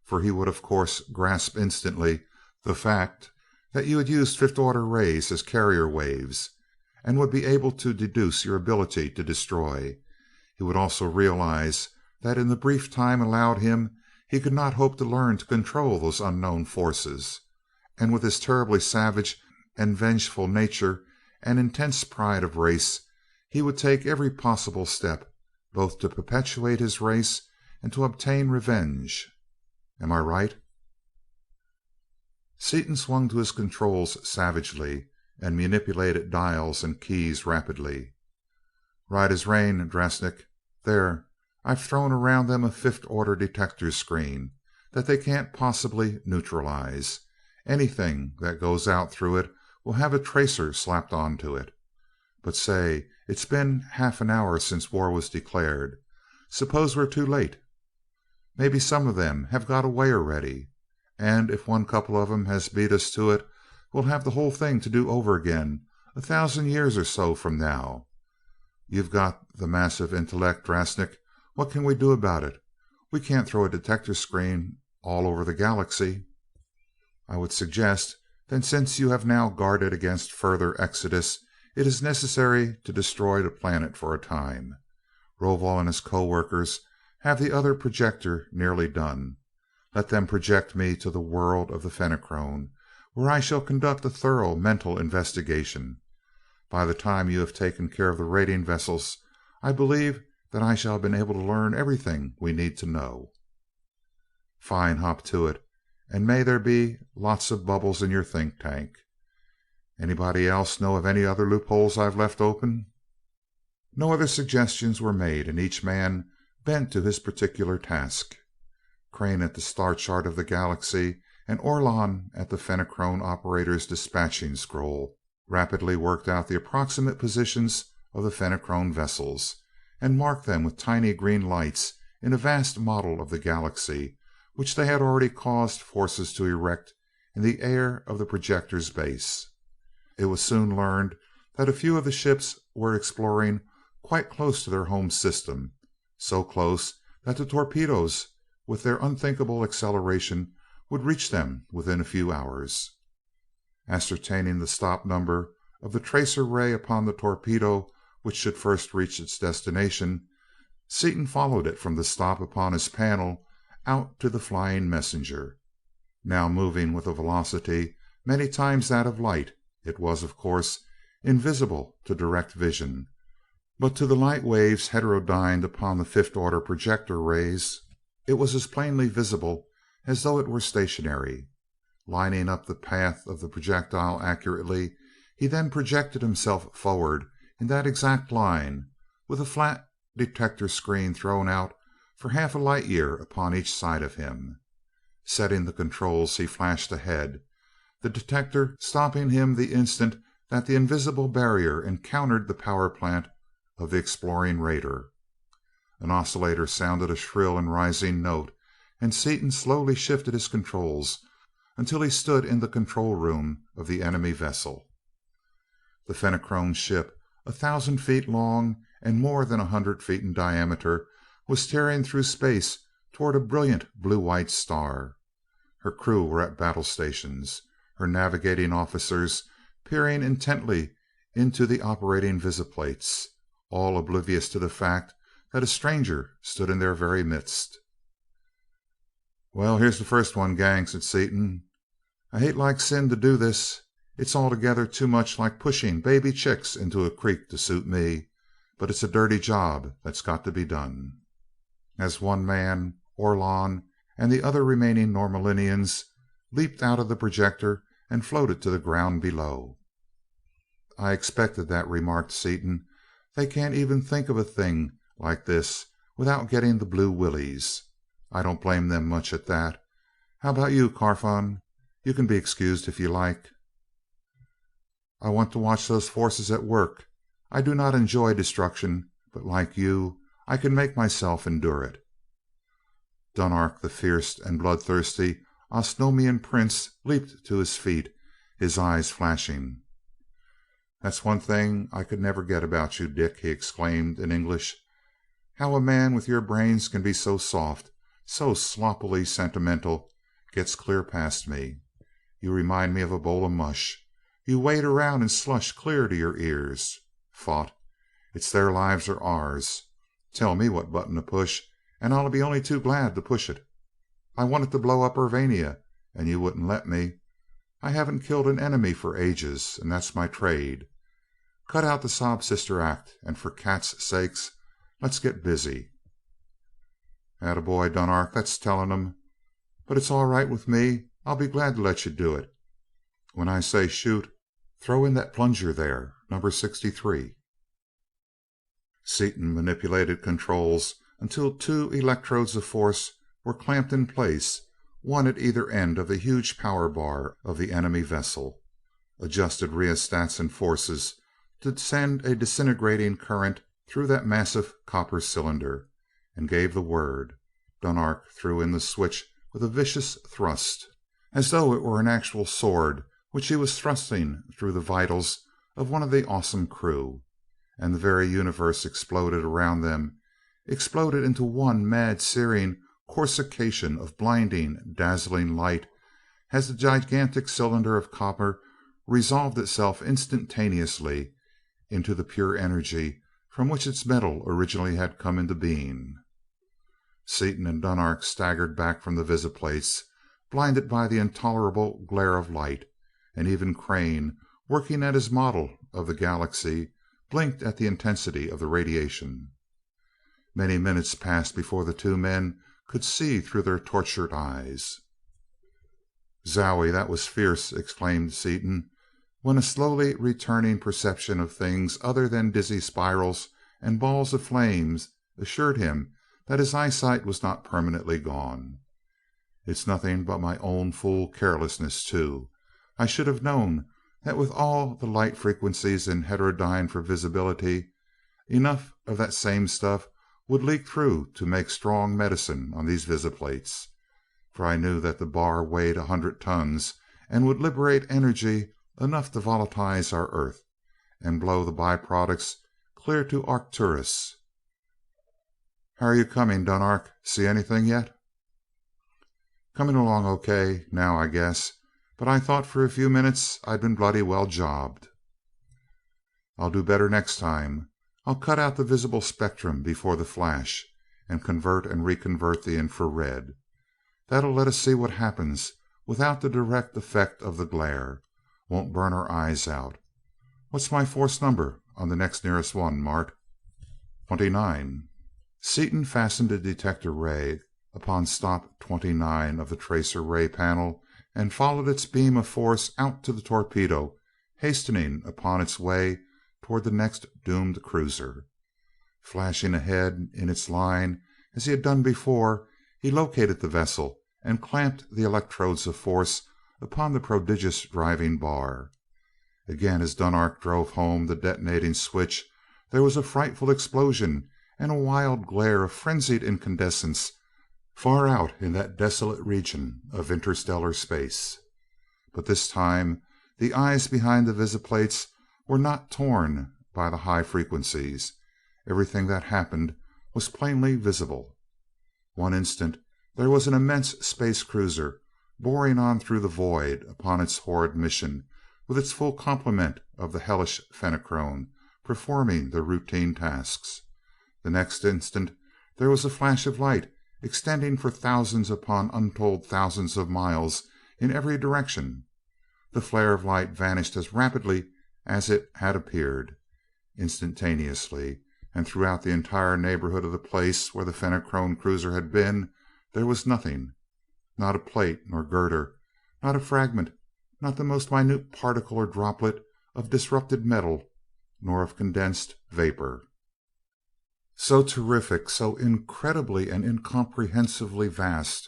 For he would of course grasp instantly the fact that you had used fifth order rays as carrier waves, and would be able to deduce your ability to destroy. He would also realize that in the brief time allowed him he could not hope to learn to control those unknown forces, and with his terribly savage and vengeful nature and intense pride of race, he would take every possible step both to perpetuate his race and to obtain revenge. Am I right?" Seaton swung to his controls savagely and manipulated dials and keys rapidly. "Right as rain, Drasnik. There, I've thrown around them a fifth order detector screen that they can't possibly neutralize. Anything that goes out through it will have a tracer slapped onto it. But say, it's been half an hour since war was declared. Suppose we're too late? Maybe some of them have got away already, and if one couple of 'em has beat us to it, we'll have the whole thing to do over again 1,000 years or so from now. You've got the massive intellect, Drasnik. What can we do about it? We can't throw a detector screen all over the galaxy." "I would suggest "Then since you have now guarded against further exodus, it is necessary to destroy the planet for a time. Rovol and his co workers have the other projector nearly done. Let them project me to the world of the Fenachrone, where I shall conduct a thorough mental investigation. By the time you have taken care of the raiding vessels, I believe that I shall have been able to learn everything we need to know." "Fine, hop to it, and may there be lots of bubbles in your think tank. Anybody else know of any other loopholes I've left open?" No other suggestions were made, and each man bent to his particular task. Crane at the star chart of the galaxy, and Orlon at the Fenachrone operator's dispatching scroll, rapidly worked out the approximate positions of the Fenachrone vessels, and marked them with tiny green lights in a vast model of the galaxy which they had already caused forces to erect in the air of the projector's base. It was soon learned that a few of the ships were exploring quite close to their home system, so close that the torpedoes with their unthinkable acceleration would reach them within a few hours. Ascertaining the stop number of the tracer ray upon the torpedo which should first reach its destination, Seaton followed it from the stop upon his panel out to the flying messenger. Now moving with a velocity many times that of light, it was, of course, invisible to direct vision, but to the light waves heterodyned upon the fifth order projector rays, it was as plainly visible as though it were stationary. Lining up the path of the projectile accurately, he then projected himself forward in that exact line, with a flat detector screen thrown out for half a light year upon each side of him. Setting the controls, he flashed ahead, the detector stopping him the instant that the invisible barrier encountered the power plant of the exploring raider. An oscillator sounded a shrill and rising note, and Seaton slowly shifted his controls until he stood in the control room of the enemy vessel. The Fenachrone ship, 1,000 feet long and more than 100 feet in diameter, was tearing through space toward a brilliant blue-white star. Her crew were at battle stations, her navigating officers peering intently into the operating visiplates, all oblivious to the fact that a stranger stood in their very midst. "Well, here's the first one, gang," said Seaton. "I hate like sin to do this. It's altogether too much like pushing baby chicks into a creek to suit me, but it's a dirty job that's got to be done." As one man, Orlon and the other remaining Norlaminians leaped out of the projector and floated to the ground below. "I expected that," remarked Seaton. "They can't even think of a thing like this without getting the blue willies. I don't blame them much at that. How about you, Carfon? You can be excused if you like." "I want to watch those forces at work. I do not enjoy destruction, but like you, I can make myself endure it." Dunark, the fierce and bloodthirsty Osnomian prince, leaped to his feet, his eyes flashing. "That's one thing I could never get about you, Dick," he exclaimed in English. "How a man with your brains can be so soft, so sloppily sentimental, gets clear past me. You remind me of a bowl of mush. You wade around in slush clear to your ears. Fought. It's their lives or ours. Tell me what button to push, and I'll be only too glad to push it. I wanted to blow up Urbania, and you wouldn't let me. I haven't killed an enemy for ages, and that's my trade. Cut out the sob sister act, and for cat's sakes, let's get busy." "Attaboy, Dunark, that's telling 'em. But it's all right with me. I'll be glad to let you do it. When I say shoot, throw in that plunger there, number 63. Seaton manipulated controls until 2 electrodes of force were clamped in place, one at either end of the huge power bar of the enemy vessel, adjusted rheostats and forces to send a disintegrating current through that massive copper cylinder, and gave the word. Dunark threw in the switch with a vicious thrust, as though it were an actual sword which he was thrusting through the vitals of one of the awesome crew, and the very universe exploded around them, exploded into one mad searing coruscation of blinding, dazzling light as the gigantic cylinder of copper resolved itself instantaneously into the pure energy from which its metal originally had come into being. Seaton and Dunark staggered back from the visiplates, blinded by the intolerable glare of light, and even Crane, working at his model of the galaxy, blinked at the intensity of the radiation. Many minutes passed before the two men could see through their tortured eyes. "Zowie, that was fierce!" exclaimed Seaton, when a slowly returning perception of things other than dizzy spirals and balls of flames assured him that his eyesight was not permanently gone. "It's nothing but my own fool carelessness, too. I should have known that with all the light frequencies in heterodyne for visibility, enough of that same stuff would leak through to make strong medicine on these visiplates. For I knew that the bar weighed 100 tons and would liberate energy enough to volatilize our Earth and blow the byproducts clear to Arcturus. How are you coming, Dunark? See anything yet?" "Coming along O.K. now, I guess. But I thought for a few minutes I'd been bloody well jobbed." "I'll do better next time. I'll cut out the visible spectrum before the flash and convert and reconvert the infrared. That'll let us see what happens without the direct effect of the glare. Won't burn our eyes out. What's my force number on the next nearest one, Mart?" "29." Seaton fastened a detector ray upon stop 29 of the tracer ray panel and followed its beam of force out to the torpedo hastening upon its way toward the next doomed cruiser. Flashing ahead in its line as he had done before, he located the vessel and clamped the electrodes of force upon the prodigious driving bar. Again, as Dunark drove home the detonating switch, there was a frightful explosion and a wild glare of frenzied incandescence far out in that desolate region of interstellar space. But this time the eyes behind the visiplates were not torn by the high frequencies. Everything that happened was plainly visible. One instant there was an immense space cruiser boring on through the void upon its horrid mission, with its full complement of the hellish Fenachrone performing their routine tasks. The next instant there was a flash of light extending for thousands upon untold thousands of miles in every direction. The flare of light vanished as rapidly as it had appeared, instantaneously, and throughout the entire neighborhood of the place where the Fenachrone cruiser had been, there was nothing. Not a plate nor girder, not a fragment, not the most minute particle or droplet of disrupted metal, nor of condensed vapor. So terrific, so incredibly and incomprehensibly vast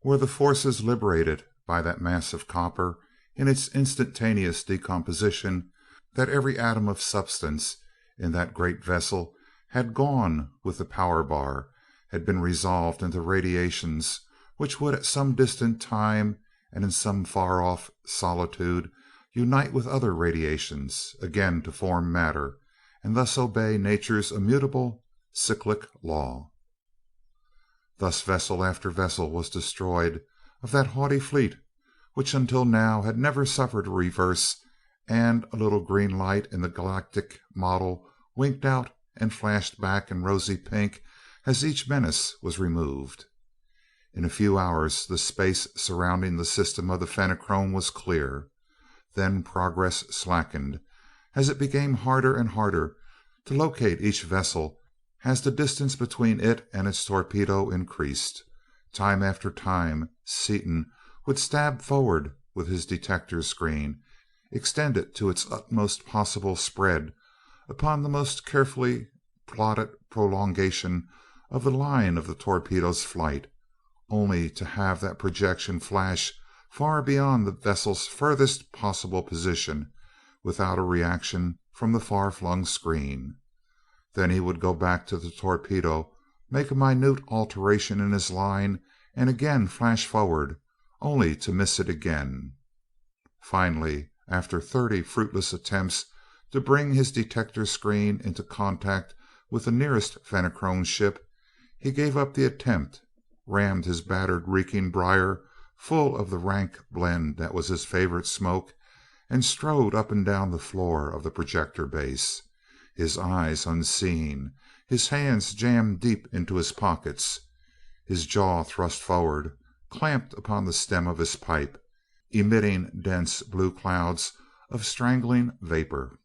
were the forces liberated by that mass of copper in its instantaneous decomposition, that every atom of substance in that great vessel had gone with the power bar, had been resolved into radiations which would at some distant time and in some far off solitude unite with other radiations again to form matter, and thus obey nature's immutable cyclic law. Thus vessel after vessel was destroyed of that haughty fleet, which until now had never suffered a reverse, and a little green light in the galactic model winked out and flashed back in rosy pink as each menace was removed. In a few hours the space surrounding the system of the Fenachrone was clear. Then progress slackened as it became harder and harder to locate each vessel as the distance between it and its torpedo increased. Time after time Seaton would stab forward with his detector screen, extended to its utmost possible spread upon the most carefully plotted prolongation of the line of the torpedo's flight, only to have that projection flash far beyond the vessel's furthest possible position without a reaction from the far-flung screen. Then he would go back to the torpedo, make a minute alteration in his line, and again flash forward, only to miss it again. Finally, after 30 fruitless attempts to bring his detector screen into contact with the nearest Fenachrone ship, he gave up the attempt, rammed his battered reeking briar full of the rank blend that was his favorite smoke, and strode up and down the floor of the projector base, his eyes unseeing, his hands jammed deep into his pockets, his jaw thrust forward, clamped upon the stem of his pipe, emitting dense blue clouds of strangling vapor.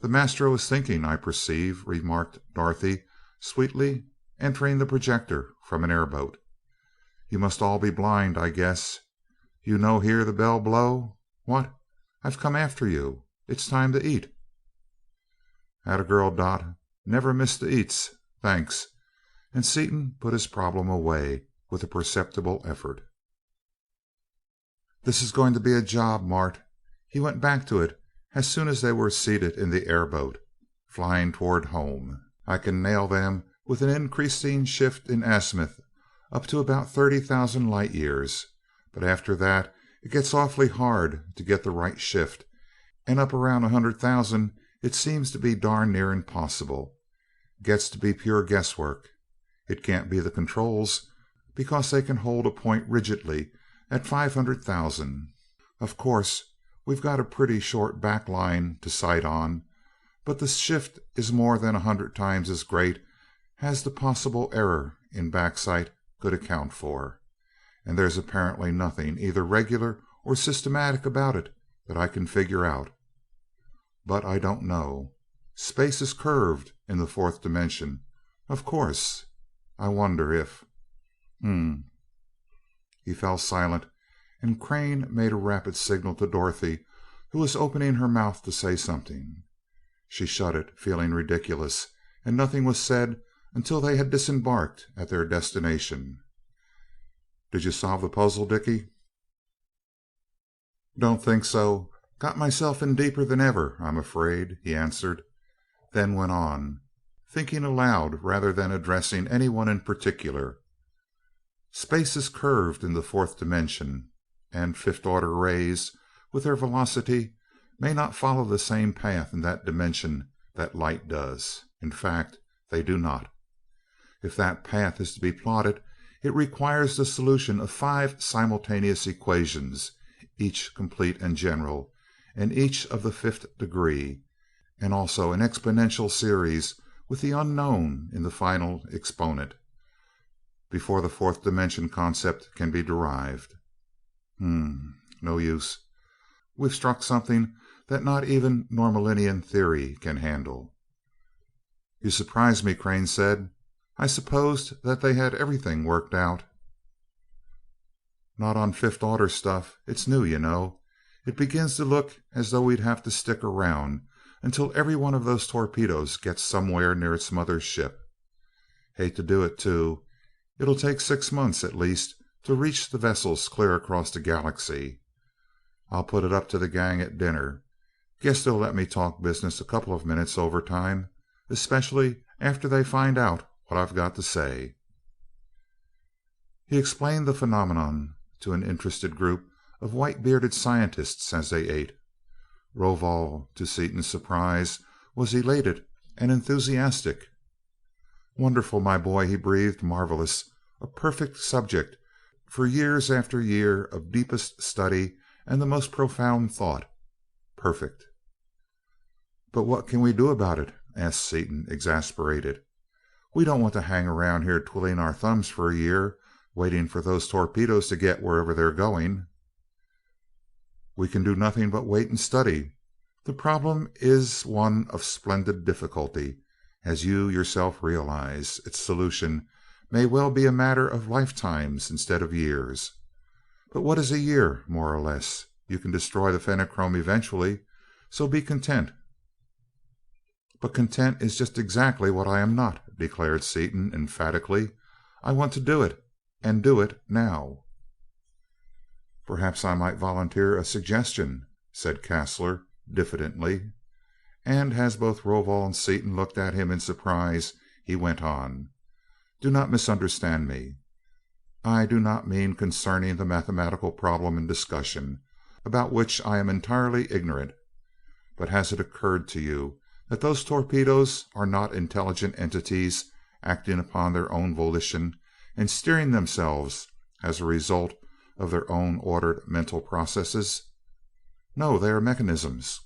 "The Mastro is thinking, I perceive," remarked Dorothy sweetly, entering the projector from an airboat. "You must all be blind, I guess. You no hear the bell blow? What? I've come after you. It's time to eat." "'Atta girl, Dot. Never miss the eats. Thanks." And Seaton put his problem away with a perceptible effort. "This is going to be a job, Mart." He went back to it as soon as they were seated in the airboat, flying toward home. "I can nail them with an increasing shift in azimuth up to about 30,000 light years, but after that it gets awfully hard to get the right shift, and up around 100,000 it seems to be darn near impossible. Gets to be pure guesswork. It can't be the controls, because they can hold a point rigidly at 500,000. Of course, we've got a pretty short back line to sight on, but the shift is more than 100 times as great as the possible error in backsight could account for, and there's apparently nothing either regular or systematic about it that I can figure out. But I don't know. Space is curved in the fourth dimension, of course. I wonder if... He fell silent, and Crane made a rapid signal to Dorothy, who was opening her mouth to say something. She shut it, feeling ridiculous, and nothing was said until they had disembarked at their destination. "Did you solve the puzzle, Dickie?" "Don't think so. Got myself in deeper than ever, I'm afraid," he answered, then went on, thinking aloud rather than addressing anyone in particular. "Space is curved in the fourth dimension, and fifth-order rays, with their velocity, may not follow the same path in that dimension that light does. In fact, they do not. If that path is to be plotted, it requires the solution of 5 simultaneous equations, each complete and general, and each of the 5th degree, and also an exponential series with the unknown in the final exponent, before the fourth dimension concept can be derived. No use. We've struck something that not even Norlaminian theory can handle." "You surprise me," Crane said. "I supposed that they had everything worked out." "Not on fifth order stuff. It's new, you know. It begins to look as though we'd have to stick around until every one of those torpedoes gets somewhere near its mother ship. Hate to do it, too. It'll take 6 months, at least, to reach the vessels clear across the galaxy. I'll put it up to the gang at dinner. Guess they'll let me talk business a couple of minutes overtime, especially after they find out what I've got to say." He explained the phenomenon to an interested group of white-bearded scientists as they ate. Rovol, to Seaton's surprise, was elated and enthusiastic. "Wonderful, my boy," he breathed. "Marvelous. A perfect subject for years after year of deepest study and the most profound thought. Perfect." "But what can we do about it?" asked Seaton, exasperated. "We don't want to hang around here twiddling our thumbs for a year, waiting for those torpedoes to get wherever they're going." "We can do nothing but wait and study. The problem is one of splendid difficulty, as you yourself realize. Its solution may well be a matter of lifetimes instead of years. But what is a year, more or less? You can destroy the Fenachrone eventually, so be content." "But content is just exactly what I am not," declared Seaton emphatically. "I want to do it, and do it now." "Perhaps I might volunteer a suggestion," said Cassler diffidently, and as both Rovol and Seaton looked at him in surprise, he went on. "Do not misunderstand me. I do not mean concerning the mathematical problem in discussion, about which I am entirely ignorant. But has it occurred to you that those torpedoes are not intelligent entities acting upon their own volition and steering themselves as a result of their own ordered mental processes? No, they are mechanisms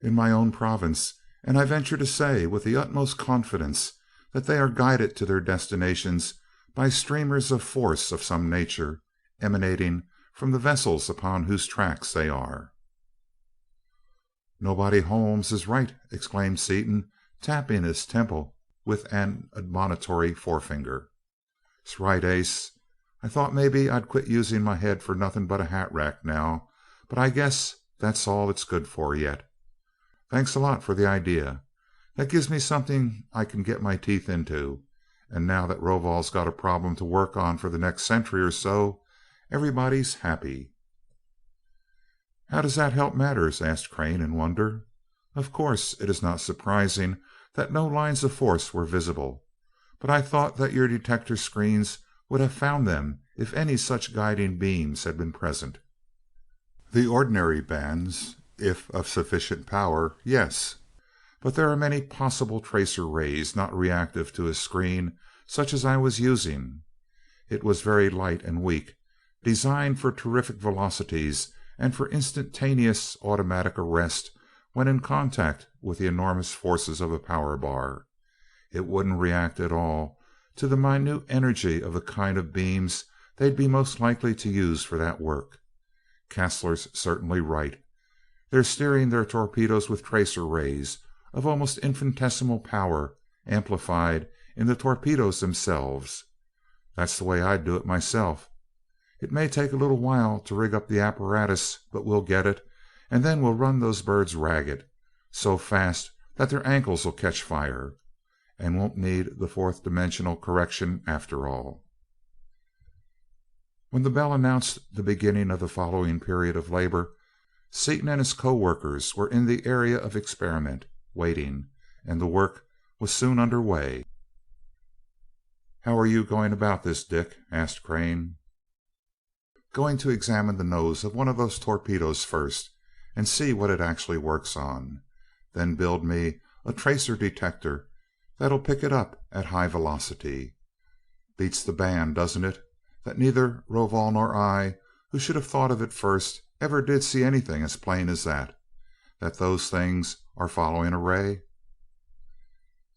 in my own province, and I venture to say with the utmost confidence that they are guided to their destinations by streamers of force of some nature, emanating from the vessels upon whose tracks they are." "Nobody Holmes is right!" exclaimed Seaton, tapping his temple with an admonitory forefinger. "'S right, Ace. I thought maybe I'd quit using my head for nothing but a hat rack now, but I guess that's all it's good for yet. Thanks a lot for the idea. That gives me something I can get my teeth into, and now that Rovol's got a problem to work on for the next century or so, everybody's happy." "How does that help matters?" asked Crane in wonder. "Of course, it is not surprising that no lines of force were visible, but I thought that your detector screens would have found them if any such guiding beams had been present." "The ordinary bands, if of sufficient power, yes. But there are many possible tracer rays not reactive to a screen such as I was using. It was very light and weak, designed for terrific velocities and for instantaneous automatic arrest when in contact with the enormous forces of a power bar. It wouldn't react at all to the minute energy of the kind of beams they'd be most likely to use for that work. Kastler's certainly right. They're steering their torpedoes with tracer rays of almost infinitesimal power amplified in the torpedoes themselves. That's the way I'd do it myself. It may take a little while to rig up the apparatus, but we'll get it, and then we'll run those birds ragged, so fast that their ankles'll catch fire, and won't need the fourth dimensional correction after all." When the bell announced the beginning of the following period of labor, Seaton and his co-workers were in the area of experiment, waiting, and the work was soon under way. "How are you going about this, Dick?" asked Crane. "Going to examine the nose of one of those torpedoes first, and see what it actually works on. Then build me a tracer detector that'll pick it up at high velocity. Beats the band, doesn't it, that neither Rovol nor I, who should have thought of it first, ever did see anything as plain as that those things are following a ray?"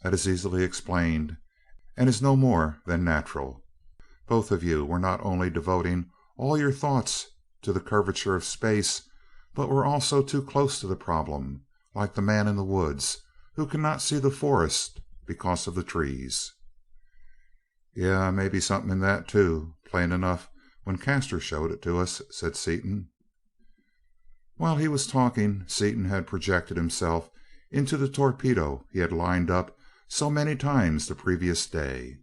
"That is easily explained, and is no more than natural. Both of you were not only devoting all your thoughts to the curvature of space, but were also too close to the problem, like the man in the woods who cannot see the forest because of the trees." "Yeah, maybe something in that too, plain enough when Castor showed it to us," said Seaton. While he was talking, Seaton had projected himself into the torpedo he had lined up so many times the previous day.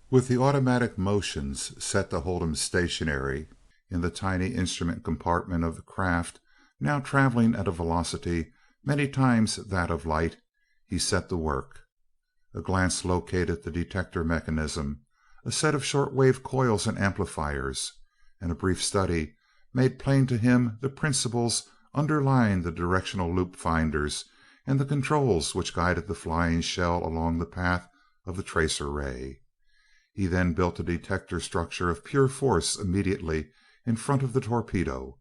With the automatic motions set to hold him stationary in the tiny instrument compartment of the craft, now traveling at a velocity many times that of light, he set to work. A glance located the detector mechanism, a set of short-wave coils and amplifiers, and a brief study made plain to him the principles underlying the directional loop finders and the controls which guided the flying shell along the path of the tracer ray. He then built a detector structure of pure force immediately in front of the torpedo,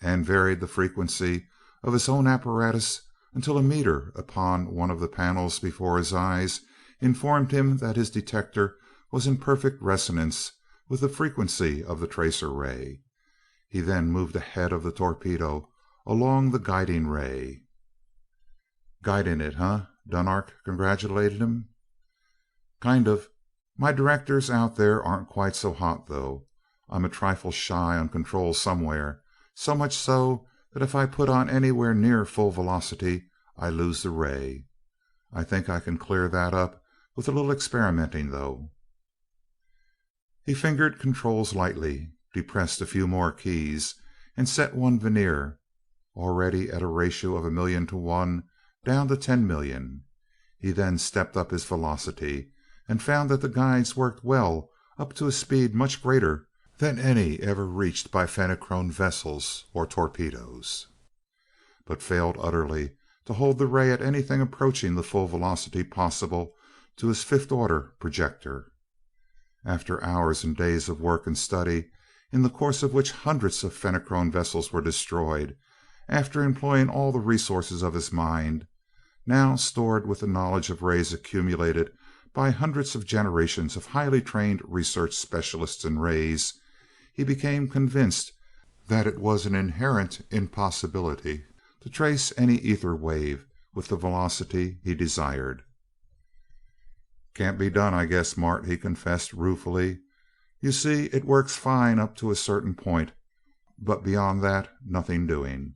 and varied the frequency of his own apparatus until a meter upon one of the panels before his eyes informed him that his detector was in perfect resonance with the frequency of the tracer ray. He then moved ahead of the torpedo along the guiding ray. "Guiding it, huh?" Dunark congratulated him. "Kind of. My directors out there aren't quite so hot, though. I'm a trifle shy on control somewhere, so much so that if I put on anywhere near full velocity I lose the ray. I think I can clear that up with a little experimenting, though." He fingered controls lightly, depressed a few more keys, and set one vernier, already at a ratio of 1,000,000 to 1, down to 10,000,000. He then stepped up his velocity, and found that the guides worked well up to a speed much greater than any ever reached by Fenachrone vessels or torpedoes, but failed utterly to hold the ray at anything approaching the full velocity possible to his fifth order projector. After hours and days of work and study, in the course of which hundreds of Fenachrone vessels were destroyed, after employing all the resources of his mind, now stored with the knowledge of rays accumulated by hundreds of generations of highly trained research specialists in rays, he became convinced that it was an inherent impossibility to trace any ether wave with the velocity he desired. "Can't be done, I guess, Mart," he confessed ruefully. "You see, it works fine up to a certain point, but beyond that, nothing doing.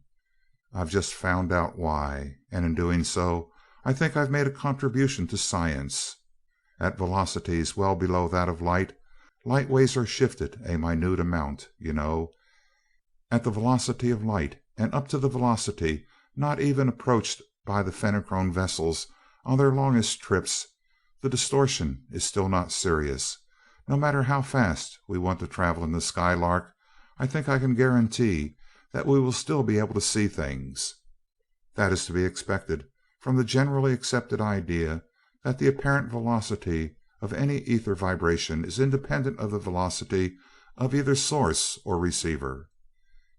I've just found out why, and in doing so, I think I've made a contribution to science. At velocities well below that of light, light waves are shifted a minute amount, you know. At the velocity of light, and up to the velocity not even approached by the Fenachrone vessels on their longest trips, the distortion is still not serious. No matter how fast we want to travel in the Skylark, I think I can guarantee that we will still be able to see things. That is to be expected from the generally accepted idea that the apparent velocity of any ether vibration is independent of the velocity of either source or receiver.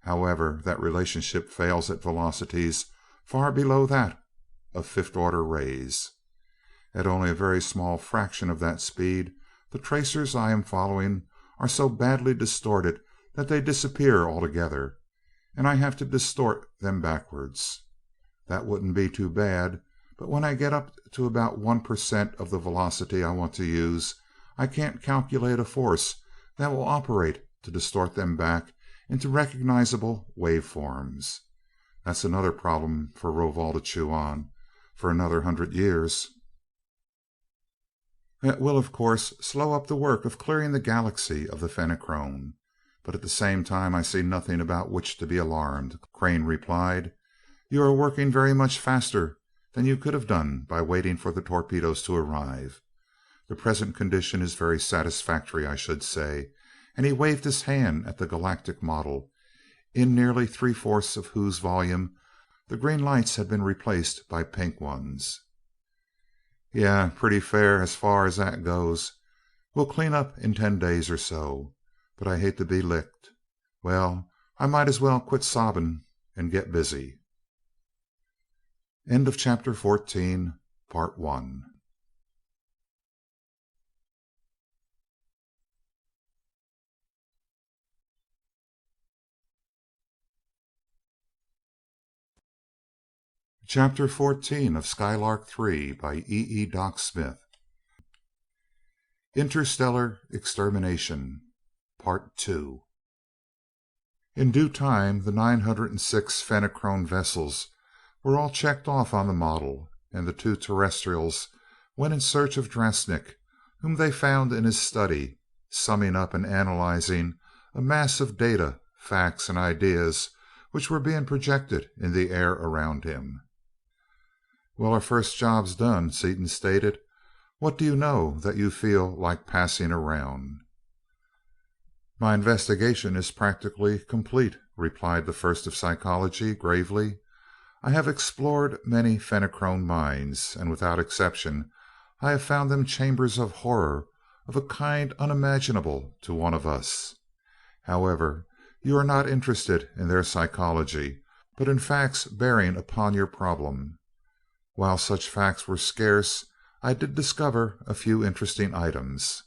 However, that relationship fails at velocities far below that of fifth-order rays. At only a very small fraction of that speed, the tracers I am following are so badly distorted that they disappear altogether, and I have to distort them backwards. That wouldn't be too bad, but when I get up to about 1% of the velocity I want to use, I can't calculate a force that will operate to distort them back into recognizable waveforms. That's another problem for Rovol to chew on for another 100 years. That will, of course, slow up the work of clearing the galaxy of the Fenachrone. But at the same time I see nothing about which to be alarmed," Crane replied. "You are working very much faster than you could have done by waiting for the torpedoes to arrive. The present condition is very satisfactory, I should say," and he waved his hand at the galactic model, in nearly three-fourths of whose volume the green lights had been replaced by pink ones. "Yeah, pretty fair as far as that goes. We'll clean up in 10 days or so. But I hate to be licked. Well, I might as well quit sobbing and get busy." End of chapter 14, part 1. Chapter 14 of Skylark Three by E. Doc Smith. Interstellar Extermination, Part 2. In due time, the 906 Fenachrone vessels were all checked off on the model, and the two terrestrials went in search of Drasnik, whom they found in his study, summing up and analyzing a mass of data, facts, and ideas which were being projected in the air around him. "Well, our first job's done," Seaton stated. "What do you know that you feel like passing around?" "My investigation is practically complete," replied the first of psychology gravely. "I have explored many Fenachrone minds, and without exception I have found them chambers of horror of a kind unimaginable to one of us. However, you are not interested in their psychology, but in facts bearing upon your problem. While such facts were scarce, I did discover a few interesting items.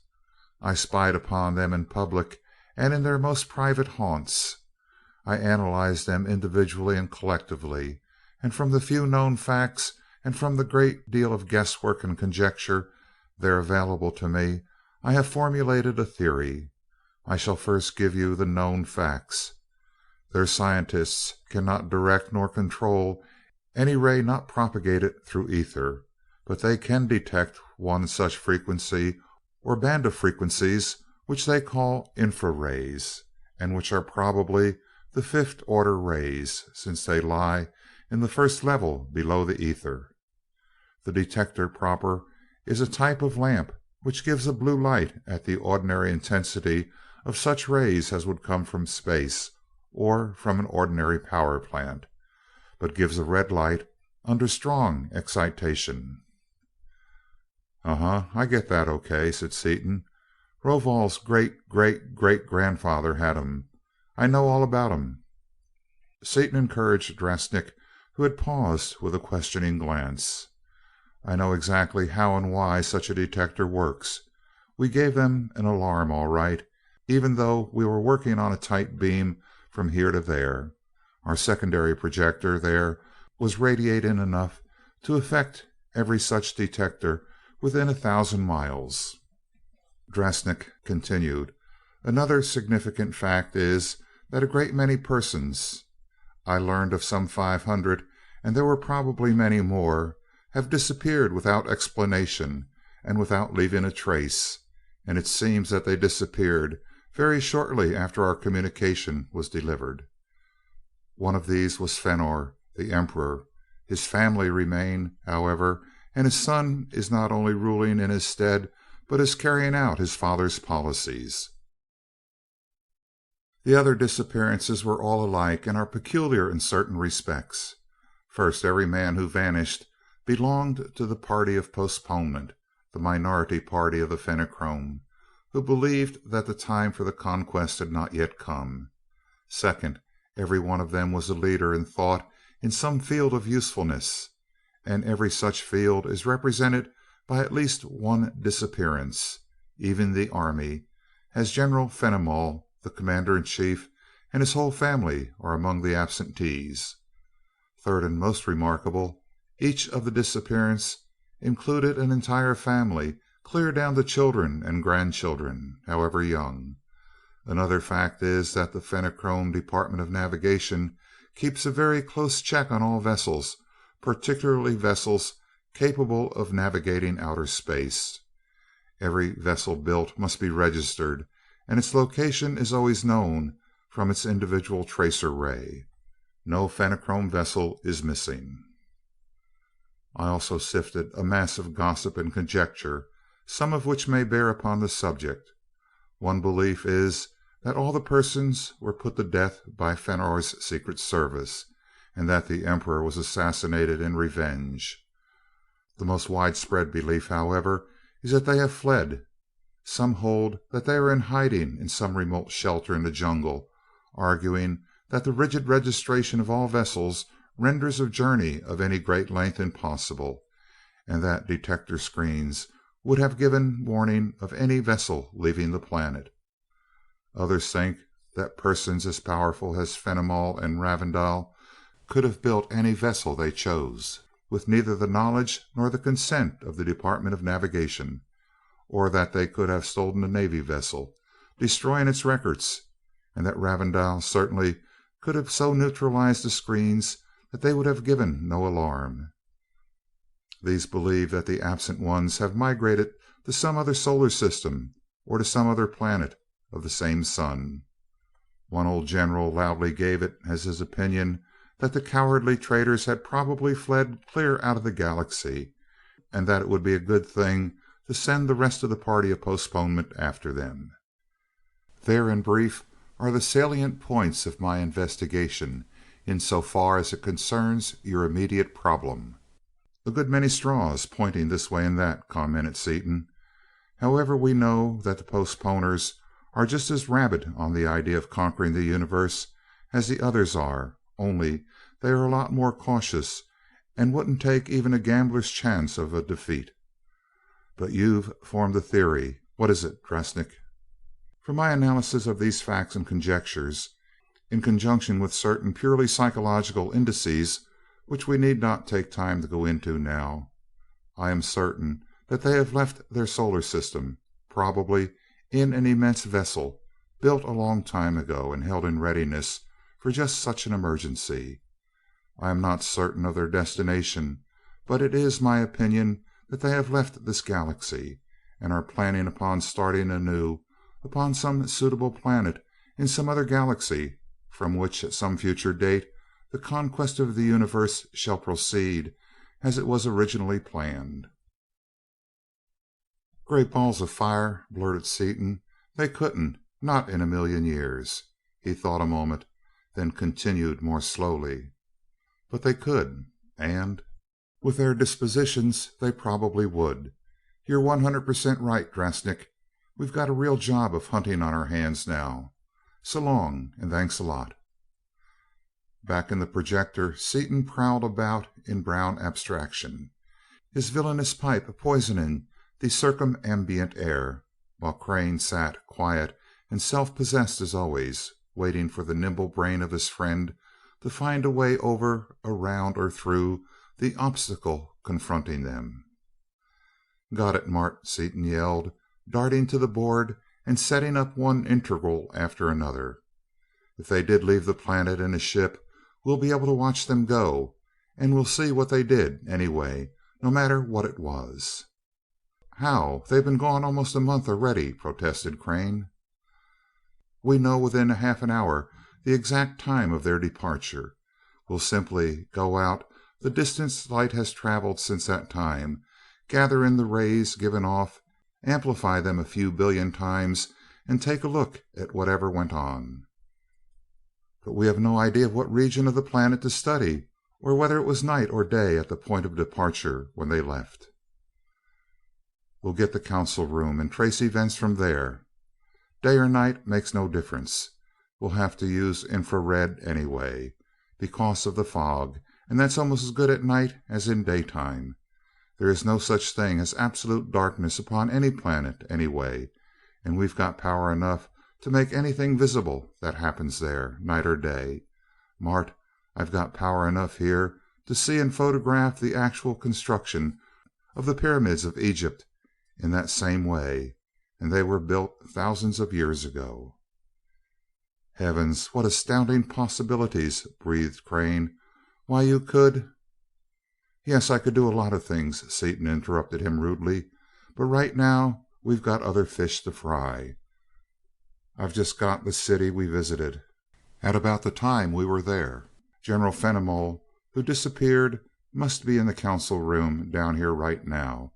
I spied upon them in public and in their most private haunts. I analyzed them individually and collectively, and from the few known facts and from the great deal of guesswork and conjecture there available to me, I have formulated a theory. I shall first give you the known facts. Their scientists cannot direct nor control any ray not propagated through ether, but they can detect one such frequency or band of frequencies which they call infrarays, and which are probably the fifth-order rays, since they lie in the first level below the ether. The detector proper is a type of lamp which gives a blue light at the ordinary intensity of such rays as would come from space or from an ordinary power plant, but gives a red light under strong excitation." "I get that okay," said Seaton. Roval's great-great-great-grandfather had 'em. I know all about 'em." Seaton encouraged Drasnik, who had paused with a questioning glance. "I know exactly how and why such a detector works. We gave them an alarm, all right, even though we were working on a tight beam from here to there. Our secondary projector there was radiating enough to affect every such detector within 1,000 miles." Drasnik continued: "Another significant fact is that a great many persons, I learned of some 500, and there were probably many more, have disappeared without explanation and without leaving a trace, and it seems that they disappeared very shortly after our communication was delivered. One of these was Fenor, the Emperor. His family remain, however, and his son is not only ruling in his stead, but is carrying out his father's policies. The other disappearances were all alike and are peculiar in certain respects. First, every man who vanished belonged to the party of postponement, the minority party of the Fenachrone, who believed that the time for the conquest had not yet come. Second, every one of them was a leader in thought in some field of usefulness, and every such field is represented by at least one disappearance. Even the army, as General Fenimol, the commander-in-chief, and his whole family are among the absentees. Third, and most remarkable, each of the disappearances included an entire family, clear down to children and grandchildren, however young. Another fact is that the Fenachrone Department of Navigation keeps a very close check on all vessels, particularly vessels capable of navigating outer space. Every vessel built must be registered, and its location is always known from its individual tracer ray. No Fenachrone vessel is missing. I also sifted a mass of gossip and conjecture, some of which may bear upon the subject. One belief is that all the persons were put to death by Fenor's secret service, and that the Emperor was assassinated in revenge. The most widespread belief, however, is that they have fled. Some hold that they are in hiding in some remote shelter in the jungle, arguing that the rigid registration of all vessels renders a journey of any great length impossible, and that detector screens would have given warning of any vessel leaving the planet. Others think that persons as powerful as Fenimol and Ravindal could have built any vessel they chose, with neither the knowledge nor the consent of the Department of Navigation, or that they could have stolen a Navy vessel, destroying its records, and that Ravindal certainly could have so neutralized the screens that they would have given no alarm. These believe that the absent ones have migrated to some other solar system or to some other planet of the same sun. One old general loudly gave it as his opinion that the cowardly traitors had probably fled clear out of the galaxy, and that it would be a good thing to send the rest of the party of postponement after them. There, in brief, are the salient points of my investigation in so far as it concerns your immediate problem." "A good many straws pointing this way and that," commented Seaton. "However, we know that the postponers are just as rabid on the idea of conquering the universe as the others are, only they are a lot more cautious and wouldn't take even a gambler's chance of a defeat. But you've formed a theory. What is it, Drasnik?" "From my analysis of these facts and conjectures, in conjunction with certain purely psychological indices which we need not take time to go into now, I am certain that they have left their solar system, probably in an immense vessel built a long time ago and held in readiness for just such an emergency. I am not certain of their destination, but it is my opinion that they have left this galaxy and are planning upon starting anew upon some suitable planet in some other galaxy, from which at some future date the conquest of the universe shall proceed as it was originally planned." "Great balls of fire," blurted Seaton. "They couldn't, not in a million years." He thought a moment, then continued more slowly: "But they could, and with their dispositions they probably would. You're 100% right, Drasnik. We've got a real job of hunting on our hands now. So long, and thanks a lot." Back in the projector, Seaton prowled about in brown abstraction, his villainous pipe poisoning the circumambient air, while Crane sat quiet and self-possessed as always, waiting for the nimble brain of his friend to find a way over, around, or through the obstacle confronting them. "Got it, Mart," Seaton yelled, darting to the board and setting up one integral after another. "If they did leave the planet in a ship, we'll be able to watch them go, and we'll see what they did, anyway, no matter what it was." "How? They've been gone almost a month already," protested Crane. "We know within half an hour the exact time of their departure. We'll simply go out the distance light has traveled since that time, gather in the rays given off, amplify them a few billion times, and take a look at whatever went on." "But we have no idea of what region of the planet to study, or whether it was night or day at the point of departure when they left." "We'll get the council room and trace events from there. Day or night makes no difference. We'll have to use infrared anyway, because of the fog, and that's almost as good at night as in daytime. There is no such thing as absolute darkness upon any planet, anyway, and we've got power enough to make anything visible that happens there, night or day. Mart, I've got power enough here to see and photograph the actual construction of the pyramids of Egypt in that same way, and they were built thousands of years ago." "Heavens, what astounding possibilities!" breathed Crane. "Why, you could—" "Yes, I could do a lot of things," Seaton interrupted him rudely, "but right now we've got other fish to fry. I've just got the city we visited at about the time we were there. General Fenimol, who disappeared, must be in the council room down here right now.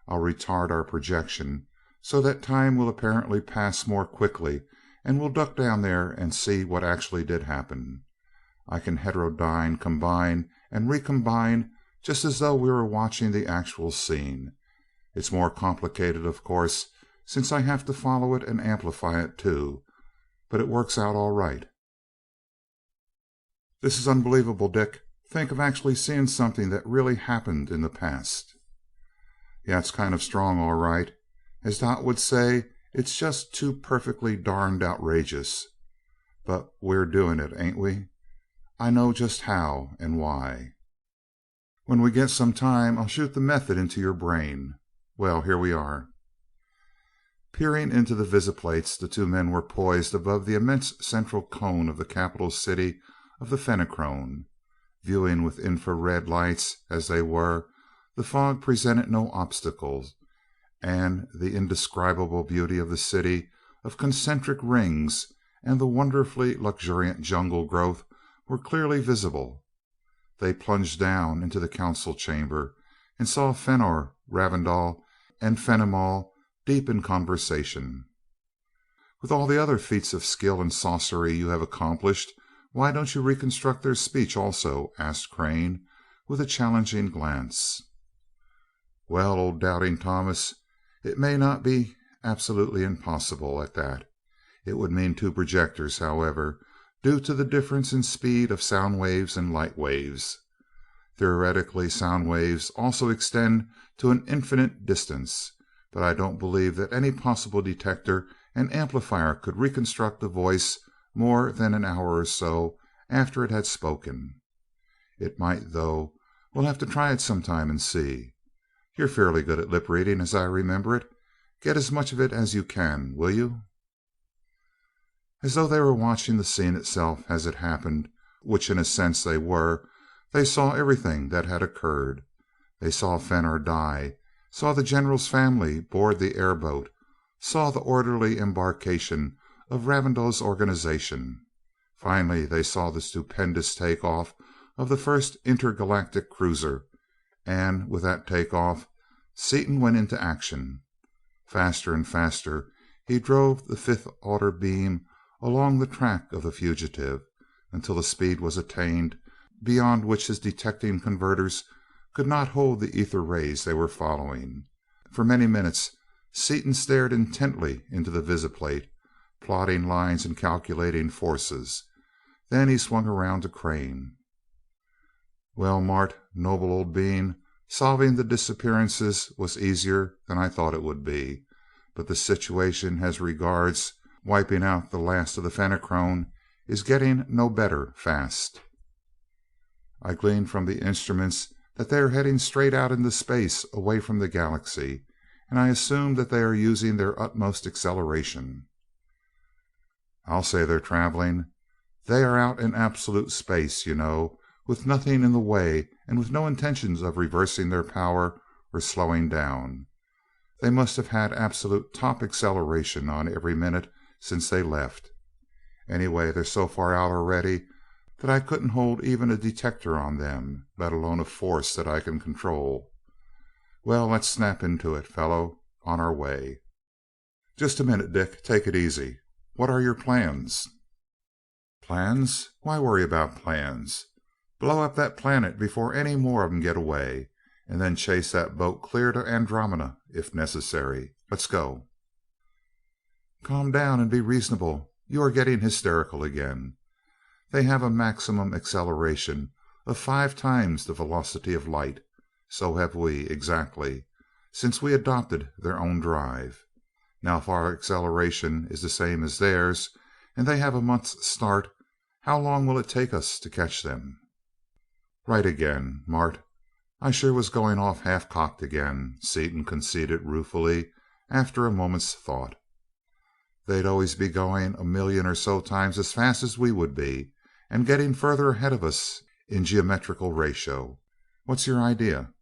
I'll retard our projection so that time will apparently pass more quickly, and we'll duck down there and see what actually did happen. I can heterodyne, combine, and recombine just as though we were watching the actual scene. It's more complicated, of course, since I have to follow it and amplify it too, but it works out all right." "This is unbelievable, Dick. Think of actually seeing something that really happened in the past." "Yeah, it's kind of strong, all right. As Dot would say, it's just too perfectly darned outrageous. But we're doing it, ain't we? I know just how and why. When we get some time, I'll shoot the method into your brain. Well, here we are." Peering into the visiplates, the two men were poised above the immense central cone of the capital city of the Fenachrone. Viewing with infrared lights as they were, the fog presented no obstacles, and the indescribable beauty of the city of concentric rings and the wonderfully luxuriant jungle growth were clearly visible. They plunged down into the council chamber and saw Fenor, Ravindau, and Fenimol deep in conversation. "With all the other feats of skill and sorcery you have accomplished, why don't you reconstruct their speech also?" asked Crane, with a challenging glance. "Well, old Doubting Thomas, it may not be absolutely impossible, at that. It would mean two projectors, however, due to the difference in speed of sound waves and light waves. Theoretically, sound waves also extend to an infinite distance, but I don't believe that any possible detector and amplifier could reconstruct a voice more than an hour or so after it had spoken. It might, though. We'll have to try it sometime and see. You're fairly good at lip reading, as I remember it. Get as much of it as you can, will you?" As though they were watching the scene itself as it happened, which in a sense they were, they saw everything that had occurred. They saw Fenor die, saw the general's family board the airboat, saw the orderly embarkation of Ravindau's organization. Finally they saw the stupendous take-off of the first intergalactic cruiser, and with that take-off Seaton went into action. Faster and faster he drove the fifth order beam along the track of the fugitive, until a speed was attained beyond which his detecting converters could not hold the ether rays they were following. For many minutes Seaton stared intently into the visiplate, plotting lines and calculating forces. Then he swung around to Crane. "Well, Mart, noble old bean, solving the disappearances was easier than I thought it would be, but the situation as regards wiping out the last of the Fenachrone is getting no better fast. I glean from the instruments that they are heading straight out into space away from the galaxy, and I assume that they are using their utmost acceleration." "I'll say they're traveling. They are out in absolute space, you know, with nothing in the way and with no intentions of reversing their power or slowing down. They must have had absolute top acceleration on every minute since they left. Anyway, they're so far out already that I couldn't hold even a detector on them, let alone a force that I can control. Well, let's snap into it, fellow. On our way." "Just a minute, Dick. Take it easy. What are your plans?" "Plans? Why worry about plans? Blow up that planet before any more of 'em get away, and then chase that boat clear to Andromeda if necessary. Let's go." "Calm down and be reasonable. You are getting hysterical again. They have a maximum acceleration of 5 times the velocity of light. So have we, exactly, since we adopted their own drive. Now, if our acceleration is the same as theirs, and they have a month's start, how long will it take us to catch them?" "Right again, Mart. I sure was going off half cocked again," Seaton conceded ruefully after a moment's thought. "They'd always be going a million or so times as fast as we would be, and getting further ahead of us in geometrical ratio. What's your idea?"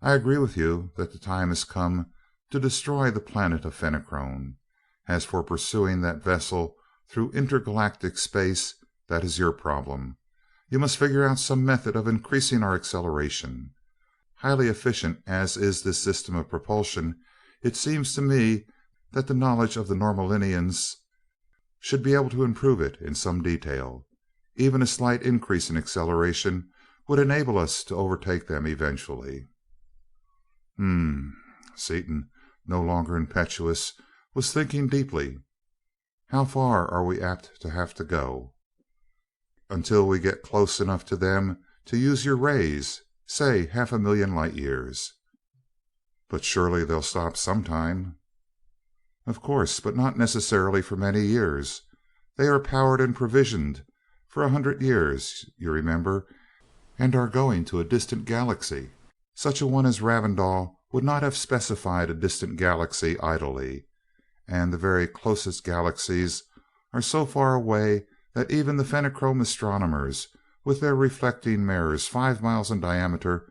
"I agree with you that the time has come to destroy the planet of Fenachrone. As for pursuing that vessel through intergalactic space, that is your problem. You must figure out some method of increasing our acceleration. Highly efficient as is this system of propulsion, it seems to me that the knowledge of the Norlaminians should be able to improve it in some detail. Even a slight increase in acceleration would enable us to overtake them eventually." Seaton, no longer impetuous, was thinking deeply. "How far are we apt to have to go?" "Until we get close enough to them to use your rays, say 500,000 light years." "But surely they'll stop sometime." "Of course, but not necessarily for many years. They are powered and provisioned for 100 years, you remember, and are going to a distant galaxy. Such a one as Ravindau would not have specified a distant galaxy idly, and the very closest galaxies are so far away that even the Fenachrone astronomers, with their reflecting mirrors 5 miles in diameter,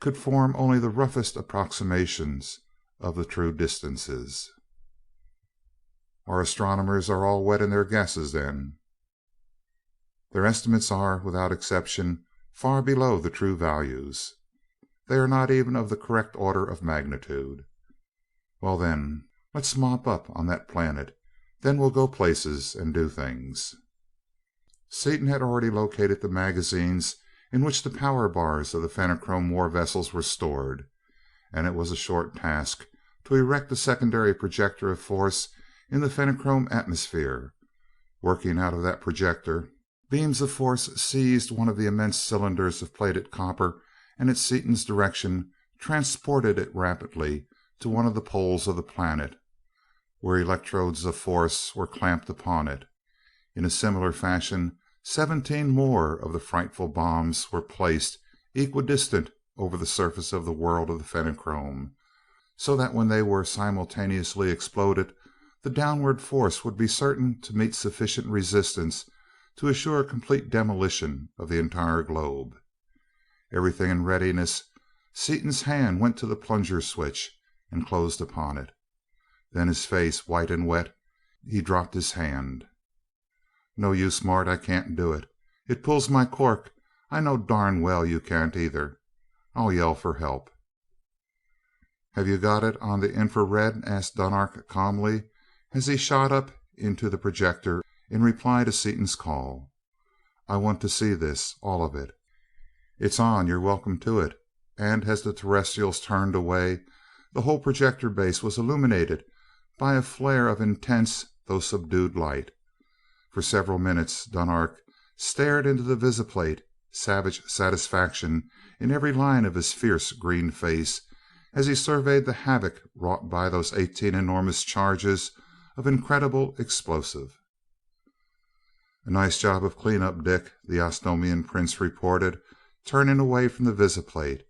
could form only the roughest approximations of the true distances." "Our astronomers are all wet in their guesses, then?" "Their estimates are, without exception, far below the true values. They are not even of the correct order of magnitude." "Well, then, let's mop up on that planet. Then we'll go places and do things." Seaton had already located the magazines in which the power bars of the Fenachrone war vessels were stored, and it was a short task to erect a secondary projector of force in the Fenachrone atmosphere. Working out of that projector, beams of force seized one of the immense cylinders of plated copper and at Seaton's direction transported it rapidly to one of the poles of the planet, where electrodes of force were clamped upon it. In a similar fashion 17 more of the frightful bombs were placed equidistant over the surface of the world of the Fenachrone, so that when they were simultaneously exploded the downward force would be certain to meet sufficient resistance to assure complete demolition of the entire globe. Everything in readiness, Seaton's hand went to the plunger switch and closed upon it. Then, his face white and wet, he dropped his hand. "No use, Mart. I can't do it. It pulls my cork. I know darn well you can't either. I'll yell for help." "Have you got it on the infrared?" asked Dunark calmly, as he shot up into the projector in reply to Seaton's call. "I want to see this, all of it." "It's on. You're welcome to it." And as the Terrestrials turned away, the whole projector base was illuminated by a flare of intense though subdued light. For several minutes Dunark stared into the visiplate, savage satisfaction in every line of his fierce green face as he surveyed the havoc wrought by those 18 enormous charges of incredible explosive. "A nice job of cleanup, Dick," the Osnomian prince reported, turning away from the visiplate.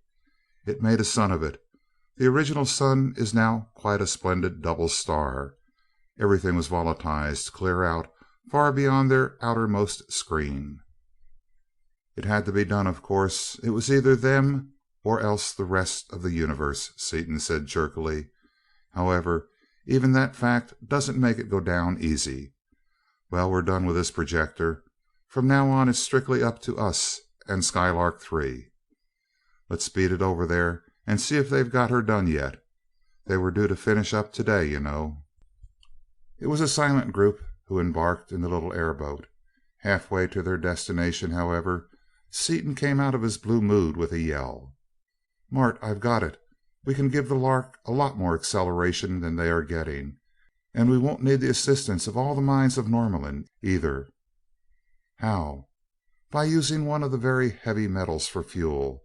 "It made a sun of it. The original sun is now quite a splendid double star. Everything was volatilized clear out, far beyond their outermost screen." "It had to be done, of course. It was either them or else the rest of the universe," Seaton said jerkily. "However, even that fact doesn't make it go down easy. Well, we're done with this projector. From now on it's strictly up to us and Skylark Three. Let's speed it over there and see if they've got her done yet. They were due to finish up today, you know." It was a silent group who embarked in the little airboat. Halfway to their destination, however, Seaton came out of his blue mood with a yell. "Mart, I've got it. We can give the Lark a lot more acceleration than they are getting, and we won't need the assistance of all the mines of Norlamin, either." "How?" "By using one of the very heavy metals for fuel.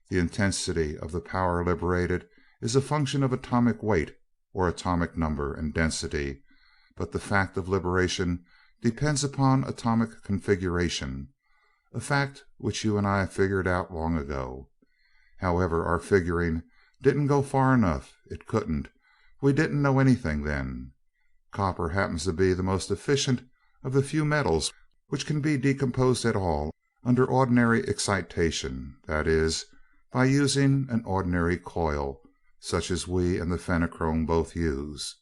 The intensity of the power liberated is a function of atomic weight, or atomic number, and density, but the fact of liberation depends upon atomic configuration, a fact which you and I figured out long ago. However, our figuring didn't go far enough. It couldn't. We didn't know anything then. Copper happens to be the most efficient of the few metals which can be decomposed at all under ordinary excitation, that is, by using an ordinary coil, such as we and the Fenachrone both use.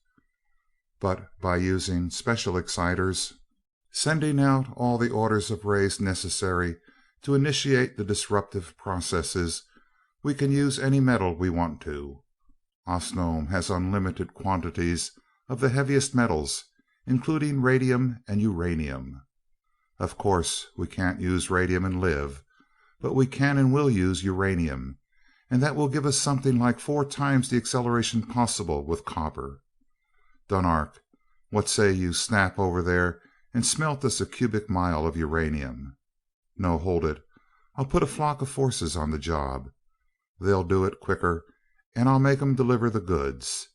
But by using special exciters, sending out all the orders of rays necessary to initiate the disruptive processes, we can use any metal we want to. Osnome has unlimited quantities of the heaviest metals, including radium and uranium. Of course, we can't use radium and live, but we can and will use uranium, and that will give us something like 4 times the acceleration possible with copper. Dunark, what say you snap over there and smelt us a cubic mile of uranium? No, hold it. I'll put a flock of forces on the job. They'll do it quicker, and I'll make 'em deliver the goods.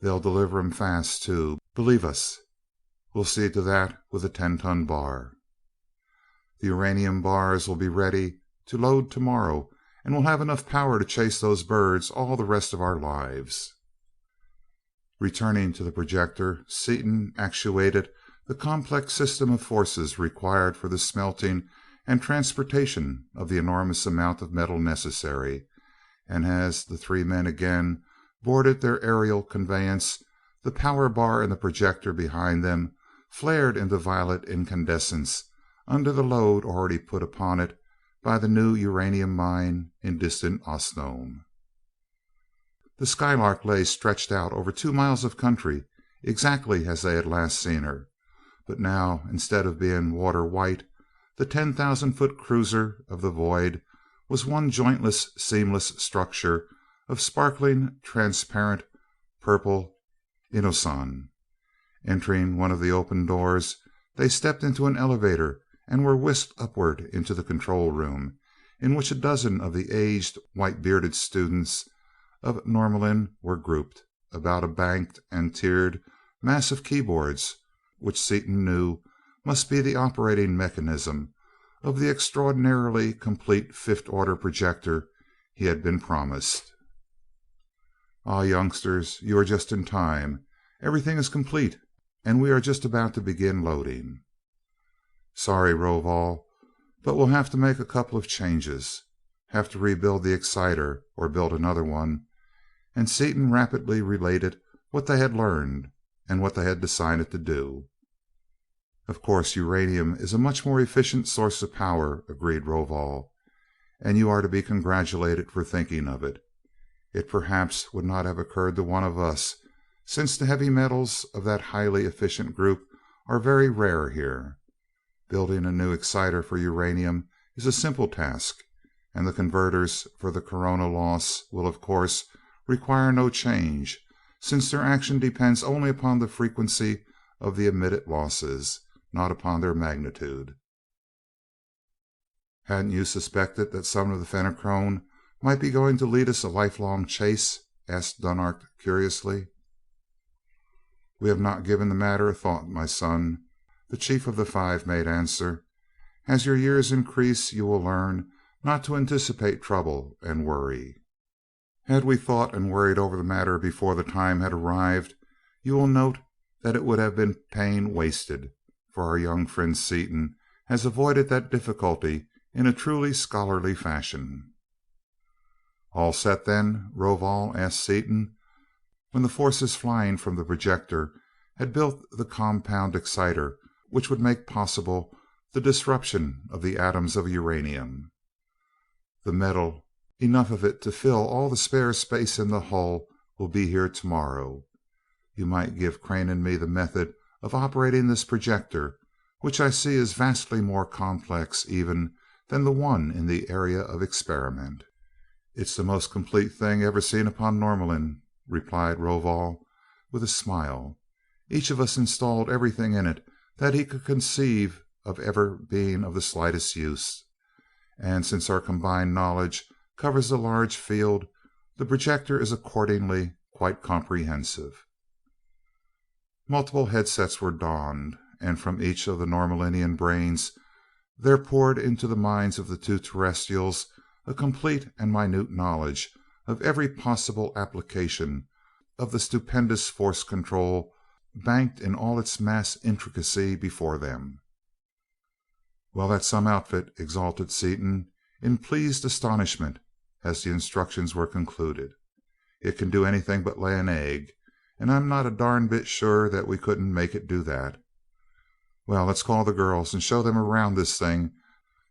They'll deliver 'em fast, too, believe us. We'll see to that with a 10-ton bar. The uranium bars will be ready to load tomorrow, and we'll have enough power to chase those birds all the rest of our lives." Returning to the projector, Seaton actuated the complex system of forces required for the smelting and transportation of the enormous amount of metal necessary, and as the 3 men again boarded their aerial conveyance, the power bar in the projector behind them flared into violet incandescence under the load already put upon it by the new uranium mine in distant Osnome. The Skylark lay stretched out over 2 miles of country, exactly as they had last seen her, but now, instead of being water white, the 10,000-foot cruiser of the void was one jointless, seamless structure of sparkling, transparent purple inoson. Entering one of the open doors, they stepped into an elevator and were whisked upward into the control room, in which a dozen of the aged, white-bearded students of Norlamin were grouped about a banked and tiered mass of keyboards, which Seaton knew must be the operating mechanism of the extraordinarily complete fifth-order projector he had been promised. "Ah, youngsters, you are just in time. Everything is complete, and we are just about to begin loading." "Sorry, Rovol, but we'll have to make a couple of changes. Have to rebuild the exciter, or build another one," and Seaton rapidly related what they had learned and what they had decided to do. "Of course, uranium is a much more efficient source of power," agreed Rovol, "and you are to be congratulated for thinking of it. It perhaps would not have occurred to one of us, since the heavy metals of that highly efficient group are very rare here. Building a new exciter for uranium is a simple task, and the converters for the corona loss will, of course, require no change, since their action depends only upon the frequency of the emitted losses, not upon their magnitude." "Hadn't you suspected that some of the Fenachrone might be going to lead us a lifelong chase?" asked Dunark curiously. "We have not given the matter a thought, my son," the chief of the five made answer. "As your years increase you will learn not to anticipate trouble and worry. Had we thought and worried over the matter before the time had arrived, you will note that it would have been pain wasted, for our young friend Seaton has avoided that difficulty in a truly scholarly fashion." "All set, then, Rovol?" asked Seaton, when the forces flying from the projector had built the compound exciter which would make possible the disruption of the atoms of uranium. "The metal, enough of it to fill all the spare space in the hull, will be here tomorrow. You might give Crane and me the method of operating this projector, which I see is vastly more complex even than the one in the area of experiment." "It's the most complete thing ever seen upon Norlamin," replied Rovol, with a smile. "Each of us installed everything in it that he could conceive of ever being of the slightest use, and since our combined knowledge covers a large field, the projector is accordingly quite comprehensive." Multiple headsets were donned, and from each of the Norlaminian brains there poured into the minds of the two Terrestrials a complete and minute knowledge of every possible application of the stupendous force control banked in all its mass intricacy before them. "Well, that's some outfit," exulted Seaton in pleased astonishment as the instructions were concluded. "It can do anything but lay an egg, and I'm not a darn bit sure that we couldn't make it do that. Well, let's call the girls and show them around this thing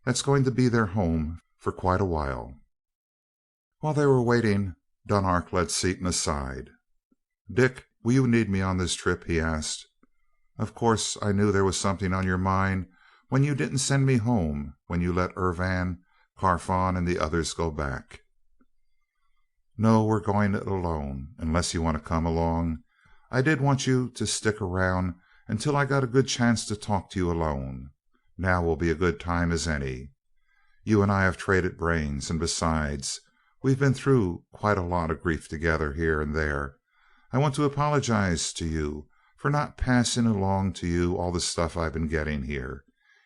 that's going to be their home for quite a while." While they were waiting, Dunark led Seaton aside. "Dick, will you need me on this trip?" he asked. "Of course I knew there was something on your mind when you didn't send me home when you let Urvan, Carfon, and the others go back." "No, we're going it alone, unless you want to come along. I did want you to stick around until I got a good chance to talk to you alone. Now will be a good time as any. You and I have traded brains, and besides, we've been through quite a lot of grief together here and there. I want to apologize to you for not passing along to you all the stuff I've been getting here.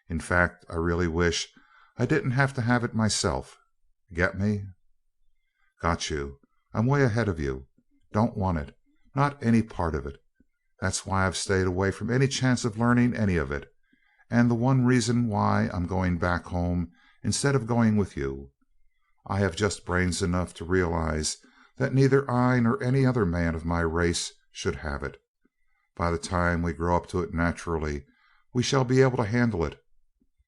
In fact, I really wish I didn't have to have it myself. Get me?" "Got you. I'm way ahead of you. Don't want it. Not any part of it. That's why I've stayed away from any chance of learning any of it, and the one reason why I'm going back home instead of going with you. I have just brains enough to realize that neither I nor any other man of my race should have it. By the time we grow up to it naturally, we shall be able to handle it,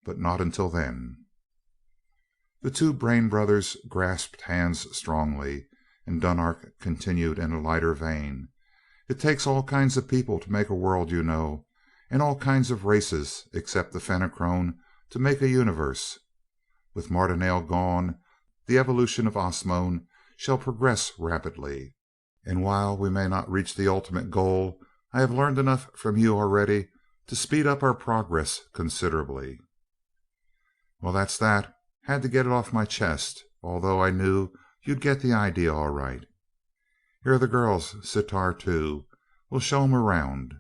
but not until then." The two brain brothers grasped hands strongly, and Dunark continued in a lighter vein. "It takes all kinds of people to make a world, you know, and all kinds of races except the Fenachrone to make a universe. With Martinale gone, the evolution of Osnome shall progress rapidly, and while we may not reach the ultimate goal, I have learned enough from you already to speed up our progress considerably." "Well, that's that. Had to get it off my chest, although I knew you'd get the idea all right. Here are the girls, Sitar too. We'll show 'em around."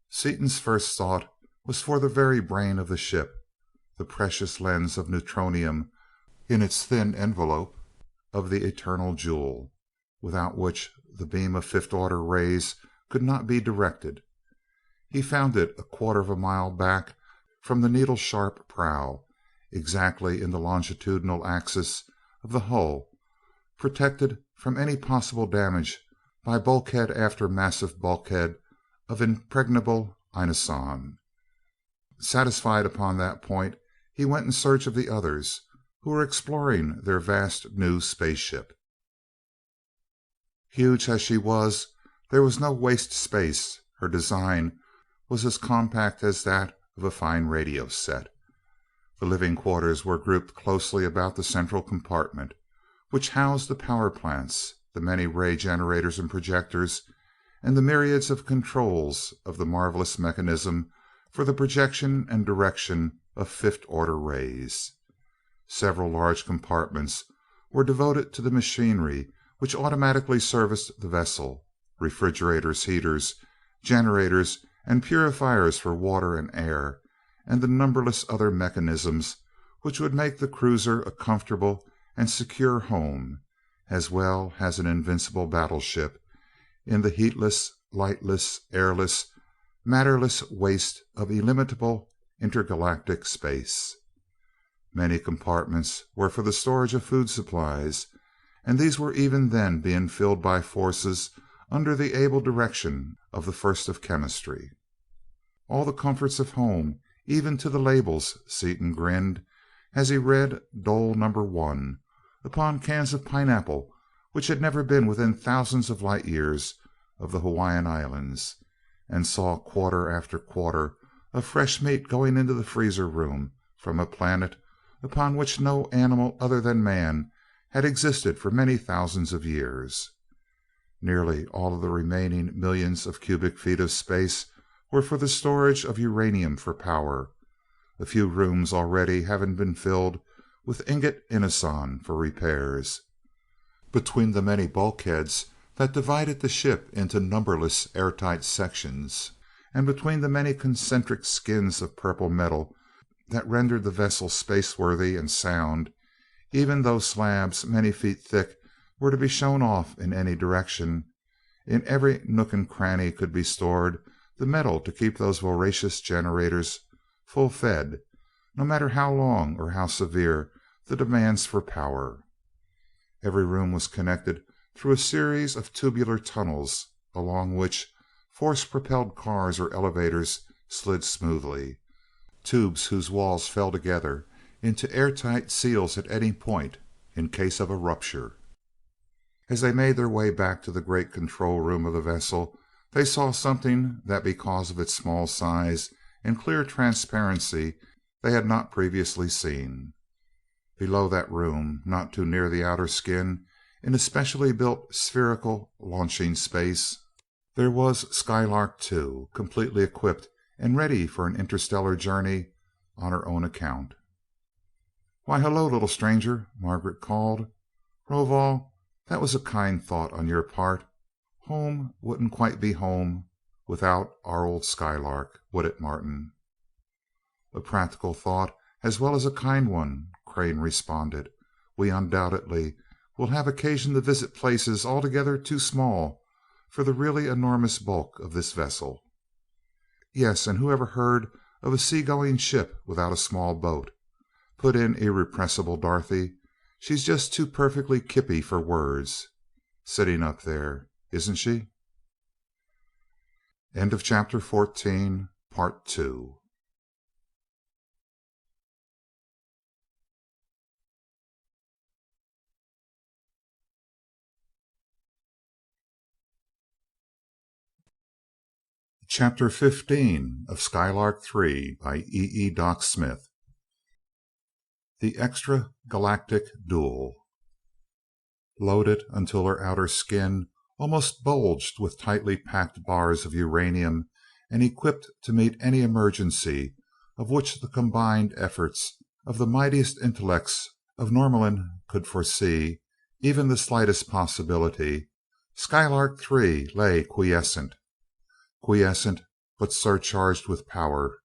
Seaton's first thought was for the very brain of the ship, the precious lens of neutronium in its thin envelope of the eternal jewel, without which the beam of fifth order rays could not be directed. He found it a quarter of a mile back from the needle sharp prow, exactly in the longitudinal axis of the hull, protected from any possible damage by bulkhead after massive bulkhead of impregnable inoson. Satisfied upon that point, he went in search of the others, who were exploring their vast new spaceship. Huge as she was, there was no waste space. Her design was as compact as that of a fine radio set. The living quarters were grouped closely about the central compartment, which housed the power plants, the many ray generators and projectors, and the myriads of controls of the marvelous mechanism for the projection and direction of fifth order rays. Several large compartments were devoted to the machinery which automatically serviced the vessel, refrigerators, heaters, generators, and purifiers for water and air, and the numberless other mechanisms which would make the cruiser a comfortable and secure home, as well as an invincible battleship, in the heatless, lightless, airless, matterless waste of illimitable intergalactic space. Many compartments were for the storage of food supplies, and these were even then being filled by forces under the able direction of the First of Chemistry. All the comforts of home, even to the labels, Seaton grinned as he read Dole No. 1 upon cans of pineapple which had never been within thousands of light years of the Hawaiian Islands, and saw quarter after quarter of fresh meat going into the freezer room from a planet upon which no animal other than man had existed for many thousands of years. Nearly all of the remaining millions of cubic feet of space were for the storage of uranium for power, a few rooms already having been filled with ingot inoson for repairs. Between the many bulkheads that divided the ship into numberless airtight sections, and between the many concentric skins of purple metal that rendered the vessel spaceworthy and sound, even though slabs many feet thick were to be shown off in any direction, in every nook and cranny could be stored the metal to keep those voracious generators full fed, no matter how long or how severe the demands for power. Every room was connected through a series of tubular tunnels, along which force-propelled cars or elevators slid smoothly, tubes whose walls fell together into airtight seals at any point in case of a rupture. As they made their way back to the great control room of the vessel, they saw something that, because of its small size and clear transparency, they had not previously seen. Below that room, not too near the outer skin, in a specially built spherical launching space, there was Skylark Two, completely equipped and ready for an interstellar journey on her own account. "Why, hello, little stranger," Margaret called. "Rovol, that was a kind thought on your part. Home wouldn't quite be home without our old Skylark, would it, Martin?" "A practical thought as well as a kind one," Crane responded. "We undoubtedly will have occasion to visit places altogether too small for the really enormous bulk of this vessel." "Yes, and who ever heard of a sea-going ship without a small boat?" put in irrepressible Dorothy. "She's just too perfectly kippy for words, sitting up there, isn't she?" End of Chapter 14, Part 2. Chapter 15 of Skylark Three by E. Doc Smith. The Extra-Galactic Duel. Loaded until her outer skin almost bulged with tightly packed bars of uranium, and equipped to meet any emergency of which the combined efforts of the mightiest intellects of Norlamin could foresee even the slightest possibility, Skylark Three lay quiescent, but surcharged with power.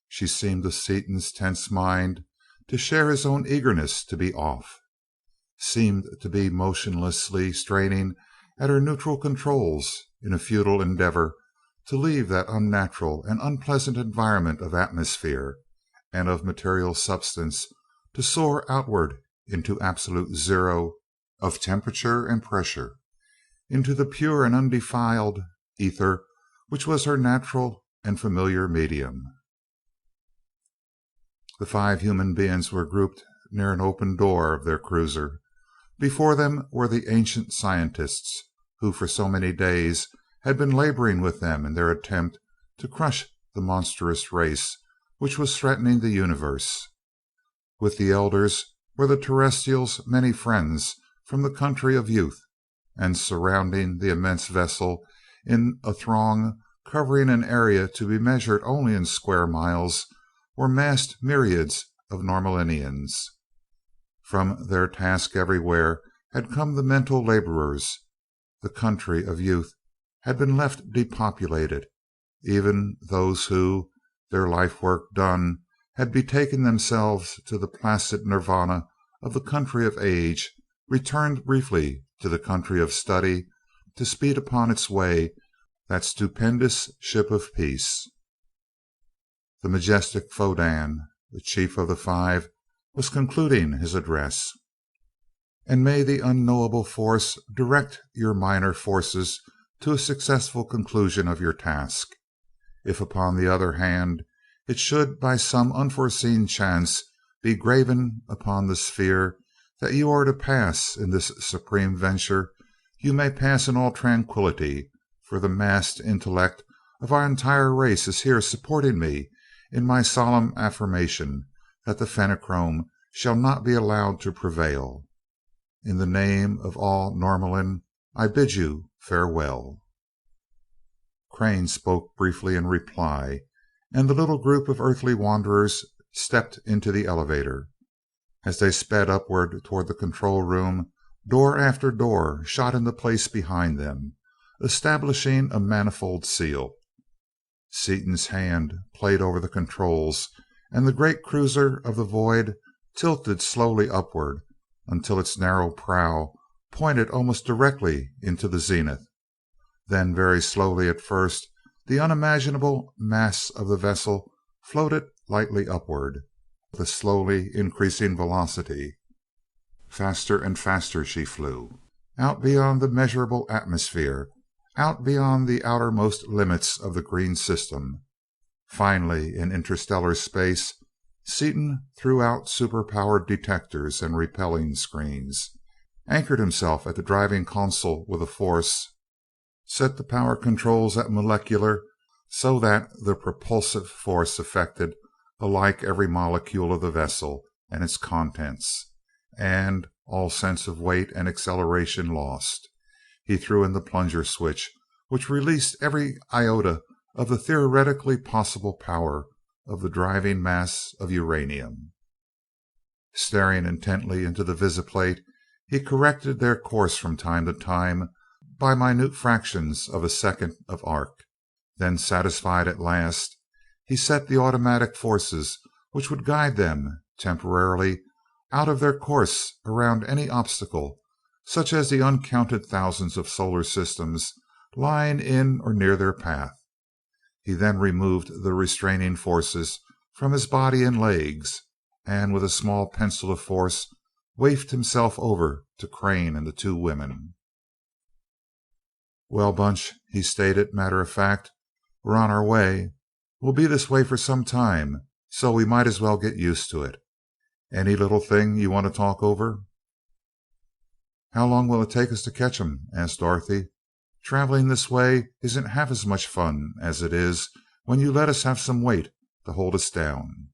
She seemed to Seaton's tense mind to share his own eagerness to be off, seemed to be motionlessly straining at her neutral controls in a futile endeavor to leave that unnatural and unpleasant environment of atmosphere and of material substance to soar outward into absolute zero of temperature and pressure, into the pure and undefiled ether which was her natural and familiar medium. The 5 human beings were grouped near an open door of their cruiser. Before them were the ancient scientists who for so many days had been laboring with them in their attempt to crush the monstrous race which was threatening the universe. With the elders were the terrestrials' many friends from the country of youth, and surrounding the immense vessel in a throng covering an area to be measured only in square miles were massed myriads of Norlaminians. From their task everywhere had come the mental laborers. The country of youth had been left depopulated. Even those who, their life work done, had betaken themselves to the placid nirvana of the country of age, returned briefly to the country of study to speed upon its way that stupendous ship of peace. The majestic Fodan, the chief of the five, was concluding his address. And may the unknowable force direct your minor forces to a successful conclusion of your task. If, upon the other hand, it should by some unforeseen chance be graven upon the sphere that you are to pass in this supreme venture, you may pass in all tranquility, for the massed intellect of our entire race is here supporting me in my solemn affirmation that the Fenachrone shall not be allowed to prevail. In the name of all Norlamin, I bid you farewell." Crane spoke briefly in reply, and the little group of earthly wanderers stepped into the elevator. As they sped upward toward the control room, door after door shot into place behind them, establishing a manifold seal. Seaton's hand played over the controls, and the great cruiser of the void tilted slowly upward until its narrow prow pointed almost directly into the zenith. Then, very slowly at first, the unimaginable mass of the vessel floated lightly upward, with a slowly increasing velocity. Faster and faster she flew, out beyond the measurable atmosphere, out beyond the outermost limits of the green system. Finally, in interstellar space, Seaton threw out superpowered detectors and repelling screens, anchored himself at the driving console with a force, set the power controls at molecular so that the propulsive force affected alike every molecule of the vessel and its contents, and all sense of weight and acceleration lost. He threw in the plunger switch, which released every iota of the theoretically possible power of the driving mass of uranium. Staring intently into the visiplate, he corrected their course from time to time by minute fractions of a second of arc. Then, satisfied at last, he set the automatic forces which would guide them temporarily out of their course around any obstacle, such as the uncounted thousands of solar systems lying in or near their path. He then removed the restraining forces from his body and legs, and with a small pencil of force wafted himself over to Crane and the two women. "Well, Bunch," he stated, matter of fact, "we're on our way. We'll be this way for some time, so we might as well get used to it. Any little thing you want to talk over?" "How long will it take us to catch 'em?" asked Dorothy. "Traveling this way isn't half as much fun as it is when you let us have some weight to hold us down."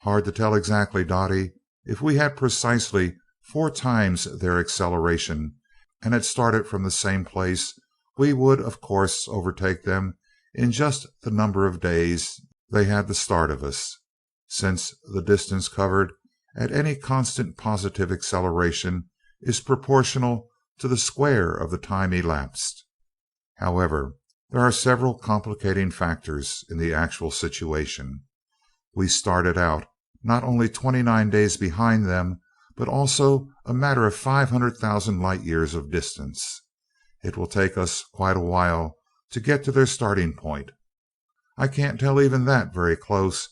"Hard to tell exactly, Dottie. If we had precisely 4 times their acceleration and had started from the same place, we would, of course, overtake them in just the number of days they had the start of us, since the distance covered at any constant positive acceleration is proportional to the square of the time elapsed. However, there are several complicating factors in the actual situation. We started out not only 29 days behind them, but also a matter of 500,000 light years of distance. It will take us quite a while to get to their starting point. I can't tell even that very close,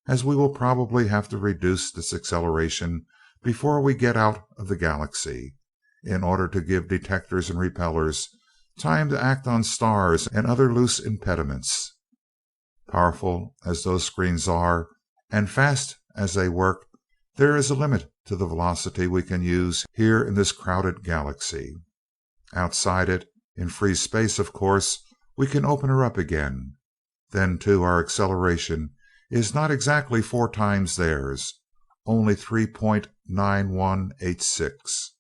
as we will probably have to reduce this acceleration before we get out of the galaxy, in order to give detectors and repellers time to act on stars and other loose impediments. Powerful as those screens are, and fast as they work, there is a limit to the velocity we can use here in this crowded galaxy. Outside it, in free space, of course, we can open her up again. Then, too, our acceleration is not exactly 4 times theirs, only 3.9186.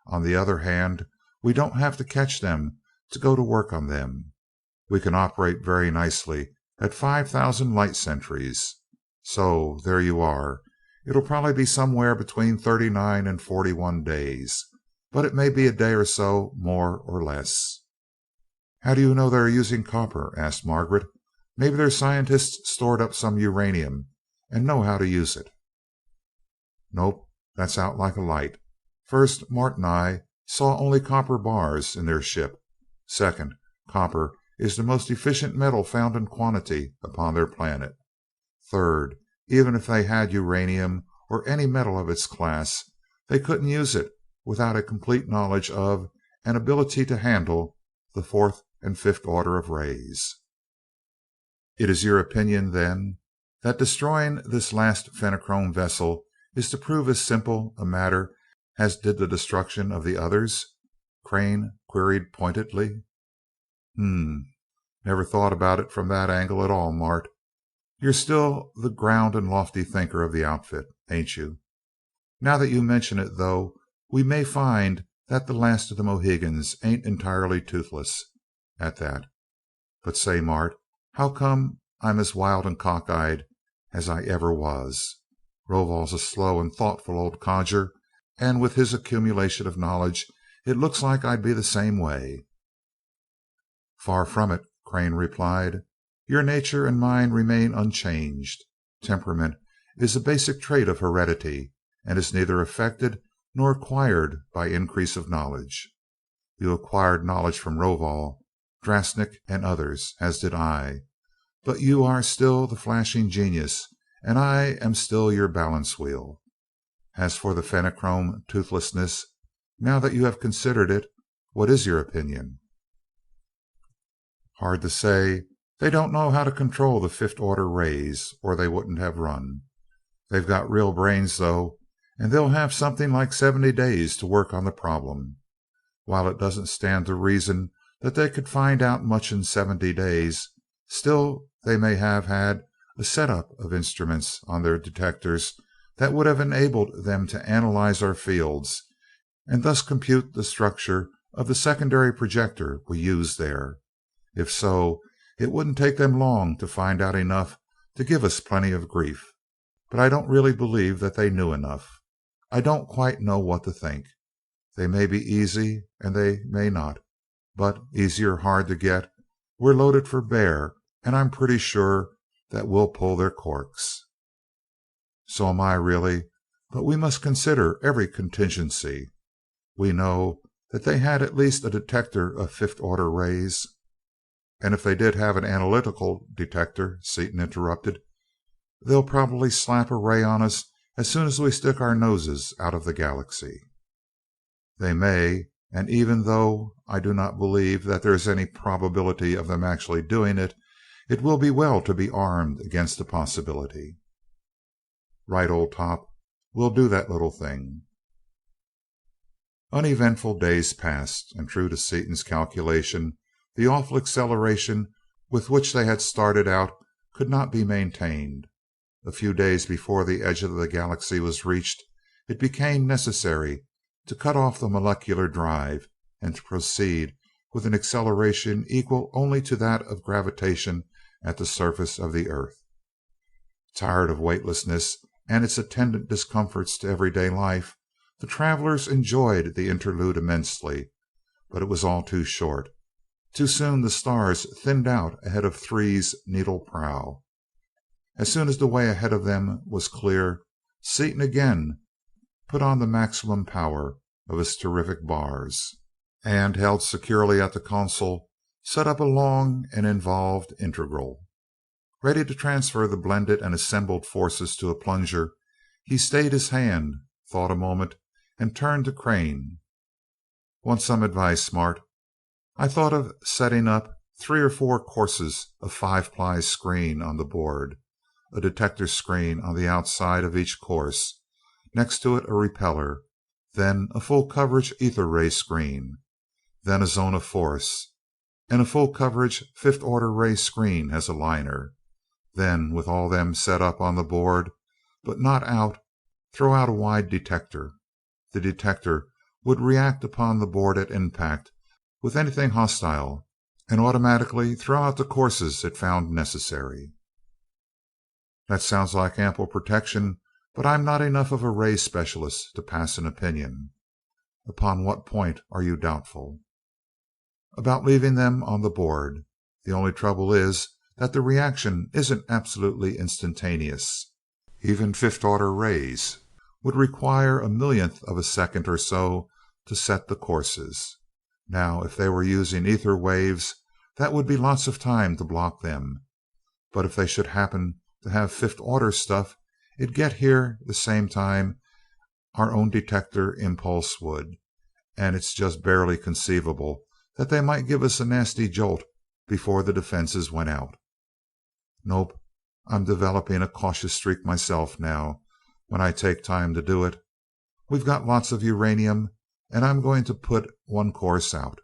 On the other hand, we don't have to catch them to go to work on them. We can operate very nicely at 5,000 light centuries. So there you are. It'll probably be somewhere between 39 and 41 days, but it may be a day or so more or less. "How do you know they are using copper?" asked Margaret. "Maybe their scientists stored up some uranium and know how to use it." "Nope, that's out like a light. First, Mart and I saw only copper bars in their ship. Second, copper is the most efficient metal found in quantity upon their planet. Third, even if they had uranium or any metal of its class, they couldn't use it without a complete knowledge of and ability to handle the fourth and fifth order of rays." "It is your opinion, then, that destroying this last Fenachrone vessel is to prove as simple a matter as did the destruction of the others?" Crane queried pointedly. Never thought about it from that angle at all, Mart. You're still the ground and lofty thinker of the outfit, ain't you? Now that you mention it, though, we may find that the last of the Mohegans ain't entirely toothless, at that. But say, Mart, how come I'm as wild and cockeyed as I ever was? Rovol's a slow and thoughtful old codger, and with his accumulation of knowledge, it looks like I'd be the same way. "Far from it," Crane replied. "Your nature and mine remain unchanged. Temperament is a basic trait of heredity, and is neither affected nor acquired by increase of knowledge. You acquired knowledge from Rovol, Drasnik, and others, as did I, but you are still the flashing genius, and I am still your balance wheel. As for the Fenachrone toothlessness, now that you have considered it, what is your opinion?" "Hard to say. They don't know how to control the fifth order rays, or they wouldn't have run. They've got real brains, though, and they'll have something like 70 days to work on the problem. While it doesn't stand to reason that they could find out much in 70 days, still they may have had a setup of instruments on their detectors that would have enabled them to analyze our fields, and thus compute the structure of the secondary projector we use there. If so, it wouldn't take them long to find out enough to give us plenty of grief. But I don't really believe that they knew enough. I don't quite know what to think. They may be easy and they may not, but easy or hard to get, we're loaded for bear, and I'm pretty sure that we'll pull their corks." "So am I, really, but we must consider every contingency. We know that they had at least a detector of fifth order rays." "And if they did have an analytical detector," Seaton interrupted, "they'll probably slap a ray on us as soon as we stick our noses out of the galaxy." "They may, and even though I do not believe that there is any probability of them actually doing it, it will be well to be armed against the possibility." "Right, old top. We'll do that little thing." Uneventful days passed, and true to Seaton's calculation, the awful acceleration with which they had started out could not be maintained. A few days before the edge of the galaxy was reached, it became necessary to cut off the molecular drive and to proceed with an acceleration equal only to that of gravitation at the surface of the earth. Tired of weightlessness and its attendant discomforts to everyday life, the travelers enjoyed the interlude immensely, but it was all too short. Too soon the stars thinned out ahead of Three's needle prow. As soon as the way ahead of them was clear, Seaton again put on the maximum power of his terrific bars, and, held securely at the console, set up a long and involved integral. Ready to transfer the blended and assembled forces to a plunger, he stayed his hand, thought a moment, and turned to Crane. "Want some advice, Mart? I thought of setting up 3 or 4 courses of 5-ply screen on the board, a detector screen on the outside of each course, next to it a repeller, then a full coverage ether ray screen, then a zone of force, and a full coverage fifth order ray screen as a liner. Then, with all them set up on the board, but not out, throw out a wide detector. The detector would react upon the board at impact with anything hostile and automatically throw out the courses it found necessary. That sounds like ample protection, but I'm not enough of a ray specialist to pass an opinion. Upon what point are you doubtful? About leaving them on the board. The only trouble is that the reaction isn't absolutely instantaneous. Even fifth order rays would require a millionth of a second or so to set the courses. Now, if they were using ether waves, that would be lots of time to block them. But if they should happen to have fifth order stuff, it'd get here the same time our own detector impulse would, and it's just barely conceivable that they might give us a nasty jolt before the defenses went out. Nope, I'm developing a cautious streak myself now when I take time to do it. We've got lots of uranium, and I'm going to put one course out.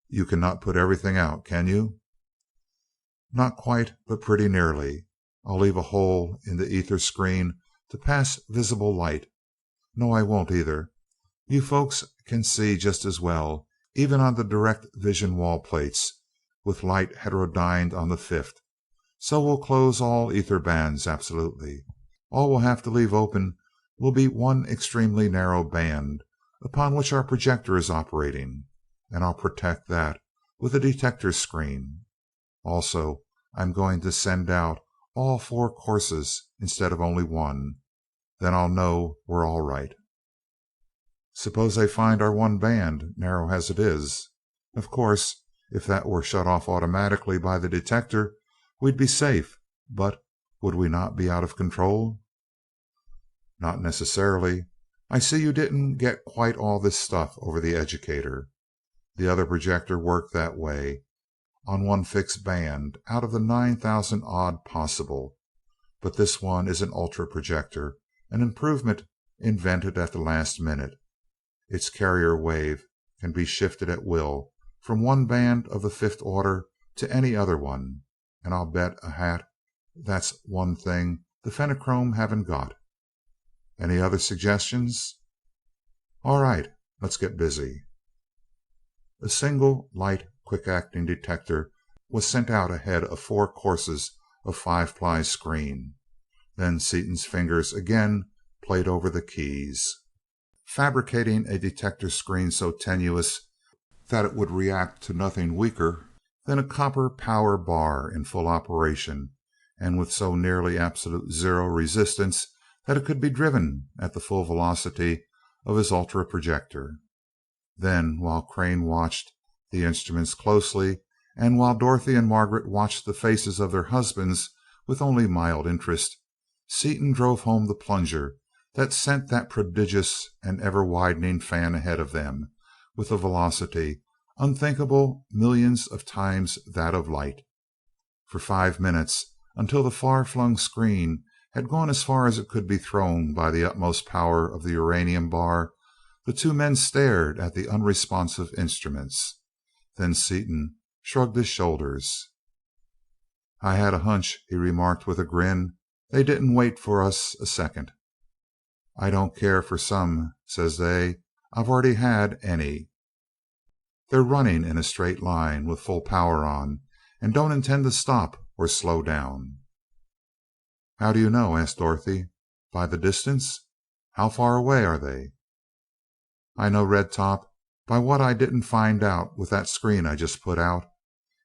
You cannot put everything out, can you? Not quite, but pretty nearly. I'll leave a hole in the ether screen to pass visible light. No, I won't either. You folks can see just as well, even on the direct vision wall plates, with light heterodyned on the fifth. So we'll close all ether bands absolutely. All we'll have to leave open will be one extremely narrow band upon which our projector is operating, and I'll protect that with a detector screen. Also, I'm going to send out all 4 courses instead of only one. Then I'll know we're all right. Suppose they find our one band, narrow as it is. Of course, if that were shut off automatically by the detector, we'd be safe, but would we not be out of control? Not necessarily. I see you didn't get quite all this stuff over the educator. The other projector worked that way, on one fixed band out of the 9,000 odd possible. But this one is an ultra projector, an improvement invented at the last minute. Its carrier wave can be shifted at will from one band of the fifth order to any other one, and I'll bet a hat that's one thing the Fenachrone haven't got. Any other suggestions? All right, let's get busy. A single light, quick-acting detector was sent out ahead of 4 courses of 5-ply screen. Then Seaton's fingers again played over the keys, fabricating a detector screen so tenuous that it would react to nothing weaker than a copper power bar in full operation, and with so nearly absolute zero resistance that it could be driven at the full velocity of his ultra projector. Then, while Crane watched the instruments closely, and while Dorothy and Margaret watched the faces of their husbands with only mild interest, Seaton drove home the plunger that sent that prodigious and ever-widening fan ahead of them with a velocity unthinkable millions of times that of light. For 5 minutes, until the far-flung screen had gone as far as it could be thrown by the utmost power of the uranium bar, the 2 men stared at the unresponsive instruments. Then Seaton shrugged his shoulders. "I had a hunch," he remarked with a grin. "They didn't wait for us a second. 'I don't care for some,' says they. 'I've already had any. They're running in a straight line with full power on, and don't intend to stop or slow down.'" "How do you know?" asked Dorothy. "By the distance? How far away are they?" "I know, Red Top, by what I didn't find out with that screen I just put out.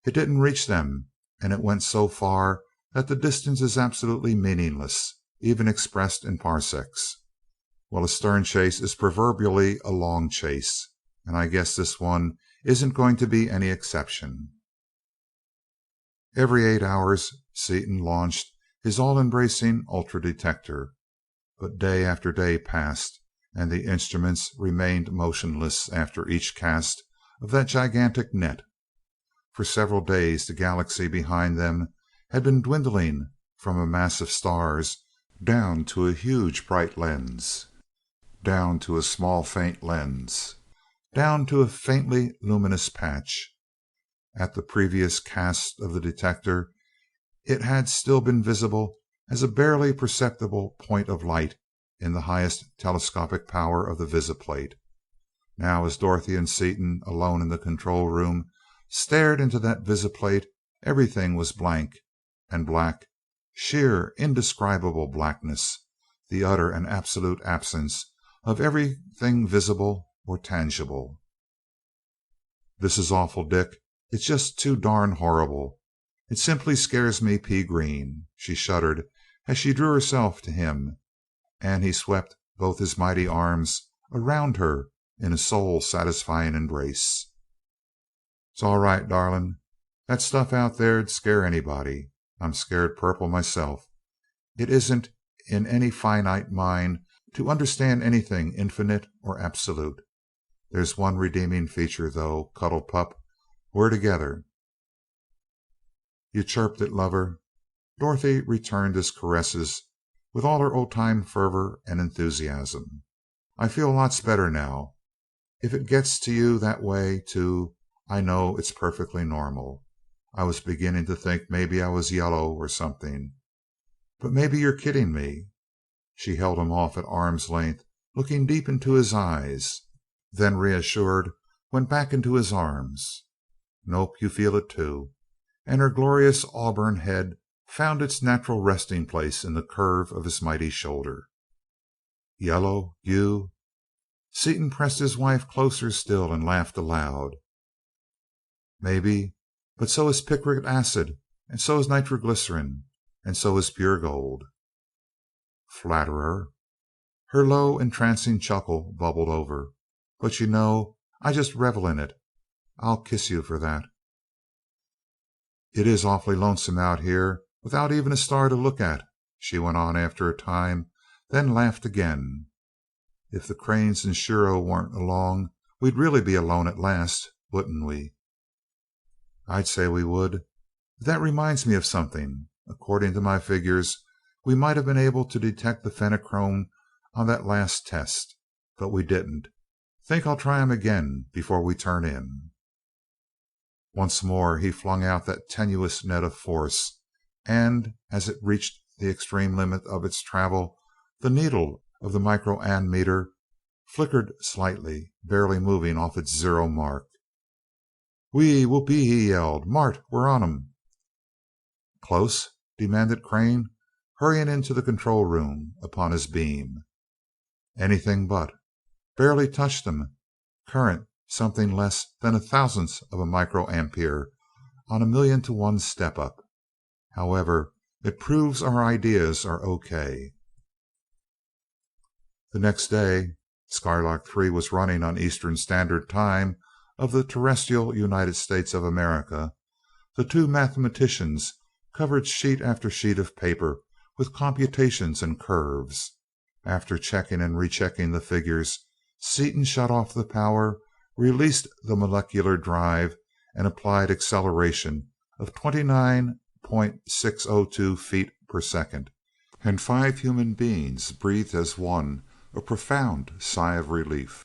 It didn't reach them, and it went so far that the distance is absolutely meaningless, even expressed in parsecs. Well, a stern chase is proverbially a long chase, and I guess this one isn't going to be any exception." Every 8 hours Seaton launched his all-embracing ultra detector, but day after day passed, and the instruments remained motionless after each cast of that gigantic net. For several days the galaxy behind them had been dwindling from a mass of stars down to a huge bright lens, down to a small faint lens, down to a faintly luminous patch. At the previous cast of the detector it had still been visible as a barely perceptible point of light in the highest telescopic power of the visiplate. Now, as Dorothy and Seaton, alone in the control room, stared into that visiplate, everything was blank and black, sheer, indescribable blackness, the utter and absolute absence of everything visible or tangible. "This is awful, Dick. It's just too darn horrible. It simply scares me pea green." She shuddered as she drew herself to him, and he swept both his mighty arms around her in a soul-satisfying embrace. "It's all right, darling. That stuff out there'd scare anybody. I'm scared purple myself. It isn't in any finite mind to understand anything infinite or absolute. There's one redeeming feature, though, Cuddle Pup. We're together." "You chirped it, lover." Dorothy returned his caresses with all her old-time fervor and enthusiasm. "I feel lots better now. If it gets to you that way, too, I know it's perfectly normal. I was beginning to think maybe I was yellow or something. But maybe you're kidding me." She held him off at arm's length, looking deep into his eyes, then, reassured, went back into his arms. "Nope, you feel it too." And her glorious auburn head found its natural resting place in the curve of his mighty shoulder. "Yellow? You?" Seaton pressed his wife closer still and laughed aloud. "Maybe, but so is picric acid, and so is nitroglycerin, and so is pure gold." "Flatterer." Her low, entrancing chuckle bubbled over. "But you know, I just revel in it. I'll kiss you for that." "It is awfully lonesome out here without even a star to look at," she went on after a time, then laughed again. "If the Cranes and Shiro weren't along, we'd really be alone at last, wouldn't we?" "I'd say we would. But that reminds me of something. According to my figures, we might have been able to detect the phenochrome on that last test, but we didn't. Think I'll try 'em again before we turn in." Once more he flung out that tenuous net of force, and as it reached the extreme limit of its travel, the needle of the microammeter flickered slightly, barely moving off its zero mark. "Whee! Whoopee!" he yelled. "Mart, we're on 'em!" "Close?" demanded Crane, hurrying into the control room upon his beam. "Anything but. Barely touched 'em. Current something less than a thousandth of a microampere on a 1,000,000 to 1 step up. However, it proves our ideas are O.K." The next day Skylark Three was running on Eastern Standard Time of the terrestrial United States of America. The two mathematicians covered sheet after sheet of paper with computations and curves. After checking and rechecking the figures, Seaton shut off the power, released the molecular drive, and applied acceleration of 29.602 feet per second, and 5 human beings breathed as one a profound sigh of relief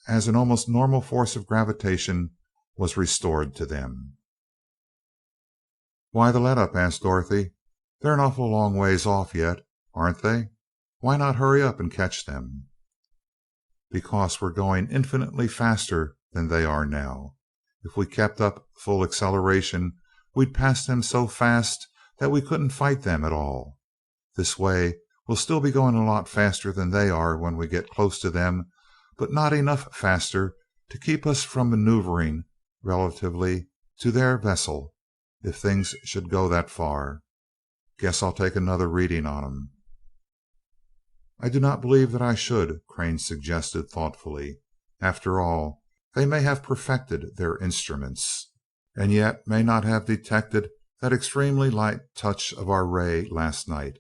as an almost normal force of gravitation was restored to them. "Why the let up?" asked Dorothy. "They're an awful long ways off yet, aren't they? Why not hurry up and catch them?" "Because we're going infinitely faster than they are now. If we kept up full acceleration, we'd pass them so fast that we couldn't fight them at all. This way, we'll still be going a lot faster than they are when we get close to them, but not enough faster to keep us from maneuvering relatively to their vessel, if things should go that far. Guess I'll take another reading on 'em." "I do not believe that I should," Crane suggested thoughtfully. "After all, they may have perfected their instruments, and yet may not have detected that extremely light touch of our ray last night.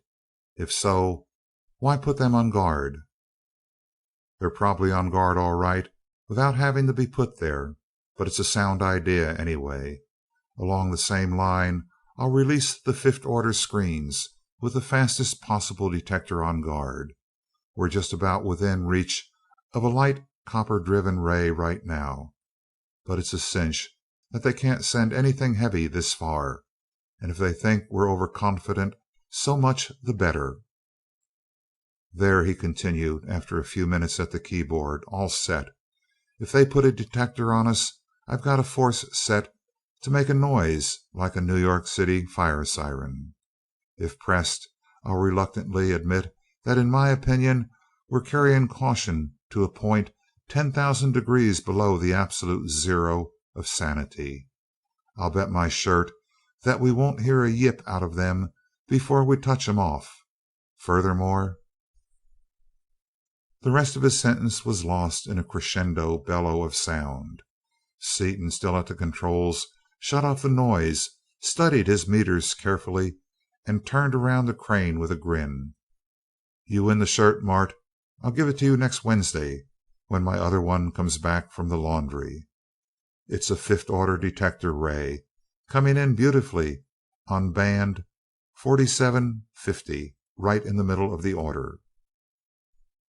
If so, why put them on guard?" "They're probably on guard all right, without having to be put there, but it's a sound idea anyway. Along the same line, I'll release the fifth order screens with the fastest possible detector on guard. We're just about within reach of a light copper driven ray right now, but it's a cinch that they can't send anything heavy this far, and if they think we're overconfident, so much the better. There," he continued, after a few minutes at the keyboard, "all set. If they put a detector on us, I've got a force set to make a noise like a New York City fire siren. If pressed, I'll reluctantly admit that in my opinion we're carrying caution to a point 10,000 degrees below the absolute zero of sanity. I'll bet my shirt that we won't hear a yip out of them before we touch 'em off. Furthermore—" The rest of his sentence was lost in a crescendo bellow of sound. Seaton, still at the controls, shut off the noise, studied his meters carefully, and turned around to Crane with a grin. "You win the shirt, Mart. I'll give it to you next Wednesday, when my other one comes back from the laundry. It's a fifth order detector ray, coming in beautifully on band 4750, right in the middle of the order."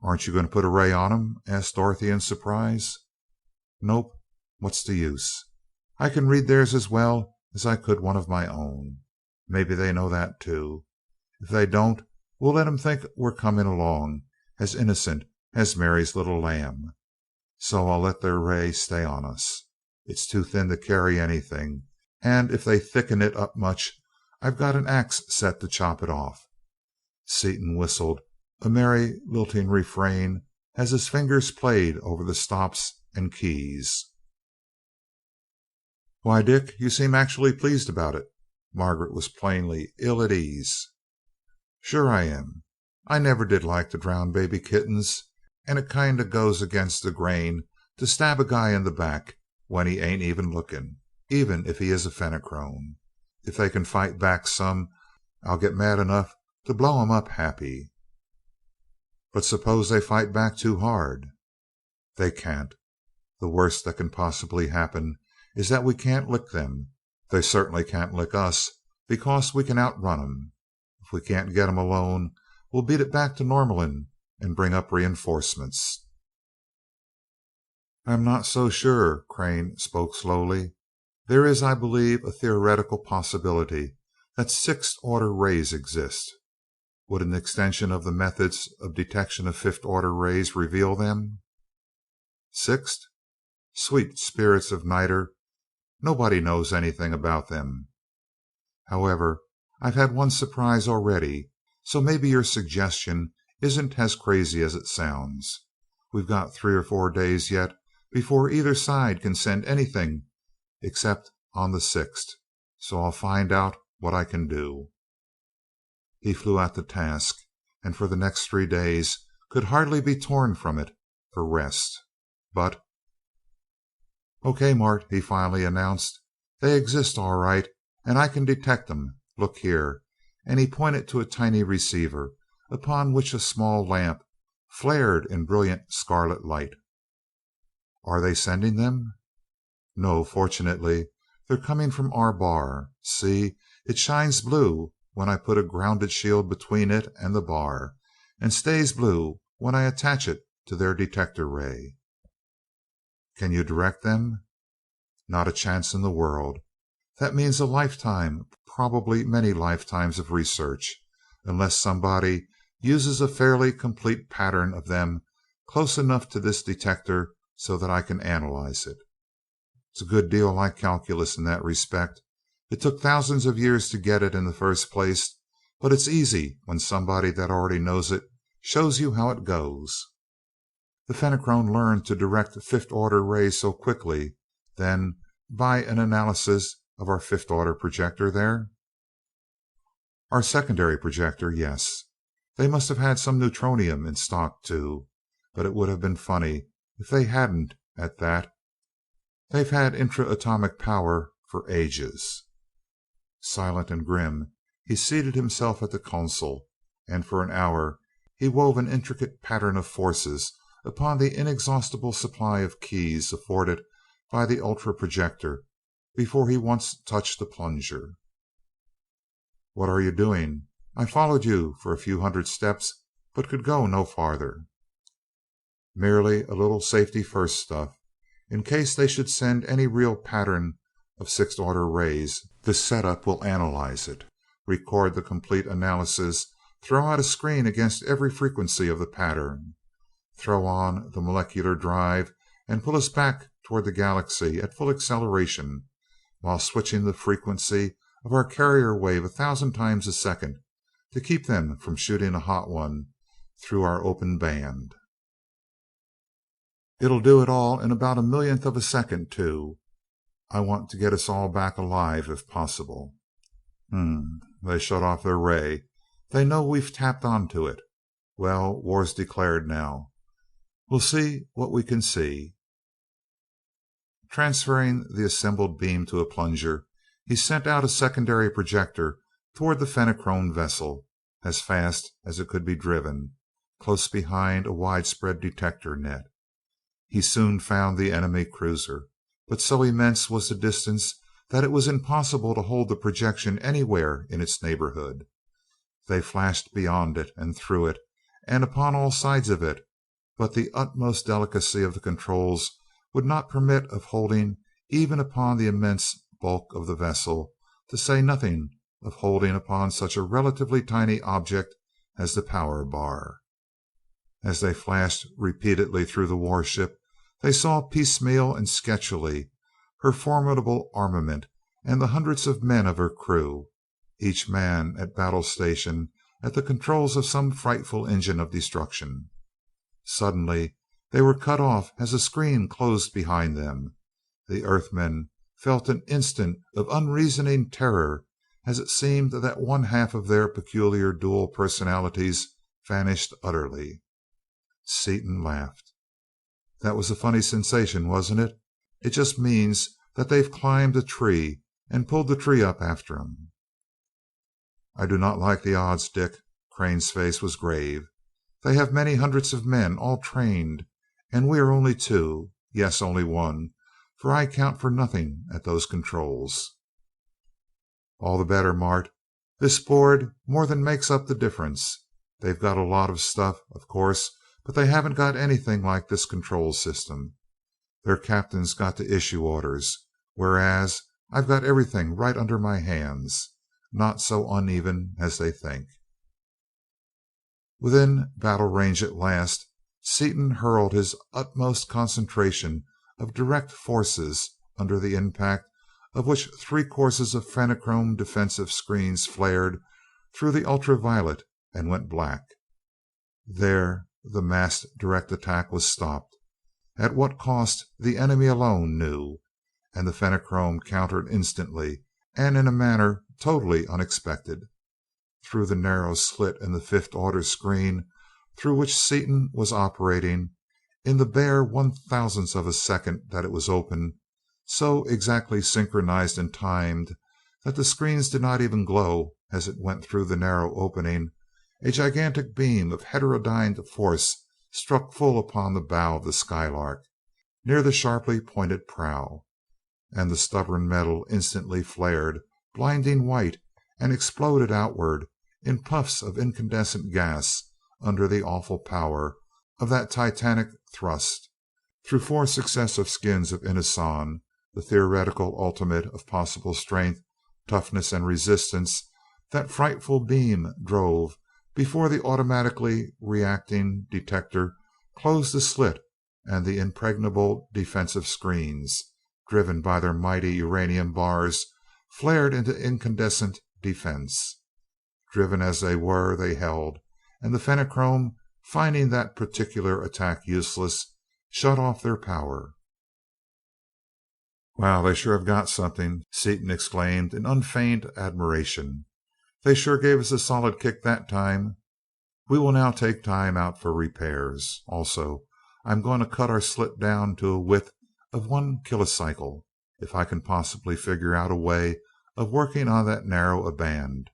"Aren't you going to put a ray on 'em?" asked Dorothy in surprise. "Nope. What's the use? I can read theirs as well as I could one of my own. Maybe they know that, too. If they don't, we'll let 'em think we're coming along as innocent as Mary's little lamb. So I'll let their ray stay on us. It's too thin to carry anything, and if they thicken it up much, I've got an axe set to chop it off." Seaton whistled a merry lilting refrain as his fingers played over the stops and keys. "Why, Dick, you seem actually pleased about it." Margaret was plainly ill at ease. "Sure I am. I never did like to drown baby kittens, and it kind of goes against the grain to stab a guy in the back when he ain't even looking, even if he is a Fenachrone. If they can fight back some, I'll get mad enough to blow 'em up happy." "But suppose they fight back too hard?" "They can't. The worst that can possibly happen is that we can't lick them. They certainly can't lick us, because we can outrun 'em. If we can't get 'em alone, we'll beat it back to Norlamin and bring up reinforcements." "I'm not so sure." Crane spoke slowly. "There is, I believe, a theoretical possibility that sixth order rays exist. Would an extension of the methods of detection of fifth order rays reveal them?" "Sixth? Sweet spirits of niter, nobody knows anything about them. However, I've had one surprise already, so maybe your suggestion isn't as crazy as it sounds. We've got 3 or 4 days yet before either side can send anything except on the 6th, so I'll find out what I can do." He flew at the task, and for the next 3 days could hardly be torn from it for rest. But "Okay, Mart," he finally announced. "They exist, all right, and I can detect 'em. Look here," and he pointed to a tiny receiver upon which a small lamp flared in brilliant scarlet light. "Are they sending them?" "No, fortunately. They're coming from our bar. See, it shines blue when I put a grounded shield between it and the bar, and stays blue when I attach it to their detector ray." "Can you direct them?" "Not a chance in the world. That means a lifetime, probably many lifetimes of research, unless somebody uses a fairly complete pattern of them close enough to this detector so that I can analyze it. It's a good deal like calculus in that respect. It took thousands of years to get it in the first place, but it's easy when somebody that already knows it shows you how it goes. The Fenachrone learned to direct fifth order rays so quickly, then, by an analysis of our fifth order projector there?" "Our secondary projector, yes. They must have had some neutronium in stock, too, but it would have been funny if they hadn't, at that. They've had intra atomic power for ages." Silent and grim, he seated himself at the console, and for an hour he wove an intricate pattern of forces upon the inexhaustible supply of keys afforded by the ultra projector before he once touched the plunger. "What are you doing? I followed you for a few hundred steps, but could go no farther." "Merely a little safety first stuff. In case they should send any real pattern of sixth order rays, this setup will analyze it. record the complete analysis, throw out a screen against every frequency of the pattern, throw on the molecular drive, and pull us back toward the galaxy at full acceleration, while switching the frequency of our carrier wave 1,000 times a second to keep them from shooting a hot one through our open band. It'll do it all in about a millionth of a second, too. I want to get us all back alive if possible. They shut off their ray. They know we've tapped onto it. Well, war's declared now. We'll see what we can see. Transferring the assembled beam to a plunger, he sent out a secondary projector toward the Fenachrone vessel as fast as it could be driven, close behind a widespread detector net. He soon found the enemy cruiser, but so immense was the distance that it was impossible to hold the projection anywhere in its neighborhood. They flashed beyond it and through it and upon all sides of it, but the utmost delicacy of the controls would not permit of holding even upon the immense bulk of the vessel, to say nothing of holding upon such a relatively tiny object as the power bar. As they flashed repeatedly through the warship, they saw piecemeal and sketchily her formidable armament and the hundreds of men of her crew, each man at battle station at the controls of some frightful engine of destruction. Suddenly they were cut off as a screen closed behind them. The Earthmen felt an instant of unreasoning terror as it seemed that one half of their peculiar dual personalities vanished utterly. Seaton laughed. "That was a funny sensation, wasn't it? It just means that they've climbed a tree and pulled the tree up after 'em." "I do not like the odds, Dick." Crane's face was grave. "They have many hundreds of men, all trained, and we are only two. Yes, only one, for I count for nothing at those controls." "All the better, Mart. This board more than makes up the difference. They've got a lot of stuff, of course, but they haven't got anything like this control system. Their captain's got to issue orders, whereas I've got everything right under my hands. Not so uneven as they think." Within battle range at last, Seaton hurled his utmost concentration of direct forces, under the impact of which 3 courses of Fenachrone defensive screens flared through the ultraviolet and went black. There the massed direct attack was stopped. At what cost the enemy alone knew, and the Fenachrone countered instantly and in a manner totally unexpected. Through the narrow slit in the fifth order screen through which Seaton was operating, in the bare 1,000th of a second that it was open, so exactly synchronized and timed that the screens did not even glow as it went through the narrow opening, a gigantic beam of heterodyned force struck full upon the bow of the Skylark, near the sharply pointed prow, and the stubborn metal instantly flared blinding white and exploded outward in puffs of incandescent gas under the awful power of that titanic thrust. Through 4 successive skins of inoson, the theoretical ultimate of possible strength, toughness, and resistance, that frightful beam drove before the automatically reacting detector closed the slit, and the impregnable defensive screens, driven by their mighty uranium bars, flared into incandescent defense. Driven as they were, they held, and the Fenachrone, finding that particular attack useless, shut off their power. "Wow, they sure have got something," Seaton exclaimed in unfeigned admiration. "They sure gave us a solid kick that time. We will now take time out for repairs. Also, I'm going to cut our slit down to a width of 1 kilocycle, if I can possibly figure out a way of working on that narrow a band.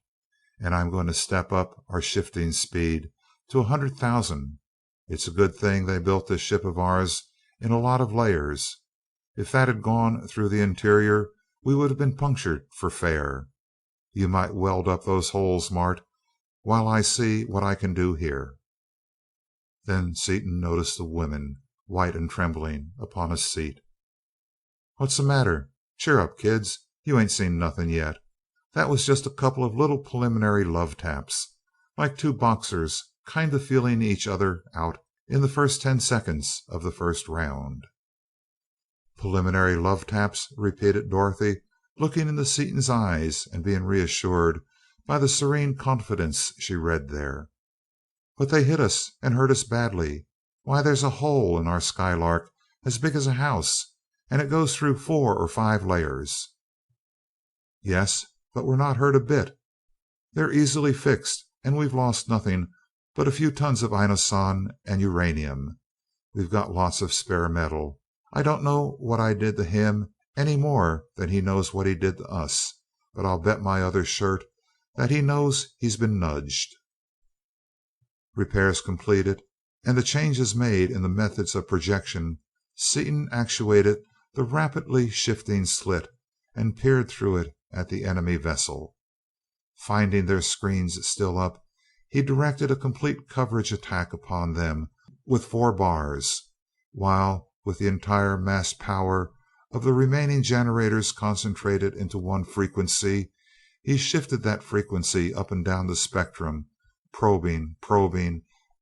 And I'm going to step up our shifting speed to 100,000. It's a good thing they built this ship of ours in a lot of layers. If that had gone through the interior, we would have been punctured for fair. You might weld up those holes, Mart, while I see what I can do here." Then Seaton noticed the women, white and trembling, upon a seat. "What's the matter? Cheer up, kids. You ain't seen nothing yet. That was just a couple of little preliminary love taps, like two boxers kind of feeling each other out in the first 10 seconds of the first round. "Preliminary love taps?" repeated Dorothy, looking into Seaton's eyes and being reassured by the serene confidence she read there. "But they hit us and hurt us badly. Why, there's a hole in our Skylark as big as a house, and it goes through 4 or 5 layers." "Yes, but we're not hurt a bit. They're easily fixed, and we've lost nothing but a few tons of inoson and uranium. We've got lots of spare metal. I don't know what I did to him any more than he knows what he did to us, but I'll bet my other shirt that he knows he's been nudged." Repairs completed and the changes made in the methods of projection, Seaton actuated the rapidly shifting slit and peered through it at the enemy vessel. Finding their screens still up, he directed a complete coverage attack upon them with 4 bars, while with the entire mass power of the remaining generators concentrated into one frequency, he shifted that frequency up and down the spectrum, probing,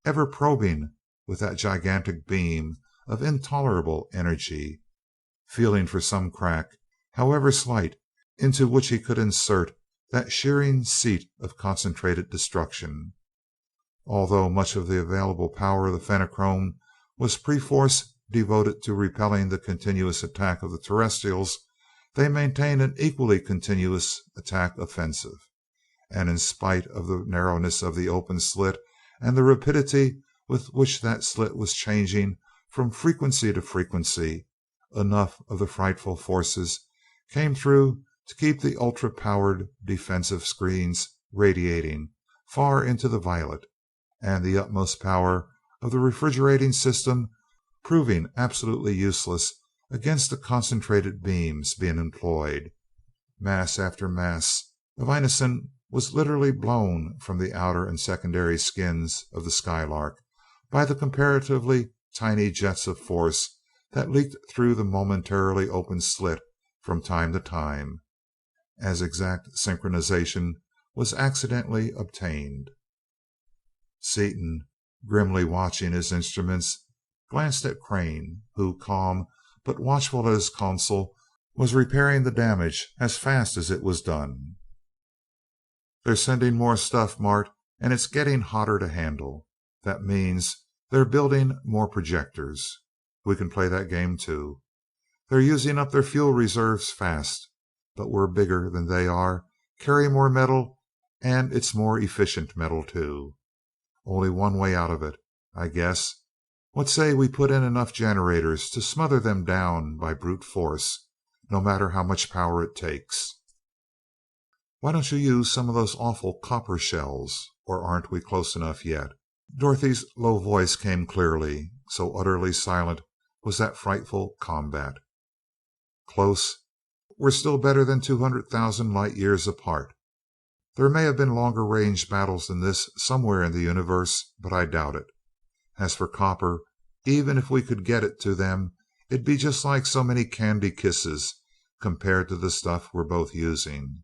ever probing with that gigantic beam of intolerable energy, feeling for some crack, however slight, into which he could insert that shearing seat of concentrated destruction. Although much of the available power of the Fenachrone was perforce devoted to repelling the continuous attack of the terrestrials, they maintained an equally continuous attack offensive, and in spite of the narrowness of the open slit and the rapidity with which that slit was changing from frequency to frequency, enough of the frightful forces came through to keep the ultra-powered defensive screens radiating far into the violet, and the utmost power of the refrigerating system proving absolutely useless against the concentrated beams being employed. Mass after mass of inoson was literally blown from the outer and secondary skins of the Skylark by the comparatively tiny jets of force that leaked through the momentarily open slit from time to time, as exact synchronization was accidentally obtained. Seaton, grimly watching his instruments, glanced at Crane, who, calm but watchful at his console, was repairing the damage as fast as it was done. "They're sending more stuff, Mart, and it's getting hotter to handle. That means they're building more projectors. We can play that game too. They're using up their fuel reserves fast, but we're bigger than they are, carry more metal, and it's more efficient metal too. Only one way out of it, I guess. What say we put in enough generators to smother them down by brute force, no matter how much power it takes?" "Why don't you use some of those awful copper shells? Or aren't we close enough yet?" Dorothy's low voice came clearly, so utterly silent was that frightful combat. "Close? We're still better than 200,000 light years apart. There may have been longer range battles than this somewhere in the universe, but I doubt it. As for copper, even if we could get it to them, it'd be just like so many candy kisses compared to the stuff we're both using.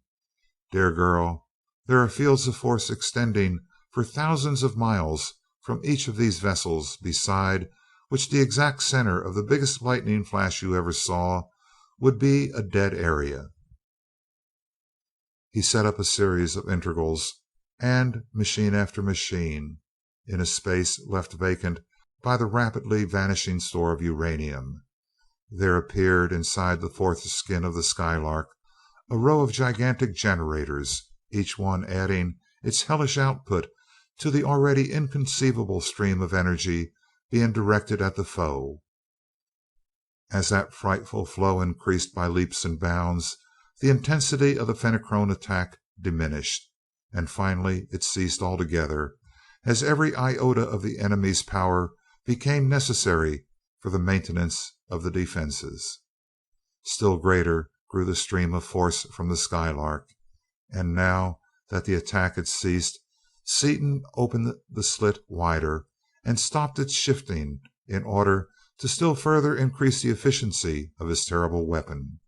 Dear girl, there are fields of force extending for thousands of miles from each of these vessels, beside which the exact center of the biggest lightning flash you ever saw would be a dead area." He set up a series of integrals, and machine after machine, in a space left vacant by the rapidly vanishing store of uranium, there appeared inside the fourth skin of the Skylark a row of gigantic generators, each one adding its hellish output to the already inconceivable stream of energy being directed at the foe. As that frightful flow increased by leaps and bounds, the intensity of the Fenachrone attack diminished, and finally it ceased altogether, as every iota of the enemy's power became necessary for the maintenance of the defenses. Still greater grew the stream of force from the Skylark, and now that the attack had ceased, Seaton opened the slit wider and stopped its shifting in order to still further increase the efficiency of his terrible weapon.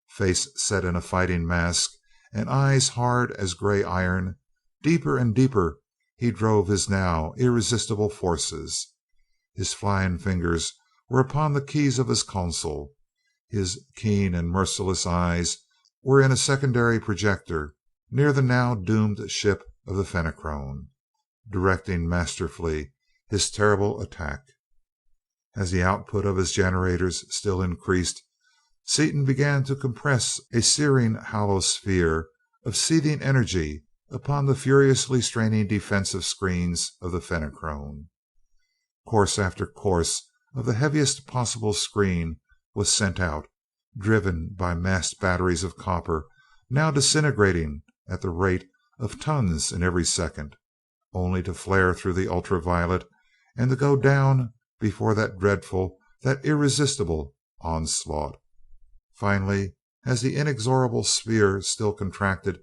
Face set in a fighting mask and eyes hard as gray iron, deeper and deeper he drove his now irresistible forces. His flying fingers were upon the keys of his console. His keen and merciless eyes were in a secondary projector near the now doomed ship of the Fenachrone, directing masterfully his terrible attack. As the output of his generators still increased, Seaton began to compress a searing hollow sphere of seething energy upon the furiously straining defensive screens of the Fenachrone. Course after course of the heaviest possible screen was sent out, driven by massed batteries of copper now disintegrating at the rate of tons in every second, only to flare through the ultraviolet and to go down before that dreadful, that irresistible onslaught. Finally, as the inexorable sphere still contracted,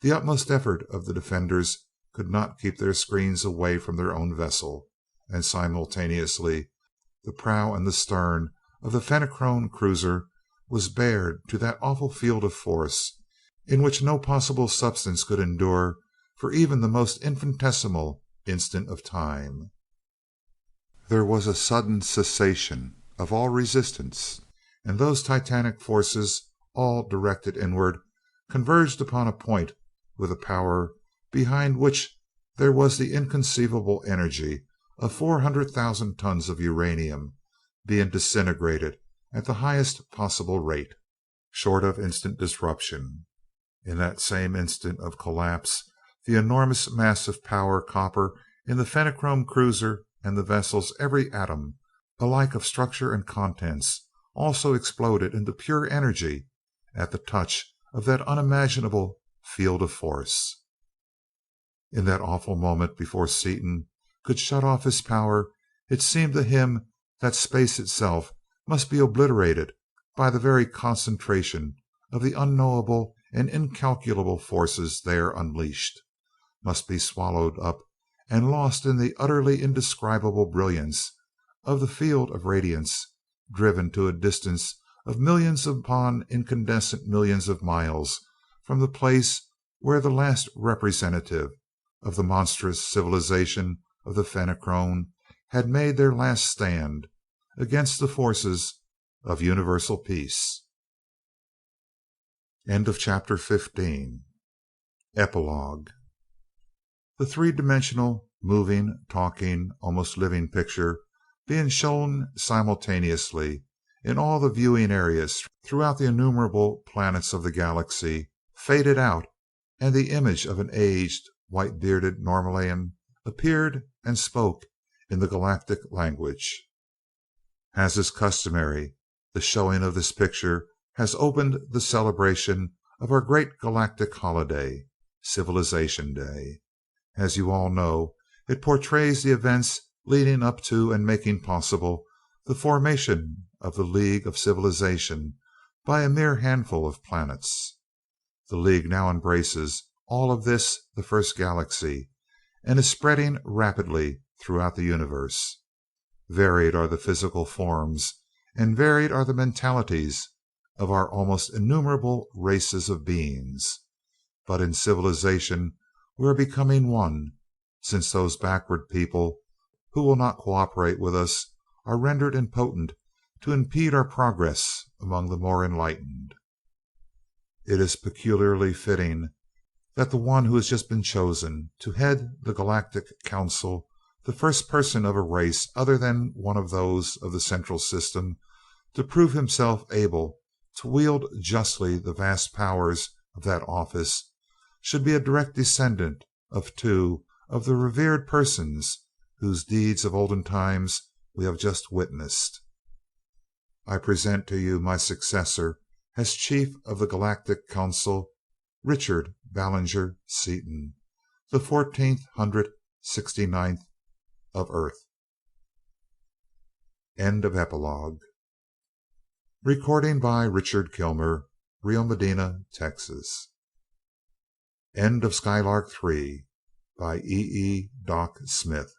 the utmost effort of the defenders could not keep their screens away from their own vessel, and simultaneously the prow and the stern of the Fenachrone cruiser was bared to that awful field of force in which no possible substance could endure for even the most infinitesimal instant of time. There was a sudden cessation of all resistance, and those titanic forces, all directed inward, converged upon a point with a power behind which there was the inconceivable energy of 400,000 tons of uranium being disintegrated at the highest possible rate, short of instant disruption. In that same instant of collapse, the enormous mass of power copper in the Fenachrone cruiser and the vessel's every atom, alike of structure and contents, also exploded into pure energy at the touch of that unimaginable field of force. In that awful moment before Seaton could shut off his power, it seemed to him that space itself must be obliterated by the very concentration of the unknowable and incalculable forces there unleashed, must be swallowed up and lost in the utterly indescribable brilliance of the field of radiance, driven to a distance of millions upon incandescent millions of miles from the place where the last representative of the monstrous civilization of the Fenachrone had made their last stand against the forces of universal peace. End of chapter 15. Epilogue. The three-dimensional, moving, talking, almost living picture being shown simultaneously in all the viewing areas throughout the innumerable planets of the galaxy faded out, and the image of an aged, white-bearded Norlamin appeared and spoke in the galactic language. As is customary, the showing of this picture has opened the celebration of our great galactic holiday, Civilization Day. As you all know, it portrays the events leading up to and making possible the formation of the League of Civilization by a mere handful of planets. The League now embraces all of this, the first galaxy, and is spreading rapidly throughout the universe. Varied are the physical forms, and varied are the mentalities of our almost innumerable races of beings, but in civilization we are becoming one, since those backward people who will not cooperate with us are rendered impotent to impede our progress among the more enlightened. It is peculiarly fitting that the one who has just been chosen to head the Galactic Council, the first person of a race other than one of those of the Central System, to prove himself able to wield justly the vast powers of that office, should be a direct descendant of two of the revered persons whose deeds of olden times we have just witnessed. I present to you my successor as Chief of the Galactic Council, Richard Ballinger Seaton, the 1469th of Earth. End of epilogue. Recording by Richard Kilmer, Rio Medina, Texas. End of Skylark 3 by E. Doc Smith.